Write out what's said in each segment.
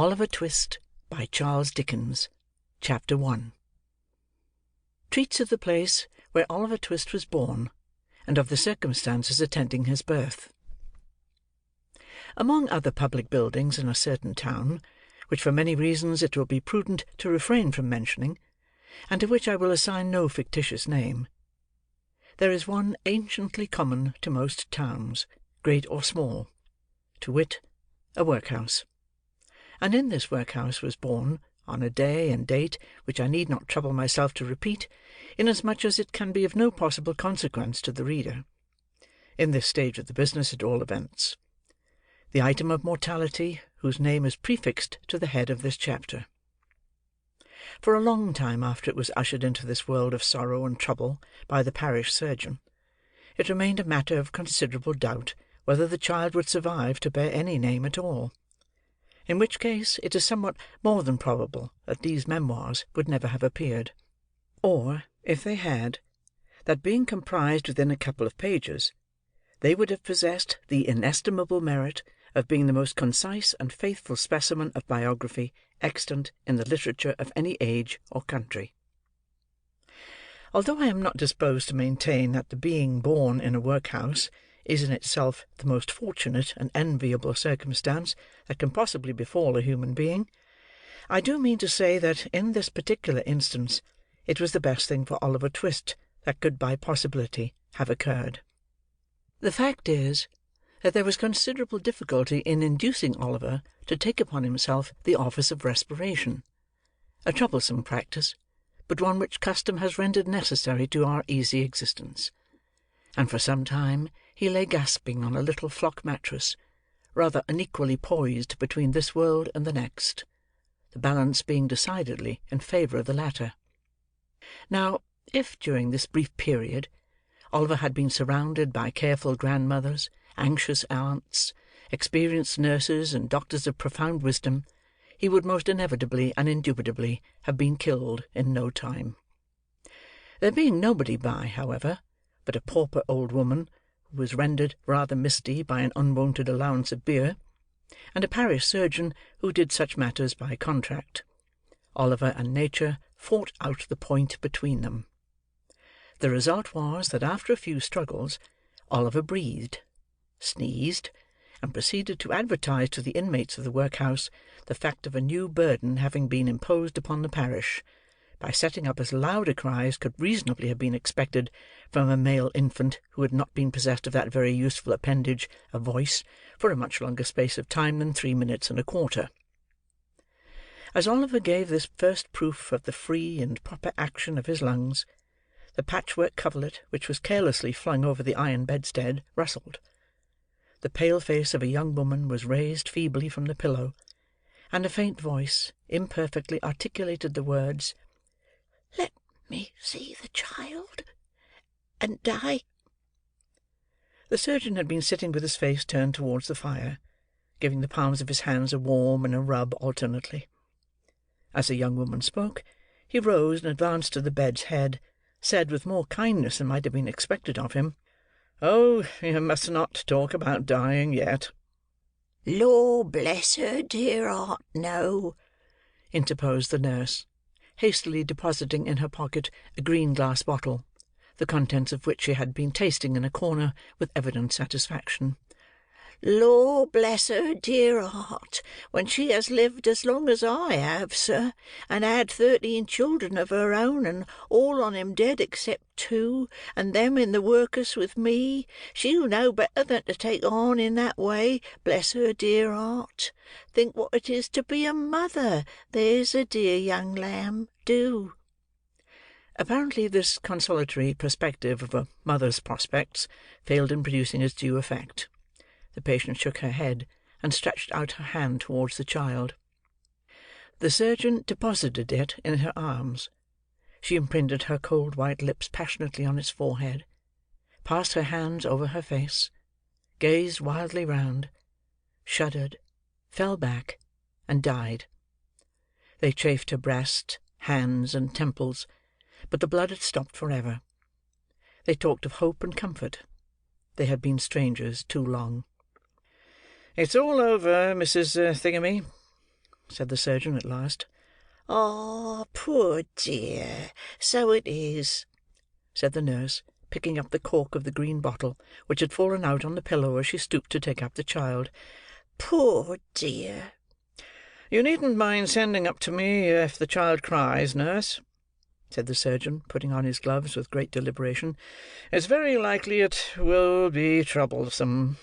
Oliver Twist, by Charles Dickens. Chapter 1. Treats of the place where Oliver Twist was born, and of the circumstances attending his birth. Among other public buildings in a certain town, which for many reasons it will be prudent to refrain from mentioning, and to which I will assign no fictitious name, there is one anciently common to most towns, great or small, to wit, a workhouse. And in this workhouse was born, on a day and date which I need not trouble myself to repeat, inasmuch as it can be of no possible consequence to the reader, in this stage of the business at all events, the item of mortality whose name is prefixed to the head of this chapter. For a long time after it was ushered into this world of sorrow and trouble by the parish surgeon, it remained a matter of considerable doubt whether the child would survive to bear any name at all, in which case it is somewhat more than probable that these memoirs would never have appeared, or, if they had, that being comprised within a couple of pages, they would have possessed the inestimable merit of being the most concise and faithful specimen of biography extant in the literature of any age or country. Although I am not disposed to maintain that the being born in a workhouse is in itself the most fortunate and enviable circumstance that can possibly befall a human being, I do mean to say that in this particular instance it was the best thing for Oliver Twist that could by possibility have occurred. The fact is, that there was considerable difficulty in inducing Oliver to take upon himself the office of respiration, a troublesome practice, but one which custom has rendered necessary to our easy existence, and for some time he lay gasping on a little flock mattress, rather unequally poised between this world and the next, the balance being decidedly in favour of the latter. Now, if during this brief period Oliver had been surrounded by careful grandmothers, anxious aunts, experienced nurses, and doctors of profound wisdom, he would most inevitably and indubitably have been killed in no time. There being nobody by, however, but a pauper old woman, who was rendered rather misty by an unwonted allowance of beer, and a parish surgeon who did such matters by contract, Oliver and nature fought out the point between them. The result was that after a few struggles, Oliver breathed, sneezed, and proceeded to advertise to the inmates of the workhouse the fact of a new burden having been imposed upon the parish, by setting up as loud a cry as could reasonably have been expected from a male infant who had not been possessed of that very useful appendage, a voice, for a much longer space of time than 3 minutes and a quarter. As Oliver gave this first proof of the free and proper action of his lungs, the patchwork coverlet which was carelessly flung over the iron bedstead rustled. The pale face of a young woman was raised feebly from the pillow, and a faint voice imperfectly articulated the words, "Let me see the child, and die." The surgeon had been sitting with his face turned towards the fire, giving the palms of his hands a warm and a rub alternately. As the young woman spoke, he rose and advanced to the bed's head, said with more kindness than might have been expected of him, "Oh, you must not talk about dying yet." "Lor bless her dear heart, no," interposed the nurse, hastily depositing in her pocket a green glass bottle, the contents of which she had been tasting in a corner with evident satisfaction. "Lor bless her dear heart, when she has lived as long as I have, sir, and had 13 children of her own, and all on 'em dead except 2, and them in the workus with me, she'll know better than to take on in that way, bless her dear heart. Think what it is to be a mother, there's a dear young lamb, do." Apparently this consolatory perspective of a mother's prospects failed in producing its due effect. The patient shook her head, and stretched out her hand towards the child. The surgeon deposited it in her arms. She imprinted her cold white lips passionately on its forehead, passed her hands over her face, gazed wildly round, shuddered, fell back, and died. They chafed her breast, hands, and temples, but the blood had stopped for ever. They talked of hope and comfort. They had been strangers too long. "It's all over, Mrs. Thingummy," said the surgeon at last. "Ah, poor dear, so it is," said the nurse, picking up the cork of the green bottle, which had fallen out on the pillow as she stooped to take up the child. "Poor dear!" "You needn't mind sending up to me if the child cries, nurse," said the surgeon, putting on his gloves with great deliberation. "It's very likely it will be troublesome.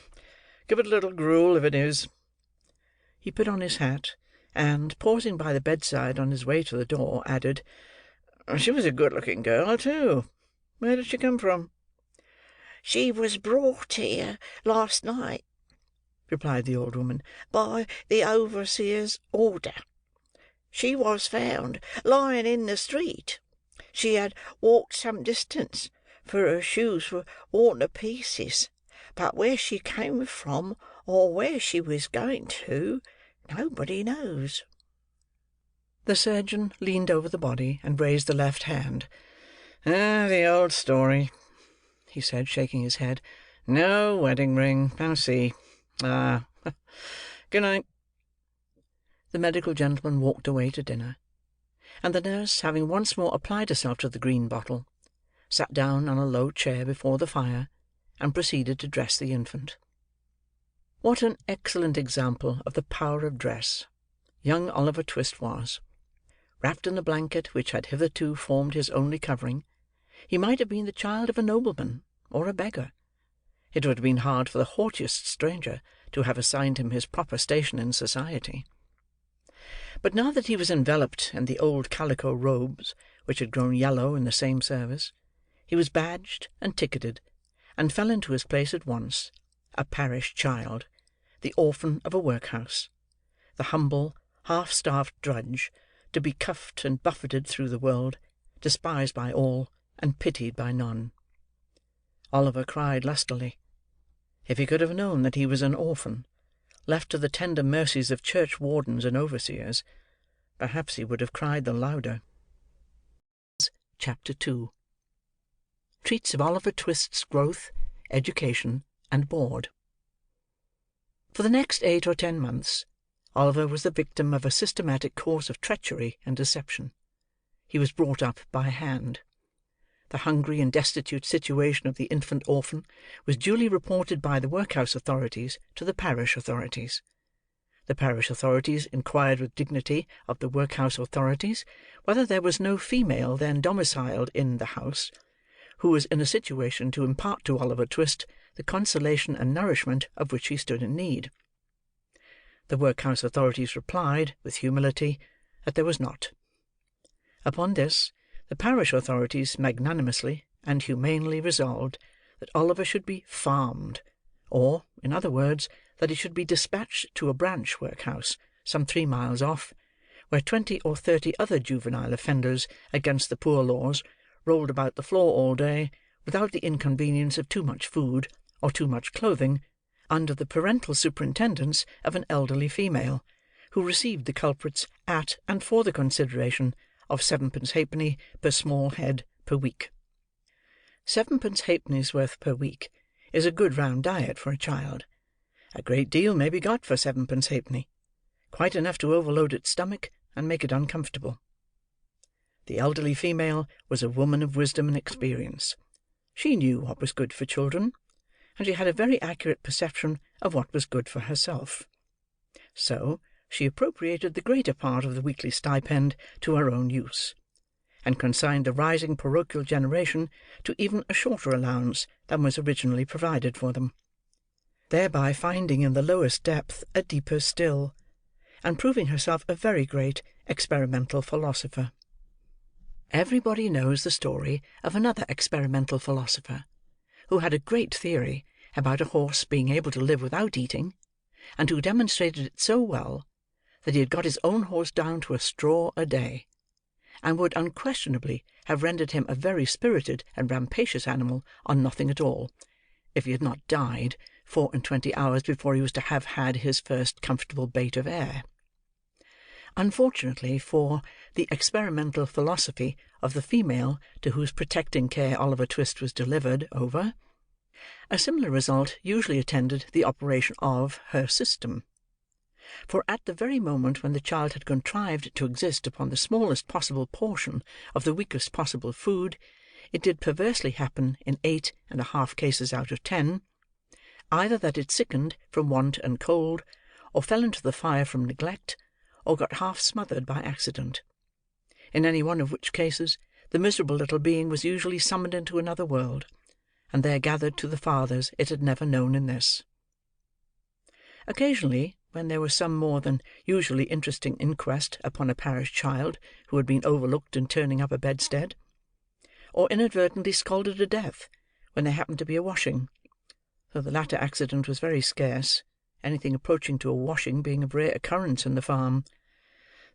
Give it a little gruel if it is." He put on his hat, and, pausing by the bedside on his way to the door, added, "She was a good-looking girl, too. Where did she come from?" "She was brought here last night," replied the old woman, "by the overseer's order. She was found lying in the street. She had walked some distance, for her shoes were worn to pieces; but where she came from, or where she was going to, nobody knows." The surgeon leaned over the body, and raised the left hand. "Ah, the old story," he said, shaking his head. "No wedding ring, I see. Ah! Good night." The medical gentleman walked away to dinner; and the nurse, having once more applied herself to the green bottle, sat down on a low chair before the fire, and proceeded to dress the infant. What an excellent example of the power of dress young Oliver Twist was! Wrapped in the blanket which had hitherto formed his only covering, he might have been the child of a nobleman or a beggar. It would have been hard for the haughtiest stranger to have assigned him his proper station in society. But now that he was enveloped in the old calico robes which had grown yellow in the same service, he was badged and ticketed, and fell into his place at once, a parish child, the orphan of a workhouse, the humble, half-starved drudge, to be cuffed and buffeted through the world, despised by all, and pitied by none. Oliver cried lustily. If he could have known that he was an orphan, left to the tender mercies of church wardens and overseers, perhaps he would have cried the louder. Chapter 2 Treats of Oliver Twist's growth, education, and board. For the next 8 or 10 months, Oliver was the victim of a systematic course of treachery and deception. He was brought up by hand. The hungry and destitute situation of the infant orphan was duly reported by the workhouse authorities to the parish authorities. The parish authorities inquired with dignity of the workhouse authorities whether there was no female then domiciled in the house, who was in a situation to impart to Oliver Twist the consolation and nourishment of which he stood in need. The workhouse authorities replied, with humility, that there was not. Upon this, the parish authorities magnanimously and humanely resolved that Oliver should be farmed, or, in other words, that he should be dispatched to a branch workhouse, some 3 miles off, where 20 or 30 other juvenile offenders against the poor laws rolled about the floor all day, without the inconvenience of too much food, or too much clothing, under the parental superintendence of an elderly female, who received the culprits at and for the consideration of 7 halfpenny per small head per week. 7 halfpenny's worth per week is a good round diet for a child. A great deal may be got for 7 halfpenny; quite enough to overload its stomach and make it uncomfortable. The elderly female was a woman of wisdom and experience. She knew what was good for children, and she had a very accurate perception of what was good for herself. So, she appropriated the greater part of the weekly stipend to her own use, and consigned the rising parochial generation to even a shorter allowance than was originally provided for them, thereby finding in the lowest depth a deeper still, and proving herself a very great experimental philosopher. Everybody knows the story of another experimental philosopher, who had a great theory about a horse being able to live without eating, and who demonstrated it so well that he had got his own horse down to a straw a day, and would unquestionably have rendered him a very spirited and rampacious animal on nothing at all, if he had not died 24 hours before he was to have had his first comfortable bait of air. Unfortunately for the experimental philosophy of the female to whose protecting care Oliver Twist was delivered over, a similar result usually attended the operation of her system. For at the very moment when the child had contrived to exist upon the smallest possible portion of the weakest possible food, it did perversely happen, in 8½ cases out of 10, either that it sickened from want and cold, or fell into the fire from neglect, or got half smothered by accident; in any one of which cases, the miserable little being was usually summoned into another world, and there gathered to the fathers it had never known in this. Occasionally, when there was some more than usually interesting inquest upon a parish child who had been overlooked in turning up a bedstead, or inadvertently scalded to death when there happened to be a washing, though the latter accident was very scarce, anything approaching to a washing being of rare occurrence in the farm,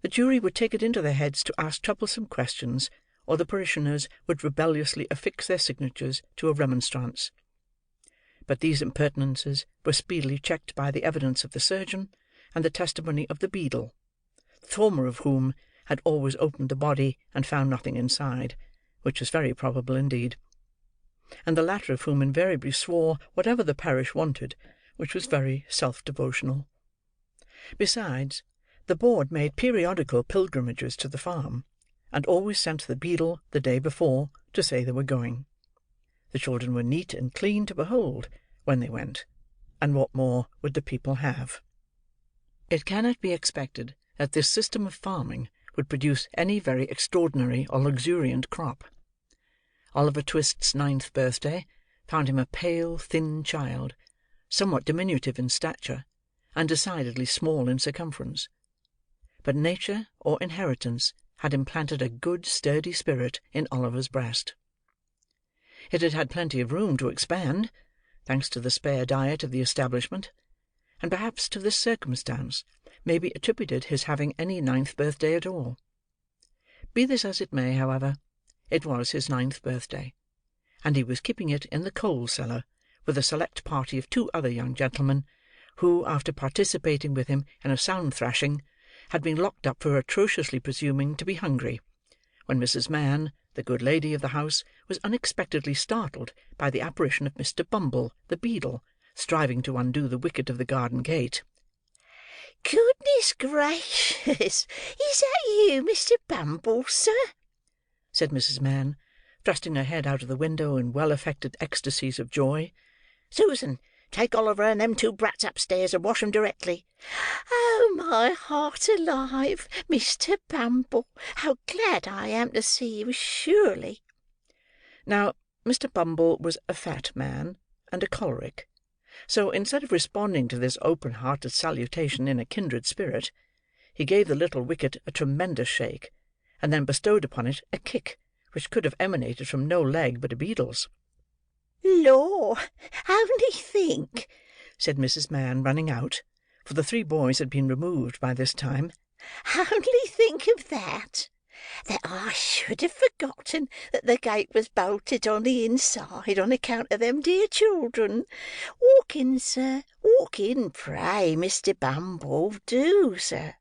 the jury would take it into their heads to ask troublesome questions, or the parishioners would rebelliously affix their signatures to a remonstrance. But these impertinences were speedily checked by the evidence of the surgeon, and the testimony of the beadle, the former of whom had always opened the body and found nothing inside, which was very probable indeed, and the latter of whom invariably swore whatever the parish wanted, which was very self-devotional. Besides, the board made periodical pilgrimages to the farm, and always sent the beadle the day before to say they were going. The children were neat and clean to behold when they went, and what more would the people have? It cannot be expected that this system of farming would produce any very extraordinary or luxuriant crop. Oliver Twist's 9th birthday found him a pale, thin child, somewhat diminutive in stature, and decidedly small in circumference; but nature or inheritance had implanted a good sturdy spirit in Oliver's breast. It had had plenty of room to expand, thanks to the spare diet of the establishment; and perhaps to this circumstance may be attributed his having any 9th birthday at all. Be this as it may, however, it was his 9th birthday, and he was keeping it in the coal-cellar with a select party of 2 other young gentlemen, who, after participating with him in a sound thrashing, had been locked up for atrociously presuming to be hungry, when Mrs. Mann, the good lady of the house, was unexpectedly startled by the apparition of Mr. Bumble, the beadle, striving to undo the wicket of the garden gate. "Goodness gracious! Is that you, Mr. Bumble, sir?" said Mrs. Mann, thrusting her head out of the window in well-affected ecstasies of joy. "Susan, take Oliver and them 2 brats upstairs, and wash 'em directly. Oh, my heart alive, Mr. Bumble, how glad I am to see you, surely!" Now, Mr. Bumble was a fat man, and a choleric; so, instead of responding to this open-hearted salutation in a kindred spirit, he gave the little wicket a tremendous shake, and then bestowed upon it a kick which could have emanated from no leg but a beadle's. "Lor, only think," said Mrs. Mann, running out, for the 3 boys had been removed by this time. "Only think of that! That I should have forgotten that the gate was bolted on the inside on account of them dear children. Walk in, sir, walk in, pray, Mr. Bumble, do, sir."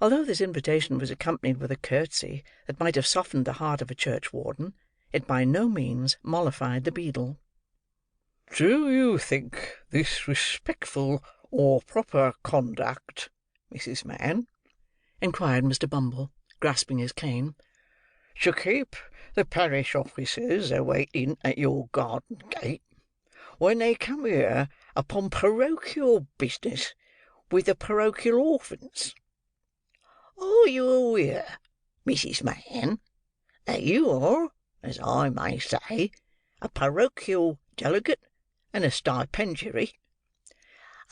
Although this invitation was accompanied with a curtsey that might have softened the heart of a churchwarden, it by no means mollified the beadle. "Do you think this respectful or proper conduct, Mrs. Mann?" inquired Mr. Bumble, grasping his cane. "To keep the parish officers a-waiting at your garden gate, when they come here upon parochial business with the parochial orphans? Are you aware, Mrs. Mann, that you are, as I may say, a parochial delegate and a stipendiary?"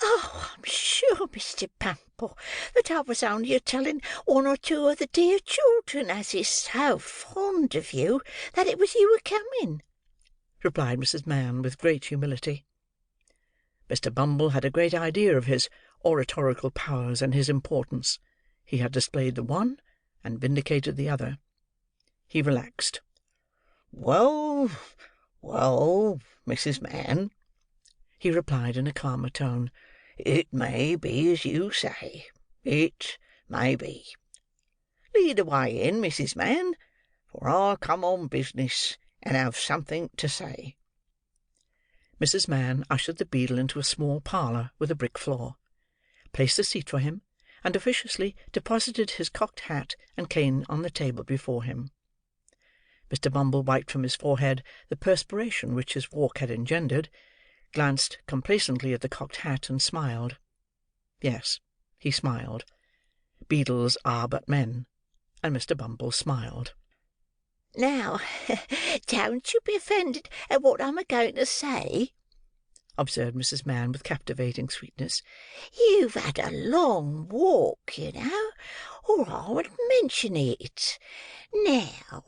"Oh, I'm sure, Mr. Bumble, that I was only a-telling 1 or 2 of the dear children as is so fond of you, that it was you a-coming," replied Mrs. Mann, with great humility. Mr. Bumble had a great idea of his oratorical powers and his importance. He had displayed the one, and vindicated the other. He relaxed. "Well, well, Mrs. Mann," he replied in a calmer tone, "it may be as you say. It may be. Lead the way in, Mrs. Mann, for I come on business, and have something to say." Mrs. Mann ushered the beadle into a small parlour with a brick floor, placed a seat for him, and officiously deposited his cocked hat and cane on the table before him. Mr. Bumble wiped from his forehead the perspiration which his walk had engendered, glanced complacently at the cocked hat, and smiled. Yes, he smiled. Beadles are but men, and Mr. Bumble smiled. "Now, don't you be offended at what I'm a-going to say," observed Mrs. Mann with captivating sweetness. "You've had a long walk, you know, or I wouldn't mention it. Now,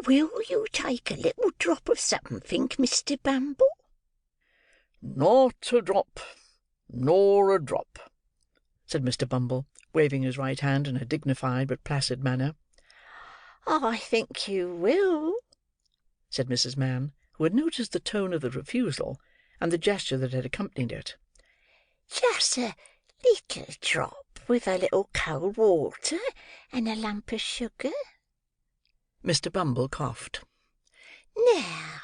will you take a little drop of something, Mr. Bumble?" "Not a drop, nor a drop," said Mr. Bumble, waving his right hand in a dignified but placid manner. "I think you will," said Mrs. Mann, who had noticed the tone of the refusal, and the gesture that had accompanied it. "Just a little drop with a little cold water and a lump of sugar." Mr. Bumble coughed. "Now,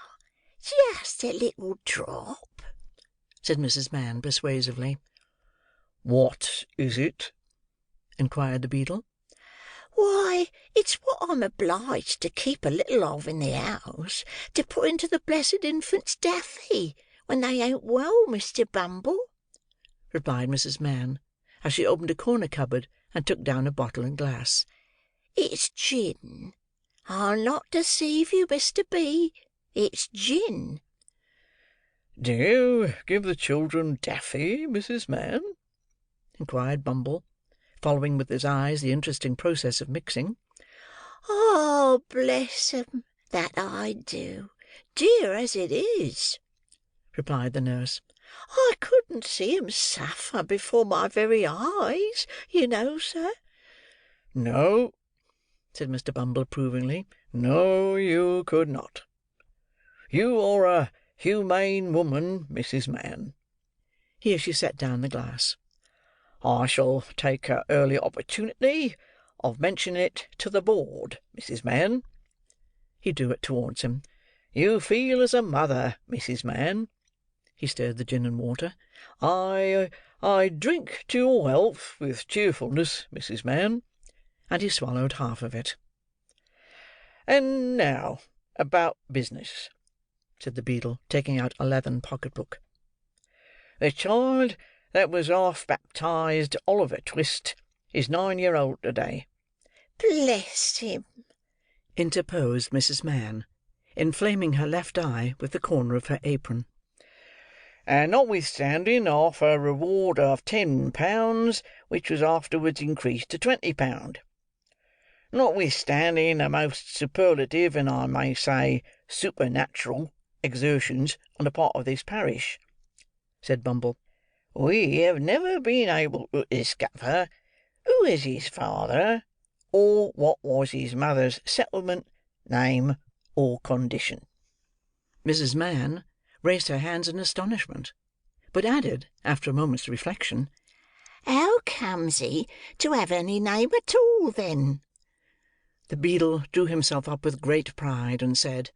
just a little drop," said Mrs. Mann persuasively. "What is it?" inquired the beadle. "Why, it's what I'm obliged to keep a little of in the house, to put into the blessed infant's daffy when they ain't well, Mr. Bumble," replied Mrs. Mann, as she opened a corner cupboard and took down a bottle and glass. "It's gin. I'll not deceive you, Mr. B. It's gin." "Do you give the children daffy, Mrs. Mann?" inquired Bumble, following with his eyes the interesting process of mixing. "Oh, bless 'em, that I do, dear as it is," replied the nurse. "I couldn't see 'em suffer before my very eyes, you know, sir." "No," said Mr. Bumble approvingly. "No, you could not. You are a humane woman, Mrs. Mann." Here she set down the glass. "I shall take an early opportunity of mentioning it to the board, Mrs. Mann." He drew it towards him. "You feel as a mother, Mrs. Mann." He stirred the gin and water. I drink to your health with cheerfulness, Mrs. Mann." And he swallowed half of it. "And now about business," said the beadle, taking out a leathern pocket-book. "The child that was half baptized Oliver Twist is 9-year-old to-day." "Bless him!" interposed Mrs. Mann, inflaming her left eye with the corner of her apron. "And notwithstanding half a reward of £10, which was afterwards increased to £20. Notwithstanding the most superlative, and I may say supernatural, exertions on the part of this parish," said Bumble, "we have never been able to discover who is his father, or what was his mother's settlement, name, or condition." Mrs. Mann raised her hands in astonishment, but added, after a moment's reflection, "How comes he to have any name at all, then?" The beadle drew himself up with great pride, and said,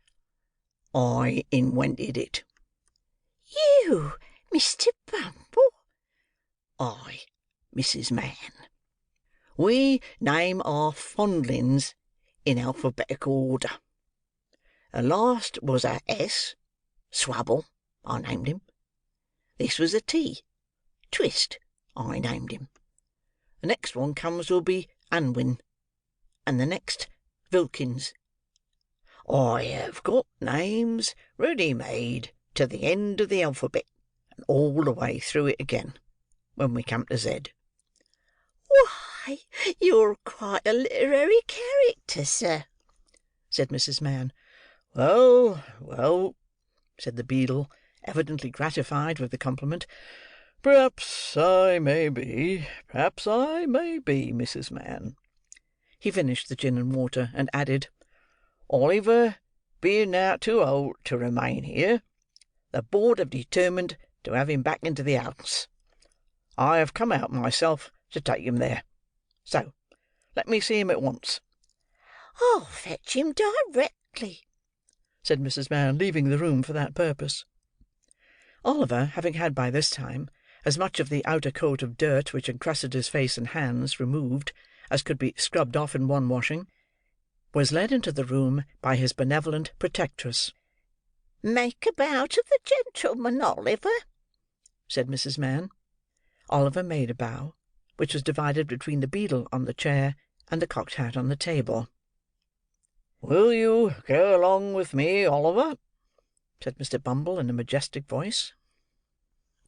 "I inwented it." "You, Mr. Bumble?" "I, Mrs. Mann. We name our fondlings in alphabetical order. The last was a S, Swabble, I named him. This was a T, Twist, I named him. The next one comes will be Unwin, and the next Vilkins. I have got names ready-made to the end of the alphabet, and all the way through it again, when we come to Z." "Why, you're quite a literary character, sir," said Mrs. Mann. "Well, well," said the beadle, evidently gratified with the compliment. "Perhaps I may be, Mrs. Mann." He finished the gin and water, and added, "Oliver being now too old to remain here, the board have determined to have him back into the house. I have come out myself to take him there. So, let me see him at once." "I'll fetch him directly," said Mrs. Mann, leaving the room for that purpose. Oliver, having had by this time as much of the outer coat of dirt which encrusted his face and hands removed as could be scrubbed off in one washing, was led into the room by his benevolent protectress. "Make a bow to the gentleman, Oliver," said Mrs. Mann. Oliver made a bow, which was divided between the beadle on the chair and the cocked hat on the table. "Will you go along with me, Oliver?" said Mr. Bumble in a majestic voice.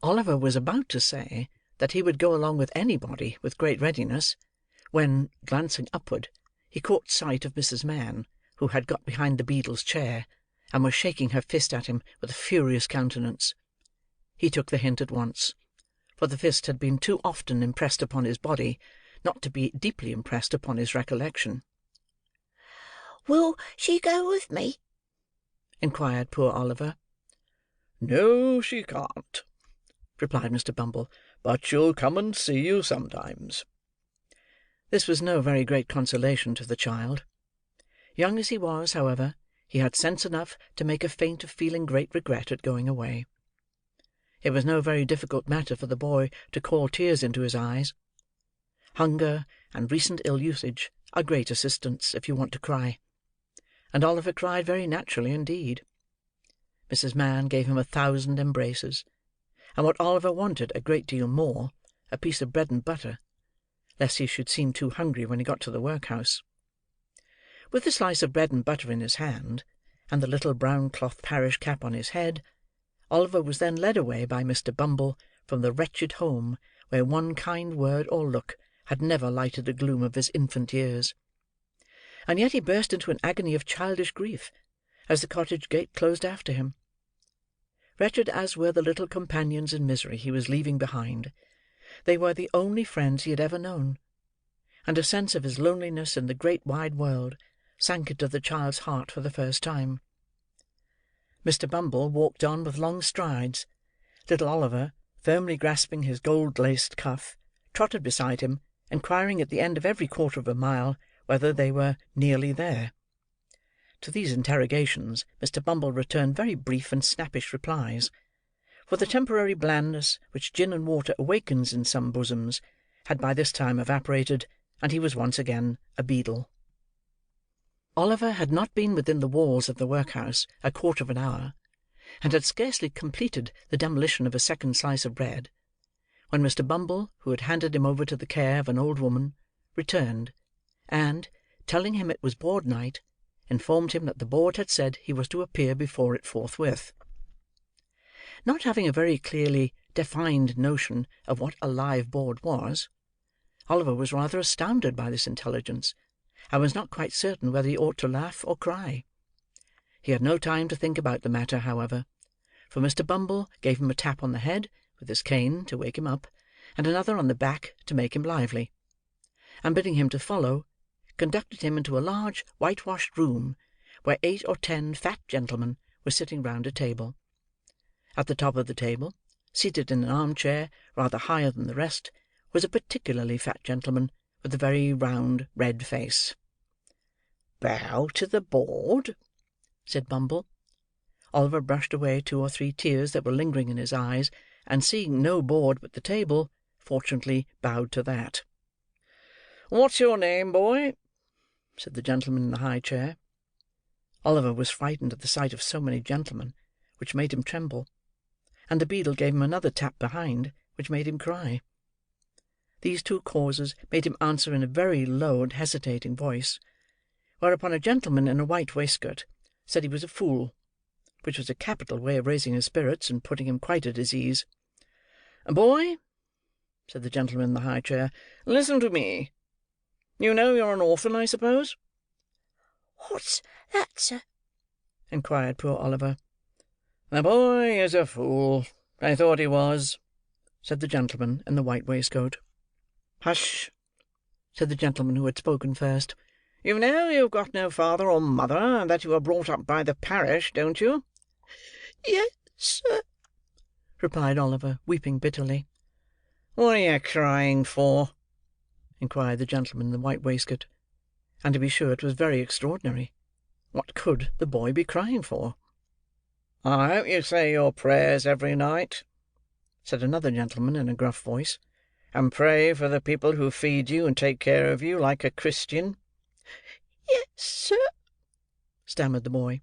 Oliver was about to say that he would go along with anybody with great readiness, when, glancing upward, he caught sight of Mrs. Mann, who had got behind the beadle's chair, and was shaking her fist at him with a furious countenance. He took the hint at once, for the fist had been too often impressed upon his body not to be deeply impressed upon his recollection. "Will she go with me?" inquired poor Oliver. "No, she can't," replied Mr. Bumble, "but she'll come and see you sometimes." This was no very great consolation to the child. Young as he was, however, he had sense enough to make a feint of feeling great regret at going away. It was no very difficult matter for the boy to call tears into his eyes. Hunger and recent ill-usage are great assistants if you want to cry; and Oliver cried very naturally indeed. Mrs. Mann gave him 1,000 embraces, and what Oliver wanted a great deal more, a piece of bread and butter, lest he should seem too hungry when he got to the workhouse. With the slice of bread and butter in his hand, and the little brown cloth parish cap on his head, Oliver was then led away by Mr. Bumble from the wretched home where one kind word or look had never lighted the gloom of his infant years. And yet he burst into an agony of childish grief as the cottage gate closed after him. Wretched as were the little companions in misery he was leaving behind, they were the only friends he had ever known; and a sense of his loneliness in the great wide world sank into the child's heart for the first time. Mr. Bumble walked on with long strides. Little Oliver, firmly grasping his gold-laced cuff, trotted beside him, inquiring at the end of every quarter of a mile whether they were nearly there. To these interrogations Mr. Bumble returned very brief and snappish replies; for the temporary blandness which gin and water awakens in some bosoms had by this time evaporated, and he was once again a beadle. Oliver had not been within the walls of the workhouse a quarter of an hour, and had scarcely completed the demolition of a second slice of bread, when Mr. Bumble, who had handed him over to the care of an old woman, returned, and, telling him it was board night, informed him that the board had said he was to appear before it forthwith. Not having a very clearly defined notion of what a live board was, Oliver was rather astounded by this intelligence, and was not quite certain whether he ought to laugh or cry. He had no time to think about the matter, however, for Mr. Bumble gave him a tap on the head with his cane to wake him up, and another on the back to make him lively; and bidding him to follow, conducted him into a large whitewashed room, where 8 or 10 fat gentlemen were sitting round a table. At the top of the table, seated in an arm-chair rather higher than the rest, was a particularly fat gentleman with a very round red face. "Bow to the board," said Bumble. Oliver brushed away 2 or 3 tears that were lingering in his eyes, and seeing no board but the table, fortunately bowed to that. "What's your name, boy?" said the gentleman in the high chair. Oliver was frightened at the sight of so many gentlemen, which made him tremble; and the beadle gave him another tap behind, which made him cry. These 2 causes made him answer in a very low and hesitating voice; whereupon a gentleman in a white waistcoat said he was a fool, which was a capital way of raising his spirits and putting him quite at his ease. "Boy," said the gentleman in the high chair, "listen to me. You know you're an orphan, I suppose?" "What's that, sir?" inquired poor Oliver. "The boy is a fool. I thought he was," said the gentleman in the white waistcoat. "Hush!" said the gentleman who had spoken first. "You know you've got no father or mother, and that you were brought up by the parish, don't you?" "Yes, sir," replied Oliver, weeping bitterly. "What are you crying for?" inquired the gentleman in the white waistcoat. And to be sure it was very extraordinary. What could the boy be crying for? "I hope you say your prayers every night," said another gentleman in a gruff voice, "and pray for the people who feed you and take care of you, like a Christian?" "Yes, sir," stammered the boy.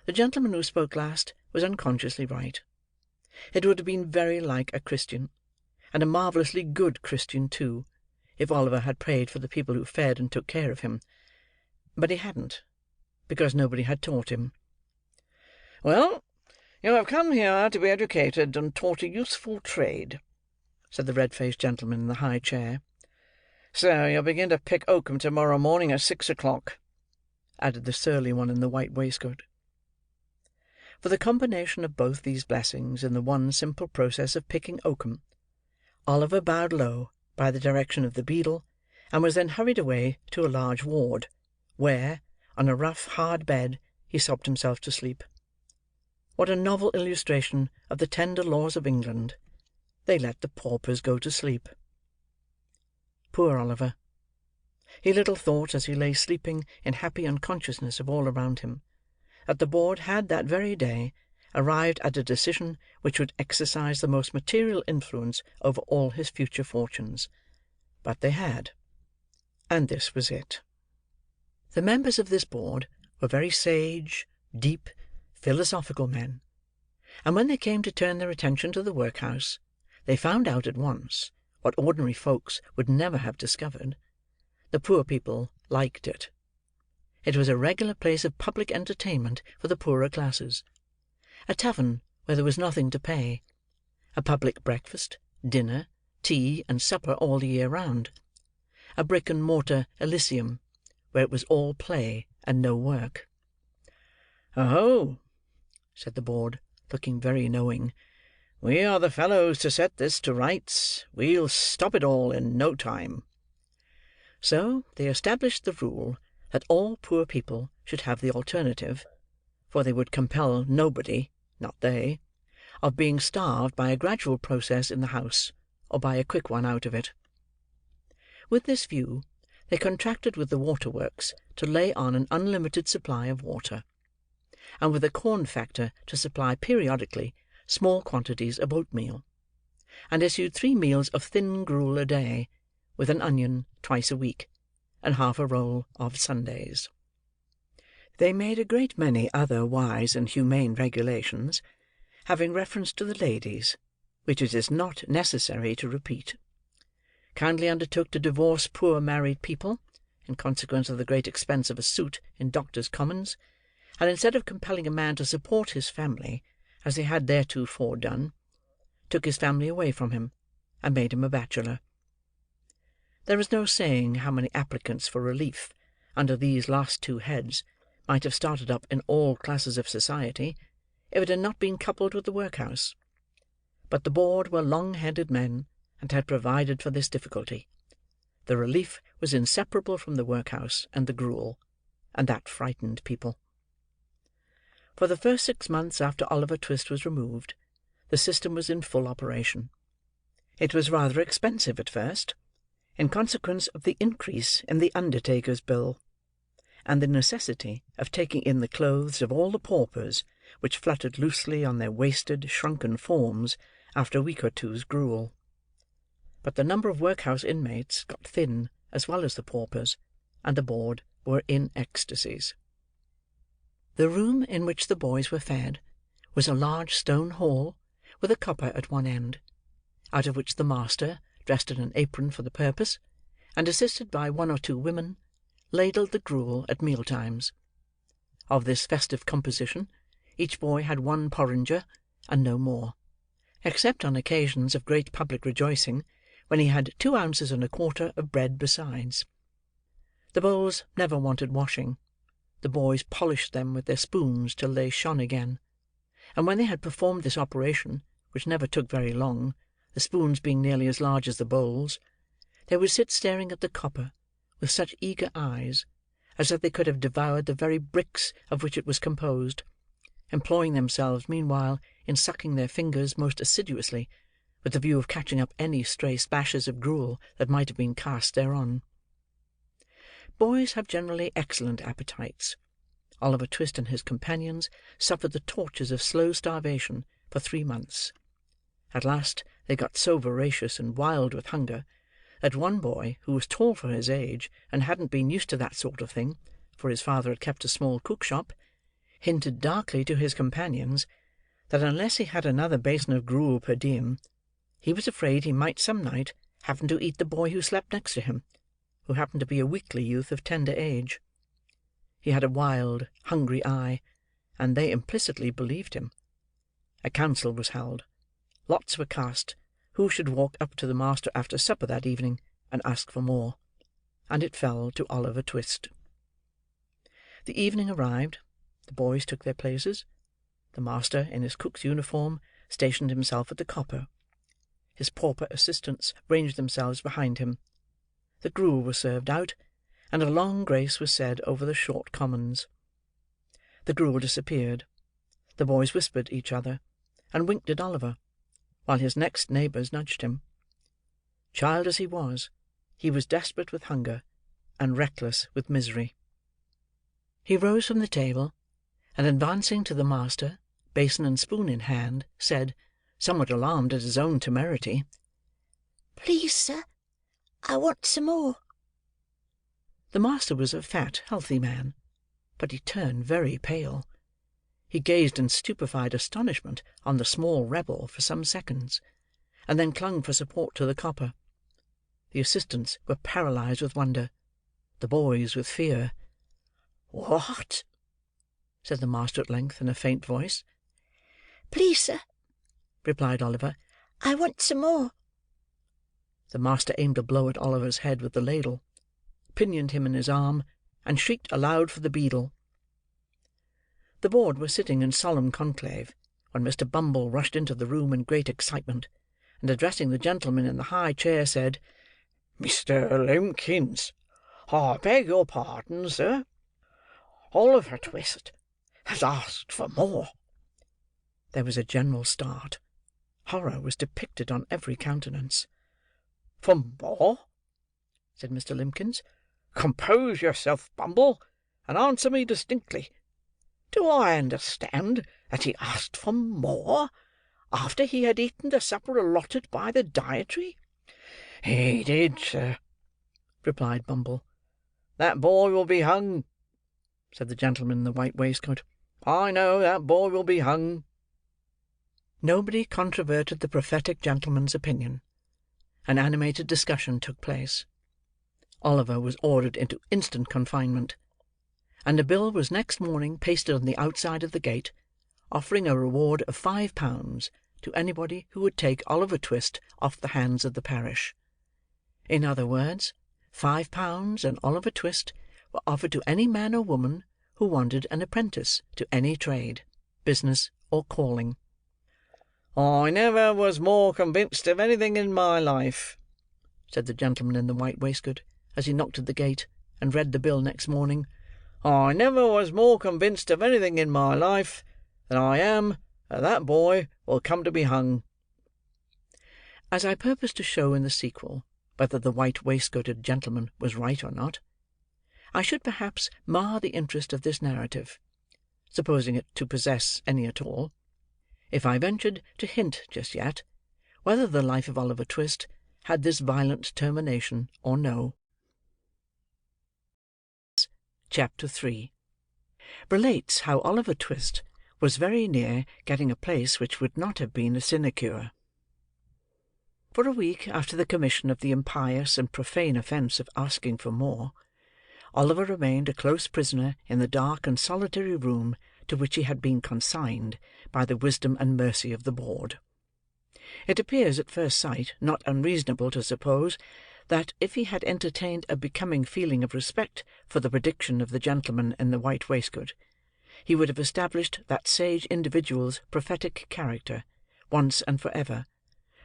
The gentleman who spoke last was unconsciously right. It would have been very like a Christian, and a marvellously good Christian too, if Oliver had prayed for the people who fed and took care of him. But he hadn't, because nobody had taught him. "Well, you have come here to be educated and taught a useful trade," said the red-faced gentleman in the high chair. "So you'll begin to pick oakum to-morrow morning at 6 o'clock," added the surly one in the white waistcoat. For the combination of both these blessings in the one simple process of picking oakum, Oliver bowed low by the direction of the beadle, and was then hurried away to a large ward, where, on a rough, hard bed, he sobbed himself to sleep. What a novel illustration of the tender laws of England! They let the paupers go to sleep. Poor Oliver! He little thought, as he lay sleeping in happy unconsciousness of all around him, that the board had that very day arrived at a decision which would exercise the most material influence over all his future fortunes. But they had, and this was it. The members of this board were very sage, deep, philosophical men, and when they came to turn their attention to the workhouse, they found out at once, what ordinary folks would never have discovered: the poor people liked it. It was a regular place of public entertainment for the poorer classes; a tavern where there was nothing to pay; a public breakfast, dinner, tea, and supper all the year round; a brick-and-mortar Elysium, where it was all play and no work. "Oh!" said the board, looking very knowing. "We are the fellows to set this to rights. We'll stop it all in no time." So they established the rule that all poor people should have the alternative, for they would compel nobody, not they, of being starved by a gradual process in the house, or by a quick one out of it. With this view, they contracted with the waterworks to lay on an unlimited supply of water, and with a corn factor to supply periodically small quantities of oatmeal, and issued 3 meals of thin gruel a day, with an onion twice a week, and half a roll of Sundays. They made a great many other wise and humane regulations, having reference to the ladies, which it is not necessary to repeat; kindly undertook to divorce poor married people, in consequence of the great expense of a suit in Doctors' Commons; and instead of compelling a man to support his family, as they had theretofore done, took his family away from him, and made him a bachelor. There is no saying how many applicants for relief, under these last 2 heads, might have started up in all classes of society, if it had not been coupled with the workhouse. But the board were long-headed men, and had provided for this difficulty. The relief was inseparable from the workhouse and the gruel, and that frightened people. For the first 6 months after Oliver Twist was removed, the system was in full operation. It was rather expensive at first, in consequence of the increase in the undertaker's bill, and the necessity of taking in the clothes of all the paupers which fluttered loosely on their wasted, shrunken forms after a week or two's gruel. But the number of workhouse inmates got thin as well as the paupers, and the board were in ecstasies. The room in which the boys were fed was a large stone hall with a copper at one end, out of which the master, dressed in an apron for the purpose, and assisted by 1 or 2 women, ladled the gruel at meal-times. Of this festive composition, each boy had 1 porringer, and no more, except on occasions of great public rejoicing, when he had 2 ounces and a quarter of bread besides. The bowls never wanted washing. The boys polished them with their spoons till they shone again; and when they had performed this operation, which never took very long, the spoons being nearly as large as the bowls, they would sit staring at the copper with such eager eyes, as if they could have devoured the very bricks of which it was composed, employing themselves meanwhile in sucking their fingers most assiduously, with the view of catching up any stray splashes of gruel that might have been cast thereon. Boys have generally excellent appetites. Oliver Twist and his companions suffered the tortures of slow starvation for 3 months, At last they got so voracious and wild with hunger, that one boy, who was tall for his age, and hadn't been used to that sort of thing, for his father had kept a small cook-shop, hinted darkly to his companions that unless he had another basin of gruel per diem, he was afraid he might some night happen to eat the boy who slept next to him, who happened to be a weakly youth of tender age. He had a wild, hungry eye, and they implicitly believed him. A council was held. Lots were cast who should walk up to the master after supper that evening, and ask for more; and it fell to Oliver Twist. The evening arrived. The boys took their places. The master, in his cook's uniform, stationed himself at the copper. His pauper assistants ranged themselves behind him. The gruel was served out, and a long grace was said over the short commons. The gruel disappeared. The boys whispered each other, and winked at Oliver, while his next neighbours nudged him. Child as he was desperate with hunger, and reckless with misery. He rose from the table, and advancing to the master, basin and spoon in hand, said, somewhat alarmed at his own temerity, "Please, sir, I want some more." The master was a fat, healthy man, but he turned very pale. He gazed in stupefied astonishment on the small rebel for some seconds, and then clung for support to the copper. The assistants were paralysed with wonder; the boys with fear. "What?" said the master at length, in a faint voice. "Please, sir," replied Oliver, "I want some more." The master aimed a blow at Oliver's head with the ladle, pinioned him in his arm, and shrieked aloud for the beadle. The board were sitting in solemn conclave, when Mr. Bumble rushed into the room in great excitement, and addressing the gentleman in the high chair, said, "Mr. Limbkins, I beg your pardon, sir. Oliver Twist has asked for more." There was a general start. Horror was depicted on every countenance. "For more?" said Mr. Limbkins. "Compose yourself, Bumble, and answer me distinctly. Do I understand that he asked for more, after he had eaten the supper allotted by the dietary?" "He did, sir," replied Bumble. "That boy will be hung," said the gentleman in the white waistcoat. "I know that boy will be hung." Nobody controverted the prophetic gentleman's opinion. An animated discussion took place. Oliver was ordered into instant confinement; and a bill was next morning pasted on the outside of the gate, offering a reward of £5 to anybody who would take Oliver Twist off the hands of the parish. In other words, £5 and Oliver Twist were offered to any man or woman who wanted an apprentice to any trade, business, or calling. "I never was more convinced of anything in my life," said the gentleman in the white waistcoat, as he knocked at the gate, and read the bill next morning. "I never was more convinced of anything in my life than I am that that boy will come to be hung." As I purpose to show in the sequel whether the white waistcoated gentleman was right or not, I should perhaps mar the interest of this narrative, supposing it to possess any at all, if I ventured to hint just yet whether the life of Oliver Twist had this violent termination or no. Chapter 3 relates how Oliver Twist was very near getting a place which would not have been a sinecure. For a week after the commission of the impious and profane offence of asking for more, Oliver remained a close prisoner in the dark and solitary room to which he had been consigned by the wisdom and mercy of the board. It appears at first sight not unreasonable to suppose that if he had entertained a becoming feeling of respect for the prediction of the gentleman in the white waistcoat, he would have established that sage individual's prophetic character, once and for ever,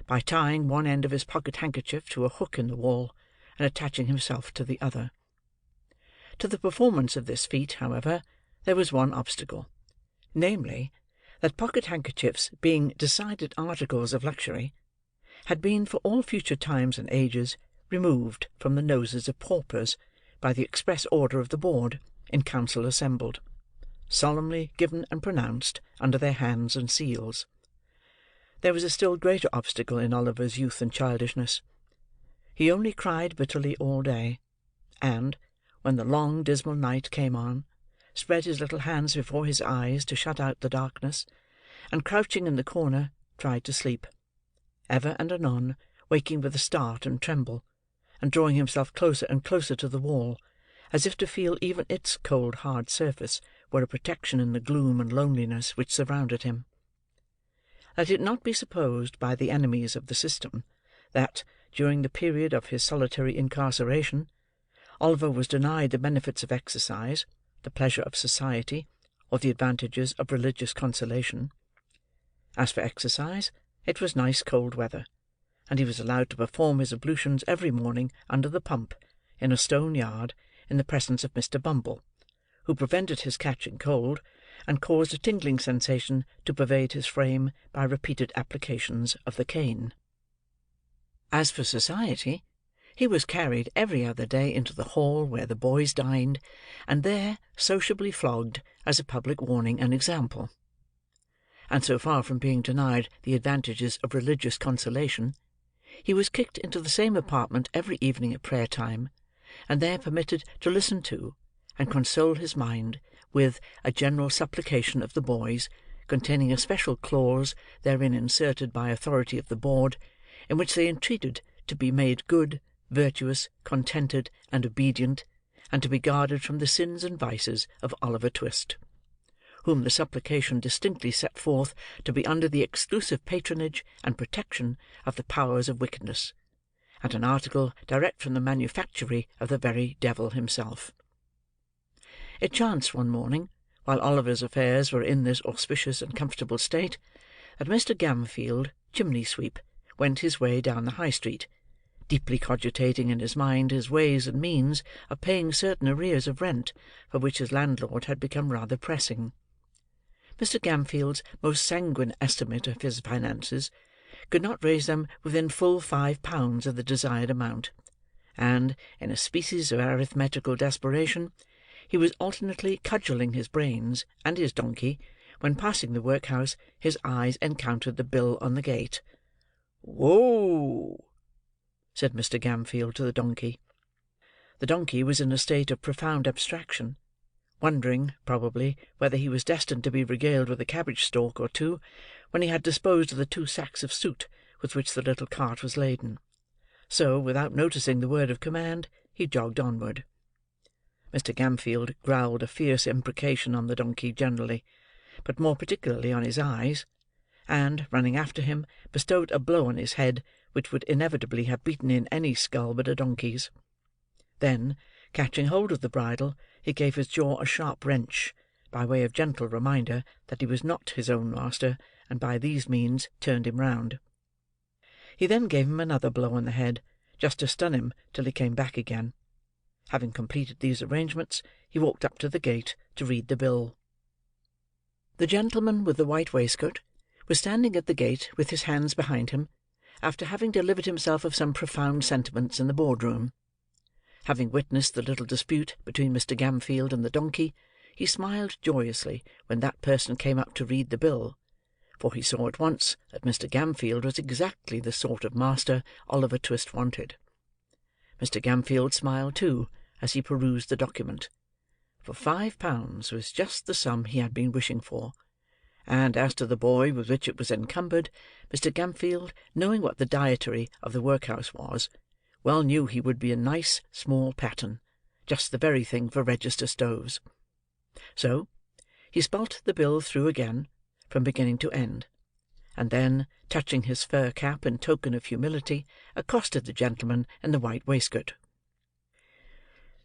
by tying one end of his pocket-handkerchief to a hook in the wall, and attaching himself to the other. To the performance of this feat, however, there was one obstacle, namely, that pocket-handkerchiefs being decided articles of luxury, had been for all future times and ages removed from the noses of paupers by the express order of the board, in council assembled, solemnly given and pronounced under their hands and seals. there was a still greater obstacle in Oliver's youth and childishness. He only cried bitterly all day, and, when the long dismal night came on, spread his little hands before his eyes to shut out the darkness, and crouching in the corner, tried to sleep; ever and anon waking with a start and tremble, and drawing himself closer and closer to the wall, as if to feel even its cold hard surface were a protection in the gloom and loneliness which surrounded him. Let it not be supposed by the enemies of the system, that, during the period of his solitary incarceration, Oliver was denied the benefits of exercise, the pleasure of society, or the advantages of religious consolation. As for exercise, it was nice cold weather, and he was allowed to perform his ablutions every morning under the pump, in a stone yard, in the presence of Mr. Bumble, who prevented his catching cold, and caused a tingling sensation to pervade his frame by repeated applications of the cane. As for society, he was carried every other day into the hall where the boys dined, and there sociably flogged as a public warning and example. And so far from being denied the advantages of religious consolation, he was kicked into the same apartment every evening at prayer time, and there permitted to listen to, and console his mind with, a general supplication of the boys, containing a special clause therein inserted by authority of the board, in which they entreated to be made good, virtuous, contented, and obedient, and to be guarded from the sins and vices of Oliver Twist, whom the supplication distinctly set forth to be under the exclusive patronage and protection of the powers of wickedness, and an article direct from the manufactory of the very devil himself. It chanced one morning, while Oliver's affairs were in this auspicious and comfortable state, that Mr. Gamfield, chimney-sweep, went his way down the High Street, deeply cogitating in his mind his ways and means of paying certain arrears of rent, for which his landlord had become rather pressing. Mr. Gamfield's most sanguine estimate of his finances could not raise them within full £5 of the desired amount, and, in a species of arithmetical desperation, he was alternately cudgelling his brains and his donkey, when passing the workhouse his eyes encountered the bill on the gate. "Whoa!" said Mr. Gamfield to the donkey. The donkey was in a state of profound abstraction, wondering, probably, whether he was destined to be regaled with a cabbage-stalk or two, when he had disposed of the 2 sacks of soot with which the little cart was laden. So, without noticing the word of command, he jogged onward. Mr. Gamfield growled a fierce imprecation on the donkey generally, but more particularly on his eyes, and, running after him, bestowed a blow on his head which would inevitably have beaten in any skull but a donkey's. Then, catching hold of the bridle, he gave his jaw a sharp wrench, by way of gentle reminder that he was not his own master, and by these means turned him round. He then gave him another blow on the head, just to stun him till he came back again. Having completed these arrangements, he walked up to the gate to read the bill. The gentleman with the white waistcoat was standing at the gate with his hands behind him, after having delivered himself of some profound sentiments in the board-room. Having witnessed the little dispute between Mr. Gamfield and the donkey, he smiled joyously when that person came up to read the bill, for he saw at once that Mr. Gamfield was exactly the sort of master Oliver Twist wanted. Mr. Gamfield smiled too, as he perused the document, for £5 was just the sum he had been wishing for, and as to the boy with which it was encumbered, Mr. Gamfield, knowing what the dietary of the workhouse was, well knew he would be a nice small pattern, just the very thing for register stoves. So, he spelt the bill through again, from beginning to end, and then, touching his fur cap in token of humility, accosted the gentleman in the white waistcoat.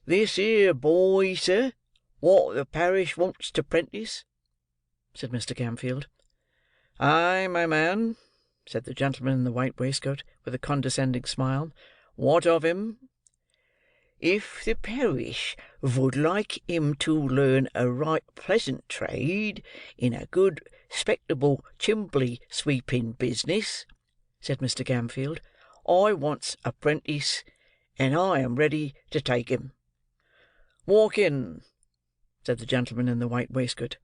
"This here boy, sir, wot the parish wants to prentice?" said Mr. Gamfield. "Aye, my man," said the gentleman in the white waistcoat, with a condescending smile. "What of him?" "If the parish vould like him to learn a right pleasant trade in a good 'spectable chimbley-sweeping business," said Mr. Gamfield, "I wants a 'prentice, and I am ready to take him." "Walk in," said the gentleman in the white waistcoat.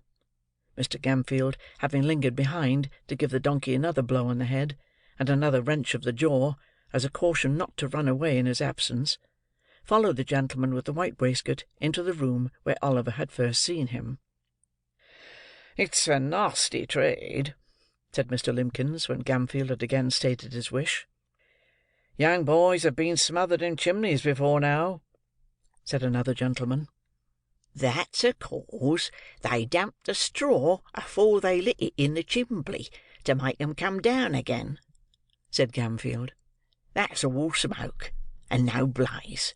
Mr. Gamfield, having lingered behind to give the donkey another blow on the head, and another wrench of the jaw, as a caution not to run away in his absence, followed the gentleman with the white waistcoat into the room where Oliver had first seen him. "It's a nasty trade," said Mr. Limbkins, when Gamfield had again stated his wish. "Young boys have been smothered in chimneys before now," said another gentleman. "That's a cause they damped the straw afore they lit it in the chimbley, to make 'em come down again," said Gamfield. "That's all smoke, and no blaze.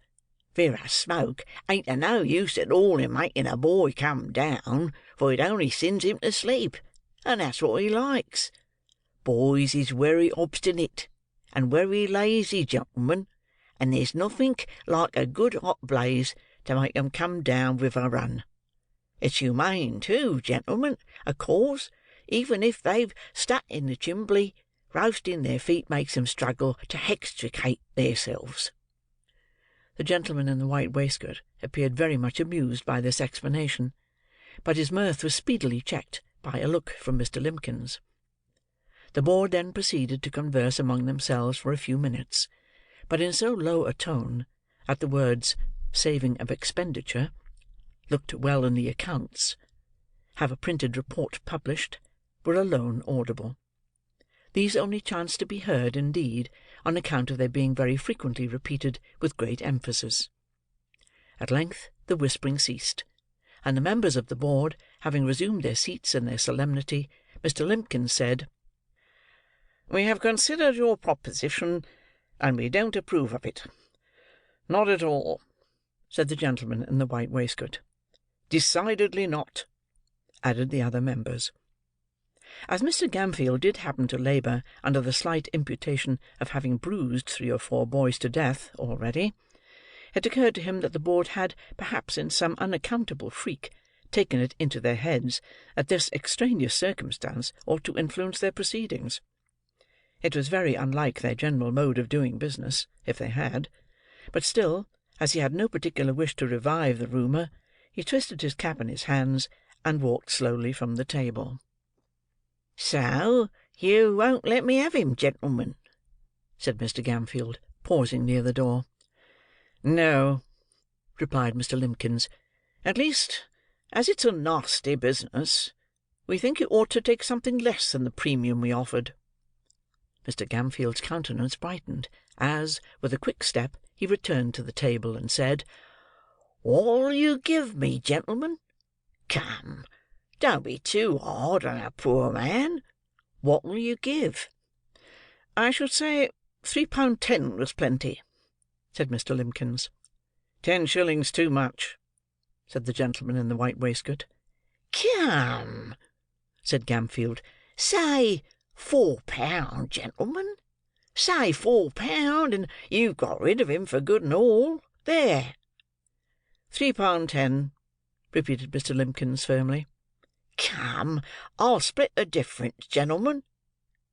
Whereas smoke ain't of no use at all in making a boy come down, for it only sends him to sleep, and that's what he likes. Boys is wery obstinate, and wery lazy, gentlemen, and there's nothink like a good hot blaze to make 'em come down with a run. It's humane too, gentlemen, of course, even if they've stuck in the chimbley, roasting their feet makes 'em struggle to hextricate theirselves." The gentleman in the white waistcoat appeared very much amused by this explanation, but his mirth was speedily checked by a look from Mr. Limbkins. The board then proceeded to converse among themselves for a few minutes, but in so low a tone that the words "saving of expenditure," "looked well in the accounts," "have a printed report published," were alone audible. These only chanced to be heard, indeed, on account of their being very frequently repeated with great emphasis. At length the whispering ceased, and the members of the board having resumed their seats and their solemnity, Mr. Limbkins said, "We have considered your proposition, and we don't approve of it." "Not at all," said the gentleman in the white waistcoat. "Decidedly not," added the other members. As Mr. Gamfield did happen to labour under the slight imputation of having bruised 3 or 4 boys to death already, it occurred to him that the board had, perhaps in some unaccountable freak, taken it into their heads that this extraneous circumstance ought to influence their proceedings. It was very unlike their general mode of doing business, if they had; but still, as he had no particular wish to revive the rumour, he twisted his cap in his hands, and walked slowly from the table. "So you won't let me have him, gentlemen?" said Mr. Gamfield, pausing near the door. "No," replied Mr. Limbkins. "at least, as it's a nasty business, we think you ought to take something less than the premium we offered." Mr. Gamfield's countenance brightened, as, with a quick step, he returned to the table, and said, "What'll you give me, gentlemen? Come, don't be too hard on a poor man. What'll you give?" "I should say £3.10 was plenty," said Mr. Limbkins. "10 shillings too much," said the gentleman in the white waistcoat. "Come," said Gamfield, "say £4, gentlemen. Say £4, and you've got rid of him for good and all. There." £3.10, repeated Mr. Limbkins firmly. "Come, I'll split the difference, gentlemen,"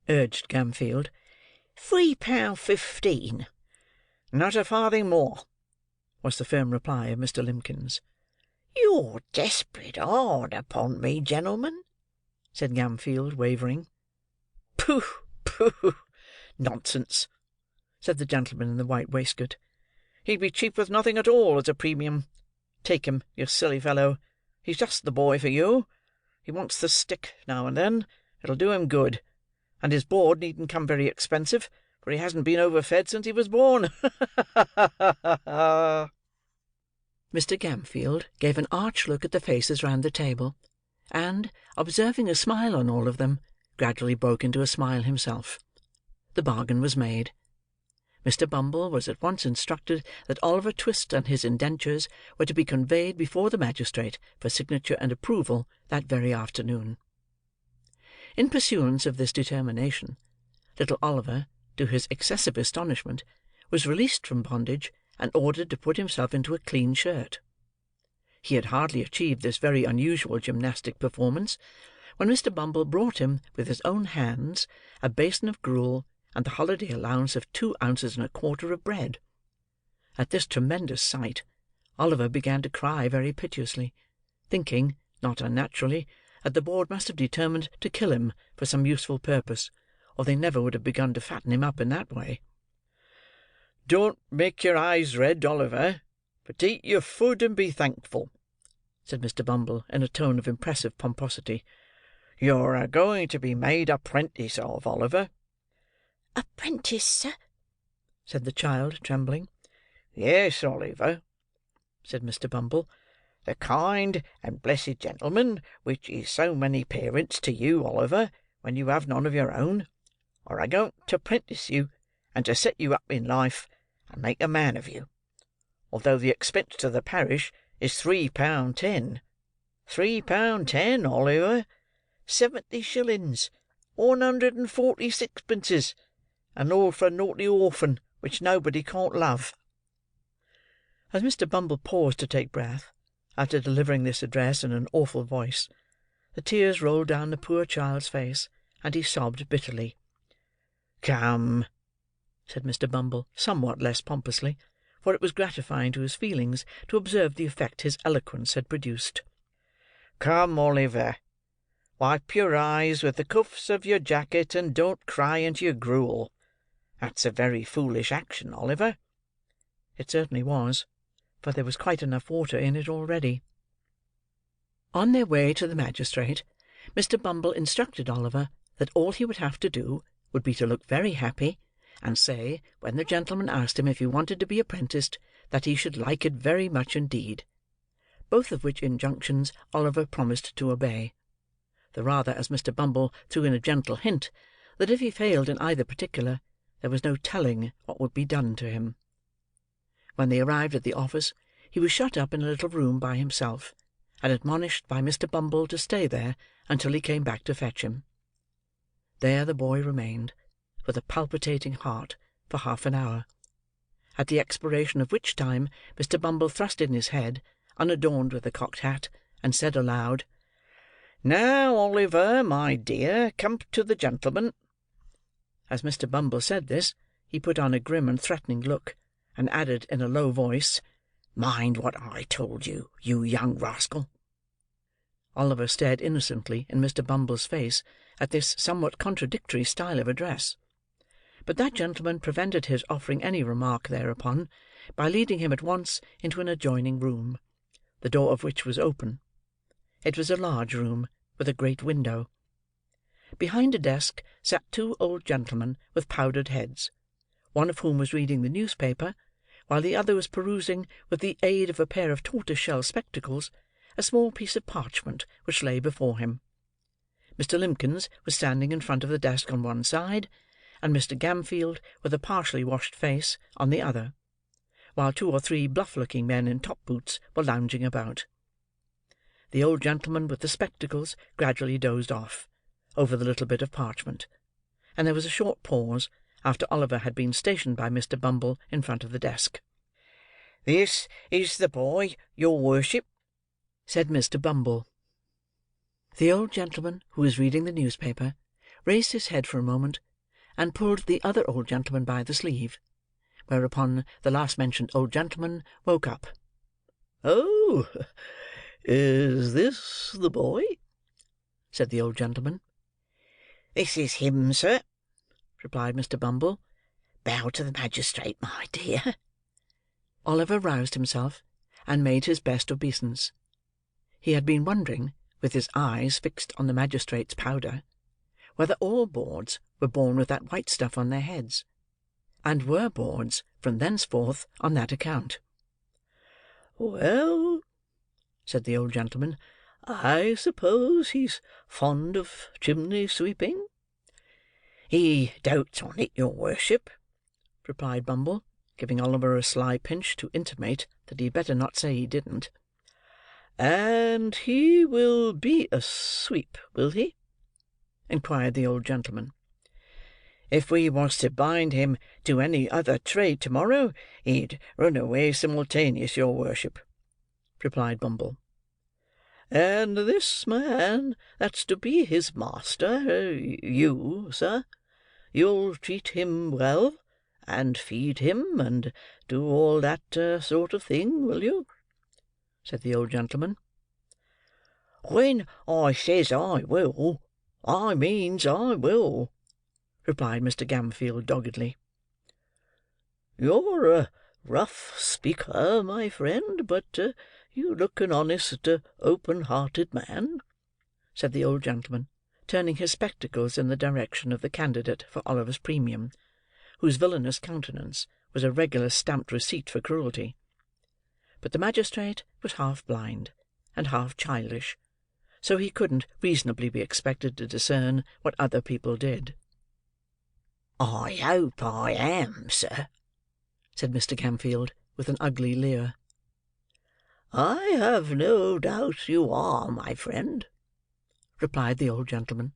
urged Gamfield. £3.15. "Not a farthing more," was the firm reply of Mr. Limbkins. "You're desperate hard upon me, gentlemen," said Gamfield, wavering. "Pooh, pooh! Nonsense!" said the gentleman in the white waistcoat. "He'd be cheap with nothing at all as a premium. Take him, you silly fellow. He's just the boy for you. He wants the stick now and then. It'll do him good. And his board needn't come very expensive, for he hasn't been overfed since he was born. Ha, ha, ha, ha, ha!" Mr. Gamfield gave an arch look at the faces round the table, and, observing a smile on all of them, gradually broke into a smile himself. The bargain was made. Mr. Bumble was at once instructed that Oliver Twist and his indentures were to be conveyed before the magistrate for signature and approval that very afternoon. In pursuance of this determination, little Oliver, to his excessive astonishment, was released from bondage, and ordered to put himself into a clean shirt. He had hardly achieved this very unusual gymnastic performance, when Mr. Bumble brought him, with his own hands, a basin of gruel, and the holiday allowance of 2 ounces and a quarter of bread. At this tremendous sight, Oliver began to cry very piteously, thinking, not unnaturally, that the board must have determined to kill him for some useful purpose, or they never would have begun to fatten him up in that way. "Don't make your eyes red, Oliver, but eat your food and be thankful," said Mr. Bumble, in a tone of impressive pomposity. "You're a-going to be made apprentice of, Oliver." "Apprentice, sir?" said the child, trembling. "Yes, Oliver," said Mr. Bumble. "The kind and blessed gentleman, which is so many parents to you, Oliver, when you have none of your own, are a-going to 'prentice you, and to set you up in life, and make a man of you, although the expense to the parish is £3.10. £3.10, Oliver! 70 shillings, 140 sixpences, and all for a naughty orphan which nobody can't love." As Mr. Bumble paused to take breath, after delivering this address in an awful voice, the tears rolled down the poor child's face, and he sobbed bitterly. "Come," said Mr. Bumble, somewhat less pompously, for it was gratifying to his feelings to observe the effect his eloquence had produced. "Come, Oliver. Wipe your eyes with the cuffs of your jacket, and don't cry into your gruel. That's a very foolish action, Oliver." It certainly was, for there was quite enough water in it already. On their way to the magistrate, Mr. Bumble instructed Oliver that all he would have to do would be to look very happy, and say, when the gentleman asked him if he wanted to be apprenticed, that he should like it very much indeed; both of which injunctions Oliver promised to obey, the rather as Mr. Bumble threw in a gentle hint that if he failed in either particular, there was no telling what would be done to him. When they arrived at the office, he was shut up in a little room by himself, and admonished by Mr. Bumble to stay there until he came back to fetch him. There the boy remained, with a palpitating heart, for half an hour; at the expiration of which time Mr. Bumble thrust in his head, unadorned with a cocked hat, and said aloud, "Now, Oliver, my dear, come to the gentleman." As Mr. Bumble said this, he put on a grim and threatening look, and added in a low voice, "Mind what I told you, you young rascal." Oliver stared innocently in Mr. Bumble's face at this somewhat contradictory style of address; but that gentleman prevented his offering any remark thereupon, by leading him at once into an adjoining room, the door of which was open. It was a large room, with a great window. Behind a desk sat two old gentlemen with powdered heads, one of whom was reading the newspaper, while the other was perusing, with the aid of a pair of tortoise-shell spectacles, a small piece of parchment which lay before him. Mr. Limbkins was standing in front of the desk on one side, and Mr. Gamfield, with a partially washed face, on the other, while 2 or 3 bluff-looking men in top-boots were lounging about. The old gentleman with the spectacles gradually dozed off, over the little bit of parchment; and there was a short pause, after Oliver had been stationed by Mr. Bumble in front of the desk. "This is the boy, your worship," said Mr. Bumble. The old gentleman, who was reading the newspaper, raised his head for a moment, and pulled the other old gentleman by the sleeve; whereupon the last-mentioned old gentleman woke up. "Oh, is this the boy?" said the old gentleman. "This is him, sir," replied Mr. Bumble. "Bow to the magistrate, my dear." Oliver roused himself, and made his best obeisance. He had been wondering, with his eyes fixed on the magistrate's powder, whether all boards were born with that white stuff on their heads, and were boards from thenceforth on that account. "Well," said the old gentleman, "I suppose he's fond of chimney-sweeping?" "He dotes on it, your worship," replied Bumble, giving Oliver a sly pinch to intimate that he had better not say he didn't. "And he will be a sweep, will he?" inquired the old gentleman. "If we was to bind him to any other trade to-morrow, he'd run away simultaneous, your worship," replied Bumble. "And this man that's to be his master, you, sir, you'll treat him well, and feed him, and do all that sort of thing, will you?" said the old gentleman. When I says I will, I means I will," replied Mr. Gamfield doggedly. "You're a rough speaker, my friend, but you look an honest, open-hearted man," said the old gentleman, turning his spectacles in the direction of the candidate for Oliver's premium, whose villainous countenance was a regular stamped receipt for cruelty. But the magistrate was half blind, and half childish, so he couldn't reasonably be expected to discern what other people did. "I hope I am, sir," said Mr. Gamfield, with an ugly leer. "I have no doubt you are, my friend," replied the old gentleman,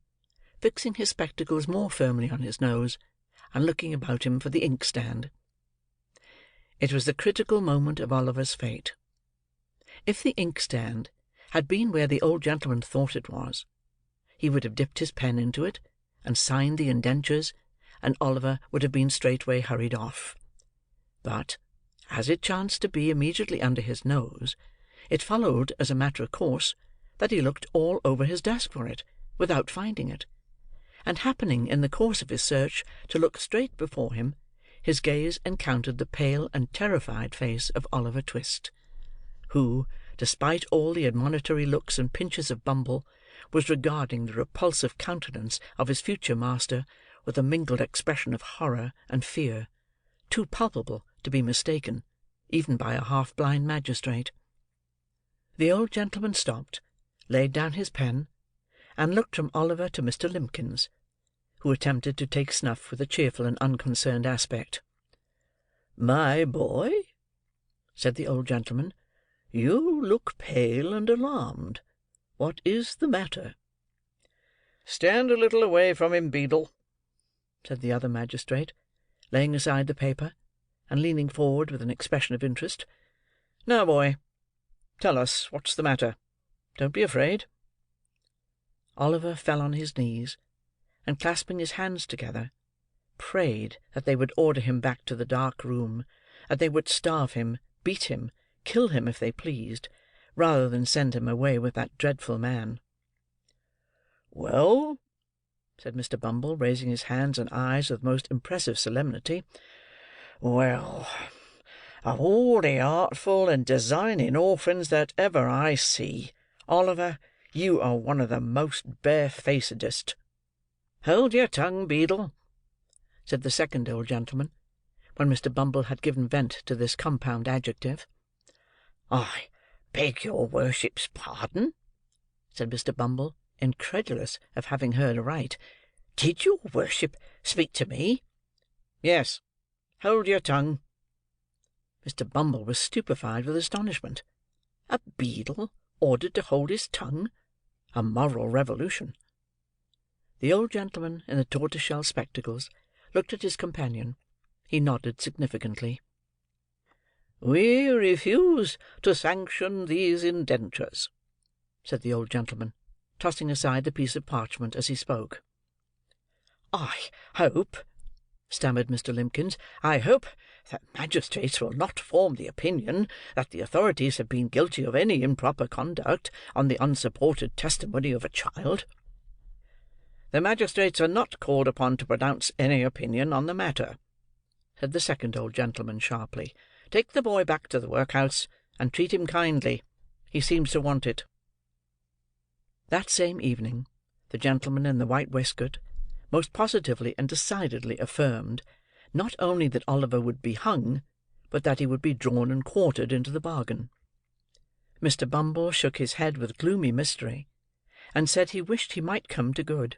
fixing his spectacles more firmly on his nose, and looking about him for the inkstand. It was the critical moment of Oliver's fate. If the inkstand had been where the old gentleman thought it was, he would have dipped his pen into it, and signed the indentures, and Oliver would have been straightway hurried off. But, as it chanced to be immediately under his nose, it followed, as a matter of course, that he looked all over his desk for it, without finding it; and happening in the course of his search to look straight before him, his gaze encountered the pale and terrified face of Oliver Twist, who, despite all the admonitory looks and pinches of Bumble, was regarding the repulsive countenance of his future master with a mingled expression of horror and fear, too palpable to be mistaken, even by a half-blind magistrate. The old gentleman stopped, laid down his pen, and looked from Oliver to Mr. Limbkins, who attempted to take snuff with a cheerful and unconcerned aspect. "My boy," said the old gentleman, "you look pale and alarmed. What is the matter?" "Stand a little away from him, Beadle," said the other magistrate, laying aside the paper, and leaning forward with an expression of interest. "Now, boy, tell us what's the matter. Don't be afraid." Oliver fell on his knees, and clasping his hands together, prayed that they would order him back to the dark room, that they would starve him, beat him, kill him if they pleased, rather than send him away with that dreadful man. "Well," said Mr. Bumble, raising his hands and eyes with most impressive solemnity, "well, of all the artful and designing orphans that ever I see, Oliver, you are one of the most barefacedest." "Hold your tongue, Beadle," said the second old gentleman, when Mr. Bumble had given vent to this compound adjective. "I beg your worship's pardon," said Mr. Bumble, incredulous of having heard aright. "Did your worship speak to me?" "Yes. Hold your tongue." Mr. Bumble was stupefied with astonishment. A beadle ordered to hold his tongue! A moral revolution! The old gentleman in the tortoise-shell spectacles looked at his companion. He nodded significantly. "We refuse to sanction these indentures," said the old gentleman, tossing aside the piece of parchment as he spoke. "I hope," stammered Mr. Limbkins, "I hope that magistrates will not form the opinion that the authorities have been guilty of any improper conduct on the unsupported testimony of a child." "The magistrates are not called upon to pronounce any opinion on the matter," said the second old gentleman sharply. "Take the boy back to the workhouse, and treat him kindly. He seems to want it." That same evening, the gentleman in the white waistcoat most positively and decidedly affirmed, not only that Oliver would be hung, but that he would be drawn and quartered into the bargain. Mr. Bumble shook his head with gloomy mystery, and said he wished he might come to good;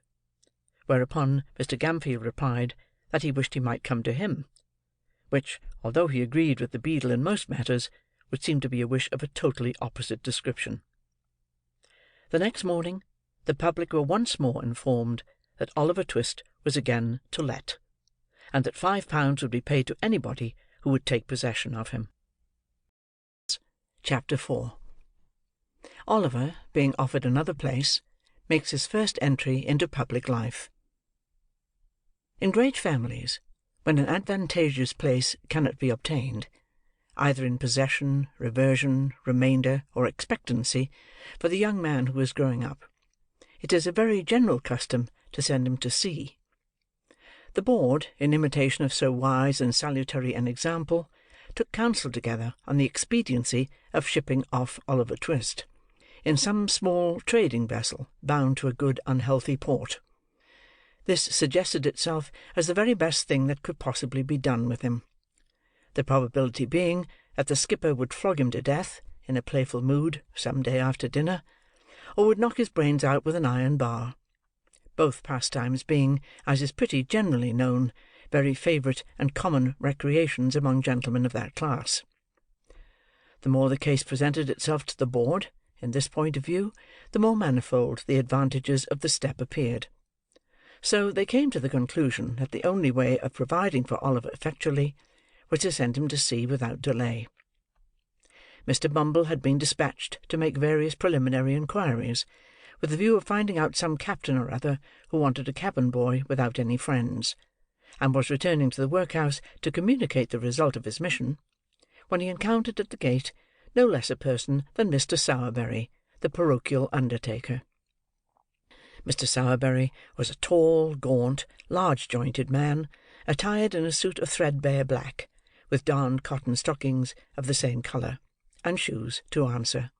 whereupon Mr. Gamfield replied that he wished he might come to him, which, although he agreed with the beadle in most matters, would seem to be a wish of a totally opposite description. The next morning, the public were once more informed that Oliver Twist was again to let, and that £5 would be paid to anybody who would take possession of him. Chapter 4. Oliver, being offered another place, makes his first entry into public life. In great families, when an advantageous place cannot be obtained, either in possession, reversion, remainder, or expectancy, for the young man who is growing up, it is a very general custom to send him to sea. The board, in imitation of so wise and salutary an example, took counsel together on the expediency of shipping off Oliver Twist, in some small trading vessel bound to a good unhealthy port. This suggested itself as the very best thing that could possibly be done with him, the probability being that the skipper would flog him to death, in a playful mood, some day after dinner, or would knock his brains out with an iron bar, both pastimes being, as is pretty generally known, very favourite and common recreations among gentlemen of that class. The more the case presented itself to the board, in this point of view, the more manifold the advantages of the step appeared. So they came to the conclusion that the only way of providing for Oliver effectually was to send him to sea without delay. Mr. Bumble had been dispatched to make various preliminary inquiries, with the view of finding out some captain or other who wanted a cabin boy without any friends, and was returning to the workhouse to communicate the result of his mission, when he encountered at the gate no less a person than Mr. Sowerberry, the parochial undertaker. Mr. Sowerberry was a tall, gaunt, large-jointed man, attired in a suit of threadbare black, with darned cotton stockings of the same colour, and shoes to answer.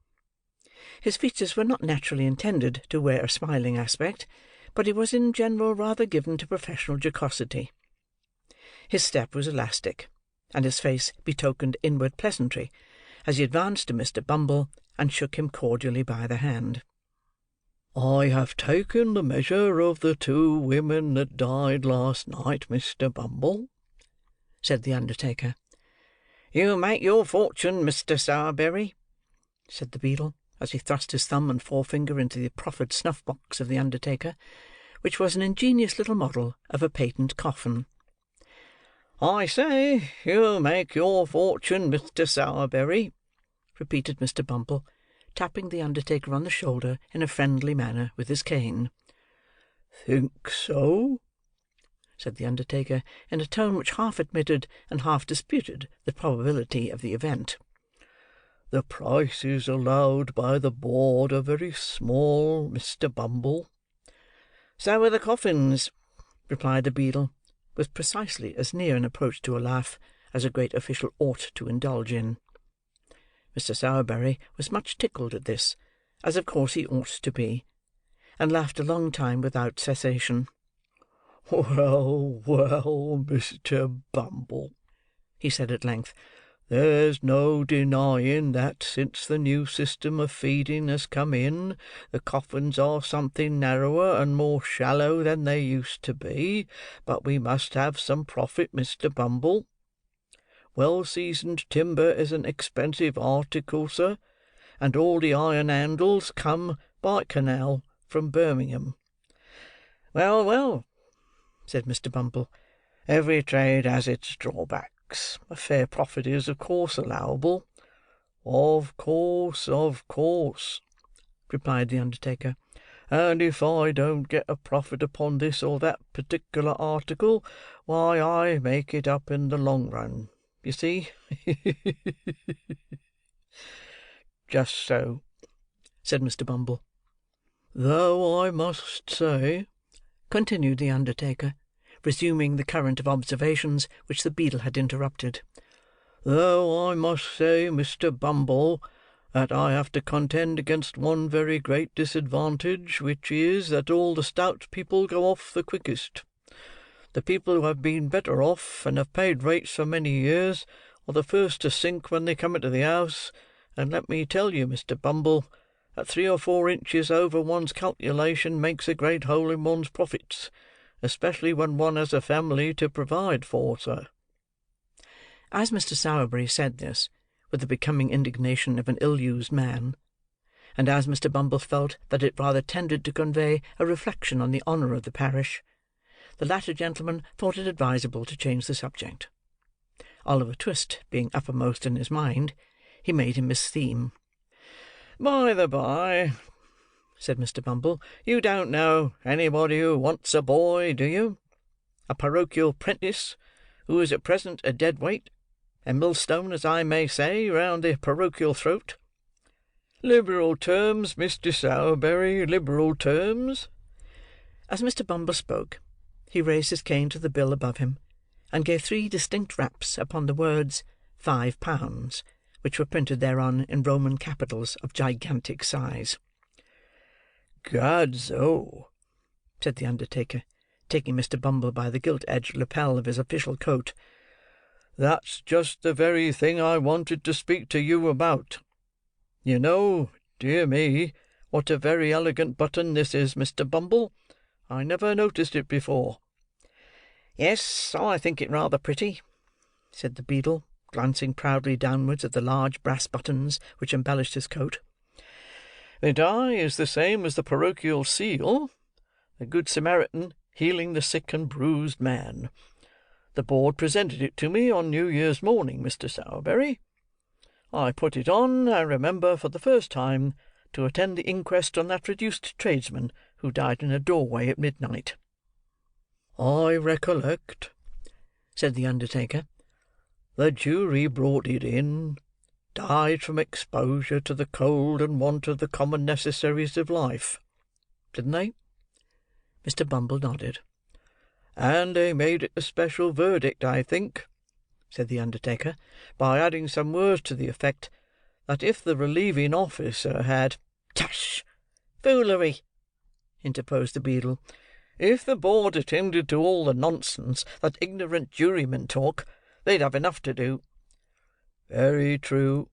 His features were not naturally intended to wear a smiling aspect, but he was in general rather given to professional jocosity. His step was elastic, and his face betokened inward pleasantry, as he advanced to Mr. Bumble, and shook him cordially by the hand. "I have taken the measure of the 2 women that died last night, Mr. Bumble," said the undertaker. "You make your fortune, Mr. Sowerberry," said the beadle, as he thrust his thumb and forefinger into the proffered snuff-box of the undertaker, which was an ingenious little model of a patent coffin. "I say, you make your fortune, Mr. Sowerberry," repeated Mr. Bumble, tapping the undertaker on the shoulder in a friendly manner with his cane. "Think so?" said the undertaker, in a tone which half admitted and half disputed the probability of the event. "The prices allowed by the board are very small, Mr. Bumble." "So are the coffins," replied the beadle, with precisely as near an approach to a laugh as a great official ought to indulge in. Mr. Sowerberry was much tickled at this, as of course he ought to be, and laughed a long time without cessation. "Well, well, Mr. Bumble," he said at length, "there's no denying that since the new system of feeding has come in, the coffins are something narrower and more shallow than they used to be, but we must have some profit, Mr. Bumble. Well-seasoned timber is an expensive article, sir, and all the iron handles come by canal from Birmingham." "Well, well," said Mr. Bumble, "every trade has its drawbacks. A fair profit is, of course, allowable." Of course," replied the undertaker. "And if I don't get a profit upon this or that particular article, why, I make it up in the long run. You see?" "Just so," said Mr. Bumble. "Though I must say," continued the undertaker, resuming the current of observations which the beadle had interrupted, "though I must say, Mr. Bumble, that I have to contend against one very great disadvantage, which is, that all the stout people go off the quickest. The people who have been better off, and have paid rates for many years, are the first to sink when they come into the house, and let me tell you, Mr. Bumble, that 3 or 4 inches over one's calculation makes a great hole in one's profits, especially when one has a family to provide for, sir." As Mr. Sowerberry said this, with the becoming indignation of an ill-used man, and as Mr. Bumble felt that it rather tended to convey a reflection on the honour of the parish, the latter gentleman thought it advisable to change the subject. Oliver Twist being uppermost in his mind, he made him his theme. "By the by," said Mr. Bumble, "you don't know anybody who wants a boy, do you? A parochial 'prentice, who is at present a dead weight, a millstone, as I may say, round the parochial throat. Liberal terms, Mr. Sowerberry, liberal terms." As Mr. Bumble spoke, he raised his cane to the bill above him, and gave 3 distinct raps upon the words £5, which were printed thereon in Roman capitals of gigantic size. "Gadso," said the undertaker, taking Mr. Bumble by the gilt-edged lapel of his official coat, "that's just the very thing I wanted to speak to you about. You know, dear me, what a very elegant button this is, Mr. Bumble. I never noticed it before." "Yes, I think it rather pretty," said the beadle, glancing proudly downwards at the large brass buttons which embellished his coat. "The die is the same as the parochial seal, the Good Samaritan healing the sick and bruised man. The board presented it to me on New Year's morning, Mr. Sowerberry. I put it on, I remember, for the first time, to attend the inquest on that reduced tradesman who died in a doorway at midnight." "I recollect," said the undertaker. "The jury brought it in. Died from exposure to the cold and want of the common necessaries of life. Didn't they?" Mr. Bumble nodded. "And they made it a special verdict, I think," said the undertaker, "by adding some words to the effect that if the relieving officer had—" "Tush! Foolery!" interposed the beadle. "If the board attended to all the nonsense that ignorant jurymen talk, they'd have enough to do." "Very true,"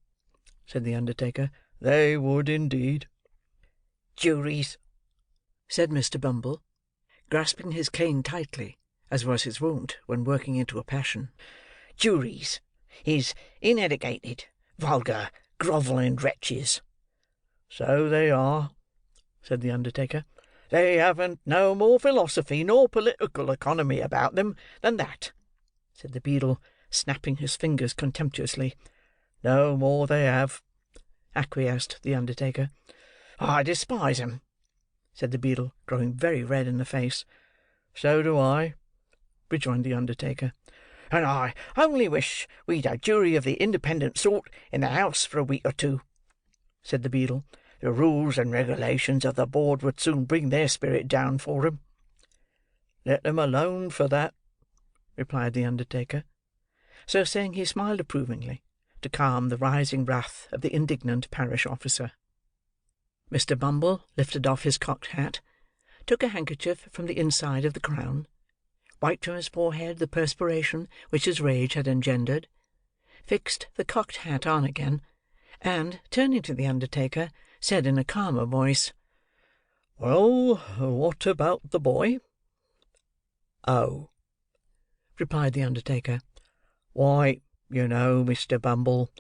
said the undertaker. "They would indeed." "Juries," said Mr. Bumble, grasping his cane tightly, as was his wont when working into a passion. "Juries is ineducated, vulgar, grovelling wretches." "So they are," said the undertaker. "They haven't no more philosophy nor political economy about them than that," said the beadle, snapping his fingers contemptuously. "No more they have," acquiesced the undertaker. "I despise 'em," said the beadle, growing very red in the face. "So do I," rejoined the undertaker. "And I only wish we'd a jury of the independent sort in the house for a week or two," said the beadle. "The rules and regulations of the board would soon bring their spirit down for 'em." "Let them alone for that," replied the undertaker. So saying, he smiled approvingly, to calm the rising wrath of the indignant parish officer. Mr. Bumble lifted off his cocked hat, took a handkerchief from the inside of the crown, wiped from his forehead the perspiration which his rage had engendered, fixed the cocked hat on again, and, turning to the undertaker, said in a calmer voice, "Well, what about the boy?" "Oh," replied the undertaker, "why, you know, Mr. Bumble,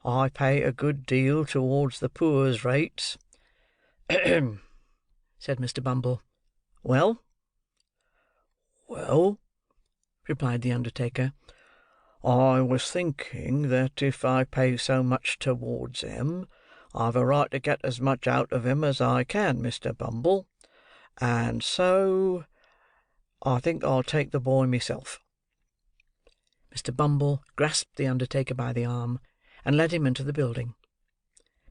I pay a good deal towards the poor's rates." "Ahem!" said Mr. Bumble. "Well?" "Well," replied the undertaker, "I was thinking that if I pay so much towards him, I've a right to get as much out of him as I can, Mr. Bumble, and so I think I'll take the boy myself." Mr. Bumble grasped the undertaker by the arm, and led him into the building.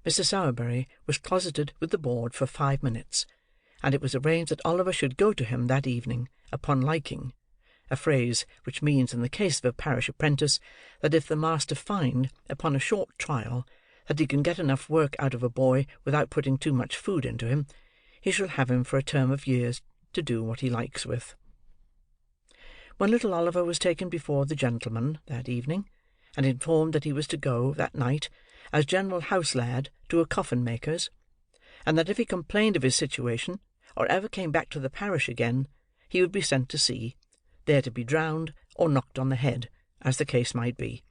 Mr. Sowerberry was closeted with the board for 5 minutes, and it was arranged that Oliver should go to him that evening, upon liking, a phrase which means in the case of a parish apprentice, that if the master find, upon a short trial, that he can get enough work out of a boy without putting too much food into him, he shall have him for a term of years to do what he likes with. When little Oliver was taken before the gentleman that evening, and informed that he was to go, that night, as general house lad to a coffin-maker's, and that if he complained of his situation, or ever came back to the parish again, he would be sent to sea, there to be drowned or knocked on the head, as the case might be,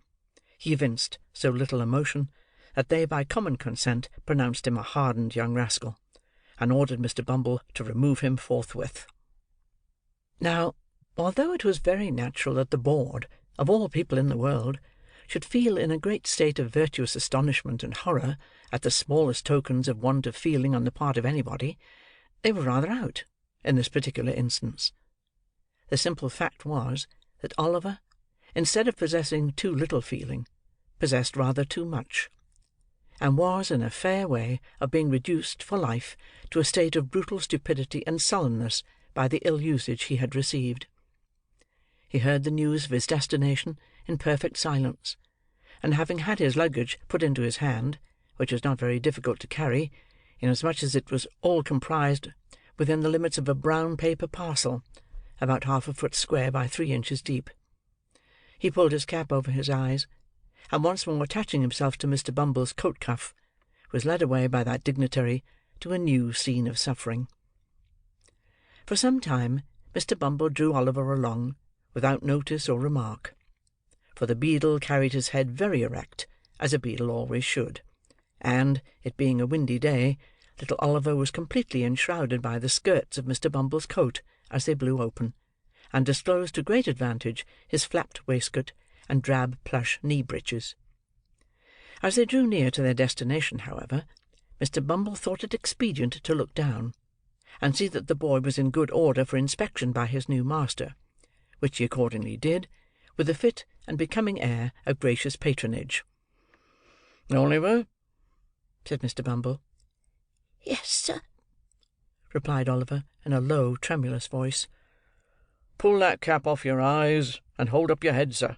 he evinced so little emotion, that they by common consent pronounced him a hardened young rascal, and ordered Mr. Bumble to remove him forthwith. Now, although it was very natural that the board, of all people in the world, should feel in a great state of virtuous astonishment and horror at the smallest tokens of want of feeling on the part of anybody, they were rather out, in this particular instance. The simple fact was, that Oliver, instead of possessing too little feeling, possessed rather too much, and was in a fair way of being reduced for life to a state of brutal stupidity and sullenness by the ill usage he had received. He heard the news of his destination in perfect silence, and having had his luggage put into his hand, which was not very difficult to carry, inasmuch as it was all comprised within the limits of a brown paper parcel, about 1/2 foot square by 3 inches deep, he pulled his cap over his eyes, and once more attaching himself to Mr. Bumble's coat cuff, was led away by that dignitary to a new scene of suffering. For some time, Mr. Bumble drew Oliver along, without notice or remark; for the beadle carried his head very erect, as a beadle always should, and, it being a windy day, little Oliver was completely enshrouded by the skirts of Mr. Bumble's coat as they blew open, and disclosed to great advantage his flapped waistcoat and drab plush knee-breeches. As they drew near to their destination, however, Mr. Bumble thought it expedient to look down, and see that the boy was in good order for inspection by his new master, which he accordingly did, with a fit and becoming air of gracious patronage. "Oliver," said Mr. Bumble. "Yes, sir," replied Oliver, in a low, tremulous voice. "Pull that cap off your eyes, and hold up your head, sir."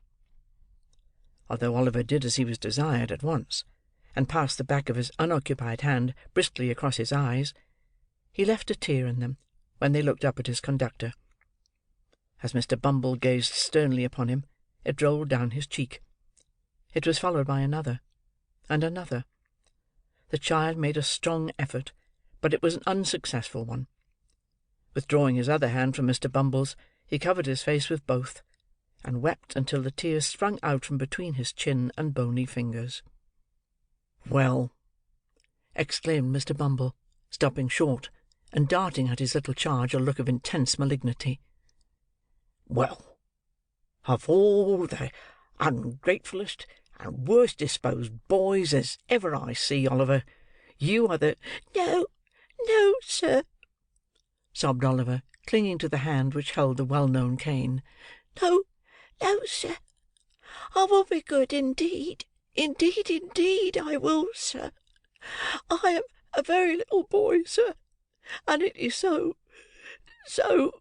Although Oliver did as he was desired at once, and passed the back of his unoccupied hand briskly across his eyes, he left a tear in them when they looked up at his conductor. As Mr. Bumble gazed sternly upon him, it rolled down his cheek. It was followed by another, and another. The child made a strong effort, but it was an unsuccessful one. Withdrawing his other hand from Mr. Bumble's, he covered his face with both, and wept until the tears sprung out from between his chin and bony fingers. "Well!" exclaimed Mr. Bumble, stopping short, and darting at his little charge a look of intense malignity. "Well! Of all the ungratefullest and worst disposed boys as ever I see, Oliver, you are the—" "No, no, sir," sobbed Oliver, clinging to the hand which held the well-known cane. "No, no, sir. I will be good indeed. Indeed, indeed, I will, sir. I am a very little boy, sir, and it is so— "So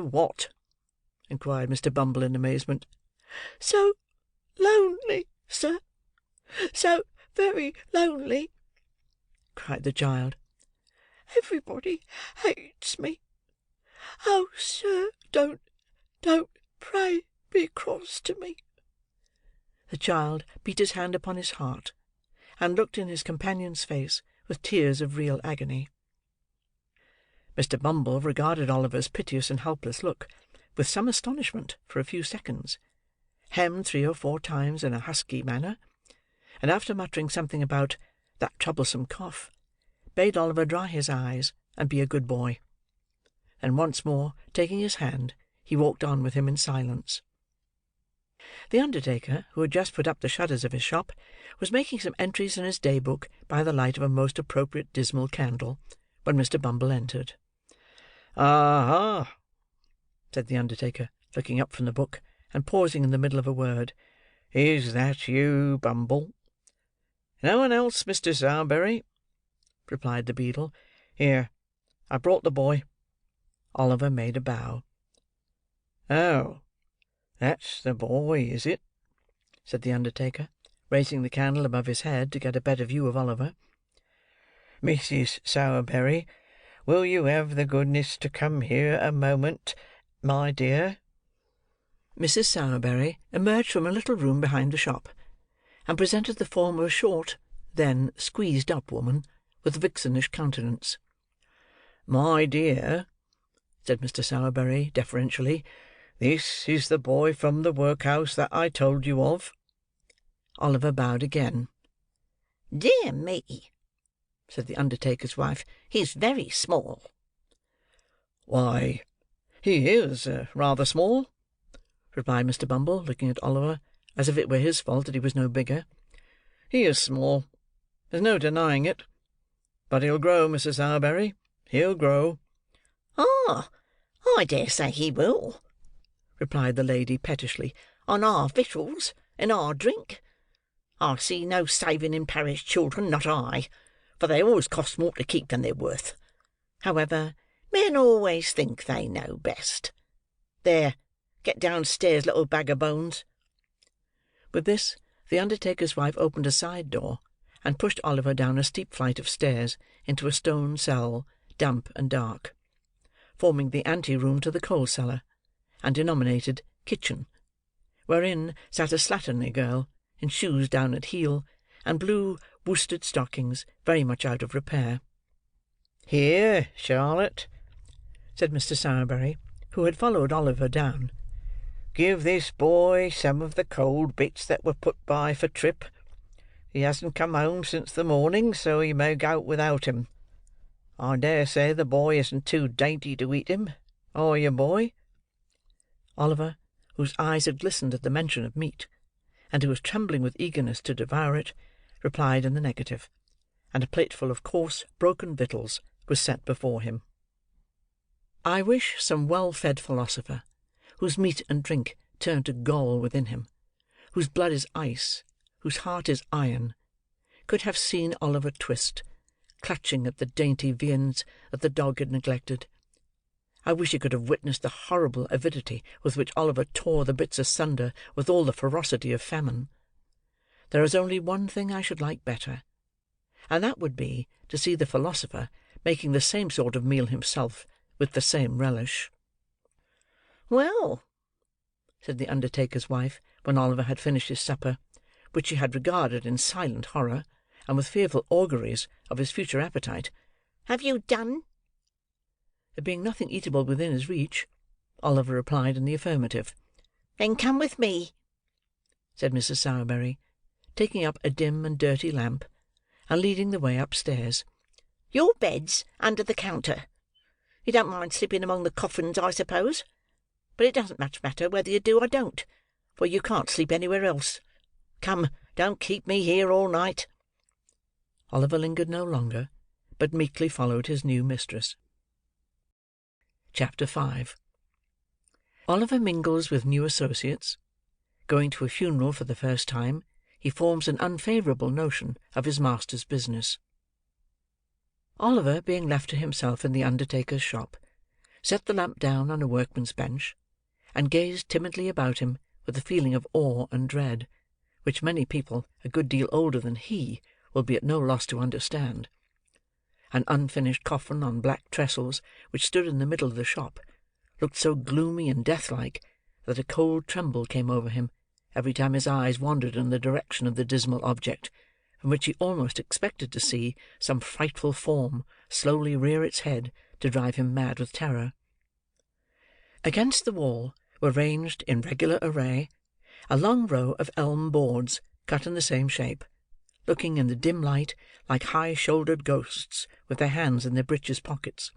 what?" inquired Mr. Bumble in amazement. "So lonely, sir. So very lonely," cried the child. "Everybody hates me. Oh, sir, don't pray be cross to me." The child beat his hand upon his heart, and looked in his companion's face with tears of real agony. Mr. Bumble regarded Oliver's piteous and helpless look with some astonishment for a few seconds, hemmed 3 or 4 times in a husky manner, and after muttering something about "that troublesome cough," bade Oliver dry his eyes and be a good boy. Then once more taking his hand, he walked on with him in silence. The undertaker, who had just put up the shutters of his shop, was making some entries in his day-book by the light of a most appropriate dismal candle, when Mr. Bumble entered. "Aha!" said the undertaker, looking up from the book, and pausing in the middle of a word. "Is that you, Bumble?" "No one else, Mr. Sowerberry," replied the beadle. "Here, I brought the boy." Oliver made a bow. "Oh, that's the boy, is it?" said the undertaker, raising the candle above his head to get a better view of Oliver. "Mrs. Sowerberry, will you have the goodness to come here a moment, my dear?" Mrs. Sowerberry emerged from a little room behind the shop, and presented the form of a short, thin, squeezed-up woman, with a vixenish countenance. "My dear," said Mr. Sowerberry, deferentially, "this is the boy from the workhouse that I told you of." Oliver bowed again. "Dear me," said the undertaker's wife, "he's very small." "Why, he is rather small," replied Mr. Bumble, looking at Oliver as if it were his fault that he was no bigger. "He is small. There's no denying it. But he'll grow, Mrs. Sowerberry, he'll grow." "Ah, I dare say he will," replied the lady pettishly, "on our victuals and our drink. I see no saving in parish children, not I, for they always cost more to keep than they're worth. However, men always think they know best. There, get downstairs, little bag of bones." With this, the undertaker's wife opened a side door, and pushed Oliver down a steep flight of stairs into a stone cell, damp and dark, forming the ante-room to the coal-cellar, and denominated kitchen, wherein sat a slatternly girl, in shoes down at heel, and blue worsted stockings very much out of repair. "Here, Charlotte," said Mr. Sowerberry, who had followed Oliver down. "Give this boy some of the cold bits that were put by for Trip. He hasn't come home since the morning, so he may go without him. I dare say the boy isn't too dainty to eat him, are you, boy?" Oliver, whose eyes had glistened at the mention of meat, and who was trembling with eagerness to devour it, replied in the negative, and a plateful of coarse, broken victuals was set before him. I wish some well-fed philosopher, whose meat and drink turn to gall within him, whose blood is ice, whose heart is iron, could have seen Oliver Twist, clutching at the dainty viands that the dog had neglected. I wish he could have witnessed the horrible avidity with which Oliver tore the bits asunder with all the ferocity of famine. There is only one thing I should like better, and that would be to see the philosopher making the same sort of meal himself, with the same relish. "Well," said the undertaker's wife, when Oliver had finished his supper, which she had regarded in silent horror, and with fearful auguries of his future appetite, "have you done?" There being nothing eatable within his reach, Oliver replied in the affirmative. "Then come with me," said Mrs. Sowerberry, taking up a dim and dirty lamp, and leading the way upstairs. "Your bed's under the counter. You don't mind sleeping among the coffins, I suppose? But it doesn't much matter whether you do or don't, for you can't sleep anywhere else. Come, don't keep me here all night." Oliver lingered no longer, but meekly followed his new mistress. Chapter 5. Oliver mingles with new associates. Going to a funeral for the first time, he forms an unfavourable notion of his master's business. Oliver, being left to himself in the undertaker's shop, set the lamp down on a workman's bench, and gazed timidly about him with a feeling of awe and dread, which many people a good deal older than he will be at no loss to understand. An unfinished coffin on black trestles, which stood in the middle of the shop, looked so gloomy and death-like that a cold tremble came over him every time his eyes wandered in the direction of the dismal object, from which he almost expected to see some frightful form slowly rear its head to drive him mad with terror. Against the wall were ranged, in regular array, a long row of elm boards cut in the same shape, looking in the dim light like high-shouldered ghosts with their hands in their breeches pockets.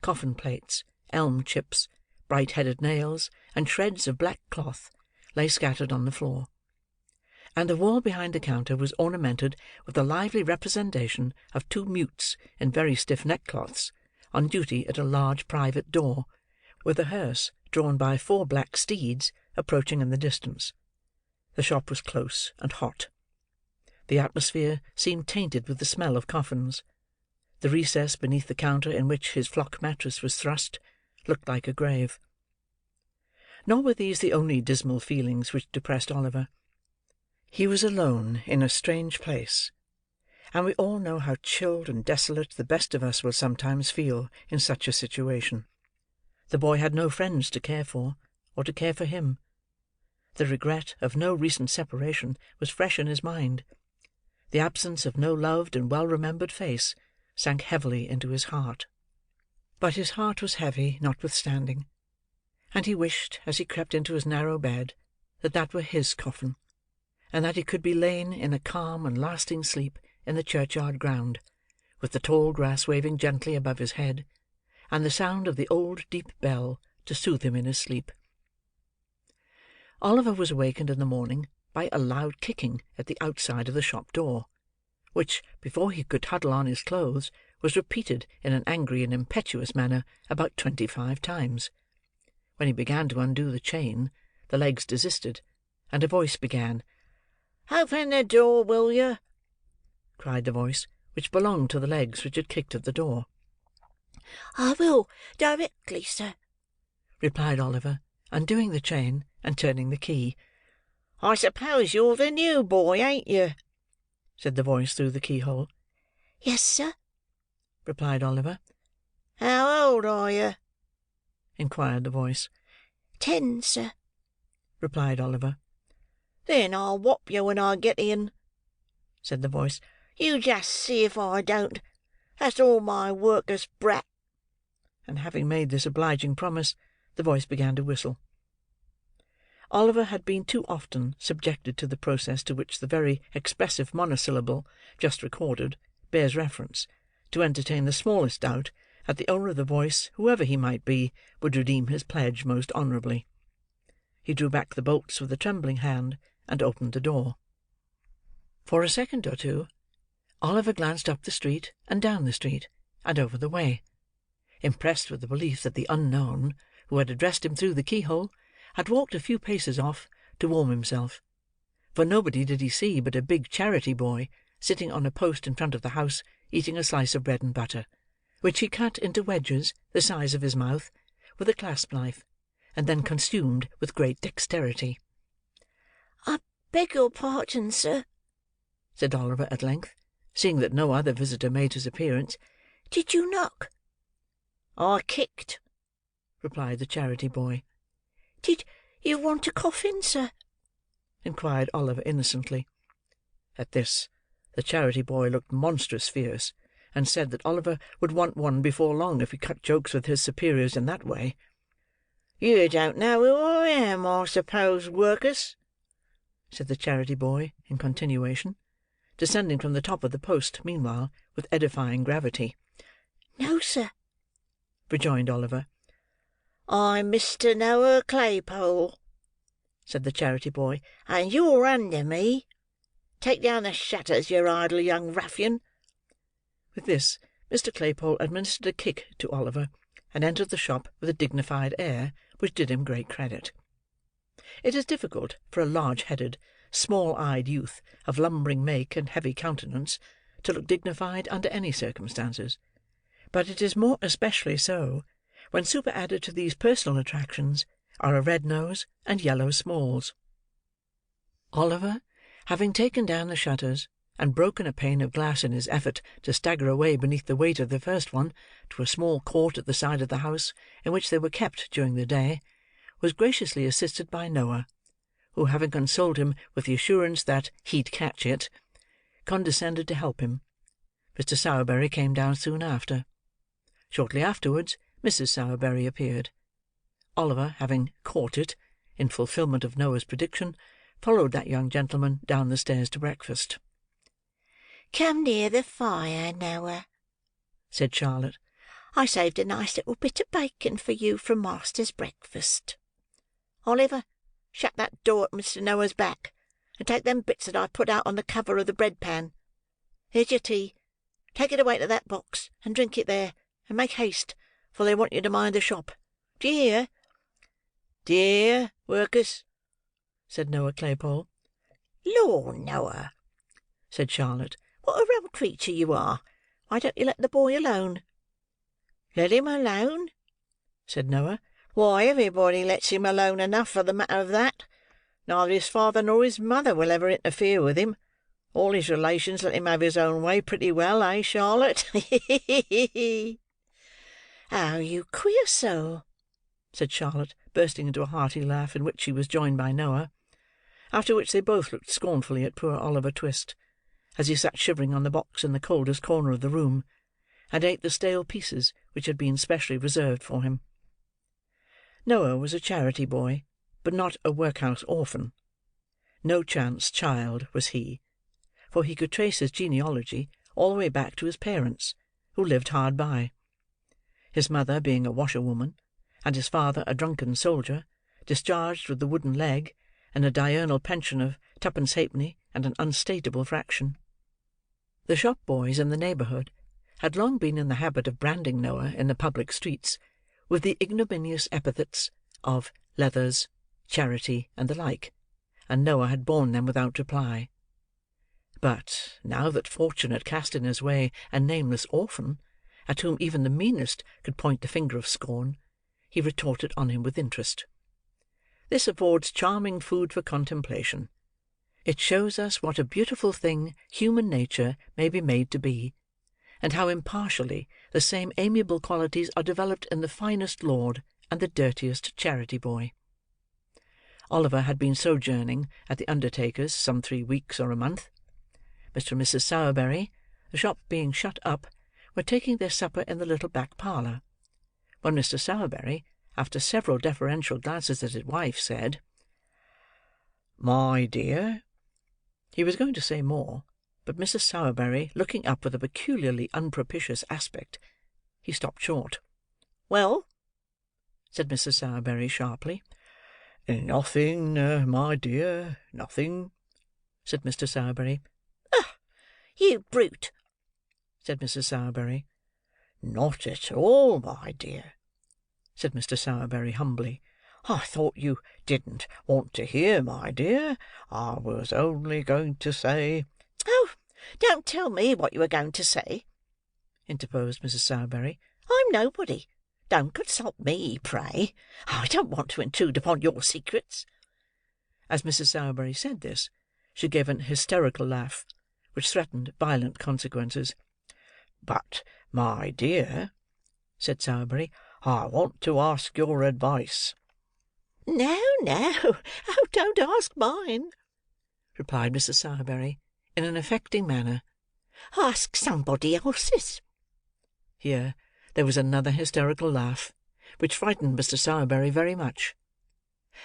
Coffin plates, elm chips, bright-headed nails, and shreds of black cloth lay scattered on the floor; and the wall behind the counter was ornamented with a lively representation of two mutes in very stiff neckcloths, on duty at a large private door, with a hearse drawn by 4 black steeds approaching in the distance. The shop was close and hot. The atmosphere seemed tainted with the smell of coffins. The recess beneath the counter in which his flock mattress was thrust looked like a grave. Nor were these the only dismal feelings which depressed Oliver. He was alone in a strange place, and we all know how chilled and desolate the best of us will sometimes feel in such a situation. The boy had no friends to care for, or to care for him. The regret of no recent separation was fresh in his mind. The absence of no loved and well-remembered face sank heavily into his heart. But his heart was heavy, notwithstanding, and he wished, as he crept into his narrow bed, that that were his coffin, and that he could be lain in a calm and lasting sleep in the churchyard ground, with the tall grass waving gently above his head, and the sound of the old deep bell to soothe him in his sleep. Oliver was awakened in the morning by a loud kicking at the outside of the shop door, which, before he could huddle on his clothes, was repeated in an angry and impetuous manner about 25 times. When he began to undo the chain, the legs desisted, and a voice began, Open the door, will you?" cried the voice, which belonged to the legs which had kicked at the door. "I will, directly, sir," replied Oliver, undoing the chain, and turning the key. "I suppose you're the new boy, ain't you?" said the voice through the keyhole. "Yes, sir." replied Oliver. "How old are you?" inquired the voice. 10, sir." replied Oliver. "Then I'll whop you when I get in," said the voice. "You just see if I don't. That's all my worker's brat." And having made this obliging promise, the voice began to whistle. Oliver had been too often subjected to the process to which the very expressive monosyllable, just recorded, bears reference, to entertain the smallest doubt that the owner of the voice, whoever he might be, would redeem his pledge most honourably. He drew back the bolts with a trembling hand, and opened the door. For a second or two, Oliver glanced up the street, and down the street, and over the way, impressed with the belief that the unknown, who had addressed him through the keyhole, had walked a few paces off to warm himself; for nobody did he see but a big charity boy sitting on a post in front of the house, eating a slice of bread and butter, which he cut into wedges the size of his mouth, with a clasp knife, and then consumed with great dexterity. "I beg your pardon, sir," said Oliver at length, seeing that no other visitor made his appearance. "Did you knock?" "I kicked," replied the charity boy. "Did you want a coffin, sir?" inquired Oliver innocently. At this, the charity boy looked monstrous fierce, and said that Oliver would want one before long if he cut jokes with his superiors in that way. "You don't know who I am, I suppose, Workus?" said the charity boy in continuation, descending from the top of the post, meanwhile, with edifying gravity. "No, sir," rejoined Oliver. "I'm Mr. Noah Claypole," said the charity boy, "and you're under me. Take down the shutters, you idle young ruffian." With this, Mr. Claypole administered a kick to Oliver, and entered the shop with a dignified air, which did him great credit. It is difficult for a large-headed, small-eyed youth of lumbering make and heavy countenance to look dignified under any circumstances; but it is more especially so when superadded to these personal attractions are a red nose and yellow smalls. Oliver, having taken down the shutters, and broken a pane of glass in his effort to stagger away beneath the weight of the first one to a small court at the side of the house in which they were kept during the day, was graciously assisted by Noah, who, having consoled him with the assurance that he'd catch it, condescended to help him. Mr. Sowerberry came down soon after. Shortly afterwards, Mrs. Sowerberry appeared. Oliver, having caught it, in fulfilment of Noah's prediction, followed that young gentleman down the stairs to breakfast. "Come near the fire, Noah," said Charlotte. "I saved a nice little bit of bacon for you from master's breakfast. Oliver, shut that door at Mr. Noah's back, and take them bits that I put out on the cover of the bread pan. Here's your tea. Take it away to that box, and drink it there, and make haste, for they want you to mind the shop. Do you hear?" "Do you hear, Workus?" said Noah Claypole. "Lor, Noah," said Charlotte, "what a rum creature you are! Why don't you let the boy alone?" "Let him alone?" said Noah. "Why, everybody lets him alone enough for the matter of that. Neither his father nor his mother will ever interfere with him. All his relations let him have his own way pretty well, eh, Charlotte?" "Oh, you queer soul!" said Charlotte, bursting into a hearty laugh, in which she was joined by Noah. After which they both looked scornfully at poor Oliver Twist, as he sat shivering on the box in the coldest corner of the room, and ate the stale pieces which had been specially reserved for him. Noah was a charity boy, but not a workhouse orphan. No chance child was he, for he could trace his genealogy all the way back to his parents, who lived hard by; his mother being a washerwoman, and his father a drunken soldier, discharged with the wooden leg, and a diurnal pension of twopence halfpenny and an unstateable fraction. The shop boys in the neighbourhood had long been in the habit of branding Noah in the public streets with the ignominious epithets of leathers, charity, and the like, and Noah had borne them without reply. But, now that fortune had cast in his way a nameless orphan, at whom even the meanest could point the finger of scorn, he retorted on him with interest. This affords charming food for contemplation. It shows us what a beautiful thing human nature may be made to be, and how impartially the same amiable qualities are developed in the finest lord and the dirtiest charity boy. Oliver had been sojourning at the undertaker's some 3 weeks or a month. Mr. and Mrs. Sowerberry, the shop being shut up, were taking their supper in the little back parlour, when Mr. Sowerberry, after several deferential glances at his wife, said, "My dear." He was going to say more, but Mrs. Sowerberry, looking up with a peculiarly unpropitious aspect, he stopped short. "Well?" said Mrs. Sowerberry sharply. "Nothing, my dear, nothing," said Mr. Sowerberry. "Ah, you brute!" said Mrs. Sowerberry. "Not at all, my dear," said Mr. Sowerberry humbly. "I thought you didn't want to hear, my dear. I was only going to say—" "Oh, don't tell me what you were going to say," interposed Mrs. Sowerberry. "I'm nobody. Don't consult me, pray. I don't want to intrude upon your secrets." As Mrs. Sowerberry said this, she gave an hysterical laugh, which threatened violent consequences. "But, my dear," said Sowerberry, "I want to ask your advice." "No, no. Oh, don't ask mine," replied Mrs. Sowerberry, in an affecting manner. "Ask somebody else's." Here there was another hysterical laugh, which frightened Mr. Sowerberry very much.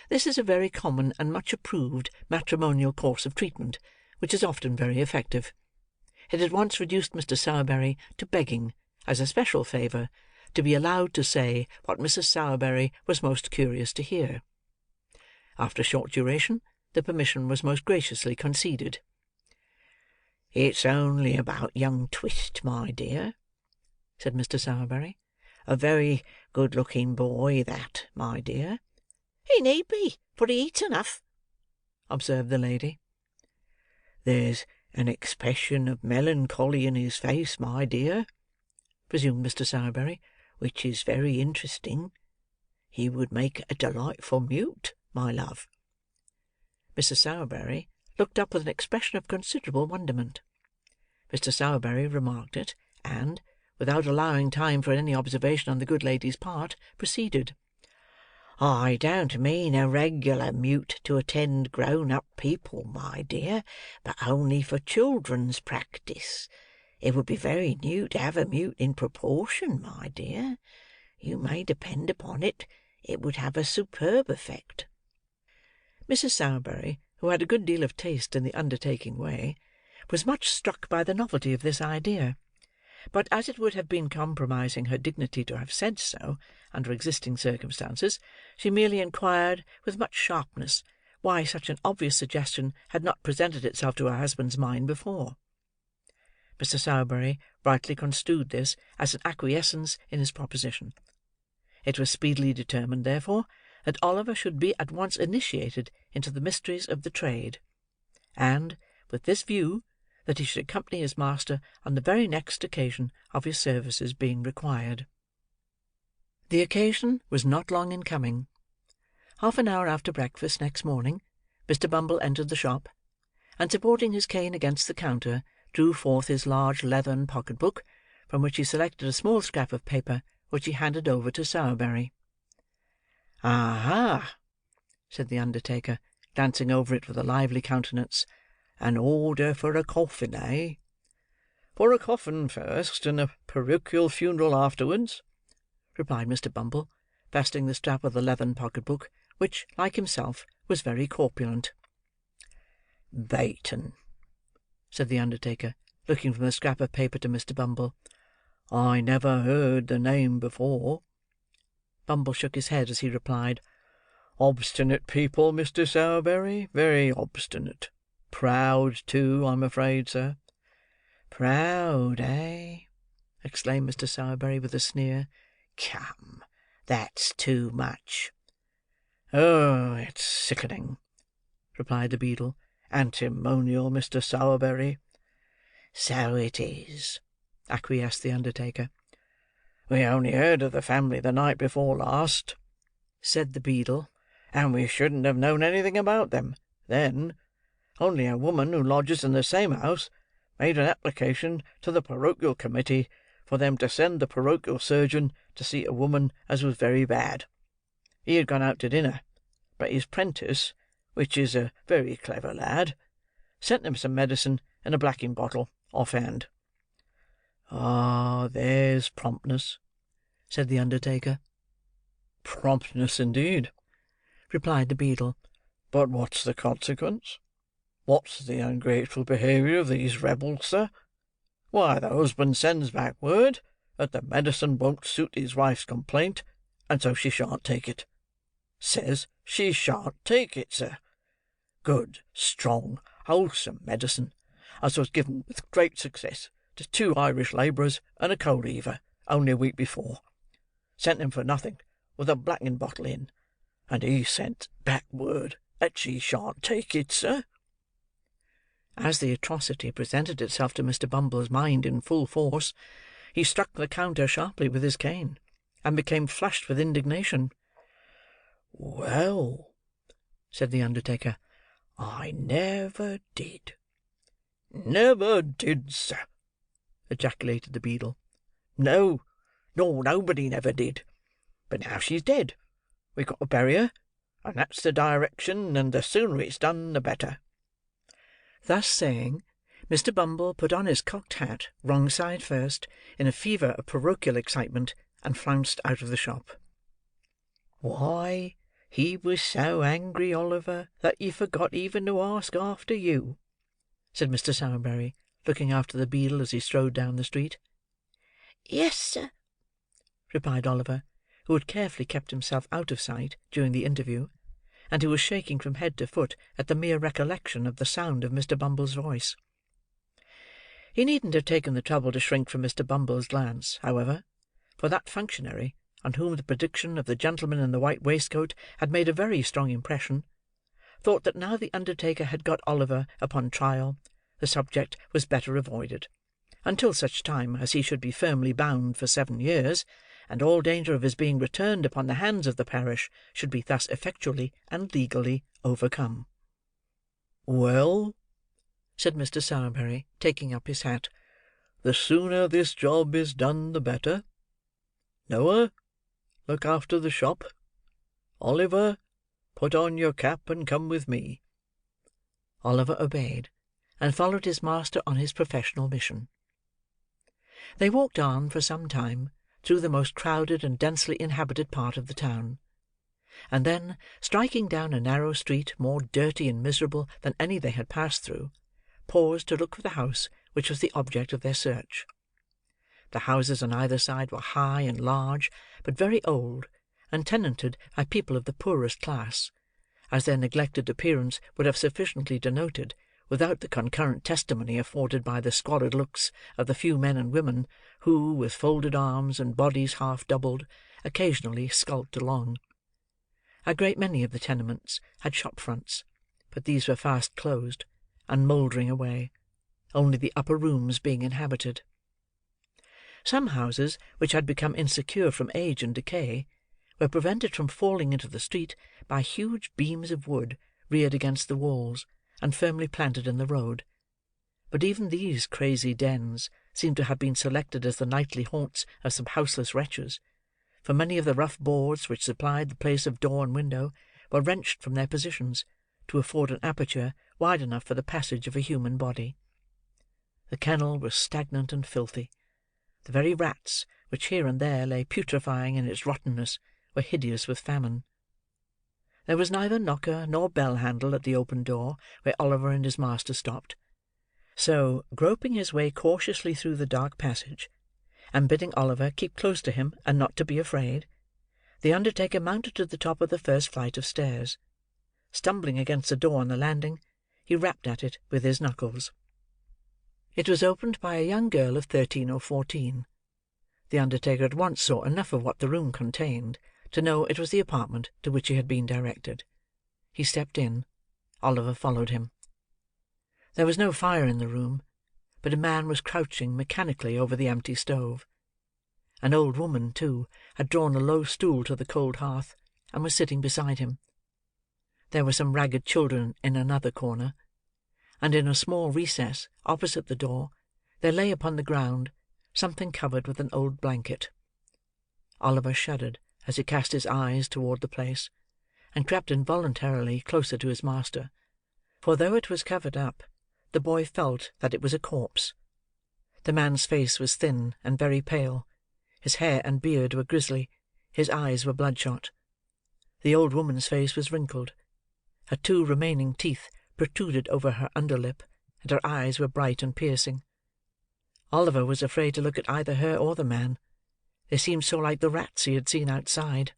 This is a very common and much approved matrimonial course of treatment, which is often very effective. It at once reduced Mr. Sowerberry to begging, as a special favour, to be allowed to say what Mrs. Sowerberry was most curious to hear. After a short duration, the permission was most graciously conceded. "It's only about young Twist, my dear," said Mr. Sowerberry. "A very good-looking boy, that, my dear." "He need be, for he eats enough," observed the lady. "There's an expression of melancholy in his face, my dear," resumed Mr. Sowerberry, "which is very interesting. He would make a delightful mute, my love." Mrs. Sowerberry looked up with an expression of considerable wonderment. Mr. Sowerberry remarked it, and, without allowing time for any observation on the good lady's part, proceeded. "I don't mean a regular mute to attend grown-up people, my dear, but only for children's practice. It would be very new to have a mute in proportion, my dear. You may depend upon it, it would have a superb effect." Mrs. Sowerberry, who had a good deal of taste in the undertaking way, was much struck by the novelty of this idea; but as it would have been compromising her dignity to have said so, under existing circumstances, she merely inquired, with much sharpness, why such an obvious suggestion had not presented itself to her husband's mind before. Mr. Sowerberry rightly construed this as an acquiescence in his proposition. It was speedily determined, therefore, that Oliver should be at once initiated into the mysteries of the trade; and, with this view, that he should accompany his master on the very next occasion of his services being required. The occasion was not long in coming. Half an hour after breakfast next morning, Mr. Bumble entered the shop, and supporting his cane against the counter, drew forth his large leathern pocket-book, from which he selected a small scrap of paper, which he handed over to Sowerberry. "Aha!" said the undertaker, glancing over it with a lively countenance. "An order for a coffin, eh?" "For a coffin first, and a parochial funeral afterwards," replied Mr. Bumble, fastening the strap of the leathern pocket-book, which, like himself, was very corpulent. "Bayton," said the undertaker, looking from the scrap of paper to Mr. Bumble. "I never heard the name before." Bumble shook his head as he replied, "Obstinate people, Mr. Sowerberry, very obstinate. Proud, too, I'm afraid, sir." "Proud, eh?" exclaimed Mr. Sowerberry with a sneer. "Come, that's too much." "Oh, it's sickening," replied the beadle. "Antimonial, Mr. Sowerberry. "So it is," acquiesced the undertaker. "We only heard of the family the night before last," said the beadle, "and we shouldn't have known anything about them, then. Only a woman who lodges in the same house made an application to the porochial committee for them to send the porochial surgeon to see a woman as was very bad. He had gone out to dinner, but his 'prentice, which is a very clever lad, sent him some medicine in a blacking bottle, off-hand." "Ah, there's promptness," said the undertaker. "Promptness, indeed," replied the beadle. "But what's the consequence? What's the ungrateful behaviour of these rebels, sir? Why, the husband sends back word that the medicine won't suit his wife's complaint, and so she shan't take it. Says she shan't take it, sir. Good, strong, wholesome medicine, as was given with great success to 2 Irish labourers and a coal heaver, only a week before. Sent 'em for nothing, with a blacking bottle in, and he sent back word that she shan't take it, sir." As the atrocity presented itself to Mr. Bumble's mind in full force, he struck the counter sharply with his cane, and became flushed with indignation. "Well," said the undertaker, "I never did." "Never did, sir!" ejaculated the beadle. "No, nor nobody never did. But now she's dead, we've got to bury her, and that's the direction, and the sooner it's done the better." Thus saying, Mr. Bumble put on his cocked hat, wrong side first, in a fever of parochial excitement, and flounced out of the shop. "Why, he was so angry, Oliver, that he forgot even to ask after you," said Mr. Sowerberry, looking after the beadle as he strode down the street. "Yes, sir," replied Oliver, who had carefully kept himself out of sight during the interview, and who was shaking from head to foot at the mere recollection of the sound of Mr. Bumble's voice. He needn't have taken the trouble to shrink from Mr. Bumble's glance, however, for that functionary, on whom the prediction of the gentleman in the white waistcoat had made a very strong impression, thought that now the undertaker had got Oliver upon trial, the subject was better avoided, until such time as he should be firmly bound for 7 years, and all danger of his being returned upon the hands of the parish should be thus effectually and legally overcome. "Well," said Mr. Sowerberry, taking up his hat, "the sooner this job is done the better. Noah, look after the shop. Oliver, put on your cap and come with me." Oliver obeyed, and followed his master on his professional mission. They walked on, for some time, through the most crowded and densely inhabited part of the town; and then, striking down a narrow street more dirty and miserable than any they had passed through, paused to look for the house which was the object of their search. The houses on either side were high and large, but very old, and tenanted by people of the poorest class, as their neglected appearance would have sufficiently denoted, without the concurrent testimony afforded by the squalid looks of the few men and women who, with folded arms and bodies half doubled, occasionally skulked along. A great many of the tenements had shop fronts, but these were fast closed, and mouldering away, only the upper rooms being inhabited. Some houses, which had become insecure from age and decay, were prevented from falling into the street by huge beams of wood reared against the walls, and firmly planted in the road; but even these crazy dens seemed to have been selected as the nightly haunts of some houseless wretches, for many of the rough boards which supplied the place of door and window were wrenched from their positions, to afford an aperture wide enough for the passage of a human body. The kennel was stagnant and filthy. The very rats, which here and there lay putrefying in its rottenness, were hideous with famine. There was neither knocker nor bell-handle at the open door where Oliver and his master stopped; so, groping his way cautiously through the dark passage, and bidding Oliver keep close to him and not to be afraid, the undertaker mounted to the top of the first flight of stairs. Stumbling against the door on the landing, he rapped at it with his knuckles. It was opened by a young girl of 13 or 14. The undertaker at once saw enough of what the room contained to know it was the apartment to which he had been directed. He stepped in. Oliver followed him. There was no fire in the room, but a man was crouching mechanically over the empty stove. An old woman, too, had drawn a low stool to the cold hearth, and was sitting beside him. There were some ragged children in another corner; and in a small recess, opposite the door, there lay upon the ground something covered with an old blanket. Oliver shuddered as he cast his eyes toward the place, and crept involuntarily closer to his master; for though it was covered up, the boy felt that it was a corpse. The man's face was thin and very pale; his hair and beard were grizzly; his eyes were bloodshot. The old woman's face was wrinkled; her two remaining teeth protruded over her under lip, and her eyes were bright and piercing. Oliver was afraid to look at either her or the man. They seemed so like the rats he had seen outside.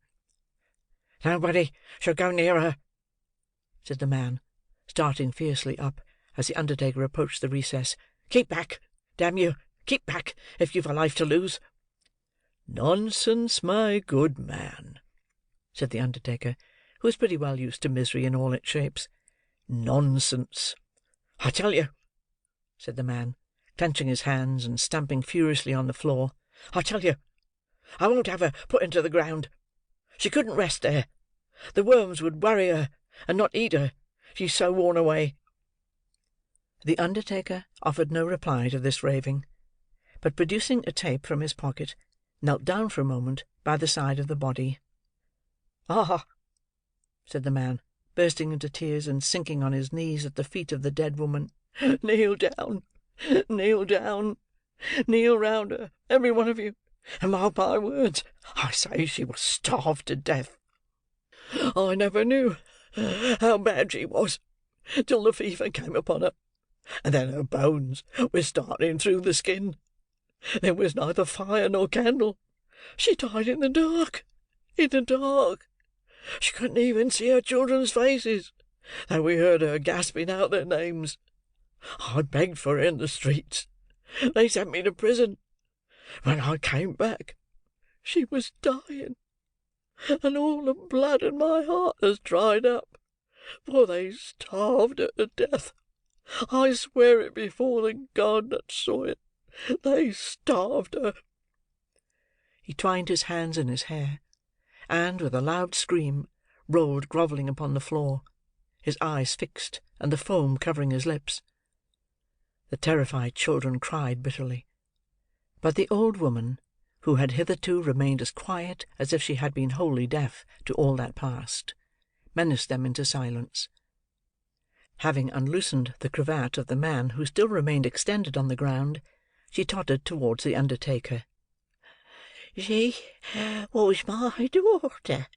"Nobody shall go near her," said the man, starting fiercely up as the undertaker approached the recess. "Keep back, damn you! Keep back, if you've a life to lose." "Nonsense, my good man," said the undertaker, who was pretty well used to misery in all its shapes. "Nonsense." "I tell you," said the man, clenching his hands, and stamping furiously on the floor, "I tell you, I won't have her put into the ground. She couldn't rest there. The worms would worry her, and not eat her, she's so worn away." The undertaker offered no reply to this raving, but producing a tape from his pocket, knelt down for a moment by the side of the body. "Ah!" said the man, bursting into tears, and sinking on his knees at the feet of the dead woman. "Kneel down, kneel down, kneel round her, every one of you, and mark my words. I say she was starved to death. I never knew how bad she was, till the fever came upon her, and then her bones were starting through the skin. There was neither fire nor candle. She died in the dark, in the dark. She couldn't even see her children's faces, though we heard her gasping out their names. I begged for her in the streets. They sent me to prison. When I came back, she was dying, and all the blood in my heart has dried up, for they starved her to death. I swear it before the God that saw it. They starved her." He twined his hands in his hair, and, with a loud scream, rolled grovelling upon the floor, his eyes fixed, and the foam covering his lips. The terrified children cried bitterly; but the old woman, who had hitherto remained as quiet as if she had been wholly deaf to all that passed, menaced them into silence. Having unloosened the cravat of the man who still remained extended on the ground, she tottered towards the undertaker. "She was my daughter,"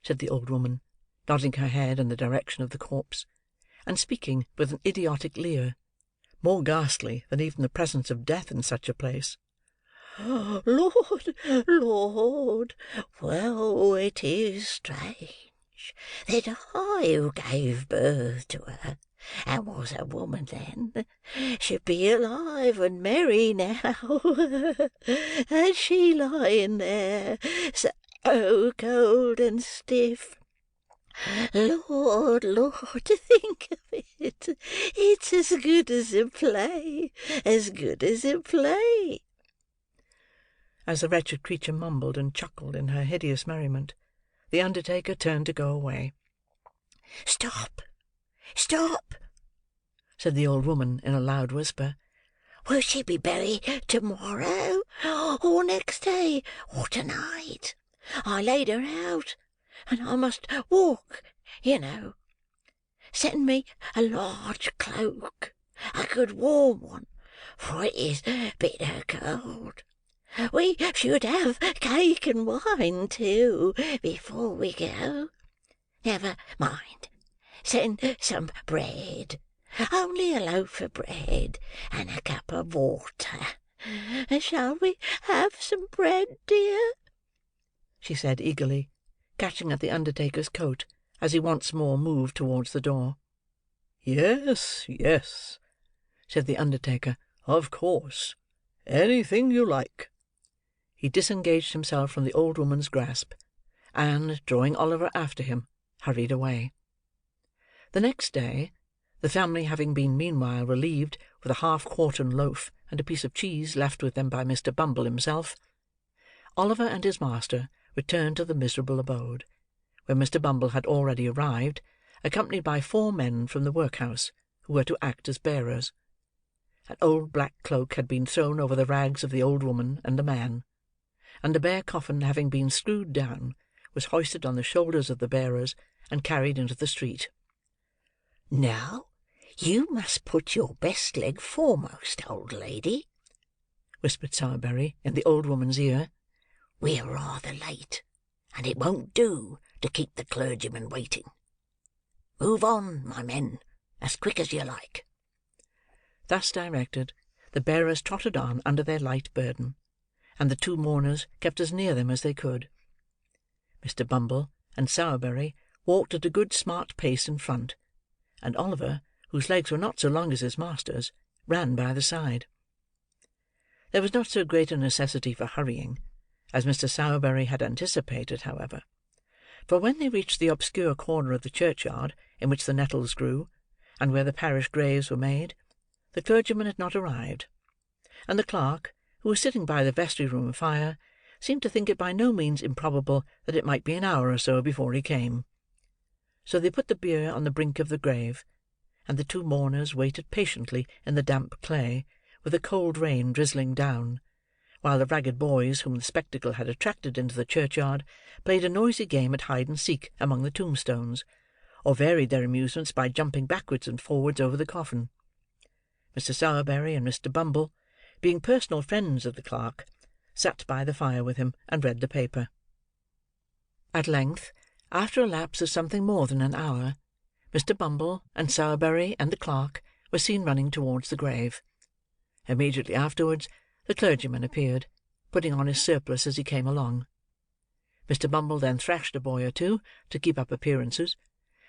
said the old woman, nodding her head in the direction of the corpse, and speaking with an idiotic leer, more ghastly than even the presence of death in such a place. "Lord, Lord! Well, it is strange that I, who gave birth to her, and was a woman then, should be alive and merry now, and she lying there so cold and stiff. Lord, Lord, to think of it! It's as good as a play, as good as a play." As the wretched creature mumbled and chuckled in her hideous merriment, the undertaker turned to go away. "Stop, stop!" said the old woman in a loud whisper. "Will she be buried to-morrow, or next day, or to-night? I laid her out, and I must walk, you know. Send me a large cloak, a good warm one, for it is bitter cold. We should have cake and wine, too, before we go. Never mind. Send some bread. Only a loaf of bread and a cup of water. Shall we have some bread, dear?" she said eagerly, catching at the undertaker's coat as he once more moved towards the door. "Yes, yes," said the undertaker, "of course. Anything you like." He disengaged himself from the old woman's grasp, and, drawing Oliver after him, hurried away. The next day, the family having been meanwhile relieved with a half-quartern loaf and a piece of cheese left with them by Mr. Bumble himself, Oliver and his master returned to the miserable abode, where Mr. Bumble had already arrived, accompanied by 4 men from the workhouse, who were to act as bearers. An old black cloak had been thrown over the rags of the old woman and the man, and the bare coffin having been screwed down, was hoisted on the shoulders of the bearers and carried into the street. "Now, you must put your best leg foremost, old lady," whispered Sowerberry in the old woman's ear. "We're rather late, and it won't do to keep the clergyman waiting. Move on, my men, as quick as you like." Thus directed, the bearers trotted on under their light burden, and the 2 mourners kept as near them as they could. Mr. Bumble and Sowerberry walked at a good smart pace in front, and Oliver, whose legs were not so long as his master's, ran by the side. There was not so great a necessity for hurrying, as Mr. Sowerberry had anticipated, however; for when they reached the obscure corner of the churchyard in which the nettles grew, and where the parish graves were made, the clergyman had not arrived, and the clerk, who was sitting by the vestry-room fire, seemed to think it by no means improbable that it might be an hour or so before he came. So they put the bier on the brink of the grave, and the 2 mourners waited patiently in the damp clay, with a cold rain drizzling down, while the ragged boys whom the spectacle had attracted into the churchyard played a noisy game at hide-and-seek among the tombstones, or varied their amusements by jumping backwards and forwards over the coffin. Mr. Sowerberry and Mr. Bumble, being personal friends of the clerk, sat by the fire with him and read the paper. At length, after a lapse of something more than an hour, Mr. Bumble and Sowerberry and the clerk were seen running towards the grave. Immediately afterwards, the clergyman appeared, putting on his surplice as he came along. Mr. Bumble then thrashed a boy or 2 to keep up appearances,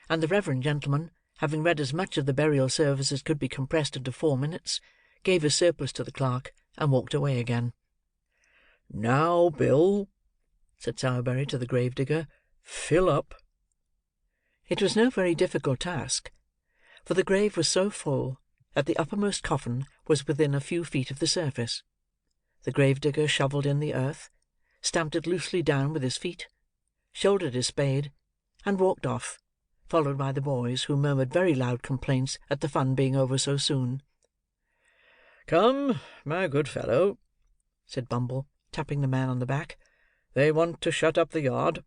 and the reverend gentleman, having read as much of the burial service as could be compressed into 4 minutes, gave his surplice to the clerk, and walked away again. "Now, Bill," said Sowerberry to the gravedigger, "fill up." It was no very difficult task, for the grave was so full that the uppermost coffin was within a few feet of the surface. The gravedigger shovelled in the earth, stamped it loosely down with his feet, shouldered his spade, and walked off, followed by the boys, who murmured very loud complaints at the fun being over so soon. "Come, my good fellow," said Bumble, tapping the man on the back. "They want to shut up the yard."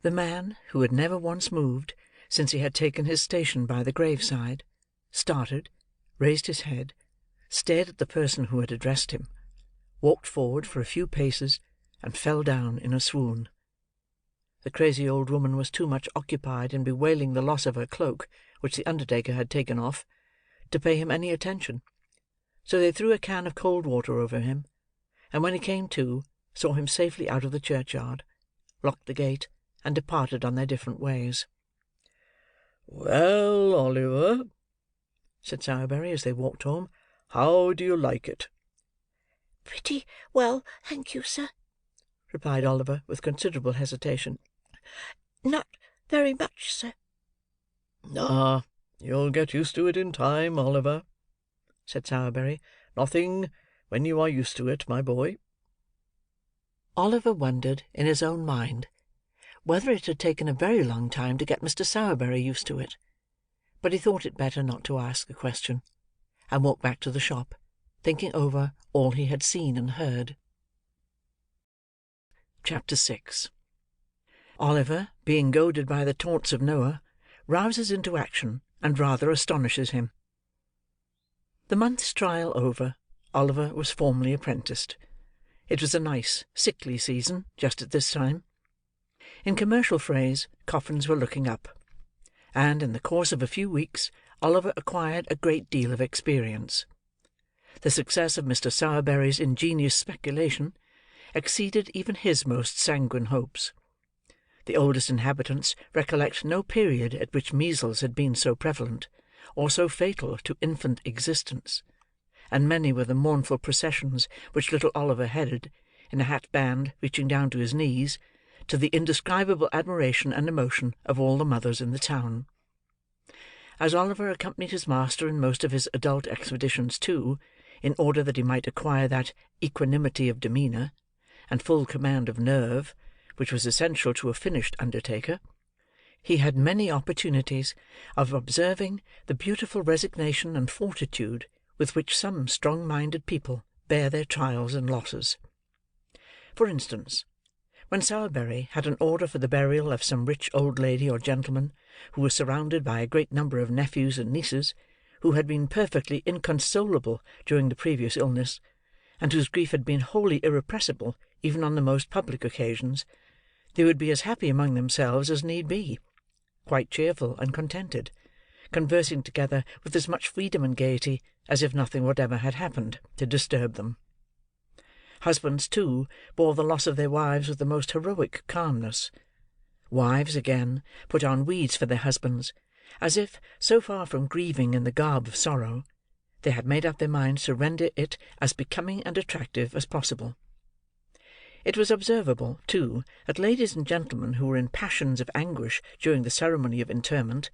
The man, who had never once moved since he had taken his station by the graveside, started, raised his head, stared at the person who had addressed him, walked forward for a few paces, and fell down in a swoon. The crazy old woman was too much occupied in bewailing the loss of her cloak, which the undertaker had taken off, to pay him any attention; so they threw a can of cold water over him, and when he came to, saw him safely out of the churchyard, locked the gate, and departed on their different ways. "Well, Oliver," said Sowerberry, as they walked home, "how do you like it?" "Pretty well, thank you, sir," replied Oliver, with considerable hesitation. "Not very much, sir." "Ah, you'll get used to it in time, Oliver," said Sowerberry. "Nothing when you are used to it, my boy." Oliver wondered, in his own mind, whether it had taken a very long time to get Mr. Sowerberry used to it; but he thought it better not to ask the question, and walked back to the shop, thinking over all he had seen and heard. Chapter 6. Oliver, being goaded by the taunts of Noah, rouses into action, and rather astonishes him. The month's trial over, Oliver was formally apprenticed. It was a nice, sickly season, just at this time. In commercial phrase, coffins were looking up; and, in the course of a few weeks, Oliver acquired a great deal of experience. The success of Mr. Sowerberry's ingenious speculation exceeded even his most sanguine hopes. The oldest inhabitants recollect no period at which measles had been so prevalent, or so fatal to infant existence; and many were the mournful processions which little Oliver headed, in a hat band reaching down to his knees, to the indescribable admiration and emotion of all the mothers in the town. As Oliver accompanied his master in most of his adult expeditions too, in order that he might acquire that equanimity of demeanour, and full command of nerve, which was essential to a finished undertaker, he had many opportunities of observing the beautiful resignation and fortitude with which some strong-minded people bear their trials and losses. For instance, when Sowerberry had an order for the burial of some rich old lady or gentleman, who was surrounded by a great number of nephews and nieces, who had been perfectly inconsolable during the previous illness, and whose grief had been wholly irrepressible even on the most public occasions, they would be as happy among themselves as need be, quite cheerful and contented, conversing together with as much freedom and gaiety as if nothing whatever had happened to disturb them. Husbands, too, bore the loss of their wives with the most heroic calmness. Wives, again, put on weeds for their husbands, as if, so far from grieving in the garb of sorrow, they had made up their minds to render it as becoming and attractive as possible. It was observable, too, that ladies and gentlemen who were in passions of anguish during the ceremony of interment,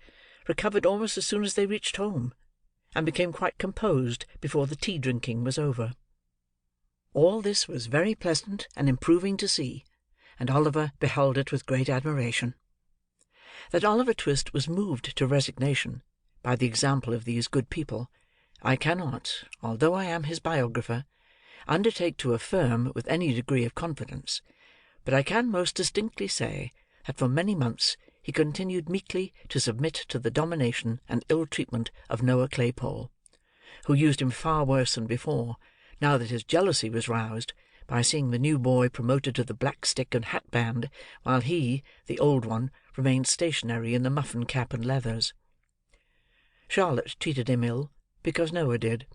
recovered almost as soon as they reached home, and became quite composed before the tea-drinking was over. All this was very pleasant and improving to see, and Oliver beheld it with great admiration. That Oliver Twist was moved to resignation by the example of these good people, I cannot, although I am his biographer, undertake to affirm with any degree of confidence, but I can most distinctly say that for many months he continued meekly to submit to the domination and ill-treatment of Noah Claypole, who used him far worse than before, now that his jealousy was roused by seeing the new boy promoted to the black stick and hat band, while he, the old one, remained stationary in the muffin cap and leathers. Charlotte treated him ill, because Noah did;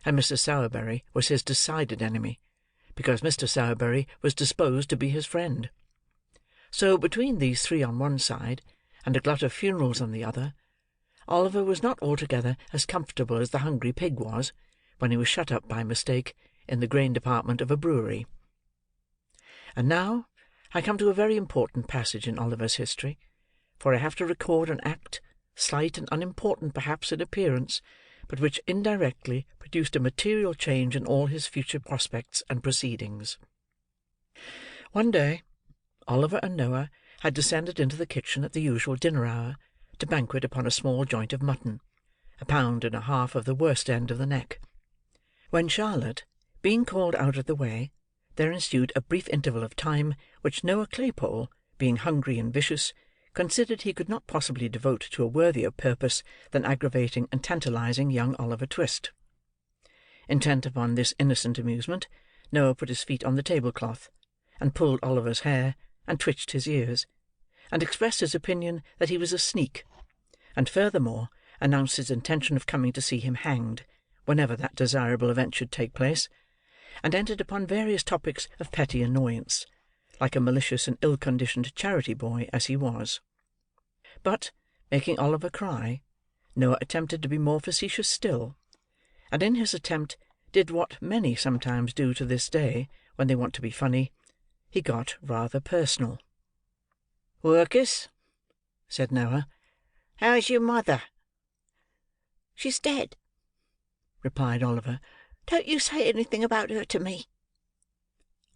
and Mr. Sowerberry was his decided enemy, because Mr. Sowerberry was disposed to be his friend. So, between these three on one side, and a glut of funerals on the other, Oliver was not altogether as comfortable as the hungry pig was, when he was shut up by mistake in the grain department of a brewery. And now I come to a very important passage in Oliver's history, for I have to record an act, slight and unimportant perhaps in appearance, but which indirectly produced a material change in all his future prospects and proceedings. One day, Oliver and Noah had descended into the kitchen at the usual dinner hour, to banquet upon a small joint of mutton, 1.5 pound of the worst end of the neck. When Charlotte, being called out of the way, there ensued a brief interval of time, which Noah Claypole, being hungry and vicious, considered he could not possibly devote to a worthier purpose than aggravating and tantalizing young Oliver Twist. Intent upon this innocent amusement, Noah put his feet on the tablecloth, and pulled Oliver's hair, and twitched his ears, and expressed his opinion that he was a sneak, and furthermore announced his intention of coming to see him hanged, whenever that desirable event should take place, and entered upon various topics of petty annoyance, like a malicious and ill-conditioned charity boy as he was. But, making Oliver cry, Noah attempted to be more facetious still, and in his attempt did what many sometimes do to this day when they want to be funny. He got rather personal. "Work'us," said Noah, "how's your mother?" "She's dead," replied Oliver. "Don't you say anything about her to me."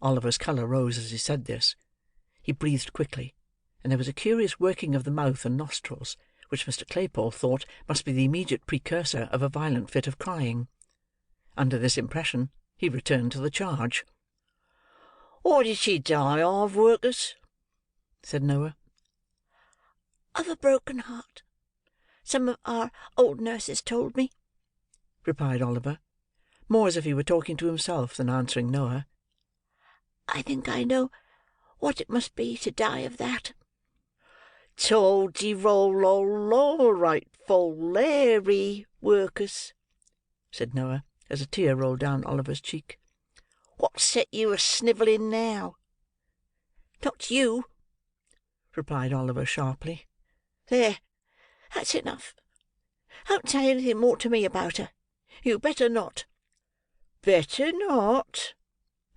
Oliver's colour rose as he said this. He breathed quickly, and there was a curious working of the mouth and nostrils, which Mr. Claypole thought must be the immediate precursor of a violent fit of crying. Under this impression, he returned to the charge. "What did she die of, Work'us?" said Noah. "Of a broken heart. Some of our old nurses told me," replied Oliver, more as if he were talking to himself than answering Noah. "I think I know what it must be to die of that." "Toldy-roll-roll, right full Larry, Work'us," said Noah, as a tear rolled down Oliver's cheek. "What set you a-snivelling now?" "Not you," replied Oliver sharply. "There, that's enough. Don't say anything more to me about her. You'd better not." "Better not!"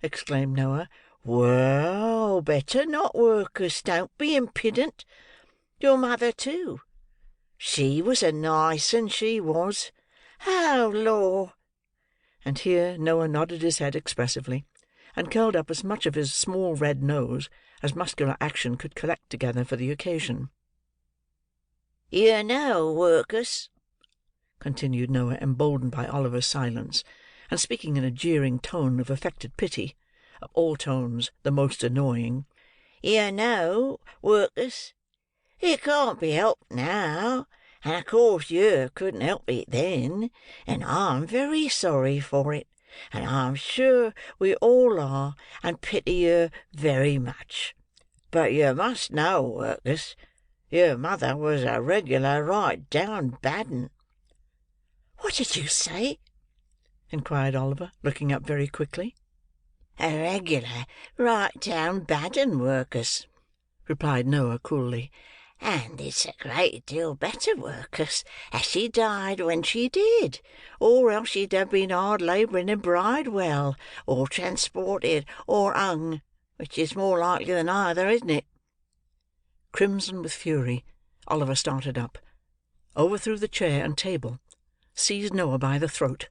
exclaimed Noah. "Well, better not, Work'us. Don't be impudent. Your mother, too. She was a nice un, she was. Oh, Lor!" And here Noah nodded his head expressively, and curled up as much of his small red nose as muscular action could collect together for the occasion. "You know, Workus," continued Noah, emboldened by Oliver's silence, and speaking in a jeering tone of affected pity, of all tones the most annoying, "you know, Workus, it can't be helped now, and of course you couldn't help it then, and I'm very sorry for it, and I'm sure we all are, and pity you very much. But you must know, Workus, your mother was a regular right down bad un." "What did you say?" inquired Oliver, looking up very quickly. "A regular right down bad un, Workus," replied Noah coolly. "And it's a great deal better, Workus, as she died when she did, or else she'd have been hard labouring in Bridewell, or transported, or hung, which is more likely than either, isn't it?" Crimson with fury, Oliver started up, overthrew the chair and table, seized Noah by the throat,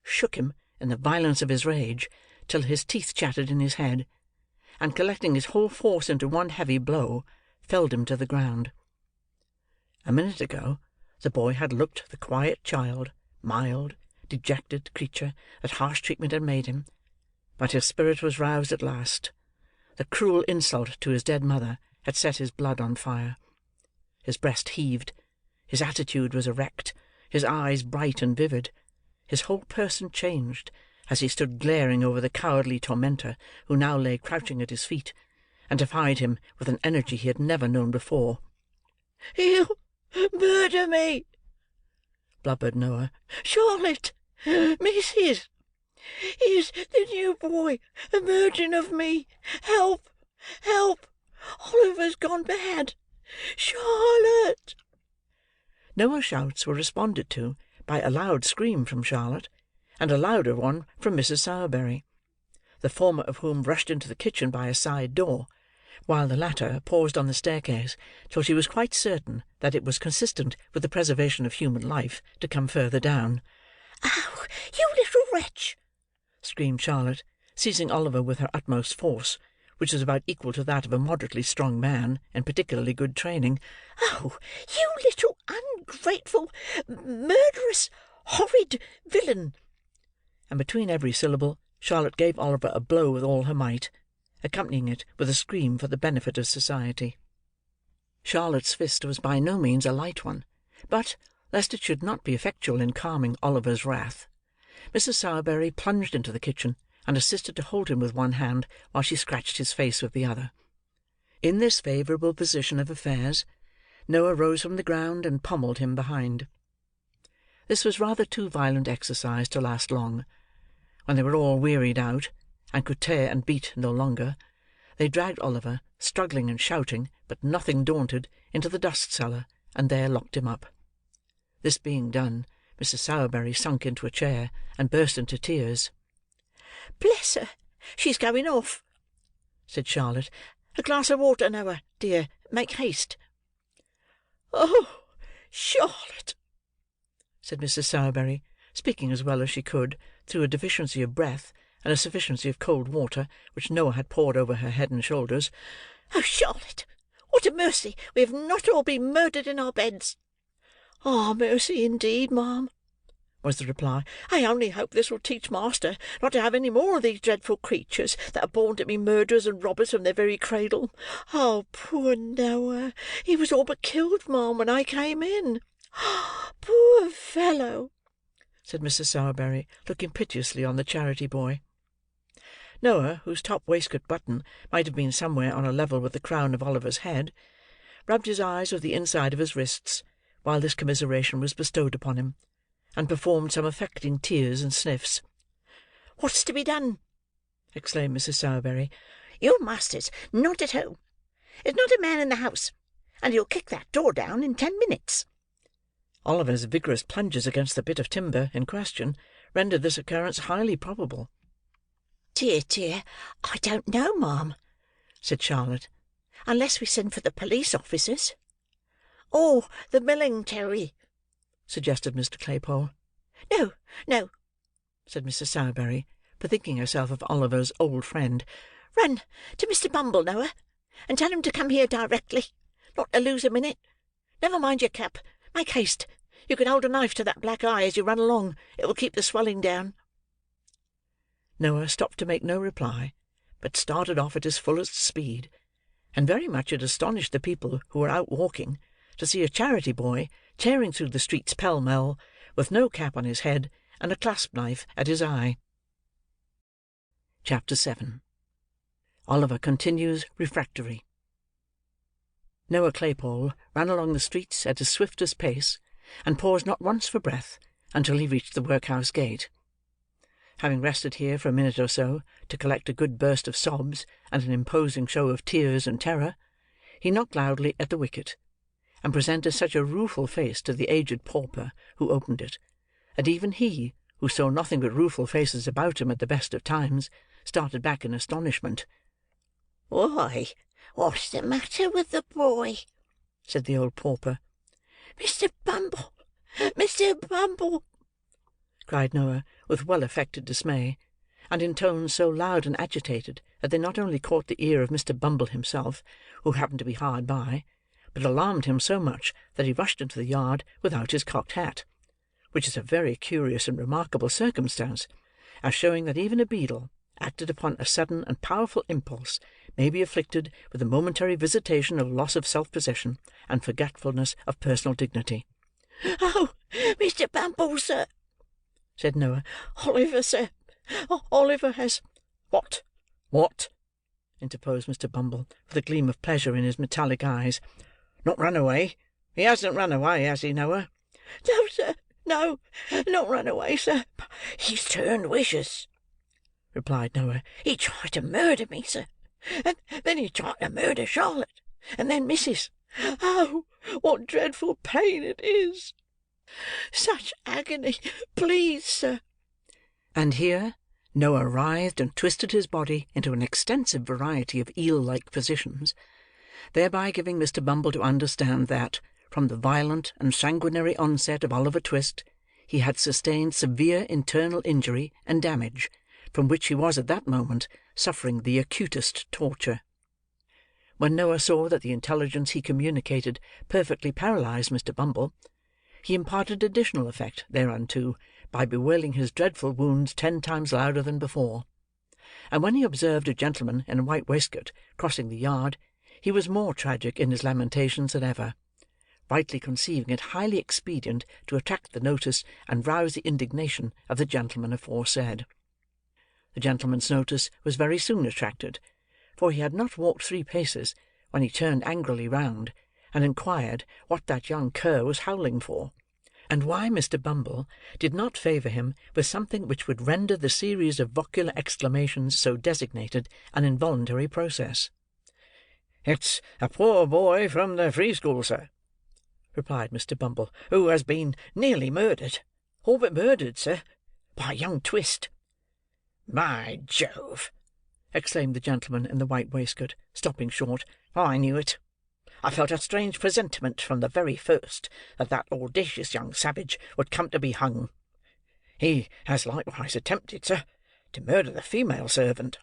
shook him, in the violence of his rage, till his teeth chattered in his head, and collecting his whole force into one heavy blow, felled him to the ground. A minute ago, the boy had looked the quiet child, mild, dejected creature that harsh treatment had made him; but his spirit was roused at last. The cruel insult to his dead mother had set his blood on fire. His breast heaved, his attitude was erect, his eyes bright and vivid, his whole person changed, as he stood glaring over the cowardly tormentor who now lay crouching at his feet, and defied him with an energy he had never known before. "He'll murder me," blubbered Noah. "Charlotte, missus, is the new boy a murdering of me? Help! Help! Oliver's gone bad! Charlotte!" Noah's shouts were responded to by a loud scream from Charlotte, and a louder one from Mrs. Sowerberry, the former of whom rushed into the kitchen by a side door, while the latter paused on the staircase till she was quite certain that it was consistent with the preservation of human life to come further down. "Oh, you little wretch!" screamed Charlotte, seizing Oliver with her utmost force, which was about equal to that of a moderately strong man in particularly good training. "Oh, you little ungrateful, murderous, horrid villain!" And between every syllable, Charlotte gave Oliver a blow with all her might, accompanying it with a scream for the benefit of society. Charlotte's fist was by no means a light one, but, lest it should not be effectual in calming Oliver's wrath, Mrs. Sowerberry plunged into the kitchen, and assisted to hold him with one hand while she scratched his face with the other. In this favourable position of affairs, Noah rose from the ground and pommelled him behind. This was rather too violent exercise to last long. When they were all wearied out, and could tear and beat no longer, they dragged Oliver, struggling and shouting, but nothing daunted, into the dust cellar, and there locked him up. This being done, Mrs. Sowerberry sunk into a chair, and burst into tears. "Bless her, she's going off," said Charlotte. "A glass of water, Noah, dear. Make haste." "Oh, Charlotte!" said Mrs. Sowerberry, speaking as well as she could, through a deficiency of breath, and a sufficiency of cold water, which Noah had poured over her head and shoulders. "Oh, Charlotte, what a mercy we have not all been murdered in our beds!" "Ah, mercy indeed, ma'am," was the reply. "I only hope this will teach master not to have any more of these dreadful creatures that are born to be murderers and robbers from their very cradle. Oh, poor Noah! He was all but killed, ma'am, when I came in. Poor fellow!" said Mrs. Sowerberry, looking piteously on the charity boy. Noah, whose top waistcoat button might have been somewhere on a level with the crown of Oliver's head, rubbed his eyes with the inside of his wrists while this commiseration was bestowed upon him, and performed some affecting tears and sniffs. "What's to be done?" exclaimed Mrs. Sowerberry. "Your master's not at home. There's not a man in the house, and he'll kick that door down in 10 minutes." Oliver's vigorous plunges against the bit of timber in question rendered this occurrence highly probable. "Dear, dear, I don't know, ma'am," said Charlotte, "unless we send for the police officers." or the milling-terry," suggested Mr. Claypole. "No, no," said Mrs. Sowerberry, bethinking herself of Oliver's old friend. "Run to Mr. Bumble, Noah, and tell him to come here directly. Not to lose a minute. Never mind your cap. Make haste. You can hold a knife to that black eye as you run along. It will keep the swelling down." Noah stopped to make no reply, but started off at his fullest speed, and very much it astonished the people who were out walking, to see a charity boy tearing through the streets pell-mell, with no cap on his head, and a clasp-knife at his eye. Chapter 7. Oliver continues refractory. Noah Claypole ran along the streets at his swiftest pace, and paused not once for breath until he reached the workhouse gate. Having rested here for a minute or so, to collect a good burst of sobs and an imposing show of tears and terror, he knocked loudly at the wicket, and presented such a rueful face to the aged pauper who opened it, that even he, who saw nothing but rueful faces about him at the best of times, started back in astonishment. "Why, what's the matter with the boy?" said the old pauper. "Mr. Bumble! Mr. Bumble!" cried Noah, with well-affected dismay, and in tones so loud and agitated that they not only caught the ear of Mr. Bumble himself, who happened to be hard by, but alarmed him so much that he rushed into the yard without his cocked hat, which is a very curious and remarkable circumstance, as showing that even a beadle, acted upon a sudden and powerful impulse, may be afflicted with a momentary visitation of loss of self-possession and forgetfulness of personal dignity. "Oh, Mr. Bumble, sir," said Noah. "Oliver, sir. Oliver has—" "What? What?" interposed Mr. Bumble, with a gleam of pleasure in his metallic eyes. "Not run away? He hasn't run away, has he, Noah?" "No, sir, no, not run away, sir. He's turned wicious," replied Noah. "He tried to murder me, sir, and then he tried to murder Charlotte, and then Missis. Oh, what dreadful pain it is! Such agony, please, sir." And here Noah writhed and twisted his body into an extensive variety of eel-like positions, thereby giving Mr. Bumble to understand that, from the violent and sanguinary onset of Oliver Twist, he had sustained severe internal injury and damage, from which he was at that moment suffering the acutest torture. When Noah saw that the intelligence he communicated perfectly paralysed Mr. Bumble, he imparted additional effect thereunto by bewailing his dreadful wounds 10 times louder than before; and when he observed a gentleman in a white waistcoat crossing the yard, he was more tragic in his lamentations than ever, rightly conceiving it highly expedient to attract the notice and rouse the indignation of the gentleman aforesaid. The gentleman's notice was very soon attracted, for he had not walked 3 paces when he turned angrily round, and inquired what that young cur was howling for, and why Mr. Bumble did not favour him with something which would render the series of vocular exclamations so designated an involuntary process. "It's a poor boy from the free school, sir," replied Mr. Bumble, "who has been nearly murdered. All but murdered, sir, by young Twist." "By Jove!" exclaimed the gentleman in the white waistcoat, stopping short. "I knew it. I felt a strange presentiment from the very first that that audacious young savage would come to be hung. He has likewise attempted, sir, to murder the female servant,"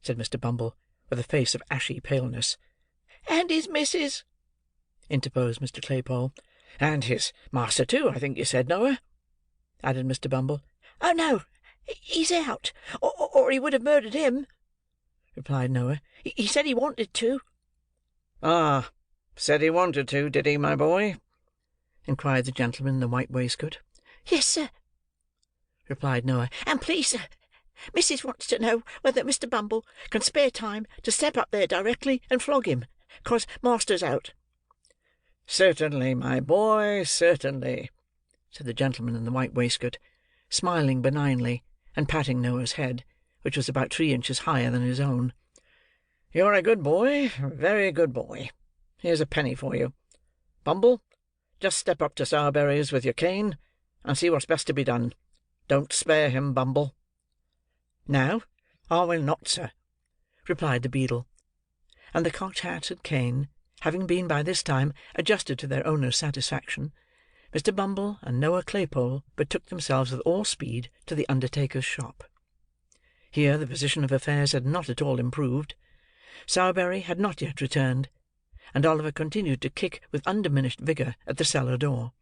said Mr. Bumble, with a face of ashy paleness. "And his missus," interposed Mr. Claypole. "And his master too, I think you said, Noah?" added Mr. Bumble. "Oh, no, he's out, or he would have murdered him," replied Noah. "He said he wanted to." "Ah, said he wanted to, did he, my boy?" inquired the gentleman in the white waistcoat. "Yes, sir," replied Noah. "And please, sir, Missis wants to know whether Mr. Bumble can spare time to step up there directly and flog him, 'cause master's out." "Certainly, my boy, certainly," said the gentleman in the white waistcoat, smiling benignly, and patting Noah's head, which was about 3 inches higher than his own. "You're a good boy, a very good boy. Here's a penny for you. Bumble, just step up to Sowerberry's with your cane, and see what's best to be done. Don't spare him, Bumble." "No, I will not, sir," replied the beadle; and the cocked hat and cane, having been by this time adjusted to their owner's satisfaction, Mr. Bumble and Noah Claypole betook themselves with all speed to the undertaker's shop. Here the position of affairs had not at all improved. Sowerberry had not yet returned, and Oliver continued to kick with undiminished vigour at the cellar door.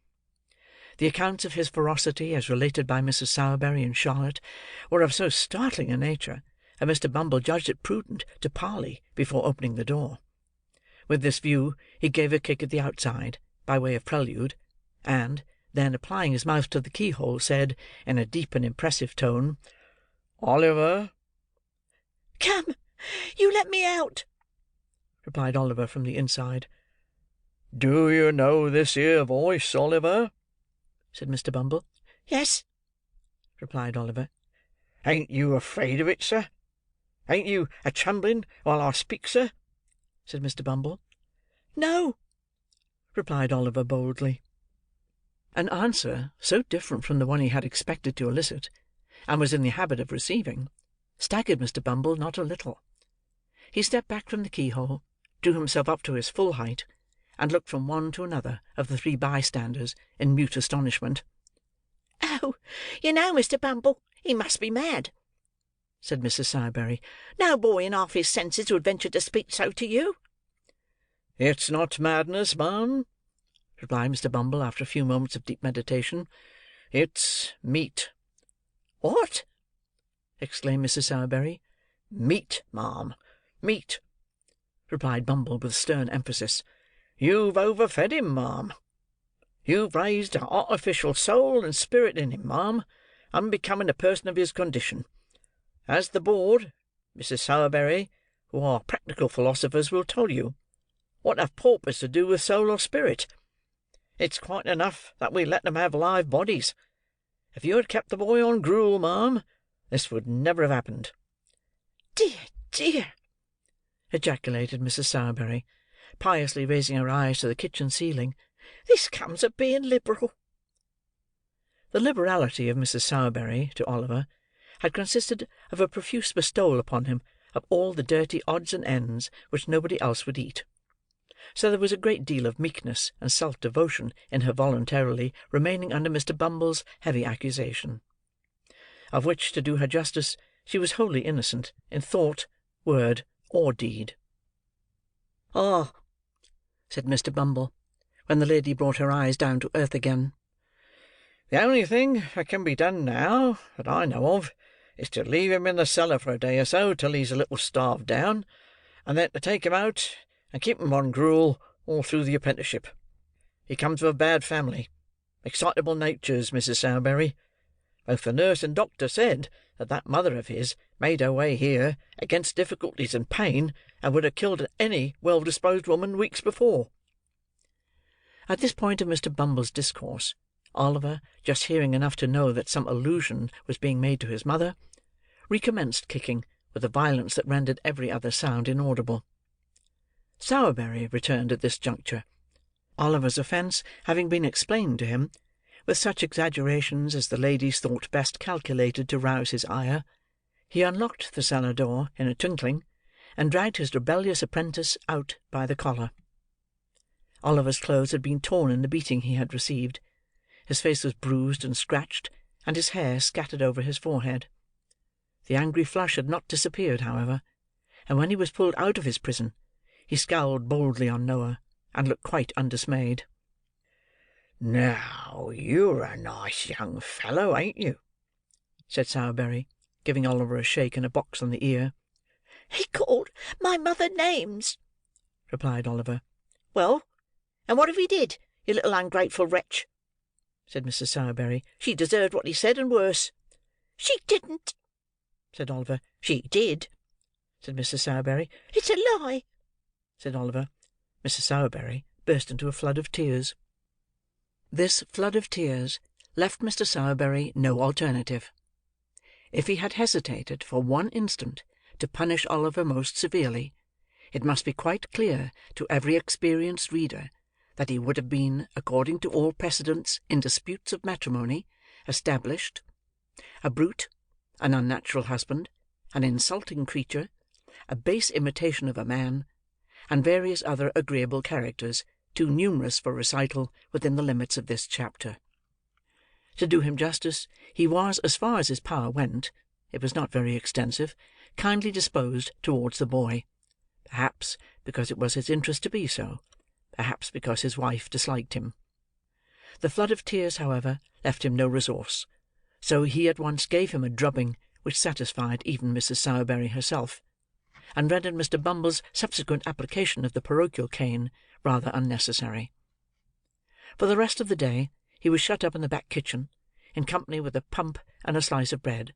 The accounts of his ferocity, as related by Mrs. Sowerberry and Charlotte, were of so startling a nature that Mr. Bumble judged it prudent to parley before opening the door. With this view, he gave a kick at the outside, by way of prelude, and, then applying his mouth to the keyhole, said, in a deep and impressive tone, "Oliver!" "Come, you let me out," replied Oliver from the inside. "Do you know this here voice, Oliver?" said Mr. Bumble. "Yes," replied Oliver. "Ain't you afraid of it, sir? Ain't you a trembling while I speak, sir?" said Mr. Bumble. "No," replied Oliver boldly. An answer so different from the one he had expected to elicit, and was in the habit of receiving, staggered Mr. Bumble not a little. He stepped back from the keyhole, drew himself up to his full height, and looked from one to another of the three bystanders in mute astonishment. "Oh, you know, Mr. Bumble, he must be mad," said Mrs. Sowerberry. "No boy in half his senses would venture to speak so to you." "It's not madness, ma'am," replied Mr. Bumble, after a few moments of deep meditation. "It's meat." "What?" exclaimed Mrs. Sowerberry. "Meat, ma'am, meat," replied Bumble with stern emphasis. "You've overfed him, ma'am. You've raised an artificial soul and spirit in him, ma'am, unbecoming a person of his condition. As the board, Mrs. Sowerberry, who are practical philosophers, will tell you, what have paupers to do with soul or spirit? It's quite enough that we let them have live bodies. If you had kept the boy on gruel, ma'am, this would never have happened." "Dear, dear!" ejaculated Mrs. Sowerberry, piously raising her eyes to the kitchen ceiling. "This comes of being liberal." The liberality of Mrs. Sowerberry to Oliver had consisted of a profuse bestowal upon him of all the dirty odds and ends which nobody else would eat; so there was a great deal of meekness and self-devotion in her voluntarily remaining under Mr. Bumble's heavy accusation, of which, to do her justice, she was wholly innocent in thought, word, or deed. "Ah," said Mr. Bumble, when the lady brought her eyes down to earth again, "the only thing that can be done now, that I know of, is to leave him in the cellar for a day or so till he's a little starved down, and then to take him out and keep him on gruel all through the apprenticeship. He comes of a bad family, excitable natures, Mrs. Sowerberry. Both the nurse and doctor said that mother of his made her way here against difficulties and pain, and would have killed any well-disposed woman weeks before." At this point of Mr. Bumble's discourse, Oliver, just hearing enough to know that some allusion was being made to his mother, recommenced kicking with a violence that rendered every other sound inaudible. Sowerberry returned at this juncture. Oliver's offence having been explained to him, with such exaggerations as the ladies thought best calculated to rouse his ire, he unlocked the cellar door in a twinkling, and dragged his rebellious apprentice out by the collar. Oliver's clothes had been torn in the beating he had received; his face was bruised and scratched, and his hair scattered over his forehead. The angry flush had not disappeared, however, and when he was pulled out of his prison, he scowled boldly on Noah, and looked quite undismayed. "Now, you're a nice young fellow, ain't you?" said Sowerberry, giving Oliver a shake and a box on the ear. "He called my mother names," replied Oliver. "Well, and what if he did, you little ungrateful wretch?" said Mrs. Sowerberry. "She deserved what he said, and worse." "She didn't," said Oliver. "She did," said Mrs. Sowerberry. "It's a lie," said Oliver. Mrs. Sowerberry burst into a flood of tears. This flood of tears left Mr. Sowerberry no alternative. If he had hesitated for one instant to punish Oliver most severely, it must be quite clear to every experienced reader that he would have been, according to all precedents in disputes of matrimony, established a brute, an unnatural husband, an insulting creature, a base imitation of a man, and various other agreeable characters, too numerous for recital within the limits of this chapter. To do him justice, he was, as far as his power went (it was not very extensive), kindly disposed towards the boy; perhaps because it was his interest to be so; perhaps because his wife disliked him. The flood of tears, however, left him no resource, so he at once gave him a drubbing which satisfied even Mrs. Sowerberry herself, and rendered Mr. Bumble's subsequent application of the parochial cane rather unnecessary. For the rest of the day, he was shut up in the back kitchen, in company with a pump and a slice of bread;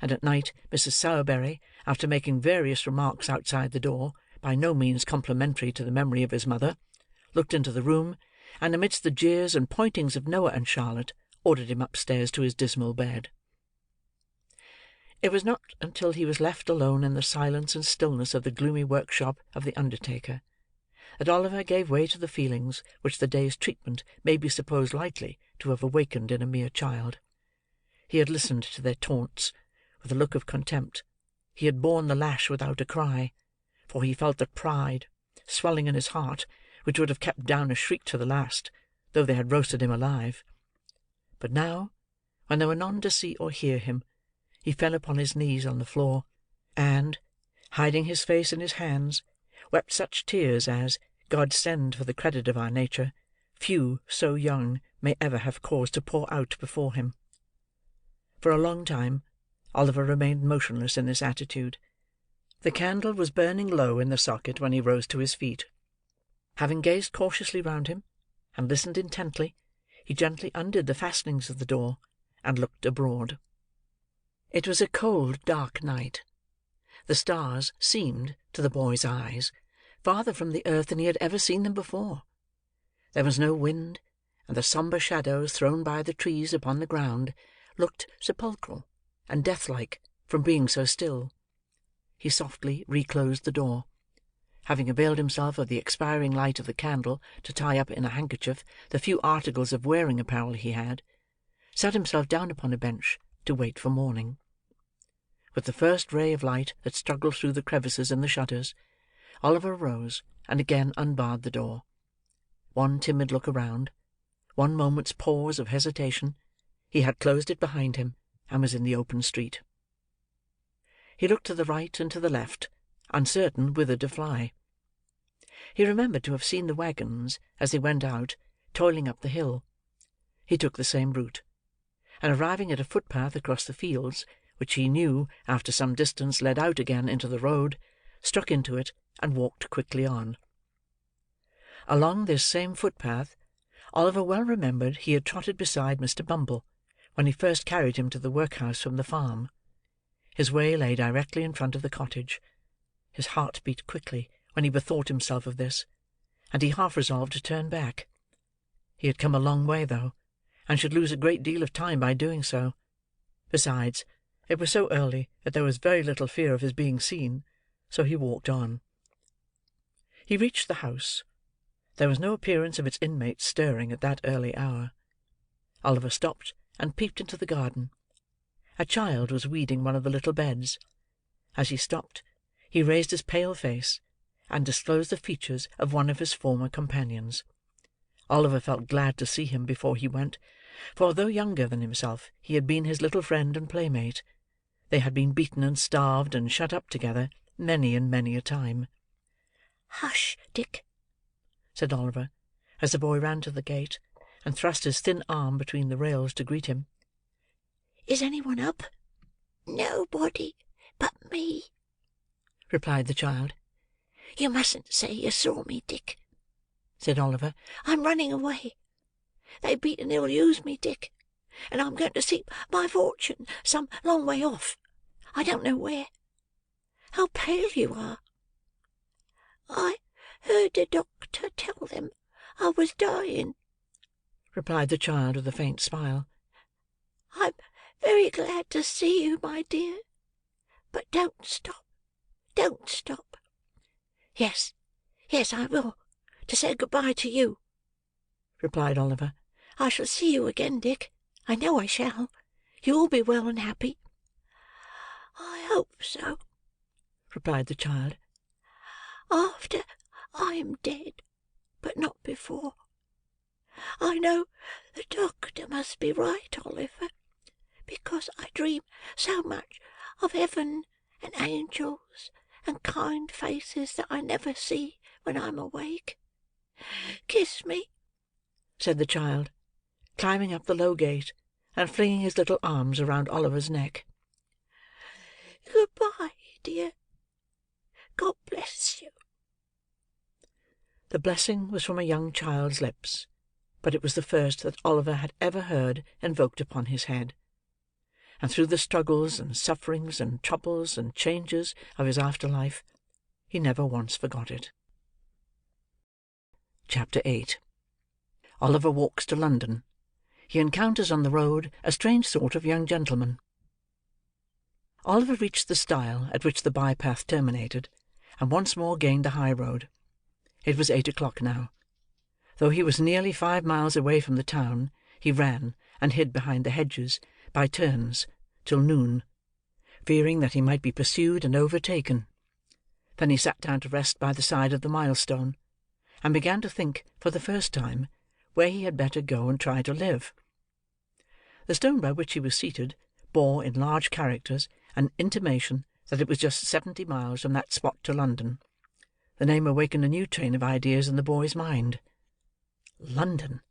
and at night Mrs. Sowerberry, after making various remarks outside the door, by no means complimentary to the memory of his mother, looked into the room, and amidst the jeers and pointings of Noah and Charlotte, ordered him upstairs to his dismal bed. It was not until he was left alone in the silence and stillness of the gloomy workshop of the undertaker, that Oliver gave way to the feelings which the day's treatment may be supposed likely to have awakened in a mere child. He had listened to their taunts with a look of contempt; he had borne the lash without a cry, for he felt the pride swelling in his heart which would have kept down a shriek to the last, though they had roasted him alive. But now, when there were none to see or hear him, he fell upon his knees on the floor, and, hiding his face in his hands, wept such tears as, God send for the credit of our nature, few so young may ever have cause to pour out before him. For a long time, Oliver remained motionless in this attitude. The candle was burning low in the socket when he rose to his feet. Having gazed cautiously round him, and listened intently, he gently undid the fastenings of the door, and looked abroad. It was a cold, dark night. The stars seemed, to the boy's eyes, farther from the earth than he had ever seen them before. There was no wind, and the sombre shadows thrown by the trees upon the ground looked sepulchral and death-like from being so still. He softly reclosed the door. Having availed himself of the expiring light of the candle to tie up in a handkerchief the few articles of wearing apparel he had, sat himself down upon a bench to wait for morning. With the first ray of light that struggled through the crevices in the shutters, Oliver rose and again unbarred the door. One timid look around, one moment's pause of hesitation, he had closed it behind him, and was in the open street. He looked to the right and to the left, uncertain whither to fly. He remembered to have seen the waggons, as they went out, toiling up the hill. He took the same route, and arriving at a footpath across the fields, which he knew, after some distance, led out again into the road, struck into it, and walked quickly on. Along this same footpath, Oliver well remembered he had trotted beside Mr. Bumble, when he first carried him to the workhouse from the farm. His way lay directly in front of the cottage. His heart beat quickly when he bethought himself of this, and he half resolved to turn back. He had come a long way, though, and should lose a great deal of time by doing so. Besides, it was so early that there was very little fear of his being seen, so he walked on. He reached the house. There was no appearance of its inmates stirring at that early hour. Oliver stopped and peeped into the garden. A child was weeding one of the little beds. As he stopped, he raised his pale face, and disclosed the features of one of his former companions. Oliver felt glad to see him before he went, for though younger than himself, he had been his little friend and playmate. They had been beaten and starved and shut up together many and many a time. "Hush, Dick," said Oliver, as the boy ran to the gate, and thrust his thin arm between the rails to greet him. "Is any one up?" "Nobody but me," replied the child. "You mustn't say you saw me, Dick," said Oliver. "I'm running away. They beat and ill-use me, Dick, and I'm going to seek my fortune some long way off. I don't know where. How pale you are!" "I heard the doctor tell them I was dying," replied the child with a faint smile. "I'm very glad to see you, my dear. But don't stop. Don't stop." "Yes, yes, I will, to say good-bye to you," replied Oliver. "I shall see you again, Dick. I know I shall. You'll be well and happy." "I hope so," replied the child. "After I am dead, but not before. I know the doctor must be right, Oliver, because I dream so much of heaven and angels and kind faces that I never see when I'm awake. Kiss me," said the child, climbing up the low gate, and flinging his little arms around Oliver's neck. "Good-bye, dear. God bless you." The blessing was from a young child's lips, but it was the first that Oliver had ever heard invoked upon his head; and through the struggles and sufferings and troubles and changes of his after-life, he never once forgot it. Chapter 8. Oliver walks to London. He encounters on the road a strange sort of young gentleman. Oliver reached the stile at which the by-path terminated, and once more gained the high road. It was 8 o'clock now. Though he was nearly 5 miles away from the town, he ran and hid behind the hedges, by turns, till noon, fearing that he might be pursued and overtaken. Then he sat down to rest by the side of the milestone, and began to think, for the first time, where he had better go and try to live. The stone by which he was seated bore in large characters an intimation that it was just 70 miles from that spot to London. The name awakened a new train of ideas in the boy's mind. London!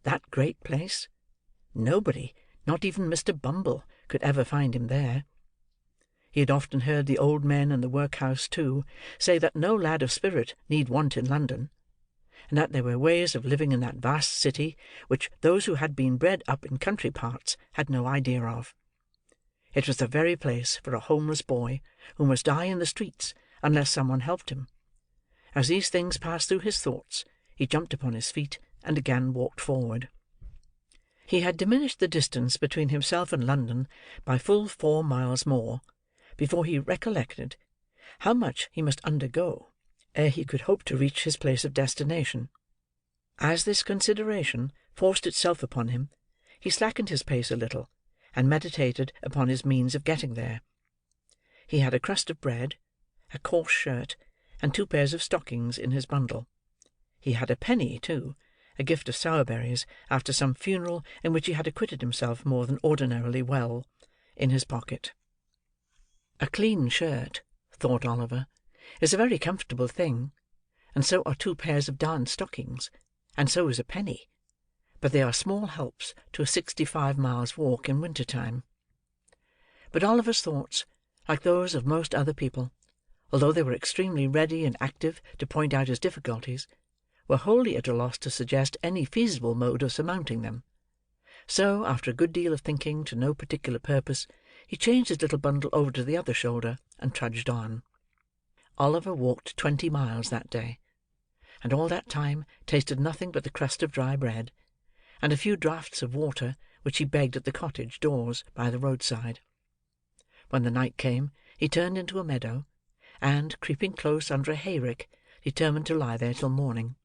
That great place! Nobody, not even Mr. Bumble, could ever find him there. He had often heard the old men in the workhouse, too, say that no lad of spirit need want in London, and that there were ways of living in that vast city which those who had been bred up in country parts had no idea of. It was the very place for a homeless boy who must die in the streets unless someone helped him. As these things passed through his thoughts, he jumped upon his feet and again walked forward. He had diminished the distance between himself and London by full 4 miles more, before he recollected how much he must undergo ere he could hope to reach his place of destination. As this consideration forced itself upon him, he slackened his pace a little, and meditated upon his means of getting there. He had a crust of bread, a coarse shirt, and 2 pairs of stockings in his bundle. He had a penny, too, a gift of sourberries after some funeral in which he had acquitted himself more than ordinarily well, in his pocket. A clean shirt, thought Oliver, is a very comfortable thing, and so are 2 pairs of darned stockings, and so is a penny, but they are small helps to a 65 miles walk in winter-time. But Oliver's thoughts, like those of most other people, although they were extremely ready and active to point out his difficulties, were wholly at a loss to suggest any feasible mode of surmounting them. So, after a good deal of thinking to no particular purpose, he changed his little bundle over to the other shoulder, and trudged on. Oliver walked 20 miles that day, and all that time tasted nothing but the crust of dry bread, and a few draughts of water which he begged at the cottage doors by the roadside. When the night came, he turned into a meadow, and, creeping close under a hayrick, determined to lie there till morning.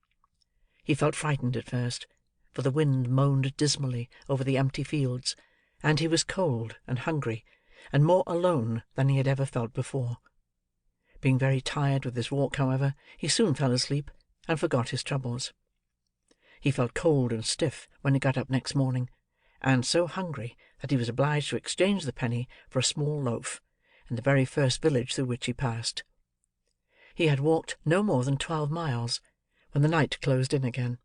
He felt frightened at first, for the wind moaned dismally over the empty fields, and he was cold and hungry, and more alone than he had ever felt before. Being very tired with his walk, however, he soon fell asleep, and forgot his troubles. He felt cold and stiff when he got up next morning, and so hungry that he was obliged to exchange the penny for a small loaf, in the very first village through which he passed. He had walked no more than 12 miles, when the night closed in again.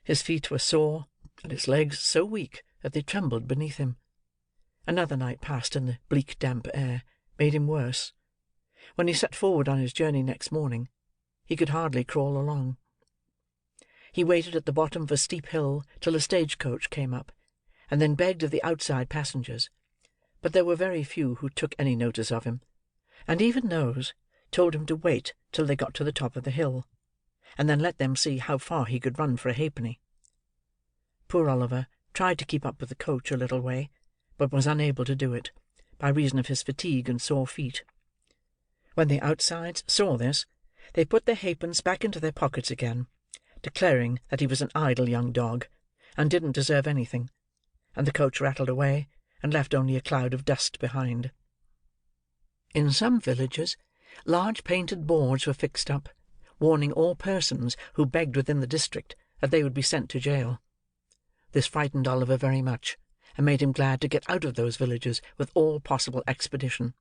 His feet were sore, and his legs so weak that they trembled beneath him. Another night passed in the bleak damp air made him worse. When he set forward on his journey next morning, he could hardly crawl along. He waited at the bottom of a steep hill till a stage-coach came up, and then begged of the outside passengers, but there were very few who took any notice of him, and even those told him to wait till they got to the top of the hill, and then let them see how far he could run for a halfpenny. Poor Oliver tried to keep up with the coach a little way, but was unable to do it, by reason of his fatigue and sore feet. When the outsides saw this, they put their halfpence back into their pockets again, declaring that he was an idle young dog, and didn't deserve anything, and the coach rattled away, and left only a cloud of dust behind. In some villages, large painted boards were fixed up, warning all persons who begged within the district that they would be sent to jail. This frightened Oliver very much, and made him glad to get out of those villages with all possible expedition.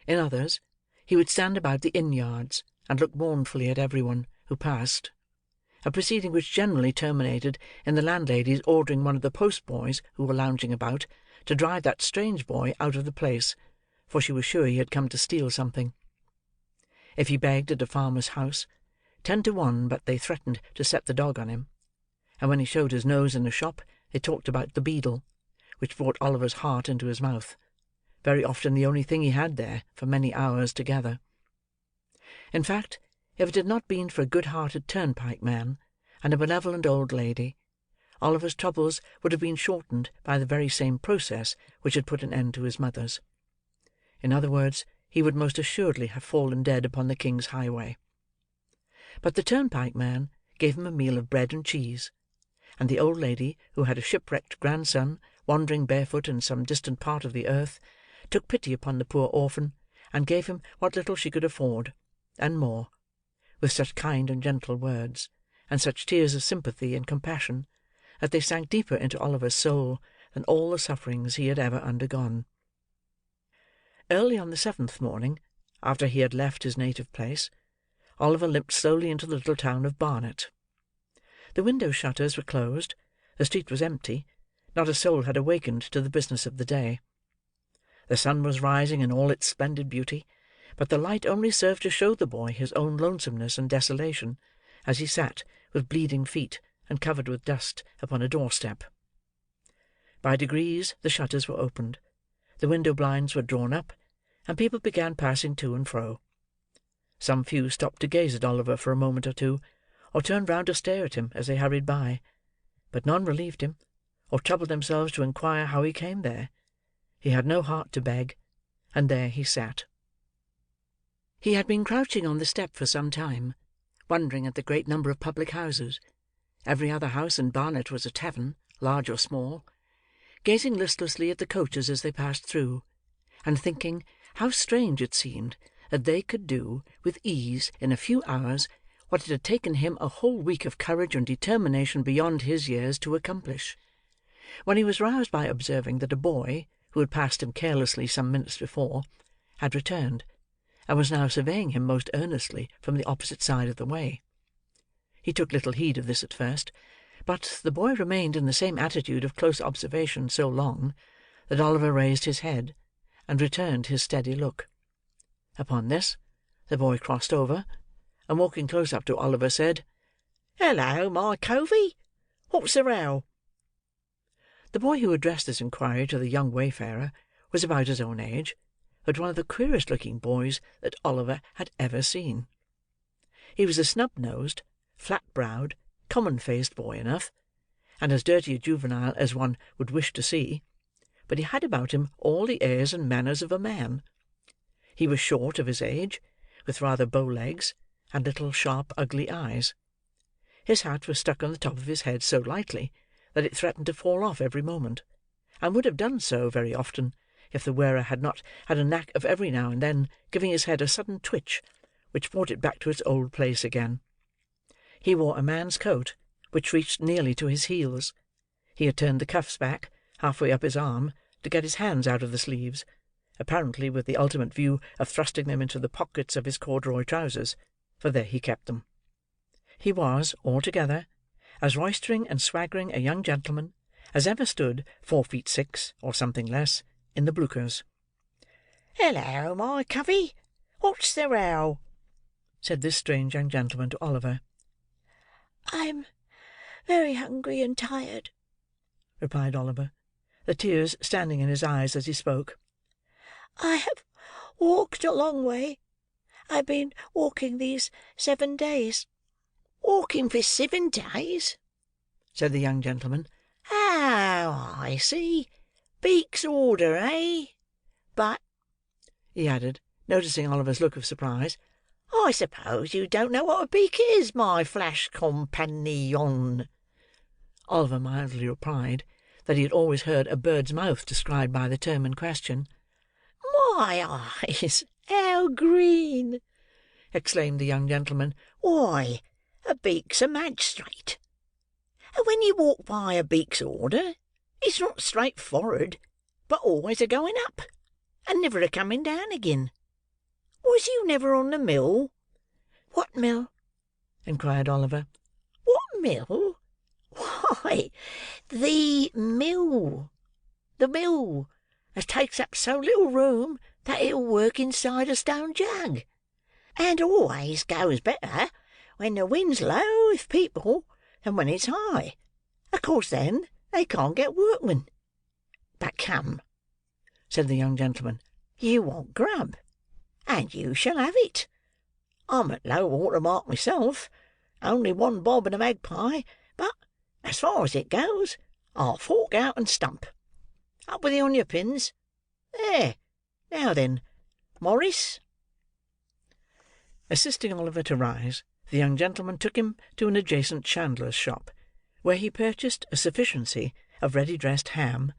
In others, he would stand about the inn-yards, and look mournfully at every one who passed, a proceeding which generally terminated in the landlady's ordering one of the post-boys who were lounging about, to drive that strange boy out of the place, for she was sure he had come to steal something. If he begged at a farmer's house, 10 to 1 but they threatened to set the dog on him; and when he showed his nose in a shop, they talked about the beadle, which brought Oliver's heart into his mouth, very often the only thing he had there, for many hours together. In fact, if it had not been for a good-hearted turnpike man, and a benevolent old lady, Oliver's troubles would have been shortened by the very same process which had put an end to his mother's. In other words, he would most assuredly have fallen dead upon the king's highway. But the turnpike man gave him a meal of bread and cheese; and the old lady, who had a shipwrecked grandson wandering barefoot in some distant part of the earth, took pity upon the poor orphan, and gave him what little she could afford, and more, with such kind and gentle words, and such tears of sympathy and compassion, that they sank deeper into Oliver's soul than all the sufferings he had ever undergone. Early on the 7th morning, after he had left his native place, Oliver limped slowly into the little town of Barnet. The window-shutters were closed, the street was empty, not a soul had awakened to the business of the day. The sun was rising in all its splendid beauty, but the light only served to show the boy his own lonesomeness and desolation, as he sat, with bleeding feet, and covered with dust, upon a doorstep. By degrees the shutters were opened, the window-blinds were drawn up, and people began passing to and fro. Some few stopped to gaze at Oliver for a moment or two, or turned round to stare at him as they hurried by; but none relieved him, or troubled themselves to inquire how he came there. He had no heart to beg, and there he sat. He had been crouching on the step for some time, wondering at the great number of public houses. Every other house in Barnet was a tavern, large or small; gazing listlessly at the coaches as they passed through, and thinking how strange it seemed that they could do, with ease, in a few hours, what it had taken him a whole week of courage and determination beyond his years to accomplish, when he was roused by observing that a boy, who had passed him carelessly some minutes before, had returned, and was now surveying him most earnestly from the opposite side of the way. He took little heed of this at first, but the boy remained in the same attitude of close observation so long, that Oliver raised his head, and returned his steady look. Upon this, the boy crossed over, and walking close up to Oliver, said, "Hello, my covey! What's the row?" The boy who addressed this inquiry to the young wayfarer was about his own age, but one of the queerest-looking boys that Oliver had ever seen. He was a snub-nosed, flat-browed, common-faced boy enough, and as dirty a juvenile as one would wish to see, but he had about him all the airs and manners of a man. He was short of his age, with rather bow legs, and little sharp ugly eyes. His hat was stuck on the top of his head so lightly that it threatened to fall off every moment, and would have done so very often, if the wearer had not had a knack of every now and then giving his head a sudden twitch, which brought it back to its old place again. He wore a man's coat, which reached nearly to his heels. He had turned the cuffs back, half-way up his arm, to get his hands out of the sleeves, apparently with the ultimate view of thrusting them into the pockets of his corduroy trousers, for there he kept them. He was, altogether, as roystering and swaggering a young gentleman as ever stood 4 feet 6, or something less, in the bluchers. "Hello, my covey! What's the row?" said this strange young gentleman to Oliver. "I'm very hungry and tired," replied Oliver, the tears standing in his eyes as he spoke. "I have walked a long way. I've been walking these 7 days." "Walking for 7 days?" said the young gentleman. "Oh, I see. Beak's order, eh? But," he added, noticing Oliver's look of surprise, "I suppose you don't know what a beak is, my flash companion?" Oliver mildly replied that he had always heard a bird's mouth described by the term in question. "My eyes, how green!" exclaimed the young gentleman, Why, a beak's a magistrate. And when you walk by a beak's order, it's not straight for'ard, but always a going up, and never a coming down again. Was you never on the mill?" "What mill?" inquired Oliver. "What mill? Why, the mill. The mill as takes up so little room that it'll work inside a stone jug, and always goes better when the wind's low with people than when it's high. Of course, then, they can't get workmen. But come," said the young gentleman, "you want grub, and you shall have it. I'm at low water mark myself, only one bob and a magpie, but, as far as it goes, I'll fork out and stump. Up with you on your pins. There! Now then, Morris." Assisting Oliver to rise, the young gentleman took him to an adjacent chandler's shop, where he purchased a sufficiency of ready-dressed ham,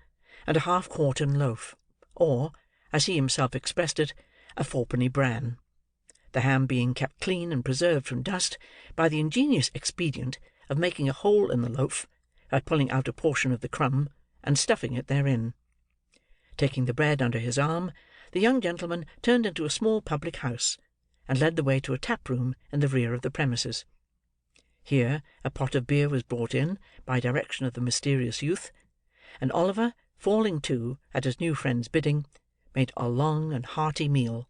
and a half-quartern loaf, or, as he himself expressed it, a fourpenny bran; the ham being kept clean and preserved from dust by the ingenious expedient of making a hole in the loaf by pulling out a portion of the crumb, and stuffing it therein. Taking the bread under his arm, the young gentleman turned into a small public-house, and led the way to a tap-room in the rear of the premises. Here a pot of beer was brought in, by direction of the mysterious youth; and Oliver, falling to, at his new friend's bidding, made a long and hearty meal,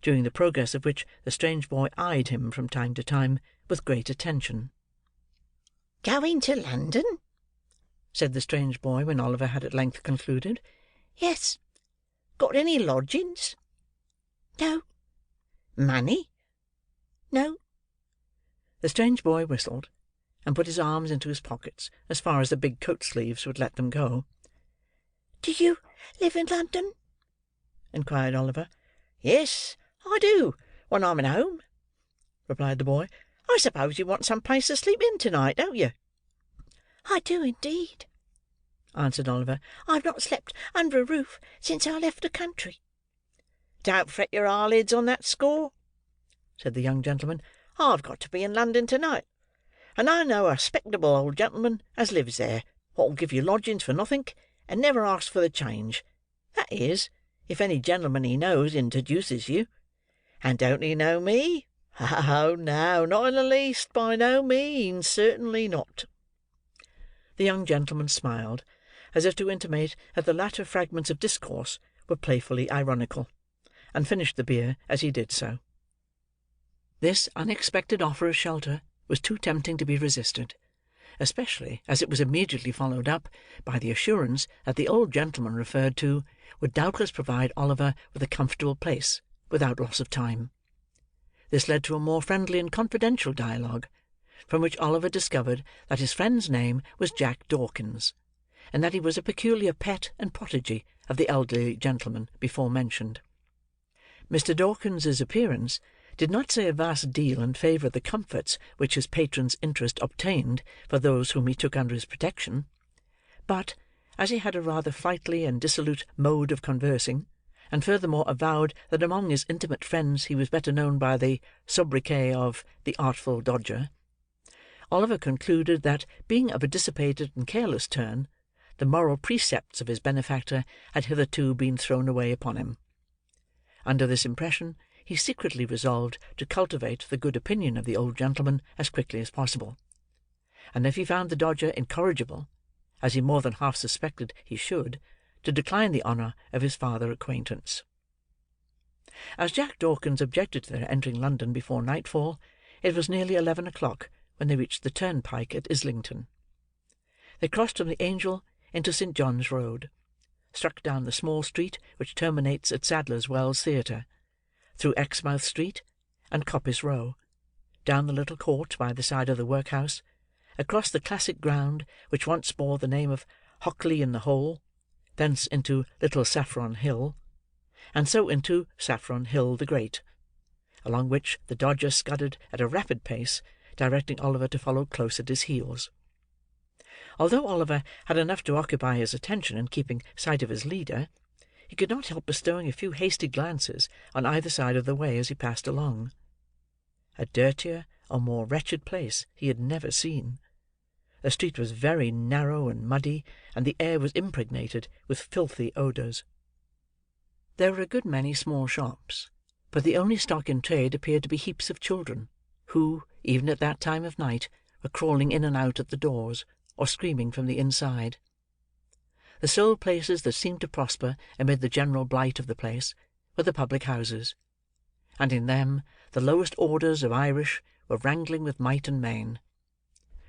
during the progress of which the strange boy eyed him from time to time with great attention. "Going to London?" said the strange boy, when Oliver had at length concluded. "Yes." "Got any lodgings?" "No." "Money?" "No." The strange boy whistled, and put his arms into his pockets as far as the big coat-sleeves would let them go. "Do you live in London?" inquired Oliver. "Yes, I do, when I'm at home," replied the boy. "I suppose you want some place to sleep in to-night, don't you?" "I do, indeed," answered Oliver. "I've not slept under a roof since I left the country." "Don't fret your eyelids on that score," said the young gentleman. "I've got to be in London to-night, and I know a 'spectable old gentleman as lives there, what'll give you lodgings for nothink, and never ask for the change. That is, if any gentleman he knows introduces you. And don't he know me? Oh, no, not in the least, by no means, certainly not." The young gentleman smiled, as if to intimate that the latter fragments of discourse were playfully ironical, and finished the beer as he did so. This unexpected offer of shelter was too tempting to be resisted, especially as it was immediately followed up by the assurance that the old gentleman referred to would doubtless provide Oliver with a comfortable place, without loss of time. This led to a more friendly and confidential dialogue, from which Oliver discovered that his friend's name was Jack Dawkins, and that he was a peculiar pet and protege of the elderly gentleman before mentioned. Mr. Dawkins's appearance did not say a vast deal in favour of the comforts which his patron's interest obtained for those whom he took under his protection; but, as he had a rather flighty and dissolute mode of conversing, and furthermore avowed that among his intimate friends he was better known by the sobriquet of the Artful Dodger, Oliver concluded that, being of a dissipated and careless turn, the moral precepts of his benefactor had hitherto been thrown away upon him. Under this impression, he secretly resolved to cultivate the good opinion of the old gentleman as quickly as possible; and if he found the Dodger incorrigible, as he more than half suspected he should, to decline the honour of his farther acquaintance. As Jack Dawkins objected to their entering London before nightfall, it was nearly 11 o'clock when they reached the turnpike at Islington. They crossed from the Angel into St. John's Road, struck down the small street which terminates at Sadler's Wells Theatre, through Exmouth Street and Coppice Row, down the little court by the side of the workhouse, across the classic ground which once bore the name of Hockley in the Hole, thence into Little Saffron Hill, and so into Saffron Hill the Great, along which the Dodger scudded at a rapid pace, directing Oliver to follow close at his heels. Although Oliver had enough to occupy his attention in keeping sight of his leader, he could not help bestowing a few hasty glances on either side of the way as he passed along. A dirtier, a more wretched place he had never seen. The street was very narrow and muddy, and the air was impregnated with filthy odours. There were a good many small shops, but the only stock in trade appeared to be heaps of children, who, even at that time of night, were crawling in and out at the doors, or screaming from the inside. The sole places that seemed to prosper amid the general blight of the place were the public houses, and in them the lowest orders of Irish were wrangling with might and main.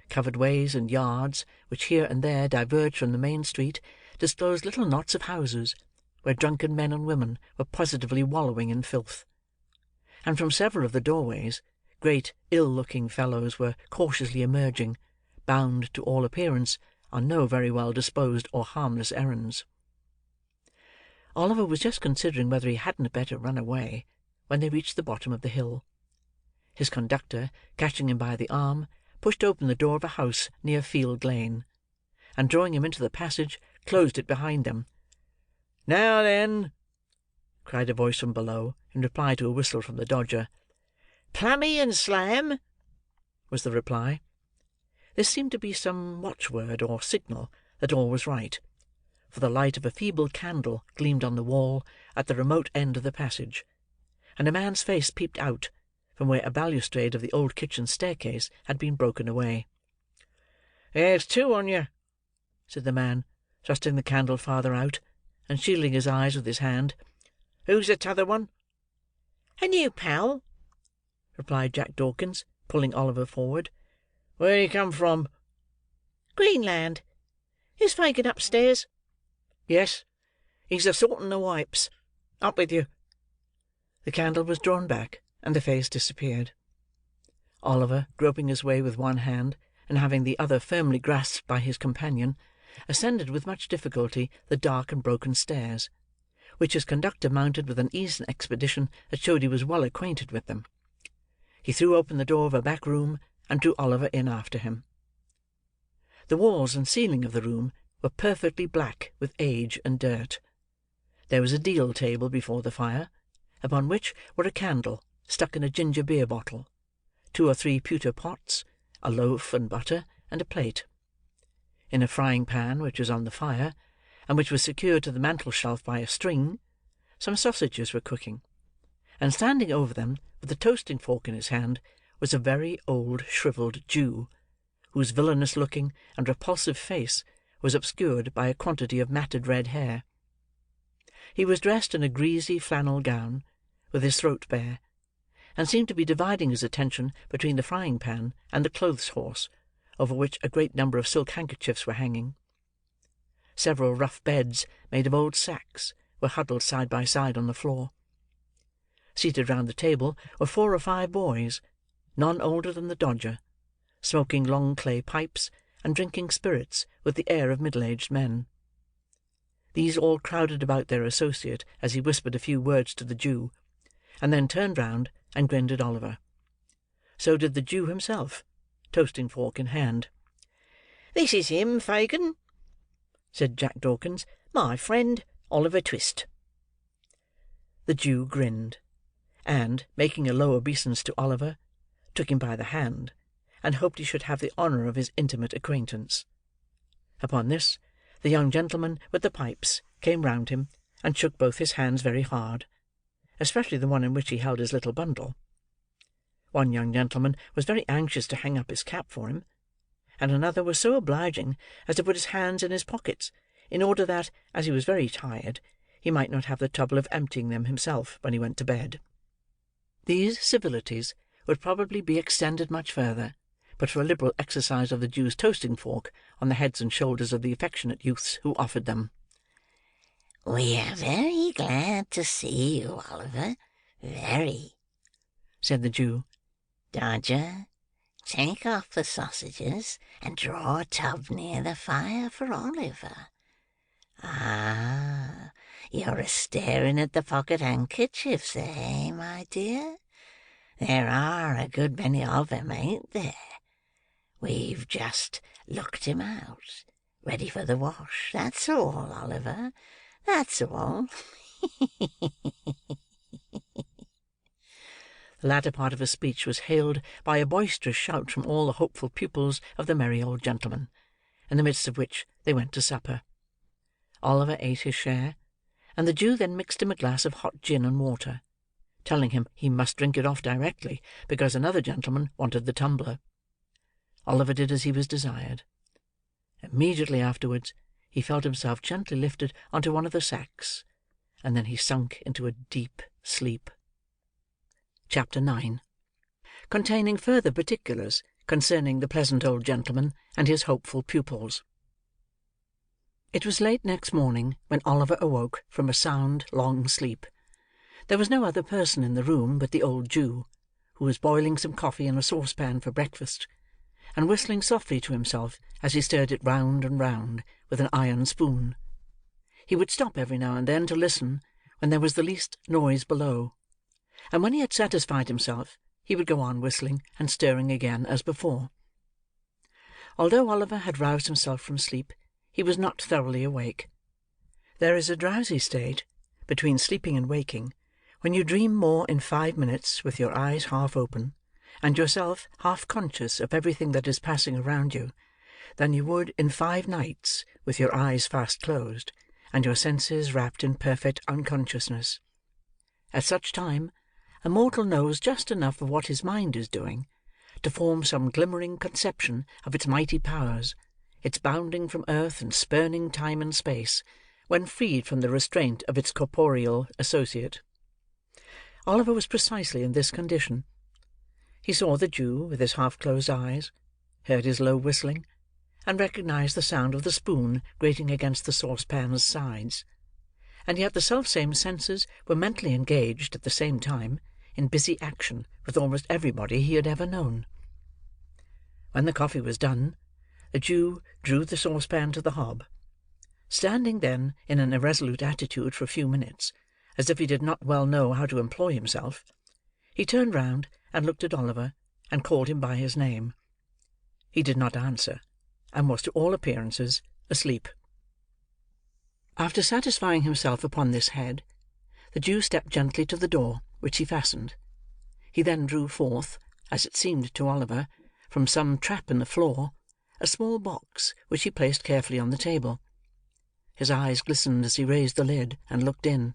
Covered ways and yards, which here and there diverged from the main street, disclosed little knots of houses, where drunken men and women were positively wallowing in filth; and from several of the doorways, great ill-looking fellows were cautiously emerging, bound, to all appearance, on no very well-disposed or harmless errands. Oliver was just considering whether he hadn't better run away, when they reached the bottom of the hill. His conductor, catching him by the arm, pushed open the door of a house near Field Lane, and drawing him into the passage, closed it behind them. "Now then!" cried a voice from below, in reply to a whistle from the Dodger. "Plummy and Slam," was the reply. This seemed to be some watchword or signal that all was right, for the light of a feeble candle gleamed on the wall at the remote end of the passage, and a man's face peeped out, from where a balustrade of the old kitchen staircase had been broken away. "There's two on you," said the man, thrusting the candle farther out, and shielding his eyes with his hand. "Who's the t'other one?" "A new pal," replied Jack Dawkins, pulling Oliver forward. "Where he come from?" "Greenland. Is Fagin upstairs?" "Yes, he's a-sorting the wipes. Up with you." The candle was drawn back, and the face disappeared. Oliver, groping his way with one hand, and having the other firmly grasped by his companion, ascended with much difficulty the dark and broken stairs, which his conductor mounted with an ease and expedition that showed he was well acquainted with them. He threw open the door of a back room, and drew Oliver in after him. The walls and ceiling of the room were perfectly black with age and dirt. There was a deal table before the fire, upon which were a candle stuck in a ginger beer bottle, 2 or 3 pewter pots, a loaf and butter, and a plate. In a frying pan which was on the fire, and which was secured to the mantel-shelf by a string, some sausages were cooking; and standing over them, with a toasting fork in his hand, was a very old shrivelled Jew, whose villainous-looking and repulsive face was obscured by a quantity of matted red hair. He was dressed in a greasy flannel gown, with his throat bare, and seemed to be dividing his attention between the frying-pan and the clothes-horse, over which a great number of silk handkerchiefs were hanging. Several rough beds, made of old sacks, were huddled side by side on the floor. Seated round the table were 4 or 5 boys, none older than the Dodger, smoking long clay pipes, and drinking spirits with the air of middle-aged men. These all crowded about their associate as he whispered a few words to the Jew, and then turned round and grinned at Oliver. So did the Jew himself, toasting fork in hand. "This is him, Fagin," said Jack Dawkins. "My friend, Oliver Twist." The Jew grinned, and, making a low obeisance to Oliver, took him by the hand, and hoped he should have the honour of his intimate acquaintance. Upon this, the young gentleman with the pipes came round him, and shook both his hands very hard, especially the one in which he held his little bundle. One young gentleman was very anxious to hang up his cap for him, and another was so obliging as to put his hands in his pockets, in order that, as he was very tired, he might not have the trouble of emptying them himself when he went to bed. These civilities would probably be extended much further, but for a liberal exercise of the Jew's toasting fork on the heads and shoulders of the affectionate youths who offered them. "We are very glad to see you, Oliver, very," said the Jew. "Dodger, take off the sausages, and draw a tub near the fire for Oliver. Ah, you're a-staring at the pocket handkerchiefs, eh, my dear? There are a good many of 'em, ain't there? We've just looked 'em out, ready for the wash. That's all, Oliver. That's all." The latter part of his speech was hailed by a boisterous shout from all the hopeful pupils of the merry old gentleman, in the midst of which they went to supper. Oliver ate his share, and the Jew then mixed him a glass of hot gin and water, telling him he must drink it off directly, because another gentleman wanted the tumbler. Oliver did as he was desired. Immediately afterwards, he felt himself gently lifted on to one of the sacks, and then he sunk into a deep sleep. Chapter 9. Containing further particulars concerning the pleasant old gentleman and his hopeful pupils. It was late next morning when Oliver awoke from a sound, long sleep. There was no other person in the room but the old Jew, who was boiling some coffee in a saucepan for breakfast, and whistling softly to himself as he stirred it round and round with an iron spoon. He would stop every now and then to listen when there was the least noise below, and when he had satisfied himself, he would go on whistling and stirring again as before. Although Oliver had roused himself from sleep, he was not thoroughly awake. There is a drowsy state, between sleeping and waking, when you dream more in 5 minutes with your eyes half open, and yourself half conscious of everything that is passing around you, than you would in 5 nights with your eyes fast closed, and your senses wrapped in perfect unconsciousness. At such time, a mortal knows just enough of what his mind is doing, to form some glimmering conception of its mighty powers, its bounding from earth and spurning time and space, when freed from the restraint of its corporeal associate. Oliver was precisely in this condition. He saw the Jew with his half-closed eyes, heard his low whistling, and recognized the sound of the spoon grating against the saucepan's sides; and yet the selfsame senses were mentally engaged, at the same time, in busy action with almost everybody he had ever known. When the coffee was done, the Jew drew the saucepan to the hob. Standing then in an irresolute attitude for a few minutes, as if he did not well know how to employ himself, he turned round and looked at Oliver, and called him by his name. He did not answer, and was to all appearances asleep. After satisfying himself upon this head, the Jew stepped gently to the door, which he fastened. He then drew forth, as it seemed to Oliver, from some trap in the floor, a small box, which he placed carefully on the table. His eyes glistened as he raised the lid and looked in.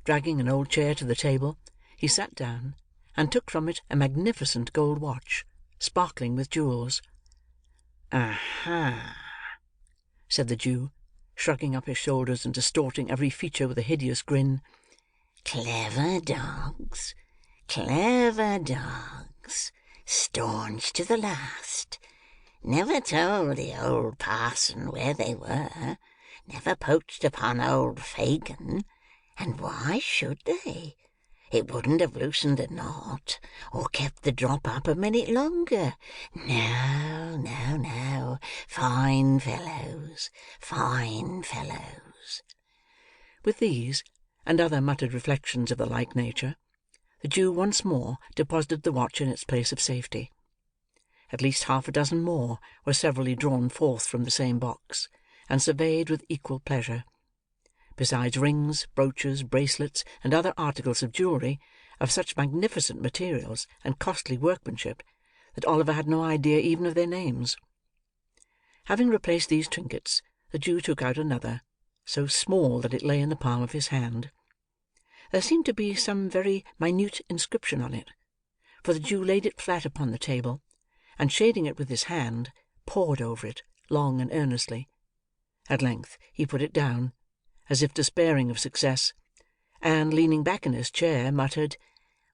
Dragging an old chair to the table, he sat down, and took from it a magnificent gold watch, sparkling with jewels. "Aha!" said the Jew, shrugging up his shoulders and distorting every feature with a hideous grin. "Clever dogs, clever dogs, staunch to the last. Never told the old parson where they were, never poached upon old Fagin, and why should they? It wouldn't have loosened the knot, or kept the drop up a minute longer. No, no, no. Fine fellows, fine fellows." With these, and other muttered reflections of the like nature, the Jew once more deposited the watch in its place of safety. At least 6 more were severally drawn forth from the same box, and surveyed with equal pleasure; besides rings, brooches, bracelets, and other articles of jewellery, of such magnificent materials and costly workmanship, that Oliver had no idea even of their names. Having replaced these trinkets, the Jew took out another, so small that it lay in the palm of his hand. There seemed to be some very minute inscription on it, for the Jew laid it flat upon the table, and shading it with his hand, pored over it, long and earnestly. At length he put it down, as if despairing of success, and, leaning back in his chair, muttered,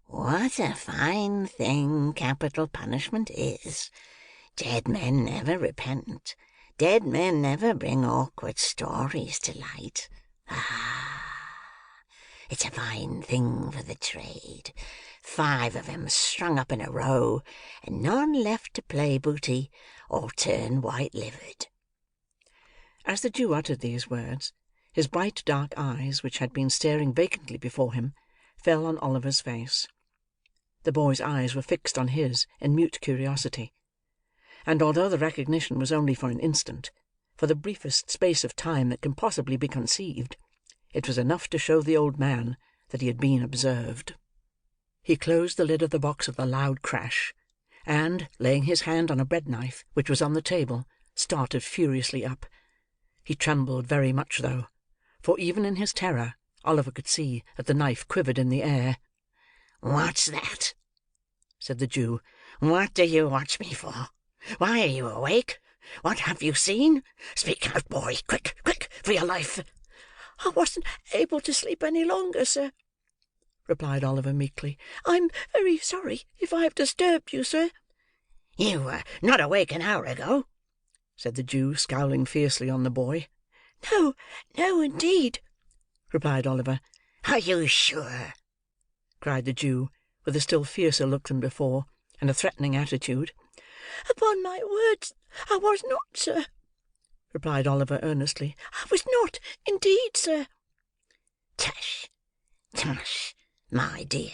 "What a fine thing capital punishment is! Dead men never repent. Dead men never bring awkward stories to light. Ah! It's a fine thing for the trade. 5 of 'em strung up in a row, and none left to play booty or turn white-livered." As the Jew uttered these words, his bright dark eyes, which had been staring vacantly before him, fell on Oliver's face. The boy's eyes were fixed on his in mute curiosity; and although the recognition was only for an instant, for the briefest space of time that can possibly be conceived, it was enough to show the old man that he had been observed. He closed the lid of the box with a loud crash, and, laying his hand on a bread-knife which was on the table, started furiously up. He trembled very much though, for even in his terror Oliver could see that the knife quivered in the air. "What's that?" said the Jew. "What do you watch me for? Why are you awake? What have you seen? Speak out, boy! Quick, quick, for your life!" "I wasn't able to sleep any longer, sir," replied Oliver meekly. "I'm very sorry if I have disturbed you, sir." "You were not awake an hour ago," said the Jew, scowling fiercely on the boy. "No, no, indeed," replied Oliver. "Are you sure?" cried the Jew, with a still fiercer look than before, and a threatening attitude. "Upon my word, I was not, sir," replied Oliver earnestly. "I was not, indeed, sir." "Tush, tush, my dear,"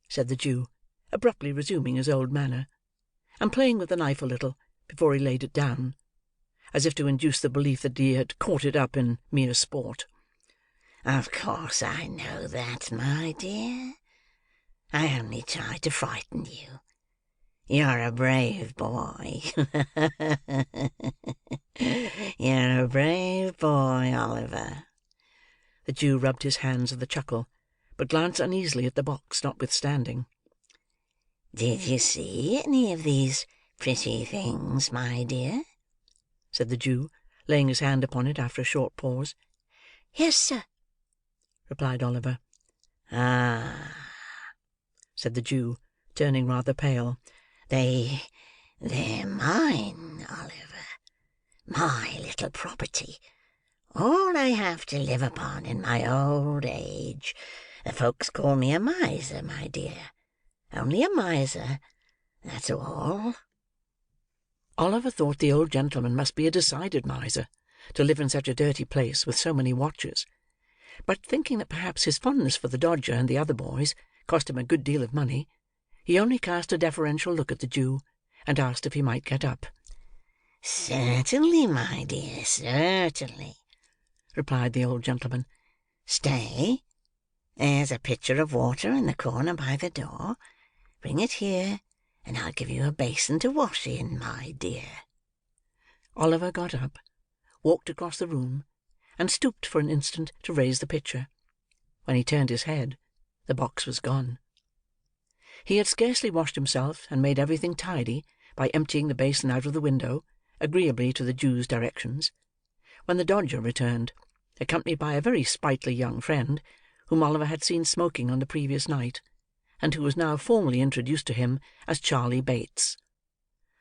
said the Jew, abruptly resuming his old manner, and playing with the knife a little before he laid it down, as if to induce the belief that he had caught it up in mere sport. "Of course I know that, my dear. I only tried to frighten you. You're a brave boy. You're a brave boy, Oliver." The Jew rubbed his hands with a chuckle, but glanced uneasily at the box notwithstanding. "Did you see any of these pretty things, my dear?" said the Jew, laying his hand upon it after a short pause. "Yes, sir," replied Oliver. "Ah," said the Jew, turning rather pale. They're mine, Oliver. My little property. All I have to live upon in my old age. The folks call me a miser, my dear. Only a miser, that's all." Oliver thought the old gentleman must be a decided miser, to live in such a dirty place with so many watchers; but thinking that perhaps his fondness for the Dodger and the other boys cost him a good deal of money, he only cast a deferential look at the Jew, and asked if he might get up. "Certainly, my dear, certainly," replied the old gentleman. "Stay, there's a pitcher of water in the corner by the door. Bring it here, and I'll give you a basin to wash in, my dear." Oliver got up, walked across the room, and stooped for an instant to raise the pitcher. When he turned his head, the box was gone. He had scarcely washed himself and made everything tidy by emptying the basin out of the window, agreeably to the Jew's directions, when the Dodger returned, accompanied by a very sprightly young friend, whom Oliver had seen smoking on the previous night, and who was now formally introduced to him as Charley Bates.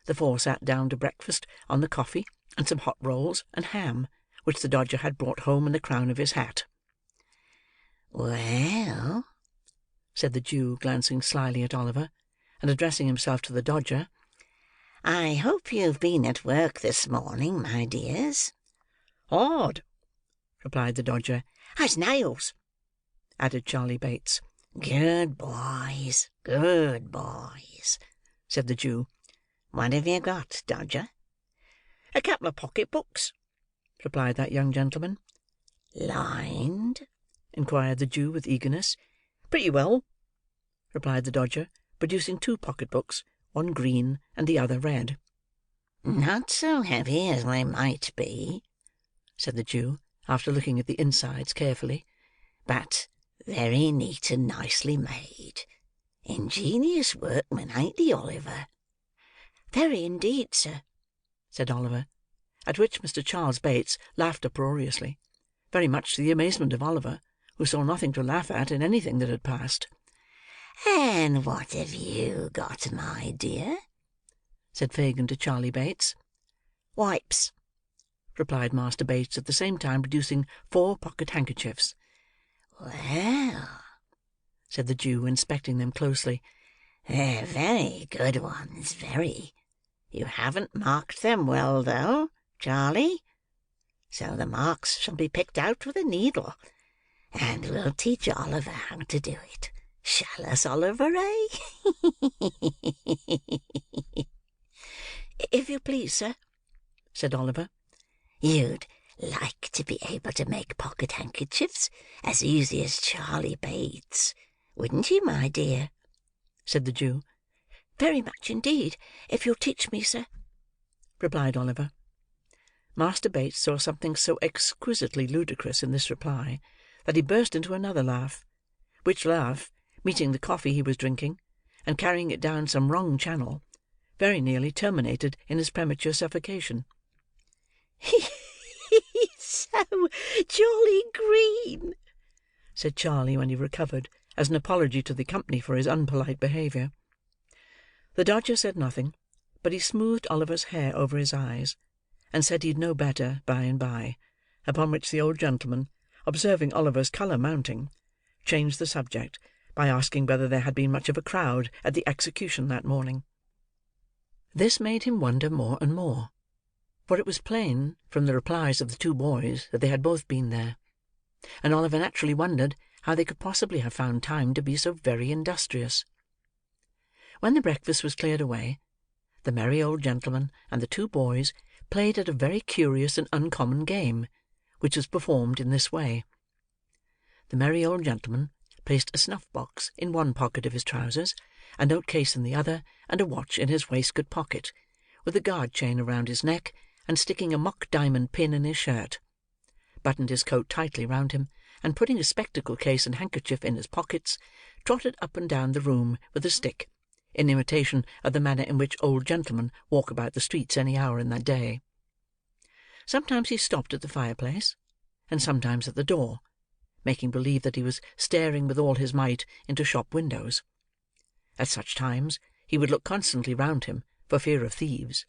The four sat down to breakfast on the coffee and some hot rolls and ham, which the Dodger had brought home in the crown of his hat. "Well," said the Jew, glancing slyly at Oliver, and addressing himself to the Dodger, "I hope you've been at work this morning, my dears." "Hard," replied the Dodger. "As nails," added Charley Bates. "Good boys, good boys," said the Jew. "What have you got, Dodger?" "A couple of pocket-books," replied that young gentleman. "Lined?" inquired the Jew with eagerness. "Pretty well," replied the Dodger, producing two pocket-books, one green and the other red. "Not so heavy as they might be," said the Jew, after looking at the insides carefully, "but very neat and nicely made. Ingenious workman, ain't he, Oliver?" "Very indeed, sir," said Oliver, at which Mr. Charles Bates laughed uproariously, very much to the amazement of Oliver, who saw nothing to laugh at in anything that had passed. "And what have you got, my dear?" said Fagin to Charley Bates. "Wipes," replied Master Bates, at the same time producing 4 pocket-handkerchiefs. "Well," said the Jew, inspecting them closely, "they're very good ones, very. You haven't marked them well, though, Charley. So the marks shall be picked out with a needle, and we'll teach Oliver how to do it. Shall us, Oliver, eh?" "If you please, sir," said Oliver. "You'd like to be able to make pocket-handkerchiefs as easy as Charley Bates, wouldn't you, my dear?" said the Jew. "Very much indeed, if you'll teach me, sir," replied Oliver. Master Bates saw something so exquisitely ludicrous in this reply, that he burst into another laugh; which laugh, meeting the coffee he was drinking, and carrying it down some wrong channel, very nearly terminated in his premature suffocation. "He's so jolly green," said Charley, when he recovered, as an apology to the company for his unpolite behaviour. The Dodger said nothing, but he smoothed Oliver's hair over his eyes, and said he'd know better by and by; upon which the old gentleman, observing Oliver's colour mounting, changed the subject by asking whether there had been much of a crowd at the execution that morning. This made him wonder more and more, for it was plain from the replies of the two boys that they had both been there, and Oliver naturally wondered how they could possibly have found time to be so very industrious. When the breakfast was cleared away, the merry old gentleman and the two boys played at a very curious and uncommon game, which was performed in this way. The merry old gentleman placed a snuff-box in one pocket of his trousers, a note-case in the other, and a watch in his waistcoat pocket, with a guard-chain around his neck, and sticking a mock diamond pin in his shirt; buttoned his coat tightly round him, and putting his spectacle-case and handkerchief in his pockets, trotted up and down the room with a stick, in imitation of the manner in which old gentlemen walk about the streets any hour in that day. Sometimes he stopped at the fireplace, and sometimes at the door, making believe that he was staring with all his might into shop windows. At such times, he would look constantly round him, for fear of thieves,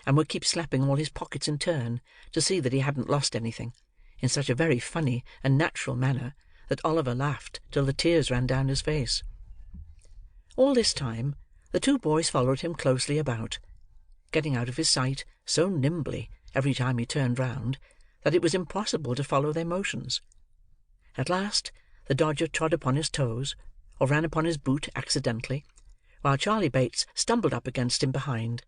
and would keep slapping all his pockets in turn, to see that he hadn't lost anything, in such a very funny and natural manner, that Oliver laughed till the tears ran down his face. All this time, the two boys followed him closely about, getting out of his sight so nimbly every time he turned round, that it was impossible to follow their motions. At last, the Dodger trod upon his toes, or ran upon his boot accidentally, while Charley Bates stumbled up against him behind;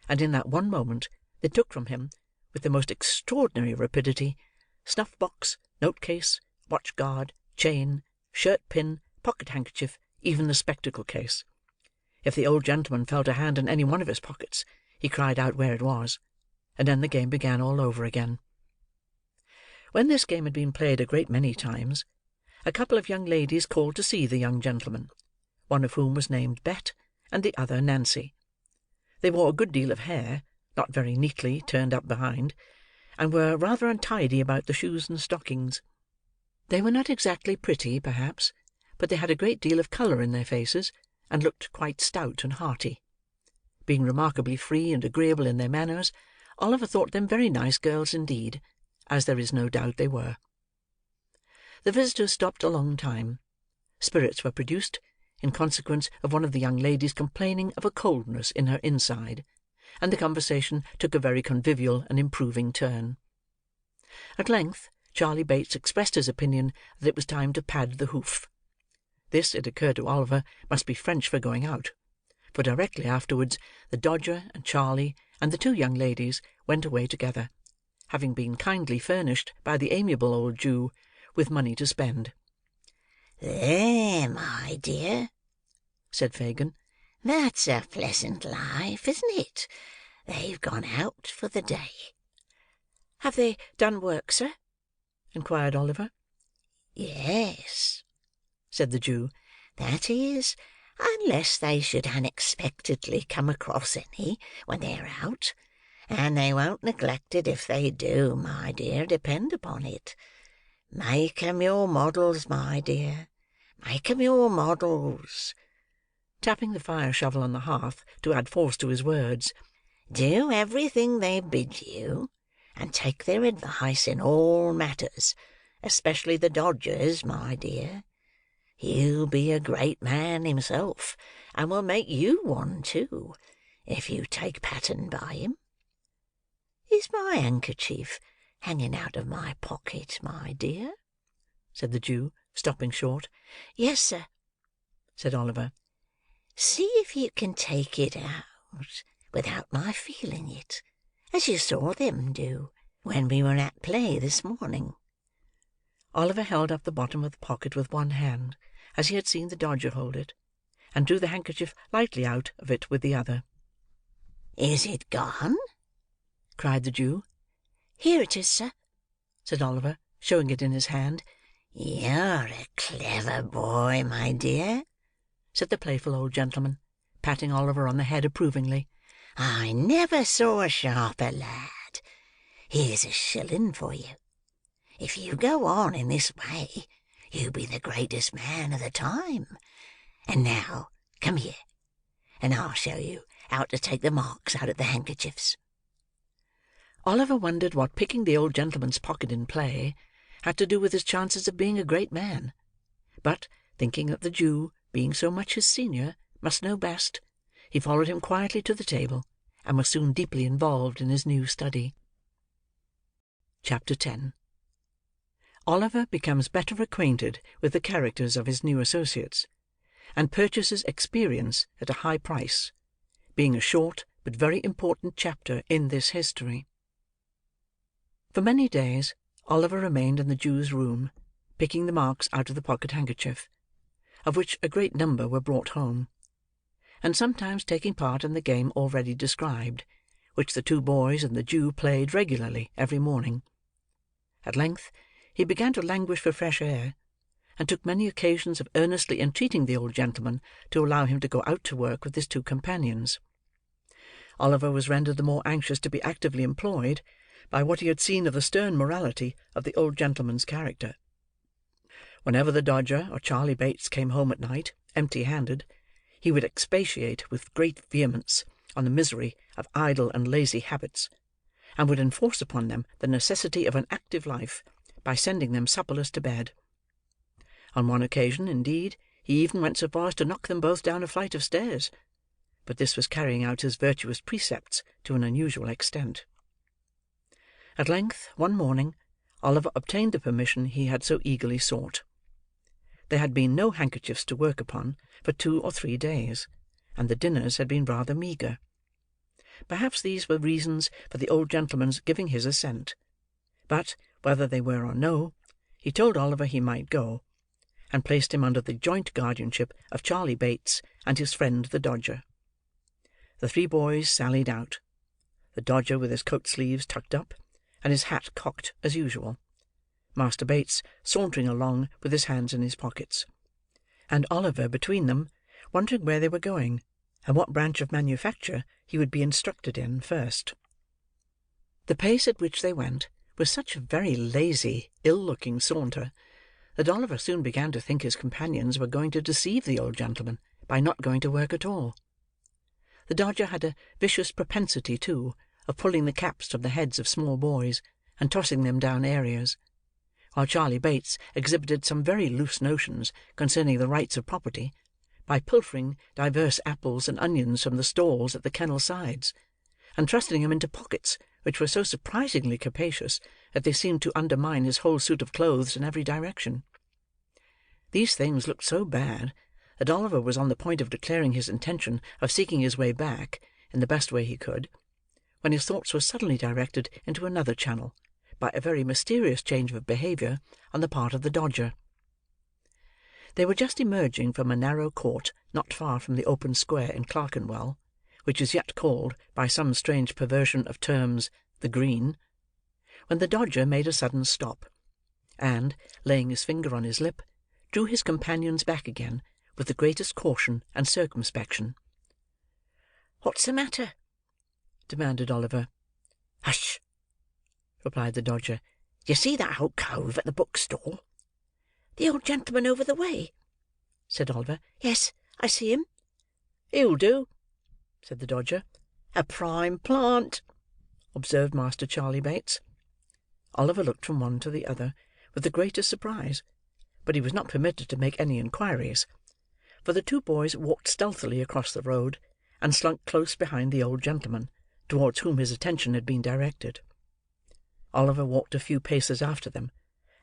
and in that one moment they took from him, with the most extraordinary rapidity, snuff-box, note-case, watch-guard, chain, shirt-pin, pocket-handkerchief, even the spectacle-case. If the old gentleman felt a hand in any one of his pockets, he cried out where it was, and then the game began all over again. When this game had been played a great many times, a couple of young ladies called to see the young gentleman, one of whom was named Bet, and the other Nancy. They wore a good deal of hair, not very neatly turned up behind, and were rather untidy about the shoes and stockings. They were not exactly pretty, perhaps, but they had a great deal of colour in their faces, and looked quite stout and hearty. Being remarkably free and agreeable in their manners, Oliver thought them very nice girls indeed, as there is no doubt they were. The visitors stopped a long time. Spirits were produced, in consequence of one of the young ladies complaining of a coldness in her inside, and the conversation took a very convivial and improving turn. At length, Charley Bates expressed his opinion that it was time to pad the hoof. This, it occurred to Oliver, must be French for going out, for directly afterwards the Dodger and Charley and the two young ladies went away together, having been kindly furnished by the amiable old Jew with money to spend. "There, my dear," said Fagin. "That's a pleasant life, isn't it? They've gone out for the day." "Have they done work, sir?" inquired Oliver. "Yes," said the Jew. "That is, unless they should unexpectedly come across any when they're out, and they won't neglect it if they do, my dear, depend upon it. Make 'em your models, my dear, make 'em your models," tapping the fire-shovel on the hearth to add force to his words. "Do everything they bid you, and take their advice in all matters, especially the Dodger's, my dear. He'll be a great man himself, and will make you one too, if you take pattern by him. Is my handkerchief hanging out of my pocket, my dear?" said the Jew, stopping short. "Yes, sir," said Oliver. "See if you can take it out without my feeling it, as you saw them do when we were at play this morning." Oliver held up the bottom of the pocket with one hand, as he had seen the Dodger hold it, and drew the handkerchief lightly out of it with the other. "Is it gone?" cried the Jew. "Here it is, sir," said Oliver, showing it in his hand. "You're a clever boy, my dear," said the playful old gentleman, patting Oliver on the head approvingly. "I never saw a sharper lad. Here's a shilling for you. If you go on in this way, you'll be the greatest man of the time. And now, come here, and I'll show you how to take the marks out of the handkerchiefs." Oliver wondered what picking the old gentleman's pocket in play had to do with his chances of being a great man; but, thinking that the Jew, being so much his senior, must know best, he followed him quietly to the table, and was soon deeply involved in his new study. Chapter 10. Oliver becomes better acquainted with the characters of his new associates, and purchases experience at a high price, being a short but very important chapter in this history. For many days Oliver remained in the Jew's room, picking the marks out of the pocket-handkerchief, of which a great number were brought home, and sometimes taking part in the game already described, which the two boys and the Jew played regularly every morning. At length he began to languish for fresh air, and took many occasions of earnestly entreating the old gentleman to allow him to go out to work with his two companions. Oliver was rendered the more anxious to be actively employed by what he had seen of the stern morality of the old gentleman's character. Whenever the Dodger or Charley Bates came home at night, empty-handed, he would expatiate with great vehemence on the misery of idle and lazy habits, and would enforce upon them the necessity of an active life by sending them supperless to bed. On one occasion, indeed, he even went so far as to knock them both down a flight of stairs, but this was carrying out his virtuous precepts to an unusual extent. At length, one morning, Oliver obtained the permission he had so eagerly sought. There had been no handkerchiefs to work upon for 2 or 3 days, and the dinners had been rather meagre. Perhaps these were reasons for the old gentleman's giving his assent; but, whether they were or no, he told Oliver he might go, and placed him under the joint guardianship of Charley Bates and his friend the Dodger. The 3 boys sallied out, the Dodger with his coat-sleeves tucked up, and his hat cocked as usual, Master Bates sauntering along with his hands in his pockets, and Oliver between them, wondering where they were going, and what branch of manufacture he would be instructed in first. The pace at which they went was such a very lazy, ill-looking saunter, that Oliver soon began to think his companions were going to deceive the old gentleman by not going to work at all. The Dodger had a vicious propensity, too, of pulling the caps from the heads of small boys, and tossing them down areas; while Charley Bates exhibited some very loose notions concerning the rights of property, by pilfering divers apples and onions from the stalls at the kennel sides, and thrusting them into pockets which were so surprisingly capacious that they seemed to undermine his whole suit of clothes in every direction. These things looked so bad, that Oliver was on the point of declaring his intention of seeking his way back, in the best way he could, when his thoughts were suddenly directed into another channel, by a very mysterious change of behaviour on the part of the Dodger. They were just emerging from a narrow court not far from the open square in Clerkenwell, which is yet called, by some strange perversion of terms, the Green, when the Dodger made a sudden stop, and, laying his finger on his lip, drew his companions back again with the greatest caution and circumspection. "What's the matter?" demanded Oliver. "Hush!" replied the Dodger. "You see that old cove at the bookstall?" "The old gentleman over the way?" said Oliver. "Yes, I see him." "He'll do," said the Dodger. "A prime plant," observed Master Charley Bates. Oliver looked from one to the other with the greatest surprise, but he was not permitted to make any inquiries, for the 2 boys walked stealthily across the road, and slunk close behind the old gentleman, towards whom his attention had been directed. Oliver walked a few paces after them,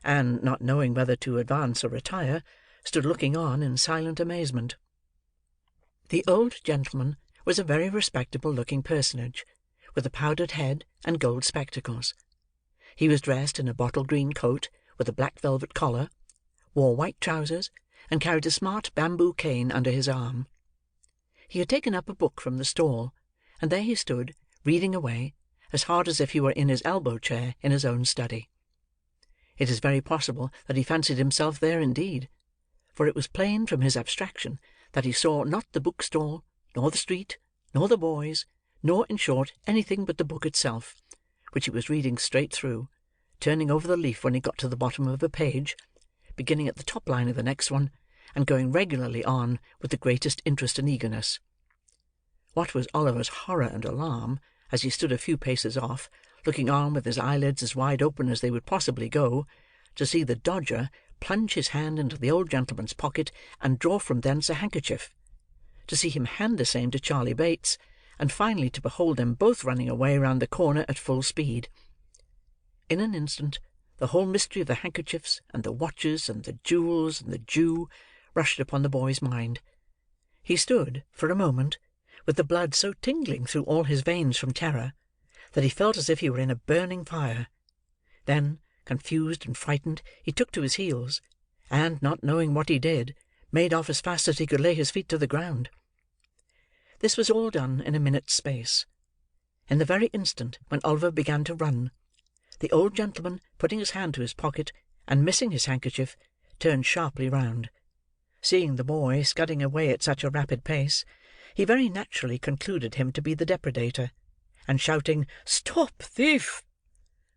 and, not knowing whether to advance or retire, stood looking on in silent amazement. The old gentleman was a very respectable-looking personage, with a powdered head and gold spectacles. He was dressed in a bottle-green coat with a black velvet collar, wore white trousers, and carried a smart bamboo cane under his arm. He had taken up a book from the stall, and there he stood, reading away, as hard as if he were in his elbow-chair in his own study. It is very possible that he fancied himself there indeed, for it was plain from his abstraction that he saw not the bookstall, nor the street, nor the boys, nor, in short, anything but the book itself, which he was reading straight through, turning over the leaf when he got to the bottom of a page, beginning at the top line of the next one, and going regularly on with the greatest interest and eagerness. What was Oliver's horror and alarm, as he stood a few paces off, looking on with his eyelids as wide open as they would possibly go, to see the Dodger plunge his hand into the old gentleman's pocket and draw from thence a handkerchief, to see him hand the same to Charley Bates, and finally to behold them both running away round the corner at full speed. In an instant, the whole mystery of the handkerchiefs, and the watches, and the jewels, and the Jew, rushed upon the boy's mind. He stood, for a moment, with the blood so tingling through all his veins from terror, that he felt as if he were in a burning fire. Then, confused and frightened, he took to his heels, and, not knowing what he did, made off as fast as he could lay his feet to the ground. This was all done in a minute's space. In the very instant when Oliver began to run, the old gentleman, putting his hand to his pocket, and missing his handkerchief, turned sharply round. Seeing the boy scudding away at such a rapid pace, he very naturally concluded him to be the depredator, and shouting, "Stop, thief!"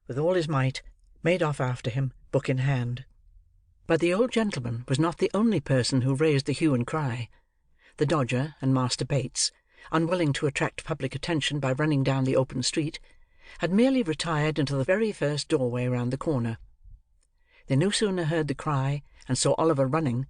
with all his might, made off after him, book in hand. But the old gentleman was not the only person who raised the hue and cry. The Dodger and Master Bates, unwilling to attract public attention by running down the open street, had merely retired into the very first doorway round the corner. They no sooner heard the cry, and saw Oliver running,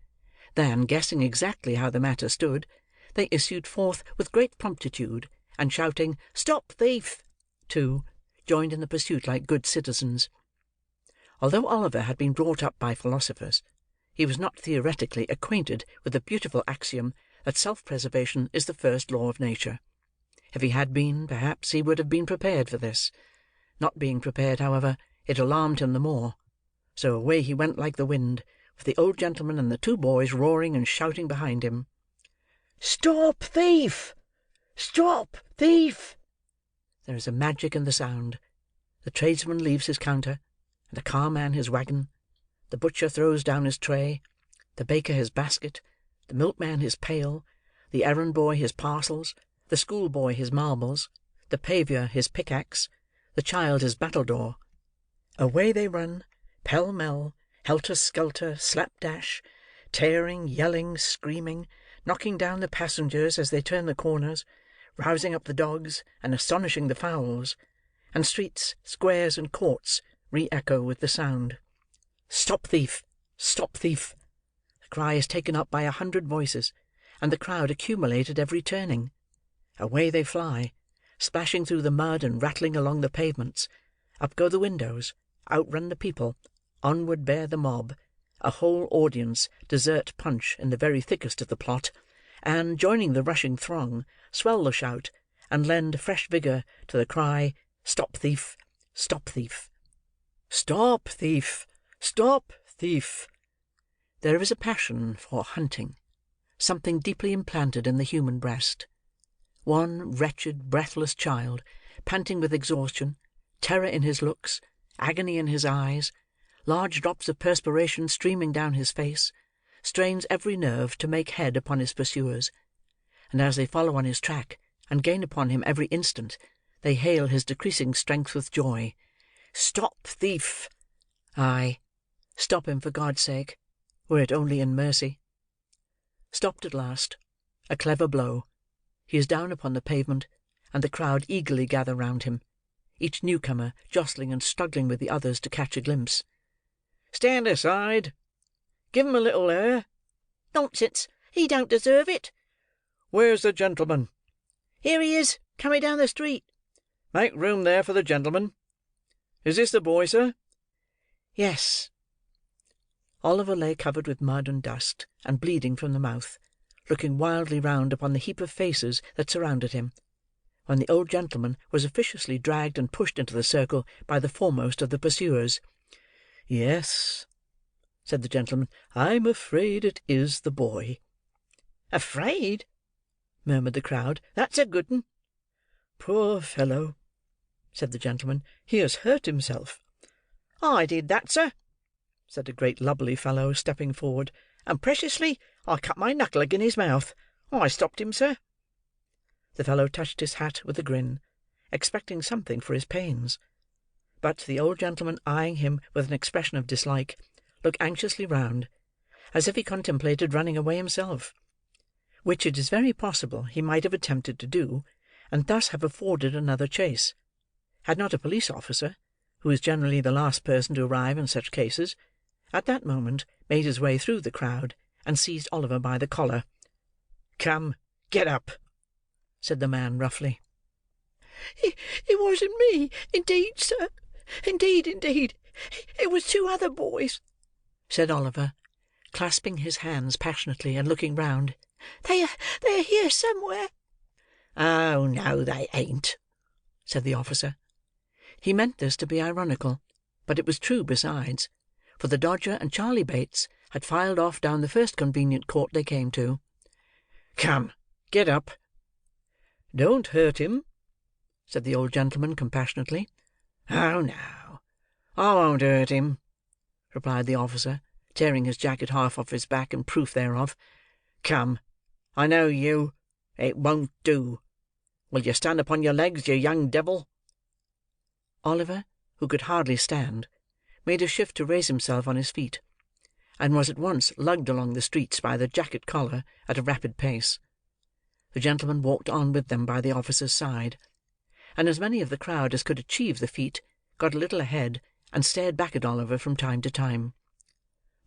than, guessing exactly how the matter stood, they issued forth with great promptitude, and shouting, "Stop, thief!" too, joined in the pursuit like good citizens. Although Oliver had been brought up by philosophers, he was not theoretically acquainted with the beautiful axiom that self-preservation is the first law of nature. If he had been, perhaps he would have been prepared for this. Not being prepared, however, it alarmed him the more; so away he went like the wind, with the old gentleman and the two boys roaring and shouting behind him. "Stop, thief! Stop, thief!" There is a magic in the sound. The tradesman leaves his counter, and the carman his waggon. The butcher throws down his tray, the baker his basket, the milkman his pail, the errand-boy his parcels, the schoolboy his marbles, the pavior his pickaxe, the child his battledore. Away they run, pell-mell, helter-skelter, slapdash, tearing, yelling, screaming, knocking down the passengers as they turn the corners, rousing up the dogs, and astonishing the fowls; and streets, squares, and courts re-echo with the sound. "Stop thief! Stop thief!" The cry is taken up by 100 voices, and the crowd accumulate at every turning. Away they fly, splashing through the mud and rattling along the pavements. Up go the windows, outrun the people, onward bear the mob, a whole audience desert Punch in the very thickest of the plot, and, joining the rushing throng, swell the shout, and lend fresh vigour to the cry, "Stop thief! Stop thief! Stop thief! Stop thief!" There is a passion for hunting, something deeply implanted in the human breast. One wretched, breathless child, panting with exhaustion, terror in his looks, agony in his eyes, large drops of perspiration streaming down his face, strains every nerve to make head upon his pursuers; and as they follow on his track, and gain upon him every instant, they hail his decreasing strength with joy. "Stop thief!" Aye, stop him for God's sake, were it only in mercy. Stopped at last. A clever blow. He is down upon the pavement, and the crowd eagerly gather round him, each newcomer jostling and struggling with the others to catch a glimpse. "Stand aside!" "Give him a little air!" "Nonsense! He don't deserve it!" "Where's the gentleman?" "Here he is, coming down the street." "Make room there for the gentleman. Is this the boy, sir?" "Yes." Oliver lay covered with mud and dust, and bleeding from the mouth, looking wildly round upon the heap of faces that surrounded him, when the old gentleman was officiously dragged and pushed into the circle by the foremost of the pursuers. "Yes," said the gentleman, "I'm afraid it is the boy." "Afraid?" murmured the crowd. "That's a good 'un." "Poor fellow!" said the gentleman. "He has hurt himself." "I did that, sir," said a great lubberly fellow, stepping forward; "and preciously I cut my knuckle agin his mouth. I stopped him, sir." The fellow touched his hat with a grin, expecting something for his pains; but, the old gentleman eyeing him with an expression of dislike, looked anxiously round, as if he contemplated running away himself: which it is very possible he might have attempted to do, and thus have afforded another chase, had not a police officer, who is generally the last person to arrive in such cases, at that moment made his way through the crowd, and seized Oliver by the collar. "Come, get up," said the man, roughly. It wasn't me, indeed, sir. Indeed, it was two other boys," said Oliver, clasping his hands passionately, and looking round. They are here somewhere." "Oh, no, they ain't," said the officer. He meant this to be ironical, but it was true besides; for the Dodger and Charley Bates had filed off down the first convenient court they came to. "Come, get up." "Don't hurt him," said the old gentleman, compassionately. "Oh, no, I won't hurt him," replied the officer, tearing his jacket half off his back in proof thereof. "Come, I know you. It won't do. Will you stand upon your legs, you young devil?" Oliver, who could hardly stand, made a shift to raise himself on his feet, and was at once lugged along the streets by the jacket collar at a rapid pace. The gentleman walked on with them by the officer's side; and as many of the crowd as could achieve the feat, got a little ahead, and stared back at Oliver from time to time.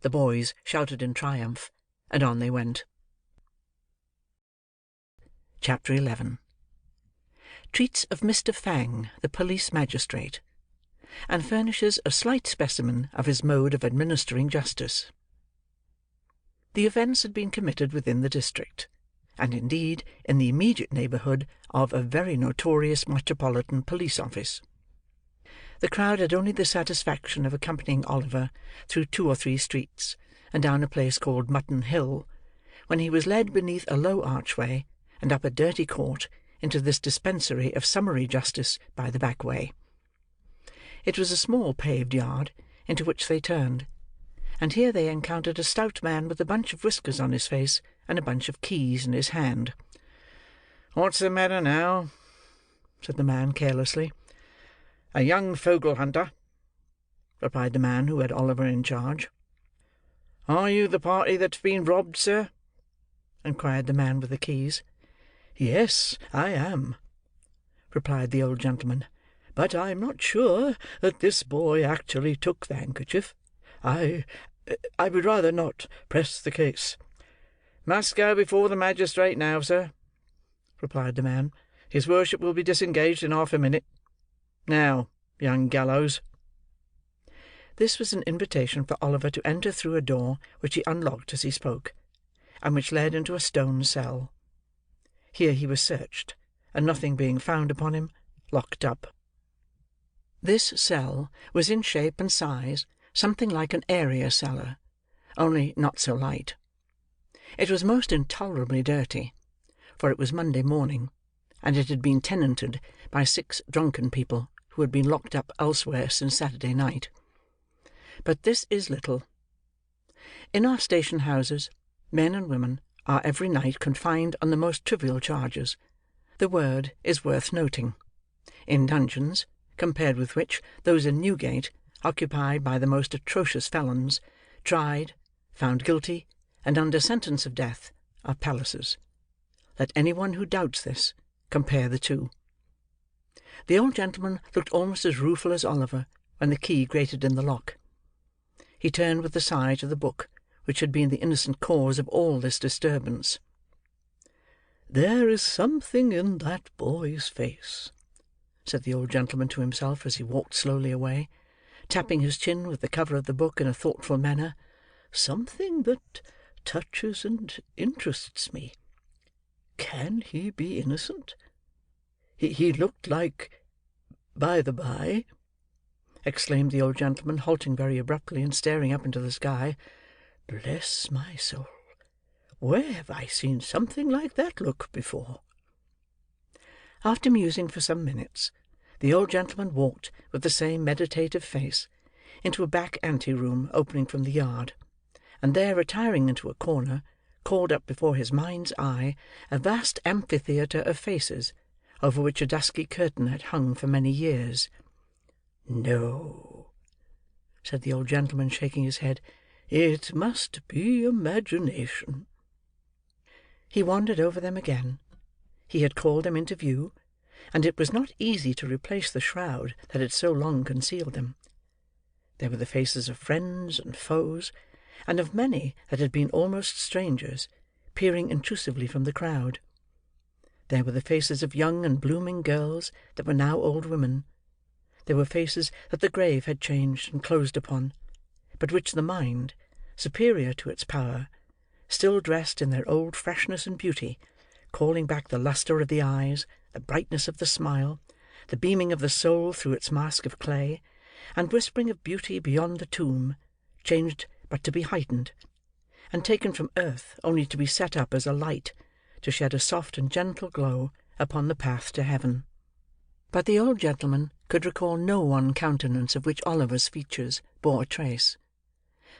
The boys shouted in triumph, and on they went. Chapter 11. Treats of Mr. Fang, the police magistrate, and furnishes a slight specimen of his mode of administering justice. The offence had been committed within the district, and indeed in the immediate neighbourhood of a very notorious metropolitan police office. The crowd had only the satisfaction of accompanying Oliver through 2 or 3 streets, and down a place called Mutton Hill, when he was led beneath a low archway, and up a dirty court, into this dispensary of summary justice by the back way. It was a small paved yard, into which they turned; and here they encountered a stout man with a bunch of whiskers on his face, and a bunch of keys in his hand. "What's the matter now?" said the man, carelessly. "A young fogle hunter," replied the man who had Oliver in charge. "Are you the party that's been robbed, sir?" inquired the man with the keys. "Yes, I am," replied the old gentleman; "but I'm not sure that this boy actually took the handkerchief. I would rather not press the case." "Must go before the magistrate now, sir," replied the man. "His worship will be disengaged in half a minute. Now, young gallows." This was an invitation for Oliver to enter through a door which he unlocked as he spoke, and which led into a stone cell. Here he was searched, and nothing being found upon him, locked up. This cell was in shape and size something like an area cellar, only not so light. It was most intolerably dirty, for it was Monday morning, and it had been tenanted by 6 drunken people who had been locked up elsewhere since Saturday night. But this is little. In our station houses, men and women are every night confined on the most trivial charges. The word is worth noting. In dungeons, compared with which those in Newgate, occupied by the most atrocious felons, tried, found guilty, and under sentence of death, are palaces. Let any one who doubts this, compare the two. The old gentleman looked almost as rueful as Oliver when the key grated in the lock. He turned with a sigh to the book, which had been the innocent cause of all this disturbance. "There is something in that boy's face," said the old gentleman to himself as he walked slowly away, tapping his chin with the cover of the book in a thoughtful manner. "Something that touches and interests me. Can he be innocent? He looked like... By the by," exclaimed the old gentleman, halting very abruptly, and staring up into the sky, "bless my soul! Where have I seen something like that look before?" After musing for some minutes, the old gentleman walked with the same meditative face into a back ante-room opening from the yard, and there retiring into a corner, called up before his mind's eye a vast amphitheatre of faces, over which a dusky curtain had hung for many years. "No," said the old gentleman, shaking his head, "it must be imagination." He wandered over them again. He had called them into view, and it was not easy to replace the shroud that had so long concealed them. There were the faces of friends and foes, and of many that had been almost strangers, peering intrusively from the crowd. There were the faces of young and blooming girls that were now old women. There were faces that the grave had changed and closed upon, but which the mind, superior to its power, still dressed in their old freshness and beauty, calling back the lustre of the eyes, the brightness of the smile, the beaming of the soul through its mask of clay, and whispering of beauty beyond the tomb, changed but to be heightened, and taken from earth only to be set up as a light, to shed a soft and gentle glow upon the path to heaven. But the old gentleman could recall no one countenance of which Oliver's features bore a trace.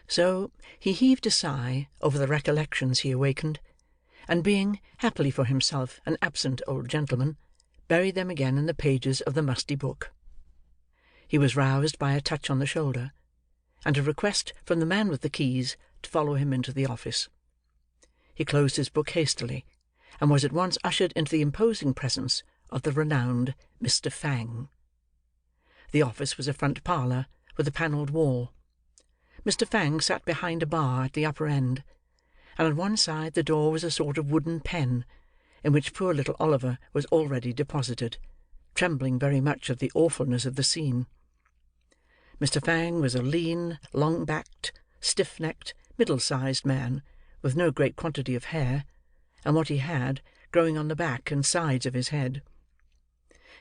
So, he heaved a sigh over the recollections he awakened, and being, happily for himself, an absent old gentleman, buried them again in the pages of the musty book. He was roused by a touch on the shoulder, and a request from the man with the keys to follow him into the office. He closed his book hastily, and was at once ushered into the imposing presence of the renowned Mr. Fang. The office was a front parlour with a panelled wall. Mr. Fang sat behind a bar at the upper end, and on one side the door was a sort of wooden pen, in which poor little Oliver was already deposited, trembling very much at the awfulness of the scene. Mr. Fang was a lean, long-backed, stiff-necked, middle-sized man, with no great quantity of hair, and what he had, growing on the back and sides of his head.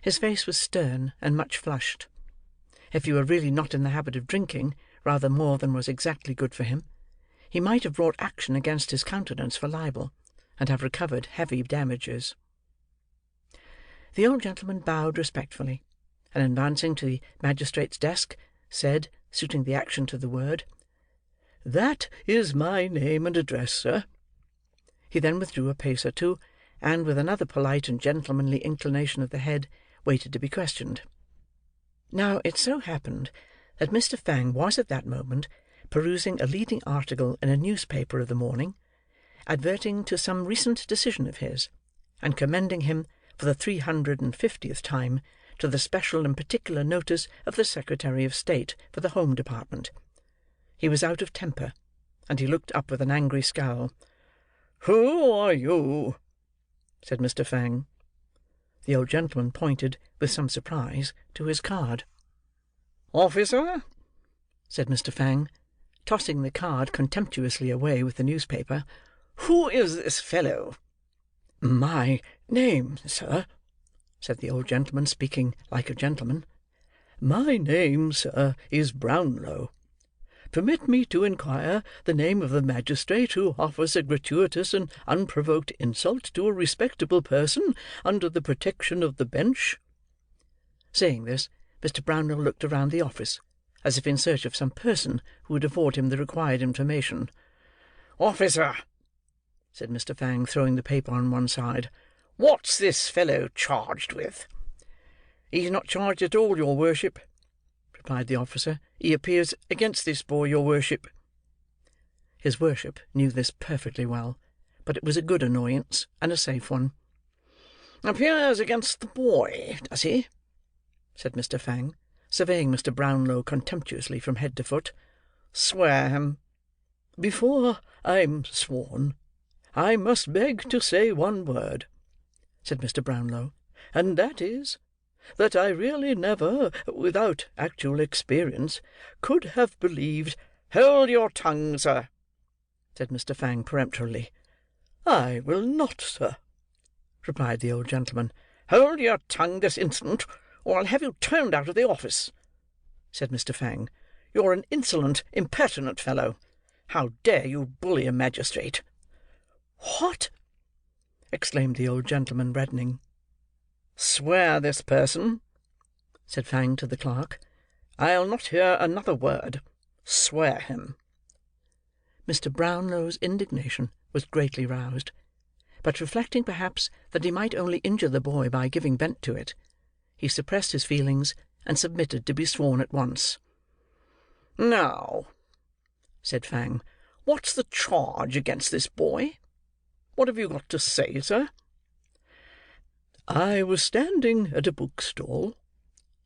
His face was stern and much flushed. If he were really not in the habit of drinking rather more than was exactly good for him, he might have brought action against his countenance for libel, and have recovered heavy damages. The old gentleman bowed respectfully, and advancing to the magistrate's desk, said, suiting the action to the word, "That is my name and address, sir." He then withdrew a pace or two, and, with another polite and gentlemanly inclination of the head, waited to be questioned. Now, it so happened that Mr. Fang was at that moment perusing a leading article in a newspaper of the morning, adverting to some recent decision of his, and commending him, for the 350th time, to the special and particular notice of the Secretary of State for the Home Department. He was out of temper, and he looked up with an angry scowl. "Who are you?" said Mr. Fang. The old gentleman pointed, with some surprise, to his card. "Officer," said Mr. Fang, tossing the card contemptuously away with the newspaper, "who is this fellow?" "My name, sir," said the old gentleman, speaking like a gentleman, "my name, sir, is Brownlow. Permit me to inquire the name of the magistrate who offers a gratuitous and unprovoked insult to a respectable person under the protection of the bench." Saying this, Mr. Brownlow looked around the office, as if in search of some person who would afford him the required information. "Officer," said Mr. Fang, throwing the paper on one side, "what's this fellow charged with?" "He's not charged at all, your worship," replied the officer. "He appears against this boy, your worship." His worship knew this perfectly well, but it was a good annoyance, and a safe one. "Appears against the boy, does he?" said Mr. Fang, surveying Mr. Brownlow contemptuously from head to foot. "Swear him." "Before I'm sworn, I must beg to say one word," said Mr. Brownlow, "and that is, that I really never, without actual experience, could have believed—" "Hold your tongue, sir," said Mr. Fang peremptorily. "I will not, sir," replied the old gentleman. "Hold your tongue this instant, or I'll have you turned out of the office," said Mr. Fang. "You're an insolent, impertinent fellow. How dare you bully a magistrate?" "What!" exclaimed the old gentleman, reddening. "Swear this person," said Fang to the clerk. "I'll not hear another word. Swear him." Mr. Brownlow's indignation was greatly roused; but reflecting, perhaps, that he might only injure the boy by giving vent to it, he suppressed his feelings, and submitted to be sworn at once. "Now," said Fang, "what's the charge against this boy? What have you got to say, sir?" "I was standing at a bookstall,"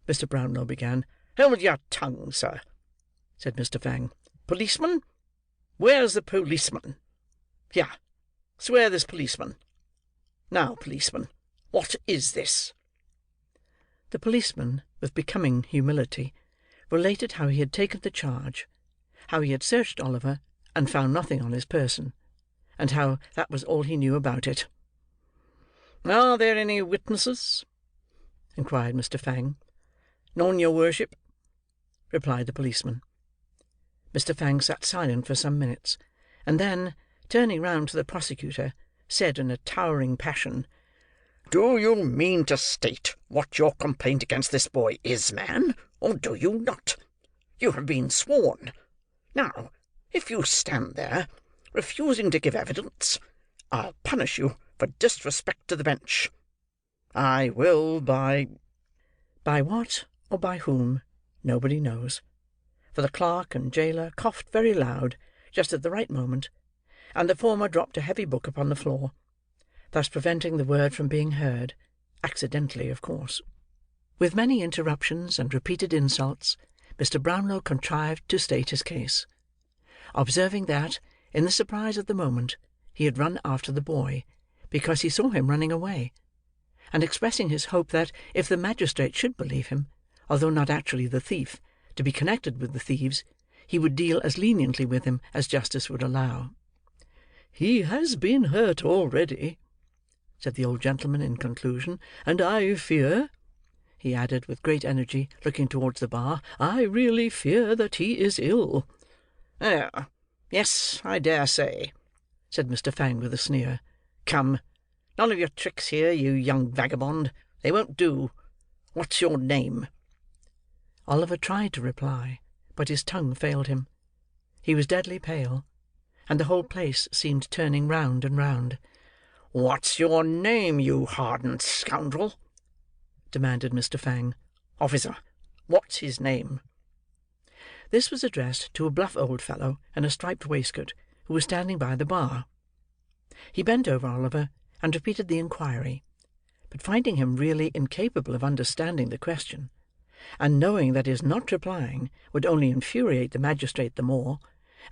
Mr. Brownlow began. "Hold your tongue, sir," said Mr. Fang. "Policeman? Where's the policeman? Here, swear this policeman. Now, policeman, what is this?" The policeman, with becoming humility, related how he had taken the charge, how he had searched Oliver, and found nothing on his person, and how that was all he knew about it. "Are there any witnesses?" inquired Mr. Fang. "None, your worship," replied the policeman. Mr. Fang sat silent for some minutes, and then, turning round to the prosecutor, said in a towering passion, "Do you mean to state what your complaint against this boy is, man, or do you not? You have been sworn. Now, if you stand there, refusing to give evidence, I'll punish you for disrespect to the bench. I will by—" By what, or by whom, nobody knows; for the clerk and jailer coughed very loud, just at the right moment, and the former dropped a heavy book upon the floor, thus preventing the word from being heard, accidentally, of course. With many interruptions and repeated insults, Mr. Brownlow contrived to state his case; observing that, in the surprise of the moment, he had run after the boy, because he saw him running away; and expressing his hope that, if the magistrate should believe him, although not actually the thief, to be connected with the thieves, he would deal as leniently with him as justice would allow. "He has been hurt already," said the old gentleman in conclusion, "and I fear," he added, with great energy, looking towards the bar, "I really fear that he is ill." "Oh, yes, I dare say," said Mr. Fang with a sneer. "Come, none of your tricks here, you young vagabond. They won't do. What's your name?" Oliver tried to reply, but his tongue failed him. He was deadly pale, and the whole place seemed turning round and round. "What's your name, you hardened scoundrel?" demanded Mr. Fang. "Officer, what's his name?" This was addressed to a bluff old fellow in a striped waistcoat, who was standing by the bar. He bent over Oliver, and repeated the inquiry; but finding him really incapable of understanding the question, and knowing that his not replying would only infuriate the magistrate the more,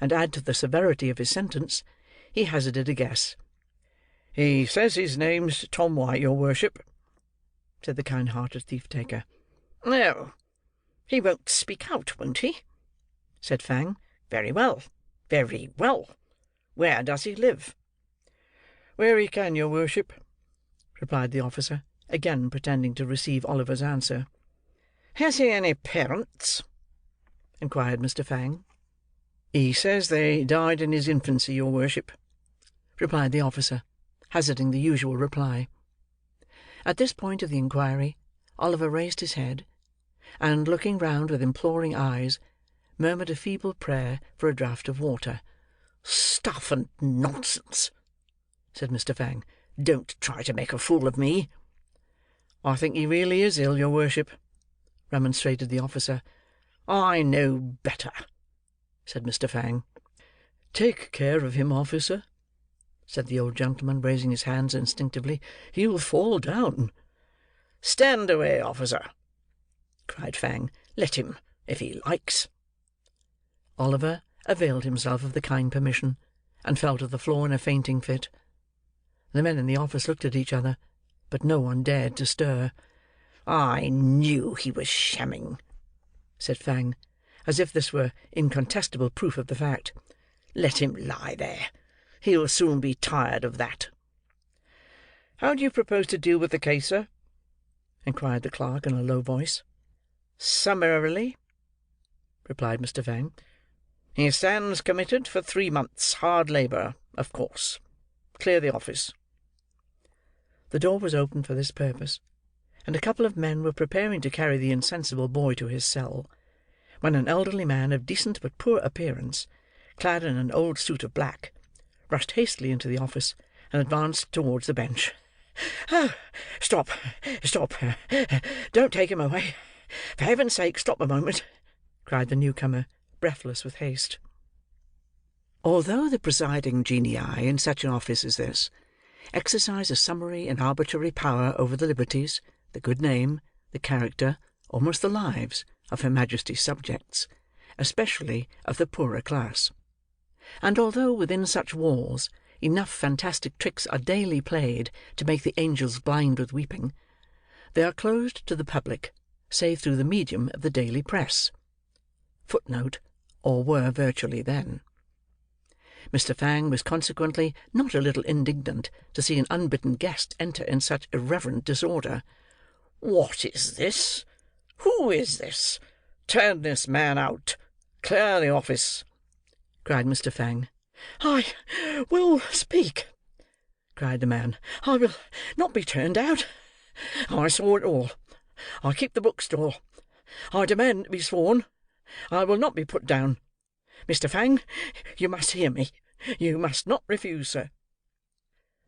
and add to the severity of his sentence, he hazarded a guess. "He says his name's Tom White, your worship," said the kind-hearted thief-taker. "Oh, he won't speak out, won't he?" said Fang. "Very well, very well. Where does he live?" "Where he can, your worship," replied the officer, again pretending to receive Oliver's answer. "Has he any parents?" inquired Mr. Fang. "He says they died in his infancy, your worship," replied the officer, hazarding the usual reply. At this point of the inquiry, Oliver raised his head, and, looking round with imploring eyes, murmured a feeble prayer for a draught of water. "Stuff and nonsense!" said Mr. Fang. "Don't try to make a fool of me." "I think he really is ill, your worship," remonstrated the officer. "I know better," said Mr. Fang. "Take care of him, officer," said the old gentleman, raising his hands instinctively. "He'll fall down." "Stand away, officer," cried Fang. "Let him, if he likes." Oliver availed himself of the kind permission, and fell to the floor in a fainting fit. The men in the office looked at each other, but no one dared to stir. "I knew he was shamming," said Fang, as if this were incontestable proof of the fact. "Let him lie there. He'll soon be tired of that." "How do you propose to deal with the case, sir?" inquired the clerk in a low voice. "Summarily," replied Mr. Fang. "He stands committed for 3 months' hard labour, of course. clear the office." The door was opened for this purpose, and a couple of men were preparing to carry the insensible boy to his cell, when an elderly man of decent but poor appearance, clad in an old suit of black, rushed hastily into the office, and advanced towards the bench. "Oh, stop! Don't take him away! For heaven's sake, stop a moment!" cried the newcomer, breathless with haste. Although the presiding genii in such an office as this exercise a summary and arbitrary power over the liberties, the good name, the character, almost the lives, of Her Majesty's subjects, especially of the poorer class; and although within such walls enough fantastic tricks are daily played to make the angels blind with weeping, they are closed to the public, save through the medium of the daily press, or were virtually then. Mr. Fang was consequently not a little indignant to see an unbidden guest enter in such irreverent disorder. "What is this? Who is this? Turn this man out. Clear the office," cried Mr. Fang. "I will speak," cried the man. "I will not be turned out. I saw it all. I keep the bookstall. I demand to be sworn. I will not be put down. Mr. Fang, you must hear me. You must not refuse, sir."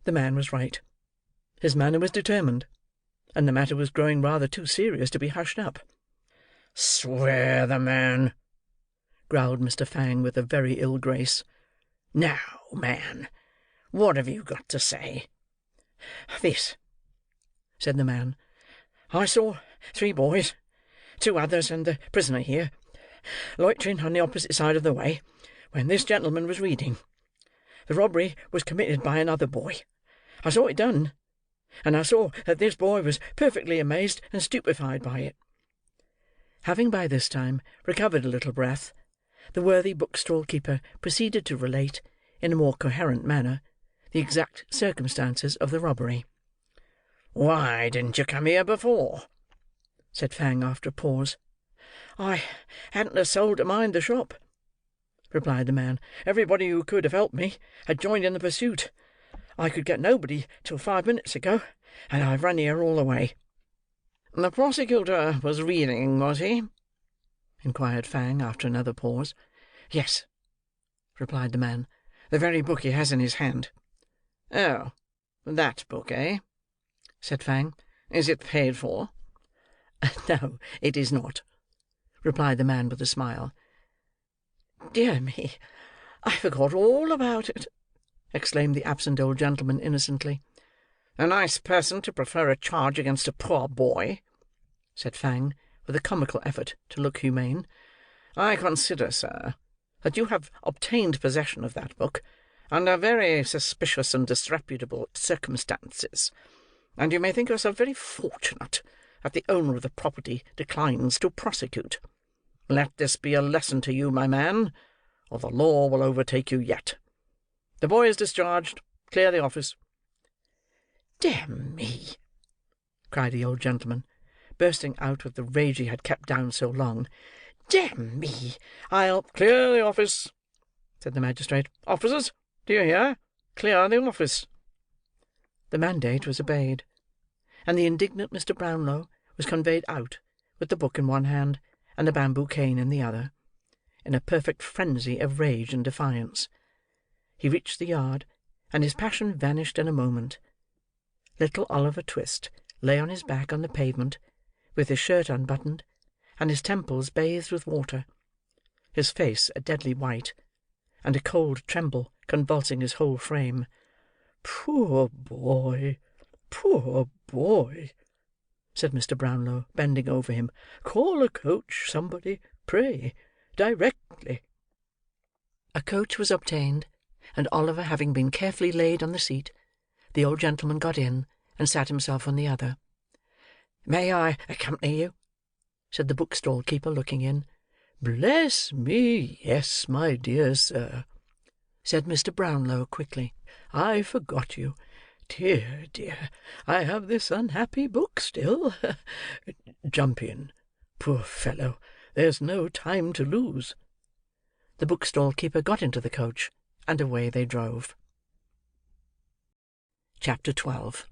The man was right. His manner was determined, and the matter was growing rather too serious to be hushed up. "Swear the man," growled Mr. Fang with a very ill grace. "Now, man, what have you got to say?" "This," said the man. "I saw 3 boys, 2 others, and the prisoner here, loitering on the opposite side of the way, when this gentleman was reading. The robbery was committed by another boy. I saw it done, and I saw that this boy was perfectly amazed and stupefied by it." Having by this time recovered a little breath, the worthy bookstall keeper proceeded to relate, in a more coherent manner, the exact circumstances of the robbery. "Why didn't you come here before?" said Fang after a pause. "I hadn't a soul to mind the shop," replied the man. "Everybody who could have helped me had joined in the pursuit. I could get nobody till 5 minutes ago, and I've run here all the way." "The prosecutor was reading, was he?" inquired Fang after another pause. "Yes," replied the man. "The very book he has in his hand." "Oh, that book, eh?" said Fang. "Is it paid for?" "No, it is not," replied the man with a smile. "Dear me, I forgot all about it!" exclaimed the absent old gentleman innocently. "A nice person to prefer a charge against a poor boy," said Fang, with a comical effort to look humane. "I consider, sir, that you have obtained possession of that book under very suspicious and disreputable circumstances, and you may think yourself very fortunate that the owner of the property declines to prosecute. Let this be a lesson to you, my man, or the law will overtake you yet. The boy is discharged. Clear the office." "Dear me!" cried the old gentleman, bursting out with the rage he had kept down so long. "Dear me! I'll—" "Clear the office," said the magistrate. "Officers, do you hear? Clear the office." The mandate was obeyed, and the indignant Mr. Brownlow was conveyed out, with the book in one hand, and the bamboo cane in the other, in a perfect frenzy of rage and defiance. He reached the yard, and his passion vanished in a moment. Little Oliver Twist lay on his back on the pavement, with his shirt unbuttoned, and his temples bathed with water, his face a deadly white, and a cold tremble convulsing his whole frame. "Poor boy, poor boy!" said Mr. Brownlow, bending over him. "Call a coach, somebody, pray, directly." A coach was obtained, and Oliver having been carefully laid on the seat, the old gentleman got in, and sat himself on the other. "May I accompany you?" said the bookstall keeper, looking in. "Bless me, yes, my dear sir," said Mr. Brownlow quickly. "I forgot you. Dear, dear, I have this unhappy book still. Jump in, poor fellow. There's no time to lose." The bookstall keeper got into the coach, and away they drove. Chapter 12.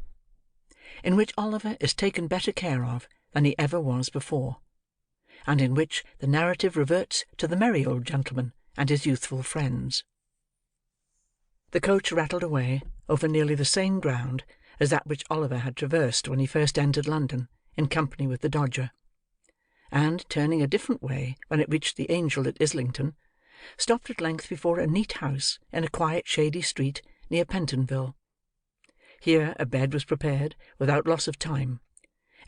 In which Oliver is taken better care of than he ever was before, and in which the narrative reverts to the merry old gentleman and his youthful friends. The coach rattled away over nearly the same ground as that which Oliver had traversed when he first entered London in company with the Dodger, and, turning a different way when it reached the Angel at Islington, stopped at length before a neat house in a quiet shady street near Pentonville. Here a bed was prepared without loss of time,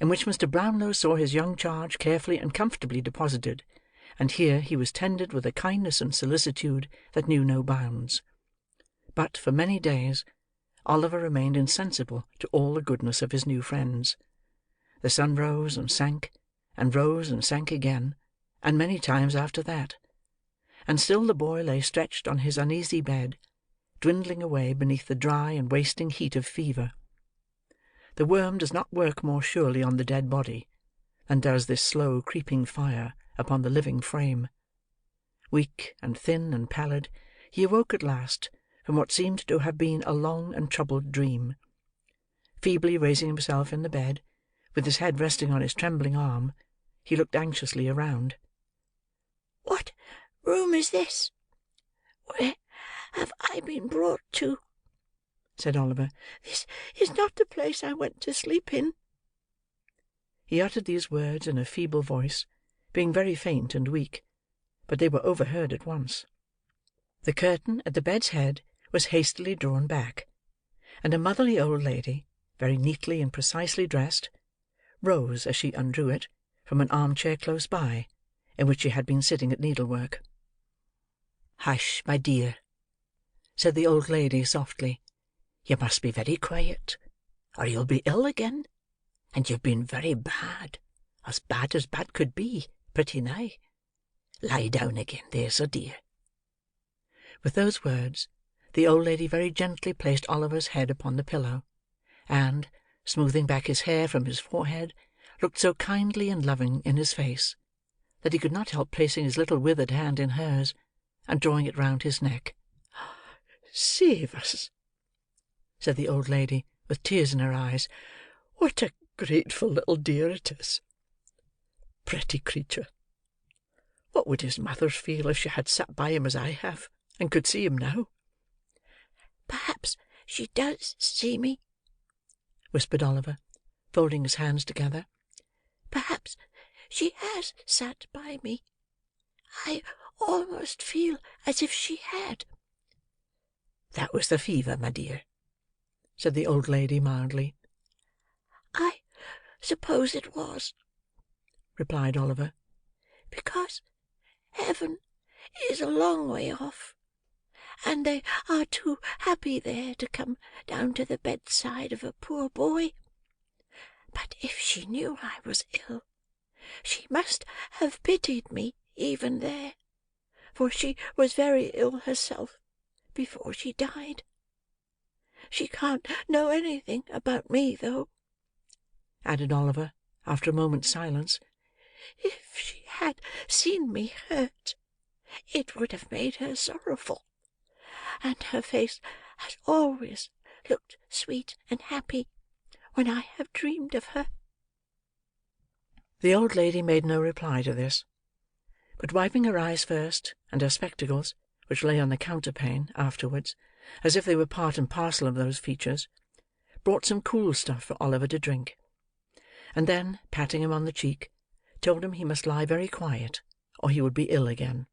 in which Mr. Brownlow saw his young charge carefully and comfortably deposited, and here he was tended with a kindness and solicitude that knew no bounds. But, for many days, Oliver remained insensible to all the goodness of his new friends. The sun rose and sank again, and many times after that, and still the boy lay stretched on his uneasy bed, dwindling away beneath the dry and wasting heat of fever. The worm does not work more surely on the dead body than does this slow creeping fire upon the living frame. Weak and thin and pallid, he awoke at last from what seemed to have been a long and troubled dream. Feebly raising himself in the bed, with his head resting on his trembling arm, he looked anxiously around. "What room is this? Where have I been brought to?" said Oliver. "This is not the place I went to sleep in." He uttered these words in a feeble voice, being very faint and weak, but they were overheard at once. The curtain at the bed's head was hastily drawn back, and a motherly old lady, very neatly and precisely dressed, rose as she undrew it, from an arm-chair close by, in which she had been sitting at needlework. "Hush, my dear," said the old lady softly. "You must be very quiet, or you'll be ill again, and you've been very bad as bad could be, pretty nigh. Lie down again, there's a dear." With those words, the old lady very gently placed Oliver's head upon the pillow, and, smoothing back his hair from his forehead, looked so kindly and loving in his face, that he could not help placing his little withered hand in hers, and drawing it round his neck. "Save us!" said the old lady, with tears in her eyes. "What a grateful little dear it is! Pretty creature! What would his mother feel if she had sat by him as I have, and could see him now?" "Perhaps she does see me," whispered Oliver, folding his hands together. "Perhaps she has sat by me. I almost feel as if she had." "That was the fever, my dear," said the old lady mildly. "I suppose it was," replied Oliver. "because heaven is a long way off, and they are too happy there to come down to the bedside of a poor boy. But if she knew I was ill, she must have pitied me even there, for she was very ill herself before she died. She can't know anything about me, though," added Oliver, after a moment's silence. "If she had seen me hurt, it would have made her sorrowful, and her face has always looked sweet and happy when I have dreamed of her." The old lady made no reply to this, but wiping her eyes first, and her spectacles, which lay on the counterpane, afterwards, as if they were part and parcel of those features, brought some cool stuff for Oliver to drink, and then, patting him on the cheek, told him he must lie very quiet, or he would be ill again.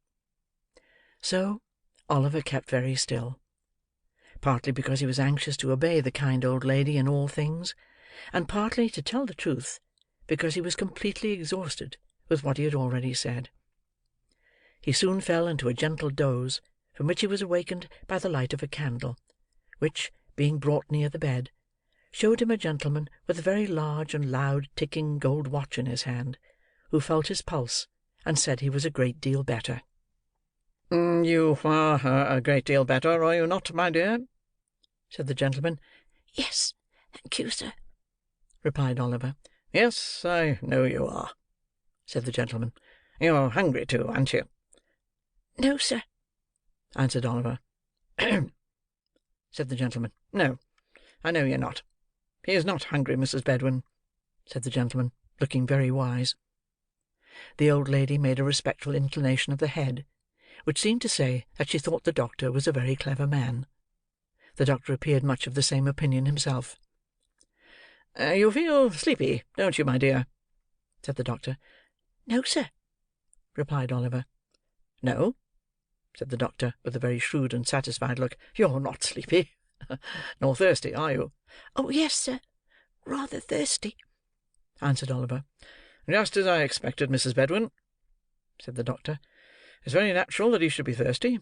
So, Oliver kept very still, partly because he was anxious to obey the kind old lady in all things, and partly, to tell the truth, because he was completely exhausted with what he had already said. He soon fell into a gentle doze, from which he was awakened by the light of a candle, which, being brought near the bed, showed him a gentleman with a very large and loud ticking gold watch in his hand, who felt his pulse, and said he was a great deal better. "You are a great deal better, are you not, my dear?" said the gentleman. "Yes, thank you, sir," replied Oliver. "Yes, I know you are," said the gentleman. "You're hungry too, aren't you?" "No, sir," answered Oliver. "Ahem!" said the gentleman. "No, I know you're not. He is not hungry, Mrs. Bedwin," said the gentleman, looking very wise. The old lady made a respectful inclination of the head, which seemed to say that she thought the doctor was a very clever man. The doctor appeared much of the same opinion himself. "You feel sleepy, don't you, my dear?" said the doctor. "No, sir," replied Oliver. "No?" said the doctor, with a very shrewd and satisfied look. "You're not sleepy, nor thirsty, are you?" "Oh, yes, sir, rather thirsty," answered Oliver. "Just as I expected, Mrs. Bedwin," said the doctor. "It's very natural that he should be thirsty.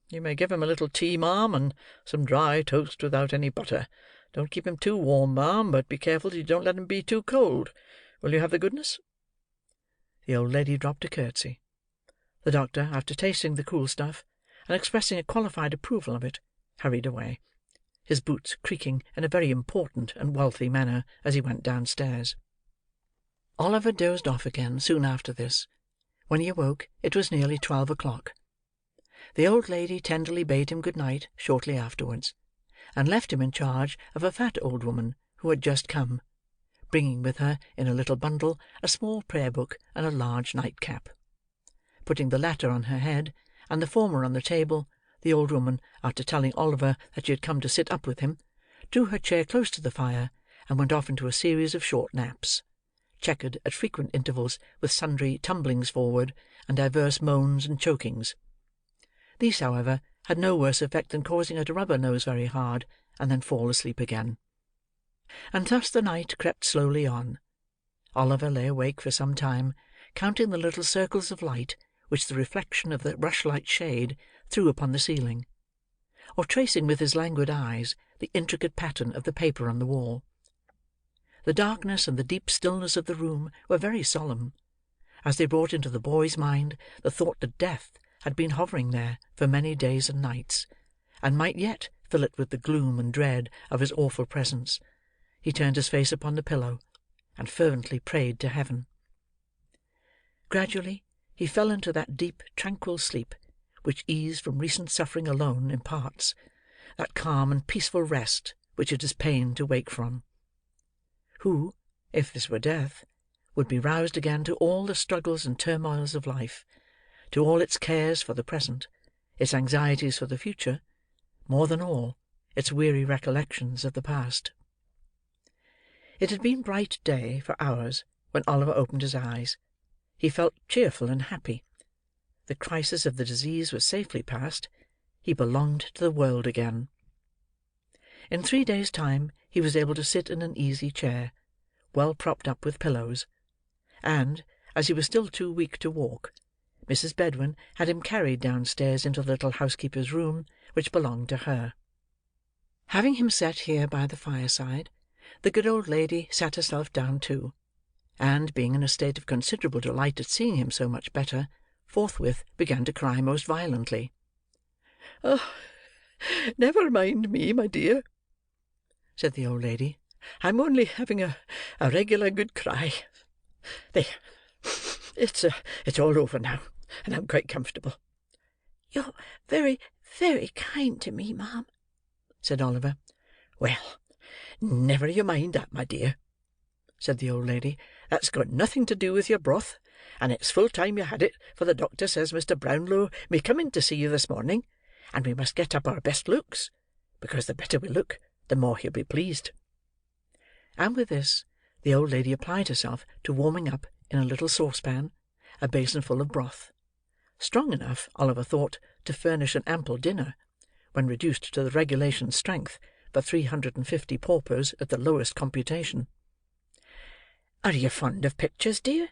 You may give him a little tea, ma'am, and some dry toast without any butter. Don't keep him too warm, ma'am, but be careful that you don't let him be too cold. Will you have the goodness?" The old lady dropped a curtsey. The doctor, after tasting the cool stuff, and expressing a qualified approval of it, hurried away, his boots creaking in a very important and wealthy manner as he went downstairs. Oliver dozed off again soon after this. When he awoke, it was nearly 12 o'clock. The old lady tenderly bade him good night shortly afterwards, and left him in charge of a fat old woman who had just come, bringing with her in a little bundle a small prayer book and a large nightcap. Putting the latter on her head, and the former on the table, the old woman, after telling Oliver that she had come to sit up with him, drew her chair close to the fire, and went off into a series of short naps, chequered at frequent intervals with sundry tumblings forward, and divers moans and chokings. These, however, had no worse effect than causing her to rub her nose very hard, and then fall asleep again. And thus the night crept slowly on. Oliver lay awake for some time, counting the little circles of light which the reflection of the rushlight shade threw upon the ceiling, or tracing with his languid eyes the intricate pattern of the paper on the wall. The darkness and the deep stillness of the room were very solemn, as they brought into the boy's mind the thought that death had been hovering there for many days and nights, and might yet fill it with the gloom and dread of his awful presence. He turned his face upon the pillow, and fervently prayed to heaven. Gradually he fell into that deep, tranquil sleep which ease from recent suffering alone imparts, that calm and peaceful rest which it is pain to wake from. Who, if this were death, would be roused again to all the struggles and turmoils of life, to all its cares for the present, its anxieties for the future, more than all, its weary recollections of the past. It had been bright day for hours when Oliver opened his eyes. He felt cheerful and happy. The crisis of the disease was safely past. He belonged to the world again. In 3 days' time he was able to sit in an easy chair, well propped up with pillows; and, as he was still too weak to walk, Mrs. Bedwin had him carried downstairs into the little housekeeper's room, which belonged to her. Having him set here by the fireside, the good old lady sat herself down too, and, being in a state of considerable delight at seeing him so much better, forthwith began to cry most violently. "Oh, never mind me, my dear," said the old lady. "I'm only having a regular good cry. There, it's all over now, and I'm quite comfortable." "You're very, very kind to me, ma'am," said Oliver. "Well, never you mind that, my dear," said the old lady. "That's got nothing to do with your broth, and it's full time you had it, for the doctor says Mr. Brownlow may come in to see you this morning, and we must get up our best looks, because the better we look, the more he'll be pleased." And with this, the old lady applied herself to warming up, in a little saucepan, a basinful of broth, strong enough, Oliver thought, to furnish an ample dinner, when reduced to the regulation strength, for 350 paupers at the lowest computation. "Are you fond of pictures, dear?"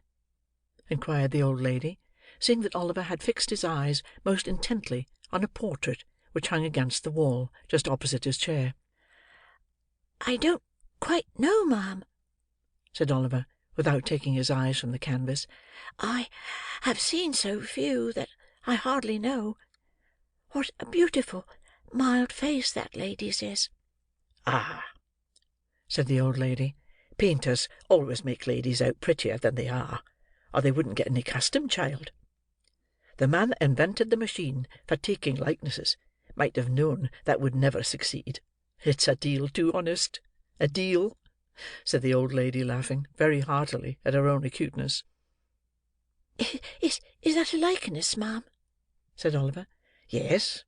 inquired the old lady, seeing that Oliver had fixed his eyes most intently on a portrait which hung against the wall just opposite his chair. "I don't quite know, ma'am," said Oliver, without taking his eyes from the canvas. "I have seen so few that I hardly know. What a beautiful, mild face that lady's is." "Ah," said the old lady, "painters always make ladies out prettier than they are, or they wouldn't get any custom, child. The man that invented the machine for taking likenesses might have known that would never succeed, "It's a deal too honest, a deal," said the old lady, laughing very heartily at her own acuteness. Is that a likeness, ma'am?" said Oliver. "Yes,"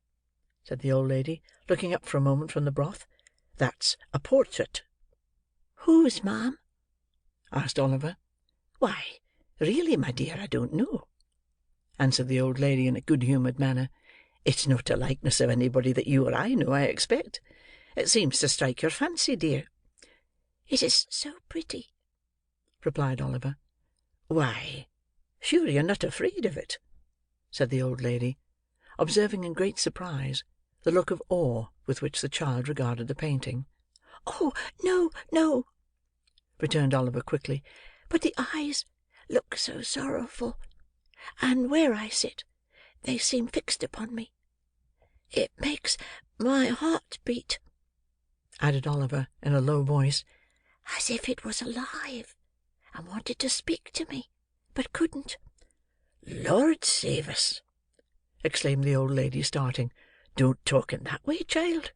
said the old lady, looking up for a moment from the broth. "That's a portrait." "Whose, ma'am?" asked Oliver. "Why, really, my dear, I don't know," answered the old lady in a good-humoured manner. "It's not a likeness of anybody that you or I know, I expect. It seems to strike your fancy, dear." "It is so pretty," replied Oliver. "Why, sure you're not afraid of it?" said the old lady, observing in great surprise the look of awe with which the child regarded the painting. "Oh, no, no," returned Oliver quickly. "But the eyes look so sorrowful, and where I sit, they seem fixed upon me. It makes my heart beat," added Oliver in a low voice, "as if it was alive, and wanted to speak to me, but couldn't." "Lord save us!" exclaimed the old lady, starting. "Don't talk in that way, child.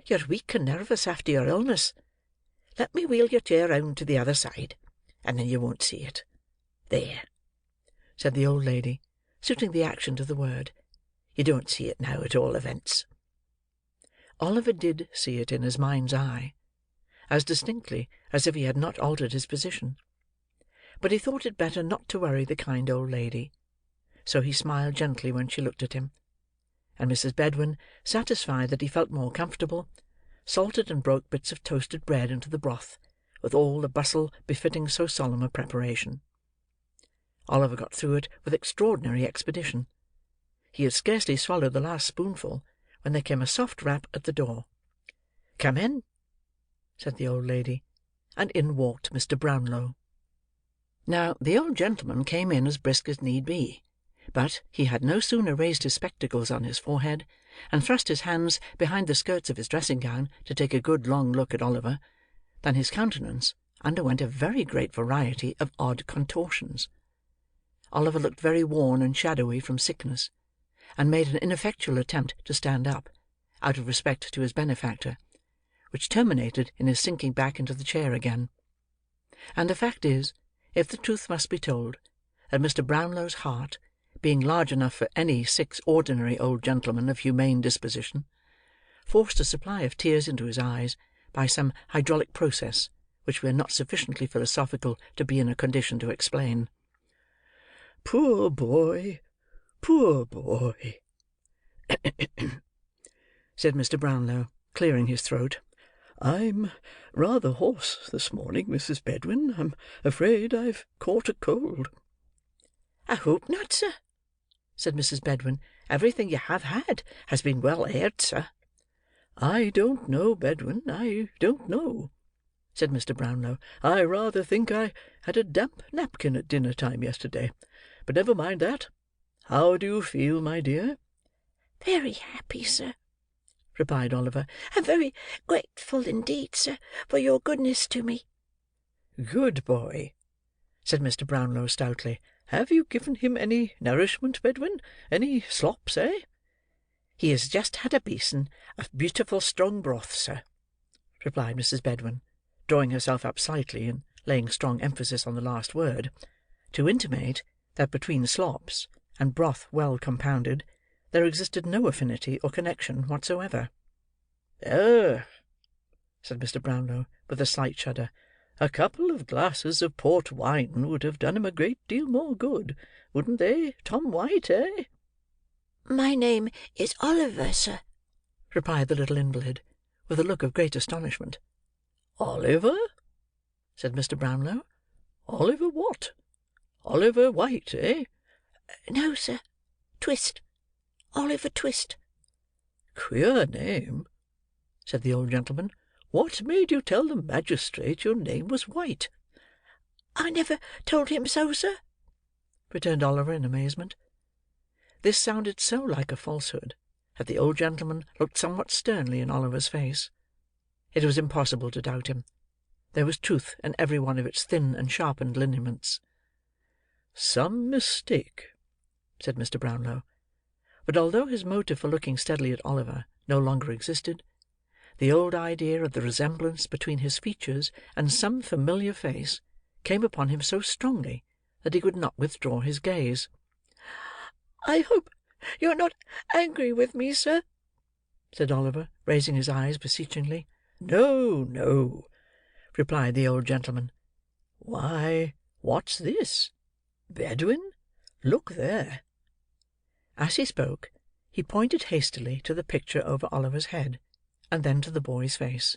You're weak and nervous after your illness. Let me wheel your chair round to the other side, and then you won't see it. There," said the old lady, suiting the action to the word. "You don't see it now, at all events." Oliver did see it in his mind's eye, as distinctly as if he had not altered his position. But he thought it better not to worry the kind old lady, so he smiled gently when she looked at him; and Mrs. Bedwin, satisfied that he felt more comfortable, salted and broke bits of toasted bread into the broth, with all the bustle befitting so solemn a preparation. Oliver got through it with extraordinary expedition. He had scarcely swallowed the last spoonful, when there came a soft rap at the door. "Come in," said the old lady; and in walked Mr. Brownlow. Now, the old gentleman came in as brisk as need be; but, he had no sooner raised his spectacles on his forehead, and thrust his hands behind the skirts of his dressing-gown to take a good long look at Oliver, than his countenance underwent a very great variety of odd contortions. Oliver looked very worn and shadowy from sickness, and made an ineffectual attempt to stand up, out of respect to his benefactor, which terminated in his sinking back into the chair again. And the fact is, if the truth must be told, that Mr. Brownlow's heart, being large enough for any 6 ordinary old gentlemen of humane disposition, forced a supply of tears into his eyes by some hydraulic process which we are not sufficiently philosophical to be in a condition to explain. "Poor boy, poor boy," said Mr. Brownlow, clearing his throat. "I'm rather hoarse this morning, Mrs. Bedwin. I'm afraid I've caught a cold." "I hope not, sir," said Mrs. Bedwin. "Everything you have had has been well aired, sir." "I don't know, Bedwin, I don't know," said Mr. Brownlow. "I rather think I had a damp napkin at dinner-time yesterday. But never mind that. How do you feel, my dear?" "Very happy, sir," replied Oliver. "and very grateful indeed, sir, for your goodness to me." "Good boy," said Mr. Brownlow stoutly. "Have you given him any nourishment, Bedwin? Any slops, eh?" "He has just had a basin of beautiful strong broth, sir," replied Mrs. Bedwin, drawing herself up slightly, and laying strong emphasis on the last word, to intimate that between slops and broth well compounded there existed no affinity or connection whatsoever. "Oh," said Mr. Brownlow, with a slight shudder, "a couple of glasses of port wine would have done him a great deal more good, wouldn't they, Tom White, eh?" "My name is Oliver, sir," replied the little invalid, with a look of great astonishment. "Oliver?" said Mr. Brownlow. "Oliver what? Oliver White, eh?" "No, sir. Twist. Oliver Twist." "Queer name," said the old gentleman. "What made you tell the magistrate your name was White?" "I never told him so, sir," returned Oliver in amazement. This sounded so like a falsehood, that the old gentleman looked somewhat sternly in Oliver's face. It was impossible to doubt him. There was truth in every one of its thin and sharpened lineaments. "Some mistake," said Mr. Brownlow. But although his motive for looking steadily at Oliver no longer existed, the old idea of the resemblance between his features and some familiar face came upon him so strongly that he could not withdraw his gaze. "I hope you are not angry with me, sir," said Oliver, raising his eyes beseechingly. "No, no," replied the old gentleman. "Why, what's this? Bedouin? Look there!" As he spoke, he pointed hastily to the picture over Oliver's head, and then to the boy's face.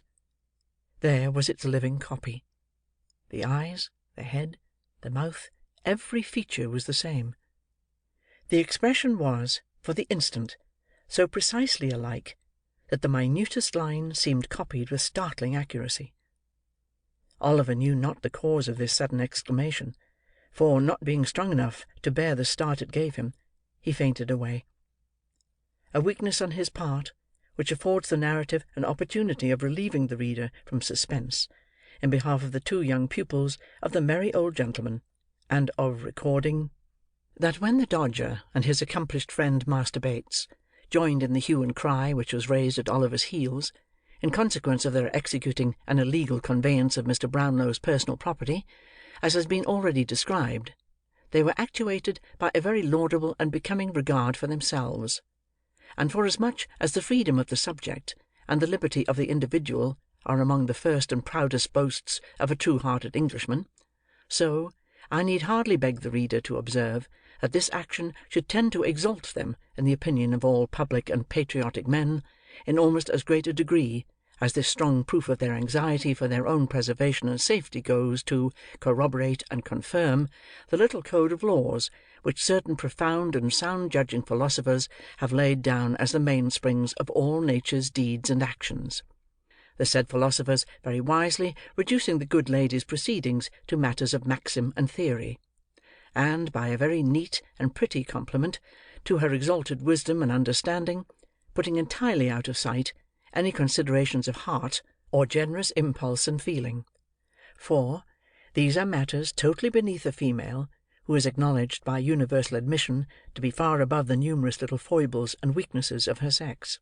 There was its living copy. The eyes, the head, the mouth, every feature was the same. The expression was, for the instant, so precisely alike, that the minutest line seemed copied with startling accuracy. Oliver knew not the cause of this sudden exclamation, for, not being strong enough to bear the start it gave him, he fainted away. A weakness on his part, which affords the narrative an opportunity of relieving the reader from suspense, in behalf of the two young pupils of the merry old gentleman, and of recording that when the Dodger and his accomplished friend Master Bates joined in the hue and cry which was raised at Oliver's heels, in consequence of their executing an illegal conveyance of Mr. Brownlow's personal property, as has been already described, they were actuated by a very laudable and becoming regard for themselves; and forasmuch as the freedom of the subject and the liberty of the individual are among the first and proudest boasts of a true-hearted Englishman, so, I need hardly beg the reader to observe that this action should tend to exalt them in the opinion of all public and patriotic men, in almost as great a degree as this strong proof of their anxiety for their own preservation and safety goes to corroborate and confirm the little code of laws which certain profound and sound-judging philosophers have laid down as the mainsprings of all nature's deeds and actions. The said philosophers very wisely reducing the good lady's proceedings to matters of maxim and theory, and, by a very neat and pretty compliment to her exalted wisdom and understanding, putting entirely out of sight any considerations of heart or generous impulse and feeling; for, these are matters totally beneath a female, who is acknowledged by universal admission to be far above the numerous little foibles and weaknesses of her sex.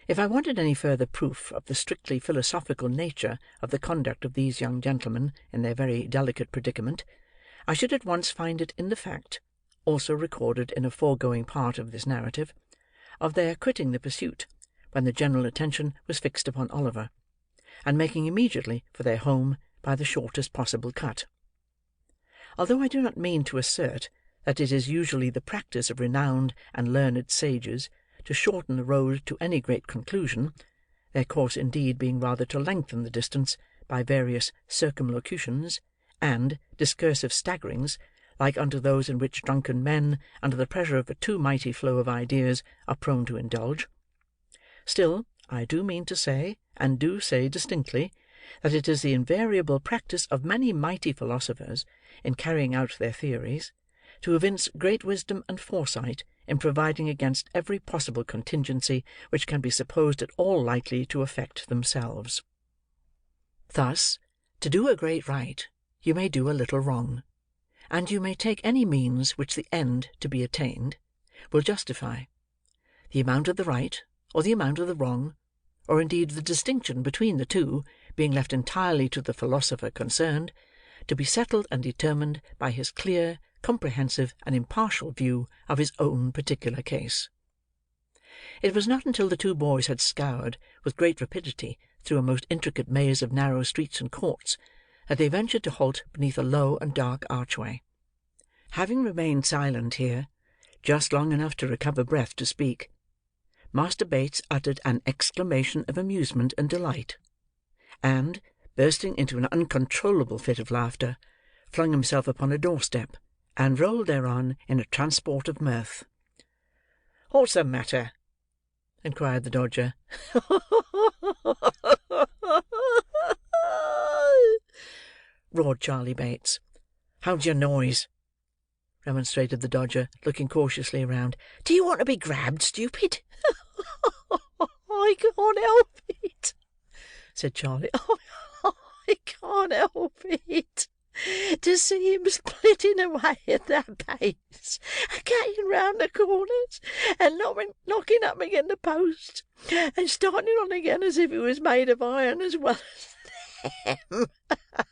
If I wanted any further proof of the strictly philosophical nature of the conduct of these young gentlemen in their very delicate predicament, I should at once find it in the fact, also recorded in a foregoing part of this narrative, of their quitting the pursuit, when the general attention was fixed upon Oliver, and making immediately for their home by the shortest possible cut. Although I do not mean to assert that it is usually the practice of renowned and learned sages to shorten the road to any great conclusion, their course indeed being rather to lengthen the distance by various circumlocutions, and discursive staggerings, like unto those in which drunken men, under the pressure of a too mighty flow of ideas, are prone to indulge. Still, I do mean to say, and do say distinctly, that it is the invariable practice of many mighty philosophers, in carrying out their theories, to evince great wisdom and foresight in providing against every possible contingency which can be supposed at all likely to affect themselves. Thus, to do a great right, you may do a little wrong, and you may take any means which the end to be attained will justify; the amount of the right, or the amount of the wrong, or indeed the distinction between the two, being left entirely to the philosopher concerned, to be settled and determined by his clear, comprehensive, and impartial view of his own particular case. It was not until the two boys had scoured, with great rapidity, through a most intricate maze of narrow streets and courts, that they ventured to halt beneath a low and dark archway. Having remained silent here, just long enough to recover breath to speak, Master Bates uttered an exclamation of amusement and delight, and, bursting into an uncontrollable fit of laughter, flung himself upon a doorstep, and rolled thereon in a transport of mirth. "What's the matter?" inquired the Dodger. roared Charley Bates. "Hold your noise," remonstrated the Dodger, looking cautiously round. "Do you want to be grabbed, stupid?" "I can't help it," said Charley. "I can't help it." to see him splitting away at that pace, cutting round the corners, and knocking up against the posts, and starting on again as if he was made of iron as well as them,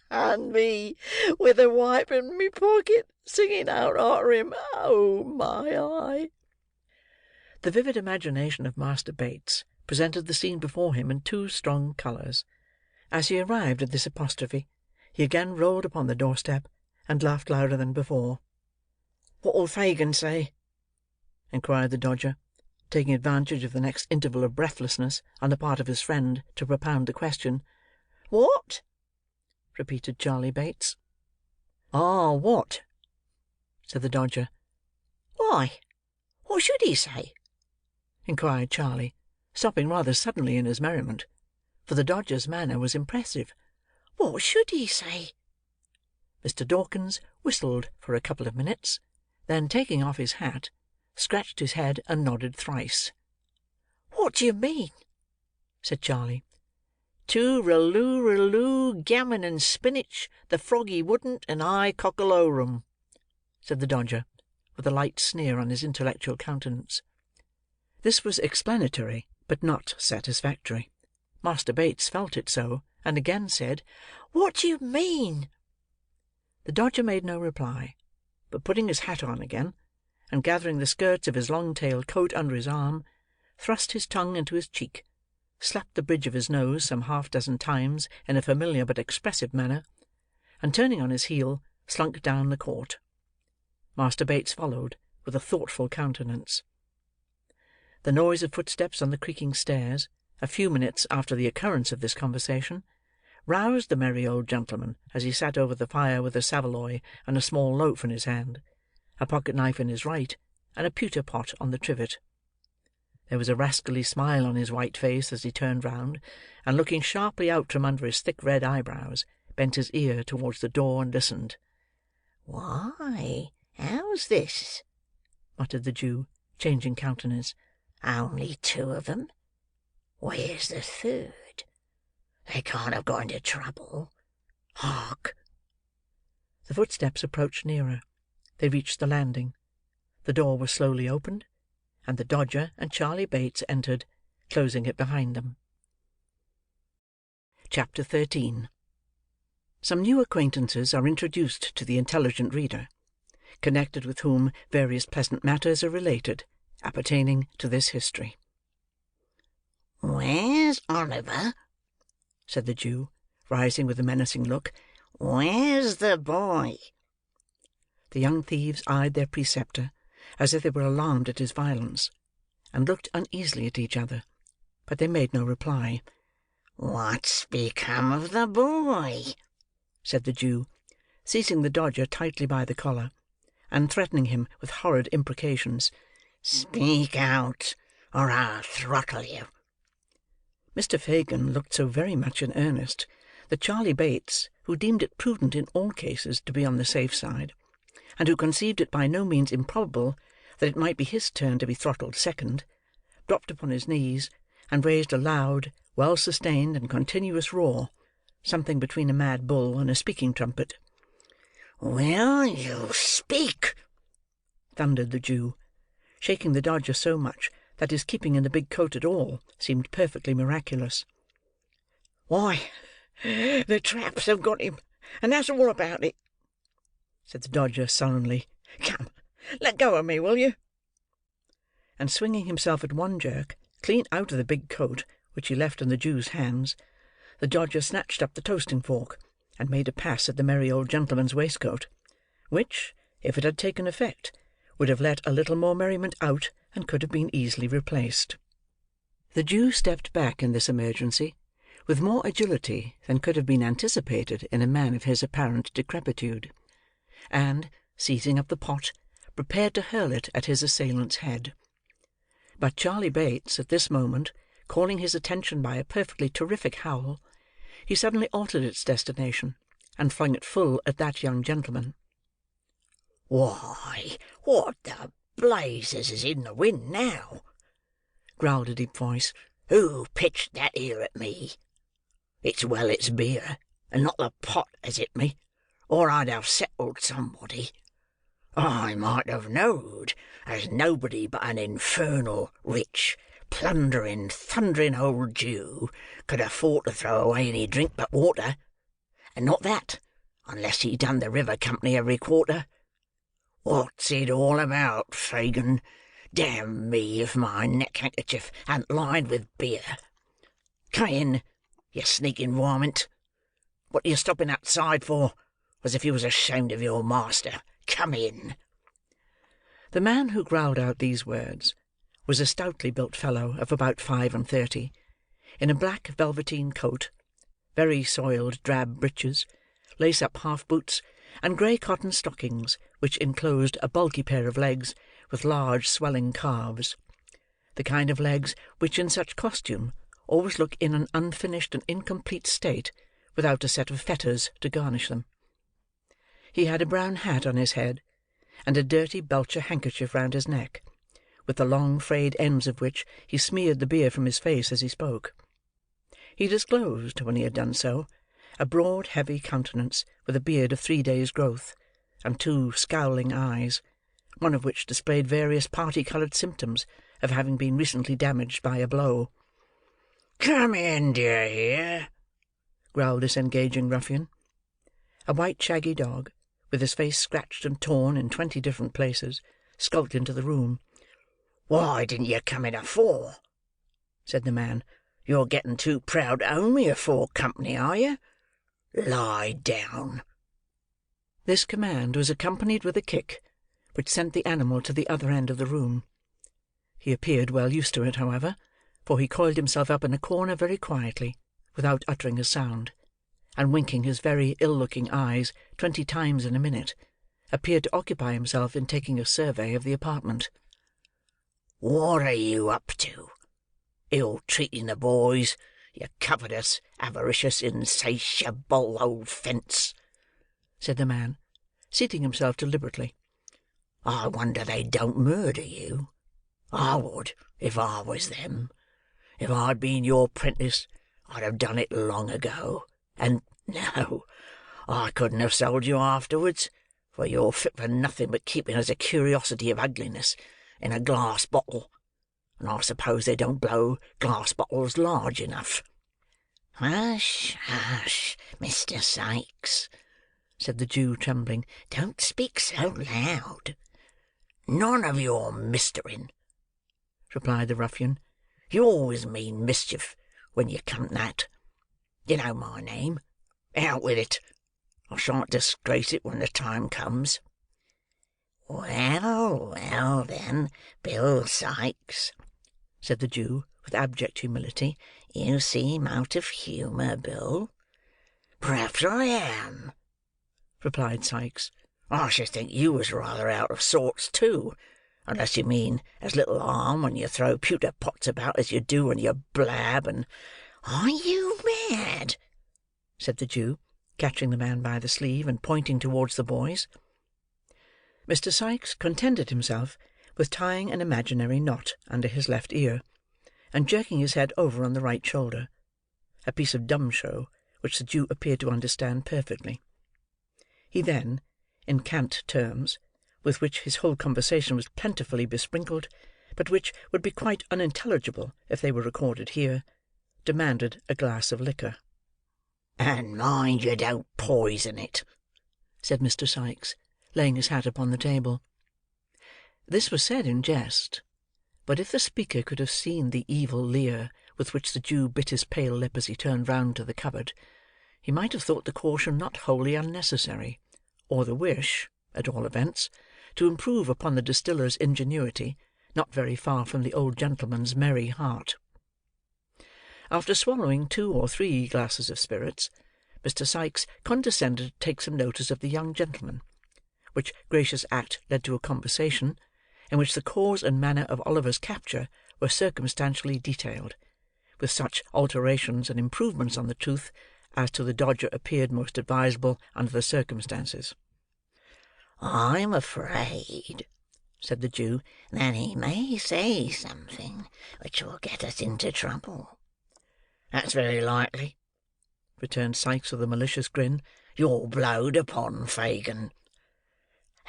and me with a wipe in me pocket, singing out arter him, oh my eye!" The vivid imagination of Master Bates presented the scene before him in too strong colours. As he arrived at this apostrophe, he again rolled upon the doorstep, and laughed louder than before. "What'll Fagin say?" inquired the Dodger, taking advantage of the next interval of breathlessness on the part of his friend to propound the question. "What?" repeated Charley Bates. "Ah, what?" said the Dodger. "Why, what should he say?" inquired Charley, stopping rather suddenly in his merriment, for the Dodger's manner was impressive. "What should he say?" Mr. Dawkins whistled for a couple of minutes, then taking off his hat, scratched his head and nodded thrice. "What do you mean?" said Charley. "Tooraloo, gammon and spinach, the froggy wouldn't, and I cockalorum," said the Dodger, with a light sneer on his intellectual countenance. This was explanatory, but not satisfactory. Master Bates felt it so, and again said, "What do you mean?" The Dodger made no reply, but putting his hat on again, and gathering the skirts of his long-tailed coat under his arm, thrust his tongue into his cheek, slapped the bridge of his nose some half-dozen times in a familiar but expressive manner, and turning on his heel, slunk down the court. Master Bates followed, with a thoughtful countenance. The noise of footsteps on the creaking stairs, a few minutes after the occurrence of this conversation, roused the merry old gentleman as he sat over the fire with a saveloy and a small loaf in his hand, a pocket-knife in his right, and a pewter-pot on the trivet. There was a rascally smile on his white face as he turned round, and looking sharply out from under his thick red eyebrows, bent his ear towards the door and listened. "Why, how's this?" muttered the Jew, changing countenance. "Only 2 of them? Where's the 3rd? They can't have got into trouble. Hark!" The footsteps approached nearer. They reached the landing. The door was slowly opened, and the Dodger and Charley Bates entered, closing it behind them. Chapter 13. Some new acquaintances are introduced to the intelligent reader, connected with whom various pleasant matters are related, appertaining to this history. "Where's Oliver?" said the Jew, rising with a menacing look. "Where's the boy?" The young thieves eyed their preceptor, as if they were alarmed at his violence, and looked uneasily at each other, but they made no reply. "What's become of the boy?" said the Jew, seizing the Dodger tightly by the collar, and threatening him with horrid imprecations. "Speak out, or I'll throttle you." Mr. Fagin looked so very much in earnest, that Charley Bates, who deemed it prudent in all cases to be on the safe side, and who conceived it by no means improbable that it might be his turn to be throttled second, dropped upon his knees, and raised a loud, well-sustained, and continuous roar, something between a mad bull and a speaking trumpet. "Will you speak?" thundered the Jew, shaking the Dodger so much that his keeping in the big coat at all seemed perfectly miraculous. "Why, the traps have got him, and that's all about it," said the Dodger sullenly. "Come, let go of me, will you?" And swinging himself at one jerk, clean out of the big coat, which he left in the Jew's hands, the Dodger snatched up the toasting fork, and made a pass at the merry old gentleman's waistcoat, which, if it had taken effect, would have let a little more merriment out, and could have been easily replaced. The Jew stepped back in this emergency, with more agility than could have been anticipated in a man of his apparent decrepitude, and, seizing up the pot, prepared to hurl it at his assailant's head. But Charley Bates, at this moment, calling his attention by a perfectly terrific howl, he suddenly altered its destination, and flung it full at that young gentleman. "Why, what the blazes is in the wind now?" growled a deep voice. "Who pitched that here at me? It's well it's beer, and not the pot, has hit me, or I'd have settled somebody. I might have knowed as nobody but an infernal, rich, plundering, thundering old Jew could afford to throw away any drink but water, and not that, unless he done the river company every quarter. What's it all about, Fagin? Damn me if my neck-handkerchief an't lined with beer. Come in, you sneaking varmint. What are you stopping outside for, as if you was ashamed of your master? Come in." The man who growled out these words was a stoutly built fellow of about 35, in a black velveteen coat, very soiled drab breeches, lace-up half-boots, and grey cotton stockings, which enclosed a bulky pair of legs with large swelling calves: the kind of legs which in such costume always look in an unfinished and incomplete state without a set of fetters to garnish them. He had a brown hat on his head, and a dirty belcher handkerchief round his neck, with the long frayed ends of which he smeared the beer from his face as he spoke. He disclosed, when he had done so, a broad heavy countenance with a beard of 3 days' growth, and 2 scowling eyes, one of which displayed various party-coloured symptoms of having been recently damaged by a blow. "Come in, d'ye hear?" growled this engaging ruffian. A white shaggy dog, with his face scratched and torn in 20 different places, skulked into the room. "Why didn't you come in afore?" said the man. "You're getting too proud to own me afore company, are you? Lie down." This command was accompanied with a kick, which sent the animal to the other end of the room. He appeared well used to it, however, for he coiled himself up in a corner very quietly, without uttering a sound, and winking his very ill-looking eyes 20 times in a minute, appeared to occupy himself in taking a survey of the apartment. "What are you up to? Ill-treating the boys, you covetous, avaricious, insatiable old fence," said the man, seating himself deliberately. "I wonder they don't murder you. I would, if I was them. If I'd been your 'prentice, I'd have done it long ago. And no, I couldn't have sold you afterwards, for you're fit for nothing but keeping as a curiosity of ugliness in a glass bottle, and I suppose they don't blow glass bottles large enough." "Hush, hush, Mr. Sikes," said the Jew, trembling. "Don't speak so loud." "None of your mistering," replied the ruffian. "You always mean mischief when you come to that. You know my name. Out with it. I shan't disgrace it when the time comes." "Well, well, then, Bill Sikes," said the Jew, with abject humility. "You seem out of humour, Bill." "Perhaps I am," replied Sikes. "I should think you was rather out of sorts too, unless you mean as little harm when you throw pewter pots about as you do when you blab and—" "Are you mad?" said the Jew, catching the man by the sleeve, and pointing towards the boys. Mr. Sikes contented himself with tying an imaginary knot under his left ear, and jerking his head over on the right shoulder: a piece of dumb show which the Jew appeared to understand perfectly. He then, in cant terms, with which his whole conversation was plentifully besprinkled, but which would be quite unintelligible if they were recorded here, demanded a glass of liquor. "And mind you don't poison it," said Mr. Sikes, laying his hat upon the table. This was said in jest, but if the speaker could have seen the evil leer with which the Jew bit his pale lip as he turned round to the cupboard, he might have thought the caution not wholly unnecessary, or the wish, at all events, to improve upon the distiller's ingenuity, not very far from the old gentleman's merry heart. After swallowing 2 or 3 glasses of spirits, Mr. Sikes condescended to take some notice of the young gentleman, which gracious act led to a conversation, in which the cause and manner of Oliver's capture were circumstantially detailed, with such alterations and improvements on the truth as to the Dodger appeared most advisable under the circumstances. "I'm afraid," said the Jew, "that he may say something which will get us into trouble." "That's very likely," returned Sikes with a malicious grin. you're blowed upon, Fagin."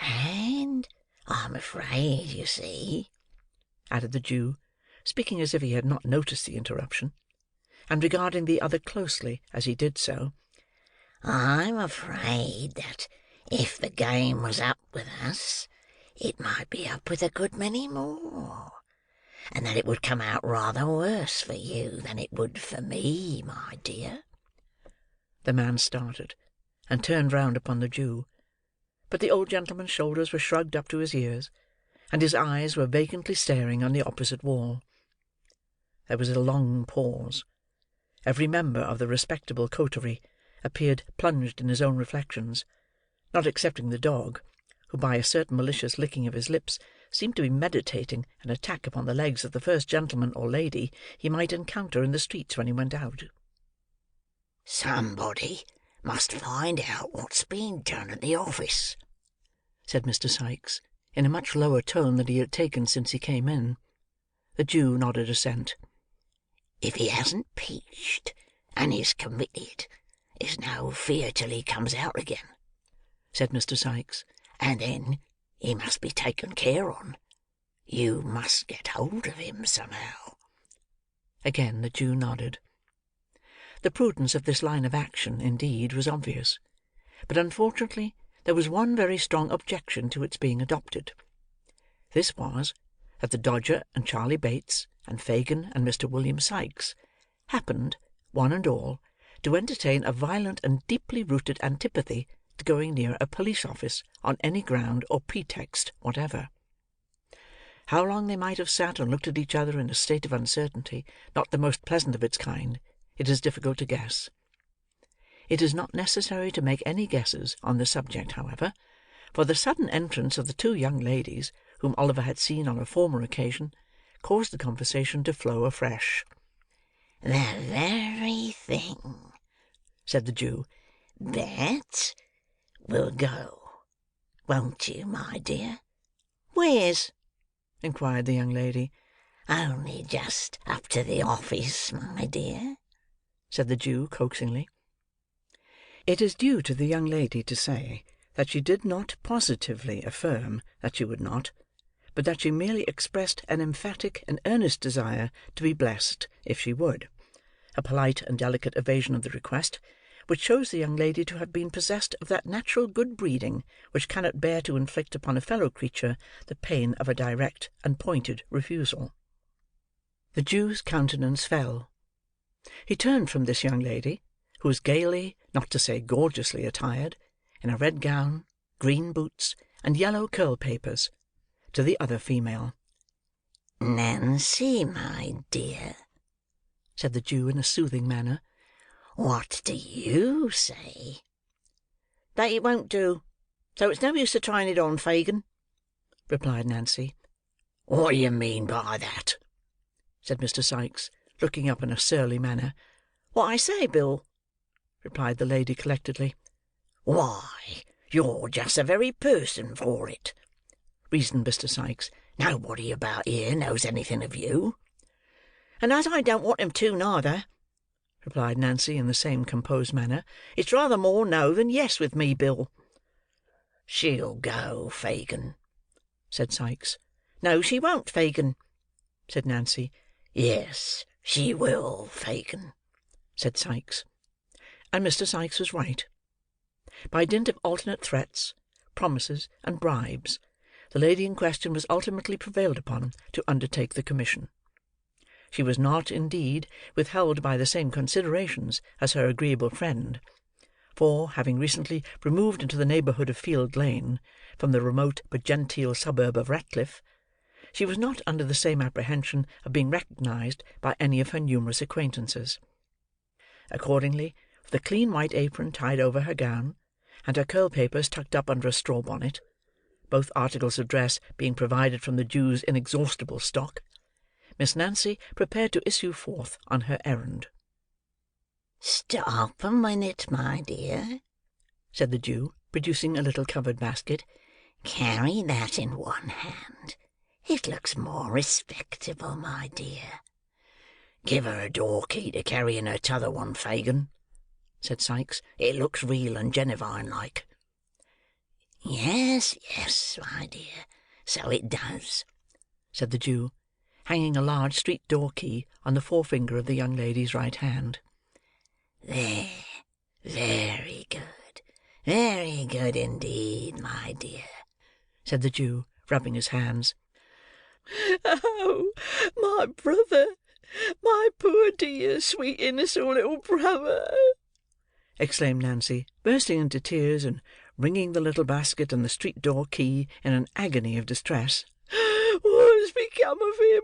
"And I'm afraid, you see," added the Jew, speaking as if he had not noticed the interruption, and regarding the other closely as he did so, "I'm afraid that if the game was up with us, it might be up with a good many more, and that it would come out rather worse for you than it would for me, my dear." The man started, and turned round upon the Jew; but the old gentleman's shoulders were shrugged up to his ears, and his eyes were vacantly staring on the opposite wall. There was a long pause. Every member of the respectable coterie appeared plunged in his own reflections, not excepting the dog, who by a certain malicious licking of his lips seemed to be meditating an attack upon the legs of the first gentleman or lady he might encounter in the streets when he went out. "Somebody must find out what's been done at the office," said Mr. Sikes, in a much lower tone than he had taken since he came in. The Jew nodded assent. "If he hasn't peached, and is committed, there's no fear till he comes out again," said Mr. Sikes. "And then he must be taken care on. You must get hold of him somehow." Again the Jew nodded. The prudence of this line of action, indeed, was obvious; but unfortunately there was one very strong objection to its being adopted. This was, that the Dodger and Charley Bates, and Fagin and Mr. William Sikes, happened, one and all, to entertain a violent and deeply rooted antipathy to going near a police office on any ground or pretext whatever. How long they might have sat and looked at each other in a state of uncertainty not the most pleasant of its kind, it is difficult to guess. It is not necessary to make any guesses on the subject, however, for the sudden entrance of the two young ladies, whom Oliver had seen on a former occasion, caused the conversation to flow afresh. "The very thing," said the Jew. "Bet we'll go, won't you, my dear?" "Where's?" inquired the young lady. "Only just up to the office, my dear," said the Jew coaxingly. It is due to the young lady to say that she did not positively affirm that she would not, but that she merely expressed an emphatic and earnest desire to be blessed if she would; a polite and delicate evasion of the request, which shows the young lady to have been possessed of that natural good breeding which cannot bear to inflict upon a fellow creature the pain of a direct and pointed refusal. The Jew's countenance fell. He turned from this young lady, who was gaily, not to say gorgeously attired, in a red gown, green boots, and yellow curl-papers, to the other female. "Nancy, my dear," said the Jew in a soothing manner, "what do you say?" "That it won't do, so it's no use to trying it on, Fagin," replied Nancy. "What do you mean by that?" said Mr. Sikes, looking up in a surly manner. "What I say, Bill," replied the lady collectedly. "Why, you're just the very person for it," reasoned Mr. Sikes. "Nobody about here knows anything of you." "And as I don't want 'em to, neither," replied Nancy in the same composed manner, "it's rather more no than yes with me, Bill." "She'll go, Fagin," said Sikes. "No, she won't, Fagin," said Nancy. "Yes, she will, Fagin," said Sikes. And Mr. Sikes was right. By dint of alternate threats, promises, and bribes, the lady in question was ultimately prevailed upon to undertake the commission. She was not, indeed, withheld by the same considerations as her agreeable friend; for, having recently removed into the neighbourhood of Field Lane, from the remote but genteel suburb of Ratcliffe, she was not under the same apprehension of being recognised by any of her numerous acquaintances. Accordingly, with a clean white apron tied over her gown, and her curl-papers tucked up under a straw bonnet, both articles of dress being provided from the Jew's inexhaustible stock, Miss Nancy prepared to issue forth on her errand. "Stop a minute, my dear," said the Jew, producing a little covered basket. "Carry that in one hand. It looks more respectable, my dear." "Give her a door key to carry in her t'other one, Fagin," said Sikes. "It looks real and genuine like." Yes, yes, my dear, so it does," said the Jew, hanging a large street-door key on the forefinger of the young lady's right hand. "There, very good indeed, my dear," said the Jew, rubbing his hands. "Oh, my brother! My poor dear, sweet, innocent little brother!" exclaimed Nancy, bursting into tears, and wringing the little basket and the street-door key in an agony of distress. "What has become of him?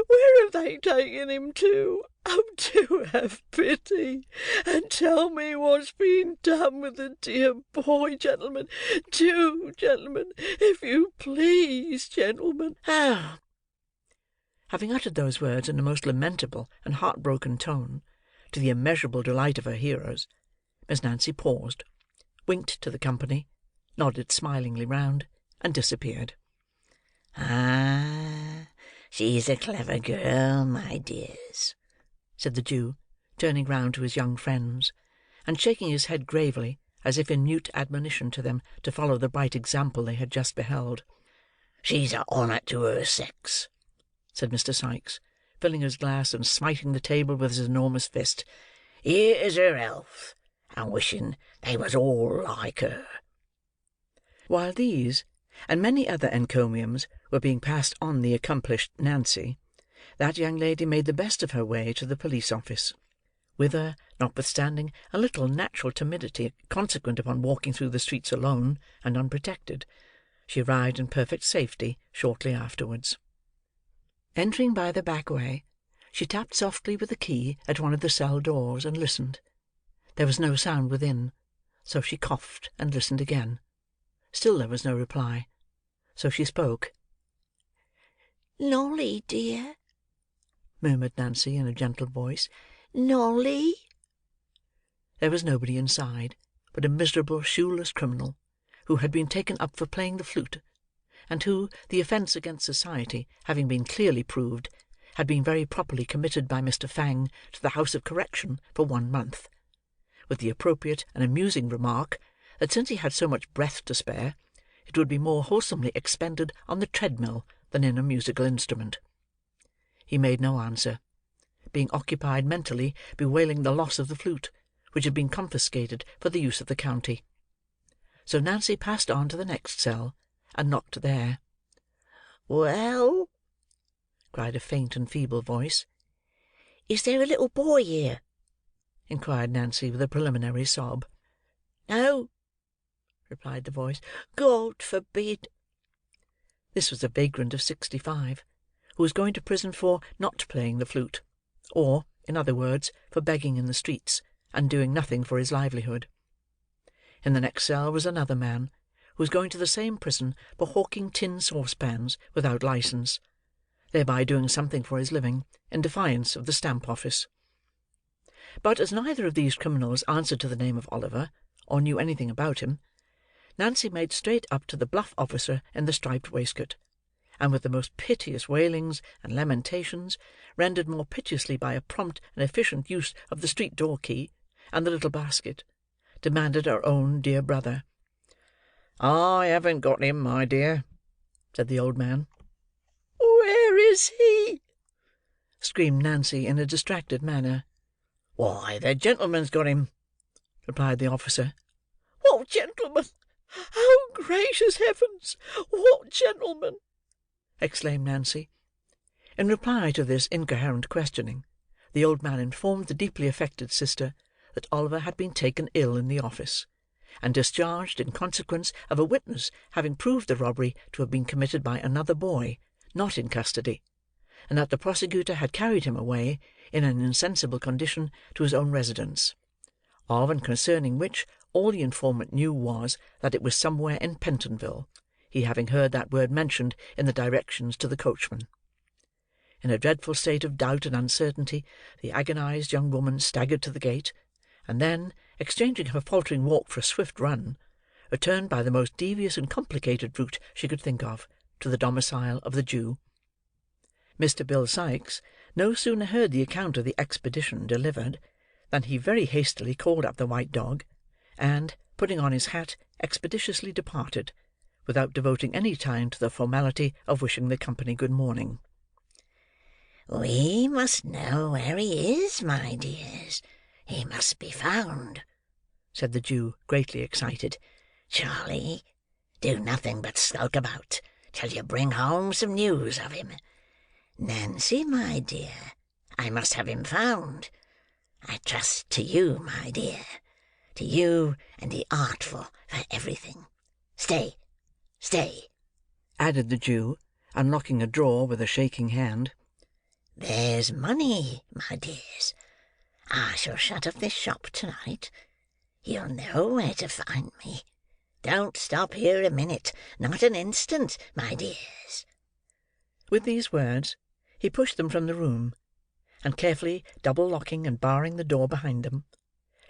Where have they taken him to? Oh, do have pity, and tell me what's been done with the dear boy, gentlemen. Do, gentlemen, if you please, gentlemen." "Ah!" Having uttered those words in a most lamentable and heart-broken tone, to the immeasurable delight of her hearers, Miss Nancy paused, winked to the company, nodded smilingly round, and disappeared. "Ah, she's a clever girl, my dears," said the Jew, turning round to his young friends, and shaking his head gravely, as if in mute admonition to them to follow the bright example they had just beheld. "She's a honour to her sex," said Mr. Sikes, filling his glass and smiting the table with his enormous fist. "Here's her health, and wishing they was all like her." While these, and many other encomiums, were being passed on the accomplished Nancy, that young lady made the best of her way to the police office, whither, notwithstanding a little natural timidity consequent upon walking through the streets alone and unprotected, she arrived in perfect safety shortly afterwards. Entering by the back way, she tapped softly with the key at one of the cell doors, and listened. There was no sound within, so she coughed and listened again. Still there was no reply, so she spoke. "Nolly, dear," murmured Nancy in a gentle voice. "Nolly." There was nobody inside but a miserable shoeless criminal, who had been taken up for playing the flute, and who, the offence against society having been clearly proved, had been very properly committed by Mr. Fang to the House of Correction for 1 month, with the appropriate and amusing remark that since he had so much breath to spare, it would be more wholesomely expended on the treadmill than in a musical instrument. He made no answer, being occupied mentally bewailing the loss of the flute, which had been confiscated for the use of the county. So Nancy passed on to the next cell, and knocked there. "Well," cried a faint and feeble voice. "is there a little boy here?" inquired Nancy with a preliminary sob. "No," replied the voice. "God forbid!" This was a vagrant of 65, who was going to prison for not playing the flute, or, in other words, for begging in the streets, and doing nothing for his livelihood. In the next cell was another man, who was going to the same prison for hawking tin saucepans without licence, thereby doing something for his living, in defiance of the Stamp Office. But as neither of these criminals answered to the name of Oliver, or knew anything about him, Nancy made straight up to the bluff officer in the striped waistcoat, and with the most piteous wailings and lamentations, rendered more piteously by a prompt and efficient use of the street-door key and the little basket, demanded her own dear brother. "I haven't got him, my dear," said the old man. "Where is he?" screamed Nancy in a distracted manner. "Why, the gentleman's got him," replied the officer. "What gentleman? Oh, gracious heavens! What gentleman?" exclaimed Nancy. In reply to this incoherent questioning, the old man informed the deeply affected sister that Oliver had been taken ill in the office, and discharged in consequence of a witness having proved the robbery to have been committed by another boy, not in custody, and that the prosecutor had carried him away, in an insensible condition, to his own residence, of and concerning which all the informant knew was, that it was somewhere in Pentonville, he having heard that word mentioned in the directions to the coachman. In a dreadful state of doubt and uncertainty, the agonized young woman staggered to the gate, and then, exchanging her faltering walk for a swift run, returned by the most devious and complicated route she could think of, to the domicile of the Jew. Mr. Bill Sikes no sooner heard the account of the expedition delivered, than he very hastily called up the white dog, and, putting on his hat, expeditiously departed, without devoting any time to the formality of wishing the company good morning. "We must know where he is, my dears. He must be found," said the Jew, greatly excited. "Charley, do nothing but skulk about till you bring home some news of him. Nancy, my dear, I must have him found. I trust to you, my dear, to you and the artful for everything. Stay, added the Jew, unlocking a drawer with a shaking hand. There's money, my dears. I shall shut up this shop to-night. You'll know where to find me. Don't stop here a minute, not an instant, my dears." With these words, he pushed them from the room, and carefully double-locking and barring the door behind them,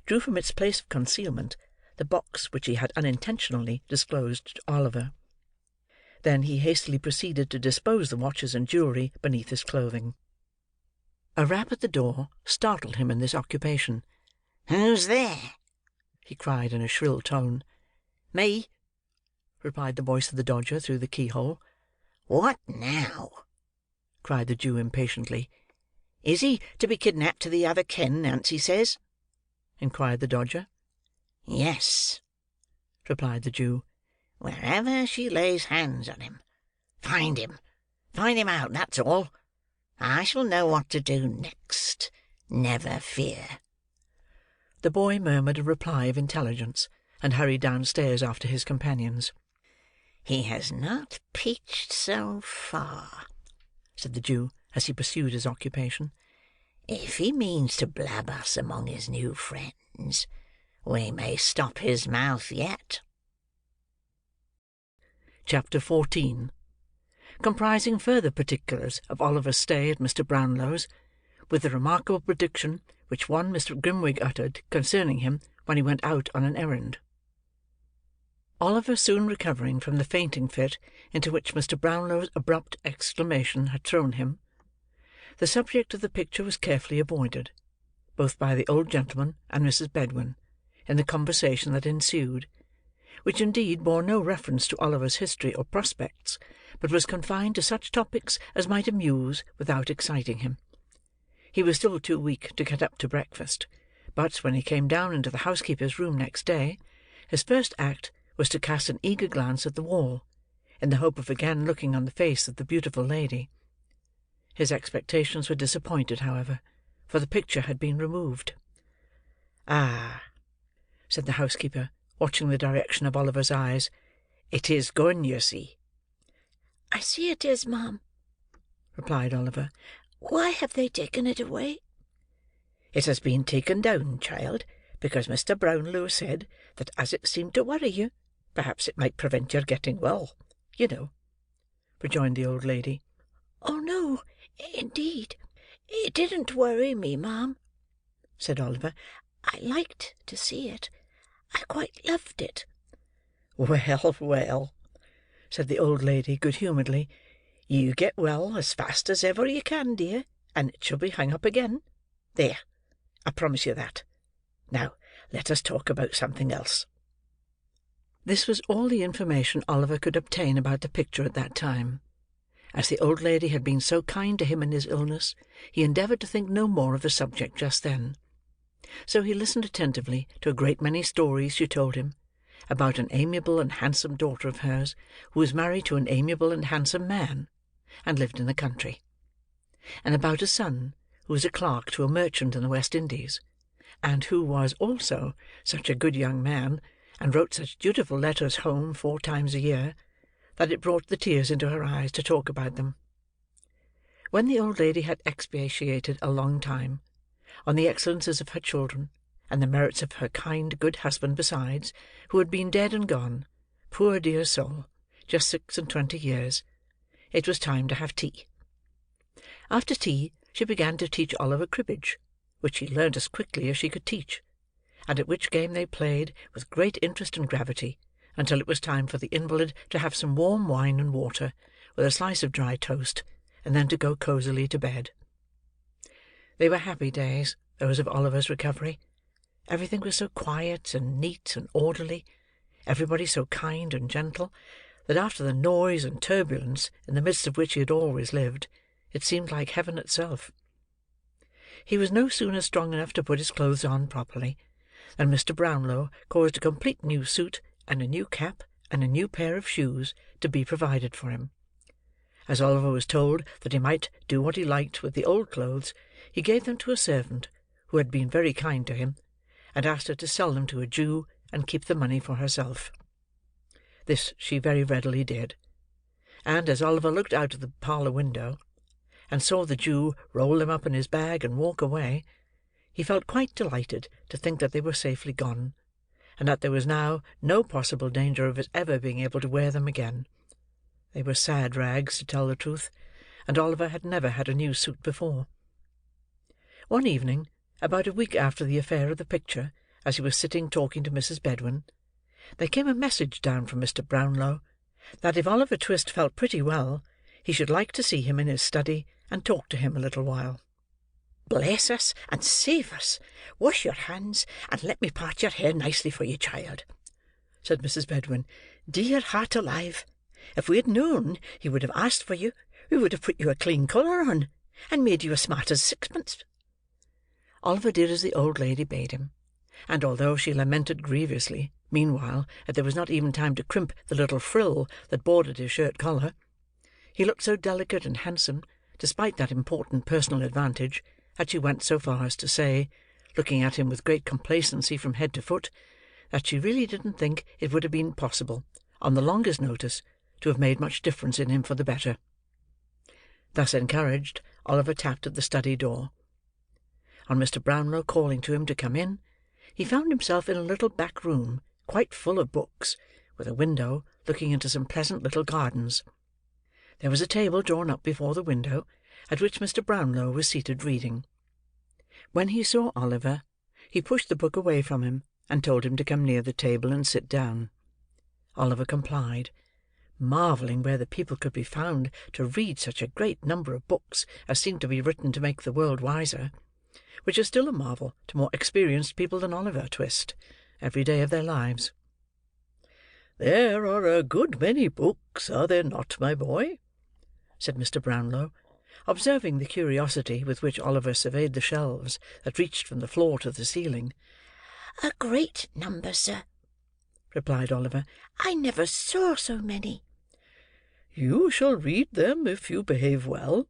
drew from its place of concealment the box which he had unintentionally disclosed to Oliver. Then he hastily proceeded to dispose the watches and jewellery beneath his clothing. A rap at the door startled him in this occupation. "Who's there?" he cried in a shrill tone. "Me," replied the voice of the Dodger through the keyhole. "What now?" cried the Jew impatiently. "Is he to be kidnapped to the other ken, Nancy says?" inquired the Dodger. "Yes," replied the Jew. "Wherever she lays hands on him. Find him out, that's all. I shall know what to do next, never fear." The boy murmured a reply of intelligence, and hurried downstairs after his companions. "He has not peached so far," said the Jew, as he pursued his occupation. "If he means to blab us among his new friends, we may stop his mouth yet." Chapter 14, comprising further particulars of Oliver's stay at Mr. Brownlow's, with the remarkable prediction which one Mr. Grimwig uttered concerning him when he went out on an errand. Oliver soon recovering from the fainting fit into which Mr. Brownlow's abrupt exclamation had thrown him, the subject of the picture was carefully avoided, both by the old gentleman and Mrs. Bedwin, in the conversation that ensued, which indeed bore no reference to Oliver's history or prospects, but was confined to such topics as might amuse without exciting him. He was still too weak to get up to breakfast, but when he came down into the housekeeper's room next day, his first act was to cast an eager glance at the wall, in the hope of again looking on the face of the beautiful lady. His expectations were disappointed, however, for the picture had been removed. "Ah," said the housekeeper, watching the direction of Oliver's eyes, "it is gone, you see." "I see it is, ma'am," replied Oliver. "Why have they taken it away?" "It has been taken down, child, because Mr. Brownlow said that as it seemed to worry you, perhaps it might prevent your getting well, you know," rejoined the old lady. "Oh, no, indeed, it didn't worry me, ma'am," said Oliver. "I liked to see it. I quite loved it." "Well, well," said the old lady good-humouredly, "you get well as fast as ever you can, dear, and it shall be hung up again. There, I promise you that. Now, let us talk about something else." This was all the information Oliver could obtain about the picture at that time. As the old lady had been so kind to him in his illness, he endeavoured to think no more of the subject just then. So he listened attentively to a great many stories she told him, about an amiable and handsome daughter of hers, who was married to an amiable and handsome man, and lived in the country; and about a son who was a clerk to a merchant in the West Indies, and who was also such a good young man, and wrote such dutiful letters home 4 times a year, that it brought the tears into her eyes to talk about them. When the old lady had expatiated a long time on the excellences of her children, and the merits of her kind, good husband besides, who had been dead and gone, poor dear soul, just 26 years, it was time to have tea. After tea, she began to teach Oliver cribbage, which he learned as quickly as she could teach, and at which game they played with great interest and gravity, until it was time for the invalid to have some warm wine and water, with a slice of dry toast, and then to go cosily to bed. They were happy days, those of Oliver's recovery. Everything was so quiet and neat and orderly, everybody so kind and gentle, that after the noise and turbulence in the midst of which he had always lived, it seemed like heaven itself. He was no sooner strong enough to put his clothes on properly, than Mr. Brownlow caused a complete new suit, and a new cap, and a new pair of shoes to be provided for him. As Oliver was told that he might do what he liked with the old clothes, he gave them to a servant who had been very kind to him, and asked her to sell them to a Jew and keep the money for herself. This she very readily did; and as Oliver looked out of the parlour window, and saw the Jew roll them up in his bag and walk away, he felt quite delighted to think that they were safely gone, and that there was now no possible danger of his ever being able to wear them again. They were sad rags, to tell the truth, and Oliver had never had a new suit before. One evening, about a week after the affair of the picture, as he was sitting talking to Mrs. Bedwin, there came a message down from Mr. Brownlow, that if Oliver Twist felt pretty well, he should like to see him in his study, and talk to him a little while. "Bless us and save us! Wash your hands, and let me part your hair nicely for you, child," said Mrs. Bedwin. "Dear heart alive! If we had known he would have asked for you, we would have put you a clean collar on, and made you as smart as sixpence." Oliver did as the old lady bade him; and although she lamented grievously, meanwhile, that there was not even time to crimp the little frill that bordered his shirt collar, he looked so delicate and handsome, despite that important personal advantage, that she went so far as to say, looking at him with great complacency from head to foot, that she really didn't think it would have been possible, on the longest notice, to have made much difference in him for the better. Thus encouraged, Oliver tapped at the study door. On Mr. Brownlow calling to him to come in, he found himself in a little back room, quite full of books, with a window looking into some pleasant little gardens. There was a table drawn up before the window, at which Mr. Brownlow was seated reading. When he saw Oliver, he pushed the book away from him, and told him to come near the table and sit down. Oliver complied, marvelling where the people could be found to read such a great number of books as seemed to be written to make the world wiser, which is still a marvel to more experienced people than Oliver Twist, every day of their lives. "There are a good many books, are there not, my boy?" said Mr. Brownlow, observing the curiosity with which Oliver surveyed the shelves that reached from the floor to the ceiling. "A great number, sir," replied Oliver. "I never saw so many." "You shall read them if you behave well,"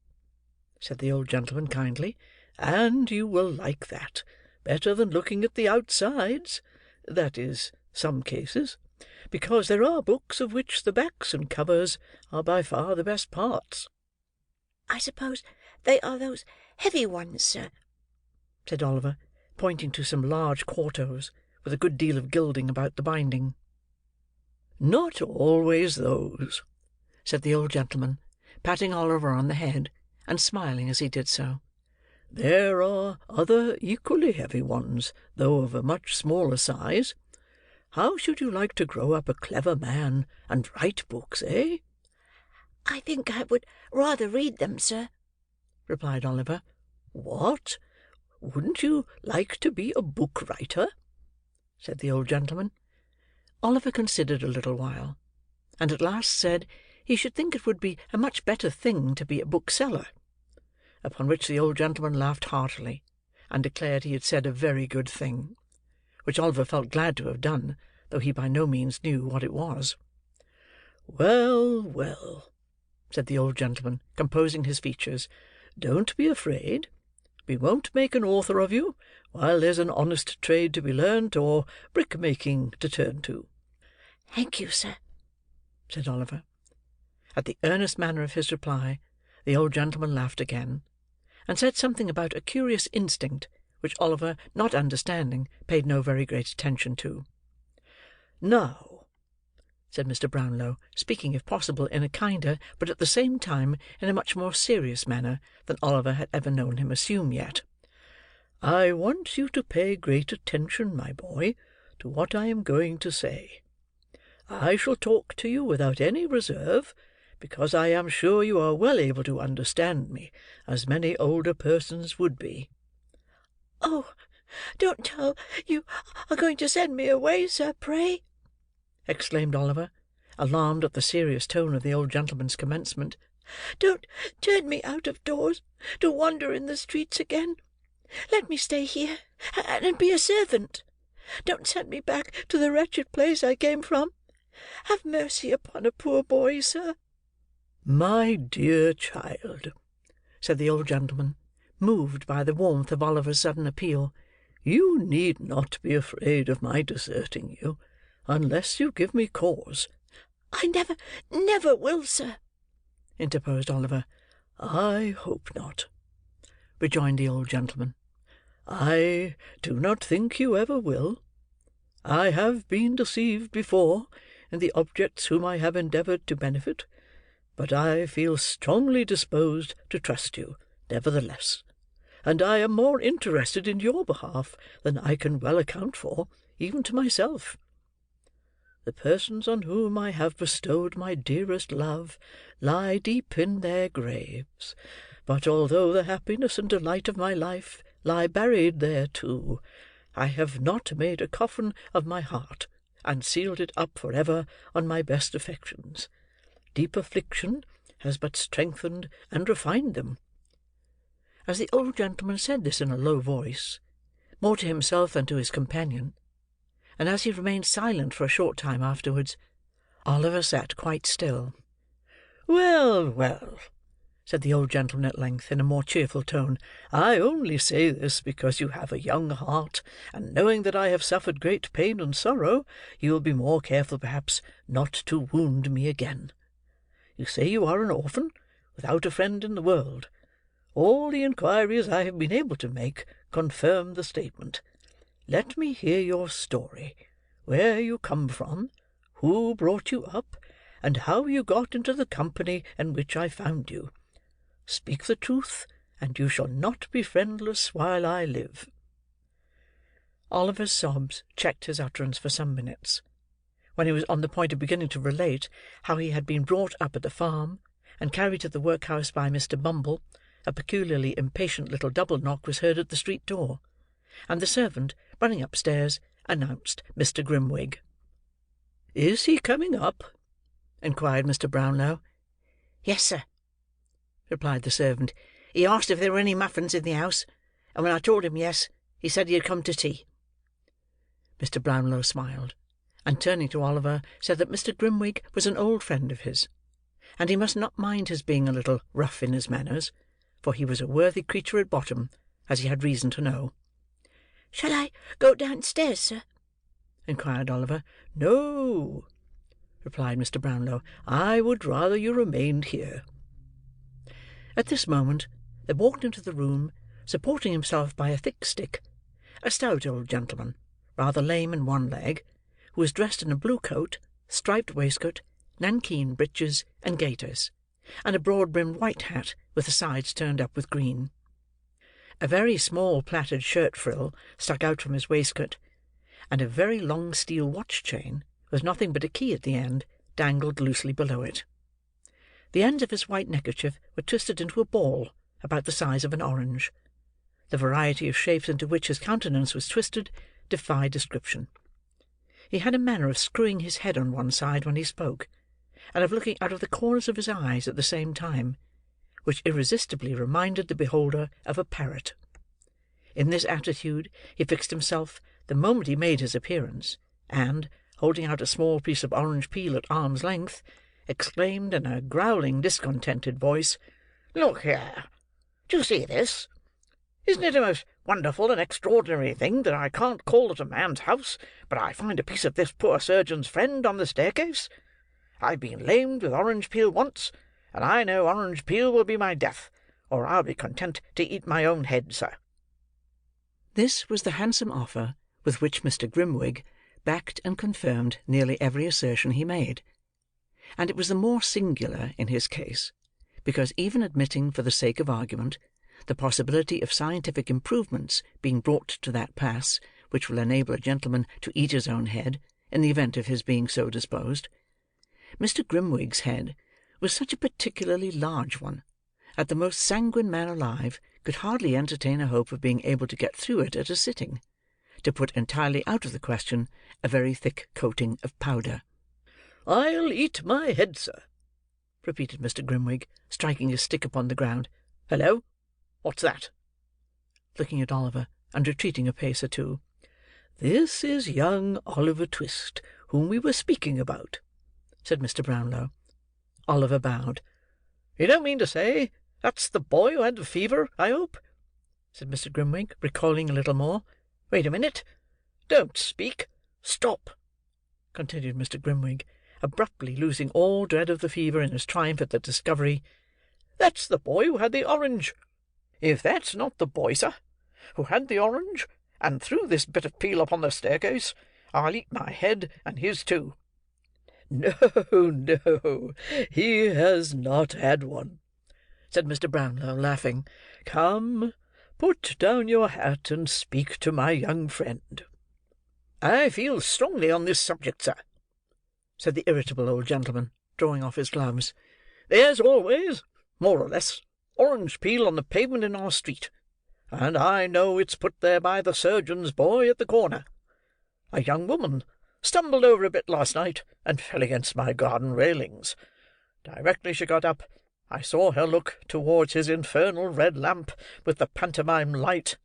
said the old gentleman kindly, "and you will like that, better than looking at the outsides, that is, some cases, because there are books of which the backs and covers are by far the best parts." "I suppose they are those heavy ones, sir," said Oliver, pointing to some large quartos, with a good deal of gilding about the binding. "Not always those," said the old gentleman, patting Oliver on the head, and smiling as he did so. "There are other equally heavy ones, though of a much smaller size. How should you like to grow up a clever man, and write books, eh?" "I think I would rather read them, sir," replied Oliver. "What? Wouldn't you like to be a book-writer?" said the old gentleman. Oliver considered a little while, and at last said he should think it would be a much better thing to be a bookseller; upon which the old gentleman laughed heartily, and declared he had said a very good thing, which Oliver felt glad to have done, though he by no means knew what it was. "Well, well," said the old gentleman, composing his features, "don't be afraid. We won't make an author of you, while there's an honest trade to be learnt, or brick-making to turn to." "Thank you, sir," said Oliver. At the earnest manner of his reply, the old gentleman laughed again, and said something about a curious instinct, which Oliver, not understanding, paid no very great attention to. "Now," said Mr. Brownlow, speaking if possible in a kinder, but at the same time in a much more serious manner than Oliver had ever known him assume yet, "I want you to pay great attention, my boy, to what I am going to say. I shall talk to you without any reserve, because I am sure you are well able to understand me, as many older persons would be." "Oh, don't tell you are going to send me away, sir, pray!" exclaimed Oliver, alarmed at the serious tone of the old gentleman's commencement. "Don't turn me out of doors to wander in the streets again. Let me stay here, and be a servant. Don't send me back to the wretched place I came from. Have mercy upon a poor boy, sir." "My dear child," said the old gentleman, moved by the warmth of Oliver's sudden appeal, "you need not be afraid of my deserting you, unless you give me cause." "I never will, sir," interposed Oliver. "I hope not," rejoined the old gentleman. "I do not think you ever will. I have been deceived before in the objects whom I have endeavoured to benefit, but I feel strongly disposed to trust you, nevertheless, and I am more interested in your behalf than I can well account for, even to myself. The persons on whom I have bestowed my dearest love lie deep in their graves, but although the happiness and delight of my life lie buried there too, I have not made a coffin of my heart, and sealed it up for ever on my best affections. Deep affliction has but strengthened and refined them." As the old gentleman said this in a low voice, more to himself than to his companion, and as he remained silent for a short time afterwards, Oliver sat quite still. "Well, well," said the old gentleman at length, in a more cheerful tone, "I only say this because you have a young heart, and knowing that I have suffered great pain and sorrow, you will be more careful, perhaps, not to wound me again. You say you are an orphan, without a friend in the world. All the inquiries I have been able to make confirm the statement. Let me hear your story, where you come from, who brought you up, and how you got into the company in which I found you. Speak the truth, and you shall not be friendless while I live." Oliver's sobs checked his utterance for some minutes. When he was on the point of beginning to relate how he had been brought up at the farm, and carried to the workhouse by Mr. Bumble, a peculiarly impatient little double knock was heard at the street door, and the servant, running upstairs, announced Mr. Grimwig. "Is he coming up?" inquired Mr. Brownlow. "Yes, sir," replied the servant. "He asked if there were any muffins in the house, and when I told him yes, he said he had come to tea." Mr. Brownlow smiled, and turning to Oliver, said that Mr. Grimwig was an old friend of his, and he must not mind his being a little rough in his manners, for he was a worthy creature at bottom, as he had reason to know. "Shall I go downstairs, sir?" inquired Oliver. "No," replied Mr. Brownlow. "I would rather you remained here." At this moment, there walked into the room, supporting himself by a thick stick, a stout old gentleman, rather lame in one leg, who was dressed in a blue coat, striped waistcoat, nankeen breeches, and gaiters, and a broad-brimmed white hat with the sides turned up with green. A very small plaited shirt-frill stuck out from his waistcoat, and a very long steel watch-chain, with nothing but a key at the end, dangled loosely below it. The ends of his white neckerchief were twisted into a ball about the size of an orange. The variety of shapes into which his countenance was twisted defied description. He had a manner of screwing his head on one side when he spoke, and of looking out of the corners of his eyes at the same time, which irresistibly reminded the beholder of a parrot. In this attitude he fixed himself the moment he made his appearance, and, holding out a small piece of orange peel at arm's length, exclaimed in a growling, discontented voice, "Look here! Do you see this? Isn't it a most wonderful and extraordinary thing that I can't call at a man's house, but I find a piece of this poor surgeon's friend on the staircase? I've been lamed with orange peel once, and I know orange peel will be my death, or I'll be content to eat my own head, sir." This was the handsome offer with which Mr. Grimwig backed and confirmed nearly every assertion he made; and it was the more singular in his case, because even admitting, for the sake of argument, the possibility of scientific improvements being brought to that pass which will enable a gentleman to eat his own head, in the event of his being so disposed, Mr. Grimwig's head was such a particularly large one, that the most sanguine man alive could hardly entertain a hope of being able to get through it at a sitting, to put entirely out of the question a very thick coating of powder. "I'll eat my head, sir," repeated Mr. Grimwig, striking his stick upon the ground. "Hullo! What's that?" looking at Oliver, and retreating a pace or two. "This is young Oliver Twist, whom we were speaking about," said Mr. Brownlow. Oliver bowed. "You don't mean to say that's the boy who had the fever, I hope?" said Mr. Grimwig, recoiling a little more. "Wait a minute. Don't speak. Stop," continued Mr. Grimwig, abruptly losing all dread of the fever in his triumph at the discovery. "That's the boy who had the orange. If that's not the boy, sir, who had the orange, and threw this bit of peel upon the staircase, I'll eat my head and his too." "No, no, he has not had one," said Mr. Brownlow, laughing. "Come, put down your hat, and speak to my young friend." "I feel strongly on this subject, sir," said the irritable old gentleman, drawing off his gloves. "There's always, more or less, orange peel on the pavement in our street, and I know it's put there by the surgeon's boy at the corner. A young woman stumbled over a bit last night, and fell against my garden railings. Directly she got up, I saw her look towards his infernal red lamp with the pantomime light.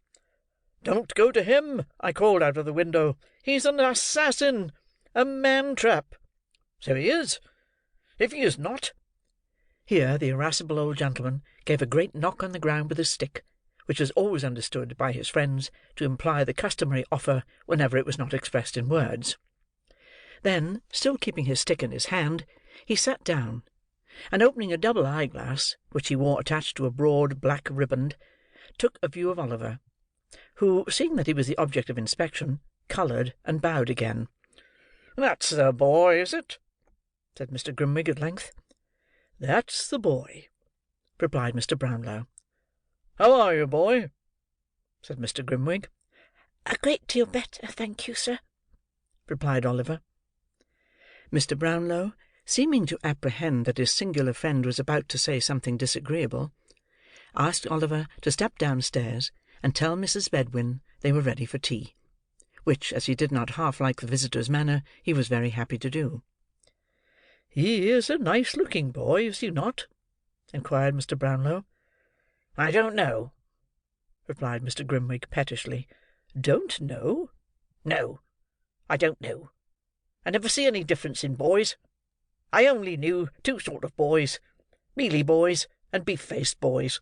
'Don't go to him,' I called out of the window. 'He's an assassin, a man-trap.' So he is. If he is not—" Here the irascible old gentleman gave a great knock on the ground with his stick, which was always understood by his friends to imply the customary offer whenever it was not expressed in words. Then, still keeping his stick in his hand, he sat down, and opening a double eye-glass, which he wore attached to a broad black riband, took a view of Oliver, who, seeing that he was the object of inspection, coloured and bowed again. "That's the boy, is it?" said Mr. Grimwig at length. "That's the boy," replied Mr. Brownlow. "How are you, boy?" said Mr. Grimwig. "A great deal better, thank you, sir," replied Oliver. Mr. Brownlow, seeming to apprehend that his singular friend was about to say something disagreeable, asked Oliver to step downstairs and tell Mrs. Bedwin they were ready for tea, which, as he did not half like the visitor's manner, he was very happy to do. "He is a nice-looking boy, is he not?" inquired Mr. Brownlow. "I don't know," replied Mr. Grimwig, pettishly. "Don't know?" "No, I don't know. I never see any difference in boys. I only knew two sort of boys, mealy boys and beef-faced boys."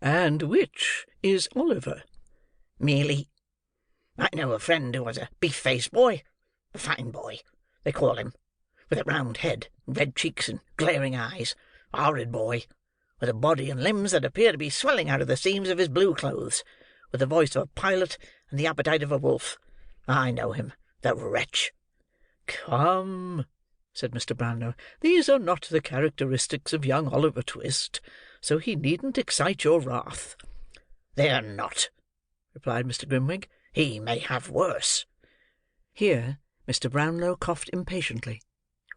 "And which is Oliver?" "Mealy. I know a friend who was a beef-faced boy, a fine boy, they call him, with a round head, and red cheeks, and glaring eyes. A horrid boy, with a body and limbs that appear to be swelling out of the seams of his blue clothes, with the voice of a pilot and the appetite of a wolf. I know him, the wretch." "Come," said Mr. Brownlow, "these are not the characteristics of young Oliver Twist, so he needn't excite your wrath." "They're not," replied Mr. Grimwig. "He may have worse." Here Mr. Brownlow coughed impatiently,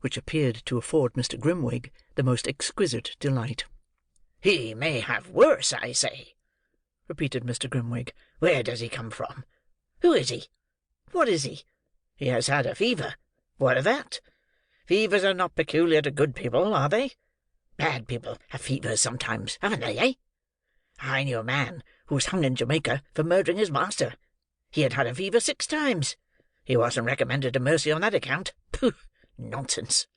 which appeared to afford Mr. Grimwig the most exquisite delight. "He may have worse, I say," repeated Mr. Grimwig. "Where does he come from? Who is he? What is he? He has had a fever. What of that? Fevers are not peculiar to good people, are they? Bad people have fevers sometimes, haven't they, eh? I knew a man who was hung in Jamaica for murdering his master. He had had a fever 6 times. He wasn't recommended to mercy on that account. Pooh! Nonsense!"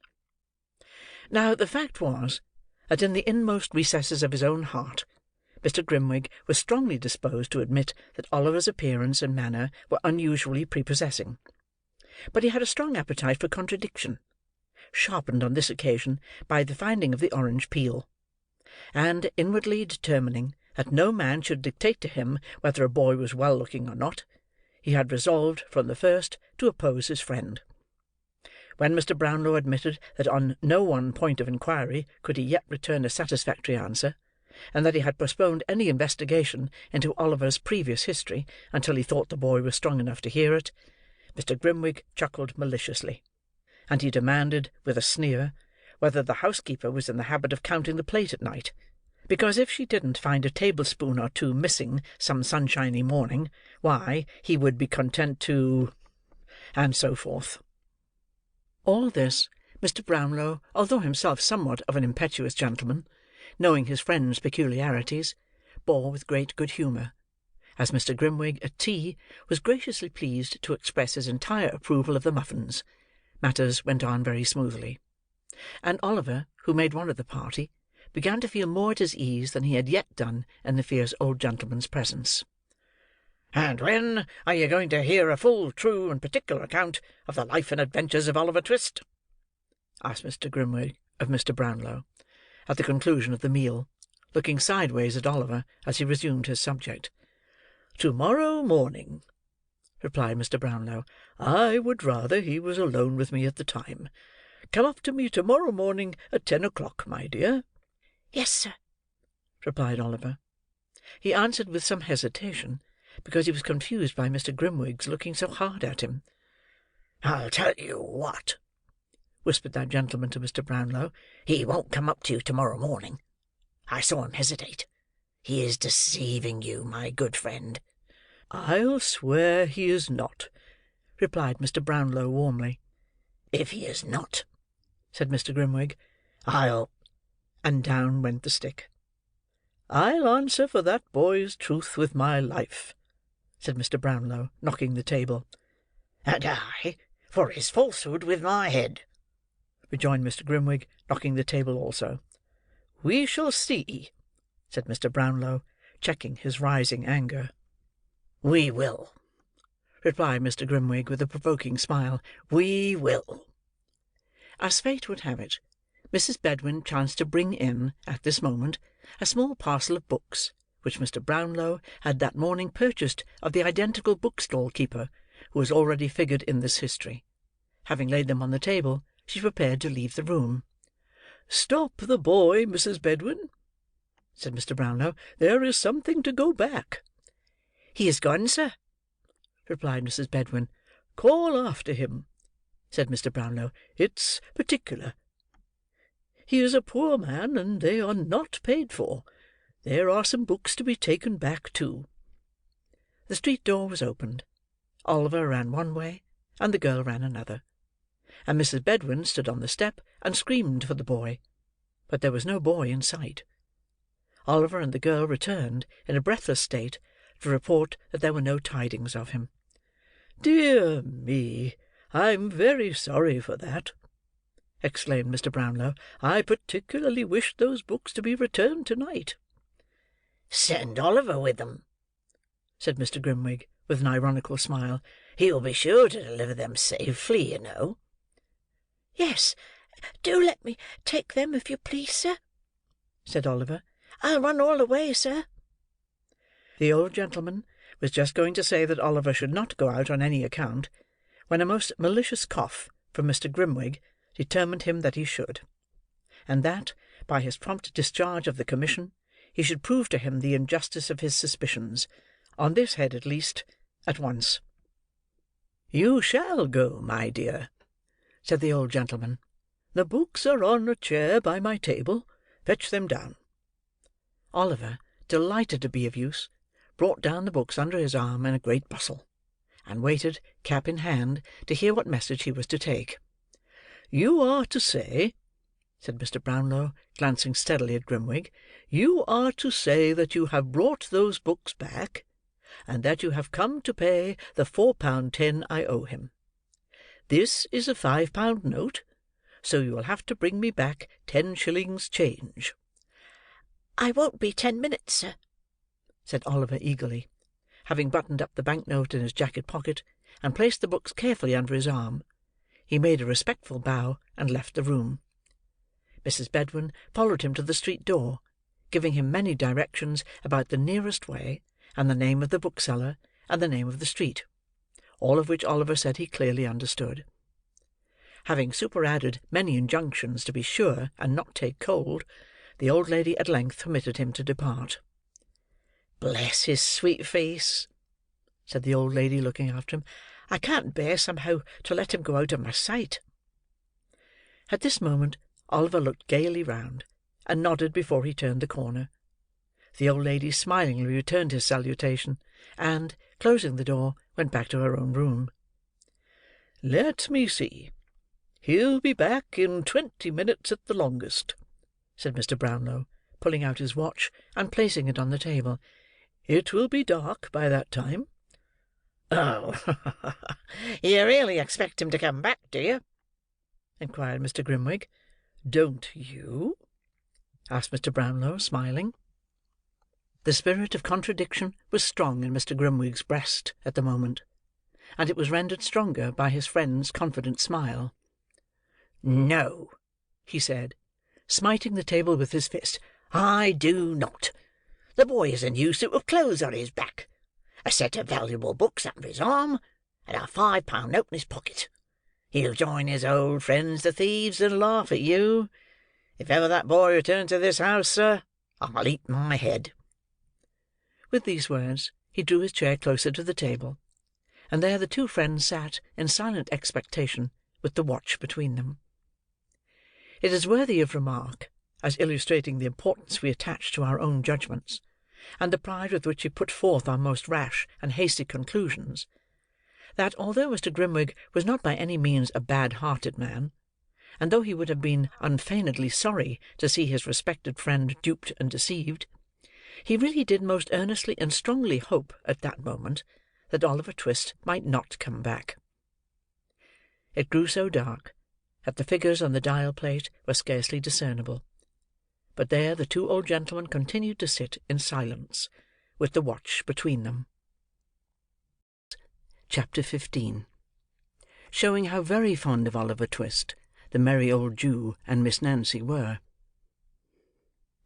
Now, the fact was, that in the inmost recesses of his own heart, Mr. Grimwig was strongly disposed to admit that Oliver's appearance and manner were unusually prepossessing; but he had a strong appetite for contradiction, sharpened on this occasion by the finding of the orange peel; and, inwardly determining that no man should dictate to him whether a boy was well-looking or not, he had resolved, from the first, to oppose his friend. When Mr. Brownlow admitted that on no one point of inquiry could he yet return a satisfactory answer, and that he had postponed any investigation into Oliver's previous history until he thought the boy was strong enough to hear it, Mr. Grimwig chuckled maliciously; and he demanded, with a sneer, whether the housekeeper was in the habit of counting the plate at night, because if she didn't find a tablespoon or two missing some sunshiny morning, why, he would be content to... and so forth. All this, Mr. Brownlow, although himself somewhat of an impetuous gentleman, knowing his friend's peculiarities, bore with great good humour, as Mr. Grimwig at tea was graciously pleased to express his entire approval of the muffins. Matters went on very smoothly; and Oliver, who made one of the party, began to feel more at his ease than he had yet done in the fierce old gentleman's presence. "And when are you going to hear a full, true, and particular account of the life and adventures of Oliver Twist?" asked Mr. Grimwig of Mr. Brownlow, at the conclusion of the meal, looking sideways at Oliver as he resumed his subject. "To-morrow morning," replied Mr. Brownlow. "I would rather he was alone with me at the time. Come up to me to-morrow morning at 10 o'clock, my dear." "Yes, sir," replied Oliver. He answered with some hesitation, because he was confused by Mr. Grimwig's looking so hard at him. "I'll tell you what," whispered that gentleman to Mr. Brownlow. "he won't come up to you to-morrow morning. I saw him hesitate. He is deceiving you, my good friend." "I'll swear he is not," replied Mr. Brownlow warmly. "If he is not," said Mr. Grimwig, "I'll—" and down went the stick. "I'll answer for that boy's truth with my life," said Mr. Brownlow, knocking the table. "And I for his falsehood with my head," rejoined Mr. Grimwig, knocking the table also. "We shall see," said Mr. Brownlow, checking his rising anger. "We will," replied Mr. Grimwig, with a provoking smile. "We will." As fate would have it, Mrs. Bedwin chanced to bring in, at this moment, a small parcel of books, which Mr. Brownlow had that morning purchased of the identical bookstall keeper who has already figured in this history. Having laid them on the table, she prepared to leave the room. "Stop the boy, Mrs. Bedwin," said Mr. Brownlow. "There is something to go back." "He is gone, sir," replied Mrs. Bedwin. "Call after him," said Mr. Brownlow. "It's particular. He is a poor man, and they are not paid for. There are some books to be taken back, too." The street door was opened. Oliver ran one way, and the girl ran another; and Mrs. Bedwin stood on the step and screamed for the boy; but there was no boy in sight. Oliver and the girl returned, in a breathless state, to report that there were no tidings of him. "Dear me, I'm very sorry for that," exclaimed Mr. Brownlow. "I particularly wished those books to be returned to-night." "Send Oliver with them," said Mr. Grimwig, with an ironical smile. "He'll be sure to deliver them safely, you know." "Yes, do let me take them, if you please, sir," said Oliver. "I'll run all the way, sir." The old gentleman was just going to say that Oliver should not go out on any account, when a most malicious cough from Mr. Grimwig determined him that he should; and that, by his prompt discharge of the commission, he should prove to him the injustice of his suspicions, on this head at least, at once. "You shall go, my dear," said the old gentleman. "The books are on a chair by my table. Fetch them down." Oliver, delighted to be of use, brought down the books under his arm in a great bustle, and waited, cap in hand, to hear what message he was to take. "You are to say," said Mr. Brownlow, glancing steadily at Grimwig, "you are to say that you have brought those books back, and that you have come to pay the £4.10 I owe him. This is a £5 note, so you will have to bring me back 10 shillings change." "I won't be 10 minutes, sir," said Oliver eagerly, having buttoned up the bank note in his jacket pocket, and placed the books carefully under his arm. He made a respectful bow, and left the room. Mrs. Bedwin followed him to the street door, giving him many directions about the nearest way, and the name of the bookseller, and the name of the street; all of which Oliver said he clearly understood. Having superadded many injunctions to be sure and not take cold, the old lady at length permitted him to depart. "Bless his sweet face," said the old lady, looking after him. "I can't bear, somehow, to let him go out of my sight." At this moment, Oliver looked gaily round, and nodded before he turned the corner, The old lady smilingly returned his salutation, and, closing the door, went back to her own room. "Let me see. He'll be back in 20 minutes at the longest," said Mr. Brownlow, pulling out his watch, and placing it on the table. "It will be dark by that time." "Oh, you really expect him to come back, do you?" inquired Mr. Grimwig. "Don't you?" asked Mr. Brownlow, smiling. The spirit of contradiction was strong in Mr. Grimwig's breast at the moment, and it was rendered stronger by his friend's confident smile. "No," he said, smiting the table with his fist, "I do not. The boy has a new suit of clothes on his back, a set of valuable books under his arm, and a £5 note in his pocket. He'll join his old friends the thieves, and laugh at you. If ever that boy returns to this house, sir, I'll eat my head." With these words, he drew his chair closer to the table, and there the two friends sat in silent expectation, with the watch between them. It is worthy of remark, as illustrating the importance we attach to our own judgments, and the pride with which we put forth our most rash and hasty conclusions, that although Mr. Grimwig was not by any means a bad-hearted man, and though he would have been unfeignedly sorry to see his respected friend duped and deceived, he really did most earnestly and strongly hope, at that moment, that Oliver Twist might not come back. It grew so dark, that the figures on the dial-plate were scarcely discernible; but there the two old gentlemen continued to sit in silence, with the watch between them. Chapter 15. Showing how very fond of Oliver Twist the merry old Jew and Miss Nancy were.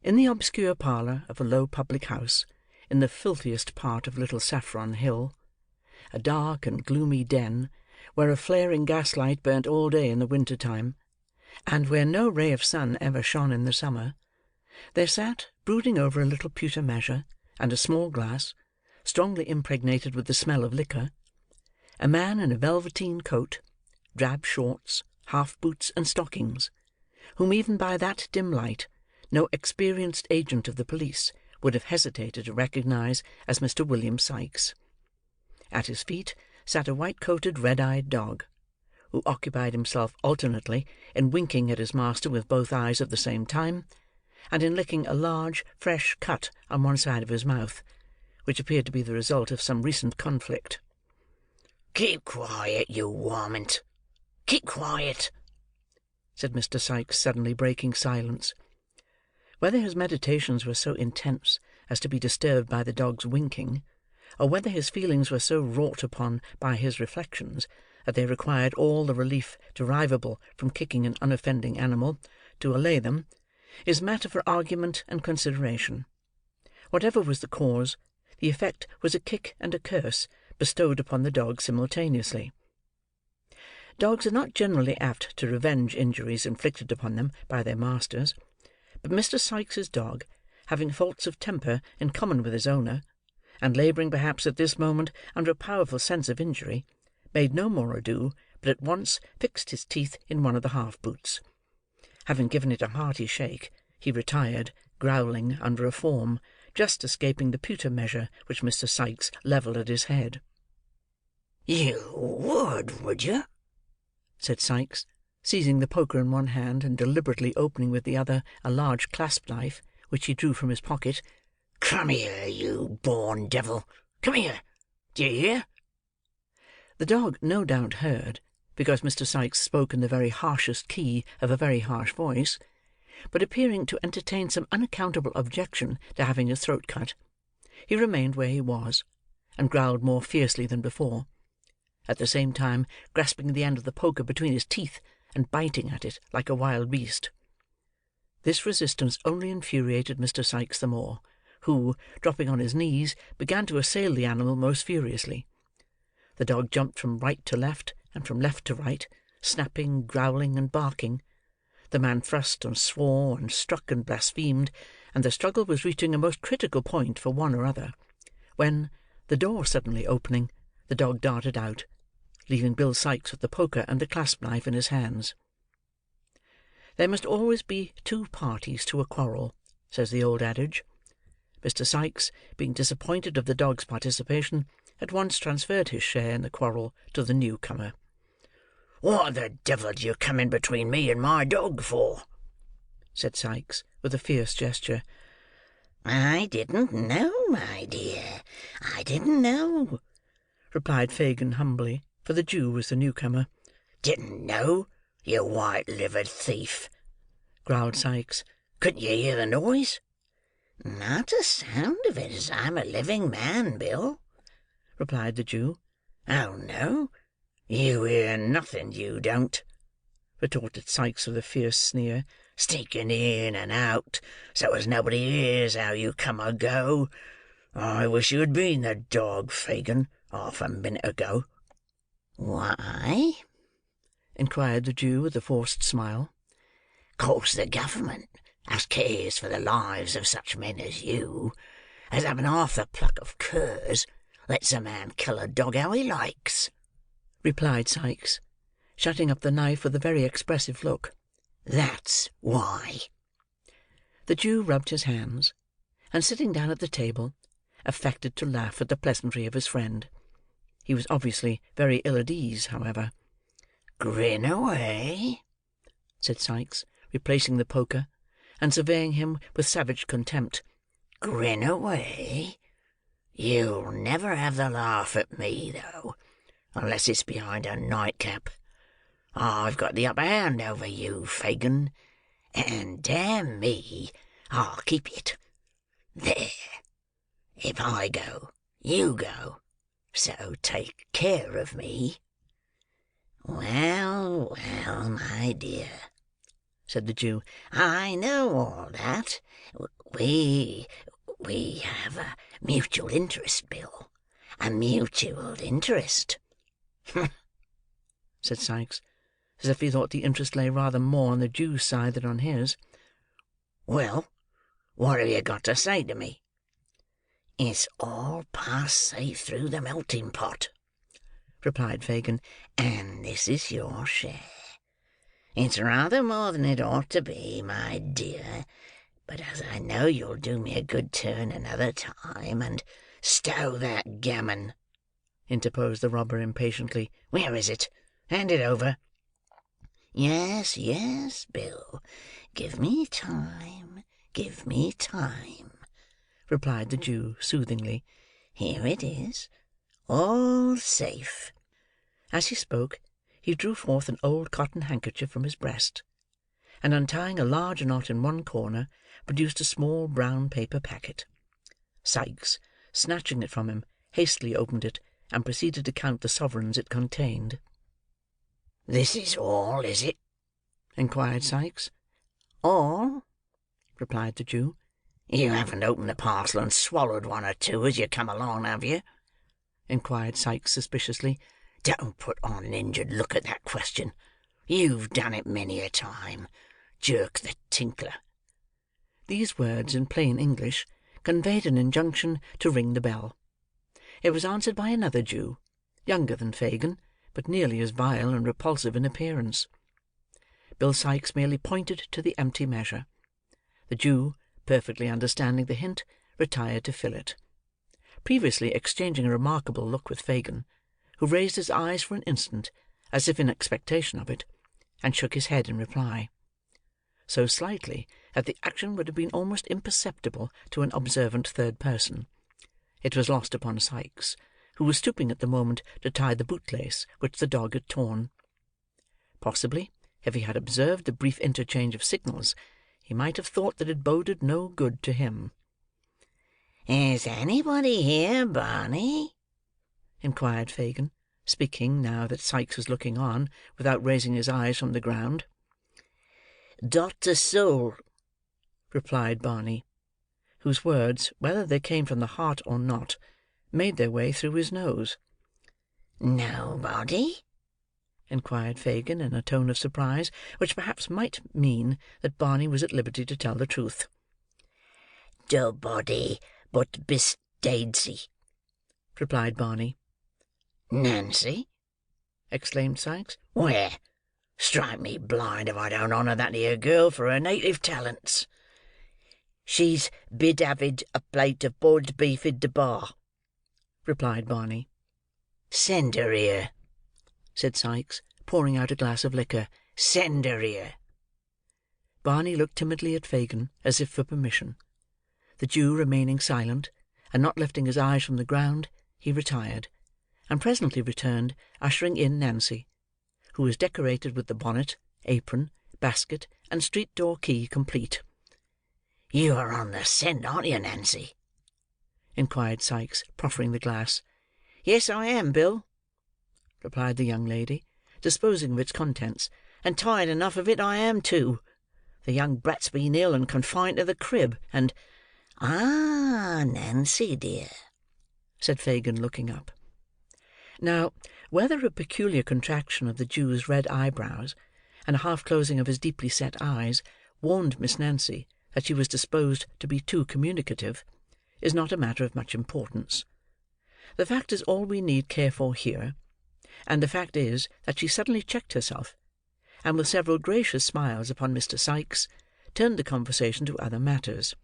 In the obscure parlour of a low public-house, in the filthiest part of Little Saffron Hill, a dark and gloomy den, where a flaring gas-light burnt all day in the winter-time, and where no ray of sun ever shone in the summer, there sat, brooding over a little pewter measure, and a small glass, strongly impregnated with the smell of liquor, a man in a velveteen coat, drab shorts, half-boots, and stockings, whom even by that dim light no experienced agent of the police would have hesitated to recognise as Mr. William Sikes. At his feet sat a white-coated, red-eyed dog, who occupied himself alternately in winking at his master with both eyes at the same time, and in licking a large, fresh cut on one side of his mouth, which appeared to be the result of some recent conflict. "Keep quiet, you warmint! Keep quiet!" said Mr. Sikes, suddenly breaking silence. Whether his meditations were so intense as to be disturbed by the dog's winking, or whether his feelings were so wrought upon by his reflections that they required all the relief derivable from kicking an unoffending animal, to allay them, is matter for argument and consideration. Whatever was the cause, the effect was a kick and a curse bestowed upon the dog simultaneously. Dogs are not generally apt to revenge injuries inflicted upon them by their masters; but Mr. Sikes's dog, having faults of temper in common with his owner, and labouring perhaps at this moment under a powerful sense of injury, made no more ado, but at once fixed his teeth in one of the half-boots. Having given it a hearty shake, he retired, growling, under a form, just escaping the pewter measure which Mr. Sikes levelled at his head. "You would you?" said Sikes, seizing the poker in one hand, and deliberately opening with the other a large clasp-knife, which he drew from his pocket. "Come here, you born devil! Come here! Do you hear?" The dog no doubt heard, because Mr. Sikes spoke in the very harshest key of a very harsh voice, but appearing to entertain some unaccountable objection to having his throat cut, he remained where he was, and growled more fiercely than before, at the same time grasping the end of the poker between his teeth, and biting at it like a wild beast. This resistance only infuriated Mr. Sikes the more, who, dropping on his knees, began to assail the animal most furiously. The dog jumped from right to left, and from left to right, snapping, growling, and barking. The man thrust and swore, and struck and blasphemed, and the struggle was reaching a most critical point for one or other, when, the door suddenly opening, the dog darted out, leaving Bill Sikes with the poker and the clasp-knife in his hands. There must always be two parties to a quarrel, says the old adage. Mr. Sikes, being disappointed of the dog's participation, at once transferred his share in the quarrel to the newcomer. "What the devil do you come in between me and my dog for?" said Sikes, with a fierce gesture. "I didn't know, my dear, I didn't know," replied Fagin humbly, for the Jew was the newcomer. "Didn't know, you white-livered thief!" growled Sikes. "Couldn't you hear the noise?" "Not a sound of it, as I'm a living man, Bill," replied the Jew. "Oh, no? You hear nothing, you don't," retorted Sikes with a fierce sneer. "Sneaking in and out, so as nobody hears how you come or go. I wish you had been the dog, Fagin, half a minute ago." "Why?" inquired the Jew with a forced smile. "'Cause the government, as cares for the lives of such men as you, as having half the pluck of curs, lets a man kill a dog how he likes," replied Sikes, shutting up the knife with a very expressive look. "That's why." The Jew rubbed his hands, and sitting down at the table, affected to laugh at the pleasantry of his friend. He was obviously very ill at ease, however. "Grin away," said Sikes, replacing the poker, and surveying him with savage contempt. "Grin away. You'll never have the laugh at me, though, unless it's behind a nightcap. I've got the upper hand over you, Fagin, and damn me, I'll keep it. There. If I go, you go, so take care of me." "Well, well, my dear," said the Jew, "I know all that. We have a mutual interest, Bill, a mutual interest." "Humph!" said Sikes, as if he thought the interest lay rather more on the Jew's side than on his. "Well, what have you got to say to me?" "It's all passed safe through the melting pot," replied Fagin, "and this is your share. It's rather more than it ought to be, my dear, but as I know you'll do me a good turn another time, and—" "Stow that gammon," interposed the robber impatiently. "Where is it? Hand it over." "Yes, yes, Bill. Give me time, give me time," replied the Jew soothingly. "Here it is, all safe." As he spoke, he drew forth an old cotton handkerchief from his breast, and untying a large knot in one corner, produced a small brown paper packet. Sikes, snatching it from him, hastily opened it, and proceeded to count the sovereigns it contained. "This is all, is it?" inquired Sikes. "All," replied the Jew. "You haven't opened the parcel and swallowed one or two as you come along, have you?" inquired Sikes suspiciously. "Don't put on an injured look at that question. You've done it many a time. Jerk the tinkler." These words, in plain English, conveyed an injunction to ring the bell. It was answered by another Jew, younger than Fagin, but nearly as vile and repulsive in appearance. Bill Sikes merely pointed to the empty measure. The Jew, perfectly understanding the hint, retired to fill it, previously exchanging a remarkable look with Fagin, who raised his eyes for an instant, as if in expectation of it, and shook his head in reply; so slightly that the action would have been almost imperceptible to an observant third person. It was lost upon Sikes, who was stooping at the moment to tie the bootlace which the dog had torn. Possibly, if he had observed the brief interchange of signals, he might have thought that it boded no good to him. "Is anybody here, Barney?" inquired Fagin, speaking, now that Sikes was looking on, without raising his eyes from the ground. "Dr. Soul," replied Barney, whose words, whether they came from the heart or not, made their way through his nose. "Nobody?" inquired Fagin, in a tone of surprise, which perhaps might mean that Barney was at liberty to tell the truth. "Nobody but Miss Daisy," replied Barney. "Nancy!" exclaimed Sikes. "Where? Strike me blind if I don't honour that here girl for her native talents." "She's bid having a plate of boiled beef in the bar," replied Barney. "Send her here," said Sikes, pouring out a glass of liquor. "Send her here." Barney looked timidly at Fagin, as if for permission. The Jew remaining silent, and not lifting his eyes from the ground, he retired, and presently returned, ushering in Nancy, who was decorated with the bonnet, apron, basket, and street-door key complete. "You are on the scent, aren't you, Nancy?" inquired Sikes, proffering the glass. "Yes, I am, Bill," replied the young lady, disposing of its contents. "and tired enough of it I am, too. The young brat's been ill and confined to the crib, and—" "Ah, Nancy, dear," said Fagin, looking up. Now, whether a peculiar contraction of the Jew's red eyebrows, and a half-closing of his deeply set eyes, warned Miss Nancy that she was disposed to be too communicative, is not a matter of much importance. The fact is all we need care for here; and the fact is that she suddenly checked herself, and with several gracious smiles upon Mr. Sikes, turned the conversation to other matters.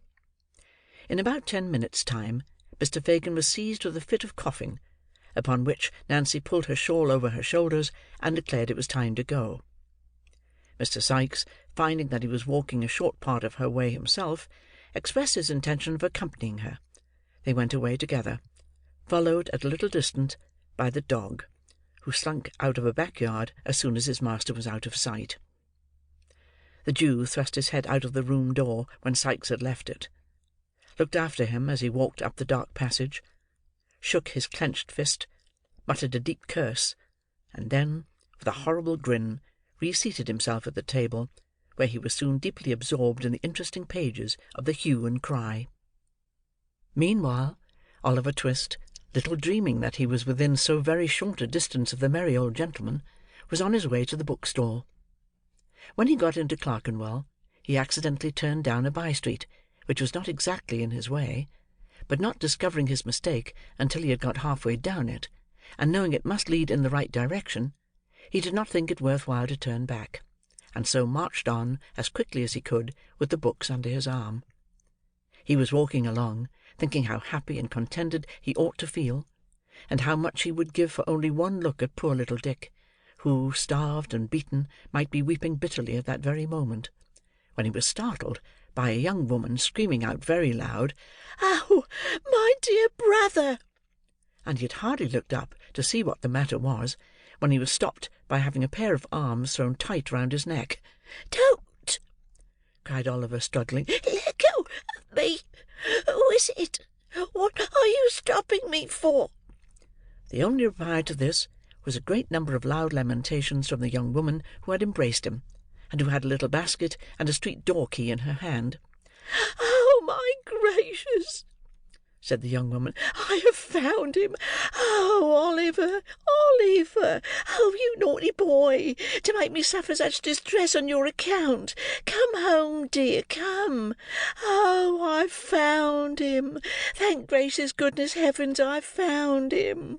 In about 10 minutes' time, Mr. Fagin was seized with a fit of coughing, upon which Nancy pulled her shawl over her shoulders, and declared it was time to go. Mr. Sikes, finding that he was walking a short part of her way himself, expressed his intention of accompanying her. They went away together, followed at a little distance by the dog, who slunk out of a back-yard as soon as his master was out of sight. The Jew thrust his head out of the room door when Sikes had left it, looked after him as he walked up the dark passage, shook his clenched fist, muttered a deep curse, and then, with a horrible grin, reseated himself at the table, where he was soon deeply absorbed in the interesting pages of the hue and cry. Meanwhile, Oliver Twist, little dreaming that he was within so very short a distance of the merry old gentleman, was on his way to the bookstall. When he got into Clerkenwell, he accidentally turned down a by-street, which was not exactly in his way, but not discovering his mistake until he had got half-way down it, and knowing it must lead in the right direction, he did not think it worth while to turn back, and so marched on as quickly as he could with the books under his arm. He was walking along, thinking how happy and contented he ought to feel, and how much he would give for only one look at poor little Dick, who, starved and beaten, might be weeping bitterly at that very moment, when he was startled by a young woman screaming out very loud, "Oh, my dear brother!" and he had hardly looked up to see what the matter was, when he was stopped by having a pair of arms thrown tight round his neck. "Don't!" cried Oliver, struggling. "Let go of me! Who is it? What are you stopping me for?" The only reply to this was a great number of loud lamentations from the young woman who had embraced him, and who had a little basket and a street-door key in her hand. "Oh, my gracious!" said the young woman. "I have found him! Oh, Oliver, Oliver! Oh, you naughty boy, to make me suffer such distress on your account! Come home, dear, come! Oh, I've found him! Thank gracious goodness heavens, I've found him!"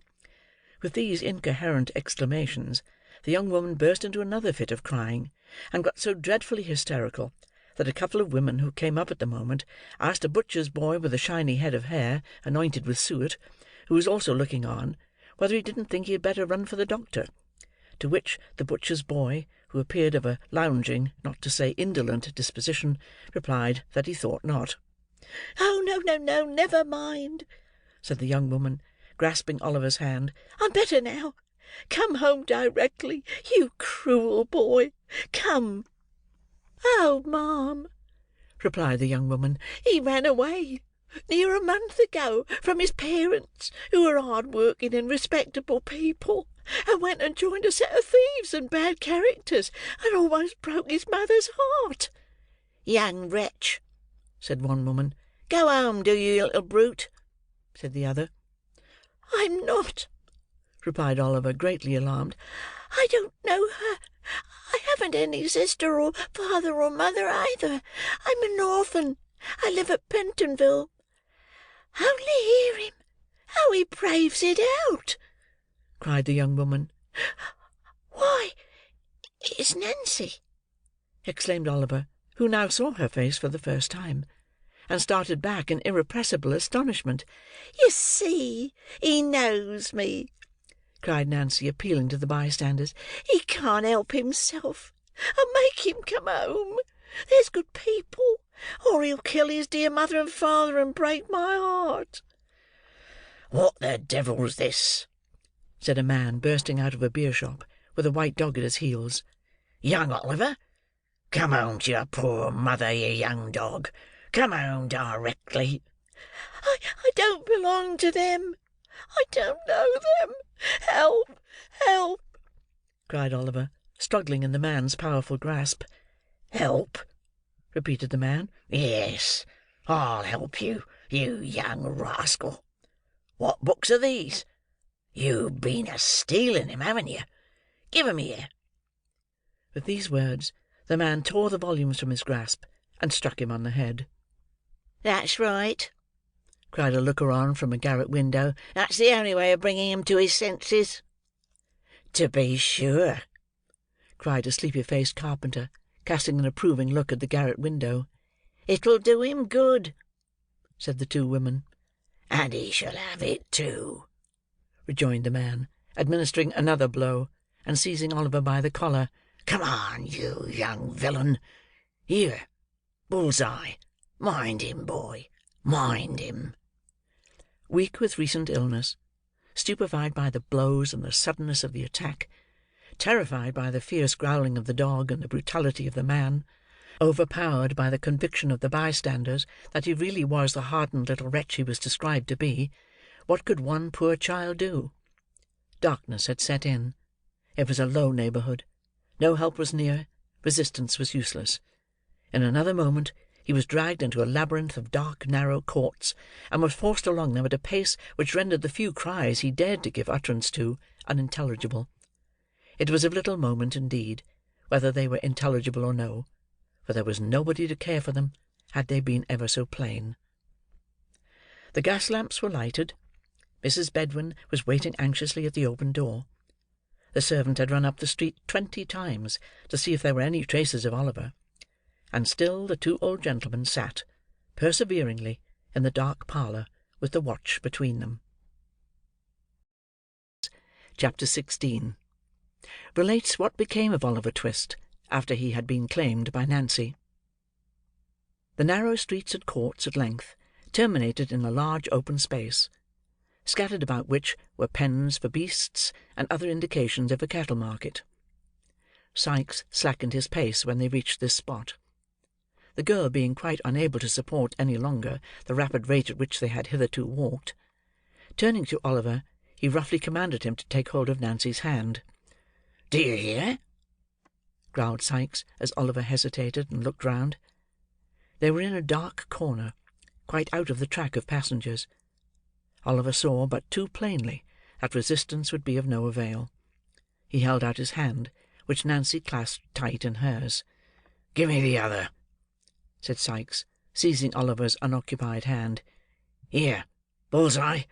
With these incoherent exclamations, the young woman burst into another fit of crying, and got so dreadfully hysterical that a couple of women who came up at the moment asked a butcher's boy with a shiny head of hair anointed with suet, who was also looking on, whether he didn't think he had better run for the doctor; to which the butcher's boy, who appeared of a lounging, not to say indolent disposition, replied that he thought not. "Oh, no, never mind," said the young woman, grasping Oliver's hand. "I'm better now. Come home directly, you cruel boy. Come." "Oh, ma'am," replied the young woman, "he ran away near a month ago from his parents, who are hard-working and respectable people, and went and joined a set of thieves and bad characters, and almost broke his mother's heart." "Young wretch," said one woman. "Go home, do you little brute," said the other. "I'm not," replied Oliver, greatly alarmed. "I don't know her. I haven't any sister or father or mother either. I'm an orphan. I live at Pentonville. Only hear him! How he braves it out!" cried the young woman. "Why, it's Nancy!" exclaimed Oliver, who now saw her face for the first time. and started back in irrepressible astonishment. "You see, he knows me," cried Nancy, appealing to the bystanders. "He can't help himself, and make him come home. There's good people, or he'll kill his dear mother and father and break my heart." "What the devil's this?" said a man, bursting out of a beer-shop, with a white dog at his heels. "Young Oliver? Come home to your poor mother, you young dog. Come home directly." I don't belong to them. I don't know them. Help! Help!" cried Oliver, struggling in the man's powerful grasp. "Help!" repeated the man. "Yes, I'll help you, you young rascal. What books are these? You've been a-stealing 'em, haven't you? Give 'em here." With these words, the man tore the volumes from his grasp, and struck him on the head. "That's right," cried a looker-on from a garret window. "That's the only way of bringing him to his senses." "To be sure," cried a sleepy-faced carpenter, casting an approving look at the garret window. "It'll do him good," said the two women. "And he shall have it too," rejoined the man, administering another blow, and seizing Oliver by the collar. "Come on, you young villain. Here, Bull's-eye, mind him, boy, mind him." Weak with recent illness, stupefied by the blows and the suddenness of the attack, terrified by the fierce growling of the dog and the brutality of the man, overpowered by the conviction of the bystanders that he really was the hardened little wretch he was described to be, what could one poor child do? Darkness had set in. It was a low neighbourhood. No help was near. Resistance was useless. In another moment he was dragged into a labyrinth of dark, narrow courts, and was forced along them at a pace which rendered the few cries he dared to give utterance to, unintelligible. It was of little moment, indeed, whether they were intelligible or no, for there was nobody to care for them, had they been ever so plain. The gas lamps were lighted. Mrs. Bedwin was waiting anxiously at the open door. The servant had run up the street 20 times to see if there were any traces of Oliver, and still the two old gentlemen sat, perseveringly, in the dark parlour, with the watch between them. Chapter 16 relates what became of Oliver Twist after he had been claimed by Nancy. The narrow streets and courts at length terminated in a large open space, scattered about which were pens for beasts and other indications of a cattle market. Sikes slackened his pace when they reached this spot. The girl being quite unable to support any longer the rapid rate at which they had hitherto walked, turning to Oliver, he roughly commanded him to take hold of Nancy's hand. "Do you hear?" growled Sikes, as Oliver hesitated and looked round. They were in a dark corner, quite out of the track of passengers. Oliver saw but too plainly that resistance would be of no avail. He held out his hand, which Nancy clasped tight in hers. "Give me the other," said Sikes, seizing Oliver's unoccupied hand. "Here, Bull's-eye."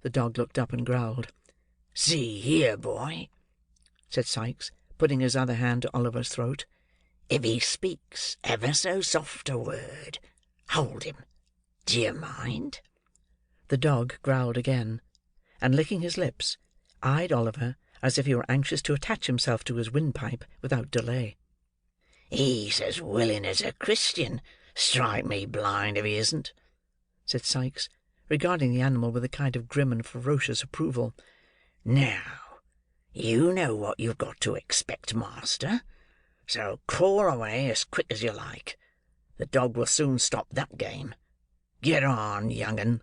The dog looked up and growled. "See here, boy," said Sikes, putting his other hand to Oliver's throat. "If he speaks ever so soft a word, hold him. Do you mind?" The dog growled again, and licking his lips, eyed Oliver as if he were anxious to attach himself to his windpipe without delay. "He's as willing as a Christian, strike me blind if he isn't," said Sikes, regarding the animal with a kind of grim and ferocious approval. "Now, you know what you've got to expect, master, so crawl away as quick as you like. The dog will soon stop that game. Get on, young 'un."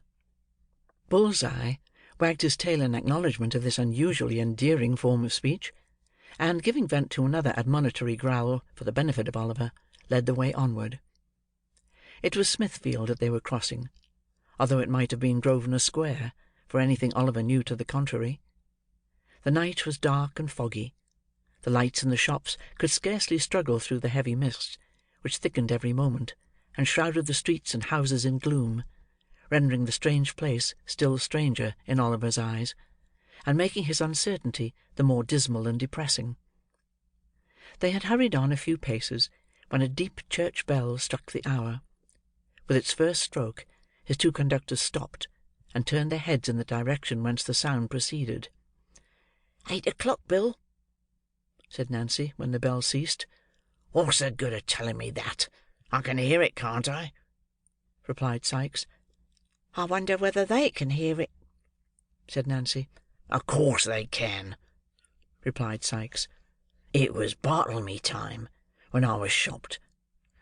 Bull's-eye wagged his tail in acknowledgment of this unusually endearing form of speech, and, giving vent to another admonitory growl for the benefit of Oliver, led the way onward. It was Smithfield that they were crossing, although it might have been Grosvenor Square, for anything Oliver knew to the contrary. The night was dark and foggy. The lights in the shops could scarcely struggle through the heavy mist, which thickened every moment, and shrouded the streets and houses in gloom, rendering the strange place still stranger in Oliver's eyes, and making his uncertainty the more dismal and depressing. They had hurried on a few paces when a deep church bell struck the hour. With its first stroke, his two conductors stopped, and turned their heads in the direction whence the sound proceeded. 8 o'clock, Bill," said Nancy, when the bell ceased. "What's the good of telling me that? I can hear it, can't I?" replied Sikes. "I wonder whether they can hear it," said Nancy. "Of course they can," replied Sikes. "It was Bartlemy time when I was shopped,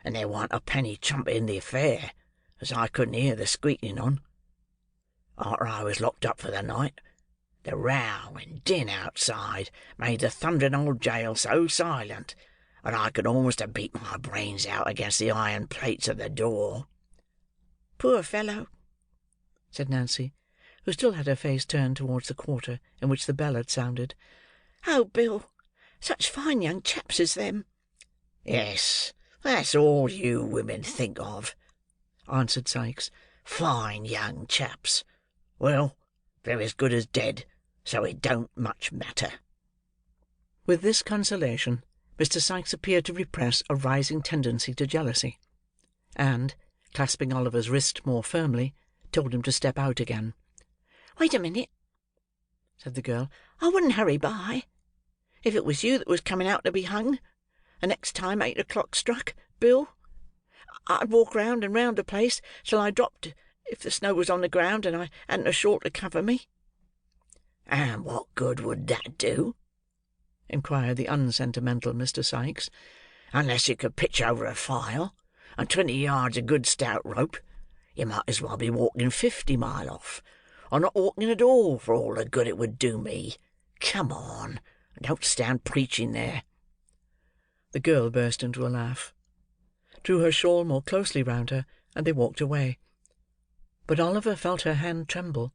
and there warn't a penny trumpet in the affair as I couldn't hear the squeaking on. Arter I was locked up for the night, the row and din outside made the thundering old jail so silent that I could almost have beat my brains out against the iron plates of the door." "Poor fellow," said Nancy, who still had her face turned towards the quarter in which the bell had sounded. "Oh, Bill, such fine young chaps as them." "Yes, that's all you women think of," answered Sikes. "Fine young chaps. Well, they're as good as dead, so it don't much matter." With this consolation, Mr. Sikes appeared to repress a rising tendency to jealousy, and, clasping Oliver's wrist more firmly, told him to step out again. "Wait a minute," said the girl. "I wouldn't hurry by. If it was you that was coming out to be hung, the next time 8 o'clock struck, Bill, I'd walk round and round the place till I dropped, if the snow was on the ground and I hadn't a shawl to cover me." "And what good would that do?" inquired the unsentimental Mr. Sikes. "Unless you could pitch over a file, and 20 yards of good stout rope, you might as well be walking 50 mile off, or not walking at all, for all the good it would do me. Come on, and don't stand preaching there." The girl burst into a laugh, drew her shawl more closely round her, and they walked away. But Oliver felt her hand tremble,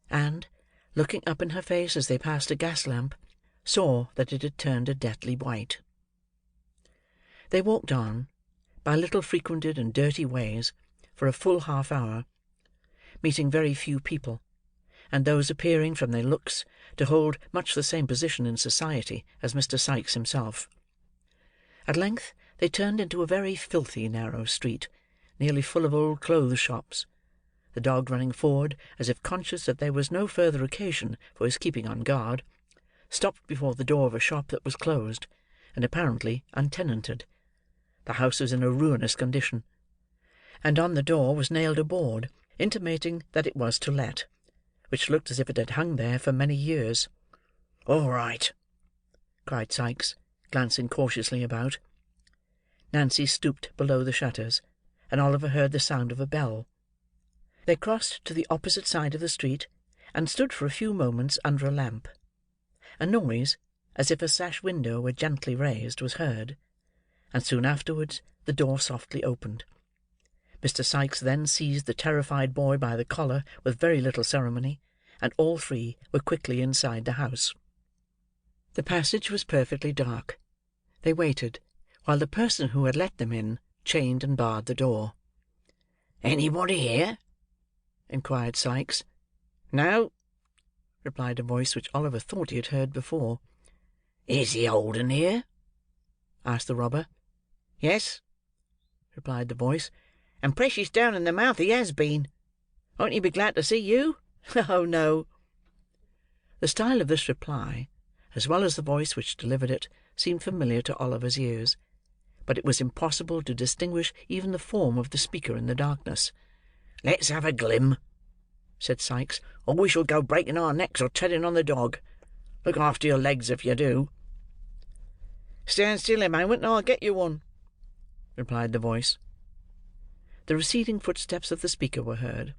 and, looking up in her face as they passed a gas lamp, saw that it had turned a deathly white. They walked on, by little frequented and dirty ways, for a full half-hour, meeting very few people, and those appearing, from their looks, to hold much the same position in society as Mr. Sikes himself. At length they turned into a very filthy narrow street, nearly full of old clothes shops, the dog running forward, as if conscious that there was no further occasion for his keeping on guard, stopped before the door of a shop that was closed, and apparently untenanted. The house was in a ruinous condition, and on the door was nailed a board, intimating that it was to let, which looked as if it had hung there for many years. "All right," cried Sikes, glancing cautiously about. Nancy stooped below the shutters, and Oliver heard the sound of a bell. They crossed to the opposite side of the street, and stood for a few moments under a lamp. A noise, as if a sash window were gently raised, was heard, and soon afterwards the door softly opened. Mr. Sikes then seized the terrified boy by the collar with very little ceremony, and all three were quickly inside the house. The passage was perfectly dark. They waited, while the person who had let them in, chained and barred the door. "Anybody here?" inquired Sikes. "No," replied a voice which Oliver thought he had heard before. "Is the old 'un here?" asked the robber. "Yes," replied the voice, "and precious down in the mouth he has been. Won't he be glad to see you? Oh, no." The style of this reply, as well as the voice which delivered it, seemed familiar to Oliver's ears, but it was impossible to distinguish even the form of the speaker in the darkness. "Let's have a glim," said Sikes, "or we shall go breaking our necks or treading on the dog. Look after your legs if you do." "Stand still a moment, and I'll get you one," replied the voice. The receding footsteps of the speaker were heard,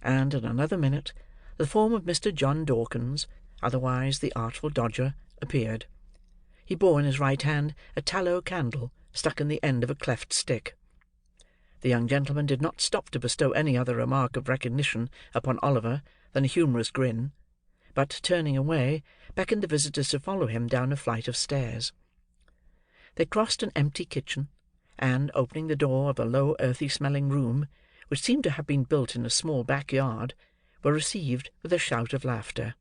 and, in another minute, the form of Mr. John Dawkins, otherwise the Artful Dodger, appeared. He bore in his right hand a tallow candle stuck in the end of a cleft stick. The young gentleman did not stop to bestow any other remark of recognition upon Oliver than a humorous grin, but, turning away, beckoned the visitors to follow him down a flight of stairs. They crossed an empty kitchen, and, opening the door of a low earthy-smelling room, which seemed to have been built in a small back-yard, were received with a shout of laughter.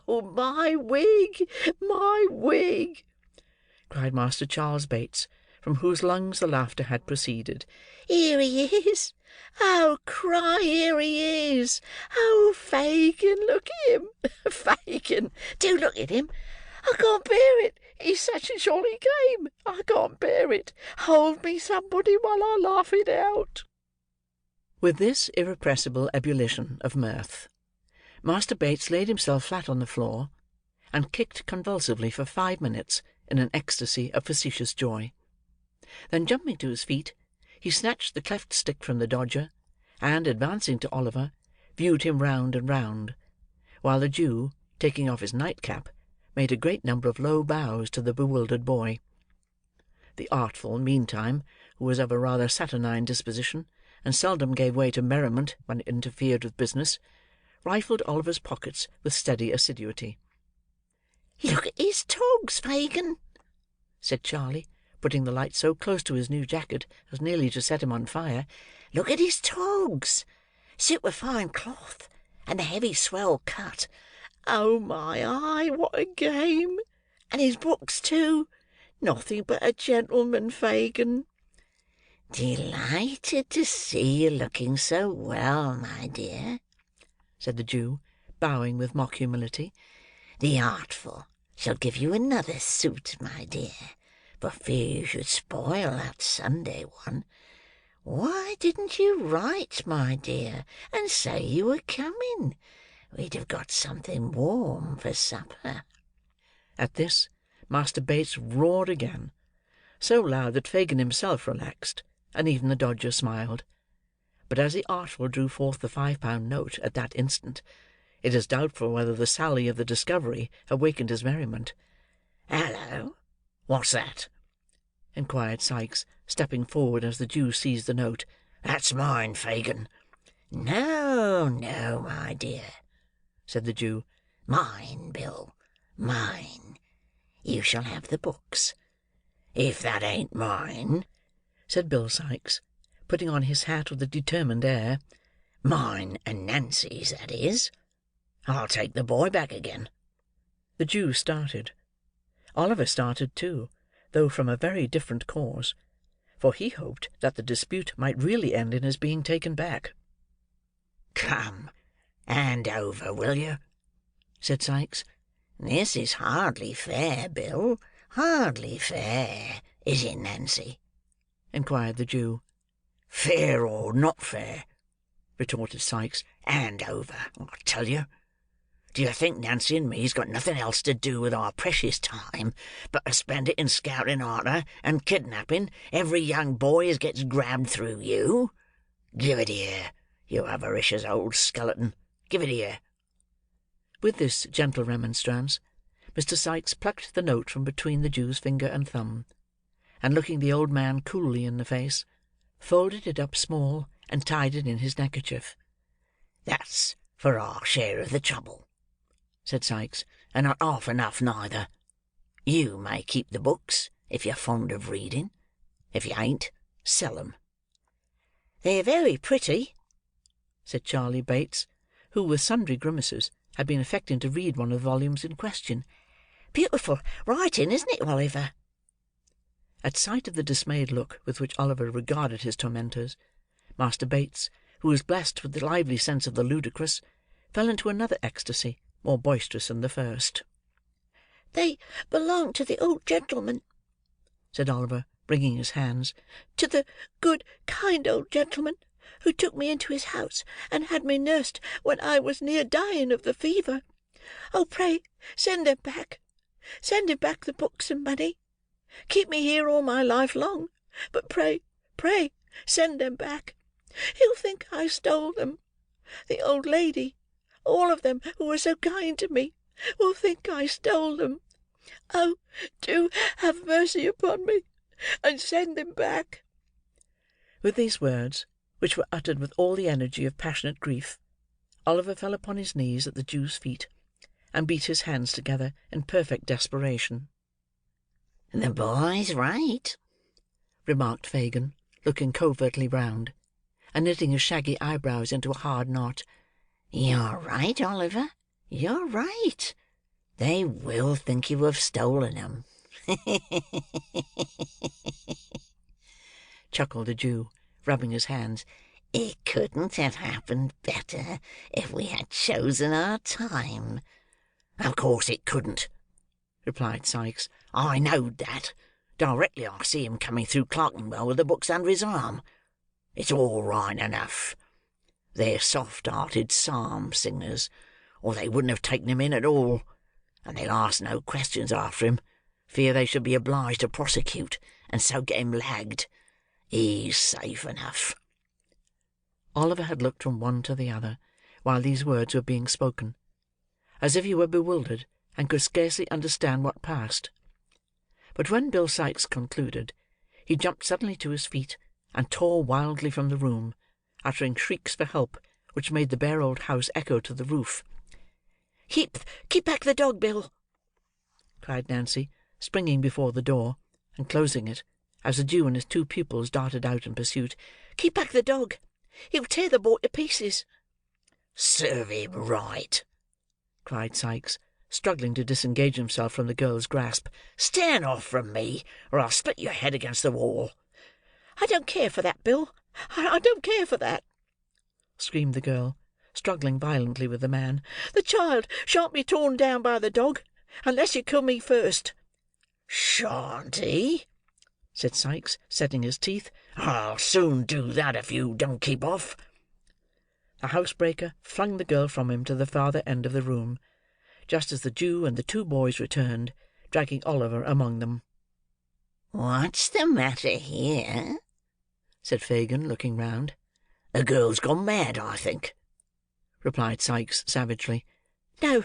"Oh, my wig, my wig!" cried Master Charles Bates, from whose lungs the laughter had proceeded. "Here he is! Oh, cry, here he is! Oh, Fagin, look at him! Fagin, do look at him! I can't bear it! He's such a jolly game! I can't bear it! Hold me, somebody, while I laugh it out!" With this irrepressible ebullition of mirth, Master Bates laid himself flat on the floor, and kicked convulsively for 5 minutes in an ecstasy of facetious joy. Then jumping to his feet, he snatched the cleft stick from the Dodger, and, advancing to Oliver, viewed him round and round, while the Jew, taking off his nightcap, made a great number of low bows to the bewildered boy. The Artful, meantime, who was of a rather saturnine disposition, and seldom gave way to merriment when it interfered with business, rifled Oliver's pockets with steady assiduity. "Look at his togs, Fagin," said Charley, putting the light so close to his new jacket as nearly to set him on fire. "Look at his togs! Superfine cloth, and a heavy swell cut. Oh, my eye, what a game! And his books, too. Nothing but a gentleman, Fagin." "Delighted to see you looking so well, my dear," said the Jew, bowing with mock humility. "The Artful shall give you another suit, my dear, for fear you should spoil that Sunday one. Why didn't you write, my dear, and say you were coming? We'd have got something warm for supper." At this, Master Bates roared again, so loud that Fagin himself relaxed, and even the Dodger smiled. But as the Artful drew forth the £5 note at that instant, it is doubtful whether the sally of the discovery awakened his merriment. "Hallo! What's that?" inquired Sikes, stepping forward as the Jew seized the note. "That's mine, Fagin." "No, no, my dear," said the Jew. "Mine, Bill, mine. You shall have the books." "If that ain't mine," said Bill Sikes, putting on his hat with a determined air. "Mine and Nancy's, that is. I'll take the boy back again." The Jew started. Oliver started too, though from a very different cause, for he hoped that the dispute might really end in his being taken back. "Come, hand over, will you?" said Sikes. "This is hardly fair, Bill, hardly fair, is it, Nancy?" inquired the Jew. "Fair or not fair," retorted Sikes, "hand over, I tell you. Do you think Nancy and me's got nothing else to do with our precious time but to spend it in scouting arter and kidnapping every young boy as gets grabbed through you? Give it here, you avaricious old skeleton. Give it here." With this gentle remonstrance, Mr. Sikes plucked the note from between the Jew's finger and thumb, and looking the old man coolly in the face, folded it up small, and tied it in his neckerchief. "That's for our share of the trouble," said Sikes, "and not half enough neither. You may keep the books, if you're fond of reading. If you ain't, sell 'em." "They're very pretty," said Charley Bates, who, with sundry grimaces, had been affecting to read one of the volumes in question. "Beautiful writing, isn't it, Oliver?" At sight of the dismayed look with which Oliver regarded his tormentors, Master Bates, who was blessed with the lively sense of the ludicrous, fell into another ecstasy, more boisterous than the first. "They belong to the old gentleman," said Oliver, wringing his hands. "To the good, kind old gentleman who took me into his house and had me nursed when I was near dying of the fever. Oh, pray send them back. Send him back the books and money. Keep me here all my life long, but pray, pray, send them back. He'll think I stole them. The old lady, all of them who were so kind to me, will think I stole them. Oh, do have mercy upon me, and send them back." With these words, which were uttered with all the energy of passionate grief, Oliver fell upon his knees at the Jew's feet, and beat his hands together in perfect desperation. "The boy's right," remarked Fagin, looking covertly round, and knitting his shaggy eyebrows into a hard knot. "You're right, Oliver, you're right. They will think you have stolen 'em. chuckled the Jew, rubbing his hands. "It couldn't have happened better if we had chosen our time." "Of course it couldn't," replied Sikes. "I knowed that, directly I see him coming through Clerkenwell with the books under his arm. It's all right enough. They're soft-hearted psalm singers, or they wouldn't have taken him in at all, and they'll ask no questions after him, fear they should be obliged to prosecute, and so get him lagged. He's safe enough." Oliver had looked from one to the other, while these words were being spoken, as if he were bewildered and could scarcely understand what passed. But when Bill Sikes concluded, he jumped suddenly to his feet, and tore wildly from the room, uttering shrieks for help which made the bare old house echo to the roof. Keep back the dog, Bill!" cried Nancy, springing before the door, and closing it, as the Jew and his two pupils darted out in pursuit. "Keep back the dog! He'll tear the boy to pieces." "Serve him right!" cried Sikes, struggling to disengage himself from the girl's grasp. "Stand off from me, or I'll split your head against the wall." "I don't care for that, Bill. I don't care for that," screamed the girl, struggling violently with the man. "The child shan't be torn down by the dog, unless you kill me first." "Shan't he?" said Sikes, setting his teeth. "I'll soon do that if you don't keep off." The housebreaker flung the girl from him to the farther end of the room, just as the Jew and the two boys returned, dragging Oliver among them. "What's the matter here?" said Fagin, looking round. "The girl's gone mad, I think," replied Sikes savagely. "No,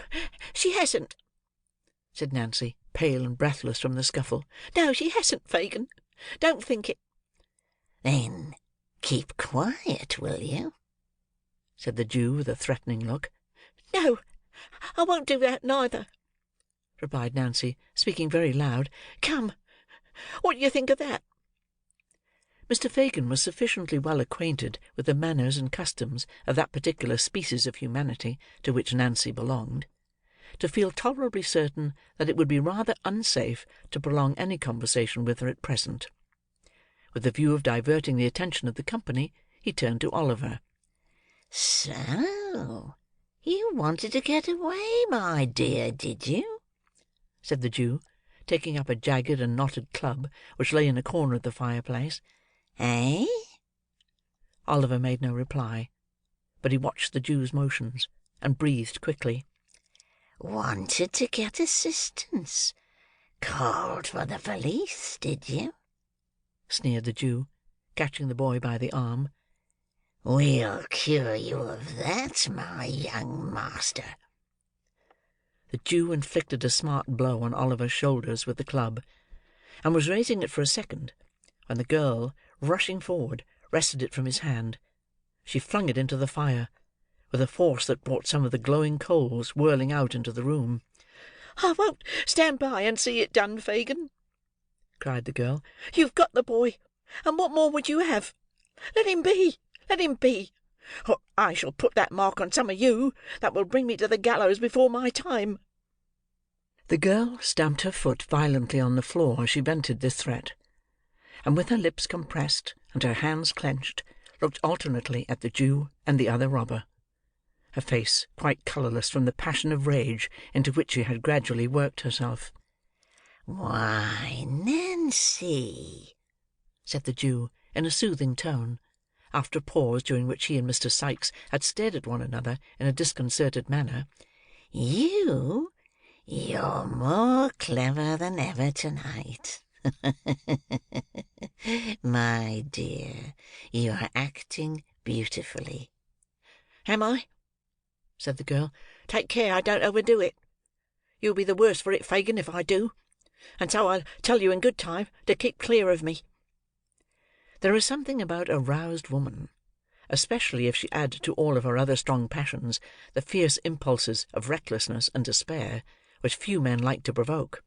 she hasn't," said Nancy, pale and breathless from the scuffle. "No, she hasn't, Fagin. Don't think it." "Then keep quiet, will you?" said the Jew, with a threatening look. "No, I won't do that neither," replied Nancy, speaking very loud. "Come, what do you think of that?" Mr. Fagin was sufficiently well acquainted with the manners and customs of that particular species of humanity to which Nancy belonged, to feel tolerably certain that it would be rather unsafe to prolong any conversation with her at present. With the view of diverting the attention of the company, he turned to Oliver. "So, you wanted to get away, my dear, did you?" said the Jew, taking up a jagged and knotted club which lay in a corner of the fireplace. "Eh?" Oliver made no reply, but he watched the Jew's motions, and breathed quickly. "Wanted to get assistance. Called for the police, did you?" sneered the Jew, catching the boy by the arm. "We'll cure you of that, my young master." The Jew inflicted a smart blow on Oliver's shoulders with the club, and was raising it for a second, when the girl, rushing forward, wrested it from his hand. She flung it into the fire, with a force that brought some of the glowing coals whirling out into the room. "I won't stand by and see it done, Fagin," cried the girl. "You've got the boy, and what more would you have? Let him be, let him be, or I shall put that mark on some of you that will bring me to the gallows before my time." The girl stamped her foot violently on the floor as she vented this threat, and with her lips compressed and her hands clenched, looked alternately at the Jew and the other robber, her face quite colourless from the passion of rage into which she had gradually worked herself. "Why, Nancy," said the Jew, in a soothing tone, after a pause during which he and Mr. Sikes had stared at one another in a disconcerted manner, "you're more clever than ever to-night. My dear, you are acting beautifully." "Am I?" said the girl. "Take care I don't overdo it. You'll be the worse for it, Fagin, if I do, and so I'll tell you in good time to keep clear of me." There is something about a roused woman, especially if she add to all of her other strong passions the fierce impulses of recklessness and despair, which few men like to provoke.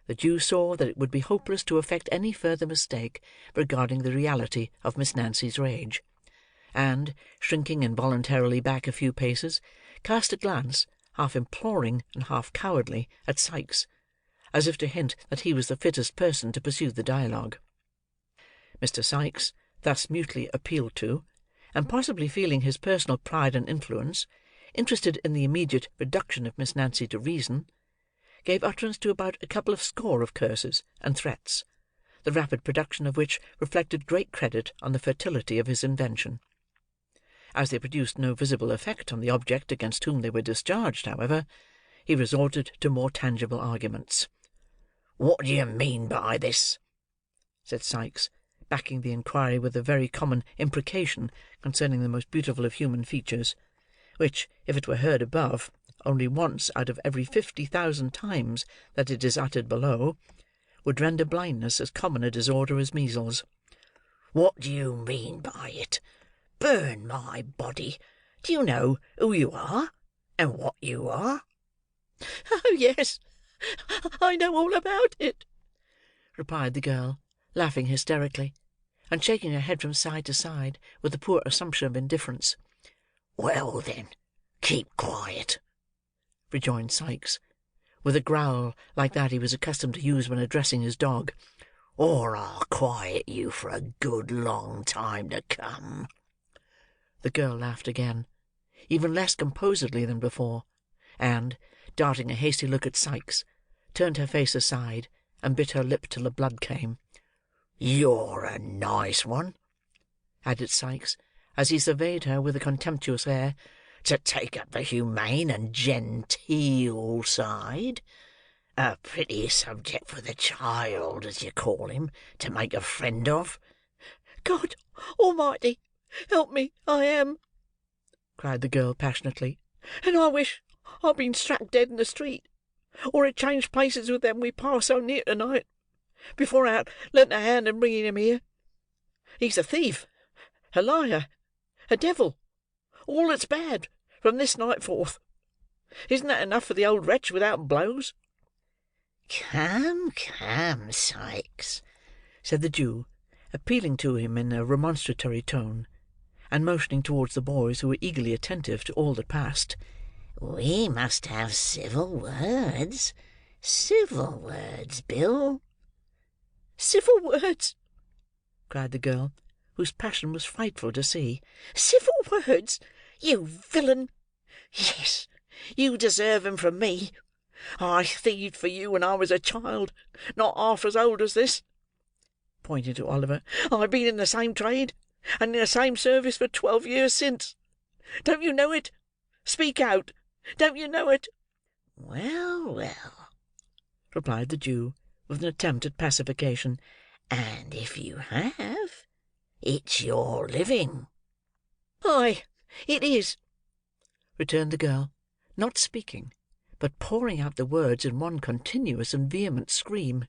The Jew saw that it would be hopeless to affect any further mistake regarding the reality of Miss Nancy's rage, and, shrinking involuntarily back a few paces, cast a glance, half imploring and half cowardly, at Sikes, as if to hint that he was the fittest person to pursue the dialogue. Mr. Sikes, thus mutely appealed to, and possibly feeling his personal pride and influence, interested in the immediate reduction of Miss Nancy to reason, gave utterance to about a couple of score of curses and threats, the rapid production of which reflected great credit on the fertility of his invention. As they produced no visible effect on the object against whom they were discharged, however, he resorted to more tangible arguments. "What do you mean by this?" said Sikes, backing the inquiry with a very common imprecation concerning the most beautiful of human features, which, if it were heard above, only once out of every 50,000 times that it is uttered below, would render blindness as common a disorder as measles. "What do you mean by it? Burn my body! Do you know who you are, and what you are?" "Oh, yes, I know all about it," replied the girl, laughing hysterically, and shaking her head from side to side with a poor assumption of indifference. "Well, then, keep quiet," rejoined Sikes, with a growl like that he was accustomed to use when addressing his dog, "or I'll quiet you for a good long time to come." The girl laughed again, even less composedly than before, and, darting a hasty look at Sikes, turned her face aside, and bit her lip till the blood came. "You're a nice one," added Sikes, as he surveyed her with a contemptuous air, "to take up the humane and genteel side. A pretty subject for the child, as you call him, to make a friend of." "God Almighty help me, I am!" cried the girl passionately. "And I wish I'd been struck dead in the street, or had changed places with them we passed so near to-night, before I had lent a hand in bringing him here. He's a thief, a liar, a devil, all that's bad, from this night forth. Isn't that enough for the old wretch without blows?" "Come, come, Sikes," said the Jew, appealing to him in a remonstratory tone, and motioning towards the boys, who were eagerly attentive to all that passed. "we must have civil words. Civil words, Bill." "Civil words!" cried the girl, whose passion was frightful to see. "Civil words, you villain! Yes, you deserve 'em from me. I thieved for you when I was a child, not half as old as this," pointing to Oliver. "I've been in the same trade, and in the same service for 12 years since. Don't you know it? Speak out! Don't you know it?" "Well, well," replied the Jew, with an attempt at pacification, "and if you have, it's your living." "Aye, it is," returned the girl, not speaking, but pouring out the words in one continuous and vehement scream.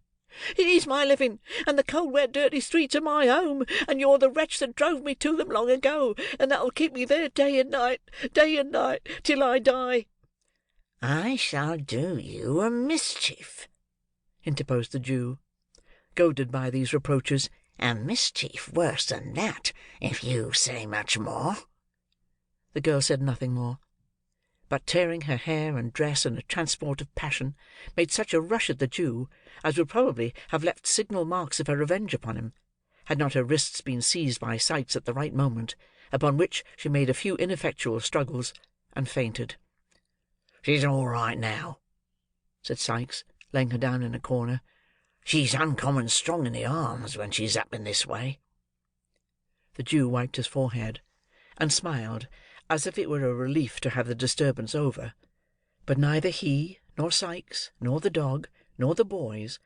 "It is my living, and the cold, wet, dirty streets are my home, and you're the wretch that drove me to them long ago, and that'll keep me there day and night, till I die." "I shall do you a mischief," interposed the Jew, goaded by these reproaches. "a mischief worse than that, if you say much more." The girl said nothing more, but tearing her hair and dress in a transport of passion, made such a rush at the Jew as would probably have left signal marks of her revenge upon him, had not her wrists been seized by Sikes at the right moment, upon which she made a few ineffectual struggles, and fainted. "She's all right now," said Sikes, laying her down in a corner. "She's uncommon strong in the arms when she's up in this way." The Jew wiped his forehead, and smiled, as if it were a relief to have the disturbance over; but neither he, nor Sikes, nor the dog, nor the boys,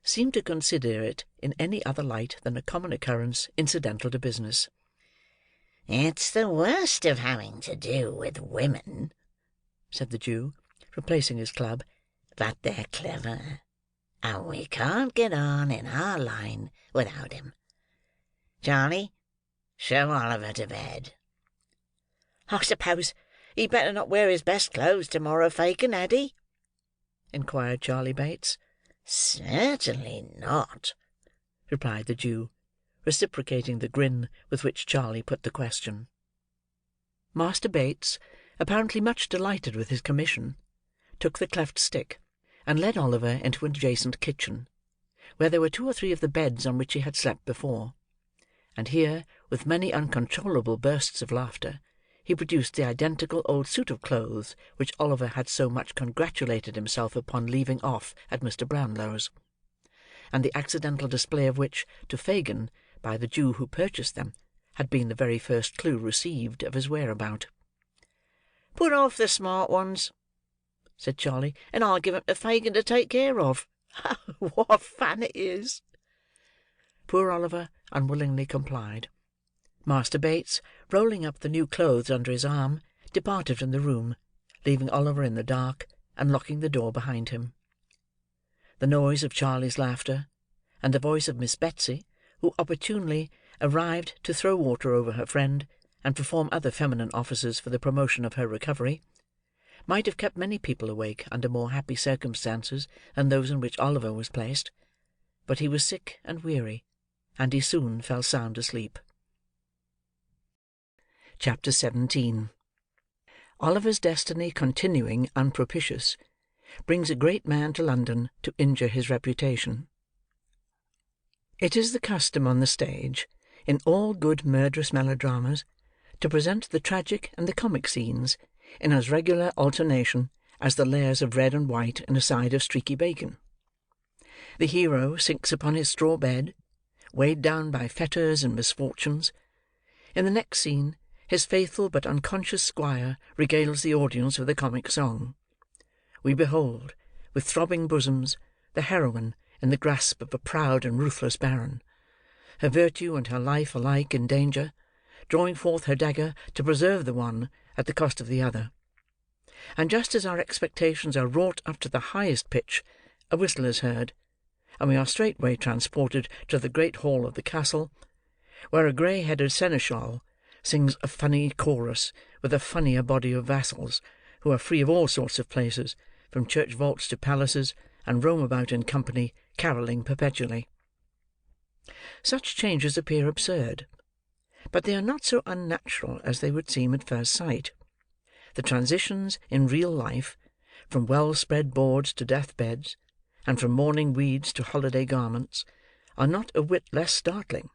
seemed to consider it in any other light than a common occurrence incidental to business. "It's the worst of having to do with women," said the Jew, replacing his club, "but they're clever, and we can't get on in our line without 'em. Charlie, show Oliver to bed." "I suppose he'd better not wear his best clothes to-morrow, Fagin, had he?" inquired Charley Bates. "Certainly not," replied the Jew, reciprocating the grin with which Charley put the question. Master Bates, apparently much delighted with his commission, took the cleft stick, and led Oliver into an adjacent kitchen, where there were 2 or 3 of the beds on which he had slept before; and here, with many uncontrollable bursts of laughter, he produced the identical old suit of clothes which Oliver had so much congratulated himself upon leaving off at Mr. Brownlow's, and the accidental display of which, to Fagin, by the Jew who purchased them, had been the very first clue received of his whereabout. "Put off the smart ones," said Charley, "and I'll give 'em to Fagin to take care of. What fun it is!" Poor Oliver unwillingly complied. Master Bates, rolling up the new clothes under his arm, departed from the room, leaving Oliver in the dark, and locking the door behind him. The noise of Charley's laughter, and the voice of Miss Betsy, who opportunely arrived to throw water over her friend, and perform other feminine offices for the promotion of her recovery, might have kept many people awake under more happy circumstances than those in which Oliver was placed; but he was sick and weary, and he soon fell sound asleep. Chapter 17. Oliver's destiny continuing unpropitious, brings a great man to London to injure his reputation. It is the custom on the stage, in all good murderous melodramas, to present the tragic and the comic scenes in as regular alternation as the layers of red and white in a side of streaky bacon. The hero sinks upon his straw bed, weighed down by fetters and misfortunes. In the next scene, his faithful but unconscious squire regales the audience with a comic song. We behold, with throbbing bosoms, the heroine in the grasp of a proud and ruthless baron, her virtue and her life alike in danger, drawing forth her dagger to preserve the one at the cost of the other; and just as our expectations are wrought up to the highest pitch, a whistle is heard, and we are straightway transported to the great hall of the castle, where a grey-headed seneschal sings a funny chorus with a funnier body of vassals, who are free of all sorts of places, from church vaults to palaces, and roam about in company, carolling perpetually. Such changes appear absurd, but they are not so unnatural as they would seem at first sight. The transitions in real life, from well-spread boards to death-beds, and from mourning weeds to holiday garments, are not a whit less startling;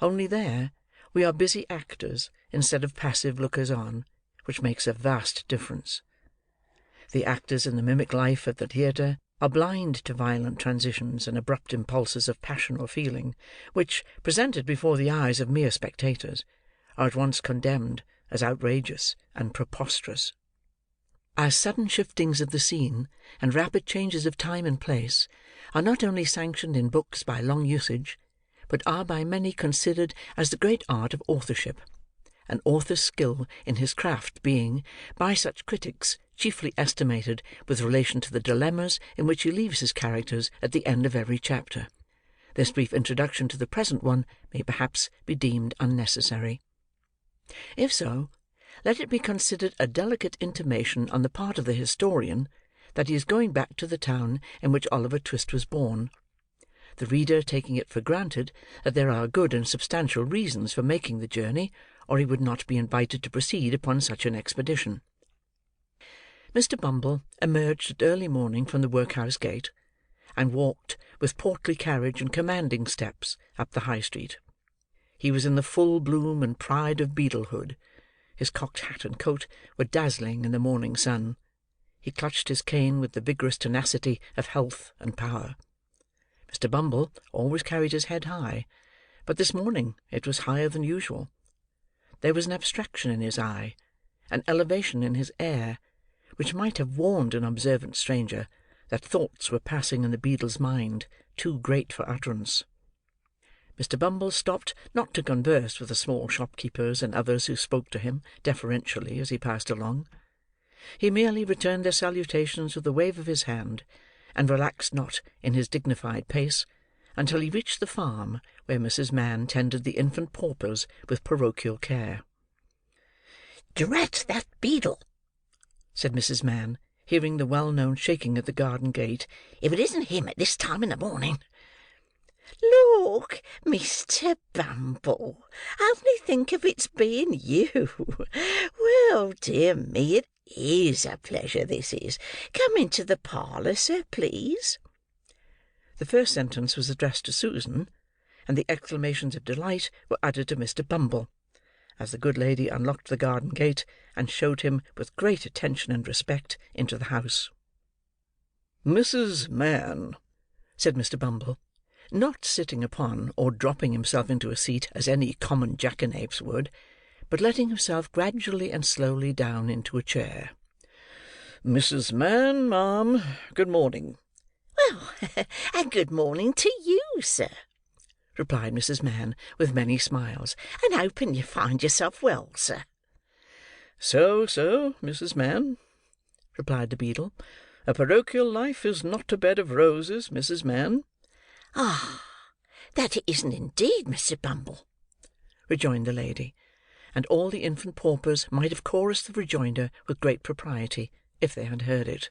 only there, we are busy actors instead of passive lookers-on, which makes a vast difference. The actors in the mimic life at the theatre are blind to violent transitions and abrupt impulses of passion or feeling, which, presented before the eyes of mere spectators, are at once condemned as outrageous and preposterous. As sudden shiftings of the scene, and rapid changes of time and place, are not only sanctioned in books by long usage, but are by many considered as the great art of authorship, an author's skill in his craft being, by such critics, chiefly estimated with relation to the dilemmas in which he leaves his characters at the end of every chapter, this brief introduction to the present one may perhaps be deemed unnecessary. If so, let it be considered a delicate intimation on the part of the historian that he is going back to the town in which Oliver Twist was born, the reader taking it for granted that there are good and substantial reasons for making the journey, or he would not be invited to proceed upon such an expedition. Mr. Bumble emerged at early morning from the workhouse gate, and walked, with portly carriage and commanding steps, up the High Street. He was in the full bloom and pride of beadlehood. His cocked hat and coat were dazzling in the morning sun. He clutched his cane with the vigorous tenacity of health and power. Mr. Bumble always carried his head high, but this morning it was higher than usual. There was an abstraction in his eye, an elevation in his air, which might have warned an observant stranger that thoughts were passing in the beadle's mind too great for utterance. Mr. Bumble stopped not to converse with the small shopkeepers and others who spoke to him deferentially as he passed along. He merely returned their salutations with a wave of his hand, and relaxed not in his dignified pace until he reached the farm where Mrs. Mann tended the infant paupers with parochial care. "Drat that beadle!" said Mrs. Mann, hearing the well-known shaking at the garden gate. "If it isn't him at this time in the morning." "Look, Mr. Bumble, only think of its being you! Well, dear me, it Here's a pleasure, this is. Come into the parlour, sir, please." The first sentence was addressed to Susan, and the exclamations of delight were added to Mr. Bumble, as the good lady unlocked the garden gate, and showed him, with great attention and respect, into the house. "Mrs. Mann," said Mr. Bumble, not sitting upon or dropping himself into a seat as any common jackanapes would, but letting himself gradually and slowly down into a chair. "Mrs. Mann, ma'am, good morning." "Well, and good morning to you, sir," replied Mrs. Mann, with many smiles, "and hoping you find yourself well, sir." "So, Mrs. Mann," replied the beadle. "A parochial life is not a bed of roses, Mrs. Mann." "Ah, that it isn't indeed, Mr. Bumble," rejoined the lady; and all the infant paupers might have chorused the rejoinder with great propriety, if they had heard it.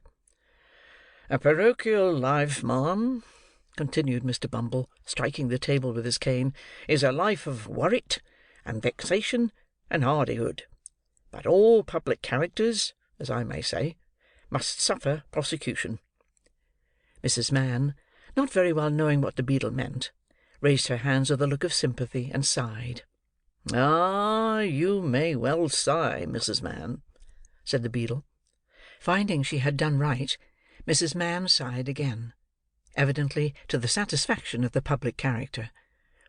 "A parochial life, ma'am," continued Mr. Bumble, striking the table with his cane, "is a life of worrit, and vexation, and hardihood. But all public characters, as I may say, must suffer prosecution." Mrs. Mann, not very well knowing what the beadle meant, raised her hands with a look of sympathy, and sighed. "Ah, you may well sigh, Mrs. Mann," said the beadle. Finding she had done right, Mrs. Mann sighed again, evidently to the satisfaction of the public character,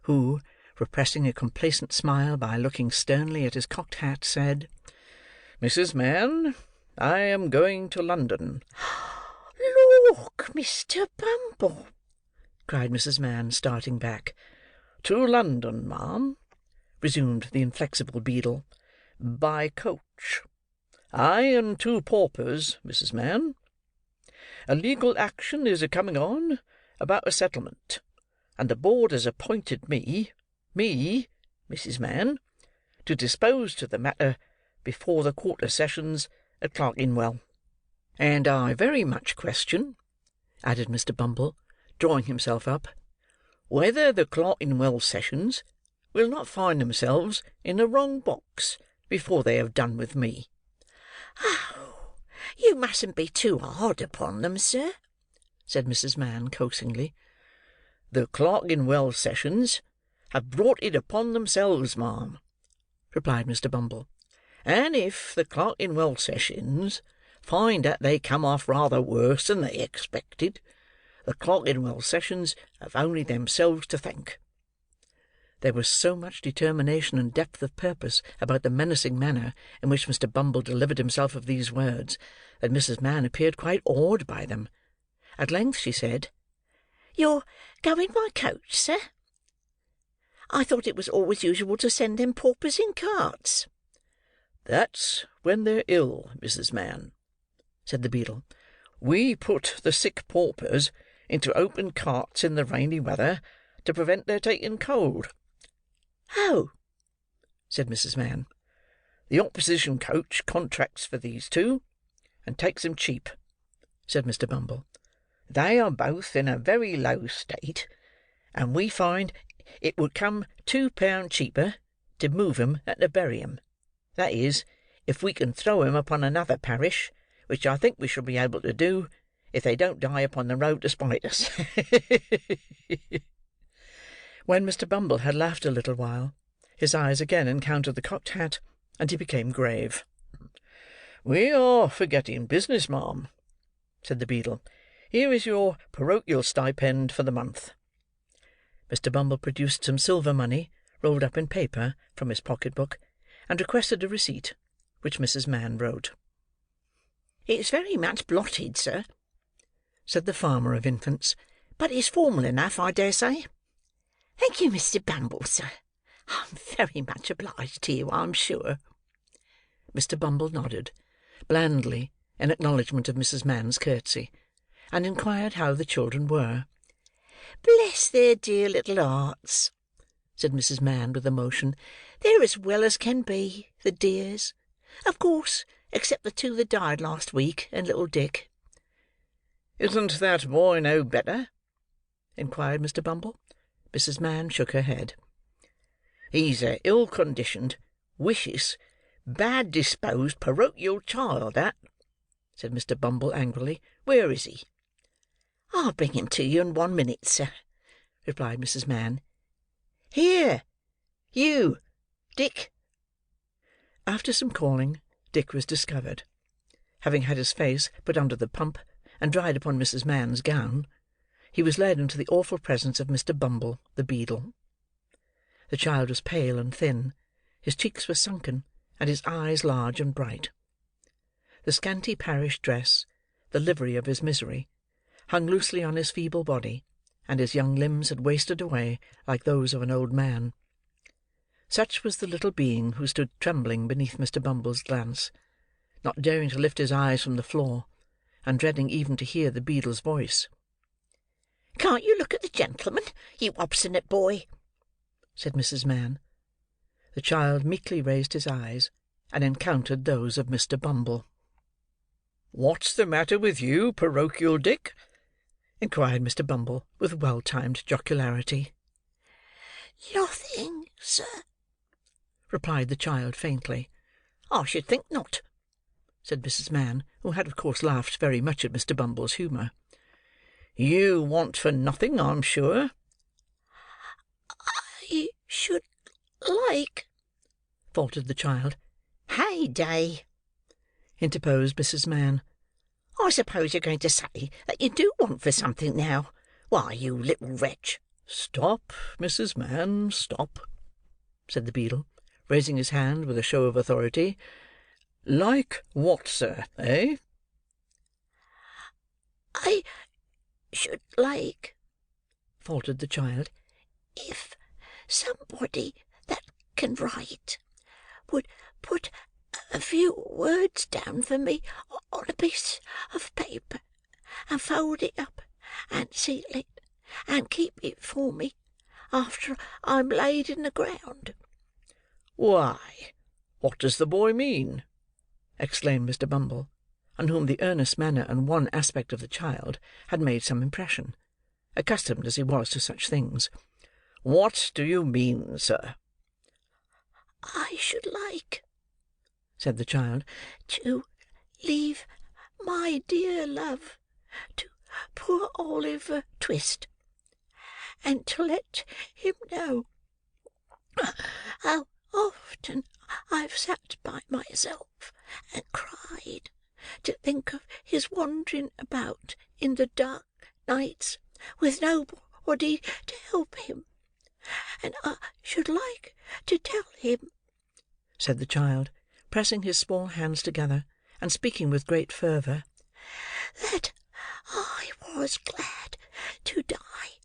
who, repressing a complacent smile by looking sternly at his cocked hat, said, "Mrs. Mann, I am going to London." "Look, Mr. Bumble!" cried Mrs. Mann, starting back. "To London, ma'am," resumed the inflexible beadle, "by coach. I and 2 paupers, Mrs. Mann. A legal action is a-coming on, about a settlement, and the board has appointed me, Mrs. Mann, to dispose to the matter before the quarter sessions at Clerkenwell. And I very much question," added Mr. Bumble, drawing himself up, "whether the Clerkenwell sessions will not find themselves in the wrong box before they have done with me." "Oh, you mustn't be too hard upon them, sir," said Mrs. Mann, coaxingly. "The Clerkenwell sessions have brought it upon themselves, ma'am," replied Mr. Bumble; "and if the Clerkenwell sessions find that they come off rather worse than they expected, the Clerkenwell sessions have only themselves to thank." There was so much determination and depth of purpose about the menacing manner in which Mr. Bumble delivered himself of these words, that Mrs. Mann appeared quite awed by them. At length she said, "You're going by coach, sir? I thought it was always usual to send them paupers in carts." "That's when they're ill, Mrs. Mann," said the beadle. "We put the sick paupers into open carts in the rainy weather, to prevent their taking cold." "Oh!" said Mrs. Mann. "The opposition coach contracts for these 2, and takes them cheap," said Mr. Bumble. "They are both in a very low state, and we find it would come £2 cheaper to move 'em than to bury 'em. That is, if we can throw 'em upon another parish, which I think we shall be able to do, if they don't die upon the road to spite us." When Mr. Bumble had laughed a little while, his eyes again encountered the cocked hat, and he became grave. "We are forgetting business, ma'am," said the beadle. "Here is your parochial stipend for the month." Mr. Bumble produced some silver money, rolled up in paper, from his pocket-book, and requested a receipt, which Mrs. Mann wrote. "It's very much blotted, sir," said the farmer of infants, "but it's formal enough, I dare say. Thank you, Mr. Bumble, sir. I'm very much obliged to you, I'm sure." Mr. Bumble nodded, blandly, in acknowledgment of Mrs. Mann's curtsey, and inquired how the children were. "Bless their dear little hearts," said Mrs. Mann, with emotion. "They're as well as can be, the dears. Of course, except the 2 that died last week, and little Dick." "Isn't that boy no better?" inquired Mr. Bumble. Mrs. Mann shook her head. "He's a ill-conditioned, wicious, Bad disposed, parochial child, that," said Mr. Bumble angrily. "Where is he?" "I'll bring him to you in 1 minute, sir," replied Mrs. Mann. "Here, you, Dick!" After some calling, Dick was discovered. Having had his face put under the pump, and dried upon Mrs. Mann's gown, he was led into the awful presence of Mr. Bumble, the beadle. The child was pale and thin, his cheeks were sunken, and his eyes large and bright. The scanty parish dress, the livery of his misery, hung loosely on his feeble body, and his young limbs had wasted away like those of an old man. Such was the little being who stood trembling beneath Mr. Bumble's glance, not daring to lift his eyes from the floor, and dreading even to hear the beadle's voice. "Can't you look at the gentleman, you obstinate boy?" said Mrs. Mann. The child meekly raised his eyes, and encountered those of Mr. Bumble. "What's the matter with you, parochial Dick?" inquired Mr. Bumble, with well-timed jocularity. "Nothing, sir," replied the child faintly. "I should think not," said Mrs. Mann, who had of course laughed very much at Mr. Bumble's humour. "You want for nothing, I'm sure." "I should like—" faltered the child. "Heyday!" interposed Mrs. Mann. "I suppose you're going to say that you do want for something now. Why, you little wretch!" "Stop, Mrs. Mann, stop," said the beadle, raising his hand with a show of authority. "Like what, sir, eh?" "I should like," faltered the child, "if somebody that can write would put a few words down for me on a piece of paper, and fold it up, and seal it, and keep it for me after I'm laid in the ground." "Why, what does the boy mean?" exclaimed Mr. Bumble, on whom the earnest manner and one aspect of the child had made some impression, accustomed as he was to such things. "What do you mean, sir?" "I should like," said the child, "to leave my dear love to poor Oliver Twist, and to let him know how often I've sat by myself and cried to think of his wandering about in the dark nights with nobody to help him. And I should like to tell him," said the child, pressing his small hands together, and speaking with great fervour, "that I was glad to die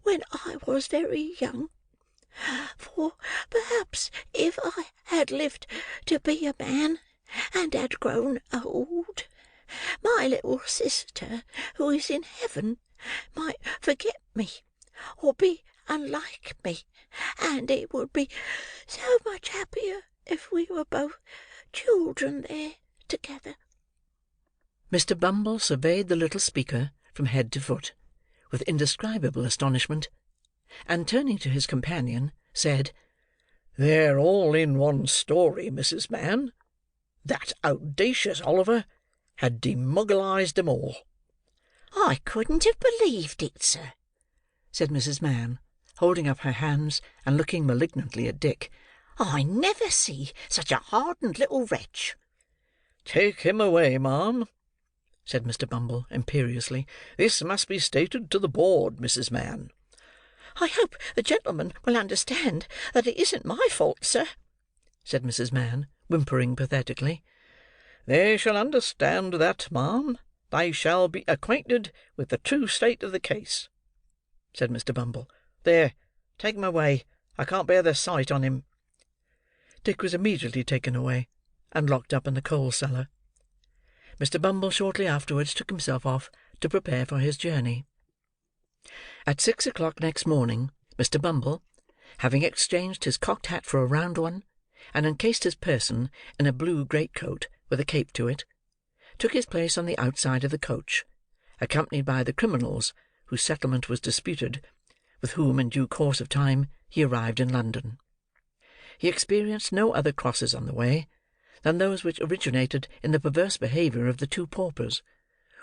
when I was very young. For perhaps if I had lived to be a man, and had grown old, my little sister, who is in heaven, might forget me, or be unlike me, and it would be so much happier if we were both children there together." Mr. Bumble surveyed the little speaker from head to foot, with indescribable astonishment, and turning to his companion, said, "They're all in one story, Mrs. Mann. That audacious Oliver had demoggalized them all." "I couldn't have believed it, sir," said Mrs. Mann, holding up her hands, and looking malignantly at Dick. "I never see such a hardened little wretch." "Take him away, ma'am," said Mr. Bumble imperiously. "This must be stated to the board, Mrs. Mann." "I hope the gentleman will understand that it isn't my fault, sir," said Mrs. Mann, whimpering pathetically. "They shall understand that, ma'am. They shall be acquainted with the true state of the case," said Mr. Bumble. "There, take him away. I can't bear the sight on him." Dick was immediately taken away, and locked up in the coal cellar. Mr. Bumble shortly afterwards took himself off to prepare for his journey. At 6 o'clock next morning, Mr. Bumble, having exchanged his cocked hat for a round one, and encased his person in a blue great-coat with a cape to it, took his place on the outside of the coach, accompanied by the criminals whose settlement was disputed, with whom, in due course of time, he arrived in London. He experienced no other crosses on the way, than those which originated in the perverse behaviour of the two paupers,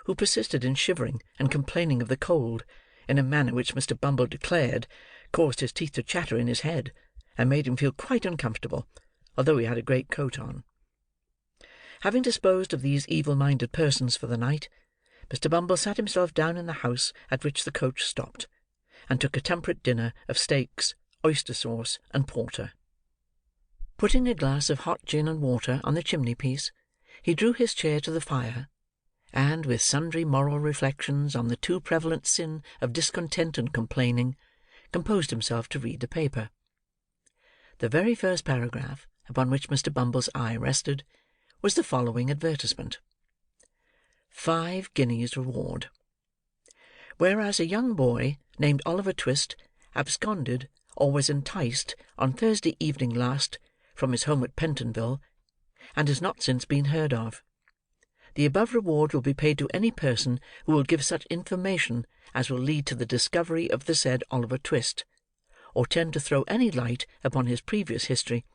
who persisted in shivering and complaining of the cold, in a manner which Mr. Bumble declared caused his teeth to chatter in his head, and made him feel quite uncomfortable, although he had a great coat on. Having disposed of these evil-minded persons for the night, Mr. Bumble sat himself down in the house at which the coach stopped, and took a temperate dinner of steaks, oyster sauce, and porter. Putting a glass of hot gin and water on the chimney-piece, he drew his chair to the fire, and, with sundry moral reflections on the too prevalent sin of discontent and complaining, composed himself to read the paper. The very first paragraph upon which Mr. Bumble's eye rested was the following advertisement: 5 guineas reward. Whereas a young boy named Oliver Twist absconded or was enticed on Thursday evening last from his home at Pentonville, and has not since been heard of. The above reward will be paid to any person who will give such information as will lead to the discovery of the said Oliver Twist, or tend to throw any light upon his previous history,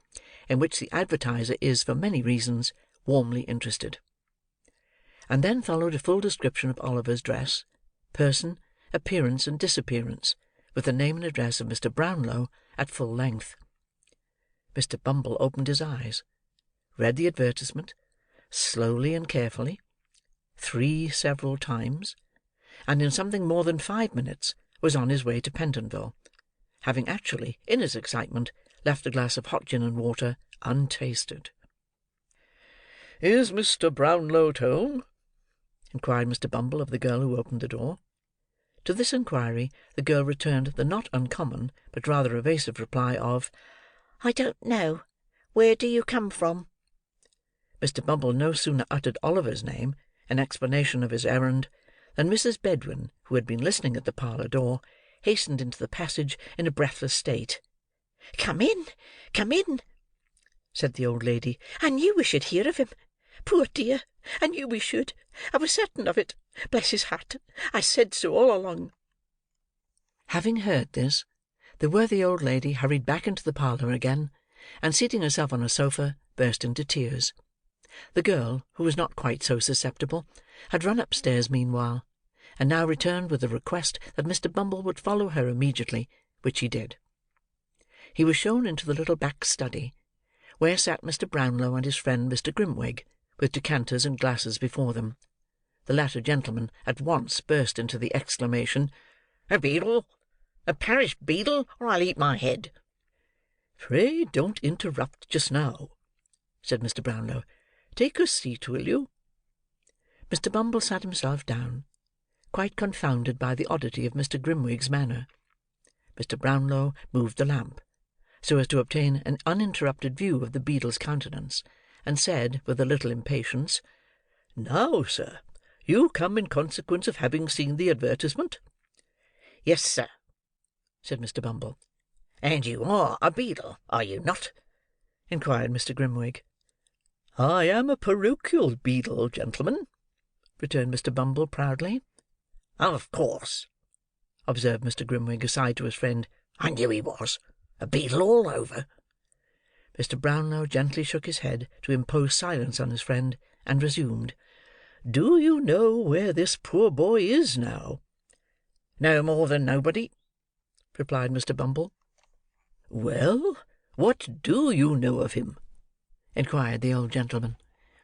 in which the advertiser is, for many reasons, warmly interested. And then followed a full description of Oliver's dress, person, appearance, and disappearance, with the name and address of Mr. Brownlow at full length. Mr. Bumble opened his eyes, read the advertisement, slowly and carefully, 3 several times, and in something more than 5 minutes was on his way to Pentonville, having actually, in his excitement, left a glass of hot gin and water untasted. "Is Mr. Brownlow at home?" inquired Mr. Bumble of the girl who opened the door. To this inquiry the girl returned the not uncommon, but rather evasive reply of, "I don't know. Where do you come from?" Mr. Bumble no sooner uttered Oliver's name, in explanation of his errand, than Mrs. Bedwin, who had been listening at the parlour door, hastened into the passage in a breathless state. "Come in, come in," said the old lady. "I knew we should hear of him. Poor dear, I knew we should. I was certain of it. Bless his heart, I said so all along." Having heard this, the worthy old lady hurried back into the parlour again, and seating herself on a sofa, burst into tears. The girl, who was not quite so susceptible, had run upstairs meanwhile, and now returned with a request that Mr. Bumble would follow her immediately, which he did. He was shown into the little back study, where sat Mr. Brownlow and his friend Mr. Grimwig, with decanters and glasses before them. The latter gentleman at once burst into the exclamation, "A beadle! A parish beadle, or I'll eat my head!" "Pray don't interrupt just now," said Mr. Brownlow. "Take a seat, will you?" Mr. Bumble sat himself down, quite confounded by the oddity of Mr. Grimwig's manner. Mr. Brownlow moved the lamp, so as to obtain an uninterrupted view of the beadle's countenance, and said, with a little impatience, "Now, sir, you come in consequence of having seen the advertisement?" "Yes, sir," said Mr. Bumble. "And you are a beadle, are you not?" inquired Mr. Grimwig. "I am a parochial beadle, gentlemen," returned Mr. Bumble proudly. "Of course," observed Mr. Grimwig aside to his friend. "I knew he was. A beadle all over." Mr. Brownlow gently shook his head to impose silence on his friend, and resumed. "Do you know where this poor boy is now?" "No more than nobody," replied Mr. Bumble. "Well, what do you know of him?" inquired the old gentleman.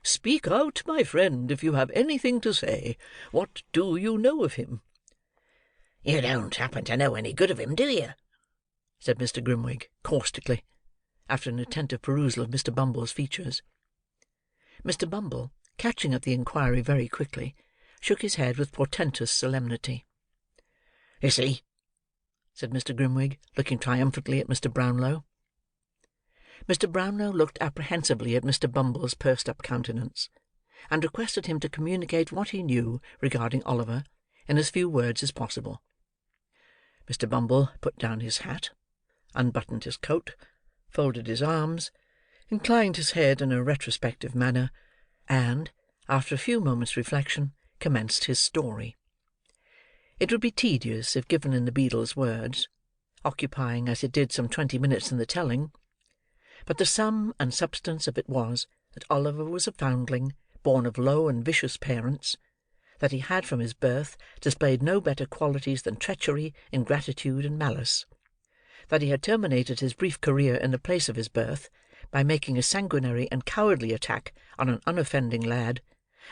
"Speak out, my friend, if you have anything to say. What do you know of him?" "You don't happen to know any good of him, do you?" said Mr. Grimwig, caustically, after an attentive perusal of Mr. Bumble's features. Mr. Bumble, catching at the inquiry very quickly, shook his head with portentous solemnity. "You see," said Mr. Grimwig, looking triumphantly at Mr. Brownlow. Mr. Brownlow looked apprehensively at Mr. Bumble's pursed-up countenance, and requested him to communicate what he knew regarding Oliver in as few words as possible. Mr. Bumble put down his hat, unbuttoned his coat, folded his arms, inclined his head in a retrospective manner, and, after a few moments' reflection, commenced his story. It would be tedious if given in the beadle's words, occupying as it did some 20 minutes in the telling, but the sum and substance of it was, that Oliver was a foundling, born of low and vicious parents; that he had from his birth displayed no better qualities than treachery, ingratitude, and malice; that he had terminated his brief career in the place of his birth, by making a sanguinary and cowardly attack on an unoffending lad,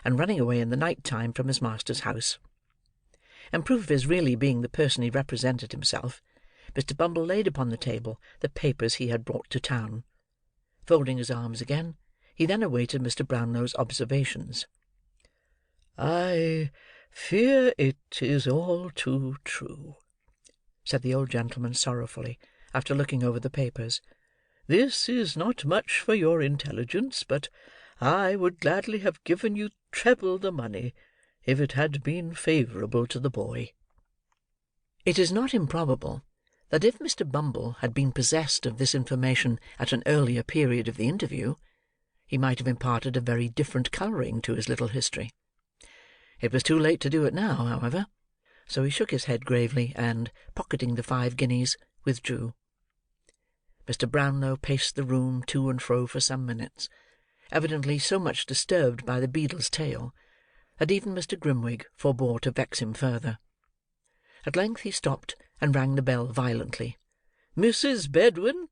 and running away in the night time from his master's house. In proof of his really being the person he represented himself, Mr. Bumble laid upon the table the papers he had brought to town. Folding his arms again, he then awaited Mr. Brownlow's observations. "I fear it is all too true," said the old gentleman sorrowfully, after looking over the papers. "This is not much for your intelligence, but I would gladly have given you treble the money, if it had been favourable to the boy." It is not improbable that if Mr. Bumble had been possessed of this information at an earlier period of the interview, he might have imparted a very different colouring to his little history. It was too late to do it now, however, so he shook his head gravely, and, pocketing the 5 guineas, withdrew. Mr. Brownlow paced the room to and fro for some minutes, evidently so much disturbed by the beadle's tale, that even Mr. Grimwig forbore to vex him further. At length he stopped, and rang the bell violently. "Mrs. Bedwin,"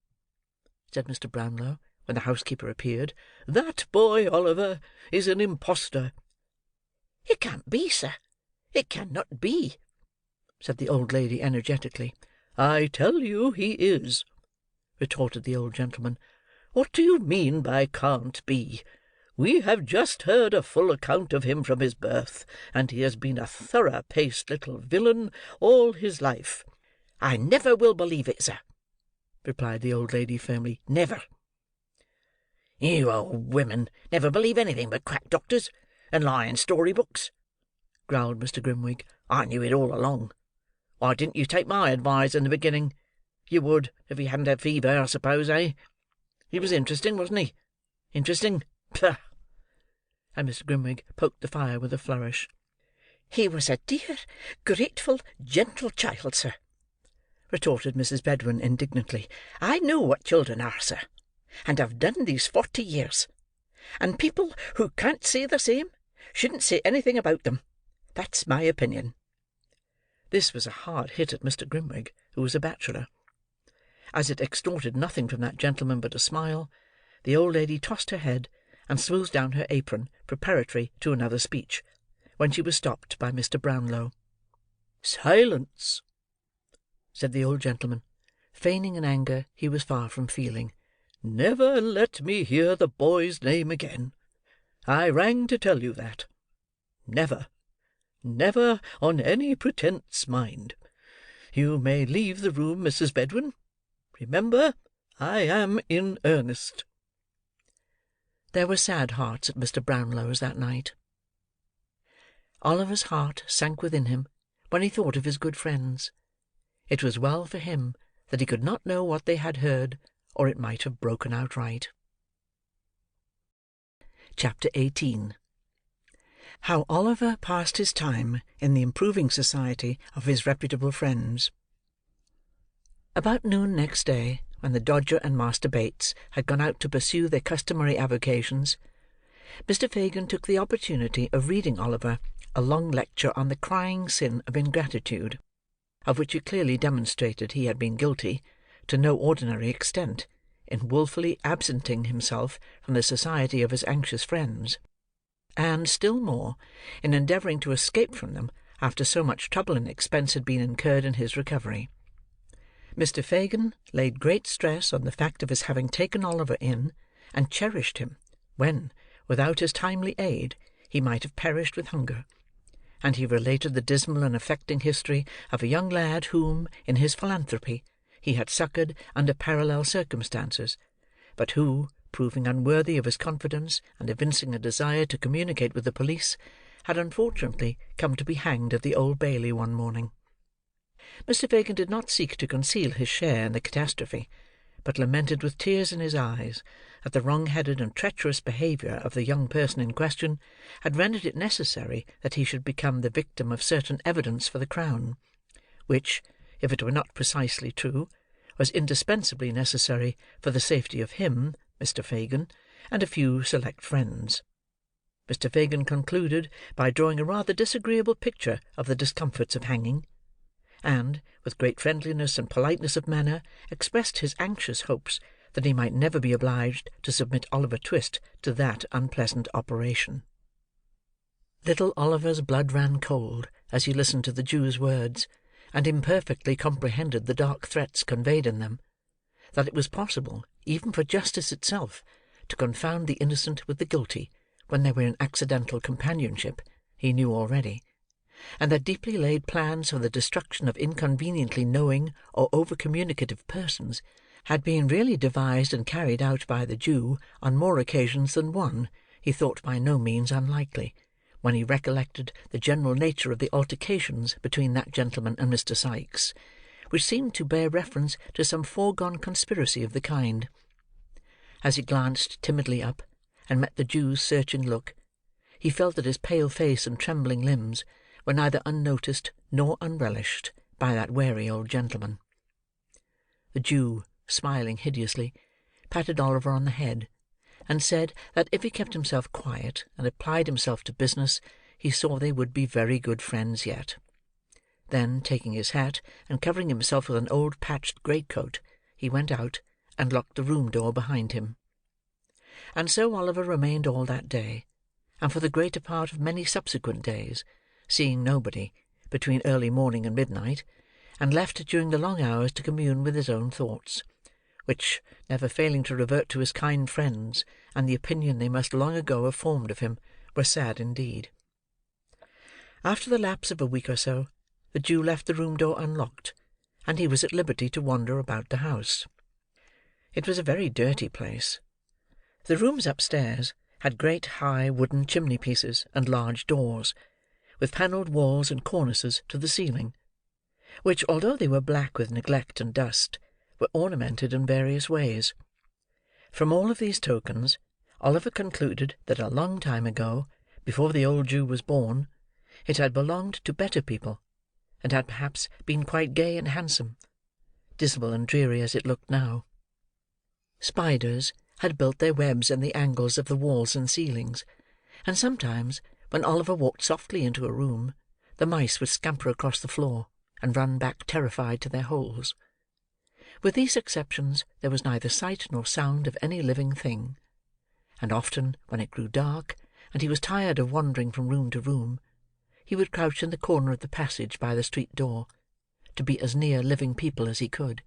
said Mr. Brownlow, when the housekeeper appeared, "that boy Oliver is an impostor." "It can't be, sir. It cannot be," said the old lady energetically. "I tell you he is," retorted the old gentleman. "What do you mean by can't be? We have just heard a full account of him from his birth, and he has been a thorough-paced little villain all his life." "I never will believe it, sir," replied the old lady firmly. "Never." "You old women never believe anything but quack doctors and lying story-books," growled Mr. Grimwig. "I knew it all along. Why didn't you take my advice in the beginning? You would, if he hadn't had fever, I suppose, eh? He was interesting, wasn't he? Interesting? Pah!" And Mr. Grimwig poked the fire with a flourish. "He was a dear, grateful, gentle child, sir," retorted Mrs. Bedwin indignantly. "I know what children are, sir, and have done these 40 years; and people who can't say the same shouldn't say anything about them. That's my opinion." This was a hard hit at Mr. Grimwig, who was a bachelor. As it extorted nothing from that gentleman but a smile, the old lady tossed her head, and smoothed down her apron, preparatory to another speech, when she was stopped by Mr. Brownlow. "Silence!" said the old gentleman, feigning an anger he was far from feeling. "Never let me hear the boy's name again. I rang to tell you that. Never. Never on any pretence, mind. You may leave the room, Mrs. Bedwin. Remember, I am in earnest." There were sad hearts at Mr. Brownlow's that night. Oliver's heart sank within him when he thought of his good friends. It was well for him that he could not know what they had heard, or it might have broken outright. Chapter 18. How Oliver passed his time in the improving society of his reputable friends. About noon next day, when the Dodger and Master Bates had gone out to pursue their customary avocations, Mr. Fagin took the opportunity of reading Oliver a long lecture on the crying sin of ingratitude, of which it clearly demonstrated he had been guilty, to no ordinary extent, in wilfully absenting himself from the society of his anxious friends, and, still more, in endeavouring to escape from them after so much trouble and expense had been incurred in his recovery. Mr. Fagin laid great stress on the fact of his having taken Oliver in, and cherished him, when, without his timely aid, he might have perished with hunger; and he related the dismal and affecting history of a young lad whom, in his philanthropy, he had succoured under parallel circumstances, but who, proving unworthy of his confidence, and evincing a desire to communicate with the police, had unfortunately come to be hanged at the Old Bailey one morning. Mr. Fagin did not seek to conceal his share in the catastrophe, but lamented with tears in his eyes that the wrong-headed and treacherous behaviour of the young person in question had rendered it necessary that he should become the victim of certain evidence for the Crown, which, if it were not precisely true, was indispensably necessary for the safety of him, Mr. Fagin, and a few select friends. Mr. Fagin concluded by drawing a rather disagreeable picture of the discomforts of hanging, and, with great friendliness and politeness of manner, expressed his anxious hopes that he might never be obliged to submit Oliver Twist to that unpleasant operation. Little Oliver's blood ran cold as he listened to the Jew's words, and imperfectly comprehended the dark threats conveyed in them. That it was possible, even for justice itself, to confound the innocent with the guilty when they were in accidental companionship, he knew already; and that deeply laid plans for the destruction of inconveniently knowing or over-communicative persons had been really devised and carried out by the Jew on more occasions than one, he thought by no means unlikely, when he recollected the general nature of the altercations between that gentleman and Mr. Sikes, which seemed to bear reference to some foregone conspiracy of the kind. As he glanced timidly up, and met the Jew's searching look, he felt that his pale face and trembling limbs were neither unnoticed nor unrelished by that wary old gentleman. The Jew, smiling hideously, patted Oliver on the head, and said that if he kept himself quiet and applied himself to business, he saw they would be very good friends yet. Then, taking his hat, and covering himself with an old patched greatcoat, he went out, and locked the room door behind him. And so Oliver remained all that day, and for the greater part of many subsequent days, seeing nobody, between early morning and midnight, and left during the long hours to commune with his own thoughts, which, never failing to revert to his kind friends, and the opinion they must long ago have formed of him, were sad indeed. After the lapse of a week or so, the Jew left the room door unlocked, and he was at liberty to wander about the house. It was a very dirty place. The rooms upstairs had great high wooden chimney-pieces and large doors, with panelled walls and cornices to the ceiling, which, although they were black with neglect and dust, were ornamented in various ways. From all of these tokens, Oliver concluded that a long time ago, before the old Jew was born, it had belonged to better people, and had perhaps been quite gay and handsome, dismal and dreary as it looked now. Spiders had built their webs in the angles of the walls and ceilings, and sometimes, when Oliver walked softly into a room, the mice would scamper across the floor, and run back terrified to their holes. With these exceptions, there was neither sight nor sound of any living thing; and often, when it grew dark, and he was tired of wandering from room to room, he would crouch in the corner of the passage by the street door, to be as near living people as he could,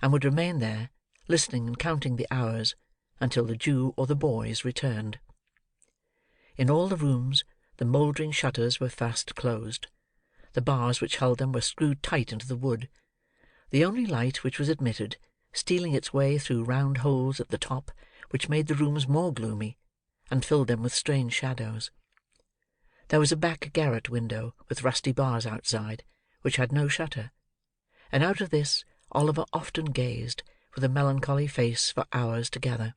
and would remain there, listening and counting the hours, until the Jew or the boys returned. In all the rooms, the mouldering shutters were fast closed. The bars which held them were screwed tight into the wood; the only light which was admitted, stealing its way through round holes at the top, which made the rooms more gloomy, and filled them with strange shadows. There was a back garret window with rusty bars outside, which had no shutter; and out of this Oliver often gazed, with a melancholy face, for hours together.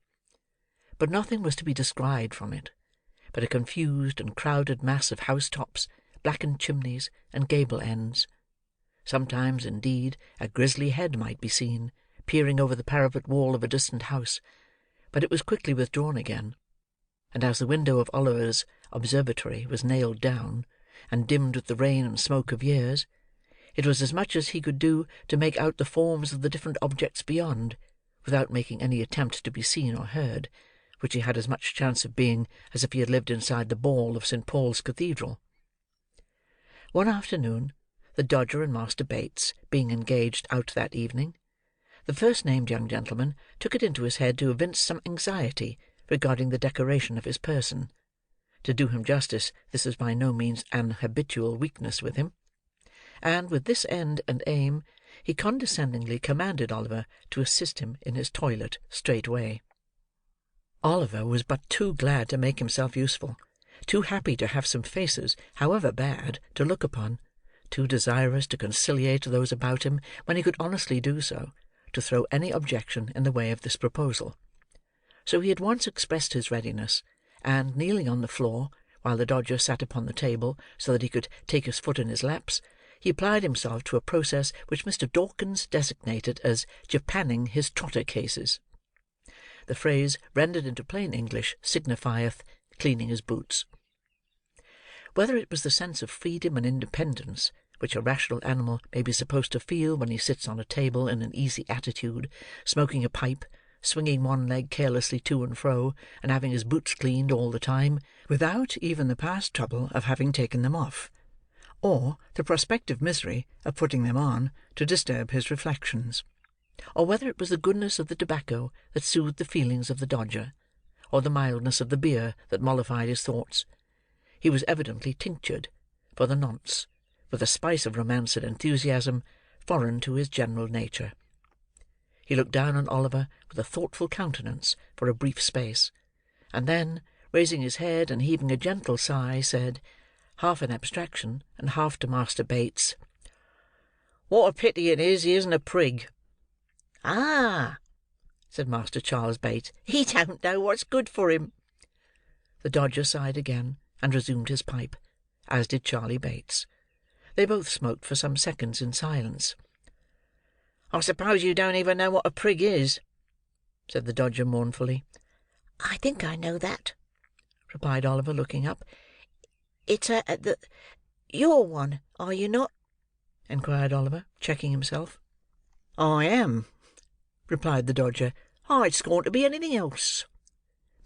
But nothing was to be descried from it, but a confused and crowded mass of housetops, blackened chimneys, and gable ends. Sometimes, indeed, a grisly head might be seen, peering over the parapet wall of a distant house, but it was quickly withdrawn again; and as the window of Oliver's observatory was nailed down, and dimmed with the rain and smoke of years, it was as much as he could do to make out the forms of the different objects beyond, without making any attempt to be seen or heard, which he had as much chance of being as if he had lived inside the ball of St. Paul's Cathedral. One afternoon, the Dodger and Master Bates being engaged out that evening, the first-named young gentleman took it into his head to evince some anxiety regarding the decoration of his person. To do him justice, this was by no means an habitual weakness with him; and, with this end and aim, he condescendingly commanded Oliver to assist him in his toilet straightway. Oliver was but too glad to make himself useful, too happy to have some faces, however bad, to look upon, too desirous to conciliate those about him when he could honestly do so, to throw any objection in the way of this proposal. So he at once expressed his readiness, and, kneeling on the floor, while the Dodger sat upon the table so that he could take his foot in his laps, he applied himself to a process which Mr. Dawkins designated as japanning his trotter cases. The phrase, rendered into plain English, signifieth cleaning his boots. Whether it was the sense of freedom and independence which a rational animal may be supposed to feel when he sits on a table in an easy attitude, smoking a pipe, swinging one leg carelessly to and fro, and having his boots cleaned all the time, without even the past trouble of having taken them off, or the prospective misery of putting them on to disturb his reflections, or whether it was the goodness of the tobacco that soothed the feelings of the Dodger, or the mildness of the beer that mollified his thoughts, he was evidently tinctured, for the nonce, with a spice of romance and enthusiasm foreign to his general nature. He looked down on Oliver with a thoughtful countenance for a brief space, and then, raising his head and heaving a gentle sigh, said, half in abstraction and half to Master Bates, "What a pity it is he isn't a prig!" "Ah!" said Master Charles Bates, "he don't know what's good for him." The Dodger sighed again, and resumed his pipe, as did Charley Bates. They both smoked for some seconds in silence. "I suppose you don't even know what a prig is?" said the Dodger mournfully. "I think I know that," replied Oliver, looking up. "It's you're one, are you not?" inquired Oliver, checking himself. "I am," replied the Dodger. "I'd scorn to be anything else."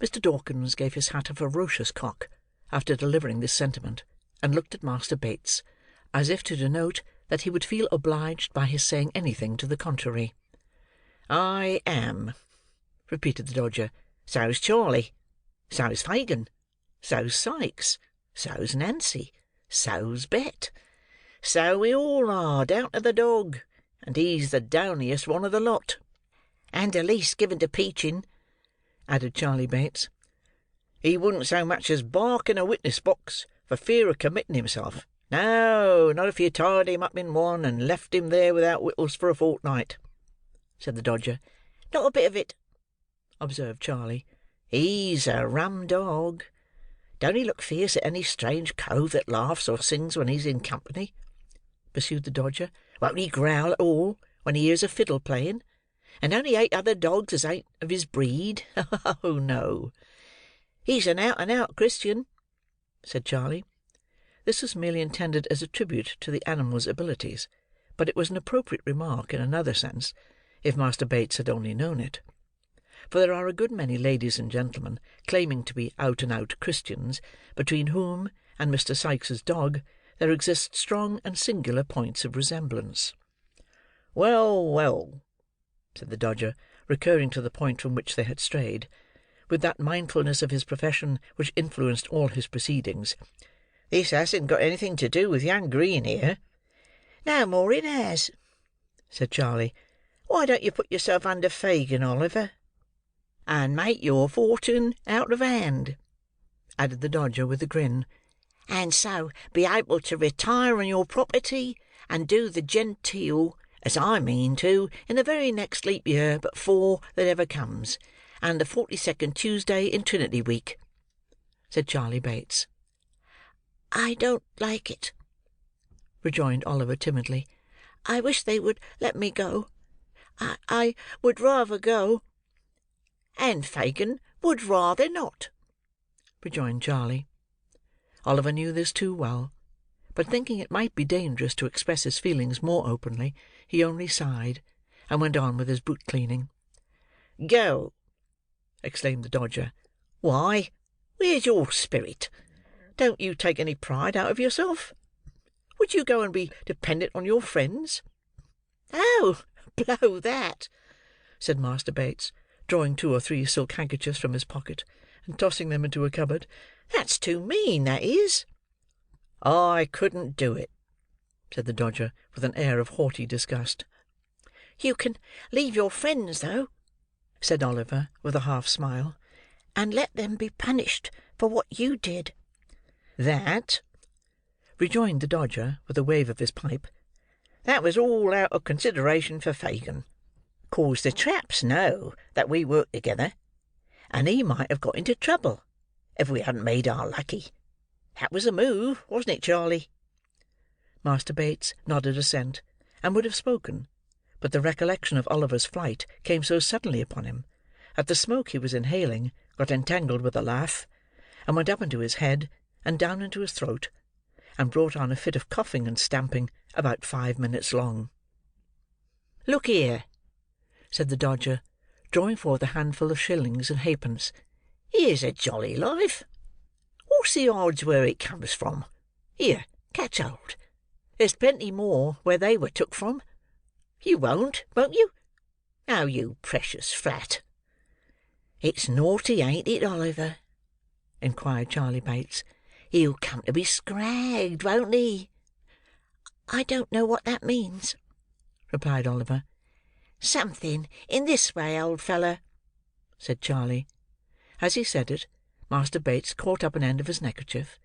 Mr. Dawkins gave his hat a ferocious cock, after delivering this sentiment, and looked at Master Bates, as if to denote that he would feel obliged by his saying anything to the contrary. "I am," repeated the Dodger. "So's Charley. So's Fagin. So's Sikes. So's Nancy. So's Bet. So we all are, down to the dog, and he's the downiest one of the lot." "And the least given to peaching," added Charley Bates. "He wouldn't so much as bark in a witness box, for fear of committing himself. No, not if you tied him up in one, and left him there without wittles for a fortnight," said the Dodger. "Not a bit of it," observed Charley. "He's a rum dog. Don't he look fierce at any strange cove that laughs or sings when he's in company?" pursued the Dodger. "Won't he growl at all when he hears a fiddle playing? And don't he hate other dogs as ain't of his breed? Oh, no! He's an out-and-out Christian," said Charley. This was merely intended as a tribute to the animal's abilities, but it was an appropriate remark in another sense, if Master Bates had only known it. For there are a good many ladies and gentlemen claiming to be out-and-out Christians, between whom and Mr. Sikes's dog there exist strong and singular points of resemblance. "Well, well," said the Dodger, recurring to the point from which they had strayed, with that mindfulness of his profession which influenced all his proceedings. "This hasn't got anything to do with young Green here." "No more it has," said Charley. "Why don't you put yourself under Fagin, Oliver?" "And make your fortune out of hand," added the Dodger with a grin. "and so be able to retire on your property, and do the genteel, as I mean to, in the very next leap year but 4 that ever comes, and the 42nd Tuesday in Trinity week," said Charley Bates. "I don't like it," rejoined Oliver timidly. "I wish they would let me go. I would rather go." "And Fagin would rather not," rejoined Charley. Oliver knew this too well, but thinking it might be dangerous to express his feelings more openly, he only sighed, and went on with his boot cleaning. "Go!" exclaimed the Dodger. "Why, where's your spirit? Don't you take any pride out of yourself? Would you go and be dependent on your friends?" "Oh, blow that!" said Master Bates, drawing 2 or 3 silk handkerchiefs from his pocket, and tossing them into a cupboard. "That's too mean, that is." "I couldn't do it," said the Dodger, with an air of haughty disgust. "You can leave your friends, though," said Oliver, with a half-smile, "and let them be punished for what you did." "That," rejoined the Dodger, with a wave of his pipe, "that was all out of consideration for Fagin. 'Cause the traps know that we work together, and he might have got into trouble if we hadn't made our lucky. That was a move, wasn't it, Charley?" Master Bates nodded assent, and would have spoken, but the recollection of Oliver's flight came so suddenly upon him, that the smoke he was inhaling got entangled with the lath, and went up into his head, and down into his throat, and brought on a fit of coughing and stamping about 5 minutes long. "Look here," said the Dodger, drawing forth a handful of shillings and halfpence. "Here's a jolly life. What's the odds where it comes from? Here, catch hold. There's plenty more where they were took from. You won't you? Oh, you precious flat!" "It's naughty, ain't it, Oliver?" inquired Charley Bates. "He'll come to be scragged, won't he?" "I don't know what that means," replied Oliver. "Something in this way, old feller," said Charley. As he said it, Master Bates caught up an end of his neckerchief,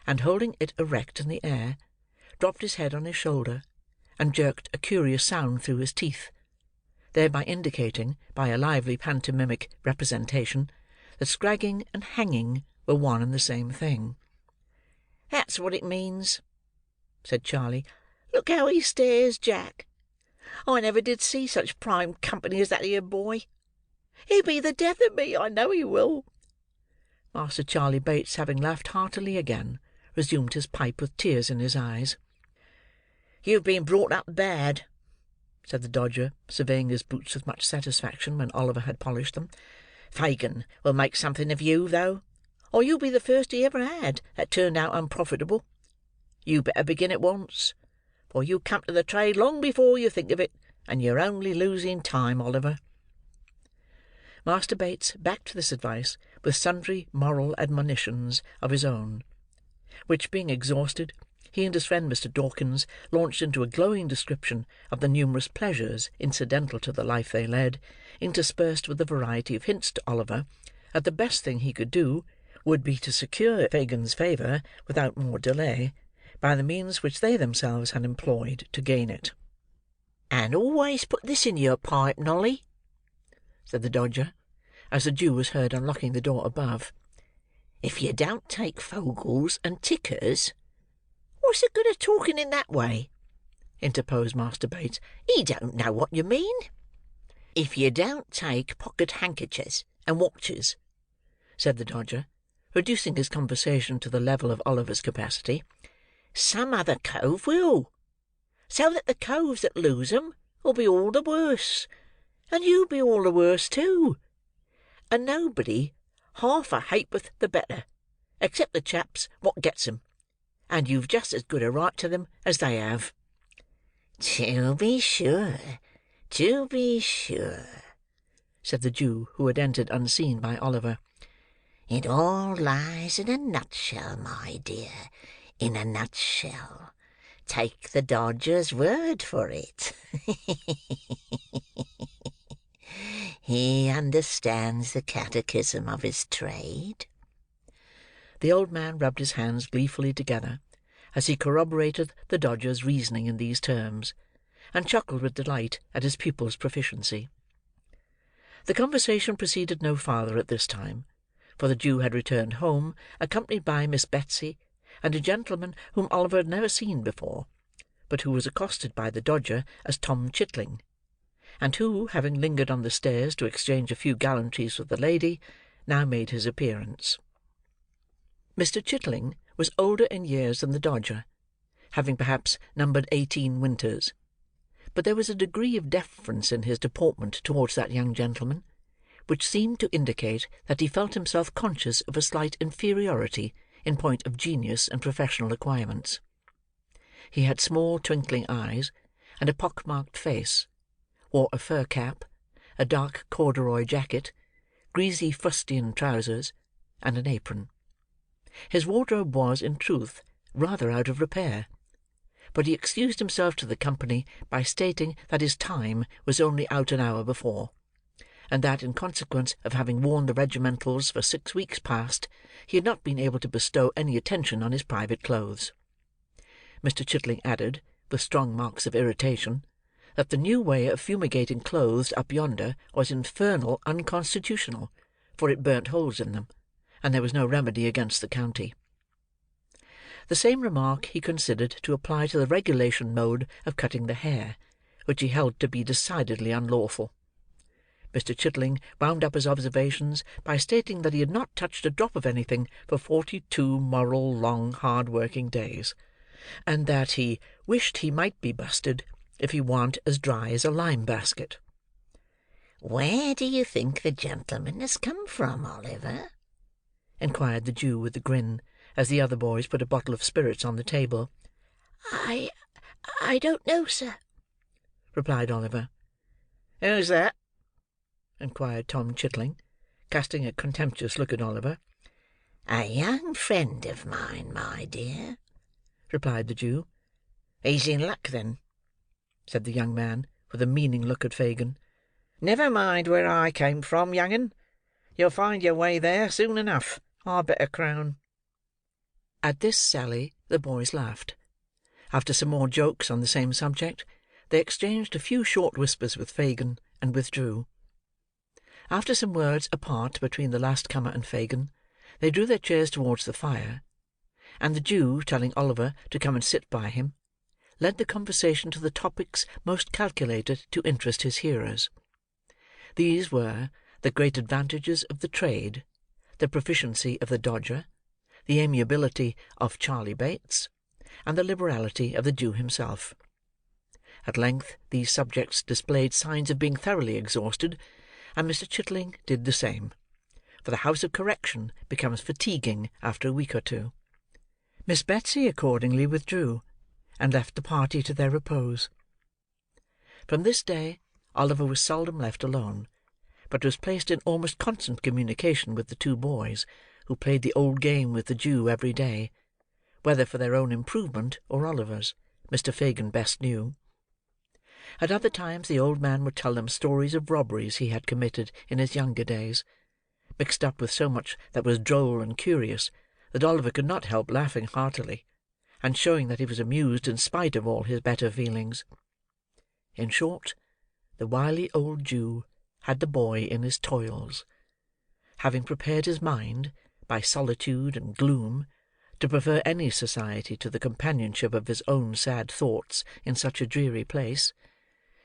and holding it erect in the air, dropped his head on his shoulder, and jerked a curious sound through his teeth, thereby indicating, by a lively pantomimic representation, that scragging and hanging were one and the same thing. "That's what it means," said Charley. "Look how he stares, Jack. I never did see such prime company as that here boy. He'll be the death of me, I know he will." Master Charley Bates, having laughed heartily again, resumed his pipe with tears in his eyes. "You've been brought up bad," said the Dodger, surveying his boots with much satisfaction when Oliver had polished them. "Fagin will make something of you, though, or you'll be the first he ever had that turned out unprofitable. You better begin at once, for you'll come to the trade long before you think of it, and you're only losing time, Oliver." Master Bates backed this advice with sundry moral admonitions of his own, which being exhausted, he and his friend Mr. Dawkins launched into a glowing description of the numerous pleasures incidental to the life they led, interspersed with a variety of hints to Oliver that the best thing he could do would be to secure Fagin's favour without more delay, by the means which they themselves had employed to gain it. "And always put this in your pipe, Nolly," said the Dodger, as the Jew was heard unlocking the door above. "If you don't take fogels and tickers—" "What's the good of talking in that way?" interposed Master Bates. "He don't know what you mean." "If you don't take pocket handkerchers and watches," said the Dodger, reducing his conversation to the level of Oliver's capacity, "some other cove will, so that the coves that lose 'em will be all the worse, and you'll be all the worse too, and nobody half a ha'porth the better, except the chaps what gets 'em, and you've just as good a right to them as they have." "To be sure, to be sure," said the Jew, who had entered unseen by Oliver. "It all lies in a nutshell, my dear, in a nutshell. Take the Dodger's word for it. He understands the catechism of his trade." The old man rubbed his hands gleefully together, as he corroborated the Dodger's reasoning in these terms, and chuckled with delight at his pupil's proficiency. The conversation proceeded no farther at this time, for the Jew had returned home, accompanied by Miss Betsy, and a gentleman whom Oliver had never seen before, but who was accosted by the Dodger as Tom Chitling, and who, having lingered on the stairs to exchange a few gallantries with the lady, now made his appearance. Mr. Chitling was older in years than the Dodger, having perhaps numbered 18 winters; but there was a degree of deference in his deportment towards that young gentleman, which seemed to indicate that he felt himself conscious of a slight inferiority in point of genius and professional acquirements. He had small twinkling eyes, and a pock-marked face, wore a fur cap, a dark corduroy jacket, greasy fustian trousers, and an apron. His wardrobe was, in truth, rather out of repair, but he excused himself to the company by stating that his time was only out an hour before, and that in consequence of having worn the regimentals for 6 weeks past, he had not been able to bestow any attention on his private clothes. Mr. Chitling added, with strong marks of irritation, that the new way of fumigating clothes up yonder was infernal unconstitutional, for it burnt holes in them, and there was no remedy against the county. The same remark he considered to apply to the regulation mode of cutting the hair, which he held to be decidedly unlawful. Mr. Chitling wound up his observations by stating that he had not touched a drop of anything for 42 moral, long, hard-working days, and that he wished he might be busted if he warn't as dry as a lime-basket. "Where do you think the gentleman has come from, Oliver?" inquired the Jew with a grin, as the other boys put a bottle of spirits on the table. I don't know, sir," replied Oliver. "Who's that?" inquired Tom Chitling, casting a contemptuous look at Oliver. "A young friend of mine, my dear," replied the Jew. "He's in luck, then," said the young man, with a meaning look at Fagin. "Never mind where I came from, young 'un. You'll find your way there soon enough, I'll bet a crown." At this sally the boys laughed. After some more jokes on the same subject, they exchanged a few short whispers with Fagin, and withdrew. After some words apart between the last comer and Fagin, they drew their chairs towards the fire, and the Jew, telling Oliver to come and sit by him, led the conversation to the topics most calculated to interest his hearers. These were the great advantages of the trade, the proficiency of the Dodger, the amiability of Charley Bates, and the liberality of the Jew himself. At length these subjects displayed signs of being thoroughly exhausted, and Mr. Chitling did the same, for the house of correction becomes fatiguing after a week or two. Miss Betsy accordingly withdrew, and left the party to their repose. From this day Oliver was seldom left alone, but was placed in almost constant communication with the two boys, who played the old game with the Jew every day, whether for their own improvement or Oliver's, Mr. Fagin best knew. At other times the old man would tell them stories of robberies he had committed in his younger days, mixed up with so much that was droll and curious, that Oliver could not help laughing heartily, and showing that he was amused in spite of all his better feelings. In short, the wily old Jew had the boy in his toils. Having prepared his mind, by solitude and gloom, to prefer any society to the companionship of his own sad thoughts in such a dreary place,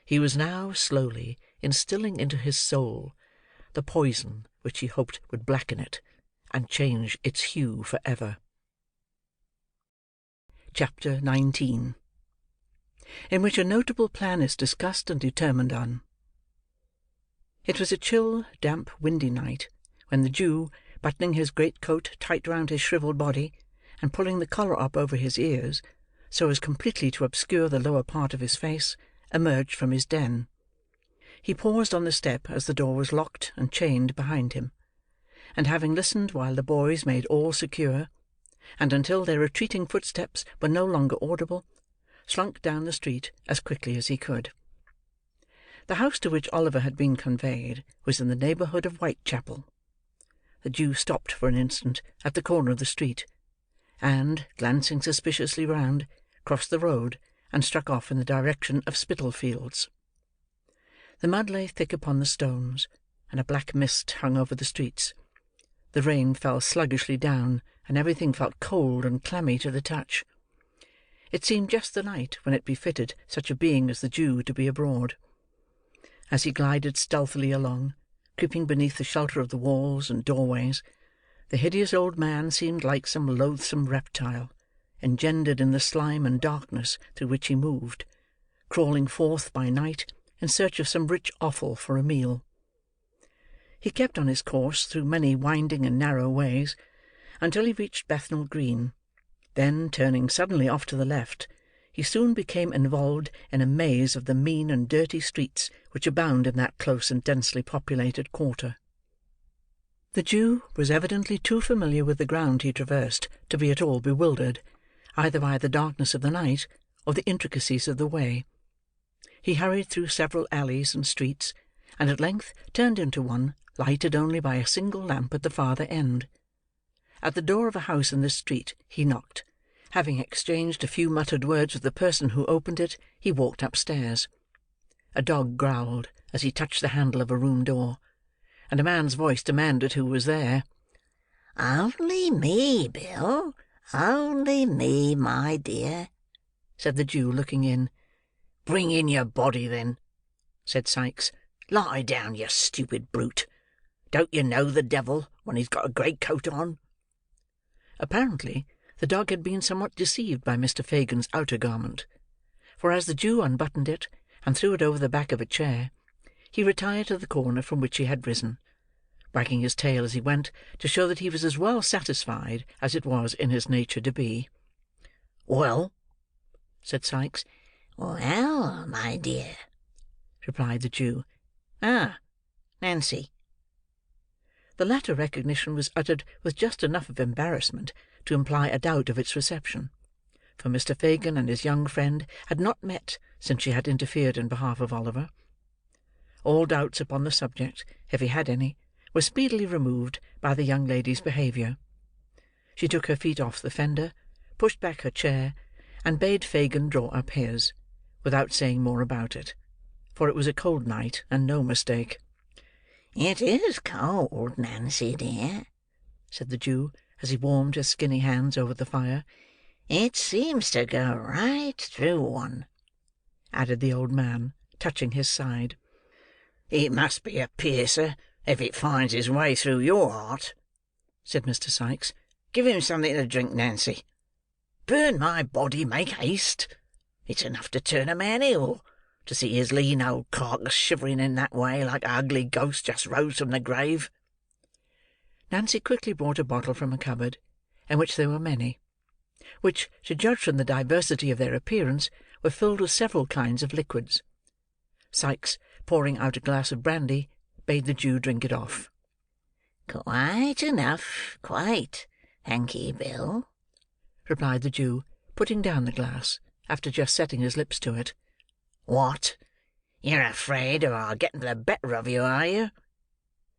he was now slowly instilling into his soul the poison which he hoped would blacken it, and change its hue for ever. Chapter 19. In which a notable plan is discussed and determined on. It was a chill, damp, windy night, when the Jew, buttoning his greatcoat tight round his shrivelled body, and pulling the collar up over his ears, so as completely to obscure the lower part of his face, emerged from his den. He paused on the step as the door was locked and chained behind him, and having listened while the boys made all secure, and until their retreating footsteps were no longer audible, slunk down the street as quickly as he could. The house to which Oliver had been conveyed was in the neighbourhood of Whitechapel. The Jew stopped for an instant at the corner of the street, and, glancing suspiciously round, crossed the road, and struck off in the direction of Spitalfields. The mud lay thick upon the stones, and a black mist hung over the streets. The rain fell sluggishly down, and everything felt cold and clammy to the touch. It seemed just the night when it befitted such a being as the Jew to be abroad. As he glided stealthily along, creeping beneath the shelter of the walls and doorways, the hideous old man seemed like some loathsome reptile, engendered in the slime and darkness through which he moved, crawling forth by night in search of some rich offal for a meal. He kept on his course through many winding and narrow ways, until he reached Bethnal Green. Then, turning suddenly off to the left, he soon became involved in a maze of the mean and dirty streets which abound in that close and densely populated quarter. The Jew was evidently too familiar with the ground he traversed to be at all bewildered, either by the darkness of the night, or the intricacies of the way. He hurried through several alleys and streets, and at length turned into one, lighted only by a single lamp at the farther end. At the door of a house in this street he knocked. Having exchanged a few muttered words with the person who opened it, he walked upstairs. A dog growled as he touched the handle of a room door, and a man's voice demanded who was there. "Only me, Bill, only me, my dear," said the Jew, looking in. "Bring in your body, then," said Sikes. Lie down, you stupid brute. Don't you know the devil when he's got a great coat on?" Apparently, the dog had been somewhat deceived by Mr. Fagin's outer garment; for as the Jew unbuttoned it, and threw it over the back of a chair, he retired to the corner from which he had risen, wagging his tail as he went, to show that he was as well satisfied as it was in his nature to be. "Well?" said Sikes. "Well, my dear," replied the Jew. "Ah, Nancy." The latter recognition was uttered with just enough of embarrassment to imply a doubt of its reception; for Mr. Fagin and his young friend had not met since she had interfered in behalf of Oliver. All doubts upon the subject, if he had any, were speedily removed by the young lady's behaviour. She took her feet off the fender, pushed back her chair, and bade Fagin draw up his, without saying more about it; for it was a cold night, and no mistake. "It is cold, Nancy dear," said the Jew, as he warmed his skinny hands over the fire. "It seems to go right through one," added the old man, touching his side. "It must be a piercer if it finds its way through your heart," said Mr. Sikes. "Give him something to drink, Nancy. Burn my body, make haste. It's enough to turn a man ill, to see his lean old carcass shivering in that way, like a ugly ghost just rose from the grave." Nancy quickly brought a bottle from a cupboard, in which there were many; which, to judge from the diversity of their appearance, were filled with several kinds of liquids. Sikes, pouring out a glass of brandy, bade the Jew drink it off. "Quite enough, quite, thank ye, Bill," replied the Jew, putting down the glass, after just setting his lips to it. "What? You're afraid of our getting the better of you, are you?"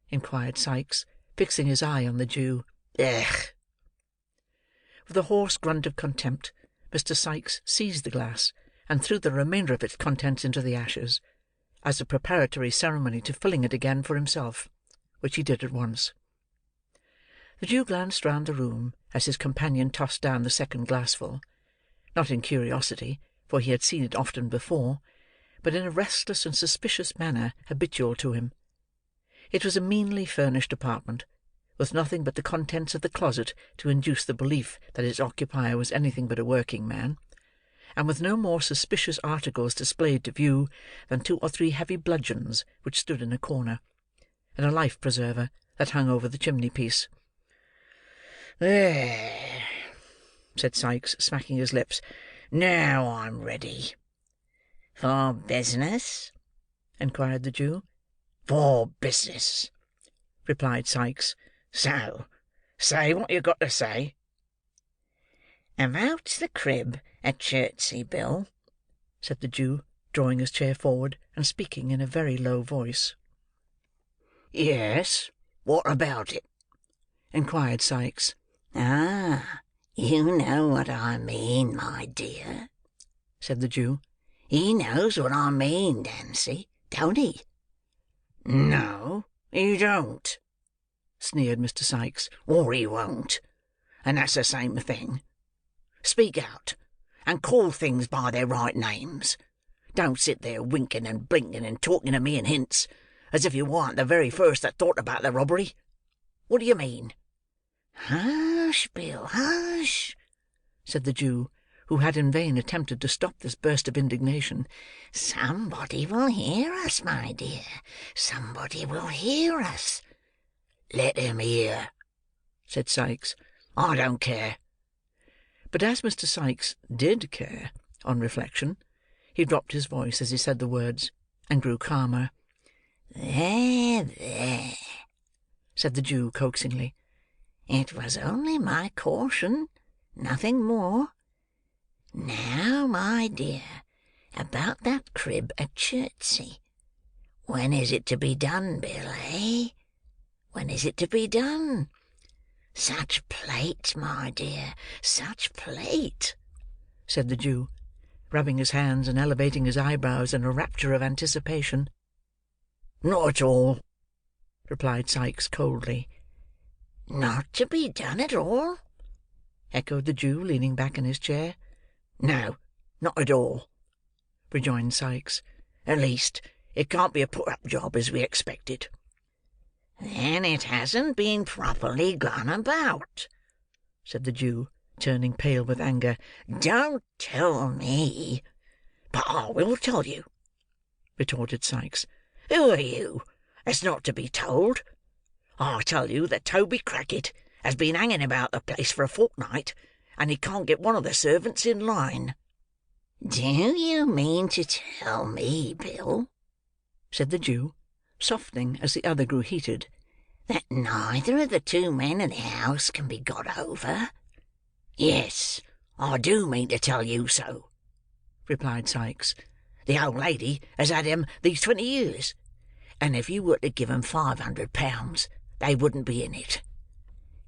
inquired Sikes, fixing his eye on the Jew. "Ugh!" With a hoarse grunt of contempt, Mr. Sikes seized the glass, and threw the remainder of its contents into the ashes, as a preparatory ceremony to filling it again for himself, which he did at once. The Jew glanced round the room as his companion tossed down the second glassful; not in curiosity, for he had seen it often before, but in a restless and suspicious manner habitual to him. It was a meanly furnished apartment, with nothing but the contents of the closet to induce the belief that its occupier was anything but a working man, and with no more suspicious articles displayed to view than 2 or 3 heavy bludgeons which stood in a corner, and a life-preserver that hung over the chimney-piece. "There," said Sikes, smacking his lips. "Now I'm ready." "For business?" inquired the Jew. "For business," replied Sikes. "So, say what you've got to say." "About the crib at Chertsey, Bill," said the Jew, drawing his chair forward, and speaking in a very low voice. "Yes, what about it?" inquired Sikes. "Ah, you know what I mean, my dear," said the Jew. "He knows what I mean, Nancy, don't he?" "No, he don't," sneered Mr. Sikes. "Or he won't, and that's the same thing. Speak out, and call things by their right names. Don't sit there winking and blinking and talking to me in hints, as if you warn't the very first that thought about the robbery. What do you mean?" "Hush, Bill, hush," said the Jew, who had in vain attempted to stop this burst of indignation. "Somebody will hear us, my dear. Somebody will hear us." "Let him hear," said Sikes. "I don't care." But as Mr. Sikes did care, on reflection, he dropped his voice as he said the words, and grew calmer. "There, there," said the Jew coaxingly. "It was only my caution, nothing more. Now, my dear, about that crib at Chertsey. When is it to be done, Bill, eh? When is it to be done? Such plate, my dear, such plate," said the Jew, rubbing his hands and elevating his eyebrows in a rapture of anticipation. "Not at all," replied Sikes coldly. "Not to be done at all?" echoed the Jew, leaning back in his chair. "No, not at all," rejoined Sikes. "At least, It can't be a put-up job as we expected." "Then it hasn't been properly gone about," said the Jew, turning pale with anger. "Don't tell me." "But I will tell you," retorted Sikes. "Who are you, that's not to be told? I tell you that Toby Crackit has been hanging about the place for a fortnight, and he can't get one of the servants in line." "Do you mean to tell me, Bill," said the Jew, softening as the other grew heated, "that neither of the two men in the house can be got over?" "Yes, I do mean to tell you so," replied Sikes. "The old lady has had 'em these 20 years, and if you were to give 'em £500, they wouldn't be in it."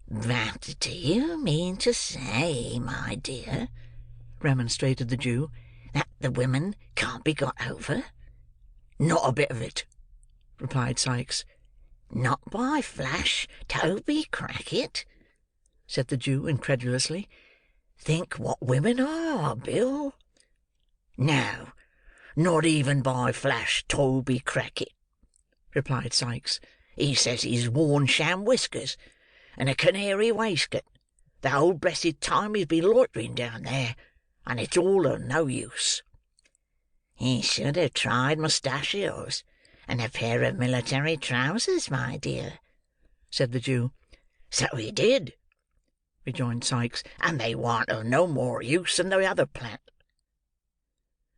"But do you mean to say, my dear," remonstrated the Jew, "that the women can't be got over?" "Not a bit of it," replied Sikes. "Not by Flash Toby Crackit?" said the Jew incredulously. "Think what women are, Bill." "No, "Not even by Flash Toby Crackit," replied Sikes. "He says he's worn sham whiskers, and a canary waistcoat, the whole blessed time he's been loitering down there, and it's all of no use." "He should have tried mustachios, and a pair of military trousers, my dear," said the Jew. "So he did," rejoined Sikes, "and they warn't of no more use than the other plant."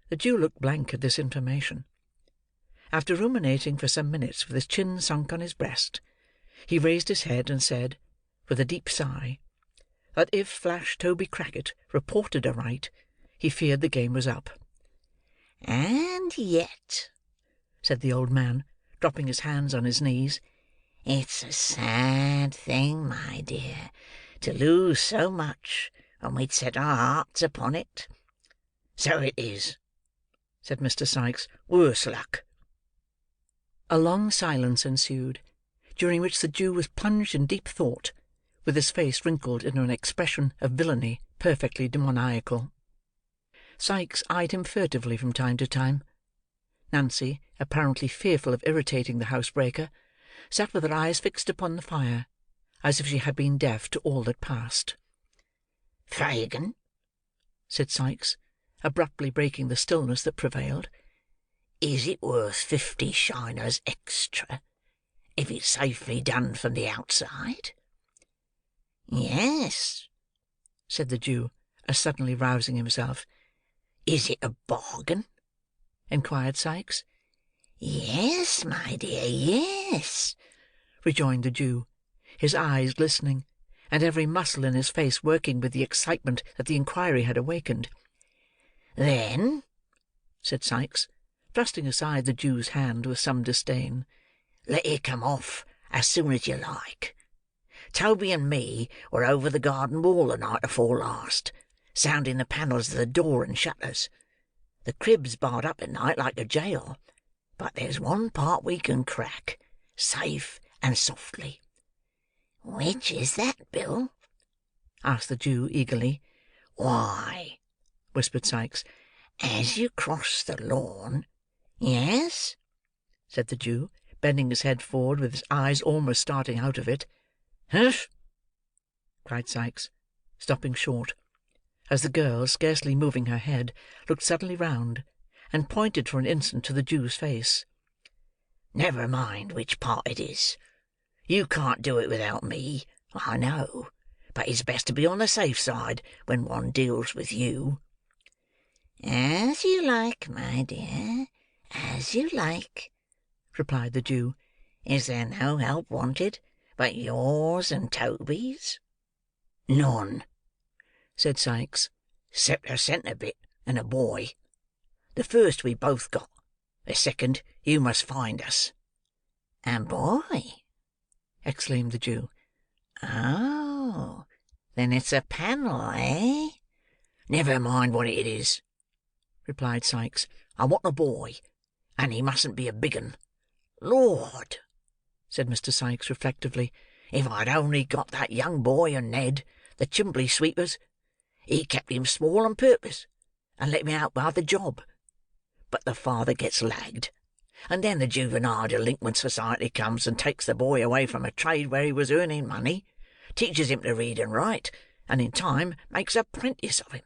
The Jew looked blank at this information. After ruminating for some minutes with his chin sunk on his breast, he raised his head and said, with a deep sigh, that if Flash Toby Crackit reported aright, he feared the game was up. "And yet," said the old man, dropping his hands on his knees, "it's a sad thing, my dear, to lose so much when we'd set our hearts upon it." "So it is," said Mr. Sikes. "Worse luck." A long silence ensued, during which the Jew was plunged in deep thought, with his face wrinkled into an expression of villainy perfectly demoniacal. Sikes eyed him furtively from time to time. Nancy, apparently fearful of irritating the housebreaker, sat with her eyes fixed upon the fire, as if she had been deaf to all that passed. "Fagin," said Sikes, abruptly breaking the stillness that prevailed, "is it worth 50 shiners extra, if it's safely done from the outside?" "Yes," said the Jew, as suddenly rousing himself. "Is it a bargain?" inquired Sikes. "Yes, my dear, yes," rejoined the Jew, his eyes glistening, and every muscle in his face working with the excitement that the inquiry had awakened. "Then," said Sikes, thrusting aside the Jew's hand with some disdain, "let it come off as soon as you like. Toby and me were over the garden wall the night afore last, sounding the panels of the door and shutters. The crib's barred up at night like a jail, but there's one part we can crack, safe and softly." "Which is that, Bill?" asked the Jew eagerly. "Why," whispered Sikes, "as you cross the lawn—" "Yes," said the Jew, bending his head forward, with his eyes almost starting out of it. "Humph!" cried Sikes, stopping short, as the girl, scarcely moving her head, looked suddenly round, and pointed for an instant to the Jew's face. "Never mind which part it is. You can't do it without me, I know, but it's best to be on the safe side when one deals with you." "As you like, my dear, as you like," replied the Jew. "Is there no help wanted but yours and Toby's?" "None," said Sikes, "'cept a centre bit and a boy. The first we both got. The second you must find us." "A boy!" exclaimed the Jew. "Oh, then it's a panel, eh?" "Never mind what it is," replied Sikes. "I want a boy, and he mustn't be a big 'un. Lord!" said Mr. Sikes reflectively, "if I'd only got that young boy and Ned, the chimbley sweepers, he kept him small on purpose, and let me out by the job. But the father gets lagged, and then the Juvenile Delinquent Society comes and takes the boy away from a trade where he was earning money, teaches him to read and write, and in time makes a 'prentice of him.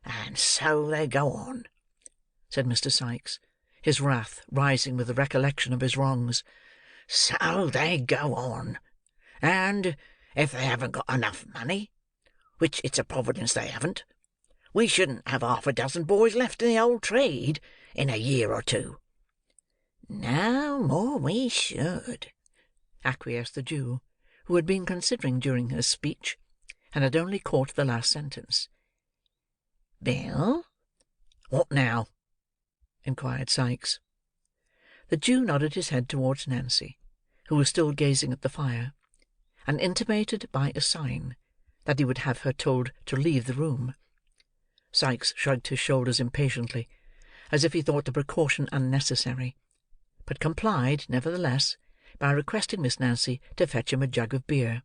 And so they go on," said Mr. Sikes, his wrath rising with the recollection of his wrongs. "So they go on, and if they haven't got enough money, which it's a providence they haven't, we shouldn't have 6 boys left in the old trade in a year or 2. "No more we should," acquiesced the Jew, who had been considering during his speech, and had only caught the last sentence. "Bill?" "What now?" inquired Sikes. The Jew nodded his head towards Nancy, who was still gazing at the fire, and intimated by a sign that he would have her told to leave the room. Sikes shrugged his shoulders impatiently, as if he thought the precaution unnecessary, but complied, nevertheless, by requesting Miss Nancy to fetch him a jug of beer.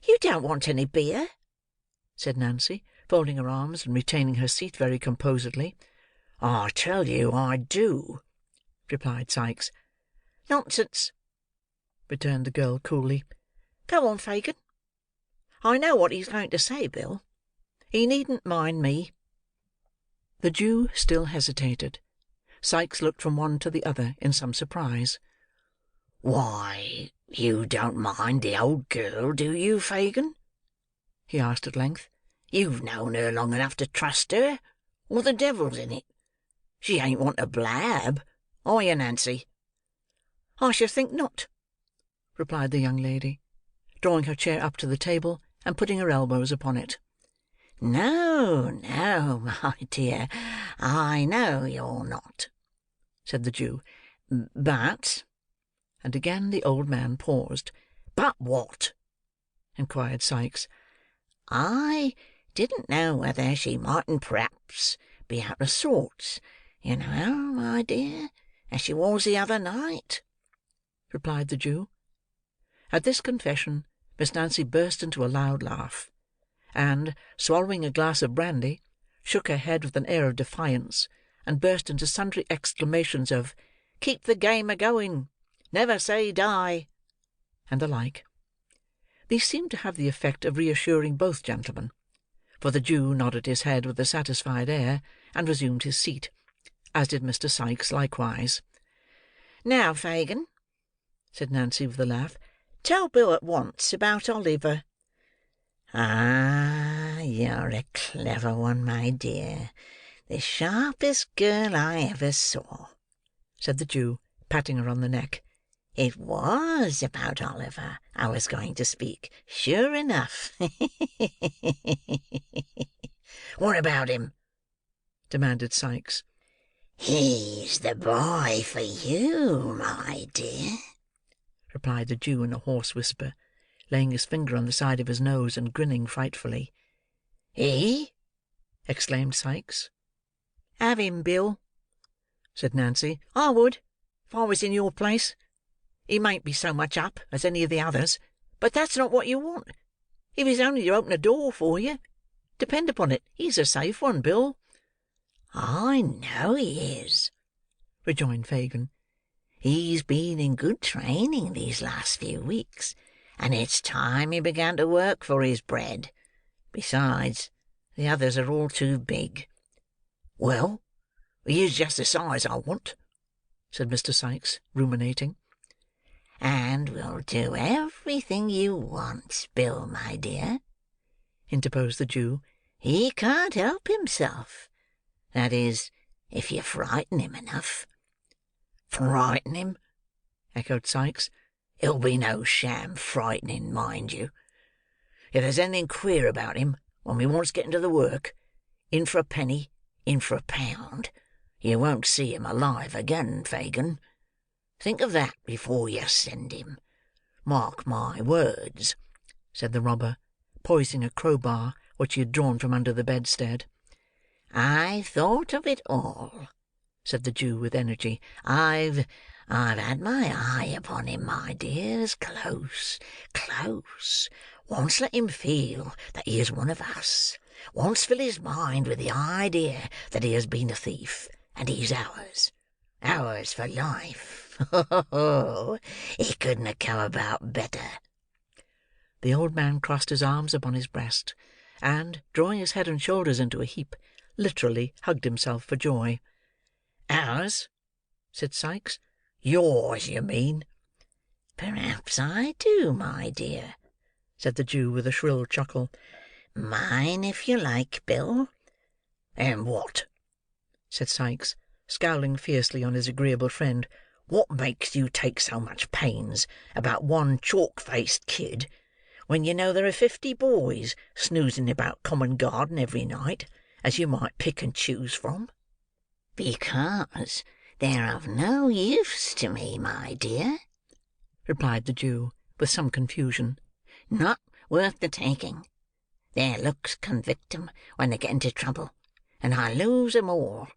"You don't want any beer?" said Nancy, folding her arms and retaining her seat very composedly. "I tell you I do," replied Sikes. "Nonsense," returned the girl coolly. "Go on, Fagin. I know what he's going to say, Bill. He needn't mind me." The Jew still hesitated. Sikes looked from one to the other in some surprise. "Why, you don't mind the old girl, do you, Fagin?" he asked at length. "You've known her long enough to trust her. What the devil's in it? She ain't one to blab, are you, Nancy?" "I should think not," replied the young lady, drawing her chair up to the table, and putting her elbows upon it. "No, no, my dear, I know you're not," said the Jew. "But—" and again the old man paused. "But what?" inquired Sikes. "I didn't know whether she mightn't p'raps be out of sorts, you know, my dear, as she was the other night," replied the Jew. At this confession, Miss Nancy burst into a loud laugh, and, swallowing a glass of brandy, shook her head with an air of defiance, and burst into sundry exclamations of "Keep the game a-going!" "Never say die!" and the like. These seemed to have the effect of reassuring both gentlemen, for the Jew nodded his head with a satisfied air, and resumed his seat, as did Mr. Sikes likewise. "Now, Fagin," said Nancy with a laugh, "tell Bill at once about Oliver." "Ah, you're a clever one, my dear. The sharpest girl I ever saw," said the Jew, patting her on the neck. "It was about Oliver I was going to speak, sure enough." "What about him?" demanded Sikes. "He's the boy for you, my dear," replied the Jew in a hoarse whisper, laying his finger on the side of his nose, and grinning frightfully. "He?" exclaimed Sikes. "Have him, Bill," said Nancy. "I would, if I was in your place. He mayn't be so much up as any of the others, but that's not what you want. If he's only to open a door for you, depend upon it, he's a safe one, Bill." "I know he is," rejoined Fagin. "He's been in good training these last few weeks, and it's time he began to work for his bread. Besides, the others are all too big." "Well, he is just the size I want," said Mr. Sikes, ruminating. "And will do everything you want, Bill, my dear," interposed the Jew. "He can't help himself. That is, if you frighten him enough." "Frighten him?" echoed Sikes. "It'll be no sham frightening, mind you. If there's anything queer about him when we once get into the work, in for a penny, in for a pound, you won't see him alive again, Fagin. Think of that before you send him. Mark my words," said the robber, poising a crowbar which he had drawn from under the bedstead. "I've thought of it all," said the Jew with energy. I've had my eye upon him, my dears, close, close. Once let him feel that he is one of us. Once fill his mind with the idea that he has been a thief, and he's ours. Ours for life. Oh, it couldn't have come about better." The old man crossed his arms upon his breast, and, drawing his head and shoulders into a heap, literally hugged himself for joy. "Ours?" said Sikes. "Yours, you mean." "Perhaps I do, my dear," said the Jew, with a shrill chuckle. "Mine, if you like, Bill." "And what?" said Sikes, scowling fiercely on his agreeable friend. "What makes you take so much pains about one chalk-faced kid, when you know there are 50 boys snoozing about Common Garden every night, as you might pick and choose from?" "Because they're of no use to me, my dear," replied the Jew, with some confusion. "Not worth the taking. Their looks convict 'em when they get into trouble, and I lose 'em all.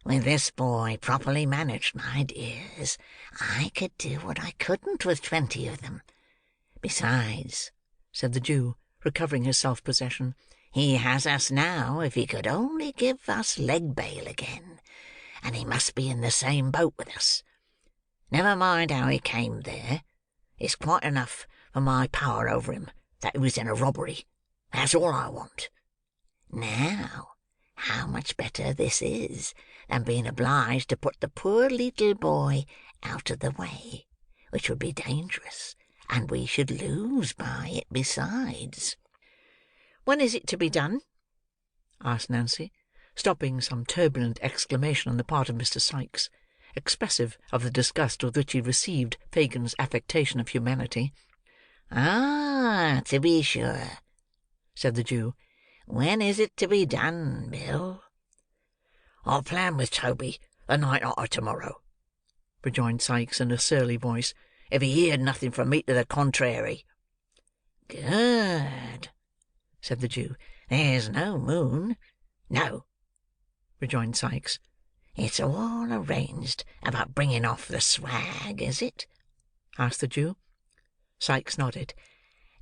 With this boy properly managed, my dears, I could do what I couldn't with 20 of them. Besides," said the Jew, recovering his self-possession, "he has us now, if he could only give us leg bail again, and he must be in the same boat with us. Never mind how he came there. It's quite enough for my power over him that he was in a robbery. That's all I want. Now, how much better this is than being obliged to put the poor little boy out of the way, which would be dangerous, and we should lose by it besides." "When is it to be done?" asked Nancy, stopping some turbulent exclamation on the part of Mr. Sikes, expressive of the disgust with which he received Fagin's affectation of humanity. "Ah, to be sure," said the Jew. "When is it to be done, Bill?" "I'll plan with Toby the night arter to-morrow," rejoined Sikes in a surly voice, "if he heerd nothing from me to the contrairy." "Good," said the Jew. "There's no moon?" "No," rejoined Sikes. "It's all arranged about bringing off the swag, is it?" asked the Jew. Sikes nodded.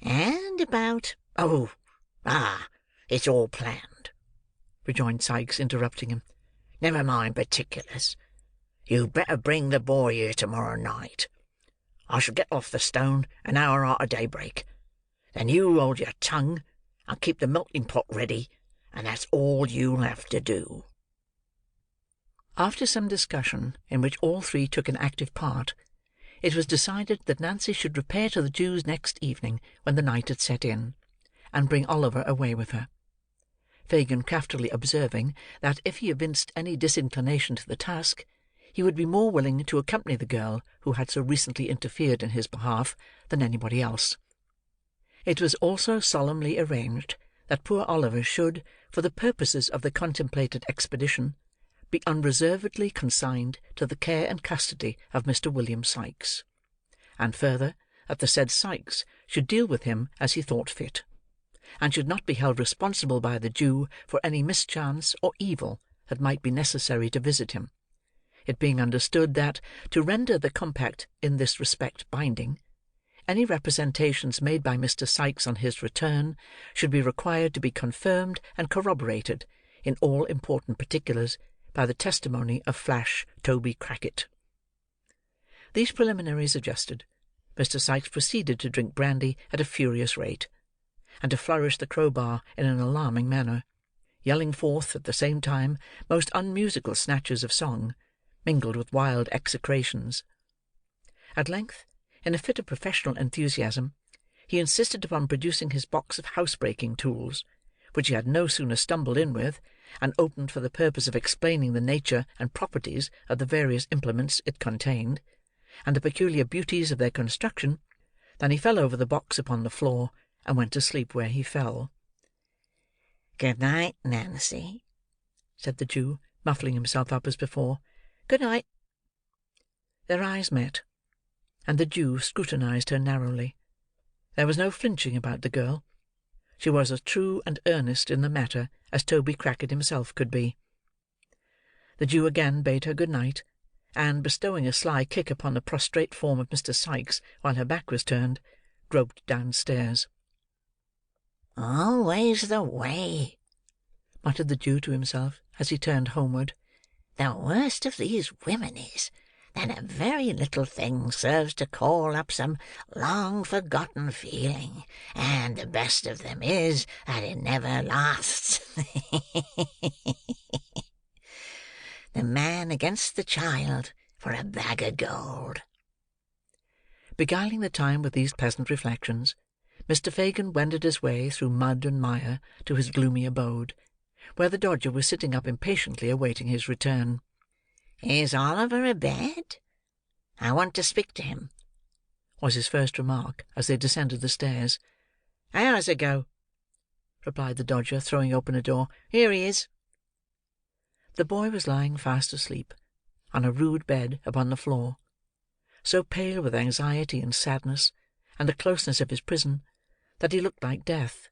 "And about—" It's all planned," rejoined Sikes, interrupting him. "Never mind particulars. You'd better bring the boy here to-morrow night. I shall get off the stone an hour arter daybreak. Then you hold your tongue, and keep the melting pot ready, and that's all you'll have to do." After some discussion, in which all three took an active part, it was decided that Nancy should repair to the Jew's next evening when the night had set in, and bring Oliver away with her. Fagin craftily observing that if he evinced any disinclination to the task, he would be more willing to accompany the girl who had so recently interfered in his behalf than anybody else. It was also solemnly arranged that poor Oliver should, for the purposes of the contemplated expedition, be unreservedly consigned to the care and custody of Mr. William Sikes; and further, that the said Sikes should deal with him as he thought fit, and should not be held responsible by the Jew for any mischance or evil that might be necessary to visit him; it being understood that, to render the compact in this respect binding, any representations made by Mr. Sikes on his return should be required to be confirmed and corroborated, in all important particulars, by the testimony of Flash Toby Crackit. These preliminaries adjusted, Mr. Sikes proceeded to drink brandy at a furious rate, and to flourish the crowbar in an alarming manner, yelling forth, at the same time, most unmusical snatches of song, mingled with wild execrations. At length, in a fit of professional enthusiasm, he insisted upon producing his box of housebreaking tools, which he had no sooner stumbled in with, and opened for the purpose of explaining the nature and properties of the various implements it contained, and the peculiar beauties of their construction, than he fell over the box upon the floor, and went to sleep where he fell. "Good night, Nancy," said the Jew, muffling himself up as before. "Good night." Their eyes met, and the Jew scrutinized her narrowly. There was no flinching about the girl. She was as true and earnest in the matter as Toby Crackit himself could be. The Jew again bade her good night, and, bestowing a sly kick upon the prostrate form of Mr. Sikes while her back was turned, groped downstairs. "Always the way," muttered the Jew to himself as he turned homeward. The worst of these women is, that a very little thing serves to call up some long-forgotten feeling, and the best of them is that it never lasts. The man against the child for a bag of gold." Beguiling the time with these pleasant reflections, Mr. Fagin wended his way through mud and mire to his gloomy abode, where the Dodger was sitting up impatiently awaiting his return. "Is Oliver abed? I want to speak to him," was his first remark as they descended the stairs. "Hours ago," replied the Dodger, throwing open a door. "Here he is." The boy was lying fast asleep, on a rude bed upon the floor, so pale with anxiety and sadness, and the closeness of his prison, that he looked like death.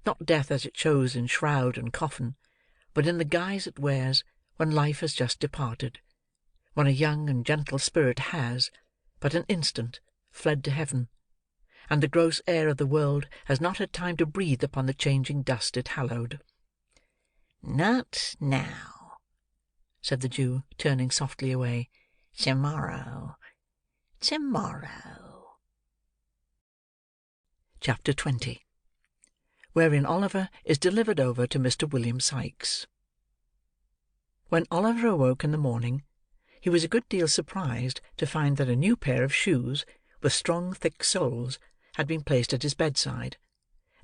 Not death as it shows in shroud and coffin, but in the guise it wears when life has just departed, when a young and gentle spirit has, but an instant, fled to heaven, and the gross air of the world has not had time to breathe upon the changing dust it hallowed. "Not now," said the Jew, turning softly away. "To-morrow. To-morrow." Chapter 20. Wherein Oliver is delivered over to Mr. William Sikes. When Oliver awoke in the morning, he was a good deal surprised to find that a new pair of shoes, with strong thick soles, had been placed at his bedside,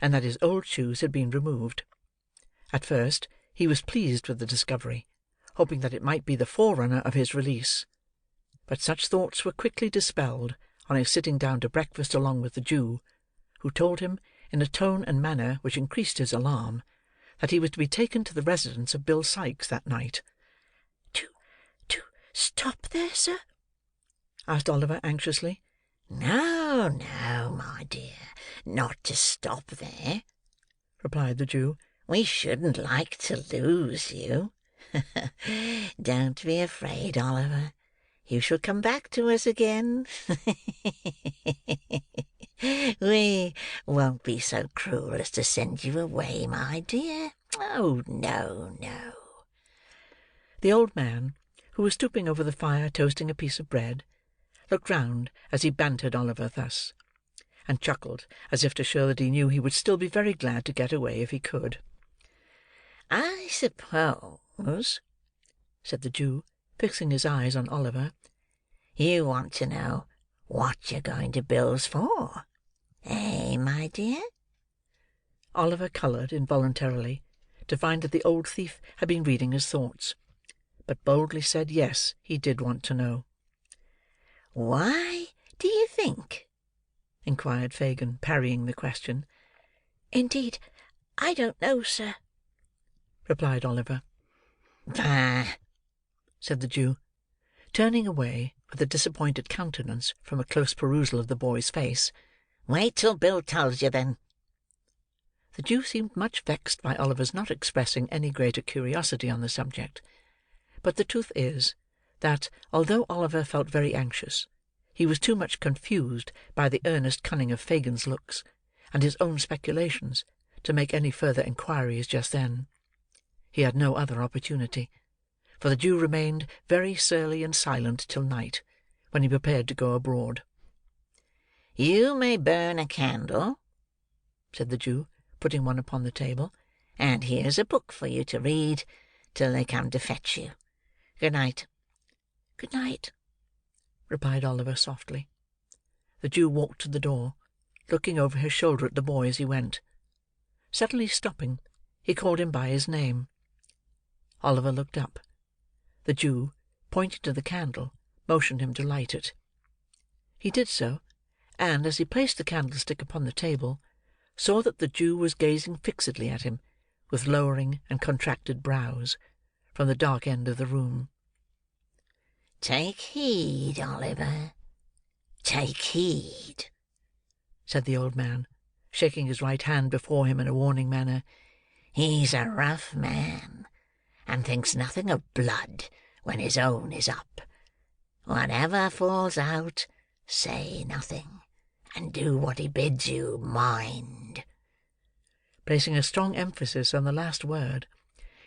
and that his old shoes had been removed. At first, he was pleased with the discovery, hoping that it might be the forerunner of his release; but such thoughts were quickly dispelled on his sitting down to breakfast along with the Jew, who told him, in a tone and manner which increased his alarm, that he was to be taken to the residence of Bill Sikes that night. To stop there, sir?" asked Oliver anxiously. "No, no, my dear, not to stop there," replied the Jew. "We shouldn't like to lose you. Don't be afraid, Oliver. You shall come back to us again. We won't be so cruel as to send you away, my dear. Oh, no, no." The old man, who was stooping over the fire toasting a piece of bread, looked round as he bantered Oliver thus, and chuckled as if to show that he knew he would still be very glad to get away if he could. "I suppose," said the Jew, fixing his eyes on Oliver, "you want to know what you're going to Bill's for, eh, my dear?" Oliver coloured involuntarily, to find that the old thief had been reading his thoughts, but boldly said yes, he did want to know. "Why do you think?" inquired Fagin, parrying the question. "Indeed, I don't know, sir," replied Oliver. "Bah!" said the Jew, turning away with a disappointed countenance from a close perusal of the boy's face. "Wait till Bill tells you, then." The Jew seemed much vexed by Oliver's not expressing any greater curiosity on the subject; but the truth is, that, although Oliver felt very anxious, he was too much confused by the earnest cunning of Fagin's looks, and his own speculations, to make any further inquiries just then. He had no other opportunity; for the Jew remained very surly and silent till night, when he prepared to go abroad. "You may burn a candle," said the Jew, putting one upon the table, "and here's a book for you to read till they come to fetch you. Good night." "Good night," replied Oliver softly. The Jew walked to the door, looking over his shoulder at the boy as he went. Suddenly stopping, he called him by his name. Oliver looked up. The Jew, pointing to the candle, motioned him to light it. He did so, and, as he placed the candlestick upon the table, saw that the Jew was gazing fixedly at him, with lowering and contracted brows, from the dark end of the room. "Take heed, Oliver, take heed," said the old man, shaking his right hand before him in a warning manner. "He's a rough man, and thinks nothing of blood when his own is up. Whatever falls out, say nothing, and do what he bids you, mind." Placing a strong emphasis on the last word,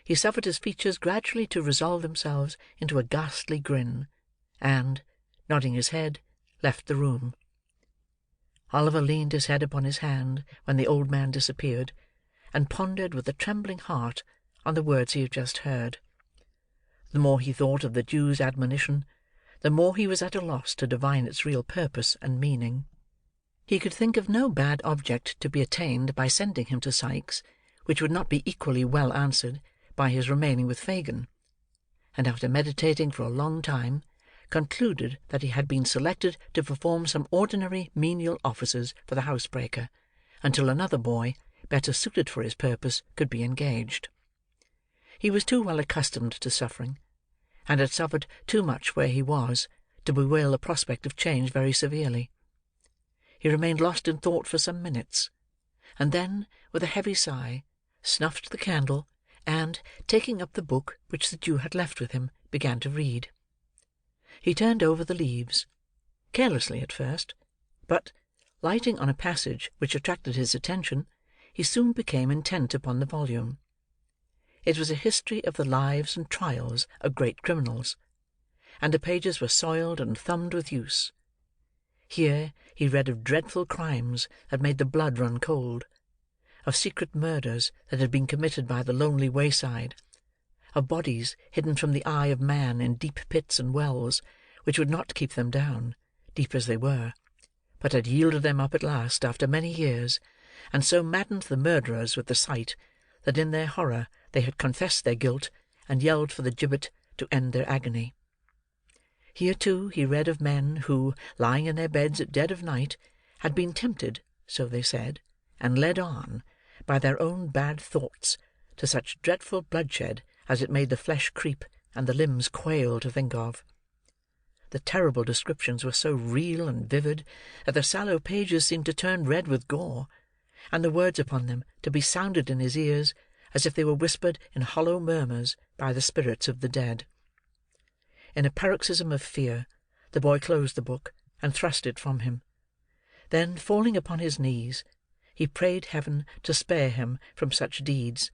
he suffered his features gradually to resolve themselves into a ghastly grin, and, nodding his head, left the room. Oliver leaned his head upon his hand when the old man disappeared, and pondered with a trembling heart on the words he had just heard. The more he thought of the Jew's admonition, the more he was at a loss to divine its real purpose and meaning. He could think of no bad object to be attained by sending him to Sikes, which would not be equally well answered by his remaining with Fagin; and after meditating for a long time, concluded that he had been selected to perform some ordinary menial offices for the housebreaker, until another boy, better suited for his purpose, could be engaged. He was too well accustomed to suffering, and had suffered too much where he was, to bewail the prospect of change very severely. He remained lost in thought for some minutes, and then, with a heavy sigh, snuffed the candle, and, taking up the book which the Jew had left with him, began to read. He turned over the leaves, carelessly at first, but, lighting on a passage which attracted his attention, he soon became intent upon the volume. It was a history of the lives and trials of great criminals, and the pages were soiled and thumbed with use. Here he read of dreadful crimes that made the blood run cold, of secret murders that had been committed by the lonely wayside, of bodies hidden from the eye of man in deep pits and wells, which would not keep them down, deep as they were, but had yielded them up at last after many years, and so maddened the murderers with the sight, that in their horror they had confessed their guilt, and yelled for the gibbet to end their agony. Here, too, he read of men who, lying in their beds at dead of night, had been tempted, so they said, and led on, by their own bad thoughts, to such dreadful bloodshed as it made the flesh creep and the limbs quail to think of. The terrible descriptions were so real and vivid, that the sallow pages seemed to turn red with gore, and the words upon them to be sounded in his ears as if they were whispered in hollow murmurs by the spirits of the dead. In a paroxysm of fear, the boy closed the book, and thrust it from him. Then, falling upon his knees, he prayed Heaven to spare him from such deeds,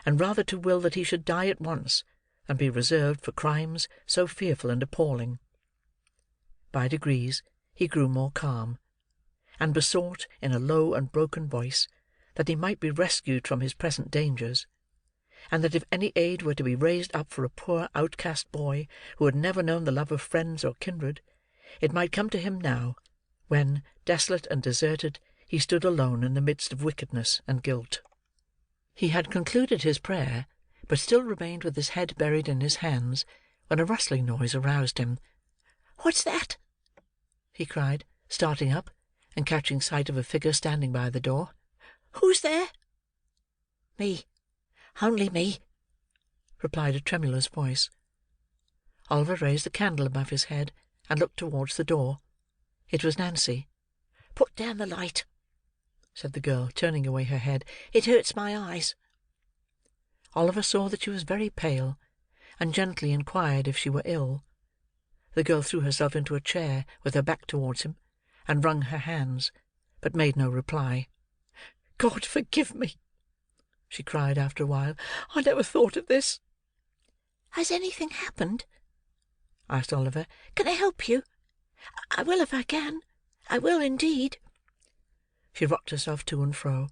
and rather to will that he should die at once, than be reserved for crimes so fearful and appalling. By degrees he grew more calm, and besought, in a low and broken voice, that he might be rescued from his present dangers, and that if any aid were to be raised up for a poor outcast boy who had never known the love of friends or kindred, it might come to him now, when, desolate and deserted, he stood alone in the midst of wickedness and guilt. He had concluded his prayer, but still remained with his head buried in his hands, when a rustling noise aroused him. "What's that?" he cried, starting up, and catching sight of a figure standing by the door. "Who's there?" "Me. Only me," replied a tremulous voice. Oliver raised the candle above his head, and looked towards the door. It was Nancy. "Put down the light," said the girl, turning away her head. "It hurts my eyes." Oliver saw that she was very pale, and gently inquired if she were ill. The girl threw herself into a chair with her back towards him, and wrung her hands, but made no reply. "God forgive me!" she cried after a while. "I never thought of this." "Has anything happened?" asked Oliver. "Can I help you? I will if I can. I will indeed." She rocked herself to and fro,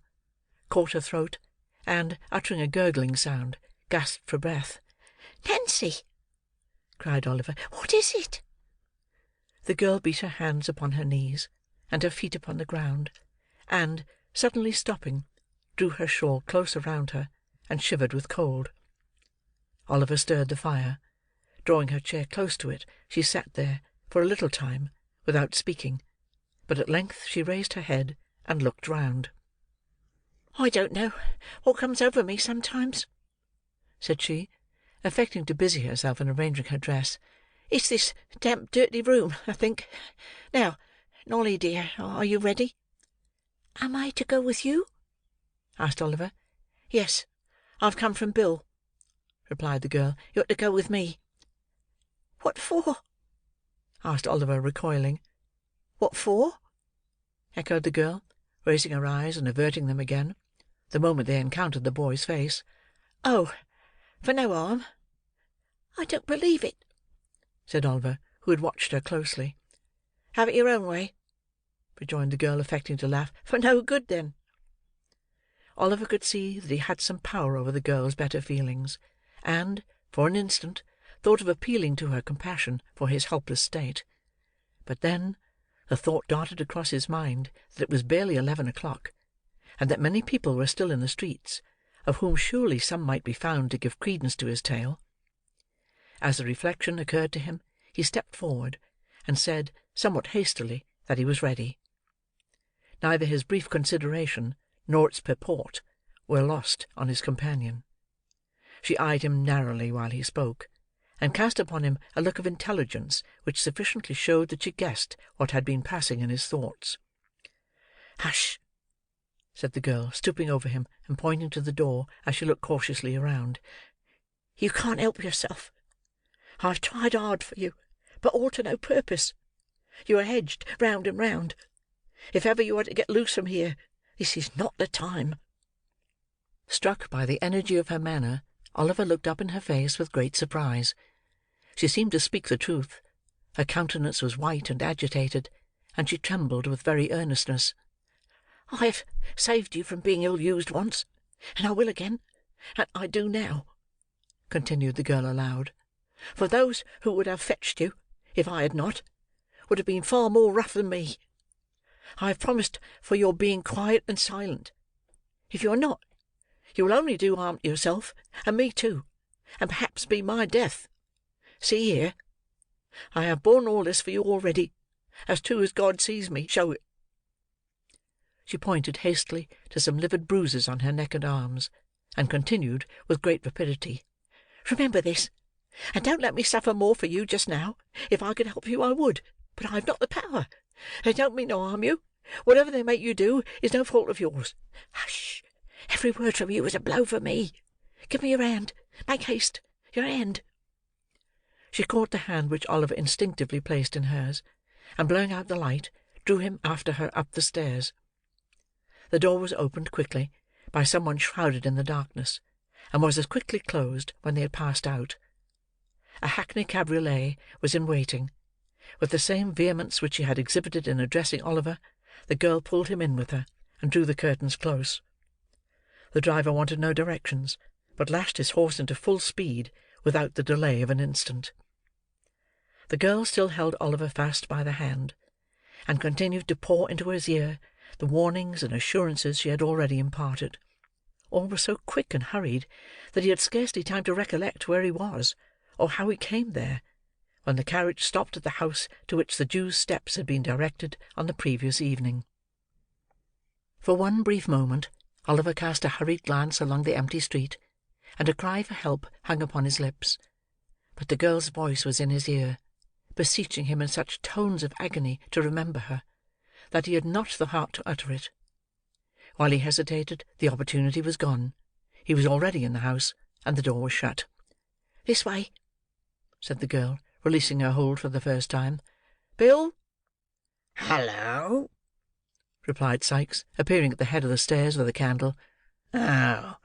caught her throat, and, uttering a gurgling sound, gasped for breath. "Nancy!" cried Oliver. "What is it?" The girl beat her hands upon her knees, and her feet upon the ground, and, suddenly stopping, drew her shawl close around her, and shivered with cold. Oliver stirred the fire. Drawing her chair close to it, she sat there, for a little time, without speaking, but at length she raised her head, and looked round. "I don't know what comes over me sometimes," said she, affecting to busy herself in arranging her dress. "It's this damp, dirty room, I think. Now, Nolly, dear, are you ready?" "Am I to go with you?" asked Oliver. "Yes, I've come from Bill," replied the girl. "You're to go with me." "What for?" asked Oliver, recoiling. "What for?" echoed the girl, raising her eyes and averting them again, the moment they encountered the boy's face. "Oh, for no harm." "I don't believe it," said Oliver, who had watched her closely. "Have it your own way," rejoined the girl, affecting to laugh. "For no good, then." Oliver could see that he had some power over the girl's better feelings, and, for an instant, thought of appealing to her compassion for his helpless state. But then, the thought darted across his mind that it was barely 11 o'clock, and that many people were still in the streets, of whom surely some might be found to give credence to his tale. As the reflection occurred to him, he stepped forward, and said, somewhat hastily, that he was ready. Neither his brief consideration, nor its purport, were lost on his companion. She eyed him narrowly while he spoke, and cast upon him a look of intelligence which sufficiently showed that she guessed what had been passing in his thoughts. "Hush!" said the girl, stooping over him, and pointing to the door as she looked cautiously around. "You can't help yourself. I've tried hard for you, but all to no purpose. You are hedged round and round. If ever you are to get loose from here, this is not the time." Struck by the energy of her manner, Oliver looked up in her face with great surprise. She seemed to speak the truth. Her countenance was white and agitated, and she trembled with very earnestness. "I have saved you from being ill-used once, and I will again, and I do now," continued the girl aloud. "For those who would have fetched you, if I had not, would have been far more rough than me. I have promised for your being quiet and silent. If you are not, you will only do harm to yourself, and me too, and perhaps be my death. See here! I have borne all this for you already, as true as God sees me show it." She pointed hastily to some livid bruises on her neck and arms, and continued, with great rapidity, "Remember this, and don't let me suffer more for you just now. If I could help you, I would, but I have not the power. They don't mean to harm you. Whatever they make you do is no fault of yours. Hush! Every word from you is a blow for me. Give me your hand. Make haste. Your hand." She caught the hand which Oliver instinctively placed in hers, and blowing out the light, drew him after her up the stairs. The door was opened quickly, by some one shrouded in the darkness, and was as quickly closed when they had passed out. A hackney cabriolet was in waiting. With the same vehemence which she had exhibited in addressing Oliver, the girl pulled him in with her, and drew the curtains close. The driver wanted no directions, but lashed his horse into full speed, without the delay of an instant. The girl still held Oliver fast by the hand, and continued to pour into his ear the warnings and assurances she had already imparted. All was so quick and hurried, that he had scarcely time to recollect where he was, or how he came there, when the carriage stopped at the house to which the Jew's steps had been directed on the previous evening. For one brief moment, Oliver cast a hurried glance along the empty street, and a cry for help hung upon his lips. But the girl's voice was in his ear, beseeching him in such tones of agony to remember her, that he had not the heart to utter it. While he hesitated, the opportunity was gone. He was already in the house, and the door was shut. "This way," said the girl, releasing her hold for the first time. "Bill!" "Hello!" replied Sikes, appearing at the head of the stairs with a candle. "Oh,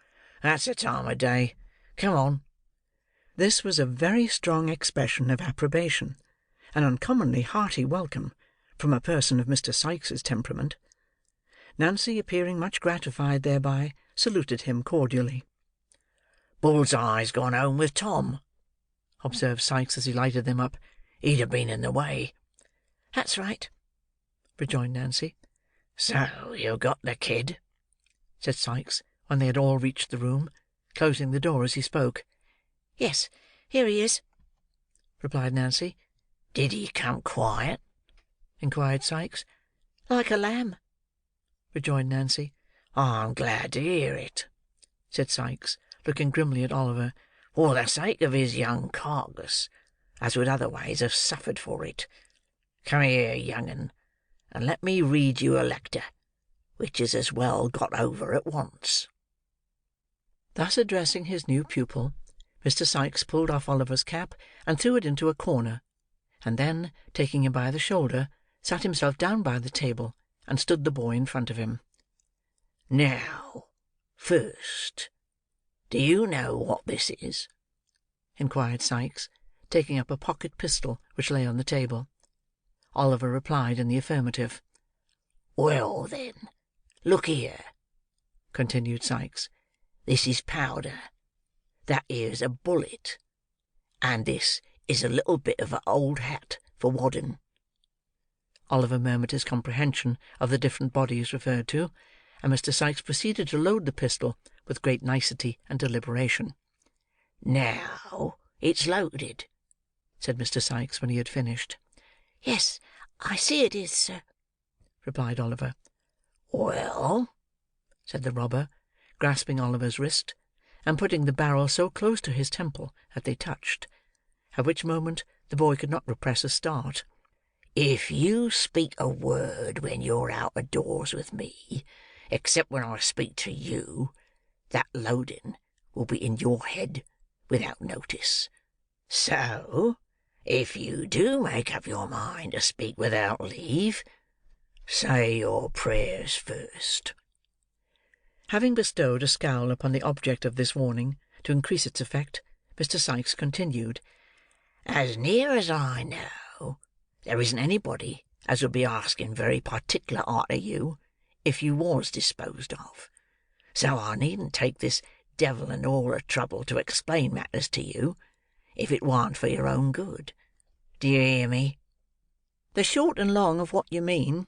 that's the time of day. Come on." This was a very strong expression of approbation, an uncommonly hearty welcome, from a person of Mr. Sikes's temperament. Nancy, appearing much gratified thereby, saluted him cordially. "Bull's-eye's gone home with Tom," observed Sikes as he lighted them up. "He'd have been in the way." "That's right," rejoined Nancy. "So you got the kid?" said Sikes, when they had all reached the room, closing the door as he spoke. "Yes, here he is," replied Nancy. "Did he come quiet?" inquired Sikes. "Like a lamb," rejoined Nancy. "I'm glad to hear it," said Sikes, looking grimly at Oliver, "for the sake of his young carcass, as would otherways have suffered for it. Come here, young 'un, and let me read you a lecture, which is as well got over at once." Thus addressing his new pupil, Mr. Sikes pulled off Oliver's cap, and threw it into a corner, and then, taking him by the shoulder, sat himself down by the table, and stood the boy in front of him. "Now, first, Do you know what this is?" inquired Sikes, taking up a pocket pistol which lay on the table. Oliver replied in the affirmative. "Well, then, look here," continued Sikes. "This is powder. That here's a bullet. And this is a little bit of an old hat for wadding." Oliver murmured his comprehension of the different bodies referred to, and Mr. Sikes proceeded to load the pistol with great nicety and deliberation. "Now it's loaded," said Mr. Sikes, when he had finished. "Yes, I see it is, sir," replied Oliver. "Well," said the robber, grasping Oliver's wrist, and putting the barrel so close to his temple that they touched, at which moment the boy could not repress a start. "If you speak a word when you're out of doors with me, except when I speak to you, that loading will be in your head without notice. So, if you do make up your mind to speak without leave, say your prayers first." Having bestowed a scowl upon the object of this warning, to increase its effect, Mr. Sikes continued, "As near as I know, there isn't anybody as would be asking very particular arter you, if you was disposed of. So I needn't take this devil and all the trouble to explain matters to you, if it warn't for your own good. Do you hear me?" "The short and long of what you mean,"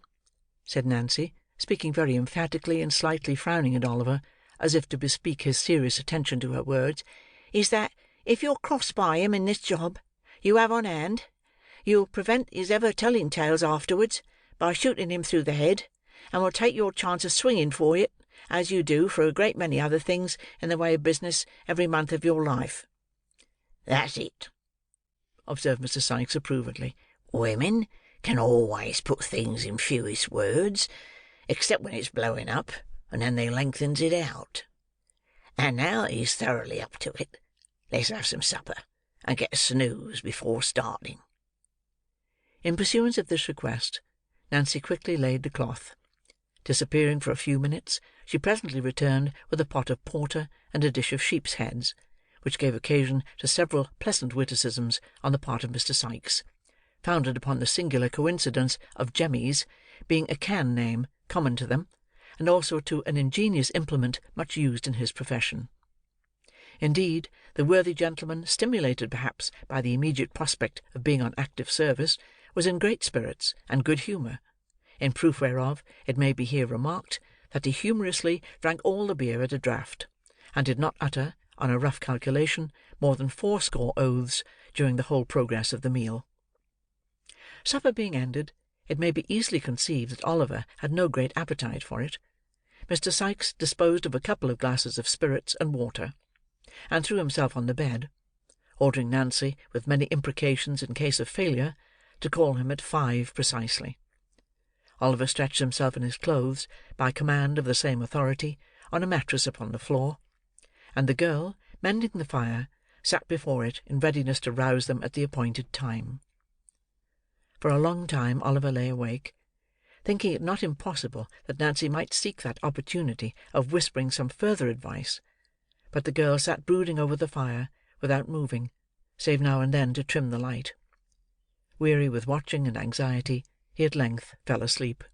said Nancy, speaking very emphatically, and slightly frowning at Oliver, as if to bespeak his serious attention to her words, "is that if you're crossed by him in this job you have on hand, you'll prevent his ever telling tales afterwards by shooting him through the head, and will take your chance of swinging for it, as you do for a great many other things in the way of business every month of your life." "That's it," observed Mr. Sikes approvingly. "Women can always put things in fewest words, except when it's blowing up, and then they lengthens it out. And now that he's thoroughly up to it, let's have some supper, and get a snooze before starting." In pursuance of this request, Nancy quickly laid the cloth. Disappearing for a few minutes, she presently returned with a pot of porter and a dish of sheep's heads, which gave occasion to several pleasant witticisms on the part of Mr. Sikes, founded upon the singular coincidence of Jemmy's being a can name common to them, and also to an ingenious implement much used in his profession. Indeed, the worthy gentleman, stimulated perhaps by the immediate prospect of being on active service, was in great spirits and good humour, in proof whereof it may be here remarked that he humorously drank all the beer at a draught, and did not utter, on a rough calculation, more than 80 oaths during the whole progress of the meal. Supper being ended, it may be easily conceived that Oliver had no great appetite for it. Mr. Sikes disposed of a couple of glasses of spirits and water, and threw himself on the bed, ordering Nancy, with many imprecations in case of failure, to call him at 5 precisely. Oliver stretched himself in his clothes, by command of the same authority, on a mattress upon the floor, and the girl, mending the fire, sat before it in readiness to rouse them at the appointed time. For a long time Oliver lay awake, thinking it not impossible that Nancy might seek that opportunity of whispering some further advice, but the girl sat brooding over the fire, without moving, save now and then to trim the light. Weary with watching and anxiety, he at length fell asleep.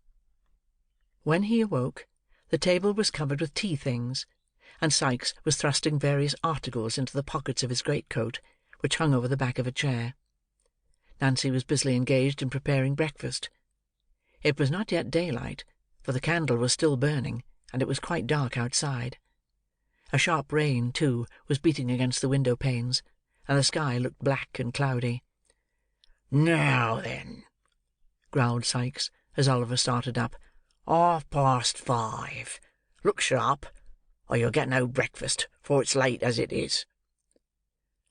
When he awoke, the table was covered with tea things, and Sikes was thrusting various articles into the pockets of his greatcoat, which hung over the back of a chair. Nancy was busily engaged in preparing breakfast. It was not yet daylight, for the candle was still burning, and it was quite dark outside. A sharp rain, too, was beating against the window-panes, and the sky looked black and cloudy. "Now then," growled Sikes, as Oliver started up. "5:30. Look sharp, or you'll get no breakfast, for it's late as it is."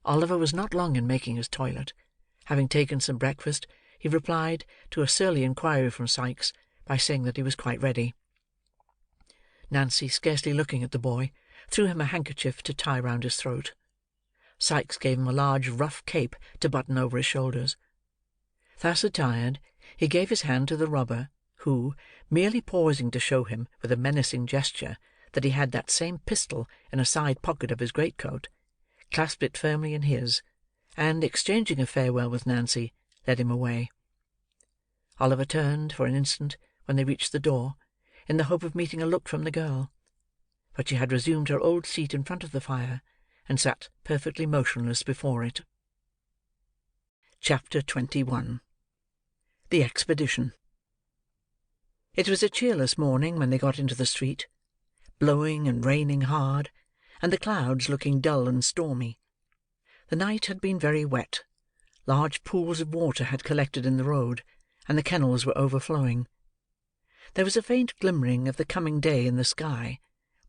Oliver was not long in making his toilet. Having taken some breakfast, he replied to a surly inquiry from Sikes by saying that he was quite ready. Nancy, scarcely looking at the boy, threw him a handkerchief to tie round his throat. Sikes gave him a large rough cape to button over his shoulders. Thus attired, he gave his hand to the robber, who, merely pausing to show him, with a menacing gesture, that he had that same pistol in a side pocket of his greatcoat, clasped it firmly in his, and, exchanging a farewell with Nancy, led him away. Oliver turned, for an instant, when they reached the door, in the hope of meeting a look from the girl; but she had resumed her old seat in front of the fire, and sat perfectly motionless before it. Chapter 21. The Expedition. It was a cheerless morning when they got into the street, blowing and raining hard, and the clouds looking dull and stormy. The night had been very wet; large pools of water had collected in the road, and the kennels were overflowing. There was a faint glimmering of the coming day in the sky,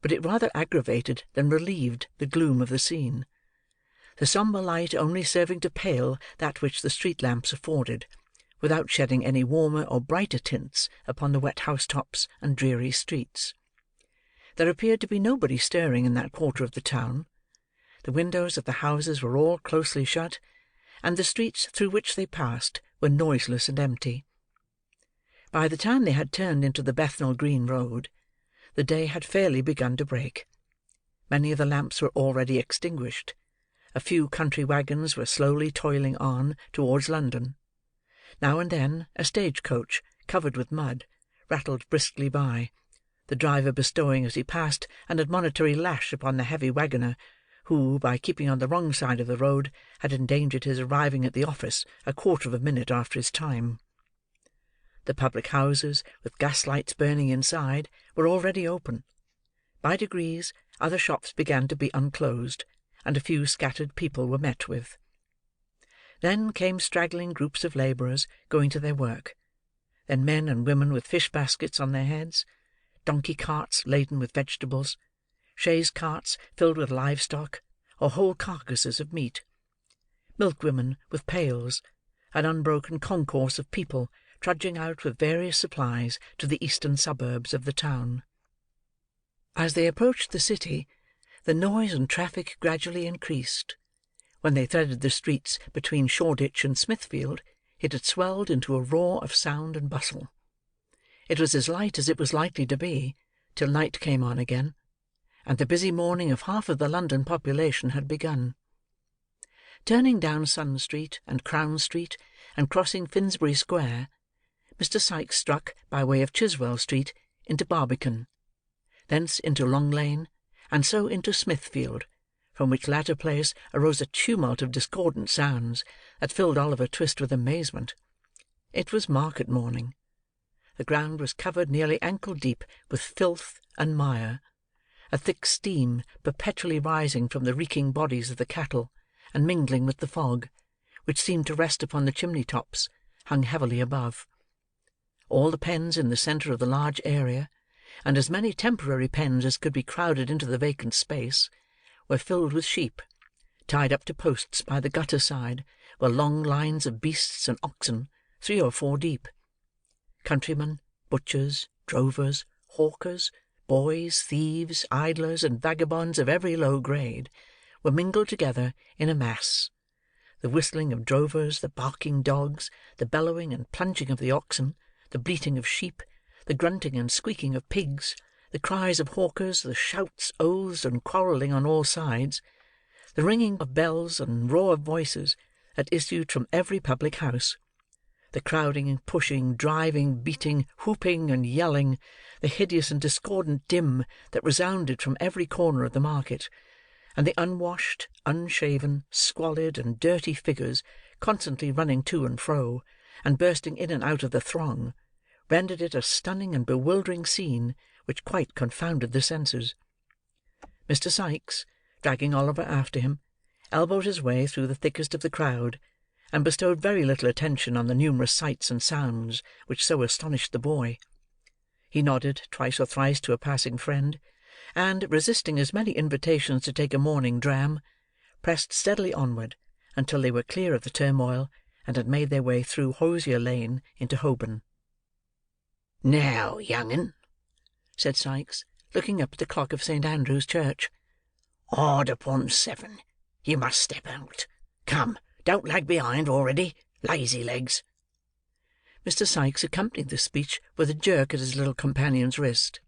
but it rather aggravated than relieved the gloom of the scene; the sombre light only serving to pale that which the street lamps afforded, without shedding any warmer or brighter tints upon the wet housetops and dreary streets. There appeared to be nobody stirring in that quarter of the town. The windows of the houses were all closely shut, and the streets through which they passed were noiseless and empty. By the time they had turned into the Bethnal Green Road, the day had fairly begun to break. Many of the lamps were already extinguished. A few country waggons were slowly toiling on towards London. Now and then, a stage-coach, covered with mud, rattled briskly by, the driver bestowing as he passed an admonitory lash upon the heavy waggoner, who, by keeping on the wrong side of the road, had endangered his arriving at the office a quarter of a minute after his time. The public houses, with gas-lights burning inside, were already open. By degrees, other shops began to be unclosed, and a few scattered people were met with. Then came straggling groups of labourers going to their work; then men and women with fish-baskets on their heads, donkey-carts laden with vegetables, chaise-carts filled with livestock, or whole carcasses of meat; milk-women with pails; an unbroken concourse of people trudging out with various supplies to the eastern suburbs of the town. As they approached the city, the noise and traffic gradually increased. When they threaded the streets between Shoreditch and Smithfield, it had swelled into a roar of sound and bustle. It was as light as it was likely to be, till night came on again, and the busy morning of half of the London population had begun. Turning down Sun Street and Crown Street, and crossing Finsbury Square, Mr. Sikes struck, by way of Chiswell Street, into Barbican; thence into Long Lane, and so into Smithfield, from which latter place arose a tumult of discordant sounds that filled Oliver Twist with amazement. It was market morning. The ground was covered nearly ankle deep with filth and mire; a thick steam, perpetually rising from the reeking bodies of the cattle, and mingling with the fog, which seemed to rest upon the chimney-tops, hung heavily above. All the pens in the centre of the large area, and as many temporary pens as could be crowded into the vacant space, were filled with sheep. Tied up to posts by the gutter side were long lines of beasts and oxen, 3 or 4 deep. Countrymen, butchers, drovers, hawkers, boys, thieves, idlers, and vagabonds of every low grade, were mingled together in a mass. The whistling of drovers, the barking dogs, the bellowing and plunging of the oxen, the bleating of sheep, the grunting and squeaking of pigs, the cries of hawkers, the shouts, oaths, and quarrelling on all sides, the ringing of bells and roar of voices that issued from every public house, the crowding, pushing, driving, beating, whooping, and yelling, the hideous and discordant din that resounded from every corner of the market, and the unwashed, unshaven, squalid, and dirty figures constantly running to and fro, and bursting in and out of the throng, rendered it a stunning and bewildering scene which quite confounded the senses. Mr. Sikes, dragging Oliver after him, elbowed his way through the thickest of the crowd, and bestowed very little attention on the numerous sights and sounds which so astonished the boy. He nodded twice or thrice to a passing friend, and, resisting as many invitations to take a morning dram, pressed steadily onward until they were clear of the turmoil, and had made their way through Hosier Lane into Holborn. "Now, young 'un," said Sikes, looking up at the clock of St. Andrew's Church, "hard upon 7. You must step out. Come, don't lag behind already. Lazy legs." Mr. Sikes accompanied this speech with a jerk at his little companion's wrist.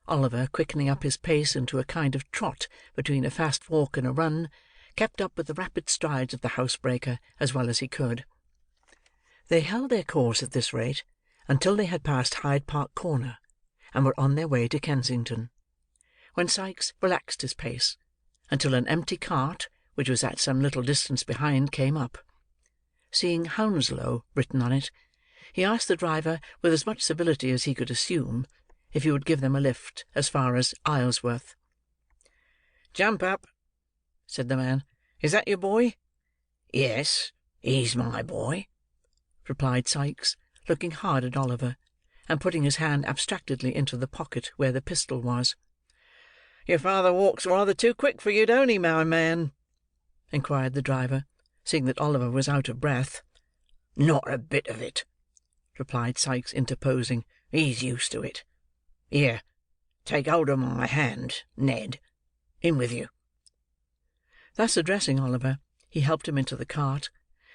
Oliver, quickening up his pace into a kind of trot between a fast walk and a run, kept up with the rapid strides of the housebreaker as well as he could. They held their course at this rate until they had passed Hyde Park Corner, and were on their way to Kensington, when Sikes relaxed his pace, until an empty cart, which was at some little distance behind, came up. Seeing Hounslow written on it, he asked the driver, with as much civility as he could assume, if he would give them a lift as far as Isleworth. "Jump up," said the man. "Is that your boy?" "Yes, he's my boy," replied Sikes, looking hard at Oliver, and putting his hand abstractedly into the pocket where the pistol was. "Your father walks rather too quick for you, don't he, my man?" inquired the driver, seeing that Oliver was out of breath. "Not a bit of it," replied Sikes, interposing. "He's used to it. Here, take hold of my hand, Ned. In with you." Thus addressing Oliver, he helped him into the cart,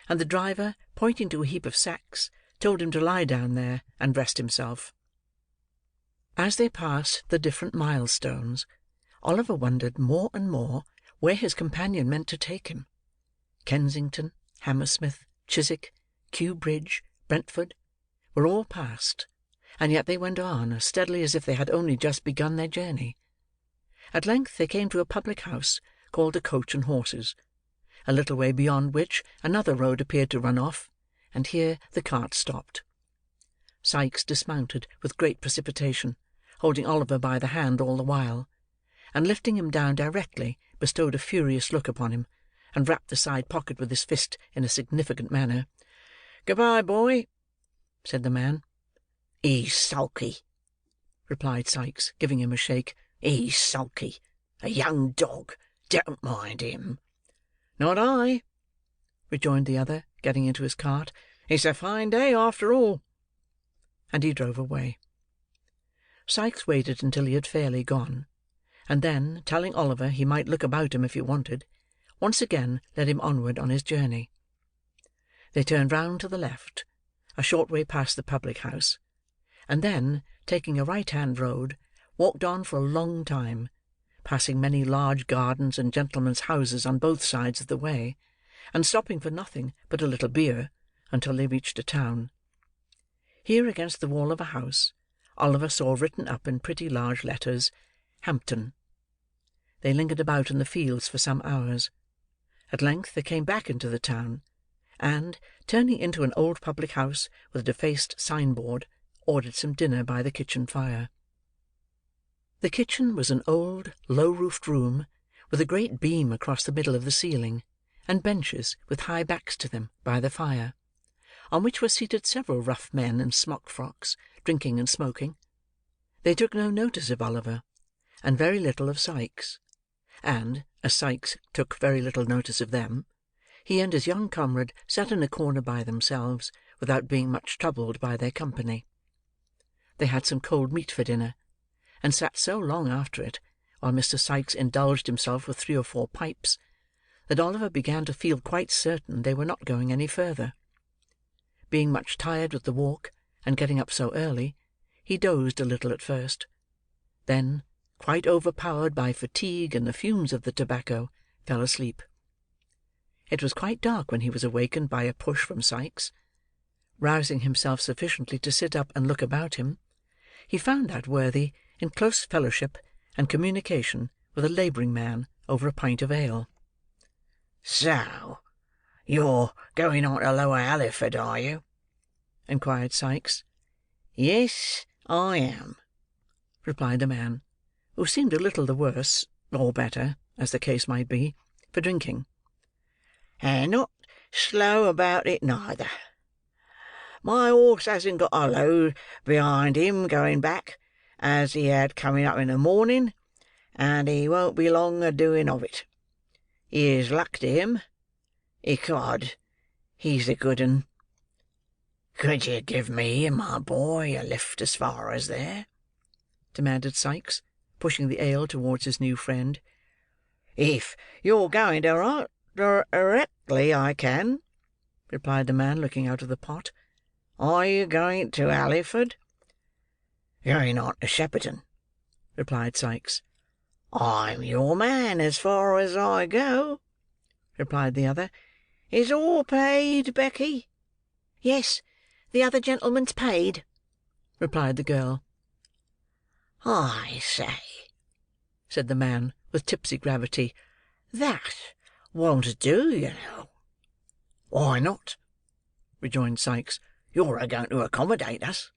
and the driver, pointing to a heap of sacks, told him to lie down there and rest himself. As they passed the different milestones, Oliver wondered more and more where his companion meant to take him. Kensington, Hammersmith, Chiswick, Kew Bridge, Brentford, were all passed, and yet they went on as steadily as if they had only just begun their journey. At length they came to a public house called the Coach and Horses, a little way beyond which another road appeared to run off, and here the cart stopped. Sikes dismounted with great precipitation, holding Oliver by the hand all the while, and lifting him down directly, bestowed a furious look upon him, and rapped the side pocket with his fist in a significant manner. "Good-bye, boy," said the man. "He's sulky," replied Sikes, giving him a shake. "He's sulky. A young dog. Don't mind him." "Not I," rejoined the other, getting into his cart. "It's a fine day, after all." And he drove away. Sikes waited until he had fairly gone, and then, telling Oliver he might look about him if he wanted, once again led him onward on his journey. They turned round to the left, a short way past the public house, and then, taking a right-hand road, walked on for a long time, passing many large gardens and gentlemen's houses on both sides of the way, and stopping for nothing but a little beer, until they reached a town. Here, against the wall of a house, Oliver saw written up in pretty large letters, Hampton. They lingered about in the fields for some hours. At length they came back into the town, and, turning into an old public house with a defaced signboard, ordered some dinner by the kitchen fire. The kitchen was an old, low-roofed room, with a great beam across the middle of the ceiling, and benches with high backs to them by the fire, on which were seated several rough men in smock-frocks, drinking and smoking. They took no notice of Oliver, and very little of Sikes, and, as Sikes took very little notice of them, he and his young comrade sat in a corner by themselves, without being much troubled by their company. They had some cold meat for dinner, and sat so long after it, while Mr. Sikes indulged himself with 3 or 4 pipes, that Oliver began to feel quite certain they were not going any further. Being much tired with the walk, and getting up so early, he dozed a little at first; then, quite overpowered by fatigue and the fumes of the tobacco, fell asleep. It was quite dark when he was awakened by a push from Sikes. Rousing himself sufficiently to sit up and look about him, he found that worthy in close fellowship and communication with a labouring man over a pint of ale. "So, you're going on to Lower Halliford, are you?" inquired Sikes. "Yes, I am," replied the man, who seemed a little the worse, or better, as the case might be, for drinking. "And not slow about it neither. My horse hasn't got a load behind him going back, as he had coming up in the morning, and he won't be long a-doing of it. Here's luck to him. Ecod, he's a good 'un." "Could you give me and my boy a lift as far as there?" demanded Sikes, pushing the ale towards his new friend. "If you're going directly, I can," replied the man, looking out of the pot. "Are you going to Halliford?" "Going on to Shepperton," replied Sikes. "I'm your man as far as I go," replied the other. "Is all paid, Becky?" "Yes, the other gentleman's paid," replied the girl. "I say," said the man, with tipsy gravity, "that won't do, you know." "Why not?" rejoined Sikes. "You're a-going to accommodate us,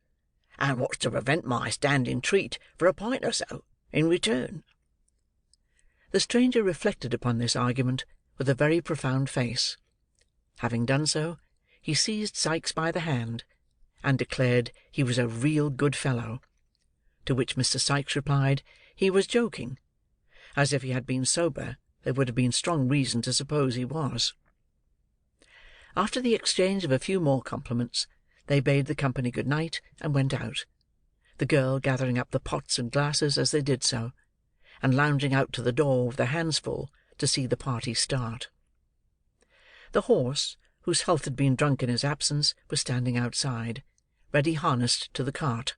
and what's to prevent my standing treat for a pint or so, in return?" The stranger reflected upon this argument with a very profound face. Having done so, he seized Sikes by the hand, and declared he was a real good fellow; to which Mr. Sikes replied he was joking, as if he had been sober there would have been strong reason to suppose he was. After the exchange of a few more compliments, they bade the company good night, and went out; the girl gathering up the pots and glasses as they did so, and lounging out to the door with her hands full, to see the party start. The horse, whose health had been drunk in his absence, was standing outside, ready harnessed to the cart.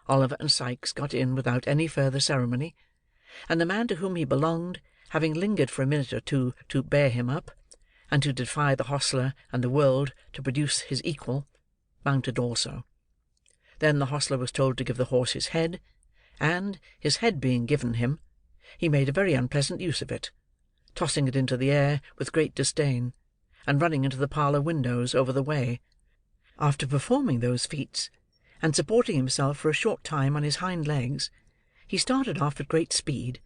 Oliver and Sikes got in without any further ceremony; and the man to whom he belonged, having lingered for a minute or two to bear him up, and to defy the hostler and the world to produce his equal, mounted also. Then the hostler was told to give the horse his head; and, his head being given him, he made a very unpleasant use of it, tossing it into the air with great disdain, and running into the parlour windows over the way. After performing those feats, and supporting himself for a short time on his hind legs, he started off at great speed,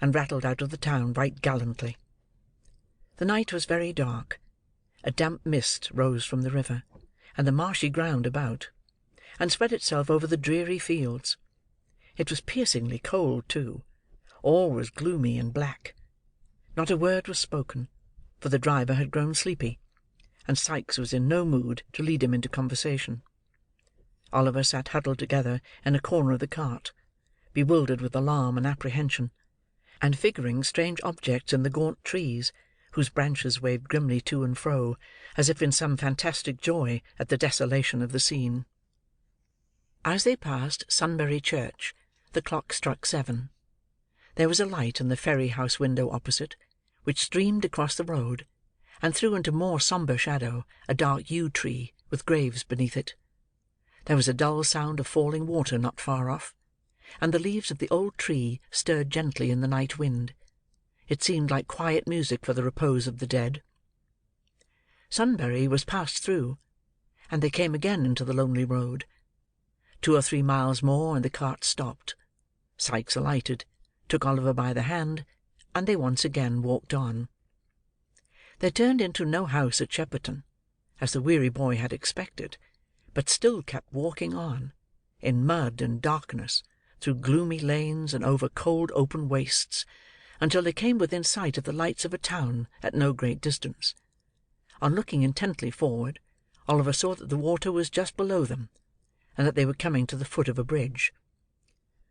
and rattled out of the town right gallantly. The night was very dark; a damp mist rose from the river, and the marshy ground about, and spread itself over the dreary fields. It was piercingly cold too; all was gloomy and black. Not a word was spoken, for the driver had grown sleepy, and Sikes was in no mood to lead him into conversation. Oliver sat huddled together in a corner of the cart, bewildered with alarm and apprehension, and figuring strange objects in the gaunt trees, whose branches waved grimly to and fro, as if in some fantastic joy at the desolation of the scene. As they passed Sunbury Church, the clock struck 7. There was a light in the ferry house window opposite, which streamed across the road, and threw into more sombre shadow a dark yew tree with graves beneath it. There was a dull sound of falling water not far off, and the leaves of the old tree stirred gently in the night wind. It seemed like quiet music for the repose of the dead. Sunbury was passed through, and they came again into the lonely road. 2 or 3 miles more, and the cart stopped. Sikes alighted, took Oliver by the hand, and they once again walked on. They turned into no house at Shepperton, as the weary boy had expected, but still kept walking on, in mud and darkness, through gloomy lanes and over cold open wastes, until they came within sight of the lights of a town at no great distance. On looking intently forward, Oliver saw that the water was just below them, and that they were coming to the foot of a bridge.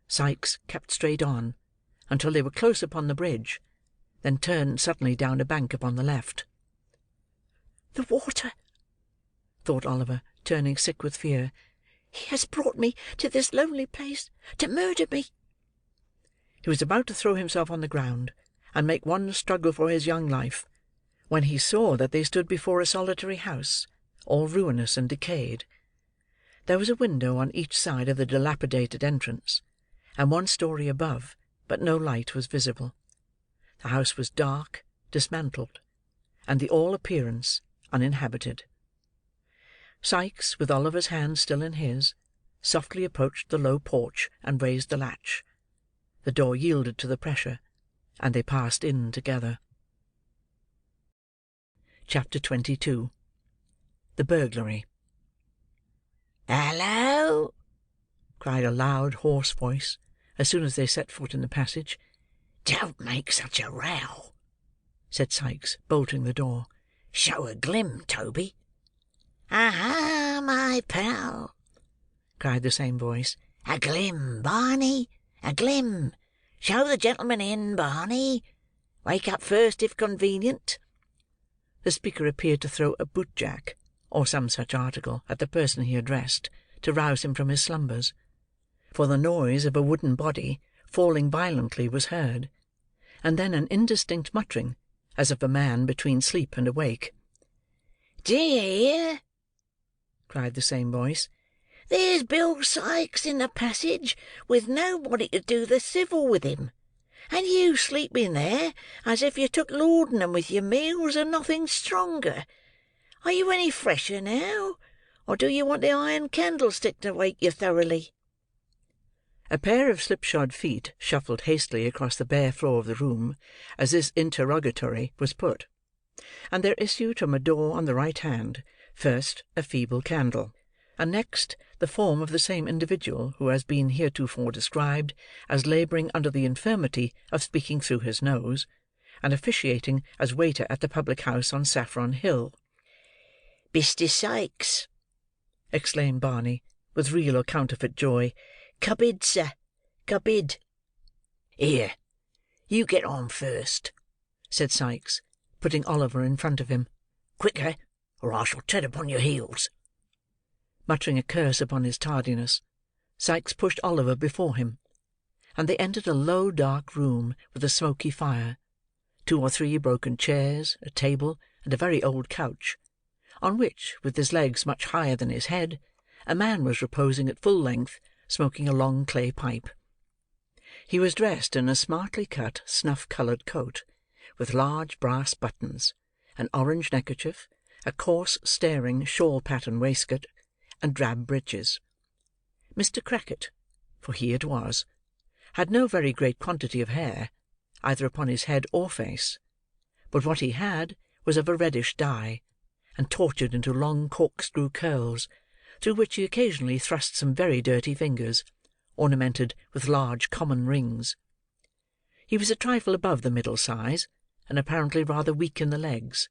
Sikes kept straight on, until they were close upon the bridge, then turned suddenly down a bank upon the left. "The water!" thought Oliver, turning sick with fear. "He has brought me to this lonely place to murder me." He was about to throw himself on the ground, and make one struggle for his young life, when he saw that they stood before a solitary house, all ruinous and decayed. There was a window on each side of the dilapidated entrance, and 1 story above, but no light was visible. The house was dark, dismantled, and the all appearance uninhabited. Sikes, with Oliver's hand still in his, softly approached the low porch and raised the latch. The door yielded to the pressure, and they passed in together. Chapter 22. The Burglary. "Hello!" cried a loud, hoarse voice, as soon as they set foot in the passage. "Don't make such a row," said Sikes, bolting the door. "Show a glim, Toby." "Aha, my pal!" cried the same voice. "A glim, Barney, a glim. Show the gentleman in, Barney. Wake up first, if convenient." The speaker appeared to throw a boot-jack, or some such article, at the person he addressed, to rouse him from his slumbers. for the noise of a wooden body falling violently was heard, and then an indistinct muttering, as of a man between sleep and awake. "Do you hear?" cried the same voice. "There's Bill Sikes in the passage, with nobody to do the civil with him, and you sleeping there as if you took laudanum with your meals and nothing stronger. Are you any fresher now, or do you want the iron candlestick to wake you thoroughly?" A pair of slipshod feet shuffled hastily across the bare floor of the room as this interrogatory was put, and there issued from a door on the right hand, first a feeble candle, and next the form of the same individual who has been heretofore described as labouring under the infirmity of speaking through his nose, and officiating as waiter at the public-house on Saffron Hill. "Mr. Sikes!" exclaimed Barney, with real or counterfeit joy. "Cupboard, sir, cupboard." "Here, you get on first," said Sikes, putting Oliver in front of him. "Quicker, or I shall tread upon your heels." Muttering a curse upon his tardiness, Sikes pushed Oliver before him, and they entered a low dark room with a smoky fire, 2 or 3 broken chairs, a table, and a very old couch, on which, with his legs much higher than his head, a man was reposing at full length, smoking a long clay pipe. He was dressed in a smartly cut snuff-coloured coat, with large brass buttons, an orange neckerchief, a coarse staring shawl-pattern waistcoat, and drab breeches. Mr. Crackit, for he it was, had no very great quantity of hair, either upon his head or face, but what he had was of a reddish dye, and tortured into long corkscrew curls, through which he occasionally thrust some very dirty fingers, ornamented with large common rings. He was a trifle above the middle size, and apparently rather weak in the legs,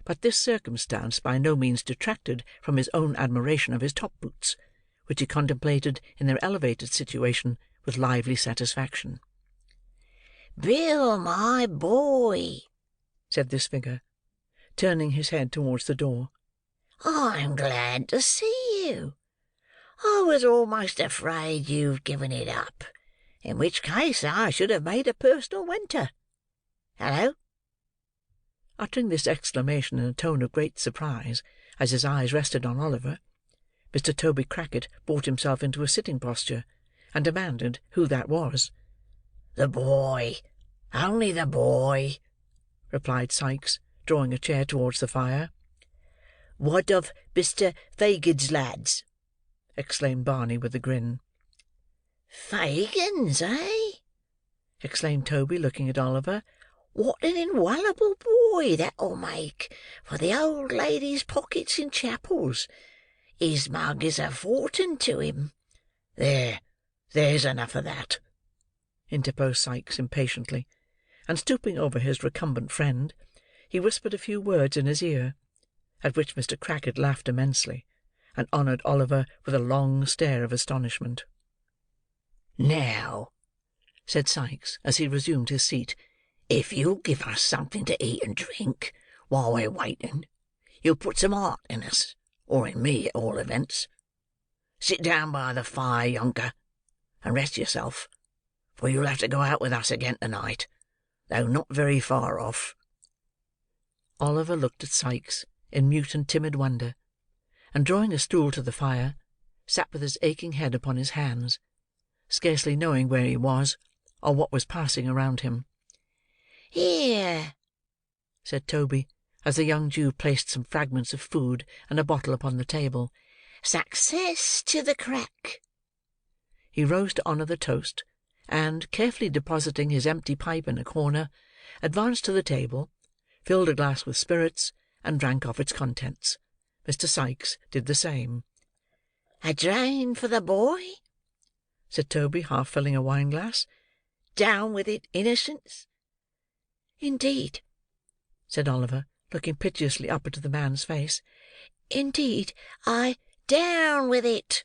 but this circumstance by no means detracted from his own admiration of his top-boots, which he contemplated in their elevated situation with lively satisfaction. "Bill, my boy," said this figure, turning his head towards the door, "I'm glad to see you. I was almost afraid you'd given it up, in which case I should have made a personal winter. Hello!" Uttering this exclamation in a tone of great surprise, as his eyes rested on Oliver, Mr. Toby Crackit brought himself into a sitting posture, and demanded who that was. "The boy, only the boy," replied Sikes, drawing a chair towards the fire. "What of Mr. Fagin's lads?" exclaimed Barney with a grin. "Fagin's, eh?" exclaimed Toby, looking at Oliver. "What an inwallable boy that'll make for the old ladies' pockets in chapels! His mug is a fortin to him." There's enough of that," interposed Sikes impatiently, and stooping over his recumbent friend, he whispered a few words in his ear, at which Mr. Crackit laughed immensely, and honoured Oliver with a long stare of astonishment. "Now," said Sikes, as he resumed his seat, "if you'll give us something to eat and drink while we're waiting, you'll put some heart in us, or in me at all events. Sit down by the fire yonker, and rest yourself, for you'll have to go out with us again to-night, though not very far off." Oliver looked at Sikes in mute and timid wonder, and drawing a stool to the fire, sat with his aching head upon his hands, scarcely knowing where he was, or what was passing around him. "Here," said Toby, as the young Jew placed some fragments of food and a bottle upon the table. "Success to the crack." He rose to honour the toast, and, carefully depositing his empty pipe in a corner, advanced to the table, filled a glass with spirits, and drank off its contents. Mr. Sikes did the same. "A drain for the boy?" said Toby, half filling a wine-glass. "Down with it, innocence." "Indeed," said Oliver, looking piteously up into the man's face. "Indeed, Down with it!"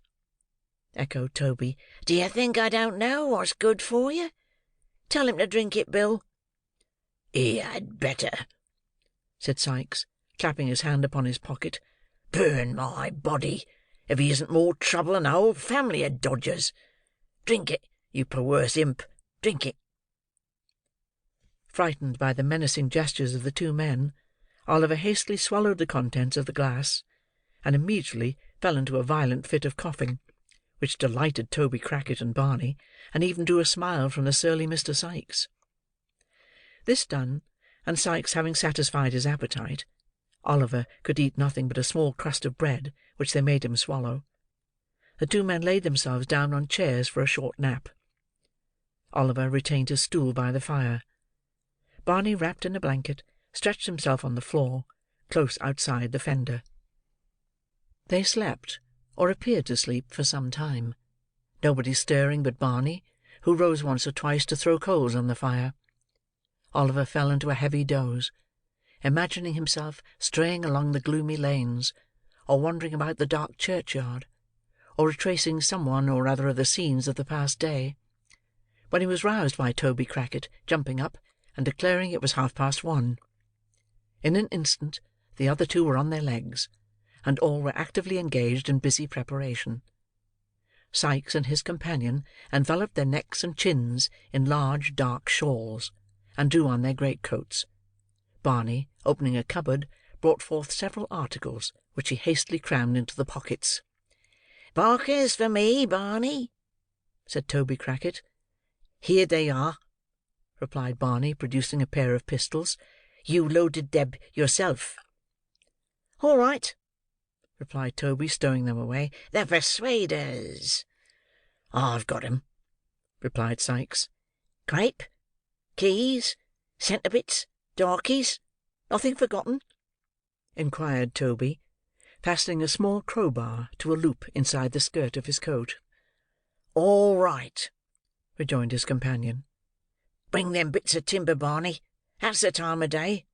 echoed Toby. "Do you think I don't know what's good for you? Tell him to drink it, Bill." "He had better," said Sikes, clapping his hand upon his pocket. "Burn my body, if he isn't more trouble than a whole family of Dodgers. Drink it, you perwerse imp, drink it!" Frightened by the menacing gestures of the two men, Oliver hastily swallowed the contents of the glass, and immediately fell into a violent fit of coughing, which delighted Toby Crackit and Barney, and even drew a smile from the surly Mr. Sikes. This done, and Sikes having satisfied his appetite, Oliver could eat nothing but a small crust of bread, which they made him swallow. The two men laid themselves down on chairs for a short nap. Oliver retained his stool by the fire. Barney, wrapped in a blanket, stretched himself on the floor, close outside the fender. They slept, or appeared to sleep, for some time; nobody stirring but Barney, who rose once or twice to throw coals on the fire. Oliver fell into a heavy doze, imagining himself straying along the gloomy lanes, or wandering about the dark churchyard, or retracing some one or other of the scenes of the past day, when he was roused by Toby Crackit jumping up and declaring it was 1:30. In an instant the other two were on their legs, and all were actively engaged in busy preparation. Sikes and his companion enveloped their necks and chins in large dark shawls, and drew on their greatcoats. Barney, opening a cupboard, brought forth several articles, which he hastily crammed into the pockets. "Barkers for me, Barney," said Toby Crackit. "Here they are," replied Barney, producing a pair of pistols. "You loaded them yourself." "All right," replied Toby, stowing them away. "The Persuaders." "I've got 'em," replied Sikes. "Crape, keys, centre bits, darkies. Nothing forgotten?" inquired Toby, fastening a small crowbar to a loop inside the skirt of his coat. "All right," rejoined his companion. "Bring them bits of timber, Barney. That's the time of day."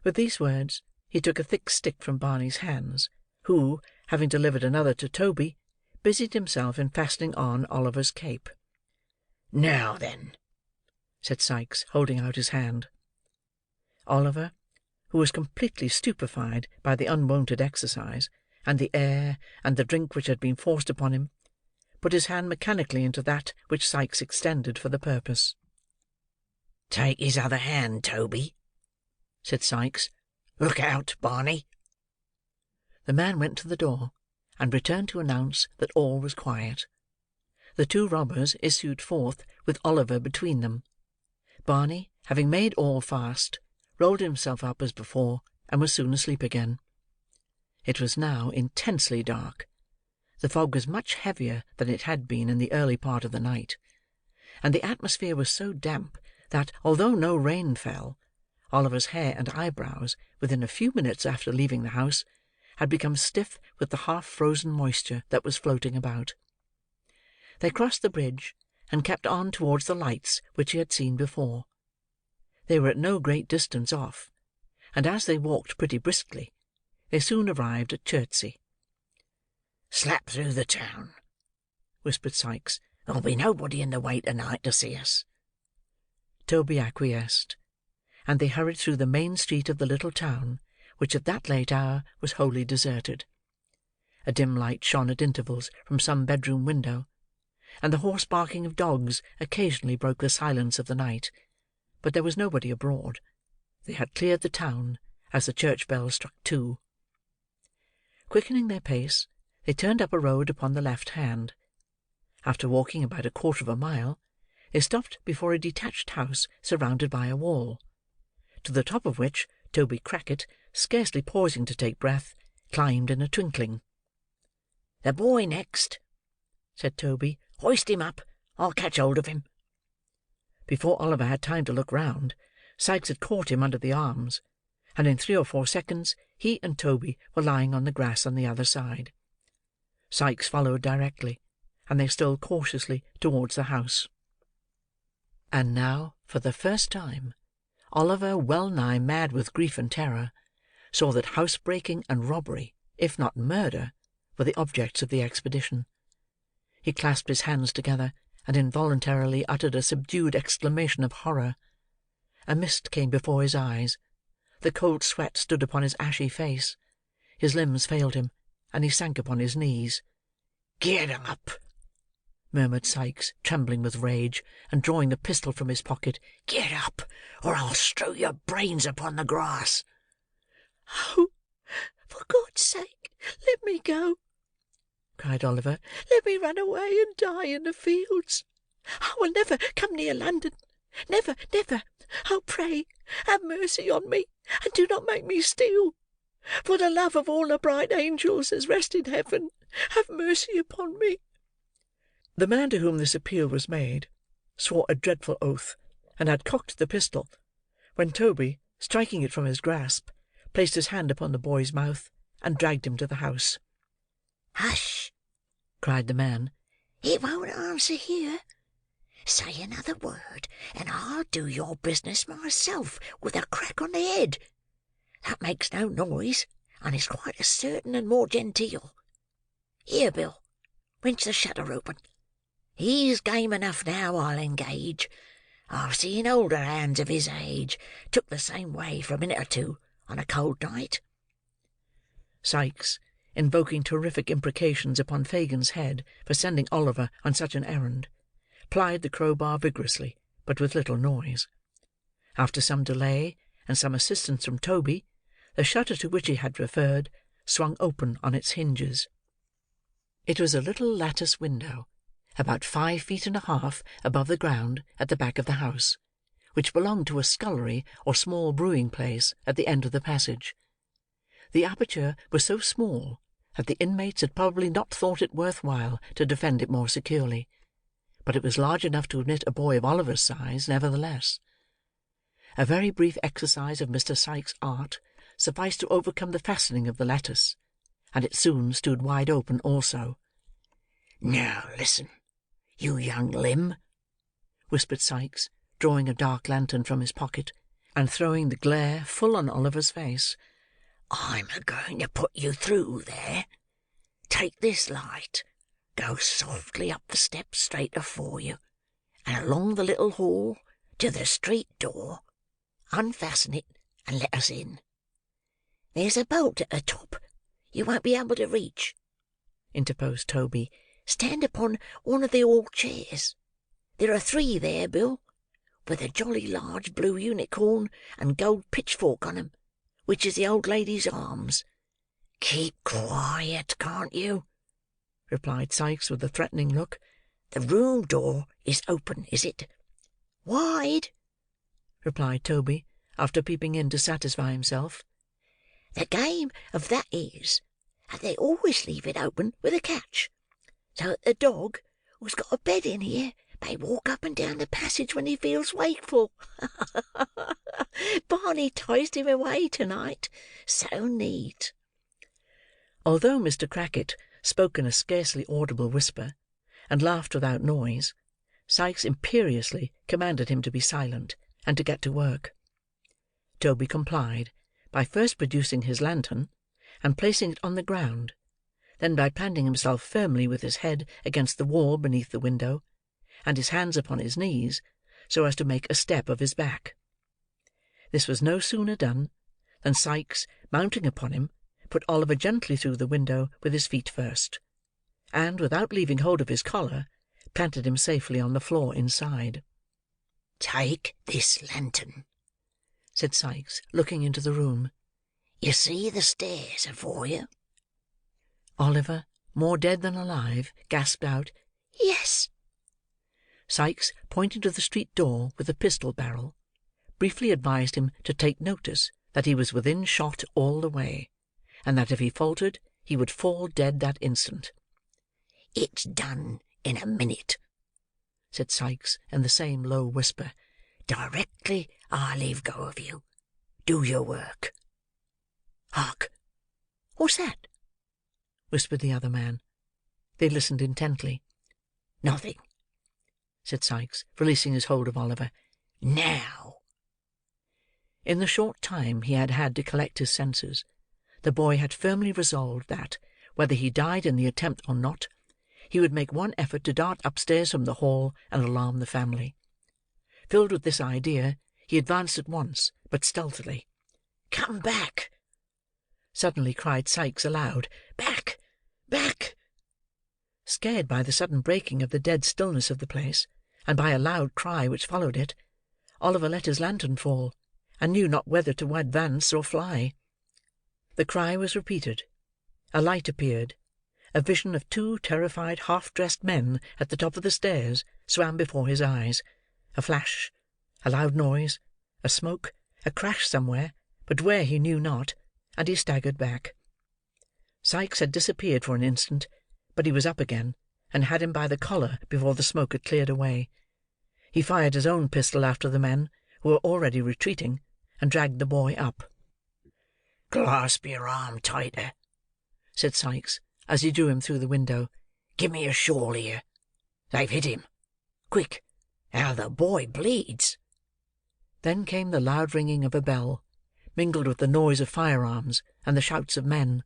With these words, he took a thick stick from Barney's hands, who, having delivered another to Toby, busied himself in fastening on Oliver's cape. "Now then," said Sikes, holding out his hand. Oliver, who was completely stupefied by the unwonted exercise, and the air, and the drink which had been forced upon him, put his hand mechanically into that which Sikes extended for the purpose. "Take his other hand, Toby," said Sikes. "Look out, Barney." The man went to the door, and returned to announce that all was quiet. The two robbers issued forth with Oliver between them. Barney, having made all fast, rolled himself up as before, and was soon asleep again. It was now intensely dark. The fog was much heavier than it had been in the early part of the night; and the atmosphere was so damp that, although no rain fell, Oliver's hair and eyebrows, within a few minutes after leaving the house, had become stiff with the half-frozen moisture that was floating about. They crossed the bridge, and kept on towards the lights which he had seen before. They were at no great distance off, and as they walked pretty briskly, they soon arrived at Chertsey. "Slap through the town," whispered Sikes. "There'll be nobody in the way to-night to see us." Toby acquiesced, and they hurried through the main street of the little town, which at that late hour was wholly deserted. A dim light shone at intervals from some bedroom window, and the hoarse barking of dogs occasionally broke the silence of the night; but there was nobody abroad. They had cleared the town, as the church bell struck 2. Quickening their pace, they turned up a road upon the left hand. After walking about a quarter of a mile, they stopped before a detached house surrounded by a wall, to the top of which Toby Crackit, scarcely pausing to take breath, climbed in a twinkling. "The boy next," said Toby. "Hoist him up. I'll catch hold of him." Before Oliver had time to look round, Sikes had caught him under the arms, and in 3 or 4 seconds he and Toby were lying on the grass on the other side. Sikes followed directly, and they stole cautiously towards the house. And now, for the first time, Oliver, well nigh mad with grief and terror, saw that housebreaking and robbery, if not murder, were the objects of the expedition. He clasped his hands together, and involuntarily uttered a subdued exclamation of horror. A mist came before his eyes; the cold sweat stood upon his ashy face; his limbs failed him, and he sank upon his knees. "Get up!" murmured Sikes, trembling with rage, and drawing the pistol from his pocket. "Get up, or I'll strew your brains upon the grass." "Oh, for God's sake, let me go!" cried Oliver. "Let me run away and die in the fields. I will never come near London. Never, never. Oh, pray, have mercy on me, and do not make me steal. For the love of all the bright angels as rest in heaven, have mercy upon me." The man to whom this appeal was made, swore a dreadful oath, and had cocked the pistol, when Toby, striking it from his grasp, placed his hand upon the boy's mouth, and dragged him to the house. "Hush!" cried the man. "He won't answer here. Say another word, and I'll do your business myself with a crack on the head. That makes no noise, and is quite as certain and more genteel. Here, Bill, wrench the shutter open. He's game enough now, I'll engage. I've seen older hands of his age took the same way for a minute or two on a cold night." Sikes, invoking terrific imprecations upon Fagin's head for sending Oliver on such an errand, plied the crowbar vigorously, but with little noise. After some delay, and some assistance from Toby, the shutter to which he had referred swung open on its hinges. It was a little lattice window, about 5 feet and a half above the ground at the back of the house, which belonged to a scullery or small brewing place at the end of the passage. The aperture was so small that the inmates had probably not thought it worth while to defend it more securely, but it was large enough to admit a boy of Oliver's size, nevertheless. A very brief exercise of Mr. Sikes' art sufficed to overcome the fastening of the lattice, and it soon stood wide open also. "Now listen, you young limb," whispered Sikes, drawing a dark lantern from his pocket, and throwing the glare full on Oliver's face. "I'm a-going to put you through there. Take this light, go softly up the steps straight afore you, and along the little hall to the street door. Unfasten it, and let us in. There's a bolt at the top you won't be able to reach," interposed Toby. "Stand upon one of the hall chairs. There are 3 there, Bill, with a jolly large blue unicorn and gold pitchfork on 'em, which is the old lady's arms. Keep quiet, can't you?" replied Sikes with a threatening look. "The room door is open, is it?" "Wide," replied Toby, after peeping in to satisfy himself. "The game of that is, that they always leave it open with a catch, so that the dog, who's got a bed in here, may walk up and down the passage when he feels wakeful. Barney toised him away to-night. So neat." Although Mr. Crackit spoke in a scarcely audible whisper, and laughed without noise, Sikes imperiously commanded him to be silent, and to get to work. Toby complied, by first producing his lantern, and placing it on the ground, then by planting himself firmly with his head against the wall beneath the window, and his hands upon his knees, so as to make a step of his back. This was no sooner done, than Sikes, mounting upon him, put Oliver gently through the window with his feet first, and, without leaving hold of his collar, planted him safely on the floor inside. "Take this lantern," said Sikes, looking into the room. "You see the stairs afore you?" Oliver, more dead than alive, gasped out, "Yes." Sikes, pointing to the street door with the pistol barrel, briefly advised him to take notice that he was within shot all the way, and that if he faltered he would fall dead that instant. "It's done in a minute," said Sikes in the same low whisper. "Directly I leave go of you, do your work. Hark! What's that?" whispered the other man. They listened intently. "Nothing," said Sikes, releasing his hold of Oliver. "Now." In the short time he had had to collect his senses, the boy had firmly resolved that, whether he died in the attempt or not, he would make one effort to dart upstairs from the hall and alarm the family. Filled with this idea, he advanced at once, but stealthily. "Come back!" suddenly cried Sikes aloud. "Back! Back!" Scared by the sudden breaking of the dead stillness of the place, and by a loud cry which followed it, Oliver let his lantern fall, and knew not whether to advance or fly. The cry was repeated. A light appeared. A vision of two terrified half-dressed men at the top of the stairs swam before his eyes. A flash, a loud noise, a smoke, a crash somewhere, but where he knew not, and he staggered back. Sikes had disappeared for an instant, but he was up again, and had him by the collar before the smoke had cleared away. He fired his own pistol after the men, who were already retreating, and dragged the boy up. "Clasp your arm tighter," said Sikes, as he drew him through the window. "Give me a shawl here. They've hit him. Quick! How the boy bleeds!" Then came the loud ringing of a bell, mingled with the noise of firearms and the shouts of men,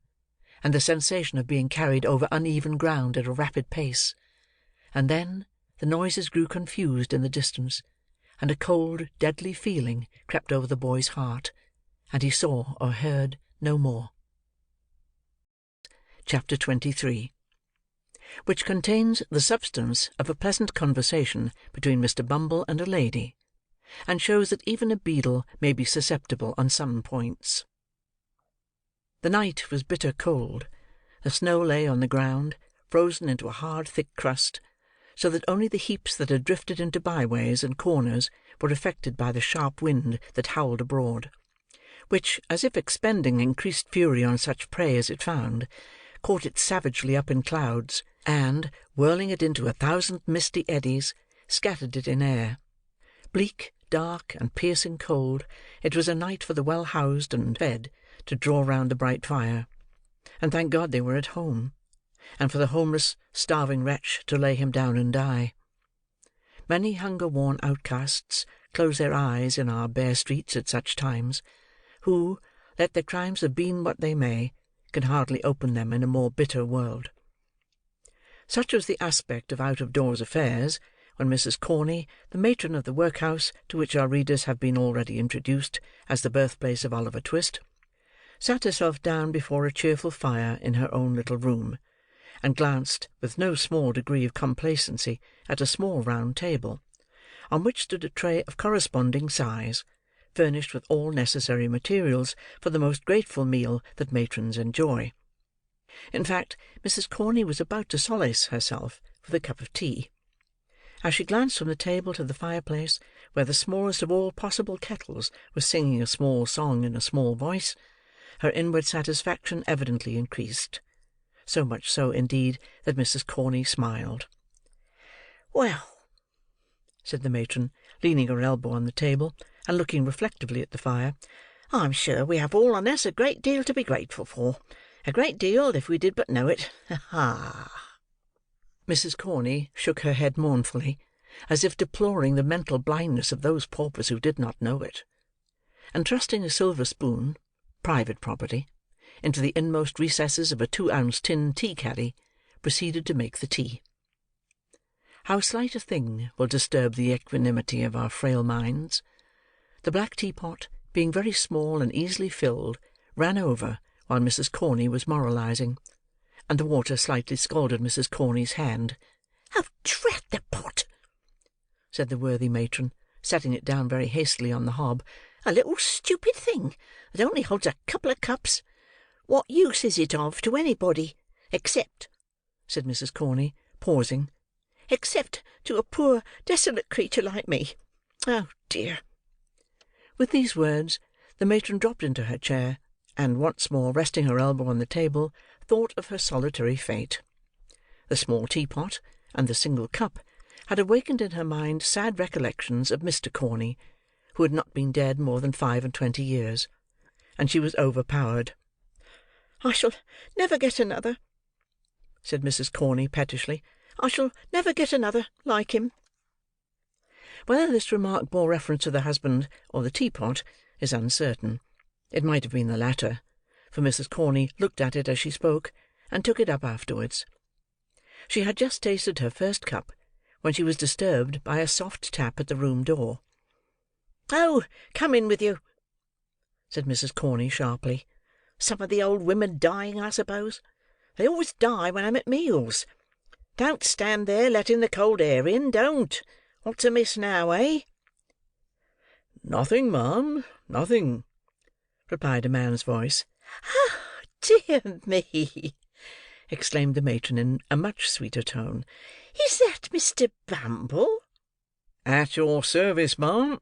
and the sensation of being carried over uneven ground at a rapid pace. And then the noises grew confused in the distance, and a cold, deadly feeling crept over the boy's heart, and he saw or heard no more. Chapter 23. Which contains the substance of a pleasant conversation between Mr. Bumble and a lady, and shows that even a beadle may be susceptible on some points. The night was bitter cold. The snow lay on the ground, frozen into a hard thick crust, so that only the heaps that had drifted into byways and corners were affected by the sharp wind that howled abroad, which, as if expending increased fury on such prey as it found, caught it savagely up in clouds, and, whirling it into 1,000 misty eddies, scattered it in air. Bleak, dark, and piercing cold, it was a night for the well-housed and fed to draw round the bright fire, and thank God they were at home, and for the homeless, starving wretch to lay him down and die. Many hunger-worn outcasts close their eyes in our bare streets at such times, who, let their crimes have been what they may, can hardly open them in a more bitter world. Such was the aspect of out-of-doors affairs, when Mrs. Corney, the matron of the workhouse to which our readers have been already introduced as the birthplace of Oliver Twist, sat herself down before a cheerful fire in her own little room, and glanced with no small degree of complacency at a small round table, on which stood a tray of corresponding size, furnished with all necessary materials for the most grateful meal that matrons enjoy. In fact, Mrs. Corney was about to solace herself with a cup of tea. As she glanced from the table to the fireplace, where the smallest of all possible kettles was singing a small song in a small voice, her inward satisfaction evidently increased. So much so, indeed, that Mrs. Corney smiled. "Well," said the matron, leaning her elbow on the table, and looking reflectively at the fire, "I'm sure we have all on us a great deal to be grateful for. A great deal, if we did but know it. Ha!" Mrs. Corney shook her head mournfully, as if deploring the mental blindness of those paupers who did not know it, and thrusting a silver spoon, private property, into the inmost recesses of a 2-ounce tin tea-caddy, proceeded to make the tea. How slight a thing will disturb the equanimity of our frail minds! The black teapot, being very small and easily filled, ran over while Mrs. Corney was moralising, and the water slightly scalded Mrs. Corney's hand. "Oh, drat the pot!" said the worthy matron, setting it down very hastily on the hob. "A little stupid thing that only holds a couple of cups. What use is it of to anybody, except," said Mrs. Corney, pausing, "except to a poor desolate creature like me? Oh dear!" With these words, the matron dropped into her chair, and, once more resting her elbow on the table, thought of her solitary fate. The small teapot, and the single cup, had awakened in her mind sad recollections of Mr. Corney, who had not been dead more than 25 years, and she was overpowered. "I shall never get another," said Mrs. Corney pettishly. "I shall never get another like him." Whether this remark bore reference to the husband or the teapot is uncertain. It might have been the latter, for Mrs. Corney looked at it as she spoke, and took it up afterwards. She had just tasted her first cup, when she was disturbed by a soft tap at the room door. "Oh, come in with you," said Mrs. Corney sharply. "Some of the old women dying, I suppose. They always die when I'm at meals. Don't stand there letting the cold air in, don't. What's amiss now, eh?" "Nothing, ma'am, nothing," replied a man's voice. "Oh, dear me!" exclaimed the matron in a much sweeter tone. "Is that Mr. Bumble?" "At your service, ma'am,"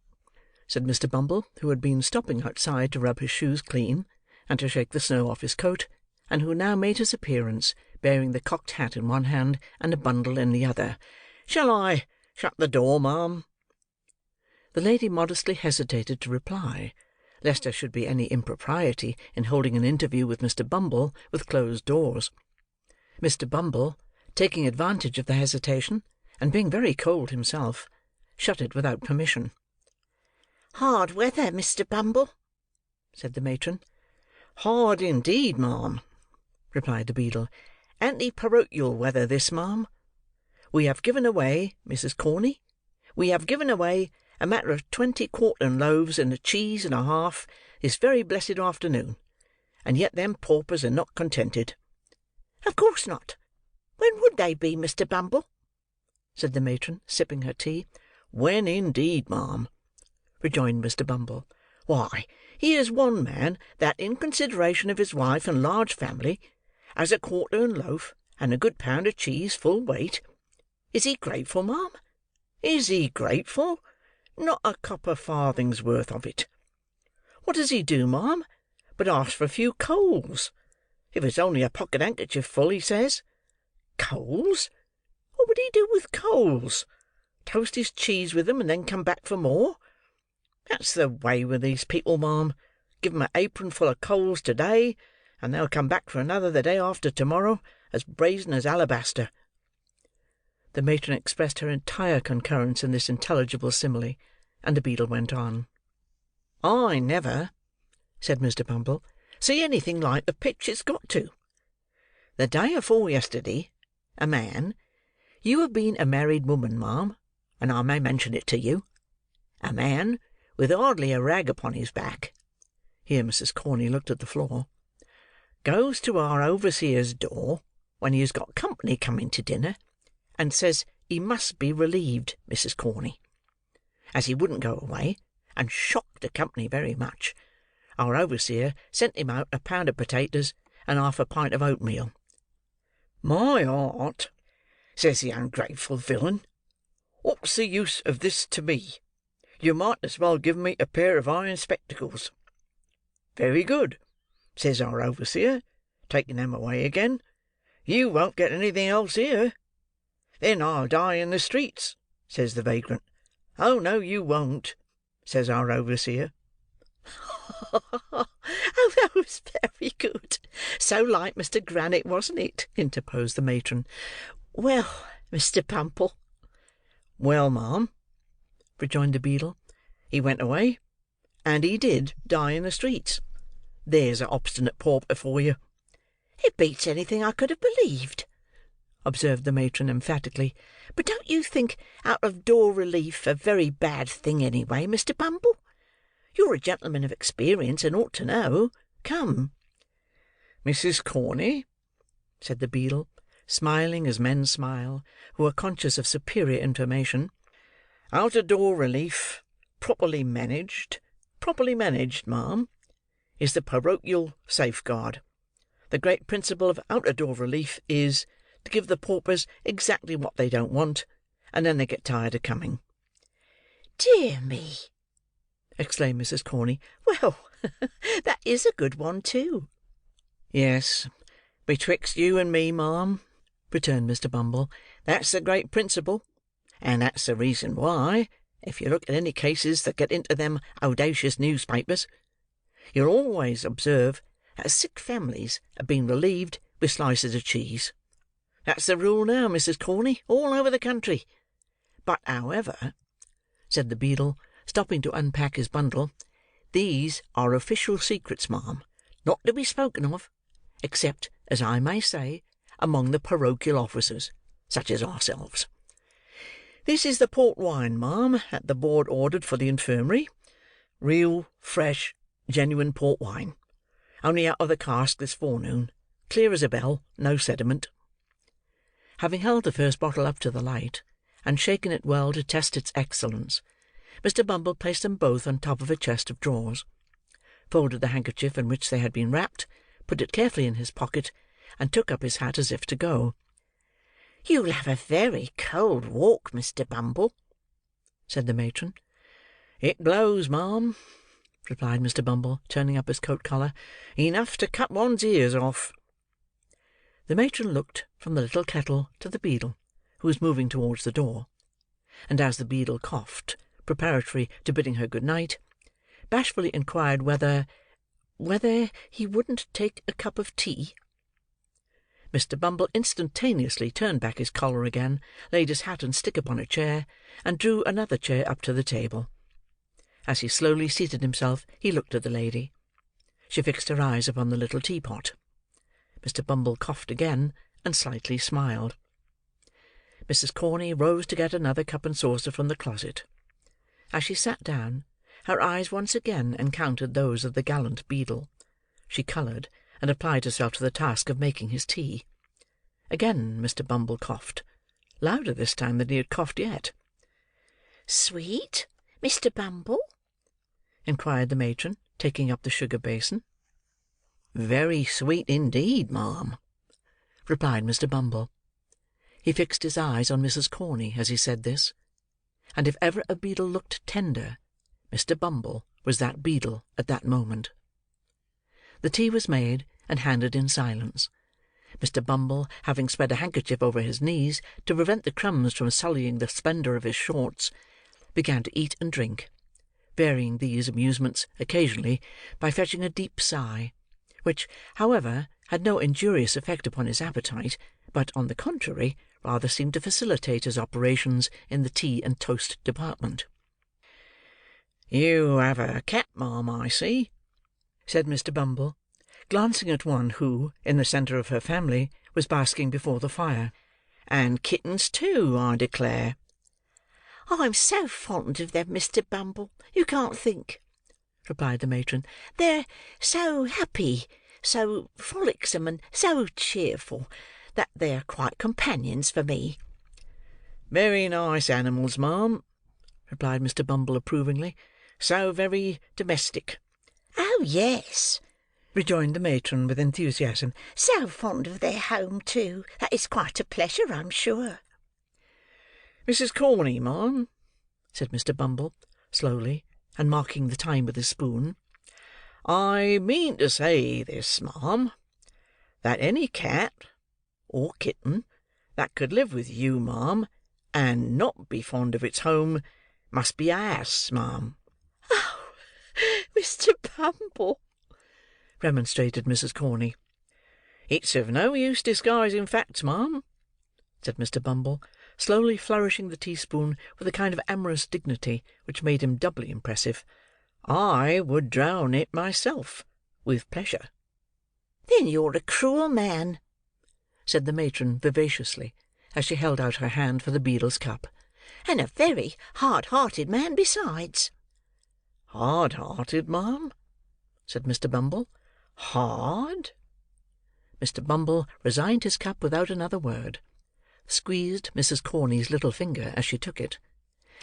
said Mr. Bumble, who had been stopping outside to rub his shoes clean, and to shake the snow off his coat, and who now made his appearance, bearing the cocked hat in one hand, and a bundle in the other. "Shall I shut the door, ma'am?" The lady modestly hesitated to reply, lest there should be any impropriety in holding an interview with Mr. Bumble with closed doors. Mr. Bumble, taking advantage of the hesitation, and being very cold himself, shut it without permission. "Hard weather, Mr. Bumble," said the matron. "Hard indeed, ma'am," replied the beadle. "Anti-parochial weather this, ma'am. We have given away, Mrs. Corney, we have given away a matter of 20 quartern loaves and a cheese and a half this very blessed afternoon, and yet them paupers are not contented." "Of course not. When would they be, Mr. Bumble?" said the matron, sipping her tea. "When indeed, ma'am?" rejoined Mr. Bumble. "Why, here's one man that, in consideration of his wife and large family, has a quartern loaf and a good pound of cheese full weight. Is he grateful, ma'am? Is he grateful? Not a copper farthing's worth of it. What does he do, ma'am, but ask for a few coals? If it's only a pocket handkerchief full, he says. Coals? What would he do with coals? Toast his cheese with them, and then come back for more? That's the way with these people, ma'am. Give 'em an apron full of coals to-day, and they'll come back for another the day after to-morrow, as brazen as alabaster." The matron expressed her entire concurrence in this intelligible simile, and the beadle went on. "I never," said Mr. Bumble, "see anything like the pitch it's got to. The day afore yesterday, a man—you have been a married woman, ma'am, and I may mention it to you—a man with hardly a rag upon his back," here Mrs. Corney looked at the floor, "goes to our overseer's door when he has got company coming to dinner, and says he must be relieved, Mrs. Corney. As he wouldn't go away, and shocked the company very much, our overseer sent him out a pound of potatoes and half a pint of oatmeal. 'My heart,' says the ungrateful villain, 'what's the use of this to me? You might as well give me a pair of iron spectacles.' 'Very good,' says our overseer, taking them away again. 'You won't get anything else here.' 'Then I'll die in the streets,' says the vagrant. 'Oh, no, you won't,' says our overseer." "Oh, that was very good. So like Mr. Grannett, wasn't it?" interposed the matron. "Well, Mr. Bumble?" "Well, ma'am," rejoined the beadle, "he went away, and he did die in the streets. There's a obstinate pauper for you." "It beats anything I could have believed," observed the matron emphatically. "But don't you think out-of-door relief a very bad thing anyway, Mr. Bumble? You're a gentleman of experience, and ought to know. Come." "Mrs. Corney," said the beadle, smiling as men smile who are conscious of superior information, "out-of-door relief, properly managed, ma'am, is the parochial safeguard. The great principle of out-of-door relief is, to give the paupers exactly what they don't want, and then they get tired of coming." "Dear me!" exclaimed Mrs. Corney. "Well, that is a good one, too." "Yes, betwixt you and me, ma'am," returned Mr. Bumble, "that's the great principle, and that's the reason why, if you look at any cases that get into them owdacious newspapers, you'll always observe that sick families have been relieved with slices of cheese. That's the rule now, Mrs. Corney, all over the country. But, however," said the beadle, stopping to unpack his bundle, "these are official secrets, ma'am, not to be spoken of, except, as I may say, among the parochial officers, such as ourselves. This is the port wine, ma'am, that the board ordered for the infirmary. Real, fresh, genuine port wine. Only out of the cask this forenoon. Clear as a bell. No sediment." Having held the first bottle up to the light, and shaken it well to test its excellence, Mr. Bumble placed them both on top of a chest of drawers, folded the handkerchief in which they had been wrapped, put it carefully in his pocket, and took up his hat as if to go. "You'll have a very cold walk, Mr. Bumble," said the matron. "It blows, ma'am," replied Mr. Bumble, turning up his coat collar, "enough to cut one's ears off." The matron looked from the little kettle to the beadle, who was moving towards the door; and as the beadle coughed, preparatory to bidding her good night, bashfully inquired whether he wouldn't take a cup of tea. Mr. Bumble instantaneously turned back his collar again, laid his hat and stick upon a chair, and drew another chair up to the table. As he slowly seated himself, he looked at the lady. She fixed her eyes upon the little teapot. Mr. Bumble coughed again, and slightly smiled. Mrs. Corney rose to get another cup and saucer from the closet. As she sat down, her eyes once again encountered those of the gallant beadle. She coloured, and applied herself to the task of making his tea. Again Mr. Bumble coughed, louder this time than he had coughed yet. "Sweet, Mr. Bumble?" inquired the matron, taking up the sugar basin. "Very sweet indeed, ma'am," replied Mr. Bumble. He fixed his eyes on Mrs. Corney as he said this; and if ever a beadle looked tender, Mr. Bumble was that beadle at that moment. The tea was made, and handed in silence. Mr. Bumble, having spread a handkerchief over his knees to prevent the crumbs from sullying the splendour of his shorts, began to eat and drink, varying these amusements occasionally by fetching a deep sigh, which, however, had no injurious effect upon his appetite, but, on the contrary, rather seemed to facilitate his operations in the tea and toast department. "You have a cat, ma'am, I see," said Mr. Bumble, glancing at one who, in the centre of her family, was basking before the fire. "And kittens too, I declare." "I'm so fond of them, Mr. Bumble, you can't think," replied the matron. "They're so happy, so frolicsome, and so cheerful, that they're quite companions for me." "Very nice animals, ma'am," replied Mr. Bumble approvingly. "So very domestic." "Oh, yes," rejoined the matron with enthusiasm. "So fond of their home, too, that it's quite a pleasure, I'm sure." "Mrs. Corney, ma'am," said Mr. Bumble, slowly, and marking the time with his spoon, "I mean to say this, ma'am, that any cat, or kitten, that could live with you, ma'am, and not be fond of its home, must be a ass, ma'am." "Oh, Mr. Bumble!" remonstrated Mrs. Corney. "It's of no use disguising facts, ma'am," said Mr. Bumble, slowly flourishing the teaspoon with a kind of amorous dignity which made him doubly impressive. "I would drown it myself, with pleasure." "Then you're a cruel man," said the matron vivaciously, as she held out her hand for the beadle's cup. "and a very hard-hearted man besides." "Hard-hearted, ma'am?" said Mr. Bumble. "Hard?" Mr. Bumble resigned his cup without another word, squeezed Mrs. Corney's little finger as she took it,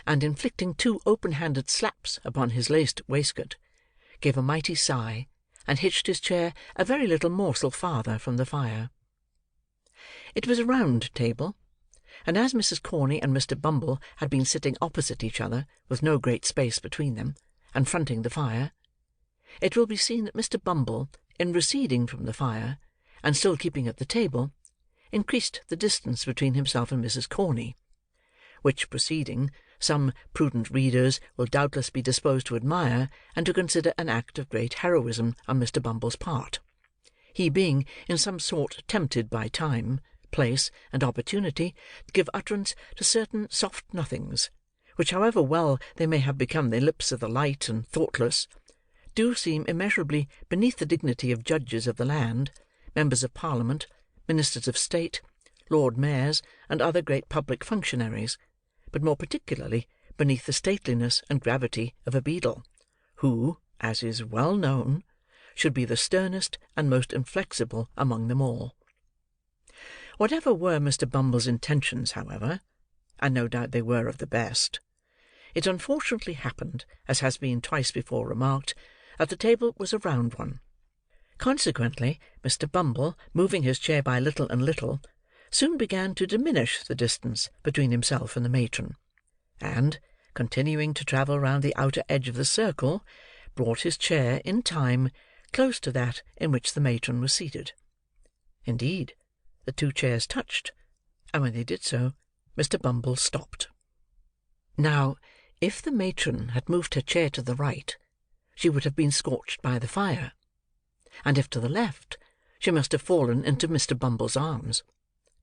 and inflicting 2 open-handed slaps upon his laced waistcoat, gave a mighty sigh, and hitched his chair a very little morsel farther from the fire. It was a round table, and as Mrs. Corney and Mr. Bumble had been sitting opposite each other, with no great space between them, and fronting the fire, it will be seen that Mr. Bumble, in receding from the fire, and still keeping at the table, increased the distance between himself and Mrs. Corney; which proceeding, some prudent readers will doubtless be disposed to admire, and to consider an act of great heroism on Mr. Bumble's part; he being, in some sort, tempted by time, place, and opportunity, to give utterance to certain soft nothings, which, however well they may have become the lips of the light and thoughtless, do seem immeasurably beneath the dignity of judges of the land, members of Parliament, ministers of state, Lord Mayors, and other great public functionaries, but more particularly beneath the stateliness and gravity of a beadle, who, as is well known, should be the sternest and most inflexible among them all. Whatever were Mr. Bumble's intentions, however, and no doubt they were of the best, it unfortunately happened, as has been twice before remarked, that the table was a round one. Consequently, Mr. Bumble, moving his chair by little and little, soon began to diminish the distance between himself and the matron, and, continuing to travel round the outer edge of the circle, brought his chair, in time, close to that in which the matron was seated. Indeed, the two chairs touched, and when they did so, Mr. Bumble stopped. Now, if the matron had moved her chair to the right, she would have been scorched by the fire, and if to the left, she must have fallen into Mr. Bumble's arms.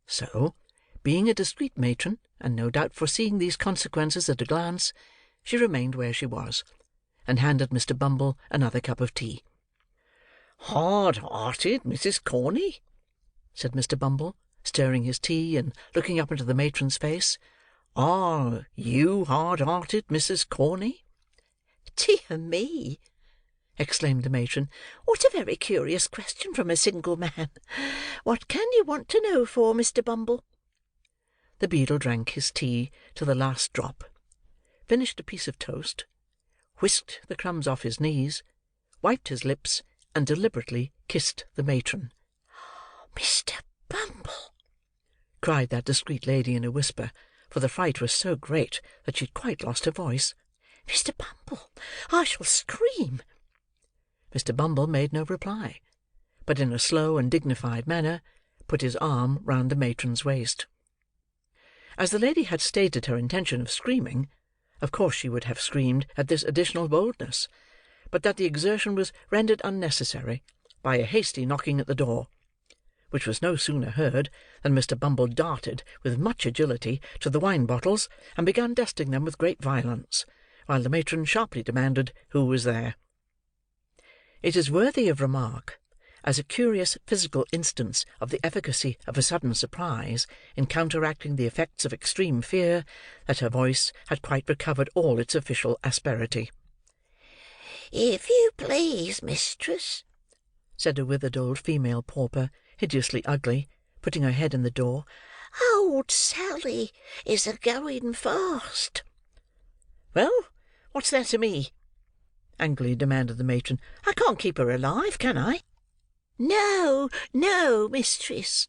So, being a discreet matron, and no doubt foreseeing these consequences at a glance, she remained where she was, and handed Mr. Bumble another cup of tea. "Hard-hearted, Mrs. Corney?" said Mr. Bumble, stirring his tea, and looking up into the matron's face. "Are you hard-hearted, Mrs. Corney?" "Dear me!" exclaimed the matron. "What a very curious question from a single man! What can you want to know for, Mr. Bumble?" The beadle drank his tea to the last drop, finished a piece of toast, whisked the crumbs off his knees, wiped his lips, and deliberately kissed the matron. "Mr. Bumble!" cried that discreet lady in a whisper, for the fright was so great that she had quite lost her voice. "Mr. Bumble, I shall scream!" Mr. Bumble made no reply, but in a slow and dignified manner put his arm round the matron's waist. As the lady had stated her intention of screaming, of course she would have screamed at this additional boldness, but that the exertion was rendered unnecessary by a hasty knocking at the door, which was no sooner heard than Mr. Bumble darted, with much agility, to the wine bottles, and began dusting them with great violence, while the matron sharply demanded who was there. It is worthy of remark, as a curious physical instance of the efficacy of a sudden surprise in counteracting the effects of extreme fear, that her voice had quite recovered all its official asperity. "If you please, mistress," said a withered old female pauper, hideously ugly, putting her head in the door, "old Sally is a-going fast." "Well, what's that to me?" angrily demanded the matron. "I can't keep her alive, can I?" "No, no, mistress,"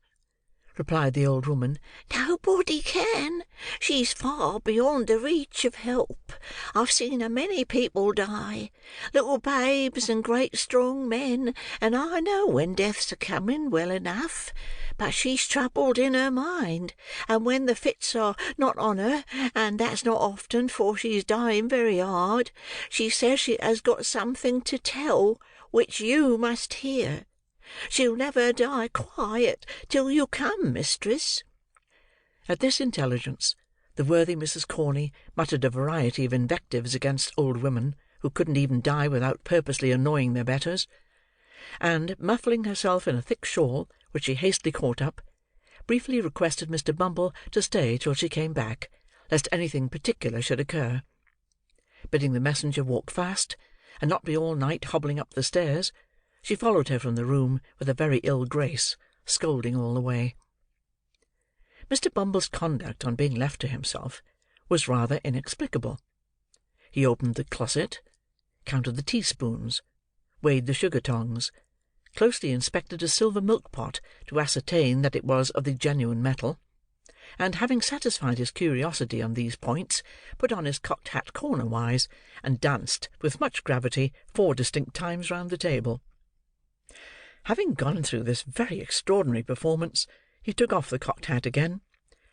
replied the old woman. "Nobody can. She's far beyond the reach of help. I've seen a many people die, little babes and great strong men, and I know when death's a-coming well enough. But she's troubled in her mind, and when the fits are not on her, and that's not often, for she's dying very hard, she says she has got something to tell, which you must hear. She'll never die quiet till you come, mistress." At this intelligence, the worthy Mrs. Corney muttered a variety of invectives against old women who couldn't even die without purposely annoying their betters, and, muffling herself in a thick shawl which she hastily caught up, briefly requested Mr. Bumble to stay till she came back, lest anything particular should occur. Bidding the messenger walk fast, and not be all night hobbling up the stairs, she followed her from the room with a very ill grace, scolding all the way. Mr. Bumble's conduct on being left to himself was rather inexplicable. He opened the closet, counted the teaspoons, weighed the sugar tongs, closely inspected a silver milk-pot to ascertain that it was of the genuine metal, and, having satisfied his curiosity on these points, put on his cocked hat cornerwise, and danced with much gravity 4 distinct times round the table. Having gone through this very extraordinary performance, he took off the cocked hat again,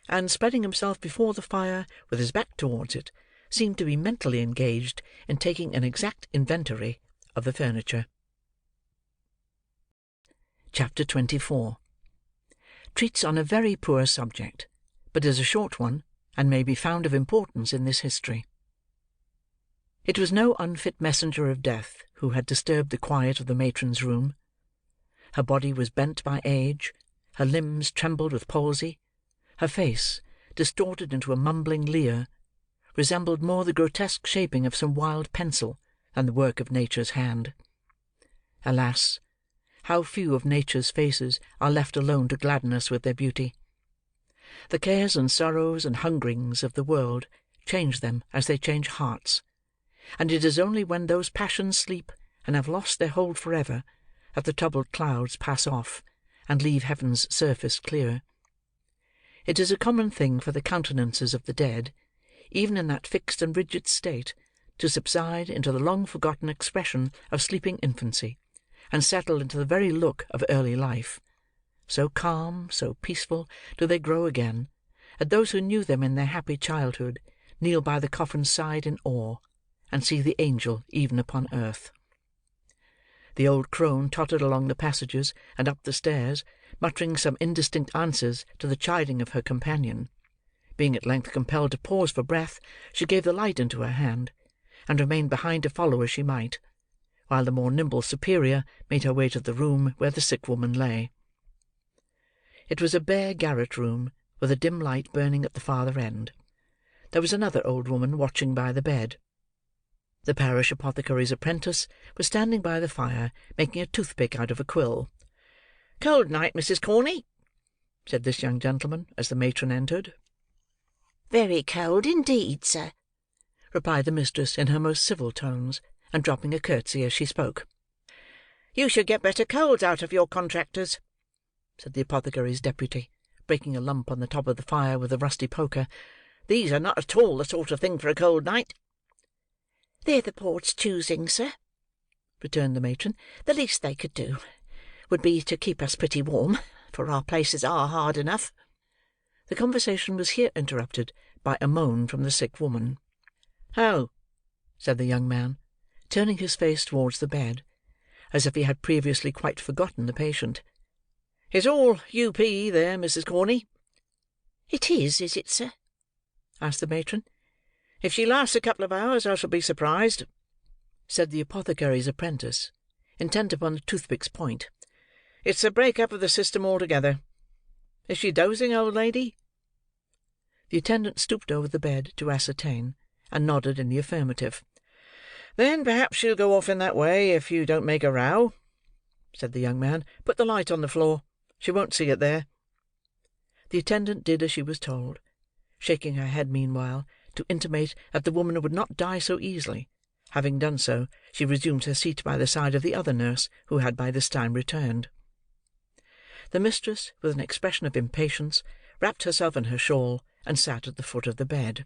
and, spreading himself before the fire with his back towards it, seemed to be mentally engaged in taking an exact inventory of the furniture. Chapter 24 treats on a very poor subject, but is a short one, and may be found of importance in this history. It was no unfit messenger of death who had disturbed the quiet of the matron's room. Her body was bent by age, her limbs trembled with palsy, her face, distorted into a mumbling leer, resembled more the grotesque shaping of some wild pencil than the work of nature's hand. Alas! how few of nature's faces are left alone to gladden us with their beauty! The cares and sorrows and hungerings of the world change them as they change hearts; and it is only when those passions sleep and have lost their hold for ever, that the troubled clouds pass off, and leave heaven's surface clear. It is a common thing for the countenances of the dead, even in that fixed and rigid state, to subside into the long-forgotten expression of sleeping infancy, and settle into the very look of early life. So calm, so peaceful, do they grow again, that those who knew them in their happy childhood kneel by the coffin's side in awe, and see the angel even upon earth. The old crone tottered along the passages and up the stairs, muttering some indistinct answers to the chiding of her companion. Being at length compelled to pause for breath, she gave the light into her hand, and remained behind to follow as she might, while the more nimble superior made her way to the room where the sick woman lay. It was a bare garret room, with a dim light burning at the farther end. There was another old woman watching by the bed. The parish apothecary's apprentice was standing by the fire, making a toothpick out of a quill. "Cold night, Mrs. Corney," said this young gentleman, as the matron entered. "Very cold indeed, sir," replied the mistress in her most civil tones, and dropping a curtsey as she spoke. "You should get better colds out of your contractors," said the apothecary's deputy, breaking a lump on the top of the fire with a rusty poker. "These are not at all the sort of thing for a cold night." "They're the port's choosing, sir," returned the matron. "The least they could do would be to keep us pretty warm, for our places are hard enough." The conversation was here interrupted by a moan from the sick woman. "Oh!" said the young man, turning his face towards the bed, as if he had previously quite forgotten the patient. "It's all U.P. there, Mrs. Corney." "It is it, sir?" asked the matron. "If she lasts a couple of hours, I shall be surprised," said the apothecary's apprentice, intent upon the toothpick's point. "It's the break-up of the system altogether. Is she dozing, old lady?" The attendant stooped over the bed to ascertain, and nodded in the affirmative. "Then perhaps she'll go off in that way, if you don't make a row," said the young man. "Put the light on the floor. She won't see it there." The attendant did as she was told, shaking her head meanwhile, to intimate that the woman would not die so easily. Having done so, she resumed her seat by the side of the other nurse, who had by this time returned. The mistress, with an expression of impatience, wrapped herself in her shawl, and sat at the foot of the bed.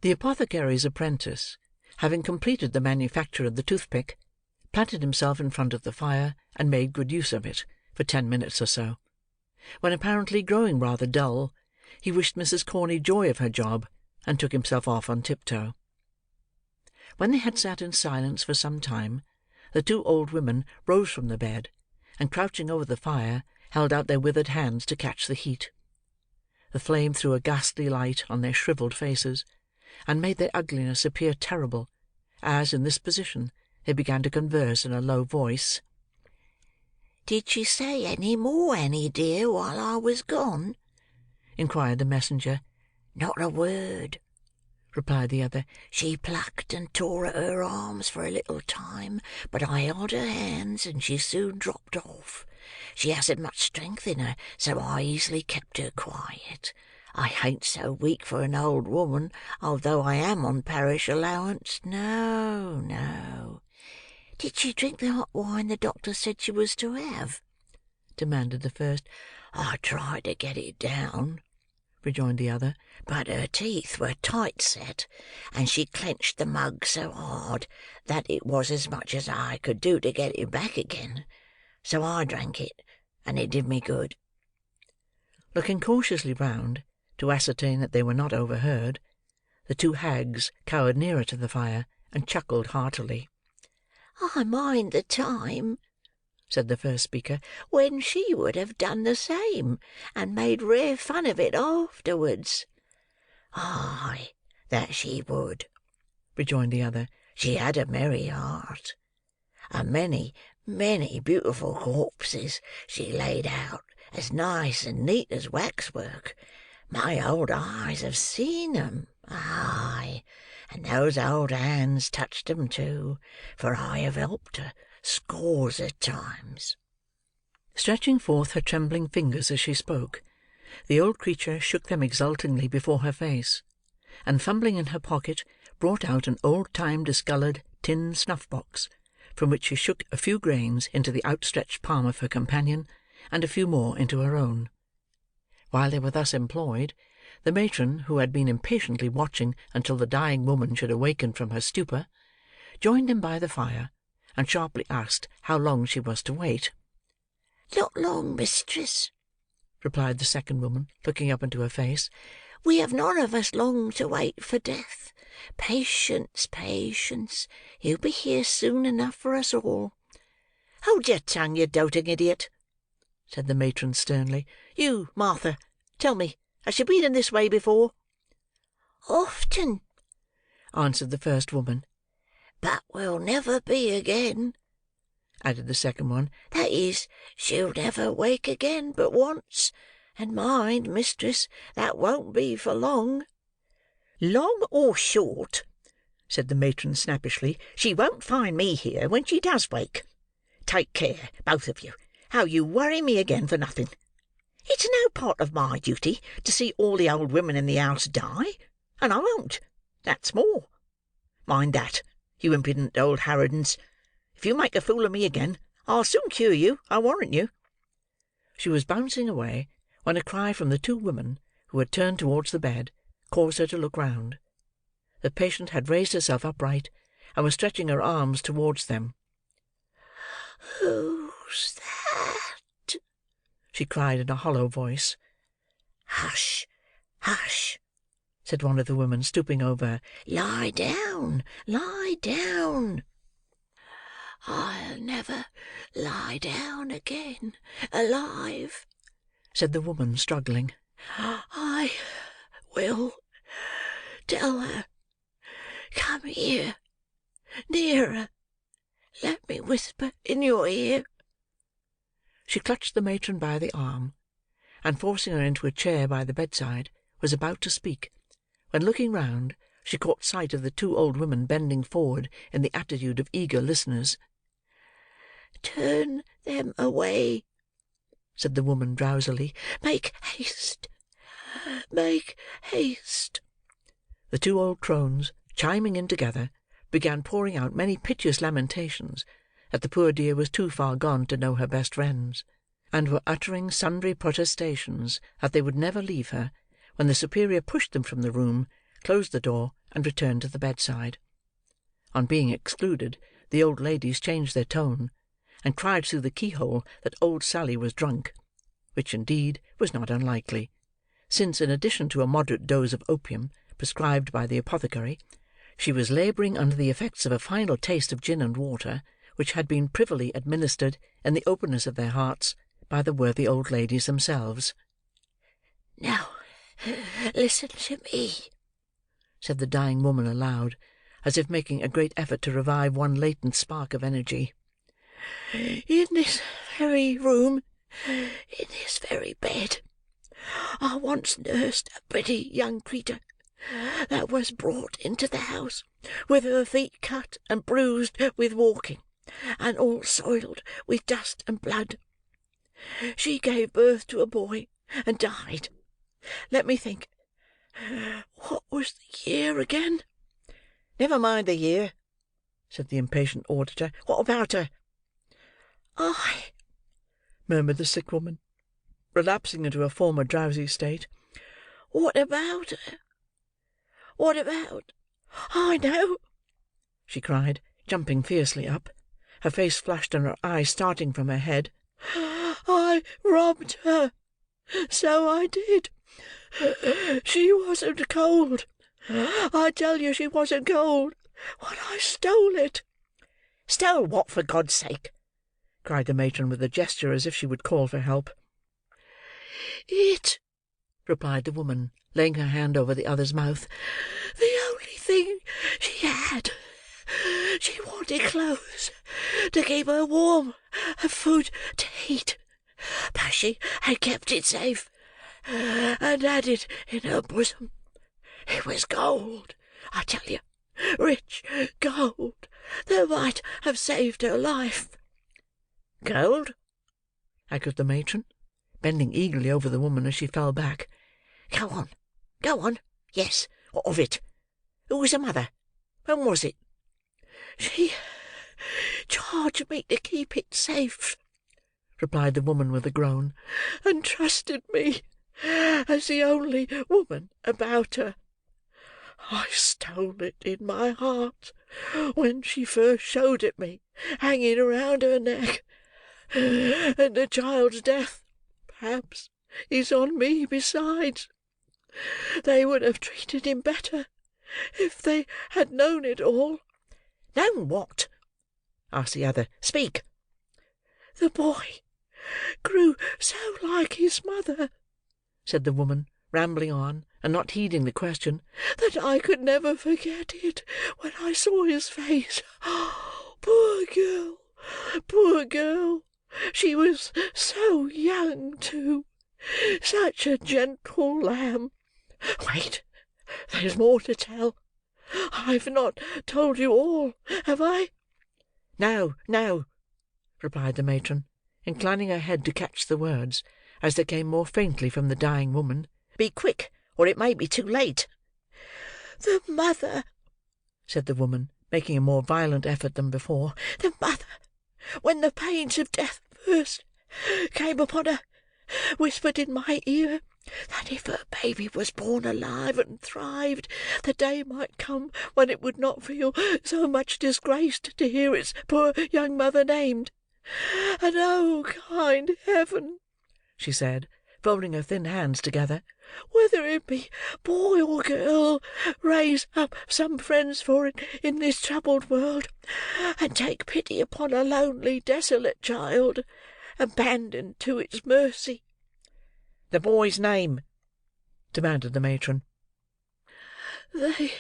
The apothecary's apprentice, having completed the manufacture of the toothpick, planted himself in front of the fire, and made good use of it, for 10 minutes or so, when, apparently growing rather dull, he wished Mrs. Corney joy of her job, and took himself off on tiptoe. When they had sat in silence for some time, the two old women rose from the bed, and crouching over the fire, held out their withered hands to catch the heat. The flame threw a ghastly light on their shrivelled faces, and made their ugliness appear terrible, as, in this position, they began to converse in a low voice. "Did she say any more, Annie dear, while I was gone?" inquired the messenger. "Not a word," replied the other. "She plucked and tore at her arms for a little time, but I held her hands, and she soon dropped off. She hasn't much strength in her, so I easily kept her quiet. I ain't so weak for an old woman, although I am on parish allowance. No, no." "Did she drink the hot wine the doctor said she was to have?" demanded the first. "I tried to get it down," rejoined the other, "but her teeth were tight set, and she clenched the mug so hard that it was as much as I could do to get it back again. So I drank it, and it did me good." Looking cautiously round, to ascertain that they were not overheard, the two hags cowered nearer to the fire, and chuckled heartily. "I mind the time," said the first speaker, "when she would have done the same, and made rare fun of it afterwards." "Aye, that she would," rejoined the other. "She had a merry heart. A many, many beautiful corpses she laid out, as nice and neat as waxwork. My old eyes have seen 'em. Aye, and those old hands touched 'em too, for I have helped her scores of times." Stretching forth her trembling fingers as she spoke, The old creature shook them exultingly before her face, and fumbling in her pocket, brought out an old-time discoloured tin snuff-box, from which she shook a few grains into the outstretched palm of her companion, and a few more into her own. While they were thus employed, the matron, who had been impatiently watching until the dying woman should awaken from her stupor, joined them by the fire, and sharply asked how long she was to wait. "Not long, mistress," replied the second woman, looking up into her face. "We have none of us long to wait for death. Patience, patience. He'll be here soon enough for us all." "Hold your tongue, you doting idiot," said the matron sternly. "You, Martha, tell me, has she been in this way before?" "Often," answered the first woman. "But will never be again," added the second one. "That is, she'll never wake again but once. And mind, mistress, that won't be for long." "Long or short," said the matron snappishly, "she won't find me here when she does wake. Take care, both of you, how you worry me again for nothing. It's no part of my duty to see all the old women in the house die, and I won't. That's more. Mind that, you impudent old harridans. If you make a fool of me again, I'll soon cure you, I warrant you." She was bouncing away, when a cry from the two women, who had turned towards the bed, caused her to look round. The patient had raised herself upright, and was stretching her arms towards them. "Who's that?" she cried in a hollow voice. "Hush, hush," said one of the women, stooping over her. "Lie down, lie down." "I'll never lie down again, alive," said the woman, struggling. "I will tell her. Come here, nearer. Let me whisper in your ear." She clutched the matron by the arm, and forcing her into a chair by the bedside, was about to speak, when looking round, she caught sight of the two old women bending forward in the attitude of eager listeners. "Turn them away," said the woman drowsily. "Make haste, make haste." The two old crones, chiming in together, began pouring out many piteous lamentations that the poor dear was too far gone to know her best friends, and were uttering sundry protestations that they would never leave her, when the superior pushed them from the room, closed the door, and returned to the bedside. On being excluded, the old ladies changed their tone, and cried through the keyhole that old Sally was drunk, which indeed was not unlikely, since, in addition to a moderate dose of opium prescribed by the apothecary, she was labouring under the effects of a final taste of gin and water, which had been privily administered, in the openness of their hearts, by the worthy old ladies themselves. "Now, listen to me," said the dying woman aloud, as if making a great effort to revive one latent spark of energy. "In this very room, in this very bed, I once nursed a pretty young creetur that was brought into the house with her feet cut and bruised with walking, and all soiled with dust and blood. She gave birth to a boy, and died. Let me think. What was the year again?" "Never mind the year," said the impatient auditor. "What about her?" "Ay," murmured the sick woman, relapsing into her former drowsy state. "What about her? What about? I know!" she cried, jumping fiercely up, her face flushed and her eyes starting from her head. "I robbed her, so I did. She wasn't cold. I tell you she wasn't cold when I stole it." "Stole what, for God's sake?" cried the matron, with a gesture as if she would call for help. "It," replied the woman, laying her hand over the other's mouth. "The only thing she had. She wanted clothes to keep her warm, and food to eat, but she had kept it safe, and had it in her bosom. It was gold, I tell you, rich gold, that might have saved her life." "Gold?" echoed the matron. bending eagerly over the woman as she fell back. Go on. Go on. Yes. What of it? Who was the mother? When was it? She charged me to keep it safe, replied the woman with a groan, and trusted me as the only woman about her. I stole it in my heart when she first showed it me, hanging around her neck, and the child's death, perhaps, is on me besides. They would have treated him better if they had known it all." "Known what?" asked the other. "Speak." "The boy grew so like his mother," said the woman, rambling on, and not heeding the question, "that I could never forget it when I saw his face. Poor girl! Poor girl! She was so young, too. Such a gentle lamb. Wait, there's more to tell. I've not told you all, have I?" "No, no," replied the matron, inclining her head to catch the words, as they came more faintly from the dying woman. "Be quick, or it may be too late." "The mother," said the woman, making a more violent effort than before, "the mother, when the pains of death first came upon her, whispered in my ear that if her baby was born alive and thrived, the day might come when it would not feel so much disgraced to hear its poor young mother named. And oh, kind Heaven," she said, folding her thin hands together, "whether it be boy or girl, raise up some friends for it in this troubled world, and take pity upon a lonely, desolate child, abandoned to its mercy." "The boy's name?" demanded the matron. "They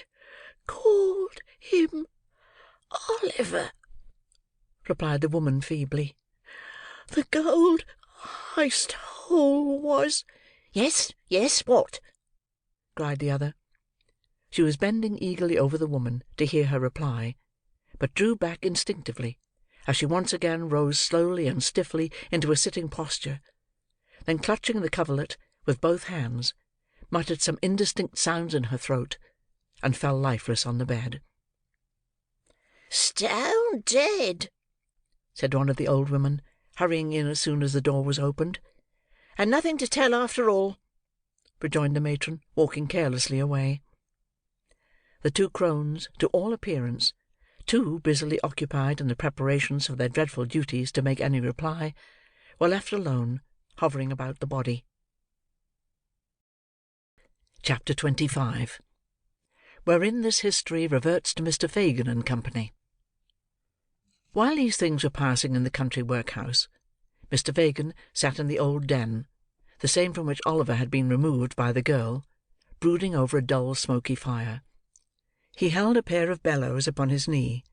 called him Oliver," replied the woman feebly. "The gold I stole was—" "Yes, yes, what?" cried the other. She was bending eagerly over the woman to hear her reply, but drew back instinctively, as she once again rose slowly and stiffly into a sitting posture, then clutching the coverlet with both hands, muttered some indistinct sounds in her throat, and fell lifeless on the bed. "Stone dead," said one of the old women, hurrying in as soon as the door was opened. "And nothing to tell after all," rejoined the matron, walking carelessly away. The two crones, to all appearance, too busily occupied in the preparations for their dreadful duties to make any reply, were left alone, hovering about the body. Chapter 25. Wherein this history reverts to Mr. Fagin and Company. While these things were passing in the country workhouse, Mr. Fagin sat in the old den, the same from which Oliver had been removed by the girl, brooding over a dull smoky fire. He held a pair of bellows upon his knee,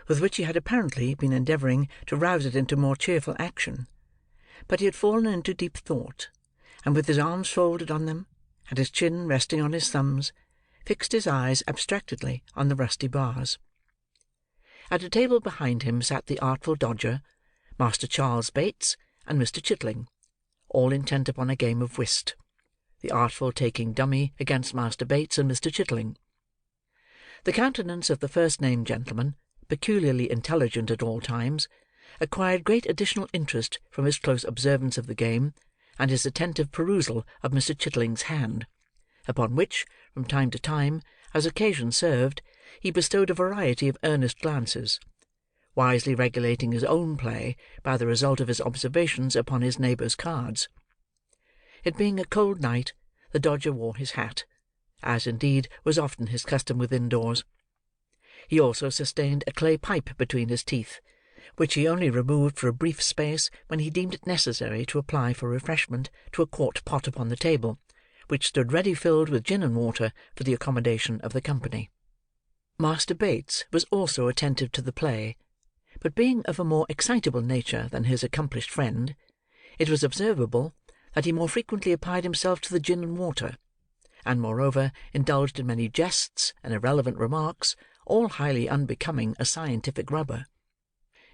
with which he had apparently been endeavouring to rouse it into more cheerful action, but he had fallen into deep thought, and with his arms folded on them, and his chin resting on his thumbs, fixed his eyes abstractedly on the rusty bars. At a table behind him sat the Artful Dodger, Master Charles Bates, and Mr. Chitling, all intent upon a game of whist, the Artful taking dummy against Master Bates and Mr. Chitling. The countenance of the first-named gentleman, peculiarly intelligent at all times, acquired great additional interest from his close observance of the game, and his attentive perusal of Mr. Chitling's hand, upon which, from time to time, as occasion served, he bestowed a variety of earnest glances, wisely regulating his own play by the result of his observations upon his neighbour's cards. It being a cold night, the Dodger wore his hat, as indeed was often his custom within doors. He also sustained a clay pipe between his teeth, which he only removed for a brief space when he deemed it necessary to apply for refreshment to a quart pot upon the table, which stood ready filled with gin and water for the accommodation of the company. Master Bates was also attentive to the play, but being of a more excitable nature than his accomplished friend, it was observable that he more frequently applied himself to the gin and water, and moreover indulged in many jests and irrelevant remarks, all highly unbecoming a scientific rubber.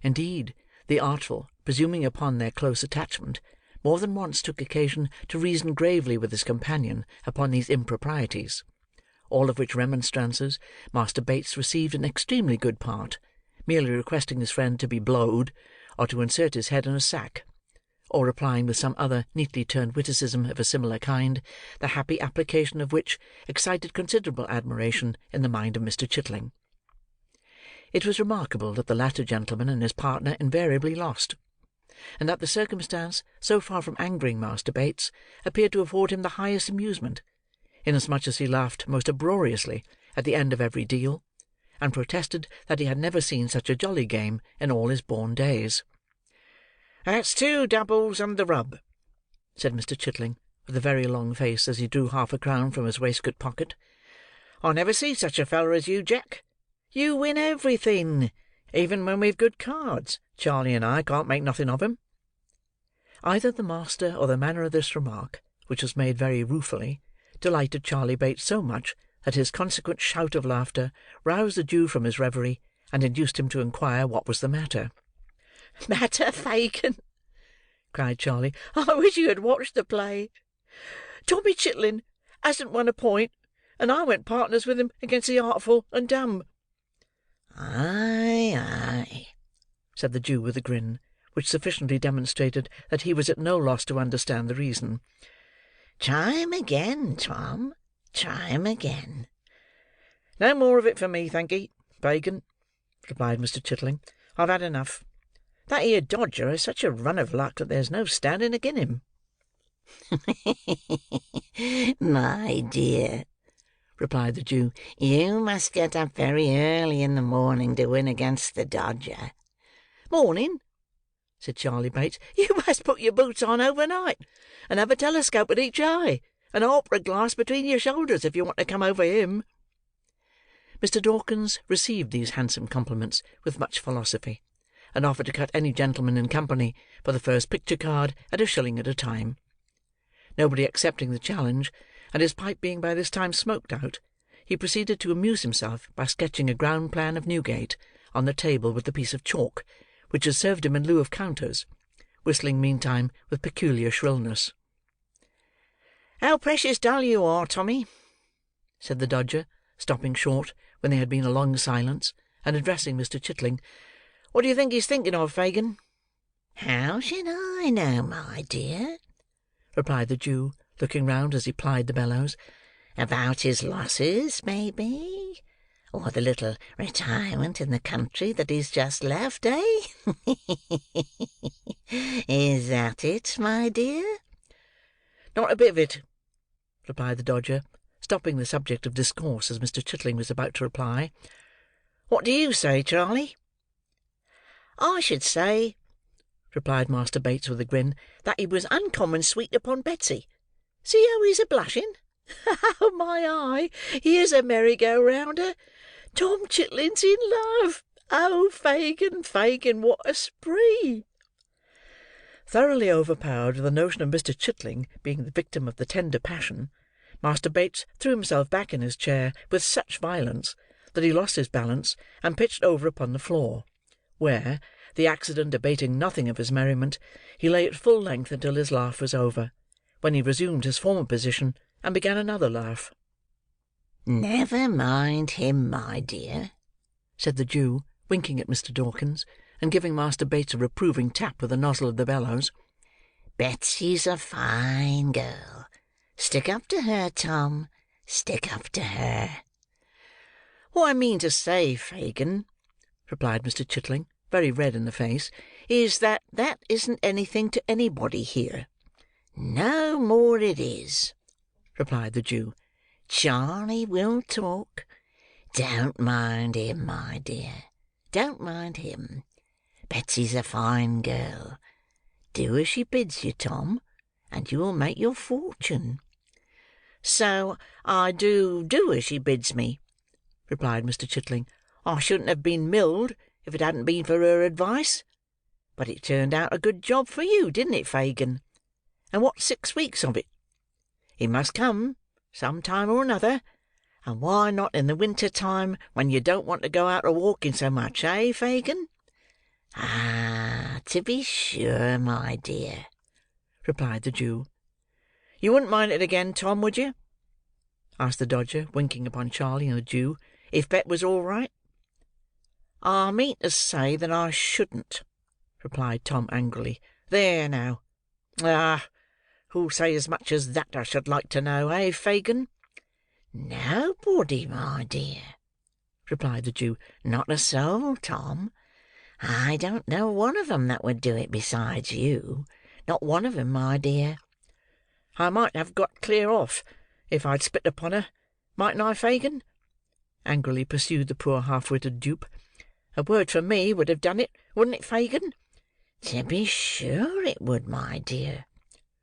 Indeed, the Artful, presuming upon their close attachment, more than once took occasion to reason gravely with his companion upon these improprieties; all of which remonstrances Master Bates received in extremely good part, merely requesting his friend to be blowed, or to insert his head in a sack, or replying with some other neatly turned witticism of a similar kind, the happy application of which excited considerable admiration in the mind of Mr. Chitling. It was remarkable that the latter gentleman and his partner invariably lost, and that the circumstance, so far from angering Master Bates, appeared to afford him the highest amusement, inasmuch as he laughed most uproariously at the end of every deal, and protested that he had never seen such a jolly game in all his born days. "That's 2 doubles and the rub," said Mr. Chitling, with a very long face, as he drew half a crown from his waistcoat pocket. "I never see such a feller as you, Jack. You win everything. Even when we've good cards, Charley and I can't make nothing of 'em." Either the master or the manner of this remark, which was made very ruefully, delighted Charley Bates so much that his consequent shout of laughter roused the Jew from his reverie, and induced him to inquire what was the matter. "Matter, Fagin!" cried Charley. "I wish you had watched the play. Tommy Chitling hasn't won a point, and I went partners with him against the Artful and Dumb." "Aye, aye," said the Jew with a grin, which sufficiently demonstrated that he was at no loss to understand the reason. "Try him again, Tom. Try him again." "No more of it for me, thank'ee, Fagin," replied Mr. Chitling. "I've had enough. That 'ere Dodger has such a run of luck that there's no standing agin him." "My dear," replied the Jew, "you must get up very early in the morning to win against the Dodger." "Morning," said Charley Bates. "You must put your boots on overnight, and have a telescope at each eye, and an opera glass between your shoulders, if you want to come over him." Mr. Dawkins received these handsome compliments with much philosophy, and offered to cut any gentleman in company for the first picture card at 1 shilling at a time. Nobody accepting the challenge, and his pipe being by this time smoked out, he proceeded to amuse himself by sketching a ground plan of Newgate on the table with a piece of chalk, which had served him in lieu of counters, whistling meantime with peculiar shrillness. "How precious dull you are, Tommy," said the Dodger, stopping short when there had been a long silence, and addressing Mr. Chitling. "What do you think he's thinking of, Fagin?" "How should I know, my dear?" replied the Jew, looking round as he plied the bellows. "About his losses, maybe? Or the little retirement in the country that he's just left, eh? Is that it, my dear?" "Not a bit of it," replied the Dodger, stopping the subject of discourse as Mr. Chitling was about to reply. "What do you say, Charley?" "I should say," replied Master Bates with a grin, "that he was uncommon sweet upon Betsy. See how he's a-blushing. Oh, my eye, here's a merry-go-rounder. Tom Chitling's in love. Oh, Fagin, Fagin, what a spree!" Thoroughly overpowered with the notion of Mr. Chitling being the victim of the tender passion, Master Bates threw himself back in his chair with such violence that he lost his balance and pitched over upon the floor, where, the accident abating nothing of his merriment, he lay at full length until his laugh was over, when he resumed his former position and began another laugh. "Never mind him, my dear," said the Jew, winking at Mr. Dawkins, and giving Master Bates a reproving tap with the nozzle of the bellows. "Betsy's a fine girl. Stick up to her, Tom. Stick up to her." "What I mean to say, Fagin," replied Mr. Chitling, very red in the face, "is that isn't anything to anybody here." "No more it is," replied the Jew. "Charley will talk. Don't mind him, my dear. Don't mind him. Betsy's a fine girl. Do as she bids you, Tom, and you will make your fortune." "So I do as she bids me," replied Mr. Chitling. "I shouldn't have been milled if it hadn't been for her advice. But it turned out a good job for you, didn't it, Fagin? And what's 6 weeks of it? He must come, some time or another, and why not in the winter time, when you don't want to go out a-walking so much, eh, Fagin?" "Ah, to be sure, my dear," replied the Jew. "You wouldn't mind it again, Tom, would you?" asked the Dodger, winking upon Charley and the Jew, "if Bet was all right?" "I mean to say that I shouldn't," replied Tom angrily. "There now! Ah! Who'll say as much as that, I should like to know, eh, Fagin?" "Nobody, my dear," replied the Jew. "Not a soul, Tom. I don't know one of 'em that would do it besides you. Not one of 'em, my dear." "I might have got clear off, if I'd split upon her, mightn't I, Fagin?" angrily pursued the poor half-witted dupe. "A word from me would have done it, wouldn't it, Fagin?" "To be sure it would, my dear,"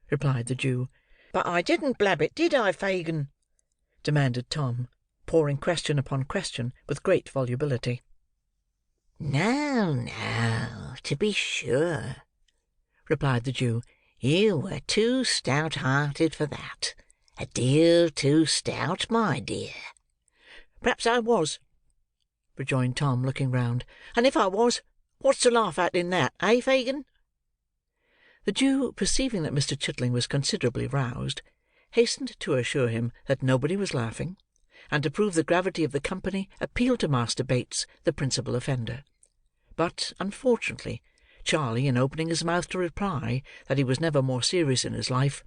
replied the Jew. "But I didn't blab it, did I, Fagin?" demanded Tom, pouring question upon question with great volubility. "No, no, to be sure," replied the Jew. "You were too stout-hearted for that. A deal too stout, my dear." "Perhaps I was," rejoined Tom, looking round. "And if I was, what's to laugh at in that, eh, Fagin?" The Jew, perceiving that Mr. Chitling was considerably roused, hastened to assure him that nobody was laughing, and to prove the gravity of the company, appealed to Master Bates, the principal offender. But, unfortunately, Charley, in opening his mouth to reply that he was never more serious in his life,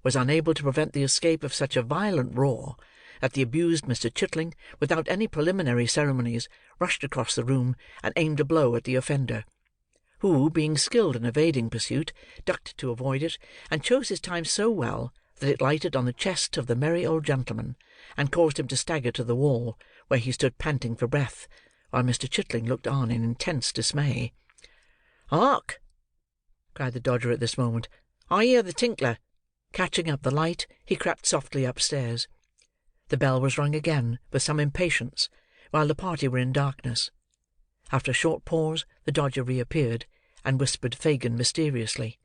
was unable to prevent the escape of such a violent roar, that the abused Mr. Chitling, without any preliminary ceremonies, rushed across the room, and aimed a blow at the offender, who, being skilled in evading pursuit, ducked to avoid it, and chose his time so well that it lighted on the chest of the merry old gentleman, and caused him to stagger to the wall, where he stood panting for breath, while Mr. Chitling looked on in intense dismay. "Hark!" cried the Dodger at this moment. "I hear the tinkler." Catching up the light, he crept softly upstairs. The bell was rung again, with some impatience, while the party were in darkness. After a short pause, the Dodger reappeared, and whispered Fagin mysteriously.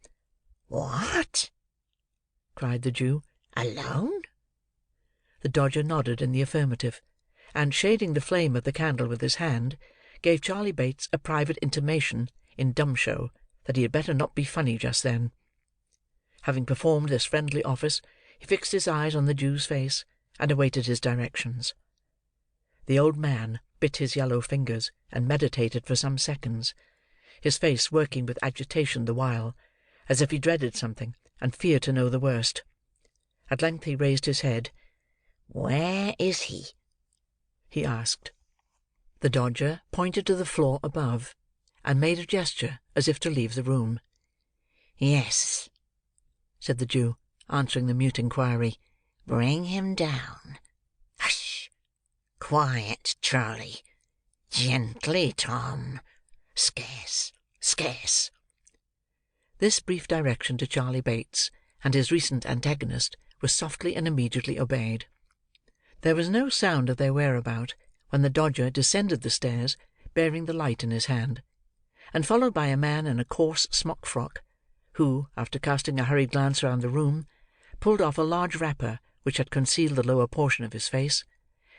"What?" cried the Jew. "Alone?" The Dodger nodded in the affirmative, and, shading the flame of the candle with his hand, gave Charley Bates a private intimation, in dumb show, that he had better not be funny just then. Having performed this friendly office, he fixed his eyes on the Jew's face, and awaited his directions. The old man bit his yellow fingers, and meditated for some seconds, his face working with agitation the while, as if he dreaded something, and feared to know the worst. At length he raised his head. "Where is he?" he asked. The Dodger pointed to the floor above, and made a gesture as if to leave the room. "Yes," said the Jew, answering the mute inquiry. "Bring him down. Hush! Quiet, Charley. Gently, Tom. Scarce, scarce." This brief direction to Charley Bates and his recent antagonist was softly and immediately obeyed. There was no sound of their whereabout when the Dodger descended the stairs, bearing the light in his hand, and followed by a man in a coarse smock frock, who, after casting a hurried glance round the room, pulled off a large wrapper which had concealed the lower portion of his face,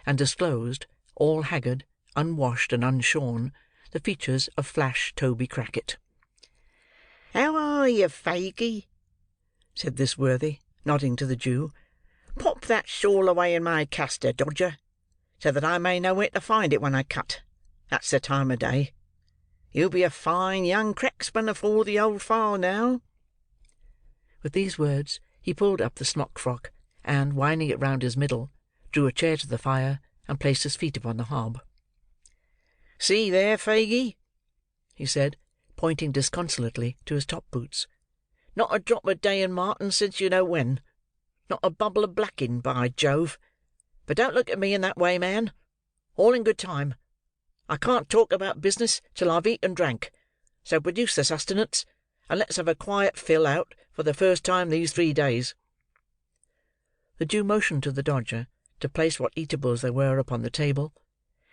and disclosed, all haggard, unwashed, and unshorn, the features of Flash Toby Crackit. "How are you, Fagie?" said this worthy, nodding to the Jew. "Pop that shawl away in my castor, Dodger, so that I may know where to find it when I cut. That's the time of day. You'll be a fine young cracksman afore the old file now." With these words, he pulled up the smock frock, and, winding it round his middle, drew a chair to the fire, and placed his feet upon the hob. "See there, Fagie," he said, pointing disconsolately to his top boots. "Not a drop of day and Martin since you know when. Not a bubble of blacking, by Jove! But don't look at me in that way, man. All in good time. I can't talk about business till I've eat and drank, so produce the sustenance, and let's have a quiet fill out for the first time these 3 days." The Jew motioned to the Dodger to place what eatables there were upon the table,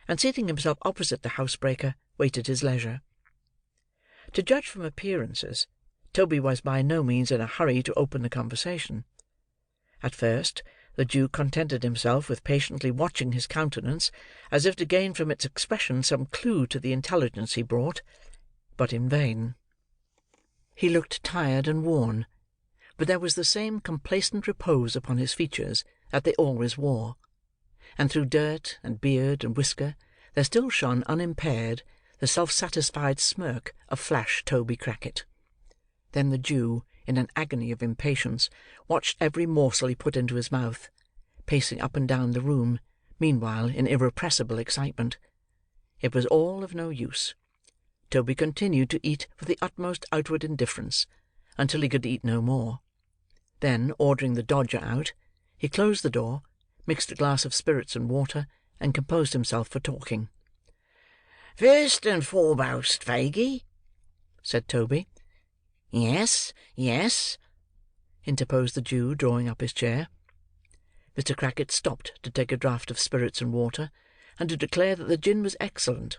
and seating himself opposite the housebreaker, waited his leisure. To judge from appearances, Toby was by no means in a hurry to open the conversation. At first, the Jew contented himself with patiently watching his countenance, as if to gain from its expression some clue to the intelligence he brought, but in vain. He looked tired and worn, but there was the same complacent repose upon his features that they always wore; and through dirt, and beard, and whisker, there still shone unimpaired the self-satisfied smirk of flash Toby Crackit. Then the Jew, in an agony of impatience, watched every morsel he put into his mouth, pacing up and down the room, meanwhile in irrepressible excitement. It was all of no use. Toby continued to eat with the utmost outward indifference, until he could eat no more. Then, ordering the Dodger out, he closed the door, mixed a glass of spirits and water, and composed himself for talking. "First and foremost, Fagin," said Toby. "Yes, yes," interposed the Jew, drawing up his chair. Mr. Crackit stopped to take a draught of spirits and water, and to declare that the gin was excellent.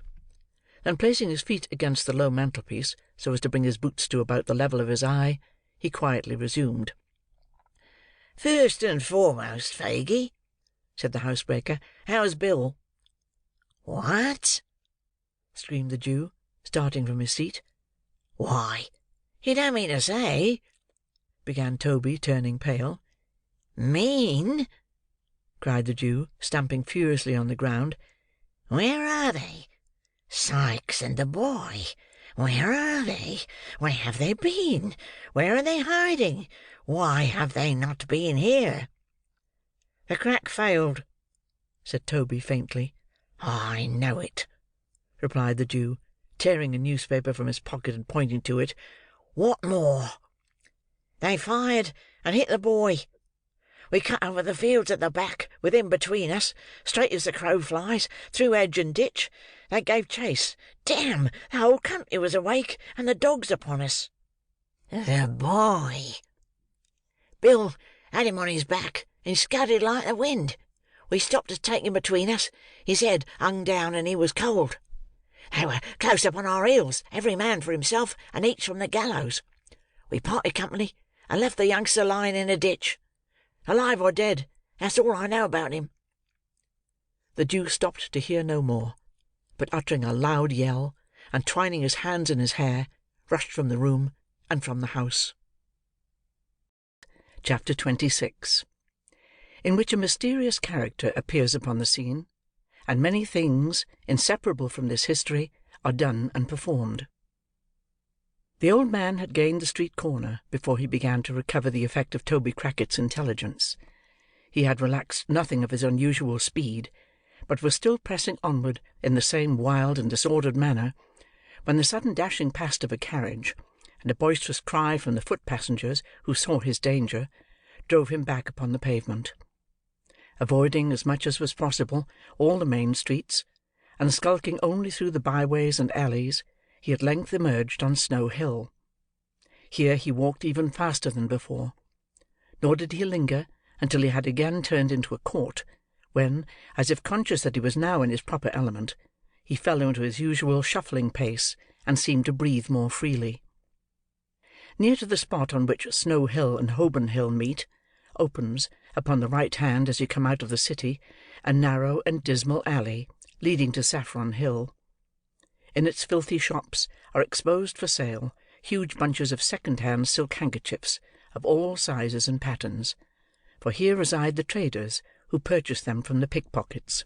Then placing his feet against the low mantelpiece, so as to bring his boots to about the level of his eye, he quietly resumed. "First and foremost, Fagin," said the housebreaker, "how's Bill?" "What?" screamed the Jew, starting from his seat. "Why, you don't mean to say—" began Toby, turning pale. "Mean?" cried the Jew, stamping furiously on the ground. "Where are they? Sikes and the boy! Where are they? Where have they been? Where are they hiding? Why have they not been here?" "The crack failed," said Toby faintly. "I know it," replied the Jew, tearing a newspaper from his pocket and pointing to it. "What more?" "They fired and hit the boy. We cut over the fields at the back, with him between us, straight as the crow flies, through hedge and ditch. They gave chase. Damn! The whole country was awake, and the dogs upon us." "The boy!" "Bill had him on his back, and scudded like the wind. We stopped to take him between us. His head hung down, and he was cold. They were close upon our heels, every man for himself, and each from the gallows. We parted company, and left the youngster lying in a ditch. Alive or dead, that's all I know about him." The Jew stopped to hear no more, but uttering a loud yell, and twining his hands in his hair, rushed from the room, and from the house. Chapter 26. In which a mysterious character appears upon the scene, and many things, inseparable from this history, are done and performed. The old man had gained the street corner before he began to recover the effect of Toby Crackit's intelligence. He had relaxed nothing of his unusual speed, but was still pressing onward in the same wild and disordered manner, when the sudden dashing past of a carriage, and a boisterous cry from the foot-passengers who saw his danger, drove him back upon the pavement. Avoiding, as much as was possible, all the main streets, and skulking only through the byways and alleys, he at length emerged on Snow Hill. Here he walked even faster than before; nor did he linger until he had again turned into a court, when, as if conscious that he was now in his proper element, he fell into his usual shuffling pace, and seemed to breathe more freely. Near to the spot on which Snow Hill and Holborn Hill meet, opens, upon the right hand as you come out of the city, a narrow and dismal alley, leading to Saffron Hill. In its filthy shops are exposed for sale huge bunches of second-hand silk handkerchiefs of all sizes and patterns, for here reside the traders who purchase them from the pickpockets.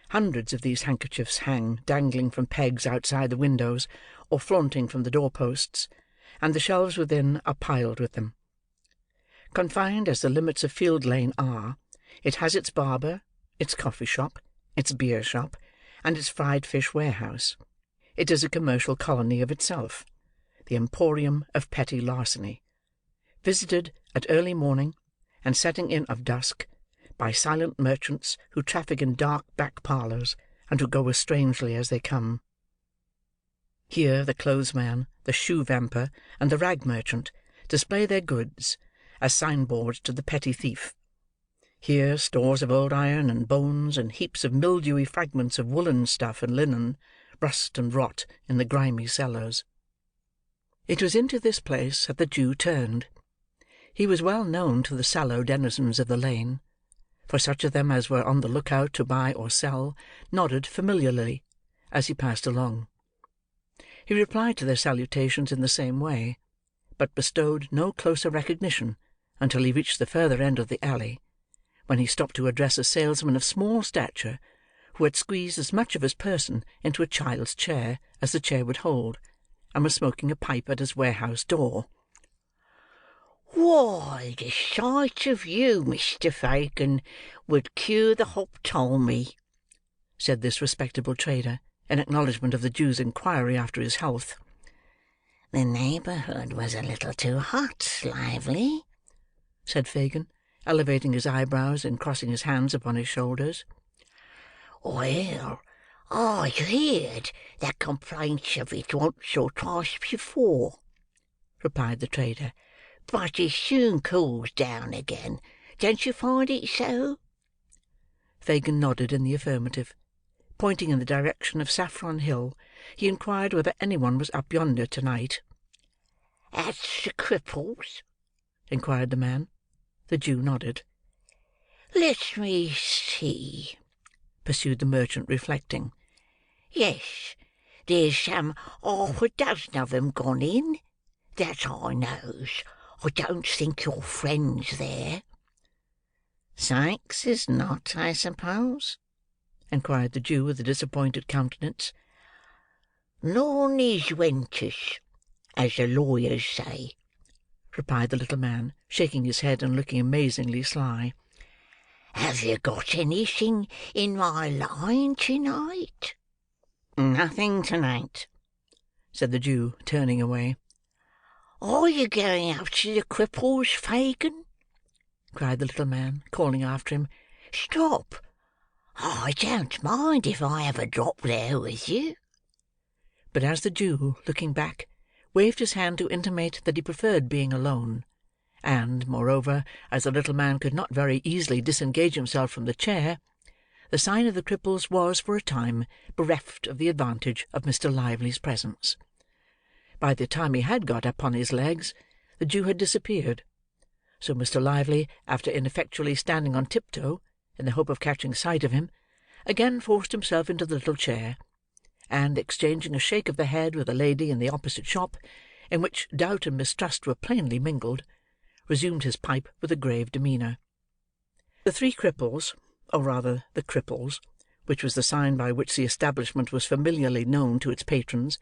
Hundreds of these handkerchiefs hang dangling from pegs outside the windows, or flaunting from the door-posts, and the shelves within are piled with them. Confined as the limits of Field Lane are, it has its barber, its coffee-shop, its beer-shop, and its fried fish warehouse. It is a commercial colony of itself, the emporium of petty larceny, visited at early morning, and setting in of dusk, by silent merchants who traffic in dark back parlours, and who go as strangely as they come. Here the clothesman, the shoe-vamper, and the rag merchant display their goods, as signboards to the petty thief. Here stores of old iron and bones, and heaps of mildewy fragments of woollen stuff and linen, rust and rot in the grimy cellars. It was into this place that the Jew turned. He was well known to the sallow denizens of the lane, for such of them as were on the look-out to buy or sell, nodded familiarly as he passed along. He replied to their salutations in the same way, but bestowed no closer recognition until he reached the further end of the alley, when he stopped to address a salesman of small stature, who had squeezed as much of his person into a child's chair as the chair would hold, and was smoking a pipe at his warehouse door. "Why, the sight of you, Mr. Fagin, would cure the hoptalmy," said this respectable trader, in acknowledgment of the Jew's inquiry after his health. "The neighbourhood was a little too hot, Lively," said Fagin, elevating his eyebrows and crossing his hands upon his shoulders. "Well, I heard that complaints of it once or twice before," replied the trader, "but it soon cools down again. Don't you find it so?" Fagin nodded in the affirmative. Pointing in the direction of Saffron Hill, he inquired whether any one was up yonder to-night. "At the Cripples?" inquired the man. The Jew nodded. "Let me see," pursued the merchant, reflecting. "Yes, there's half a dozen of 'em gone in, that I knows. I don't think your friend's there." "Sikes is not, I suppose?" inquired the Jew with a disappointed countenance. "Non is ventus, as the lawyers say," replied the little man, shaking his head and looking amazingly sly. "Have you got anything in my line to-night?" "Nothing to-night," said the Jew, turning away. "Are you going up to the Cripples, Fagin?" cried the little man, calling after him. "Stop! I don't mind if I have a drop there with you." But as the Jew, looking back, waved his hand to intimate that he preferred being alone, and, moreover, as the little man could not very easily disengage himself from the chair, the sign of the Cripples was, for a time, bereft of the advantage of Mr. Lively's presence. By the time he had got upon his legs, the Jew had disappeared; so Mr. Lively, after ineffectually standing on tiptoe, in the hope of catching sight of him, again forced himself into the little chair, and, exchanging a shake of the head with a lady in the opposite shop, in which doubt and mistrust were plainly mingled, resumed his pipe with a grave demeanour. The Three Cripples, or rather the Cripples, which was the sign by which the establishment was familiarly known to its patrons,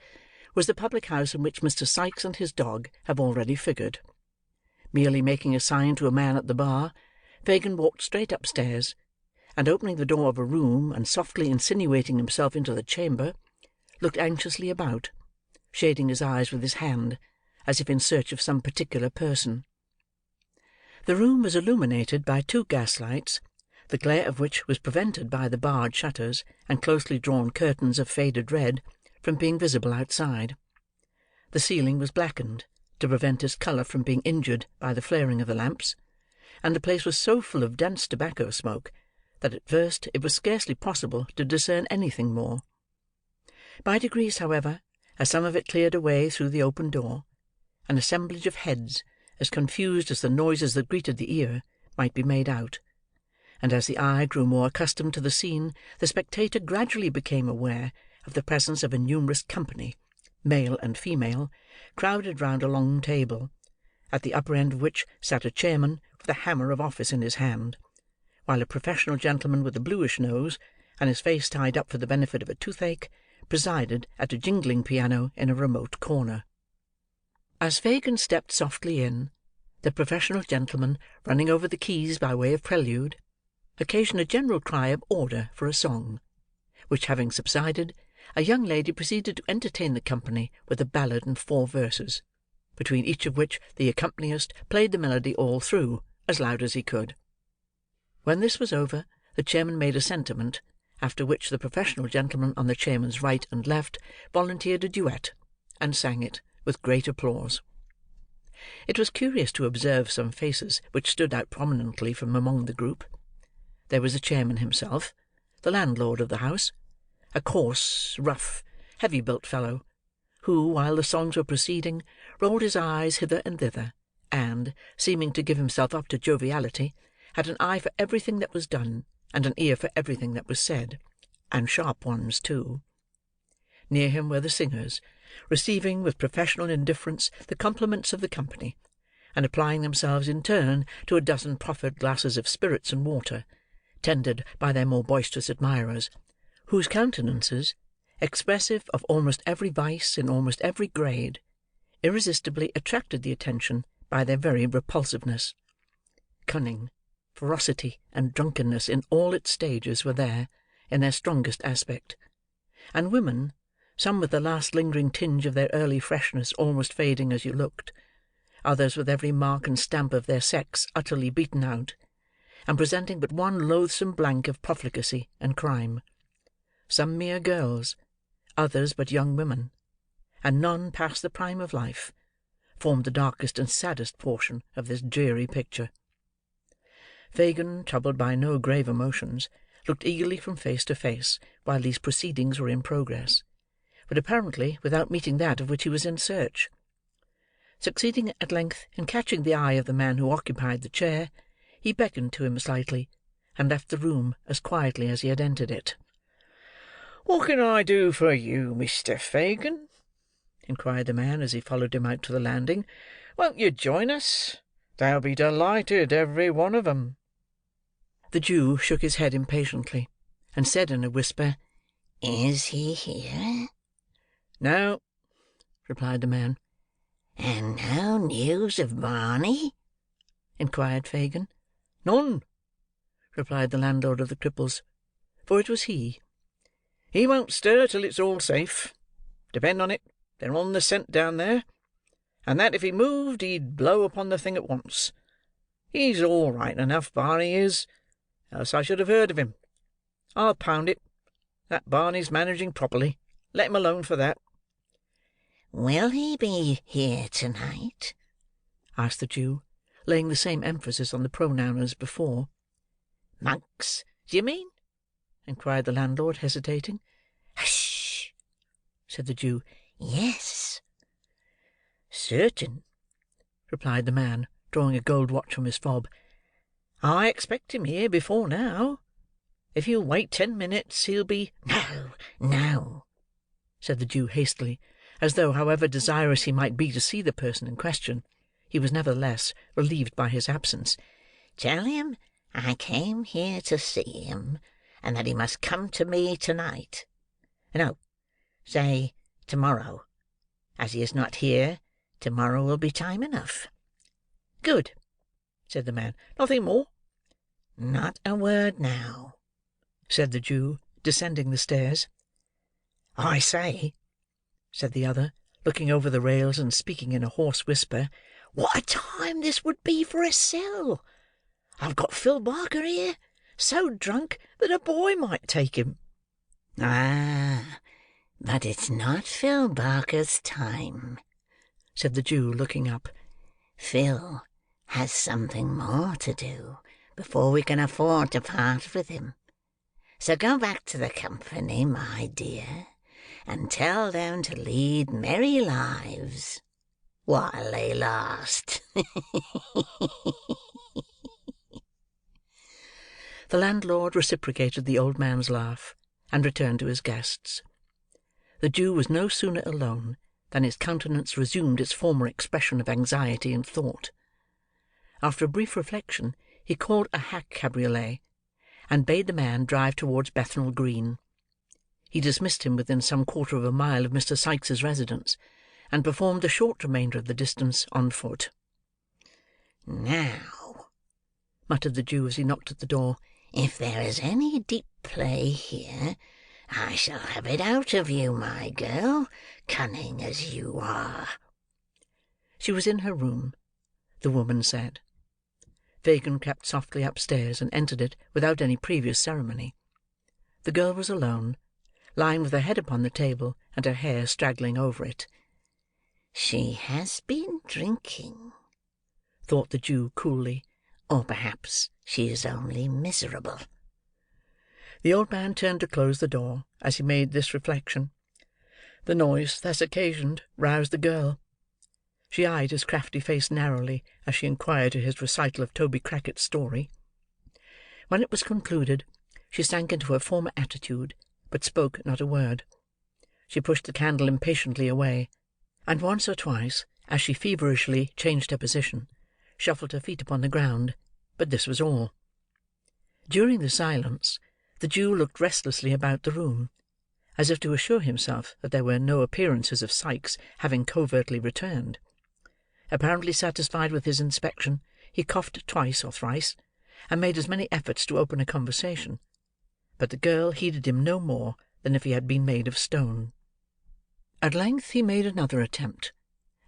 was the public-house in which Mr. Sikes and his dog have already figured. Merely making a sign to a man at the bar, Fagin walked straight upstairs, and opening the door of a room, and softly insinuating himself into the chamber, looked anxiously about, shading his eyes with his hand, as if in search of some particular person. The room was illuminated by 2 gas-lights, the glare of which was prevented by the barred shutters and closely drawn curtains of faded red from being visible outside. The ceiling was blackened, to prevent its colour from being injured by the flaring of the lamps; and the place was so full of dense tobacco smoke, that at first it was scarcely possible to discern anything more. By degrees, however, as some of it cleared away through the open door, an assemblage of heads, as confused as the noises that greeted the ear, might be made out; and as the eye grew more accustomed to the scene, the spectator gradually became aware of the presence of a numerous company, male and female, crowded round a long table, at the upper end of which sat a chairman with a hammer of office in his hand, while a professional gentleman with a bluish nose, and his face tied up for the benefit of a toothache, presided at a jingling piano in a remote corner. As Fagin stepped softly in, the professional gentleman, running over the keys by way of prelude, occasioned a general cry of order for a song, which having subsided, a young lady proceeded to entertain the company with a ballad in 4 verses, between each of which the accompanist played the melody all through, as loud as he could. When this was over, the chairman made a sentiment, after which the professional gentleman on the chairman's right and left volunteered a duet, and sang it, with great applause. It was curious to observe some faces which stood out prominently from among the group. There was the chairman himself, the landlord of the house, a coarse, rough, heavy-built fellow, who, while the songs were proceeding, rolled his eyes hither and thither, and, seeming to give himself up to joviality, had an eye for everything that was done, and an ear for everything that was said, and sharp ones too. Near him were the singers, receiving with professional indifference the compliments of the company, and applying themselves in turn to a dozen proffered glasses of spirits and water, tendered by their more boisterous admirers, whose countenances, expressive of almost every vice in almost every grade, irresistibly attracted the attention by their very repulsiveness. Cunning, ferocity, and drunkenness in all its stages were there, in their strongest aspect; and women, some with the last lingering tinge of their early freshness almost fading as you looked, others with every mark and stamp of their sex utterly beaten out, and presenting but one loathsome blank of profligacy and crime; some mere girls, others but young women, and none past the prime of life, formed the darkest and saddest portion of this dreary picture. Fagin, troubled by no grave emotions, looked eagerly from face to face while these proceedings were in progress, but apparently without meeting that of which he was in search. Succeeding at length in catching the eye of the man who occupied the chair, he beckoned to him slightly, and left the room as quietly as he had entered it. "What can I do for you, Mr. Fagin?" inquired the man, as he followed him out to the landing. "Won't you join us? They'll be delighted, every one of 'em." The Jew shook his head impatiently, and said in a whisper, "Is he here?" "No," replied the man. "And no news of Barney?" inquired Fagin. "None," replied the landlord of the Cripples, for it was he. "He won't stir till it's all safe. Depend on it, they're on the scent down there, and that if he moved, he'd blow upon the thing at once. He's all right enough, Barney is, else I should have heard of him. I'll pound it, that Barney's managing properly. Let him alone for that." "Will he be here tonight?" asked the Jew, laying the same emphasis on the pronoun as before. "Monks, do you mean?" inquired the landlord, hesitating. "Hush!" said the Jew. "Yes." "Certain," replied the man, drawing a gold watch from his fob. "I expect him here before now. If you'll wait 10 minutes, he'll be—" "No, no," said the Jew hastily, as though, however desirous he might be to see the person in question, he was nevertheless relieved by his absence. "Tell him I came here to see him, and that he must come to me tonight. No, say tomorrow. As he is not here, tomorrow will be time enough." "Good," said the man. "Nothing more?" "Not a word now," said the Jew, descending the stairs. "I say," said the other, looking over the rails and speaking in a hoarse whisper, "what a time this would be for a sell! I've got Phil Barker here, so drunk that a boy might take him." "Ah, but it's not Phil Barker's time," said the Jew, looking up. "Phil has something more to do before we can afford to part with him. So go back to the company, my dear, and tell them to lead merry lives while they last." The landlord reciprocated the old man's laugh, and returned to his guests. The Jew was no sooner alone than his countenance resumed its former expression of anxiety and thought. After a brief reflection, he called a hack cabriolet, and bade the man drive towards Bethnal Green. He dismissed him within some quarter of a mile of Mr. Sikes's residence, and performed the short remainder of the distance on foot. "Now," muttered the Jew as he knocked at the door, "if there is any deep play here, I shall have it out of you, my girl, cunning as you are." She was in her room, the woman said. Fagin crept softly upstairs, and entered it without any previous ceremony. The girl was alone, lying with her head upon the table, and her hair straggling over it. "She has been drinking," thought the Jew coolly, "or perhaps she is only miserable." The old man turned to close the door as he made this reflection. The noise thus occasioned roused the girl. She eyed his crafty face narrowly as she inquired to his recital of Toby Crackit's story. When it was concluded, she sank into her former attitude, but spoke not a word. She pushed the candle impatiently away, and once or twice, as she feverishly changed her position, shuffled her feet upon the ground; but this was all. During the silence, the Jew looked restlessly about the room, as if to assure himself that there were no appearances of Sikes having covertly returned. Apparently satisfied with his inspection, he coughed twice or thrice, and made as many efforts to open a conversation; but the girl heeded him no more than if he had been made of stone. At length he made another attempt,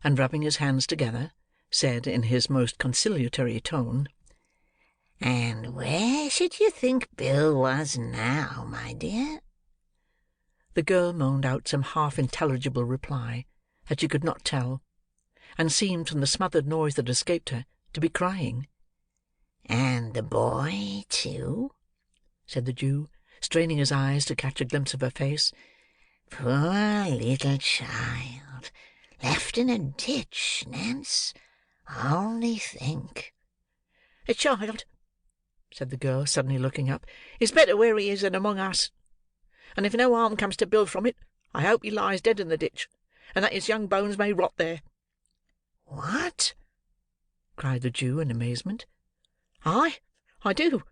and rubbing his hands together, said, in his most conciliatory tone, "And where should you think Bill was now, my dear?" The girl moaned out some half-intelligible reply that she could not tell, and seemed, from the smothered noise that escaped her, to be crying. "And the boy, too?" said the Jew, straining his eyes to catch a glimpse of her face. "Poor little child, left in a ditch, Nance. Only think." "The child," said the girl, suddenly looking up, "is better where he is than among us; and if no harm comes to Bill from it, I hope he lies dead in the ditch, and that his young bones may rot there." "What?" cried the Jew, in amazement. "Aye, I do,"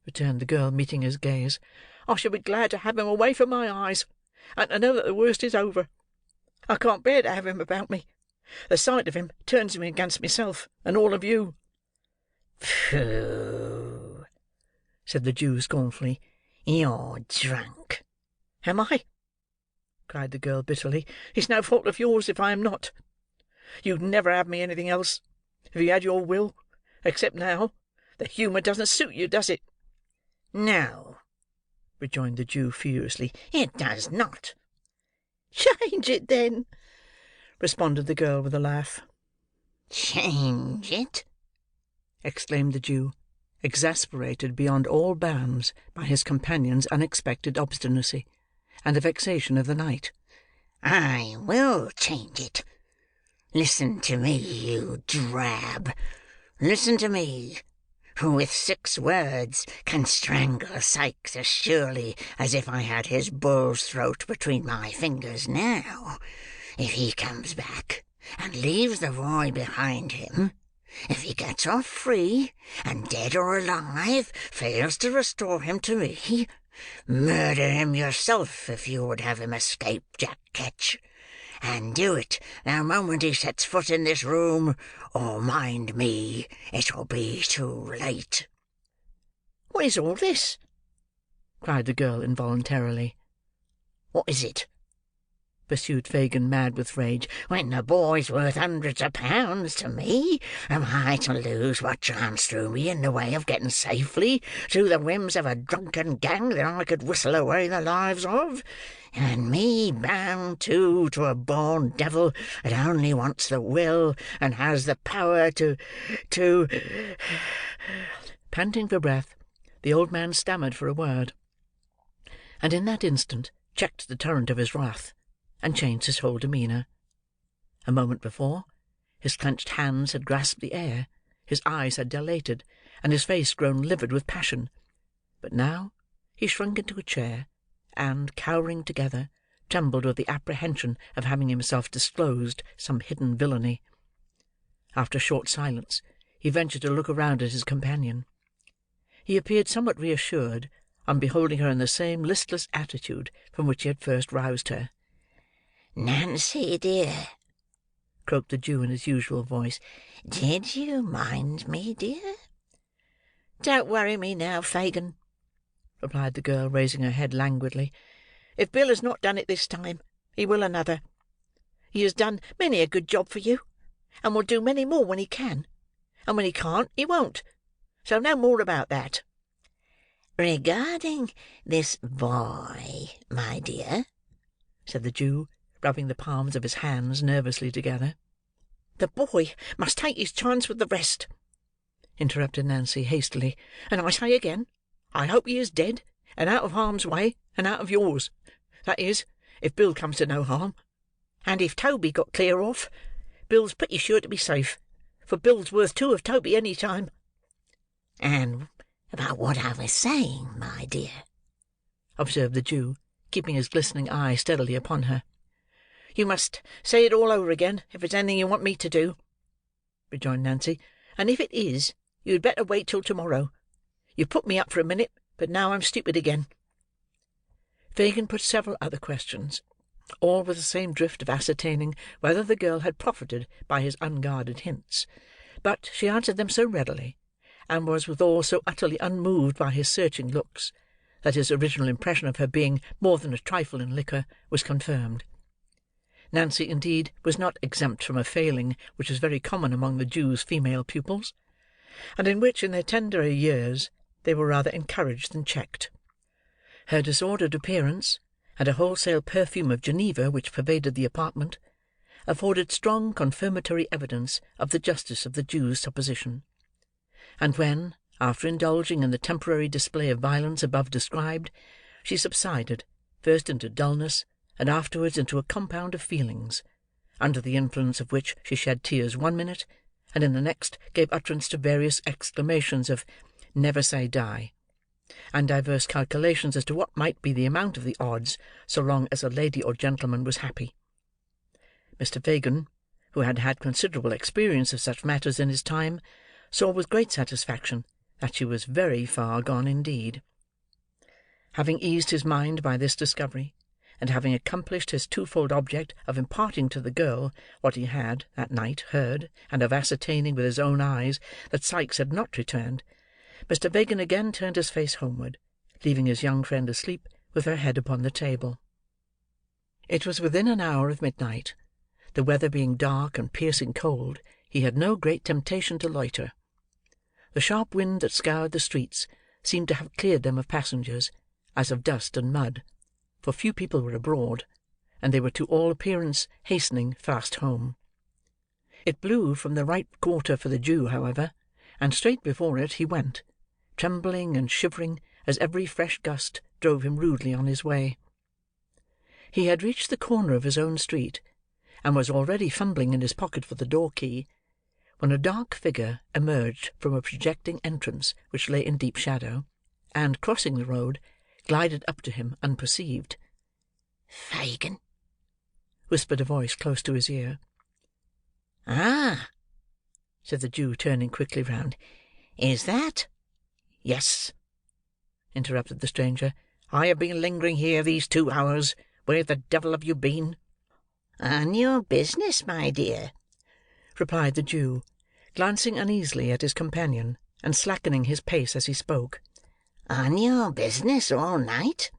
returned the girl, meeting his gaze. "I shall be glad to have him away from my eyes, and to know that the worst is over. I can't bear to have him about me. The sight of him turns me against myself and all of you." "Pooh!" said the Jew scornfully. "You're drunk." "Am I?" cried the girl bitterly. "It's no fault of yours if I am not. You'd never have me anything else, if you had your will, except now. The humour doesn't suit you, does it?" "No," rejoined the Jew furiously, "it does not." "Change it, then," responded the girl with a laugh. "Change it!" exclaimed the Jew, exasperated beyond all bounds by his companion's unexpected obstinacy, and the vexation of the night. "I will change it. Listen to me, you drab. Listen to me, who with 6 words can strangle Sikes as surely as if I had his bull's throat between my fingers now. If he comes back, and leaves the boy behind him, if he gets off free, and dead or alive fails to restore him to me, murder him yourself if you would have him escape, Jack Ketch. And do it the moment he sets foot in this room, or mind me, it will be too late." "What is all this?" cried the girl involuntarily. "What is it?" pursued Fagin, mad with rage. "When the boy's worth hundreds of pounds to me, am I to lose what chance threw me in the way of getting safely through the whims of a drunken gang that I could whistle away the lives of? And me bound, too, to a born devil that only wants the will, and has the power to... Panting for breath, the old man stammered for a word, and in that instant checked the torrent of his wrath, and changed his whole demeanour. A moment before, his clenched hands had grasped the air, his eyes had dilated, and his face grown livid with passion; but now he shrunk into a chair, and, cowering together, trembled with the apprehension of having himself disclosed some hidden villainy. After a short silence, he ventured to look around at his companion. He appeared somewhat reassured on beholding her in the same listless attitude from which he had first roused her. "Nancy, dear," croaked the Jew in his usual voice, "did you mind me, dear?" "Don't worry me now, Fagin," replied the girl, raising her head languidly. "If Bill has not done it this time, he will another. He has done many a good job for you, and will do many more when he can; and when he can't, he won't. So no more about that." "Regarding this boy, my dear," said the Jew, rubbing the palms of his hands nervously together. "The boy must take his chance with the rest," interrupted Nancy hastily. "And I say again, I hope he is dead, and out of harm's way, and out of yours. That is, if Bill comes to no harm. And if Toby got clear off, Bill's pretty sure to be safe, for Bill's worth 2 of Toby any time." "And about what I was saying, my dear," observed the Jew, keeping his glistening eye steadily upon her. "You must say it all over again, if it's anything you want me to do," rejoined Nancy; "and if it is, you had better wait till to-morrow. You've put me up for a minute, but now I'm stupid again." Fagin put several other questions, all with the same drift of ascertaining whether the girl had profited by his unguarded hints; but she answered them so readily, and was withal so utterly unmoved by his searching looks, that his original impression of her being more than a trifle in liquor was confirmed. Nancy, indeed, was not exempt from a failing which is very common among the Jew's female pupils, and in which, in their tenderer years, they were rather encouraged than checked. Her disordered appearance, and a wholesale perfume of Geneva which pervaded the apartment, afforded strong confirmatory evidence of the justice of the Jew's supposition; and when, after indulging in the temporary display of violence above described, she subsided, first into dullness, and afterwards into a compound of feelings, under the influence of which she shed tears one minute, and in the next gave utterance to various exclamations of "Never say die," and divers calculations as to what might be the amount of the odds, so long as a lady or gentleman was happy. Mr. Fagin, who had had considerable experience of such matters in his time, saw with great satisfaction that she was very far gone indeed. Having eased his mind by this discovery, and having accomplished his twofold object of imparting to the girl what he had, that night, heard, and of ascertaining with his own eyes that Sikes had not returned, Mr. Fagin again turned his face homeward, leaving his young friend asleep with her head upon the table. It was within an hour of midnight. The weather being dark and piercing cold, he had no great temptation to loiter. The sharp wind that scoured the streets seemed to have cleared them of passengers, as of dust and mud, for few people were abroad, and they were to all appearance hastening fast home. It blew from the right quarter for the Jew, however, and straight before it he went, trembling and shivering as every fresh gust drove him rudely on his way. He had reached the corner of his own street, and was already fumbling in his pocket for the door-key, when a dark figure emerged from a projecting entrance which lay in deep shadow, and, crossing the road, glided up to him unperceived. "Fagin," whispered a voice close to his ear. "Ah!" said the Jew, turning quickly round. "Is that—" "Yes," interrupted the stranger. "I have been lingering here these 2 hours. Where the devil have you been?" "On your business, my dear," replied the Jew, glancing uneasily at his companion, and slackening his pace as he spoke. "On your business all night?"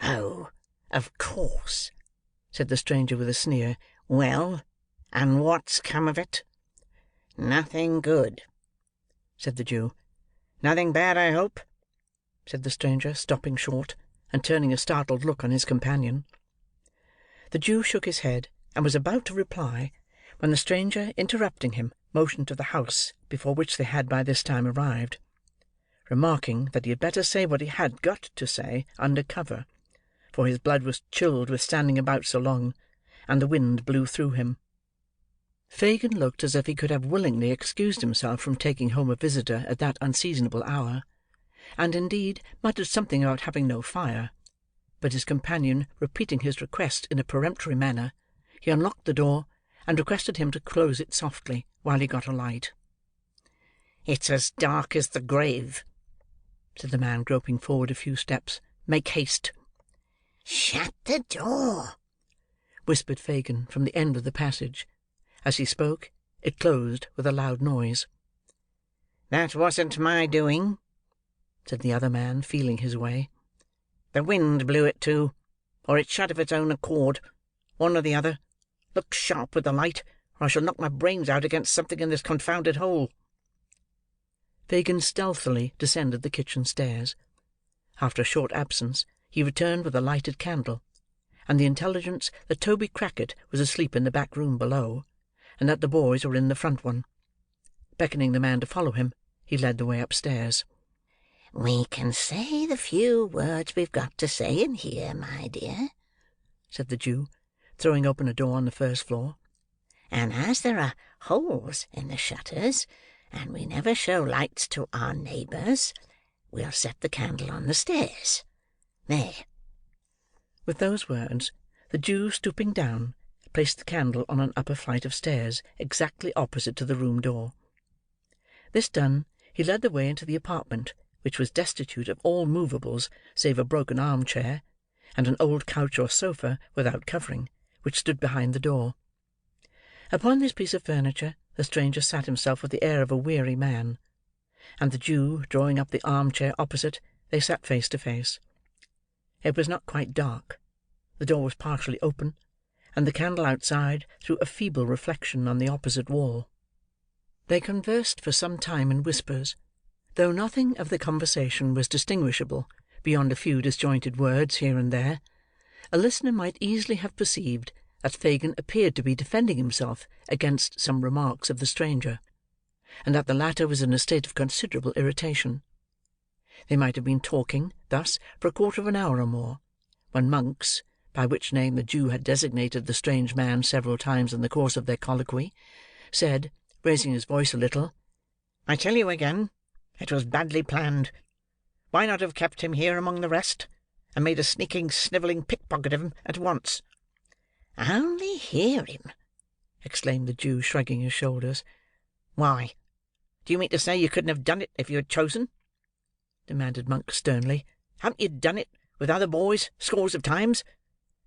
"Oh, of course," said the stranger with a sneer. "Well, and what's come of it?" "Nothing good," said the Jew. "Nothing bad, I hope?" said the stranger, stopping short, and turning a startled look on his companion. The Jew shook his head, and was about to reply, when the stranger, interrupting him, motioned to the house before which they had by this time arrived, remarking that he had better say what he had got to say under cover, for his blood was chilled with standing about so long, and the wind blew through him. Fagin looked as if he could have willingly excused himself from taking home a visitor at that unseasonable hour, and indeed muttered something about having no fire; but his companion repeating his request in a peremptory manner, he unlocked the door, and requested him to close it softly while he got a light. "It's as dark as the grave," said the man, groping forward a few steps. "Make haste." "Shut the door," whispered Fagin from the end of the passage. As he spoke, it closed with a loud noise. "That wasn't my doing," said the other man, feeling his way. "The wind blew it to, or it shut of its own accord. One or the other. Look sharp with the light, or I shall knock my brains out against something in this confounded hole." Fagin stealthily descended the kitchen stairs. After a short absence, he returned with a lighted candle, and the intelligence that Toby Crackit was asleep in the back room below, and that the boys were in the front one. Beckoning the man to follow him, he led the way upstairs. "We can say the few words we've got to say in here, my dear," said the Jew, throwing open a door on the first floor. "And as there are holes in the shutters, and we never show lights to our neighbours, we'll set the candle on the stairs. There. With those words, the Jew, stooping down, placed the candle on an upper flight of stairs exactly opposite to the room door. This done, he led the way into the apartment, which was destitute of all movables save a broken arm-chair, and an old couch or sofa without covering, which stood behind the door. Upon this piece of furniture the stranger sat himself with the air of a weary man; and the Jew, drawing up the arm-chair opposite, they sat face to face. It was not quite dark; the door was partially open; and the candle outside threw a feeble reflection on the opposite wall. They conversed for some time in whispers, though nothing of the conversation was distinguishable beyond a few disjointed words here and there. A listener might easily have perceived that Fagin appeared to be defending himself against some remarks of the stranger, and that the latter was in a state of considerable irritation. They might have been talking, thus, for a quarter of an hour or more, when Monks, by which name the Jew had designated the strange man several times in the course of their colloquy, said, raising his voice a little, "I tell you again, it was badly planned. Why not have kept him here among the rest, and made a sneaking, snivelling pickpocket of him at once?" "Only hear him!" exclaimed the Jew, shrugging his shoulders. "Why, do you mean to say you couldn't have done it if you had chosen?" demanded Monks sternly. "Haven't you done it with other boys scores of times?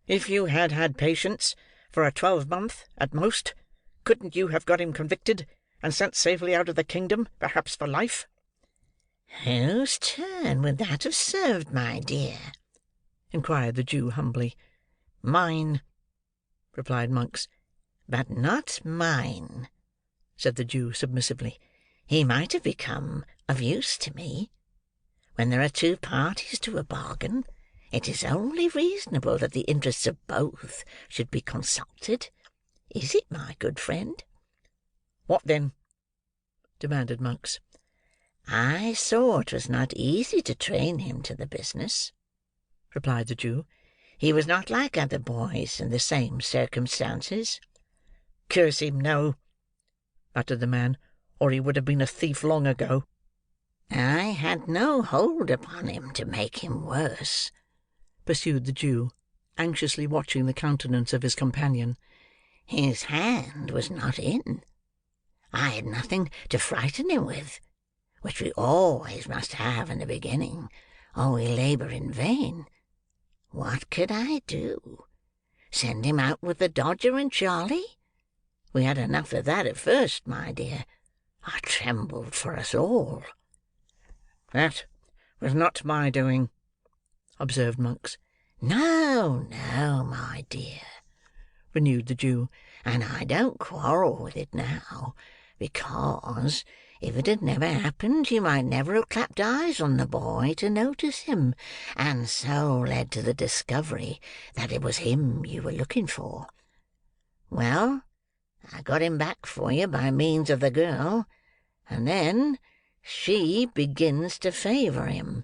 If you had had patience for a 12-month at most, couldn't you have got him convicted, and sent safely out of the kingdom, perhaps for life?" "Whose turn would that have served, my dear?" inquired the Jew humbly. "Mine," replied Monks. "But not mine," said the Jew submissively. "He might have become of use to me. When there are two parties to a bargain, it is only reasonable that the interests of both should be consulted. Is it, my good friend?" "What then?" demanded Monks. "I saw it was not easy to train him to the business," replied the Jew. "He was not like other boys in the same circumstances." "Curse him, no," muttered the man, "or he would have been a thief long ago." "I had no hold upon him to make him worse," pursued the Jew, anxiously watching the countenance of his companion. "His hand was not in. I had nothing to frighten him with, which we always must have in the beginning, or we labour in vain. What could I do? Send him out with the Dodger and Charlie? We had enough of that at first, my dear. I trembled for us all." "That was not my doing," observed Monks. "No, no, my dear," renewed the Jew, "and I don't quarrel with it now, because, if it had never happened, you might never have clapped eyes on the boy to notice him, and so led to the discovery that it was him you were looking for. Well, I got him back for you by means of the girl, and then she begins to favour him."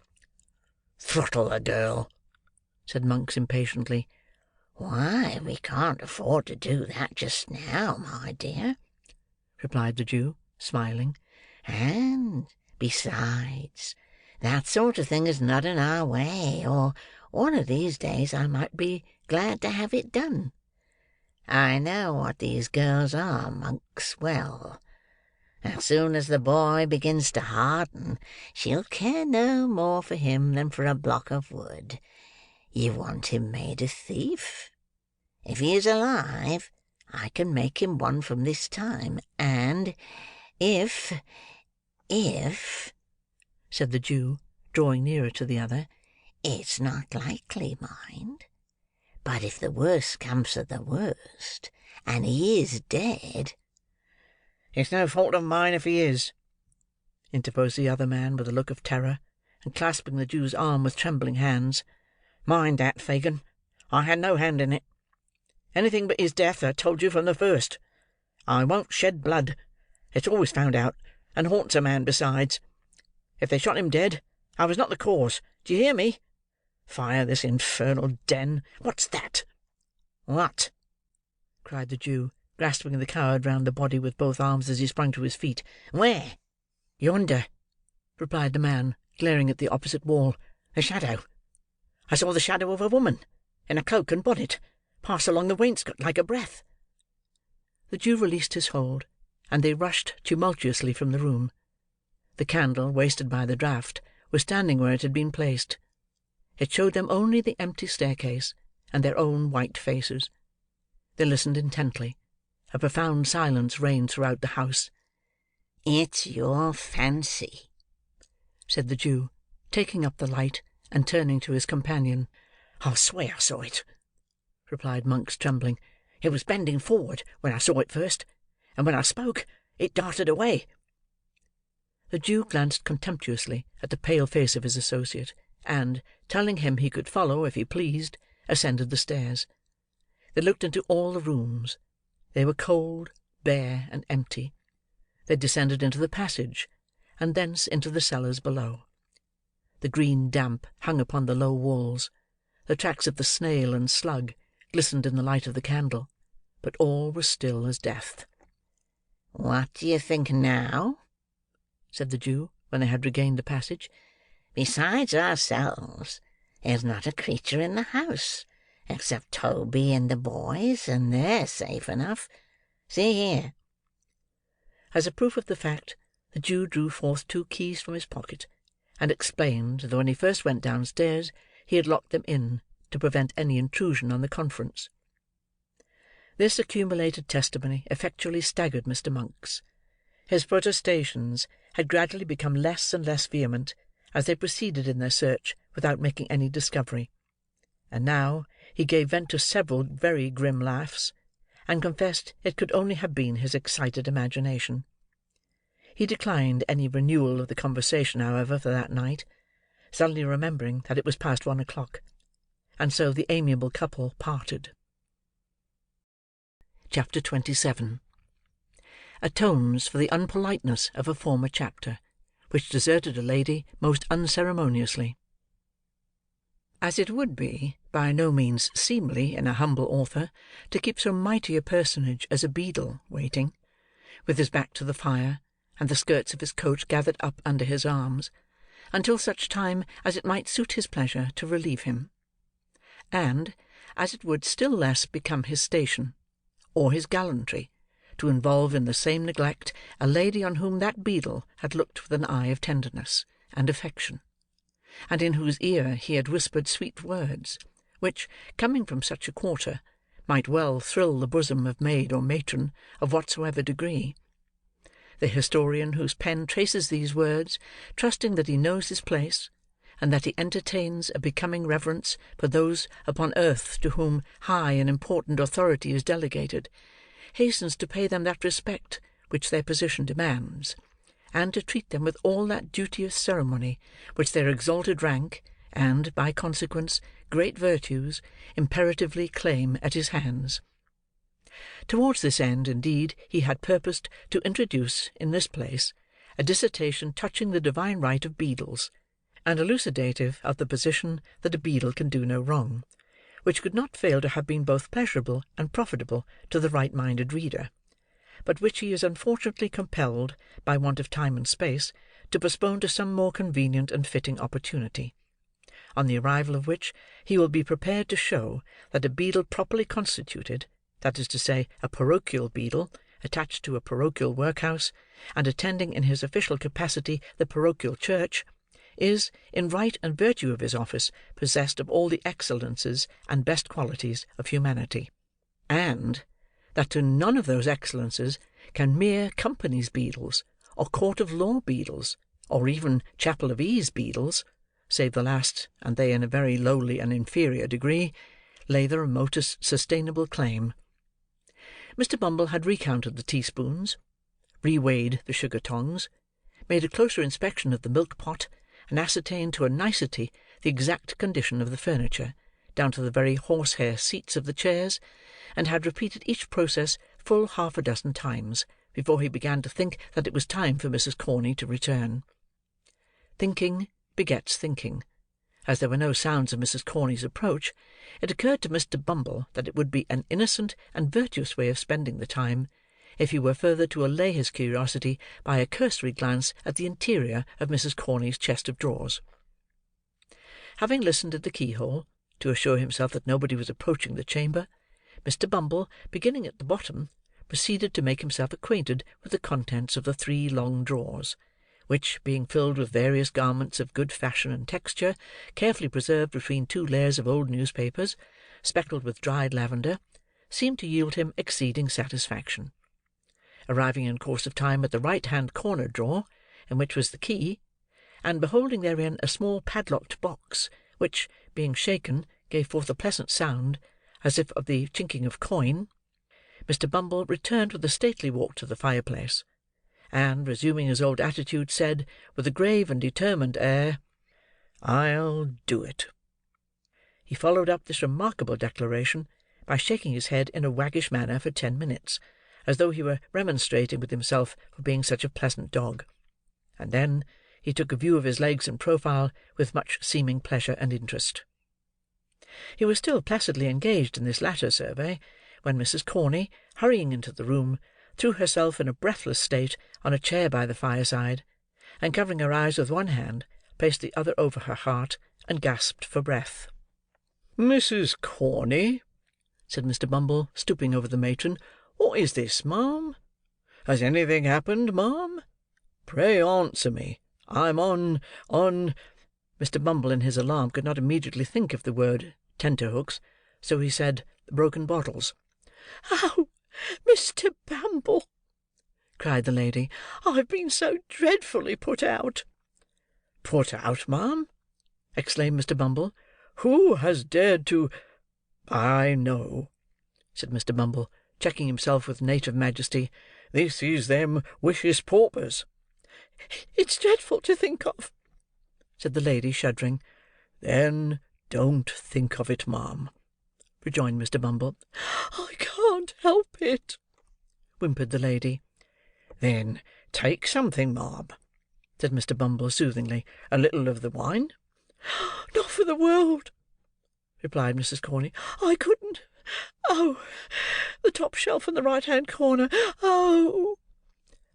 "Throttle the girl," said Monks impatiently. "Why, we can't afford to do that just now, my dear," replied the Jew, smiling. "And, besides, that sort of thing is not in our way, or one of these days I might be glad to have it done. I know what these girls are, Monks, well. As soon as the boy begins to harden, she'll care no more for him than for a block of wood. You want him made a thief? If he is alive, I can make him one from this time, and if, said the Jew, drawing nearer to the other, it's not likely, mind, but if the worst comes to the worst, and he is dead—" "It's no fault of mine if he is," interposed the other man with a look of terror, and clasping the Jew's arm with trembling hands. "Mind that, Fagin. I had no hand in it. Anything but his death I told you from the first. I won't shed blood. It's always found out, and haunts a man besides. If they shot him dead, I was not the cause. Do you hear me? Fire this infernal den. What's that?" "What?" cried the Jew, grasping the coward round the body with both arms as he sprang to his feet. "Where?" "Yonder," replied the man, glaring at the opposite wall. "A shadow. I saw the shadow of a woman. in a cloak and bonnet, pass along the wainscot like a breath." The Jew released his hold, and they rushed tumultuously from the room. The candle, wasted by the draught, was standing where it had been placed. It showed them only the empty staircase, and their own white faces. They listened intently. A profound silence reigned throughout the house. "It's your fancy," said the Jew, taking up the light, and turning to his companion. "I'll swear I saw it," replied Monks, trembling. "It was bending forward when I saw it first, and when I spoke, it darted away." The Jew glanced contemptuously at the pale face of his associate, and, telling him he could follow if he pleased, ascended the stairs. They looked into all the rooms. They were cold, bare, and empty. They descended into the passage, and thence into the cellars below. The green damp hung upon the low walls. The tracks of the snail and slug glistened in the light of the candle, but all was still as death. "What do you think now?" said the Jew, when they had regained the passage. "Besides ourselves, there's not a creature in the house, except Toby and the boys, and they're safe enough. See here." As a proof of the fact, the Jew drew forth 2 keys from his pocket, and explained that when he first went downstairs, he had locked them in, to prevent any intrusion on the conference. This accumulated testimony effectually staggered Mr. Monks. His protestations had gradually become less and less vehement, as they proceeded in their search without making any discovery; and now he gave vent to several very grim laughs, and confessed it could only have been his excited imagination. He declined any renewal of the conversation, however, for that night, suddenly remembering that it was past 1 o'clock; and so the amiable couple parted. Chapter 27. Atones for the unpoliteness of a former chapter, which deserted a lady most unceremoniously. As it would be by no means seemly in a humble author to keep so mighty a personage as a beadle waiting, with his back to the fire, and the skirts of his coat gathered up under his arms, until such time as it might suit his pleasure to relieve him; and as it would still less become his station, or his gallantry, to involve in the same neglect a lady on whom that beadle had looked with an eye of tenderness and affection, and in whose ear he had whispered sweet words, which, coming from such a quarter, might well thrill the bosom of maid or matron of whatsoever degree. The historian whose pen traces these words, trusting that he knows his place, and that he entertains a becoming reverence for those upon earth to whom high and important authority is delegated, hastens to pay them that respect which their position demands, and to treat them with all that duteous ceremony which their exalted rank, and, by consequence, great virtues, imperatively claim at his hands. Towards this end, indeed, he had purposed to introduce, in this place, a dissertation touching the divine right of beadles, and elucidative of the position that a beadle can do no wrong, which could not fail to have been both pleasurable and profitable to the right-minded reader, but which he is unfortunately compelled, by want of time and space, to postpone to some more convenient and fitting opportunity; on the arrival of which, he will be prepared to show that a beadle properly constituted, that is to say, a parochial beadle, attached to a parochial workhouse, and attending in his official capacity the parochial church, is, in right and virtue of his office, possessed of all the excellences and best qualities of humanity; and that to none of those excellences can mere company's beadles, or court of law beadles, or even chapel of ease beadles, save the last, and they in a very lowly and inferior degree, lay the remotest sustainable claim. Mr. Bumble had recounted the teaspoons, reweighed the sugar tongs, made a closer inspection of the milk pot, and ascertained to a nicety the exact condition of the furniture, down to the very horsehair seats of the chairs, and had repeated each process full 6 times, before he began to think that it was time for Mrs. Corney to return. Thinking begets thinking. As there were no sounds of Mrs. Corney's approach, it occurred to Mr. Bumble that it would be an innocent and virtuous way of spending the time, if he were further to allay his curiosity by a cursory glance at the interior of Mrs. Corney's chest of drawers. Having listened at the keyhole, To assure himself that nobody was approaching the chamber, Mr. Bumble, beginning at the bottom, proceeded to make himself acquainted with the contents of the 3 long drawers, which, being filled with various garments of good fashion and texture, carefully preserved between 2 layers of old newspapers, speckled with dried lavender, seemed to yield him exceeding satisfaction. Arriving in course of time at the right-hand corner drawer, in which was the key, and beholding therein a small padlocked box, which, being shaken, gave forth a pleasant sound, as if of the chinking of coin, Mr. Bumble returned with a stately walk to the fireplace, and, resuming his old attitude, said, with a grave and determined air, "I'll do it." He followed up this remarkable declaration by shaking his head in a waggish manner for 10 minutes, as though he were remonstrating with himself for being such a pleasant dog; and then he took a view of his legs in profile with much seeming pleasure and interest. He was still placidly engaged in this latter survey, when Mrs. Corney, hurrying into the room, threw herself in a breathless state on a chair by the fireside, and covering her eyes with one hand, placed the other over her heart, and gasped for breath. "Mrs. Corney," said Mr. Bumble, stooping over the matron, "what is this, ma'am? Has anything happened, ma'am? Pray answer me. I'm on—" Mr. Bumble, in his alarm, could not immediately think of the word tenterhooks, so he said, broken bottles. "Oh, Mr. Bumble!" cried the lady, "I've been so dreadfully put out." "Put out, ma'am!" exclaimed Mr. Bumble. "Who has dared to—" "I know," said Mr. Bumble, checking himself with native majesty. "This is them wicious paupers." "It's dreadful to think of," said the lady, shuddering. "Then don't think of it, ma'am," rejoined Mr. Bumble. "I can't help it," whimpered the lady. "Then take something, ma'am," said Mr. Bumble soothingly. "A little of the wine?" "Not for the world," replied Mrs. Corney. "I couldn't. Oh, the top shelf in the right-hand corner. Oh!"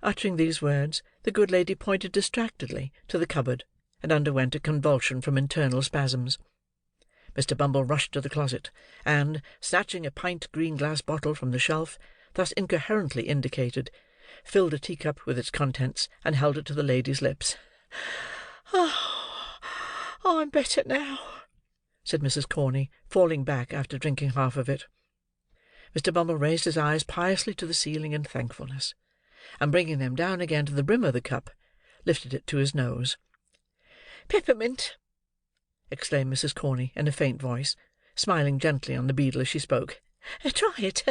Uttering these words, the good lady pointed distractedly to the cupboard, and underwent a convulsion from internal spasms. Mr. Bumble rushed to the closet, and, snatching a pint green-glass bottle from the shelf, thus incoherently indicated, filled a teacup with its contents, and held it to the lady's lips. "Oh, I'm better now," said Mrs. Corney, falling back after drinking half of it. Mr. Bumble raised his eyes piously to the ceiling in thankfulness, and bringing them down again to the brim of the cup, lifted it to his nose. "Peppermint!" exclaimed Mrs. Corney in a faint voice, smiling gently on the beadle as she spoke. "Try it.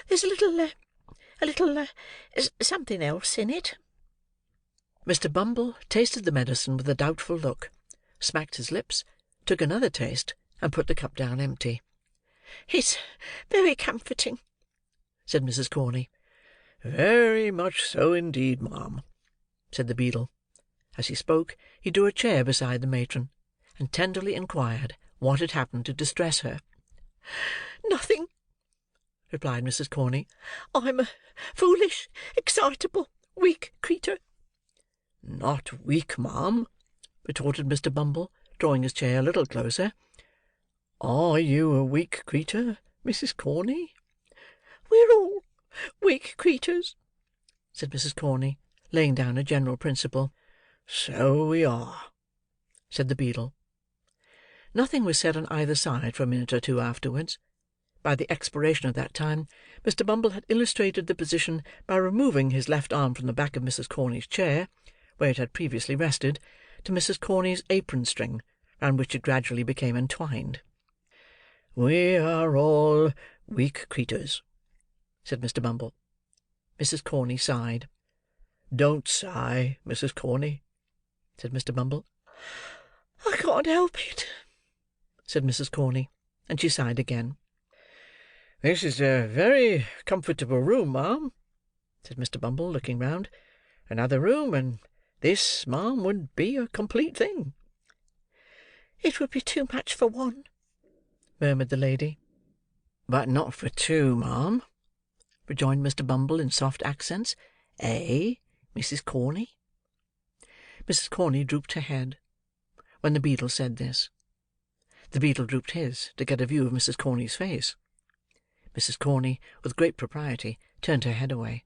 There's a little something else in it." Mr. Bumble tasted the medicine with a doubtful look, smacked his lips, took another taste, and put the cup down empty. "It's very comforting," said Mrs. Corney. "Very much so indeed, ma'am," said the beadle. As he spoke, he drew a chair beside the matron, and tenderly inquired what had happened to distress her. "Nothing," replied Mrs. Corney. "I'm a foolish, excitable, weak creetur." "Not weak, ma'am," retorted Mr. Bumble, drawing his chair a little closer. "Are you a weak creetur, Mrs. Corney?" "We're all weak creeturs," said Mrs. Corney, laying down a general principle. "So we are," said the beadle. Nothing was said on either side for a minute or two afterwards. By the expiration of that time, Mr. Bumble had illustrated the position by removing his left arm from the back of Mrs. Corney's chair, where it had previously rested, to Mrs. Corney's apron-string, round which it gradually became entwined. "We are all weak creeturs," said Mr. Bumble. Mrs. Corney sighed. "Don't sigh, Mrs. Corney," said Mr. Bumble. "I can't help it," said Mrs. Corney, and she sighed again. "This is a very comfortable room, ma'am," said Mr. Bumble, looking round. "Another room, and this, ma'am, would be a complete thing." "It would be too much for one," murmured the lady. "But not for two, ma'am," rejoined Mr. Bumble in soft accents. "Eh, Mrs. Corney?" Mrs. Corney drooped her head when the beadle said this. The beadle drooped his, to get a view of Mrs. Corney's face. Mrs. Corney, with great propriety, turned her head away,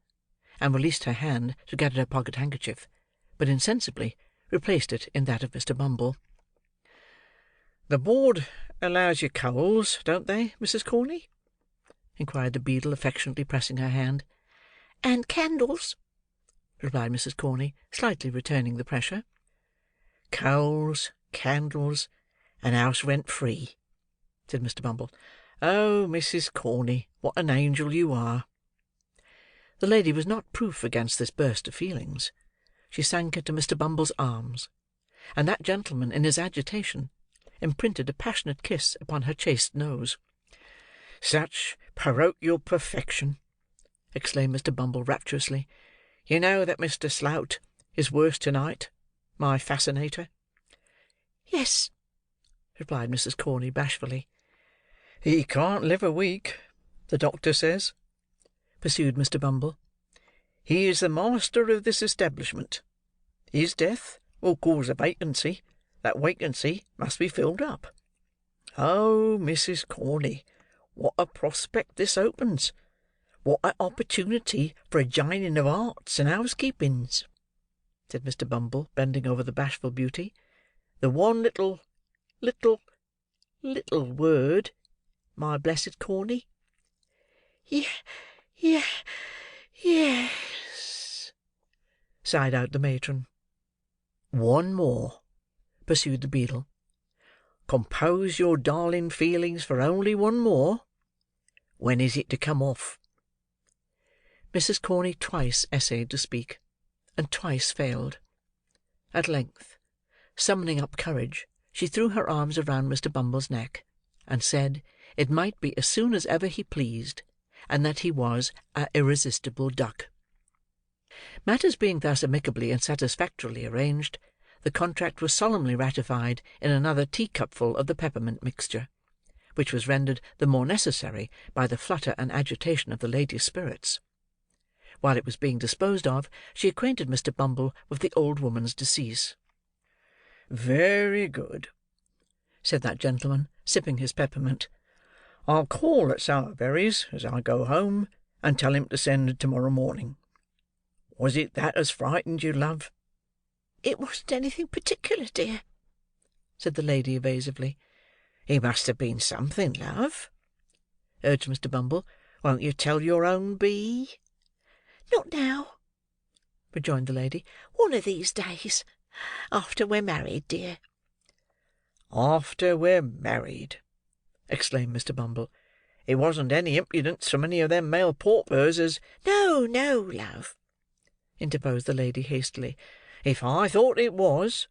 and released her hand to get at her pocket-handkerchief, but insensibly replaced it in that of Mr. Bumble. "The board allows you coals, don't they, Mrs. Corney?" inquired the beadle, affectionately pressing her hand. "And candles," replied Mrs. Corney, slightly returning the pressure. "Coals, candles, and house rent free," said Mr. Bumble. "Oh, Mrs. Corney, what an angel you are!" The lady was not proof against this burst of feelings. She sank into Mr. Bumble's arms, and that gentleman, in his agitation, imprinted a passionate kiss upon her chaste nose. "Such parochial perfection!" exclaimed Mr. Bumble rapturously. "You know that Mr. Slout is worse to-night, my fascinator?" "Yes," replied Mrs. Corney bashfully. "He can't live a week, the doctor says," pursued Mr. Bumble. "He is the master of this establishment. His death will cause a vacancy. That vacancy must be filled up. Oh, Mrs. Corney, what a prospect this opens! What an opportunity for a jining of arts and housekeepings!" said Mr. Bumble, bending over the bashful beauty. "The one little word, my blessed Corney?" Yes," sighed out the matron. "One more," pursued the beadle. "Compose your darling feelings for only one more. When is it to come off?" Mrs. Corney twice essayed to speak, and twice failed. At length, summoning up courage, she threw her arms around Mr. Bumble's neck, and said it might be as soon as ever he pleased, and that he was a irresistible duck. Matters being thus amicably and satisfactorily arranged, the contract was solemnly ratified in another teacupful of the peppermint mixture, which was rendered the more necessary by the flutter and agitation of the lady's spirits. While it was being disposed of, she acquainted Mr. Bumble with the old woman's decease. "Very good," said that gentleman, sipping his peppermint. "I'll call at Sowerberry's as I go home, and tell him to send to-morrow morning. Was it that as frightened you, love?" "It wasn't anything particular, dear," said the lady evasively. "It must have been something, love," urged Mr. Bumble. "Won't you tell your own B?" "Not now," rejoined the lady. "One of these days, after we're married, dear." "After we're married!" exclaimed Mr. Bumble. "It wasn't any impudence from any of them male paupers as—" "No, no, love," interposed the lady hastily. "If I thought it was,"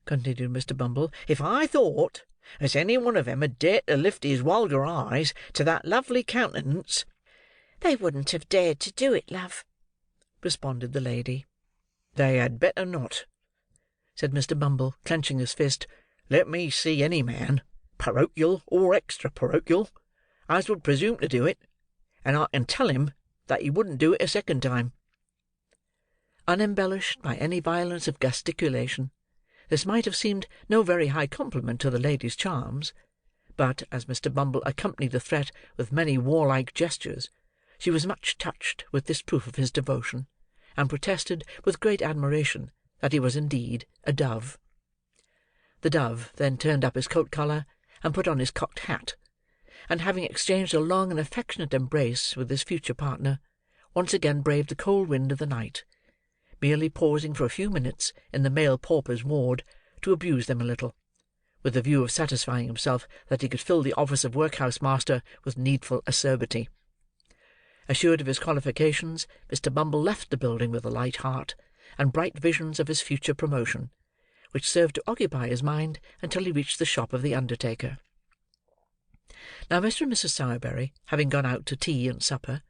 continued Mr. Bumble, "if I thought as any one of 'em had dared to lift his vulgar eyes to that lovely countenance—" "They wouldn't have dared to do it, love," responded the lady. "They had better not," said Mr. Bumble, clenching his fist. "Let me see any man, parochial or extra-parochial, as would presume to do it, and I can tell him that he wouldn't do it a second time." Unembellished by any violence of gesticulation, this might have seemed no very high compliment to the lady's charms; but, as Mr. Bumble accompanied the threat with many warlike gestures, she was much touched with this proof of his devotion, and protested, with great admiration, that he was indeed a dove. The dove then turned up his coat-collar, and put on his cocked hat, and having exchanged a long and affectionate embrace with his future partner, once again braved the cold wind of the night, merely pausing for a few minutes in the male paupers' ward to abuse them a little, with the view of satisfying himself that he could fill the office of workhouse-master with needful acerbity. Assured of his qualifications, Mr. Bumble left the building with a light heart, and bright visions of his future promotion, which served to occupy his mind until he reached the shop of the undertaker. Now Mr. and Mrs. Sowerberry having gone out to tea and supper,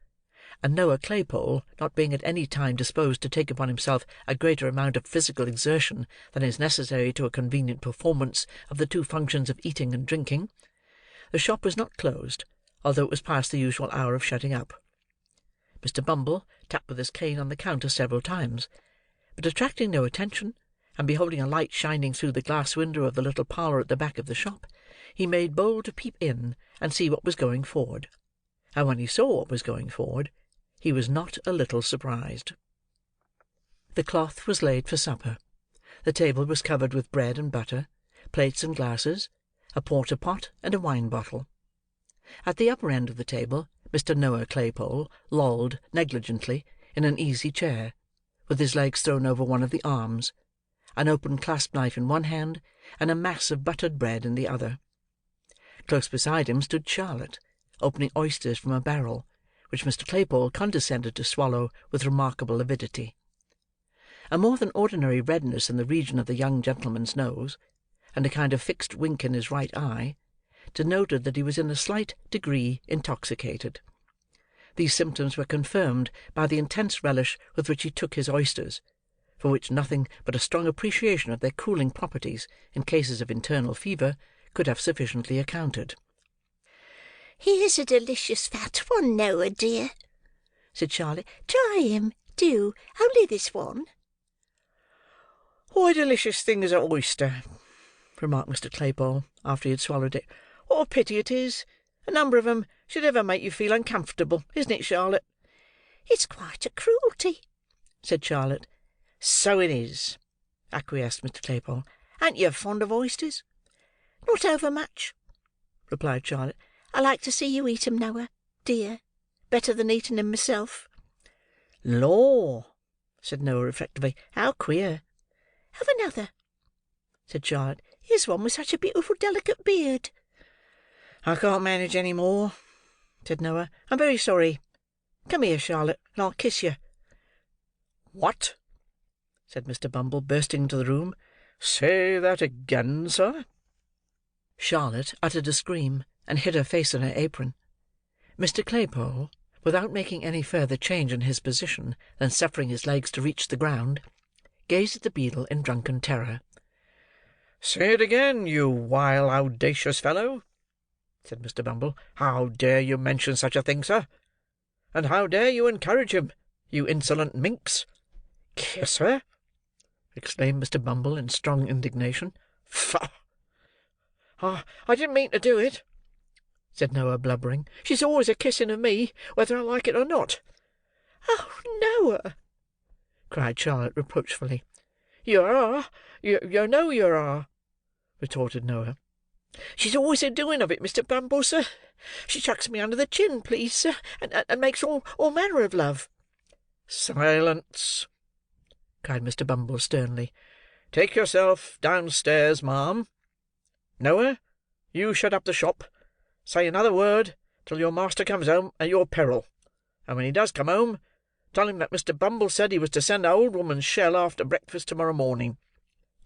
and Noah Claypole not being at any time disposed to take upon himself a greater amount of physical exertion than is necessary to a convenient performance of the two functions of eating and drinking, the shop was not closed, although it was past the usual hour of shutting up. Mr. Bumble tapped with his cane on the counter several times, but attracting no attention, and beholding a light shining through the glass window of the little parlour at the back of the shop, he made bold to peep in and see what was going forward; and when he saw what was going forward, he was not a little surprised. The cloth was laid for supper. The table was covered with bread and butter, plates and glasses, a porter pot, and a wine bottle. At the upper end of the table, Mr. Noah Claypole lolled negligently in an easy chair, with his legs thrown over one of the arms, an open clasp-knife in one hand, and a mass of buttered bread in the other. Close beside him stood Charlotte, opening oysters from a barrel, which Mr. Claypole condescended to swallow with remarkable avidity. A more than ordinary redness in the region of the young gentleman's nose, and a kind of fixed wink in his right eye, denoted that he was in a slight degree intoxicated. These symptoms were confirmed by the intense relish with which he took his oysters, for which nothing but a strong appreciation of their cooling properties in cases of internal fever could have sufficiently accounted. "Here's a delicious fat one, Noah, dear," said Charlotte. "Try him, do. Only this one." "What a delicious thing is an oyster!" remarked Mr. Claypole, after he had swallowed it. "What a pity it is! A number of 'em should ever make you feel uncomfortable, isn't it, Charlotte?" "It's quite a cruelty," said Charlotte. "So it is," acquiesced Mr. Claypole. "Ain't you fond of oysters?" "Not overmuch," replied Charlotte. "I like to see you eat 'em, Noah, dear, better than eating 'em myself." "Lor!" said Noah reflectively. "How queer!" "Have another," said Charlotte. "Here's one with such a beautiful delicate beard." "I can't manage any more," said Noah. "I'm very sorry. Come here, Charlotte, and I'll kiss you." "What?" said Mr. Bumble, bursting into the room. "Say that again, sir." Charlotte uttered a scream, and hid her face in her apron. Mr. Claypole, without making any further change in his position than suffering his legs to reach the ground, gazed at the beadle in drunken terror. "Say it again, you vile, audacious fellow," said Mr. Bumble. "How dare you mention such a thing, sir? And how dare you encourage him, you insolent minx?" "Kiss her!" exclaimed Mr. Bumble in strong indignation. "Faugh! I didn't mean to do it," said Noah, blubbering. "She's always a-kissing of me, whether I like it or not." "Oh, Noah!" cried Charlotte reproachfully. "You are. You know you are," retorted Noah. "She's always a-doing of it, Mr. Bumble, sir. She chucks me under the chin, please, sir, and makes all manner of love." "Silence!" cried Mr. Bumble sternly. "Take yourself downstairs, ma'am. Noah, you shut up the shop. Say another word till your master comes home at your peril; and when he does come home, tell him that Mr. Bumble said he was to send the old woman's shell after breakfast to-morrow morning.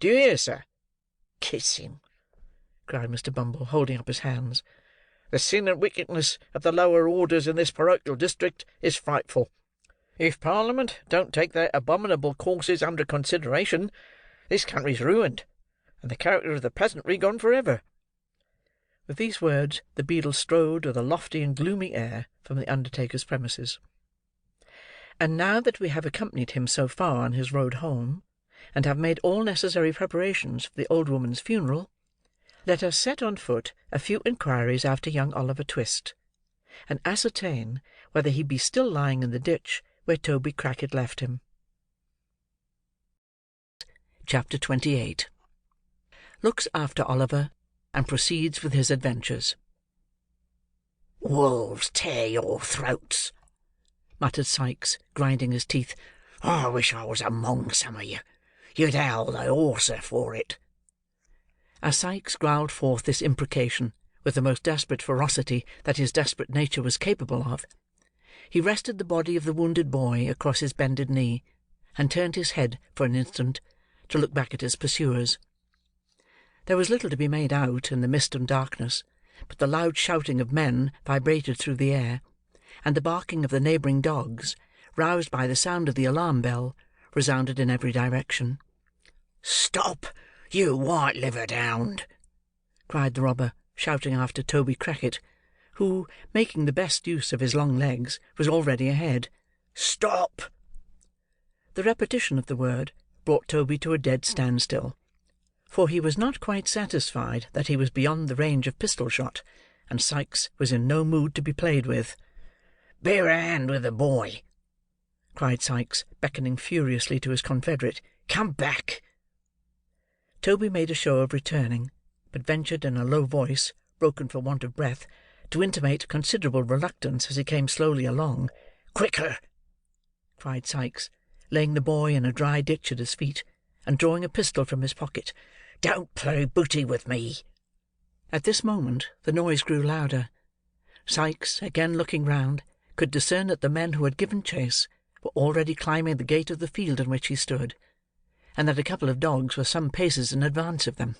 Do you hear, sir?" "Kiss him!" cried Mr. Bumble, holding up his hands. "The sin and wickedness of the lower orders in this parochial district is frightful. If Parliament don't take their abominable courses under consideration, this country's ruined, and the character of the peasantry gone for ever." With these words, the beadle strode with a lofty and gloomy air from the undertaker's premises. And now that we have accompanied him so far on his road home, and have made all necessary preparations for the old woman's funeral, let us set on foot a few inquiries after young Oliver Twist, and ascertain whether he be still lying in the ditch where Toby Crackit left him. Chapter 28. Looks after Oliver, and proceeds with his adventures. "Wolves tear your throats," muttered Sikes, grinding his teeth. "I wish I was among some of you. You'd howl the horser for it." As Sikes growled forth this imprecation with the most desperate ferocity that his desperate nature was capable of, he rested the body of the wounded boy across his bended knee, and turned his head for an instant to look back at his pursuers. There was little to be made out, in the mist and darkness, but the loud shouting of men vibrated through the air, and the barking of the neighbouring dogs, roused by the sound of the alarm bell, resounded in every direction. "Stop, you white-livered hound!" cried the robber, shouting after Toby Crackit, who, making the best use of his long legs, was already ahead. "Stop!" The repetition of the word brought Toby to a dead standstill, for he was not quite satisfied that he was beyond the range of pistol shot, and Sikes was in no mood to be played with. "Bear a hand with the boy," cried Sikes, beckoning furiously to his confederate. "Come back." Toby made a show of returning, but ventured in a low voice, broken for want of breath, to intimate considerable reluctance as he came slowly along. "Quicker!" cried Sikes, laying the boy in a dry ditch at his feet, and drawing a pistol from his pocket. "Don't play booty with me." At this moment the noise grew louder. Sikes, again looking round, could discern that the men who had given chase were already climbing the gate of the field in which he stood, and that a couple of dogs were some paces in advance of them.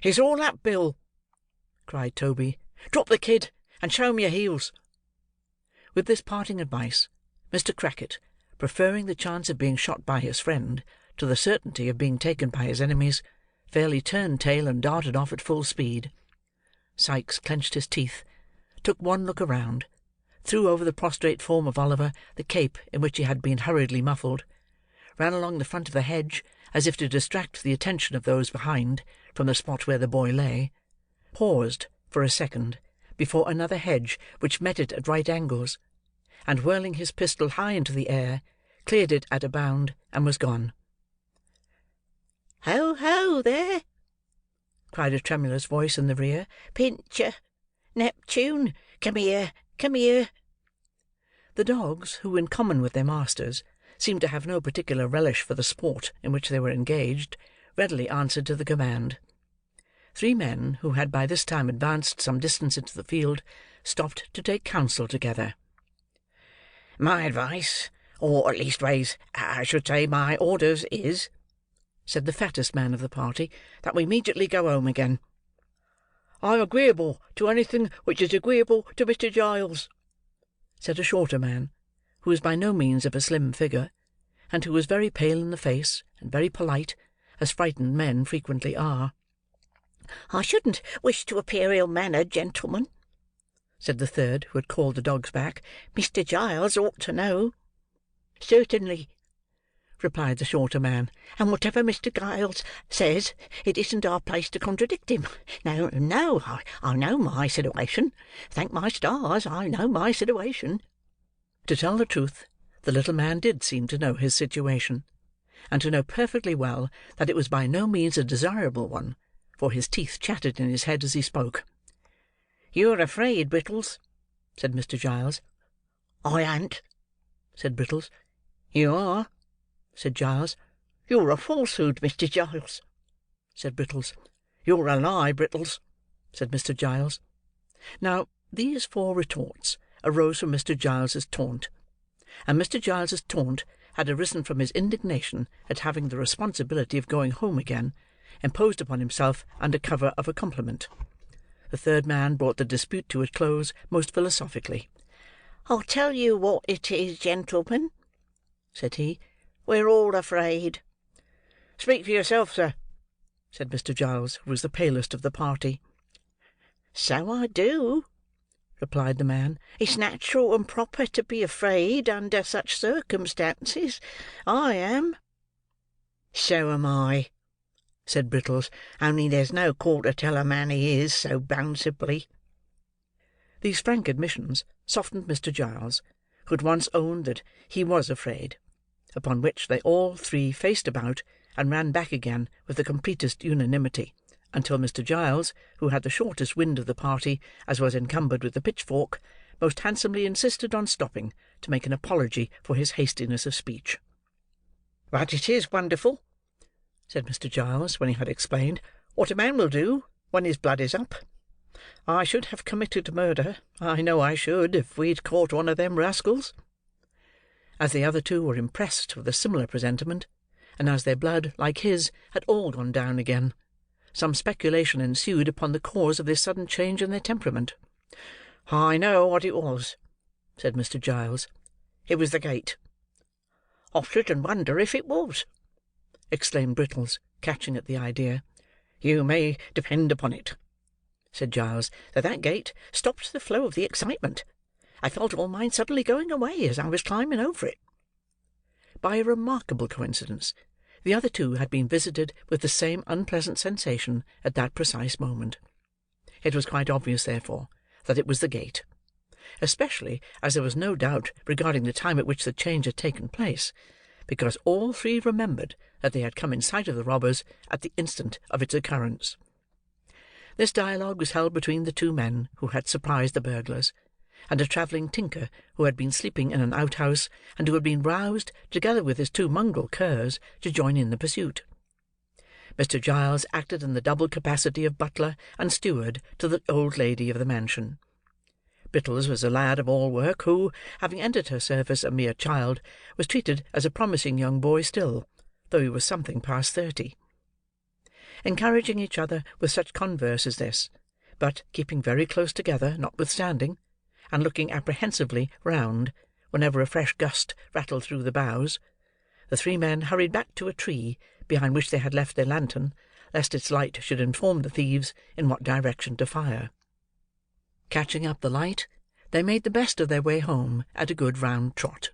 "It's all up, Bill!" cried Toby. "Drop the kid, and show 'em your heels." With this parting advice, Mr. Crackit, preferring the chance of being shot by his friend to the certainty of being taken by his enemies, fairly turned tail and darted off at full speed. Sikes clenched his teeth, took one look around, threw over the prostrate form of Oliver the cape in which he had been hurriedly muffled, ran along the front of the hedge as if to distract the attention of those behind from the spot where the boy lay, paused for a second before another hedge which met it at right angles, and whirling his pistol high into the air, cleared it at a bound, and was gone. "Ho, ho, there!" cried a tremulous voice in the rear. "Pincher! Neptune! Come here, come here!" The dogs, who, in common with their masters, seemed to have no particular relish for the sport in which they were engaged, readily answered to the command. Three men, who had by this time advanced some distance into the field, stopped to take counsel together. "My advice, or leastways, I should say my orders, is," said the fattest man of the party, "that we immediately go home again." "I am agreeable to anything which is agreeable to Mr. Giles," said a shorter man, who was by no means of a slim figure, and who was very pale in the face, and very polite, as frightened men frequently are. "I shouldn't wish to appear ill-mannered, gentlemen," said the third, who had called the dogs back. "Mr. Giles ought to know." "Certainly," replied the shorter man. "And whatever Mr. Giles says, it isn't our place to contradict him. No, no, I know my situation. Thank my stars, I know my situation." To tell the truth, the little man did seem to know his situation, and to know perfectly well that it was by no means a desirable one, for his teeth chattered in his head as he spoke. "You're afraid, Brittles," said Mr. Giles. "I ain't," said Brittles. "You are," said Giles. "You're a falsehood, Mr. Giles," said Brittles. "You're a lie, Brittles," said Mr. Giles. Now, these four retorts arose from Mr. Giles's taunt, and Mr. Giles's taunt had arisen from his indignation at having the responsibility of going home again imposed upon himself under cover of a compliment. The third man brought the dispute to a close most philosophically. "I'll tell you what it is, gentlemen," said he. "We're all afraid." "Speak for yourself, sir," said Mr. Giles, who was the palest of the party. "So I do," replied the man. "It's natural and proper to be afraid under such circumstances. I am." "So am I," said Brittles, "only there's no call to tell a man he is, so bounceably." These frank admissions softened Mr. Giles, who had once owned that he was afraid, upon which they all three faced about, and ran back again with the completest unanimity, until Mr. Giles, who had the shortest wind of the party, as was encumbered with the pitchfork, most handsomely insisted on stopping to make an apology for his hastiness of speech. "But it is wonderful," said Mr. Giles, when he had explained, "what a man will do when his blood is up. I should have committed murder, I know I should, if we'd caught one of them rascals." As the other two were impressed with a similar presentiment, and as their blood, like his, had all gone down again, some speculation ensued upon the cause of this sudden change in their temperament. "I know what it was," said Mr. Giles. "It was the gate." "I shouldn't wonder if it was," exclaimed Brittles, catching at the idea. "You may depend upon it," said Giles, "that gate stopped the flow of the excitement. I felt all mine suddenly going away as I was climbing over it." By a remarkable coincidence, The other two had been visited with the same unpleasant sensation at that precise moment. It was quite obvious, therefore, that it was the gate; especially as there was no doubt regarding the time at which the change had taken place, because all three remembered that they had come in sight of the robbers at the instant of its occurrence. This dialogue was held between the two men who had surprised the burglars, and a travelling tinker who had been sleeping in an outhouse, and who had been roused, together with his two mongrel curs, to join in the pursuit. Mr. Giles acted in the double capacity of butler and steward to the old lady of the mansion. Brittles was a lad of all work, who, having entered her service a mere child, was treated as a promising young boy still, though he was something past 30. Encouraging each other with such converse as this, but keeping very close together notwithstanding, and looking apprehensively round whenever a fresh gust rattled through the boughs, the three men hurried back to a tree behind which they had left their lantern, lest its light should inform the thieves in what direction to fire. Catching up the light, they made the best of their way home at a good round trot;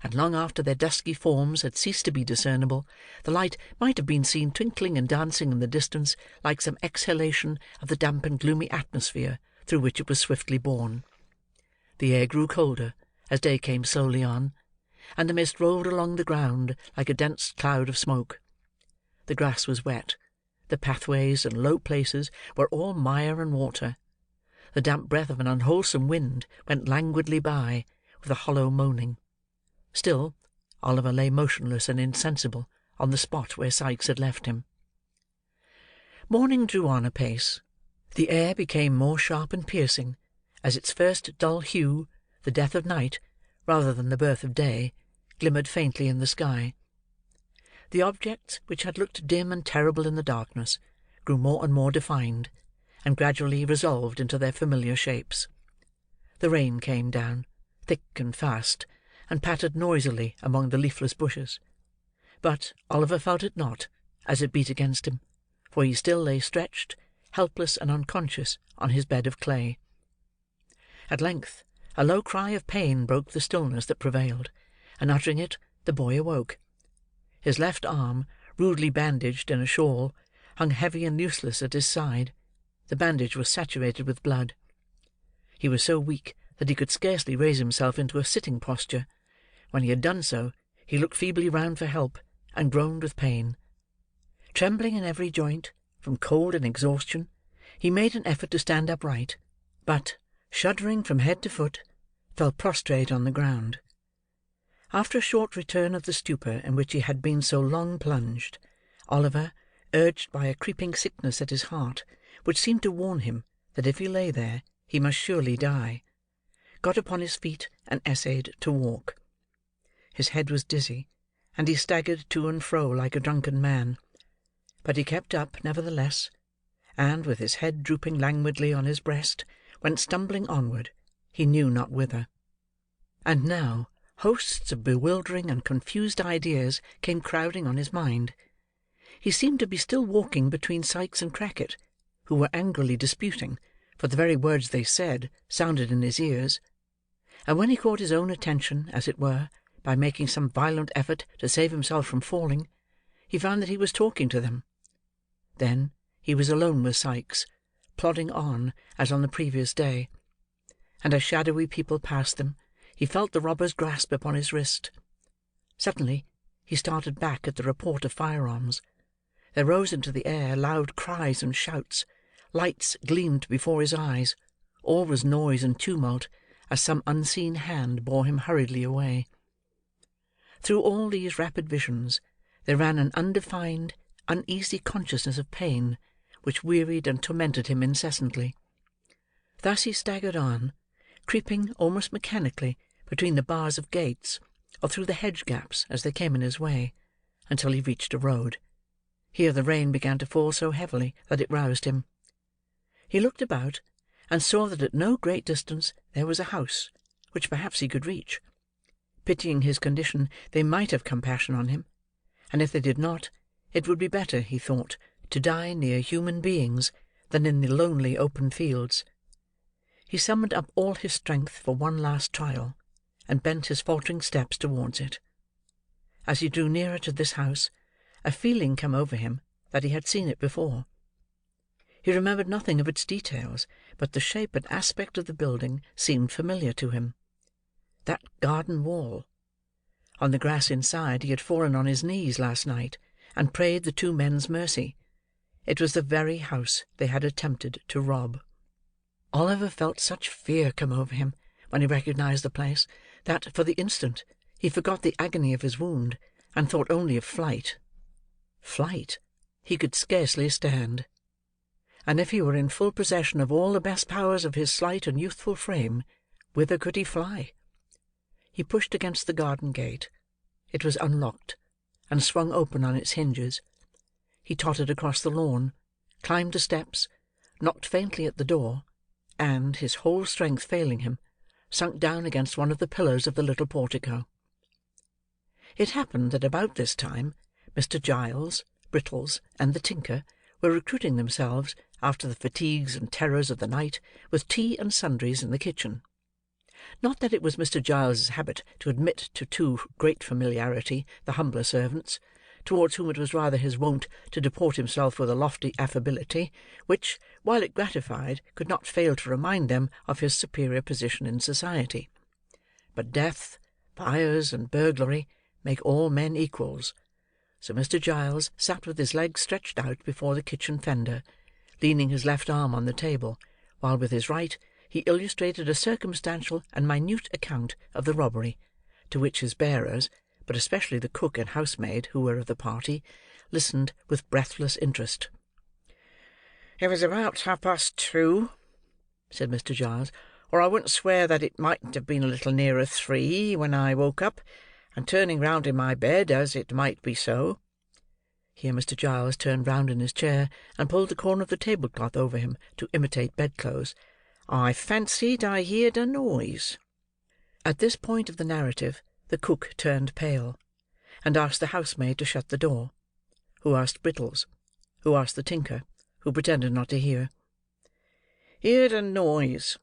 and long after their dusky forms had ceased to be discernible, the light might have been seen twinkling and dancing in the distance like some exhalation of the damp and gloomy atmosphere through which it was swiftly borne. The air grew colder as day came slowly on, and the mist rolled along the ground like a dense cloud of smoke. The grass was wet; the pathways and low places were all mire and water; the damp breath of an unwholesome wind went languidly by, with a hollow moaning. Still, Oliver lay motionless and insensible on the spot where Sikes had left him. Morning drew on apace. The air became more sharp and piercing, as its first dull hue, the death of night, rather than the birth of day, glimmered faintly in the sky. The objects which had looked dim and terrible in the darkness, grew more and more defined, and gradually resolved into their familiar shapes. The rain came down, thick and fast, and pattered noisily among the leafless bushes; but Oliver felt it not, as it beat against him, for he still lay stretched, helpless and unconscious, on his bed of clay. At length, a low cry of pain broke the stillness that prevailed, and uttering it, the boy awoke. His left arm, rudely bandaged in a shawl, hung heavy and useless at his side. The bandage was saturated with blood. He was so weak that he could scarcely raise himself into a sitting posture. When he had done so, he looked feebly round for help, and groaned with pain. Trembling in every joint, from cold and exhaustion, he made an effort to stand upright, but, shuddering from head to foot, fell prostrate on the ground. After a short return of the stupor in which he had been so long plunged, Oliver, urged by a creeping sickness at his heart, which seemed to warn him that if he lay there he must surely die, got upon his feet and essayed to walk. His head was dizzy, and he staggered to and fro like a drunken man; but he kept up, nevertheless, and, with his head drooping languidly on his breast, went stumbling onward, he knew not whither. And now hosts of bewildering and confused ideas came crowding on his mind. He seemed to be still walking between Sikes and Crackit, who were angrily disputing, for the very words they said sounded in his ears; and when he caught his own attention, as it were, by making some violent effort to save himself from falling, he found that he was talking to them. Then he was alone with Sikes, plodding on as on the previous day; and as shadowy people passed them, he felt the robber's grasp upon his wrist. Suddenly he started back at the report of firearms. There rose into the air loud cries and shouts; lights gleamed before his eyes; all was noise and tumult, as some unseen hand bore him hurriedly away. Through all these rapid visions, there ran an undefined, uneasy consciousness of pain, which wearied and tormented him incessantly. Thus he staggered on, creeping almost mechanically between the bars of gates, or through the hedge gaps as they came in his way, until he reached a road. Here the rain began to fall so heavily that it roused him. He looked about, and saw that at no great distance there was a house, which perhaps he could reach. Pitying his condition, they might have compassion on him; and if they did not, it would be better, he thought, to die near human beings than in the lonely open fields. He summoned up all his strength for one last trial, and bent his faltering steps towards it. As he drew nearer to this house, a feeling come over him that he had seen it before. He remembered nothing of its details, but the shape and aspect of the building seemed familiar to him. That garden wall! On the grass inside he had fallen on his knees last night, and prayed the two men's mercy. It was the very house they had attempted to rob. Oliver felt such fear come over him when he recognised the place, that, for the instant, he forgot the agony of his wound, and thought only of flight. Flight! He could scarcely stand. And if he were in full possession of all the best powers of his slight and youthful frame, whither could he fly? He pushed against the garden gate. It was unlocked, and swung open on its hinges. He tottered across the lawn, climbed the steps, knocked faintly at the door, and, his whole strength failing him, sunk down against one of the pillars of the little portico. It happened that about this time, Mr. Giles, Brittles, and the tinker were recruiting themselves, after the fatigues and terrors of the night, with tea and sundries in the kitchen. Not that it was Mr. Giles's habit to admit to too great familiarity the humbler servants, towards whom it was rather his wont to deport himself with a lofty affability, which, while it gratified, could not fail to remind them of his superior position in society. But death, fires, and burglary make all men equals. So Mr. Giles sat with his legs stretched out before the kitchen fender, leaning his left arm on the table, while with his right he illustrated a circumstantial and minute account of the robbery, to which his bearers, but especially the cook and housemaid who were of the party, listened with breathless interest. "It was about 2:30, said Mr. Giles, "or I wouldn't swear that it mightn't have been a little nearer 3 when I woke up, and turning round in my bed, as it might be so." Here Mr. Giles turned round in his chair, and pulled the corner of the tablecloth over him to imitate bedclothes. "I fancied I heerd a noise." At this point of the narrative, the cook turned pale, and asked the housemaid to shut the door, who asked Brittles, who asked the tinker, who pretended not to hear. "Heerd a noise,"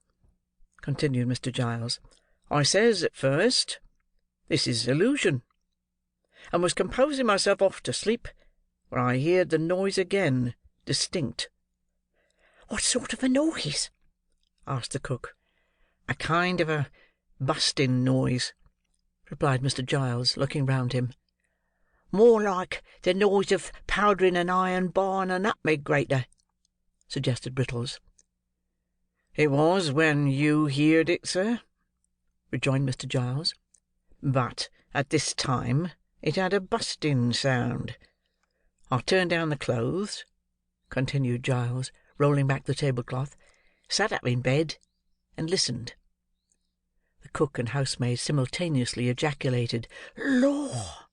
continued Mr. Giles. "I says at first, 'This is illusion,' and was composing myself off to sleep, when I heerd the noise again, distinct." "What sort of a noise?" asked the cook. "A kind of a busting noise," replied Mr. Giles, looking round him. "More like the noise of powdering an iron bar on a nutmeg grater," suggested Brittles. "It was when you heerd it, sir," rejoined Mr. Giles. "But at this time it had a busting sound. I turned down the clothes," continued Giles, rolling back the tablecloth, "sat up in bed, and listened." The cook and housemaid simultaneously ejaculated, "Lor!"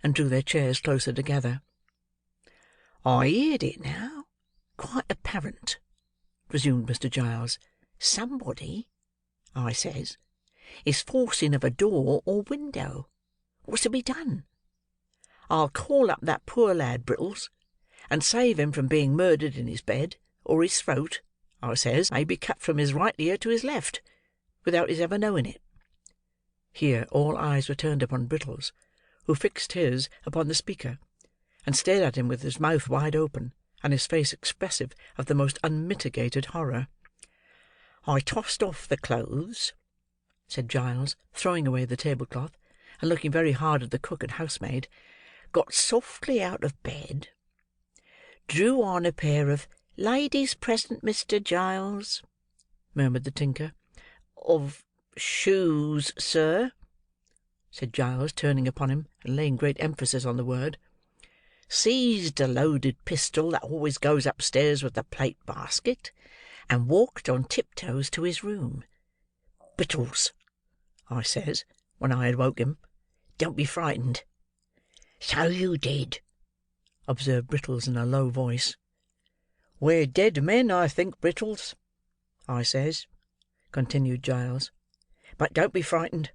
and drew their chairs closer together. "I heerd it now, quite apparent," resumed Mr. Giles. "Somebody," I says, "is forcing of a door or window. What's to be done? I'll call up that poor lad, Brittles, and save him from being murdered in his bed, or his throat," I says, "may be cut from his right ear to his left, without his ever knowing it." Here all eyes were turned upon Brittles, who fixed his upon the speaker, and stared at him with his mouth wide open, and his face expressive of the most unmitigated horror. "I tossed off the clothes," said Giles, throwing away the tablecloth, and looking very hard at the cook and housemaid, "got softly out of bed, drew on a pair of—" "Ladies present, Mr. Giles," murmured the tinker. "Of shoes, sir," said Giles, turning upon him, and laying great emphasis on the word. "Seized a loaded pistol that always goes upstairs with the plate basket, and walked on tiptoes to his room. 'Brittles,' I says, when I had woke him, 'don't be frightened.' 'So you did,' observed Brittles in a low voice. 'We're dead men, I think, Brittles,' I says," continued Giles. "But don't be frightened."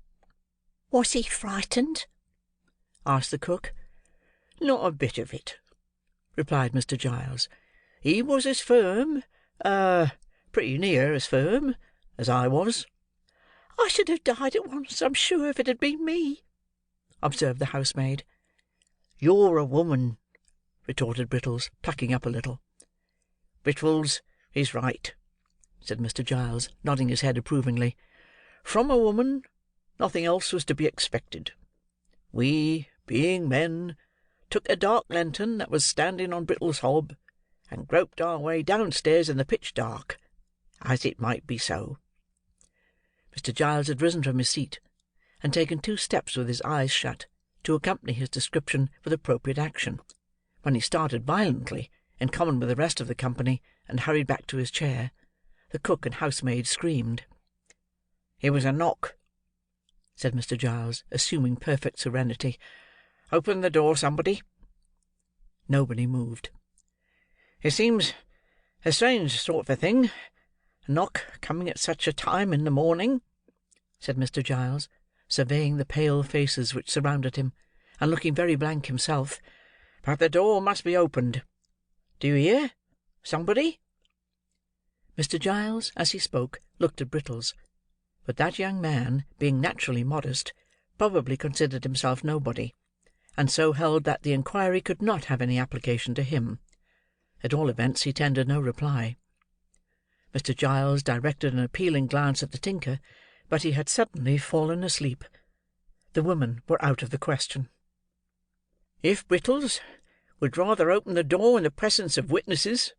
"Was he frightened?" asked the cook. "Not a bit of it," replied Mr. Giles. "He was as firm—pretty near as firm—as I was." "I should have died at once, I'm sure, if it had been me," observed the housemaid. "You're a woman," retorted Brittles, plucking up a little. "Brittles is right," said Mr. Giles, nodding his head approvingly. "From a woman, nothing else was to be expected. We, being men, took a dark lantern that was standing on Brittles' hob, and groped our way downstairs in the pitch dark, as it might be so." Mr. Giles had risen from his seat, and taken 2 steps with his eyes shut, to accompany his description with appropriate action, when he started violently, in common with the rest of the company, and hurried back to his chair. The cook and housemaid screamed. "It was a knock," said Mr. Giles, assuming perfect serenity. "Open the door, somebody." Nobody moved. "It seems a strange sort of a thing, a knock coming at such a time in the morning," said Mr. Giles, surveying the pale faces which surrounded him, and looking very blank himself. "But the door must be opened. Do you hear? Somebody?" Mr. Giles, as he spoke, looked at Brittles; but that young man, being naturally modest, probably considered himself nobody, and so held that the inquiry could not have any application to him. At all events, he tendered no reply. Mr. Giles directed an appealing glance at the tinker, but he had suddenly fallen asleep. The women were out of the question. "If Brittles would rather open the door in the presence of witnesses,"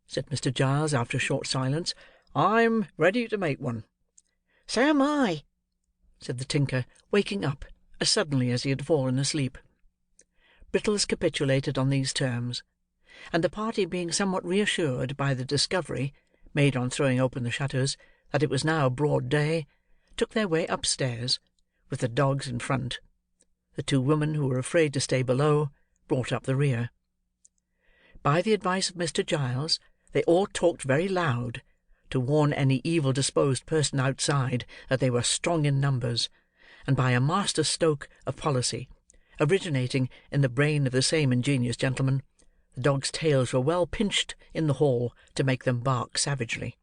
said Mr. Giles, after a short silence, "I'm ready to make one." "So am I," said the tinker, waking up as suddenly as he had fallen asleep. Brittles capitulated on these terms; and the party being somewhat reassured by the discovery, made on throwing open the shutters, that it was now broad day, took their way upstairs, with the dogs in front. The 2 women, who were afraid to stay below, brought up the rear. By the advice of Mr. Giles, they all talked very loud, to warn any evil-disposed person outside that they were strong in numbers; and by a master stroke of policy, originating in the brain of the same ingenious gentleman, the dogs' tails were well pinched in the hall to make them bark savagely.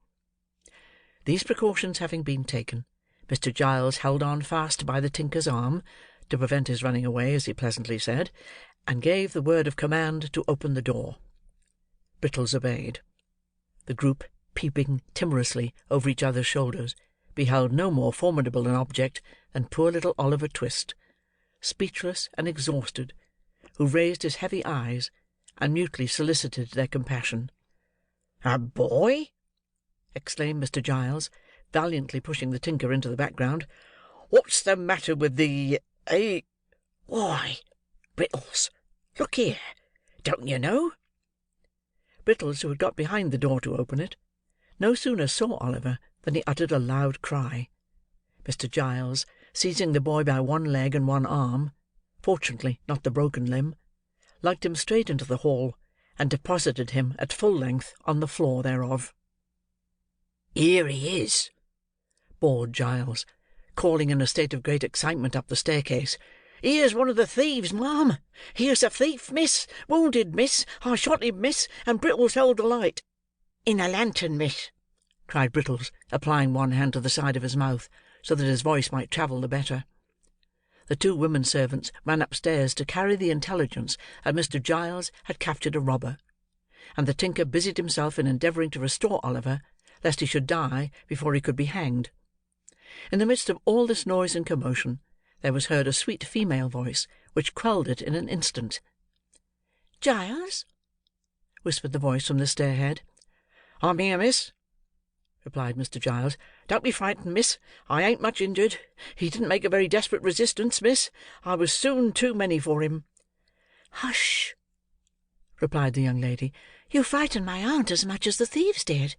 These precautions having been taken, Mr. Giles held on fast by the tinker's arm, to prevent his running away, as he pleasantly said, and gave the word of command to open the door. Brittles obeyed. The group, peeping timorously over each other's shoulders, beheld no more formidable an object than poor little Oliver Twist, speechless and exhausted, who raised his heavy eyes, and mutely solicited their compassion. "A boy!" exclaimed Mr. Giles, valiantly pushing the tinker into the background. "What's the matter with the— Why, Brittles, look here! Don't you know?" Brittles, who had got behind the door to open it, no sooner saw Oliver than he uttered a loud cry. Mr. Giles, seizing the boy by one leg and one arm, fortunately not the broken limb, lugged him straight into the hall, and deposited him at full length on the floor thereof. "Here he is!" bawled Giles, calling in a state of great excitement up the staircase. "Here's one of the thieves, ma'am. Here's the thief, miss. Wounded, miss. I shot him, miss, and Brittles held the light. In a lantern, miss," cried Brittles, applying one hand to the side of his mouth, so that his voice might travel the better. The 2 women servants ran upstairs to carry the intelligence that Mr. Giles had captured a robber; and the tinker busied himself in endeavouring to restore Oliver, lest he should die before he could be hanged. In the midst of all this noise and commotion, there was heard a sweet female voice, which quelled it in an instant. "Giles," whispered the voice from the stairhead. "I'm here, miss," replied Mr. Giles. "Don't be frightened, miss. I ain't much injured. He didn't make a very desperate resistance, miss. I was soon too many for him." "Hush!" replied the young lady. "You frightened my aunt as much as the thieves did.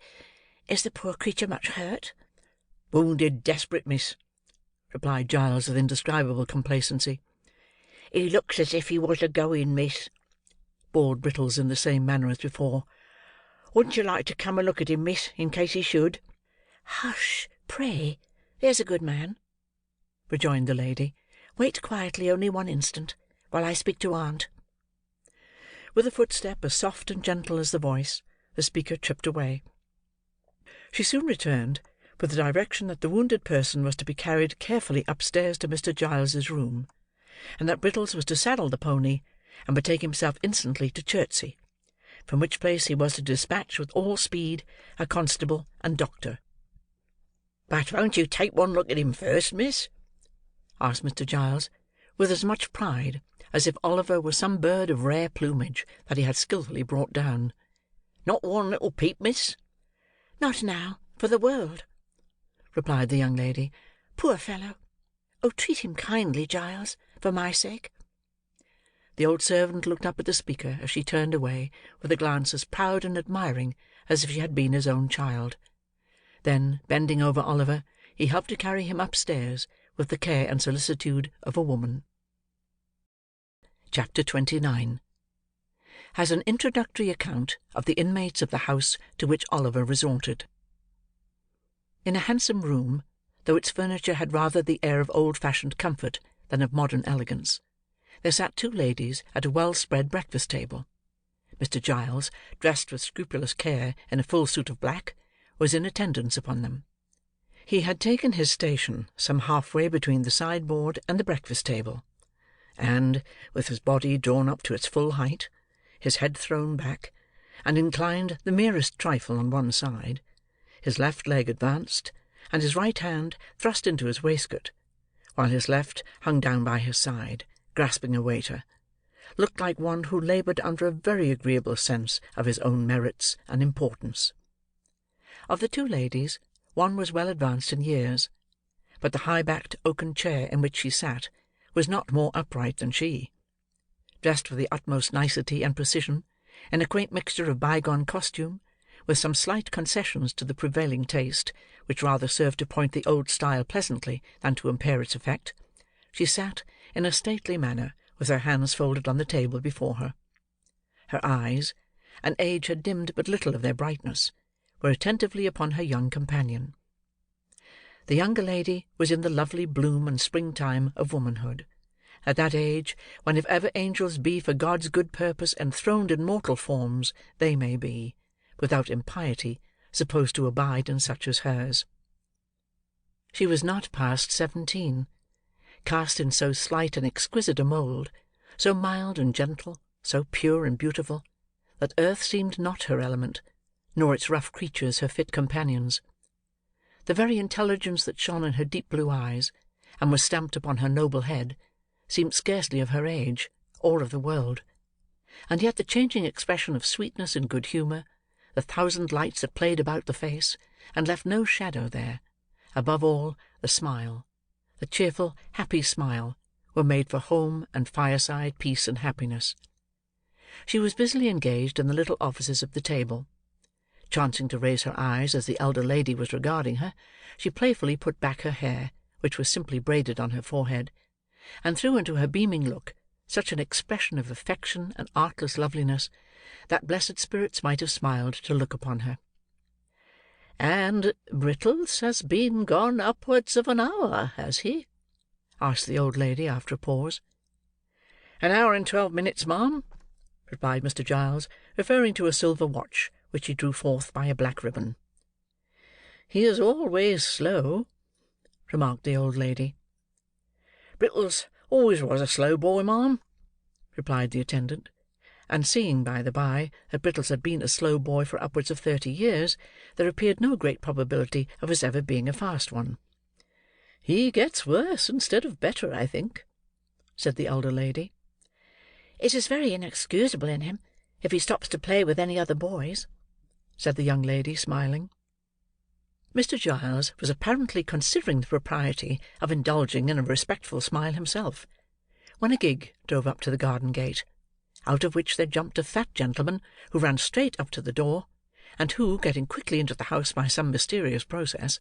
Is the poor creature much hurt?" "Wounded desperate, miss," replied Giles with indescribable complacency. "He looks as if he was a-going, miss," bawled Brittles in the same manner as before. "Wouldn't you like to come and look at him, miss, in case he should?" "Hush, pray, there's a good man," rejoined the lady. "Wait quietly only one instant, while I speak to aunt." With a footstep as soft and gentle as the voice, the speaker tripped away. She soon returned, with the direction that the wounded person was to be carried carefully upstairs to Mr. Giles's room, and that Brittles was to saddle the pony, and betake himself instantly to Chertsey, from which place he was to dispatch with all speed a constable and doctor. "But won't you take one look at him first, miss?" asked Mr. Giles, with as much pride as if Oliver were some bird of rare plumage that he had skilfully brought down. "Not one little peep, miss?" "Not now, for the world," replied the young lady. "Poor fellow! Oh, treat him kindly, Giles, for my sake." The old servant looked up at the speaker as she turned away, with a glance as proud and admiring as if she had been his own child. Then, bending over Oliver, he helped to carry him upstairs with the care and solicitude of a woman. Chapter 29 Has an introductory account of the inmates of the house to which Oliver resorted. In a handsome room, though its furniture had rather the air of old-fashioned comfort than of modern elegance, there sat two ladies at a well-spread breakfast table. Mr. Giles, dressed with scrupulous care in a full suit of black, was in attendance upon them. He had taken his station some half-way between the sideboard and the breakfast table, and, with his body drawn up to its full height, his head thrown back, and inclined the merest trifle on one side, his left leg advanced, and his right hand thrust into his waistcoat, while his left hung down by his side, grasping a waiter, looked like one who laboured under a very agreeable sense of his own merits and importance. Of the two ladies, one was well advanced in years, but the high-backed oaken chair in which she sat was not more upright than she. Dressed with the utmost nicety and precision, in a quaint mixture of bygone costume, with some slight concessions to the prevailing taste, which rather served to point the old style pleasantly than to impair its effect, she sat in a stately manner with her hands folded on the table before her. Her eyes, and age had dimmed but little of their brightness, were attentively upon her young companion. The younger lady was in the lovely bloom and spring-time of womanhood, at that age when if ever angels be for God's good purpose enthroned in mortal forms, they may be, without impiety, supposed to abide in such as hers. She was not past 17, cast in so slight and exquisite a mould, so mild and gentle, so pure and beautiful, that earth seemed not her element, nor its rough creatures her fit companions. The very intelligence that shone in her deep blue eyes, and was stamped upon her noble head, seemed scarcely of her age, or of the world; and yet the changing expression of sweetness and good humour, the thousand lights that played about the face, and left no shadow there, above all, the smile, the cheerful, happy smile, were made for home and fireside peace and happiness. She was busily engaged in the little offices of the table. Chancing to raise her eyes as the elder lady was regarding her, she playfully put back her hair, which was simply braided on her forehead, and threw into her beaming look such an expression of affection and artless loveliness, that blessed spirits might have smiled to look upon her. "And Brittles has been gone upwards of an hour, has he?" asked the old lady, after a pause. "An hour and 12 minutes, ma'am," replied Mr. Giles, referring to a silver watch, which he drew forth by a black ribbon. "He is always slow," remarked the old lady. "Brittles always was a slow boy, ma'am," replied the attendant; and seeing, by the bye, that Brittles had been a slow boy for upwards of 30 years, there appeared no great probability of his ever being a fast one. "He gets worse instead of better, I think," said the elder lady. "It is very inexcusable in him, if he stops to play with any other boys," said the young lady, smiling. Mr. Giles was apparently considering the propriety of indulging in a respectful smile himself, when a gig drove up to the garden gate, out of which there jumped a fat gentleman who ran straight up to the door, and who, getting quickly into the house by some mysterious process,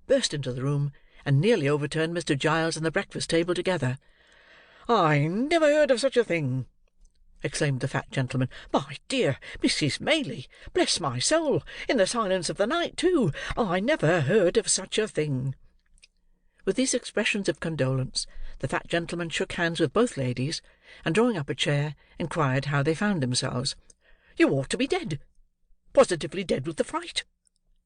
burst into the room, and nearly overturned Mr. Giles and the breakfast table together. "I never heard of such a thing!" exclaimed the fat gentleman. "My dear Mrs. Maylie, bless my soul, in the silence of the night, too, I never heard of such a thing!" With these expressions of condolence, the fat gentleman shook hands with both ladies, and drawing up a chair, inquired how they found themselves. "You ought to be dead, positively dead with the fright,"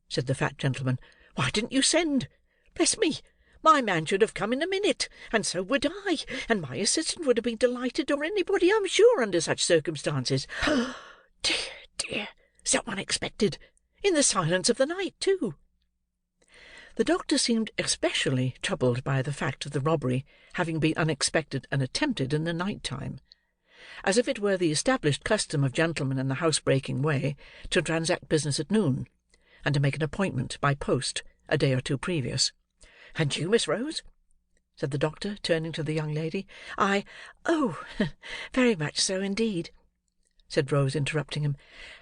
said the fat gentleman. "Why didn't you send? Bless me! My man should have come in a minute, and so would I, and my assistant would have been delighted, or anybody, I'm sure, under such circumstances. Dear, dear, so unexpected! In the silence of the night, too!" The doctor seemed especially troubled by the fact of the robbery having been unexpected and attempted in the night time, as if it were the established custom of gentlemen in the housebreaking way to transact business at noon, and to make an appointment by post a day or two previous. "And you, Miss Rose?" said the doctor, turning to the young lady. "Oh, very much so indeed," said Rose, interrupting him.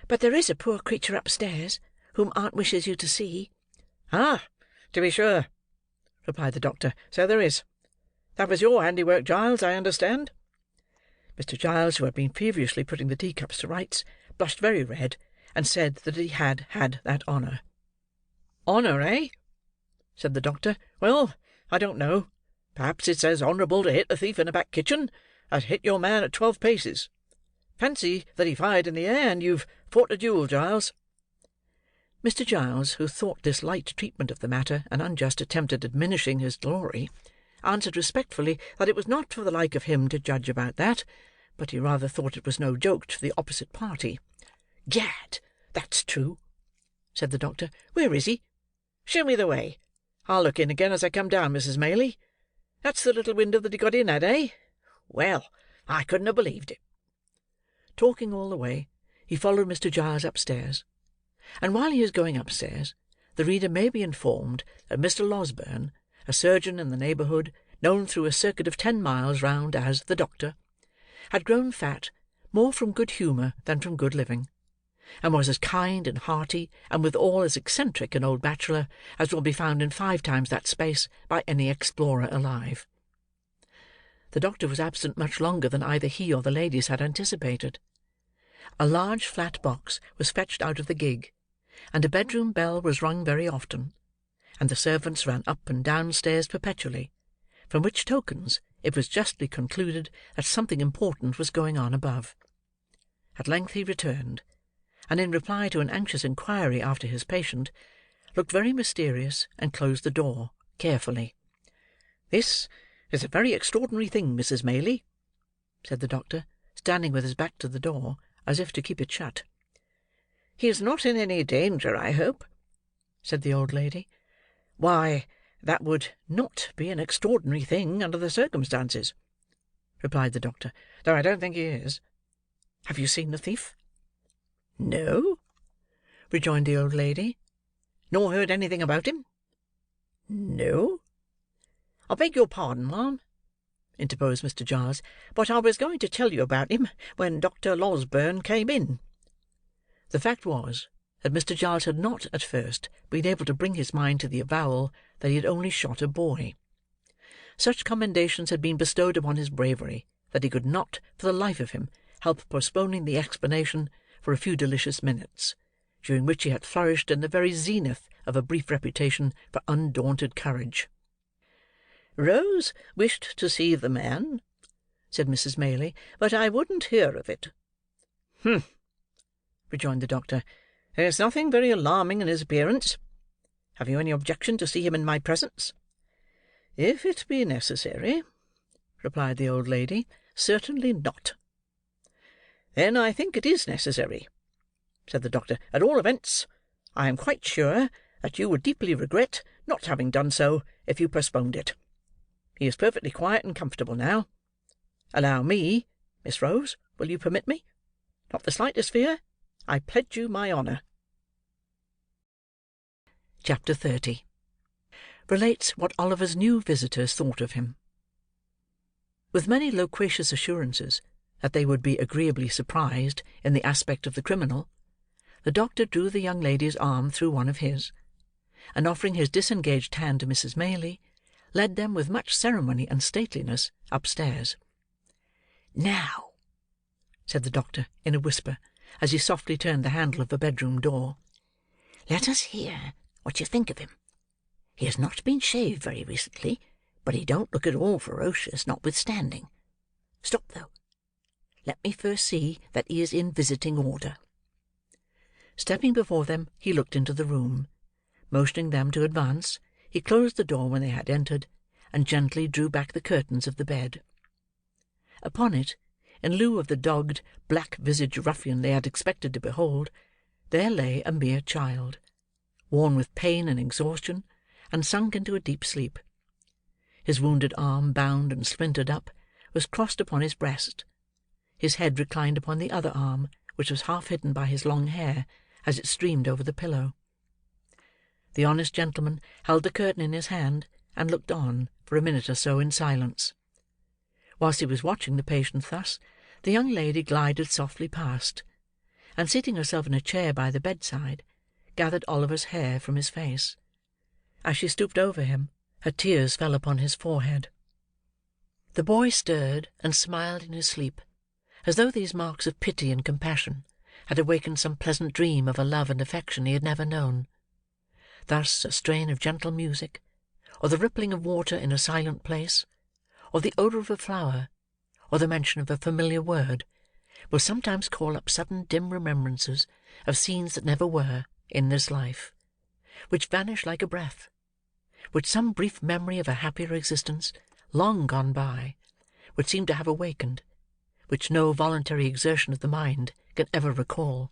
"But there is a poor creature upstairs, whom aunt wishes you to see." "Ah, to be sure," replied the doctor. "So there is. That was your handiwork, Giles, I understand?" Mr. Giles, who had been feverishly putting the teacups to rights, blushed very red, and said that he had had that honour. "Honour, eh?" said the doctor. "Well, I don't know. Perhaps it's as honourable to hit a thief in a back kitchen as hit your man at 12 paces. Fancy that he fired in the air, and you've fought a duel, Giles." Mr. Giles, who thought this light treatment of the matter an unjust attempt at diminishing his glory, answered respectfully that it was not for the like of him to judge about that, but he rather thought it was no joke to the opposite party. "Gad, that's true," said the doctor. "Where is he? Show me the way. I'll look in again as I come down, Mrs. Maylie. That's the little window that he got in at, eh? Well, I couldn't have believed it." Talking all the way, he followed Mr. Giles upstairs, and while he is going upstairs, the reader may be informed that Mr. Losberne, a surgeon in the neighbourhood, known through a circuit of 10 miles round as the doctor, had grown fat more from good humour than from good living, and was as kind and hearty, and withal as eccentric an old bachelor as will be found in 5 times that space by any explorer alive. The doctor was absent much longer than either he or the ladies had anticipated. A large flat box was fetched out of the gig, and a bedroom bell was rung very often, and the servants ran up and down stairs perpetually, from which tokens it was justly concluded that something important was going on above. At length he returned, and in reply to an anxious inquiry after his patient, looked very mysterious and closed the door carefully. "This is a very extraordinary thing, Mrs. Maylie," said the doctor, standing with his back to the door, as if to keep it shut. "He is not in any danger, I hope?" said the old lady. "Why, that would not be an extraordinary thing under the circumstances," replied the doctor, "though I don't think he is. Have you seen the thief?" "No," rejoined the old lady. "Nor heard anything about him?" "No." "I beg your pardon, ma'am," interposed Mr. Giles, "but I was going to tell you about him when Dr. Losberne came in." The fact was, that Mr. Giles had not, at first, been able to bring his mind to the avowal that he had only shot a boy. Such commendations had been bestowed upon his bravery, that he could not, for the life of him, help postponing the explanation for a few delicious minutes, during which he had flourished in the very zenith of a brief reputation for undaunted courage. "Rose wished to see the man," said Mrs. Maylie, "but I wouldn't hear of it." "Humph!" rejoined the doctor. "There's nothing very alarming in his appearance. Have you any objection to see him in my presence?" "If it be necessary," replied the old lady, "certainly not." "Then I think it is necessary," said the doctor. "At all events, I am quite sure that you would deeply regret not having done so, if you postponed it. He is perfectly quiet and comfortable now. Allow me, Miss Rose, will you permit me? Not the slightest fear. I pledge you my honour." Chapter 30 Relates what Oliver's new visitors thought of him. With many loquacious assurances that they would be agreeably surprised in the aspect of the criminal, the doctor drew the young lady's arm through one of his, and offering his disengaged hand to Mrs. Maylie, led them with much ceremony and stateliness upstairs. "Now," said the doctor in a whisper, as he softly turned the handle of the bedroom door, "let us hear what you think of him. He has not been shaved very recently, but he don't look at all ferocious, notwithstanding. Stop, though. Let me first see that he is in visiting order." Stepping before them, he looked into the room. Motioning them to advance, he closed the door when they had entered, and gently drew back the curtains of the bed. Upon it, in lieu of the dogged, black-visaged ruffian they had expected to behold, there lay a mere child, worn with pain and exhaustion, and sunk into a deep sleep. His wounded arm, bound and splintered up, was crossed upon his breast. His head reclined upon the other arm, which was half hidden by his long hair, as it streamed over the pillow. The honest gentleman held the curtain in his hand, and looked on, for a minute or so, in silence. Whilst he was watching the patient thus, the young lady glided softly past, and seating herself in a chair by the bedside, gathered Oliver's hair from his face. As she stooped over him, her tears fell upon his forehead. The boy stirred and smiled in his sleep, as though these marks of pity and compassion had awakened some pleasant dream of a love and affection he had never known. Thus a strain of gentle music, or the rippling of water in a silent place, or the odour of a flower, or the mention of a familiar word, will sometimes call up sudden dim remembrances of scenes that never were, in this life, which vanish like a breath, which some brief memory of a happier existence, long gone by, would seem to have awakened, which no voluntary exertion of the mind can ever recall.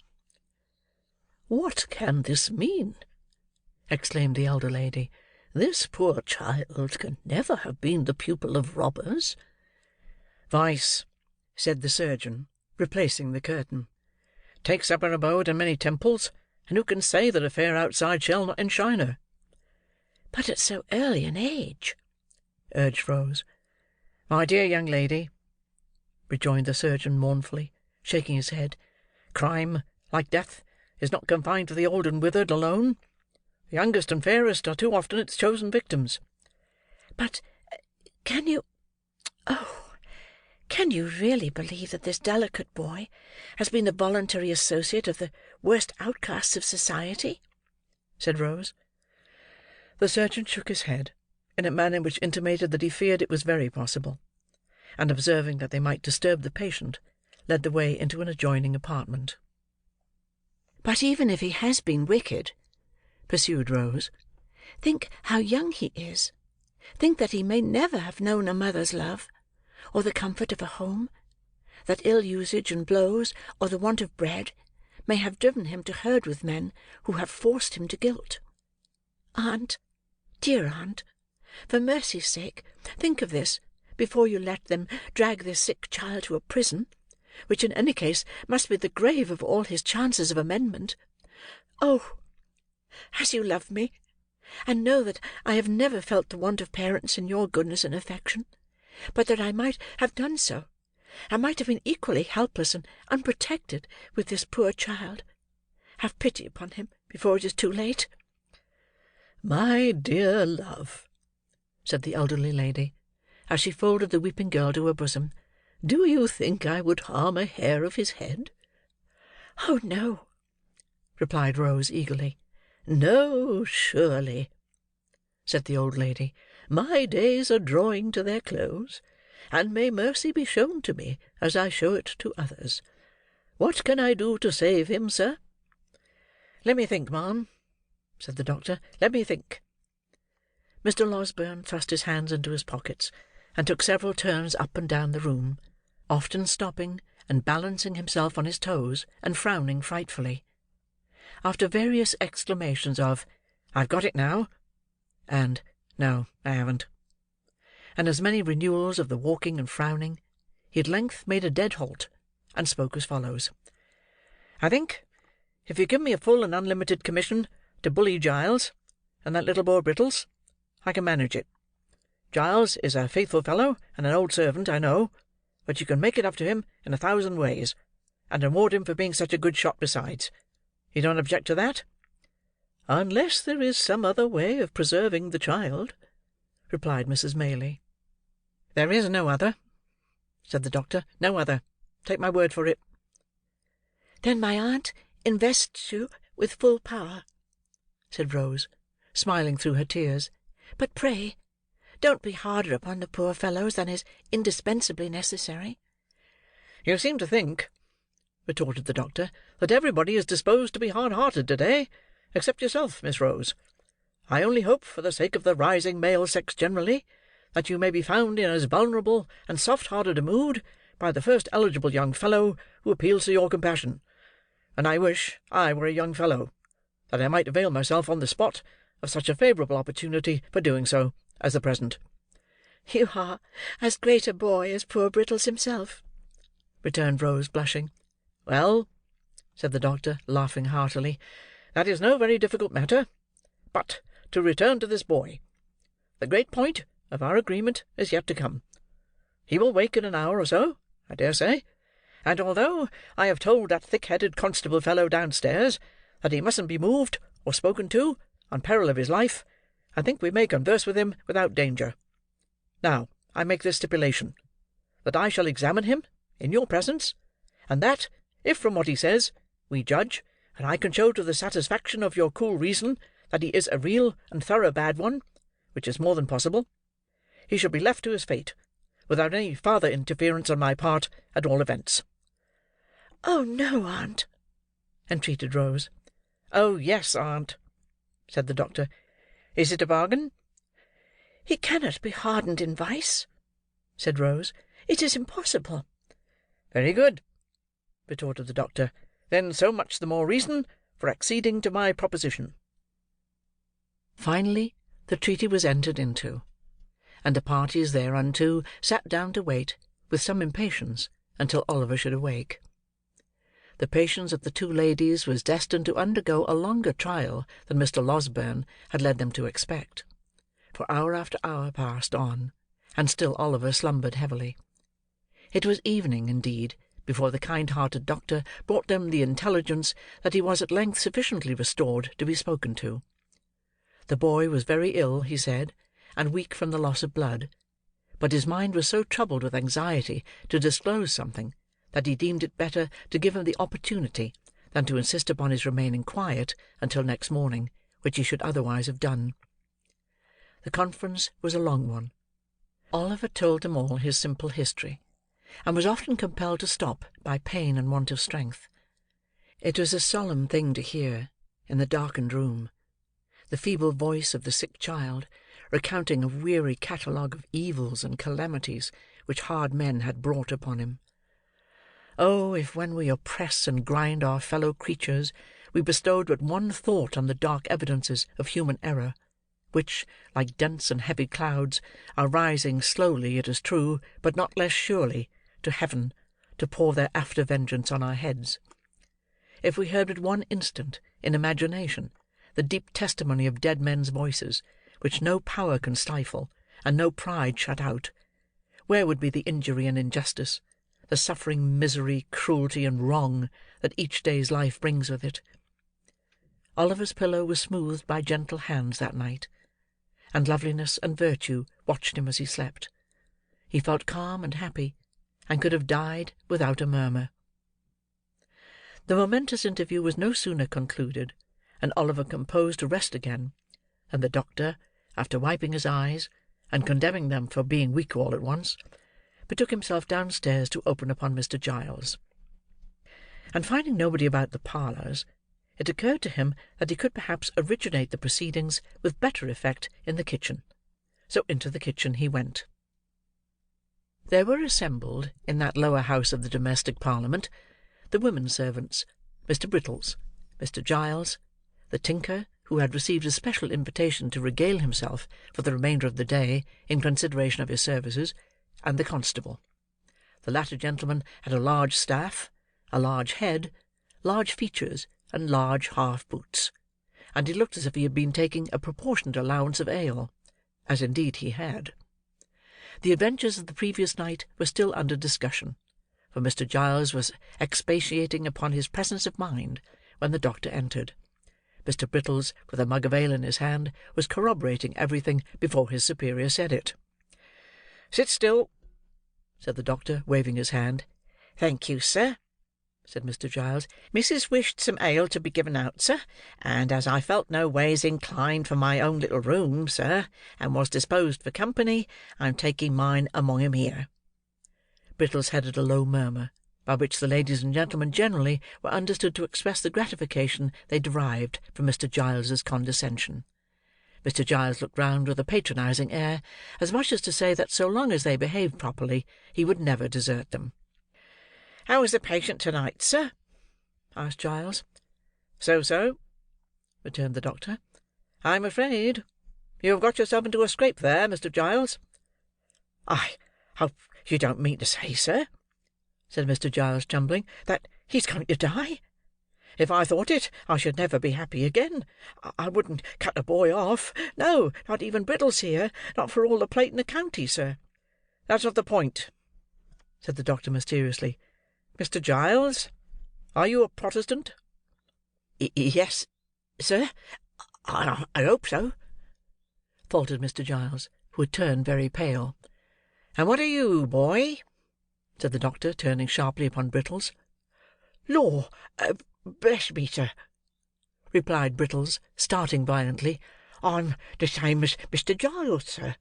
"What can this mean?" exclaimed the elder lady. "This poor child can never have been the pupil of robbers." "Vice," said the surgeon, replacing the curtain. "Takes up her abode in many temples, and who can say that a fair outside shall not enshine her?" "But at so early an age," urged Rose. "My dear young lady," rejoined the surgeon mournfully, shaking his head, "crime, like death, is not confined to the old and withered alone. The youngest and fairest are too often its chosen victims." "But can you really believe that this delicate boy has been the voluntary associate of the worst outcasts of society?" said Rose. The surgeon shook his head, in a manner which intimated that he feared it was very possible, and observing that they might disturb the patient, led the way into an adjoining apartment. "But even if he has been wicked," pursued Rose, "think how young he is. Think that he may never have known a mother's love, or the comfort of a home; that ill usage and blows, or the want of bread, may have driven him to herd with men who have forced him to guilt. Aunt, dear aunt, for mercy's sake, think of this before you let them drag this sick child to a prison, which in any case must be the grave of all his chances of amendment. Oh! as you love me, and know that I have never felt the want of parents in your goodness and affection, but that I might have done so, and might have been equally helpless and unprotected with this poor child, have pity upon him before it is too late." "My dear love," said the elderly lady, as she folded the weeping girl to her bosom, "do you think I would harm a hair of his head?" "Oh, no," replied Rose eagerly. "No, surely," said the old lady. "My days are drawing to their close, and may mercy be shown to me as I show it to others. What can I do to save him, sir?" "Let me think, ma'am," said the doctor. "Let me think." Mr. Losberne thrust his hands into his pockets, and took several turns up and down the room, often stopping and balancing himself on his toes, and frowning frightfully. After various exclamations of "I've got it now," and "No, I haven't," and as many renewals of the walking and frowning, he at length made a dead halt, and spoke as follows. "I think, if you give me a full and unlimited commission to bully Giles and that little boy Brittles, I can manage it. Giles is a faithful fellow and an old servant, I know, but you can make it up to him in 1,000 ways, and reward him for being such a good shot besides. You don't object to that?" "Unless there is some other way of preserving the child," replied Mrs. Maylie. "There is no other," said the doctor. "No other. Take my word for it." "Then my aunt invests you with full power," said Rose, smiling through her tears. "But pray don't be harder upon the poor fellows than is indispensably necessary." "You seem to think," retorted the doctor, "that everybody is disposed to be hard-hearted to-day, except yourself, Miss Rose. I only hope, for the sake of the rising male sex generally, that you may be found in as vulnerable and soft-hearted a mood by the first eligible young fellow who appeals to your compassion; and I wish I were a young fellow, that I might avail myself on the spot of such a favourable opportunity for doing so, as the present." "You are as great a boy as poor Brittles himself," returned Rose, blushing. "Well," said the doctor, laughing heartily, "that is no very difficult matter. But to return to this boy. The great point of our agreement is yet to come. He will wake in an hour or so, I dare say; and although I have told that thick-headed constable fellow downstairs that he mustn't be moved or spoken to, on peril of his life, I think we may converse with him without danger. Now, I make this stipulation, that I shall examine him, in your presence, and that, if from what he says, we judge, and I can show to the satisfaction of your cool reason that he is a real and thorough bad one, which is more than possible, he shall be left to his fate, without any farther interference on my part, at all events." "Oh, no, aunt!" entreated Rose. "Oh, yes, aunt," said the doctor. "Is it a bargain?" "He cannot be hardened in vice," said Rose. "It is impossible." "Very good," retorted the doctor. "Then so much the more reason for acceding to my proposition." Finally, the treaty was entered into, and the parties thereunto sat down to wait, with some impatience, until Oliver should awake. The patience of the two ladies was destined to undergo a longer trial than Mr. Losberne had led them to expect, for hour after hour passed on, and still Oliver slumbered heavily. It was evening, indeed, before the kind-hearted doctor brought them the intelligence that he was at length sufficiently restored to be spoken to. The boy was very ill, he said, and weak from the loss of blood; but his mind was so troubled with anxiety to disclose something, that he deemed it better to give him the opportunity than to insist upon his remaining quiet until next morning, which he should otherwise have done. The conference was a long one. Oliver told them all his simple history, and was often compelled to stop by pain and want of strength. It was a solemn thing to hear, in the darkened room, the feeble voice of the sick child, recounting a weary catalogue of evils and calamities which hard men had brought upon him. Oh, if when we oppress and grind our fellow creatures, we bestowed but one thought on the dark evidences of human error, which, like dense and heavy clouds, are rising slowly, it is true, but not less surely, to heaven, to pour their after-vengeance on our heads. If we heard but one instant, in imagination, the deep testimony of dead men's voices, which no power can stifle, and no pride shut out, where would be the injury and injustice, the suffering, misery, cruelty, and wrong that each day's life brings with it? Oliver's pillow was smoothed by gentle hands that night, and loveliness and virtue watched him as he slept. He felt calm and happy, and could have died without a murmur. The momentous interview was no sooner concluded, and Oliver composed to rest again, than the doctor, after wiping his eyes, and condemning them for being weak all at once, betook himself downstairs to open upon Mr. Giles. And finding nobody about the parlours, it occurred to him that he could perhaps originate the proceedings with better effect in the kitchen. So into the kitchen he went. There were assembled, in that lower house of the domestic parliament, the women servants, Mr. Brittles, Mr. Giles, the tinker, who had received a special invitation to regale himself for the remainder of the day in consideration of his services, and the constable. The latter gentleman had a large staff, a large head, large features, and large half boots, and he looked as if he had been taking a proportionate allowance of ale, as indeed he had. The adventures of the previous night were still under discussion, for Mr. Giles was expatiating upon his presence of mind when the doctor entered. Mr. Brittles, with a mug of ale in his hand, was corroborating everything before his superior said it. "Sit still," said the doctor, waving his hand. "Thank you, sir," said Mr. Giles. "Missus wished some ale to be given out, sir, and as I felt no ways inclined for my own little room, sir, and was disposed for company, I'm taking mine among 'em here." Brittles headed a low murmur, by which the ladies and gentlemen generally were understood to express the gratification they derived from Mr. Giles's condescension. Mr. Giles looked round with a patronising air, as much as to say that so long as they behaved properly, he would never desert them. "How is the patient to-night, sir?" asked Giles. "So-so," returned the doctor. "I'm afraid you have got yourself into a scrape there, Mr. Giles." "I hope you don't mean to say, sir," said Mr. Giles, trembling, "that he's going to die. If I thought it, I should never be happy again. I wouldn't cut a boy off. No, not even Brittles here. Not for all the plate in the county, sir." "That's not the point," said the doctor mysteriously. "Mr. Giles, are you a Protestant?" Yes, sir. I hope so," faltered Mr. Giles, who had turned very pale. "And what are you, boy?" said the doctor, turning sharply upon Brittles. "Lor, bless me, sir," replied Brittles, starting violently, "I'm the same as Mr. Giles, sir."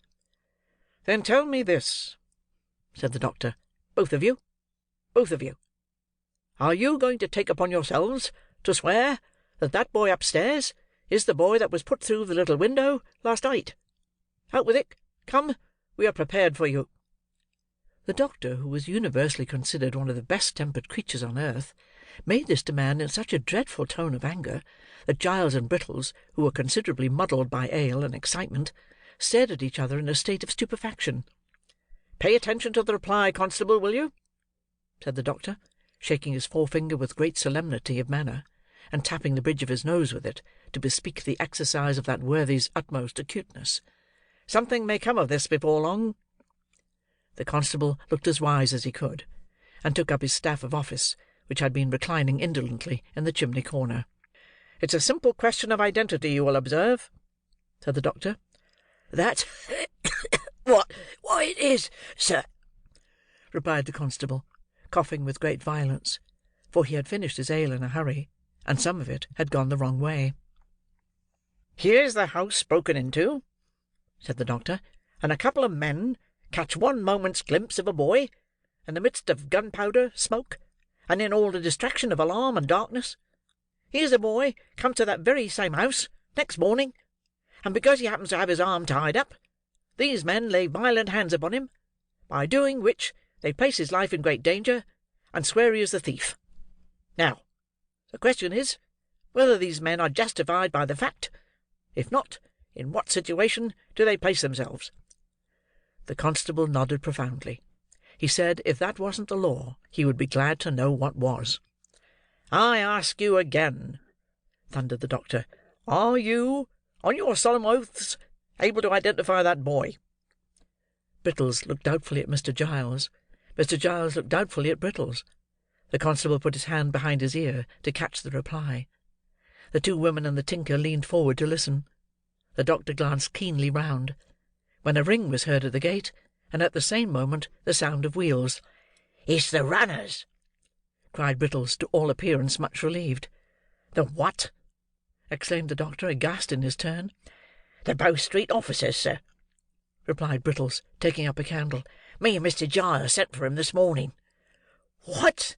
"Then tell me this," said the doctor. "Both of you. Both of you. Are you going to take upon yourselves to swear that that boy upstairs is the boy that was put through the little window last night? Out with it. Come, we are prepared for you." The doctor, who was universally considered one of the best-tempered creatures on earth, made this demand in such a dreadful tone of anger, that Giles and Brittles, who were considerably muddled by ale and excitement, stared at each other in a state of stupefaction. "Pay attention to the reply, constable, will you?" said the doctor, shaking his forefinger with great solemnity of manner, and tapping the bridge of his nose with it, to bespeak the exercise of that worthy's utmost acuteness. "Something may come of this before long." The constable looked as wise as he could, and took up his staff of office, which had been reclining indolently in the chimney-corner. "It's a simple question of identity, you will observe," said the doctor. "That's what it is, sir," replied the constable, coughing with great violence, for he had finished his ale in a hurry, and some of it had gone the wrong way. "Here's the house broken into," said the doctor, "and a couple of men catch one moment's glimpse of a boy, in the midst of gunpowder, smoke, and in all the distraction of alarm and darkness. Here's a boy come to that very same house, next morning, and because he happens to have his arm tied up, these men lay violent hands upon him, by doing which they place his life in great danger, and swear he is the thief. Now, the question is, whether these men are justified by the fact. If not, in what situation do they place themselves?" The constable nodded profoundly. He said if that wasn't the law, he would be glad to know what was. "I ask you again," thundered the doctor, "are you, on your solemn oaths, able to identify that boy?" Brittles looked doubtfully at Mr. Giles. Mr. Giles looked doubtfully at Brittles. The constable put his hand behind his ear to catch the reply. The two women and the tinker leaned forward to listen. The doctor glanced keenly round, when a ring was heard at the gate, and at the same moment the sound of wheels. "It's the runners!" cried Brittles, to all appearance much relieved. "The what?" exclaimed the doctor, aghast in his turn. "The Bow Street officers, sir," replied Brittles, taking up a candle. "Me and Mr. Giles sent for 'em this morning." "What!"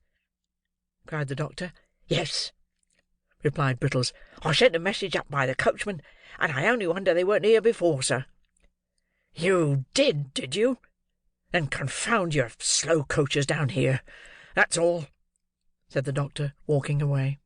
cried the doctor. "Yes," replied Brittles. "I sent a message up by the coachman, and I only wonder they weren't here before, sir." "You did you? Then confound your slow coaches down here. That's all," said the doctor, walking away.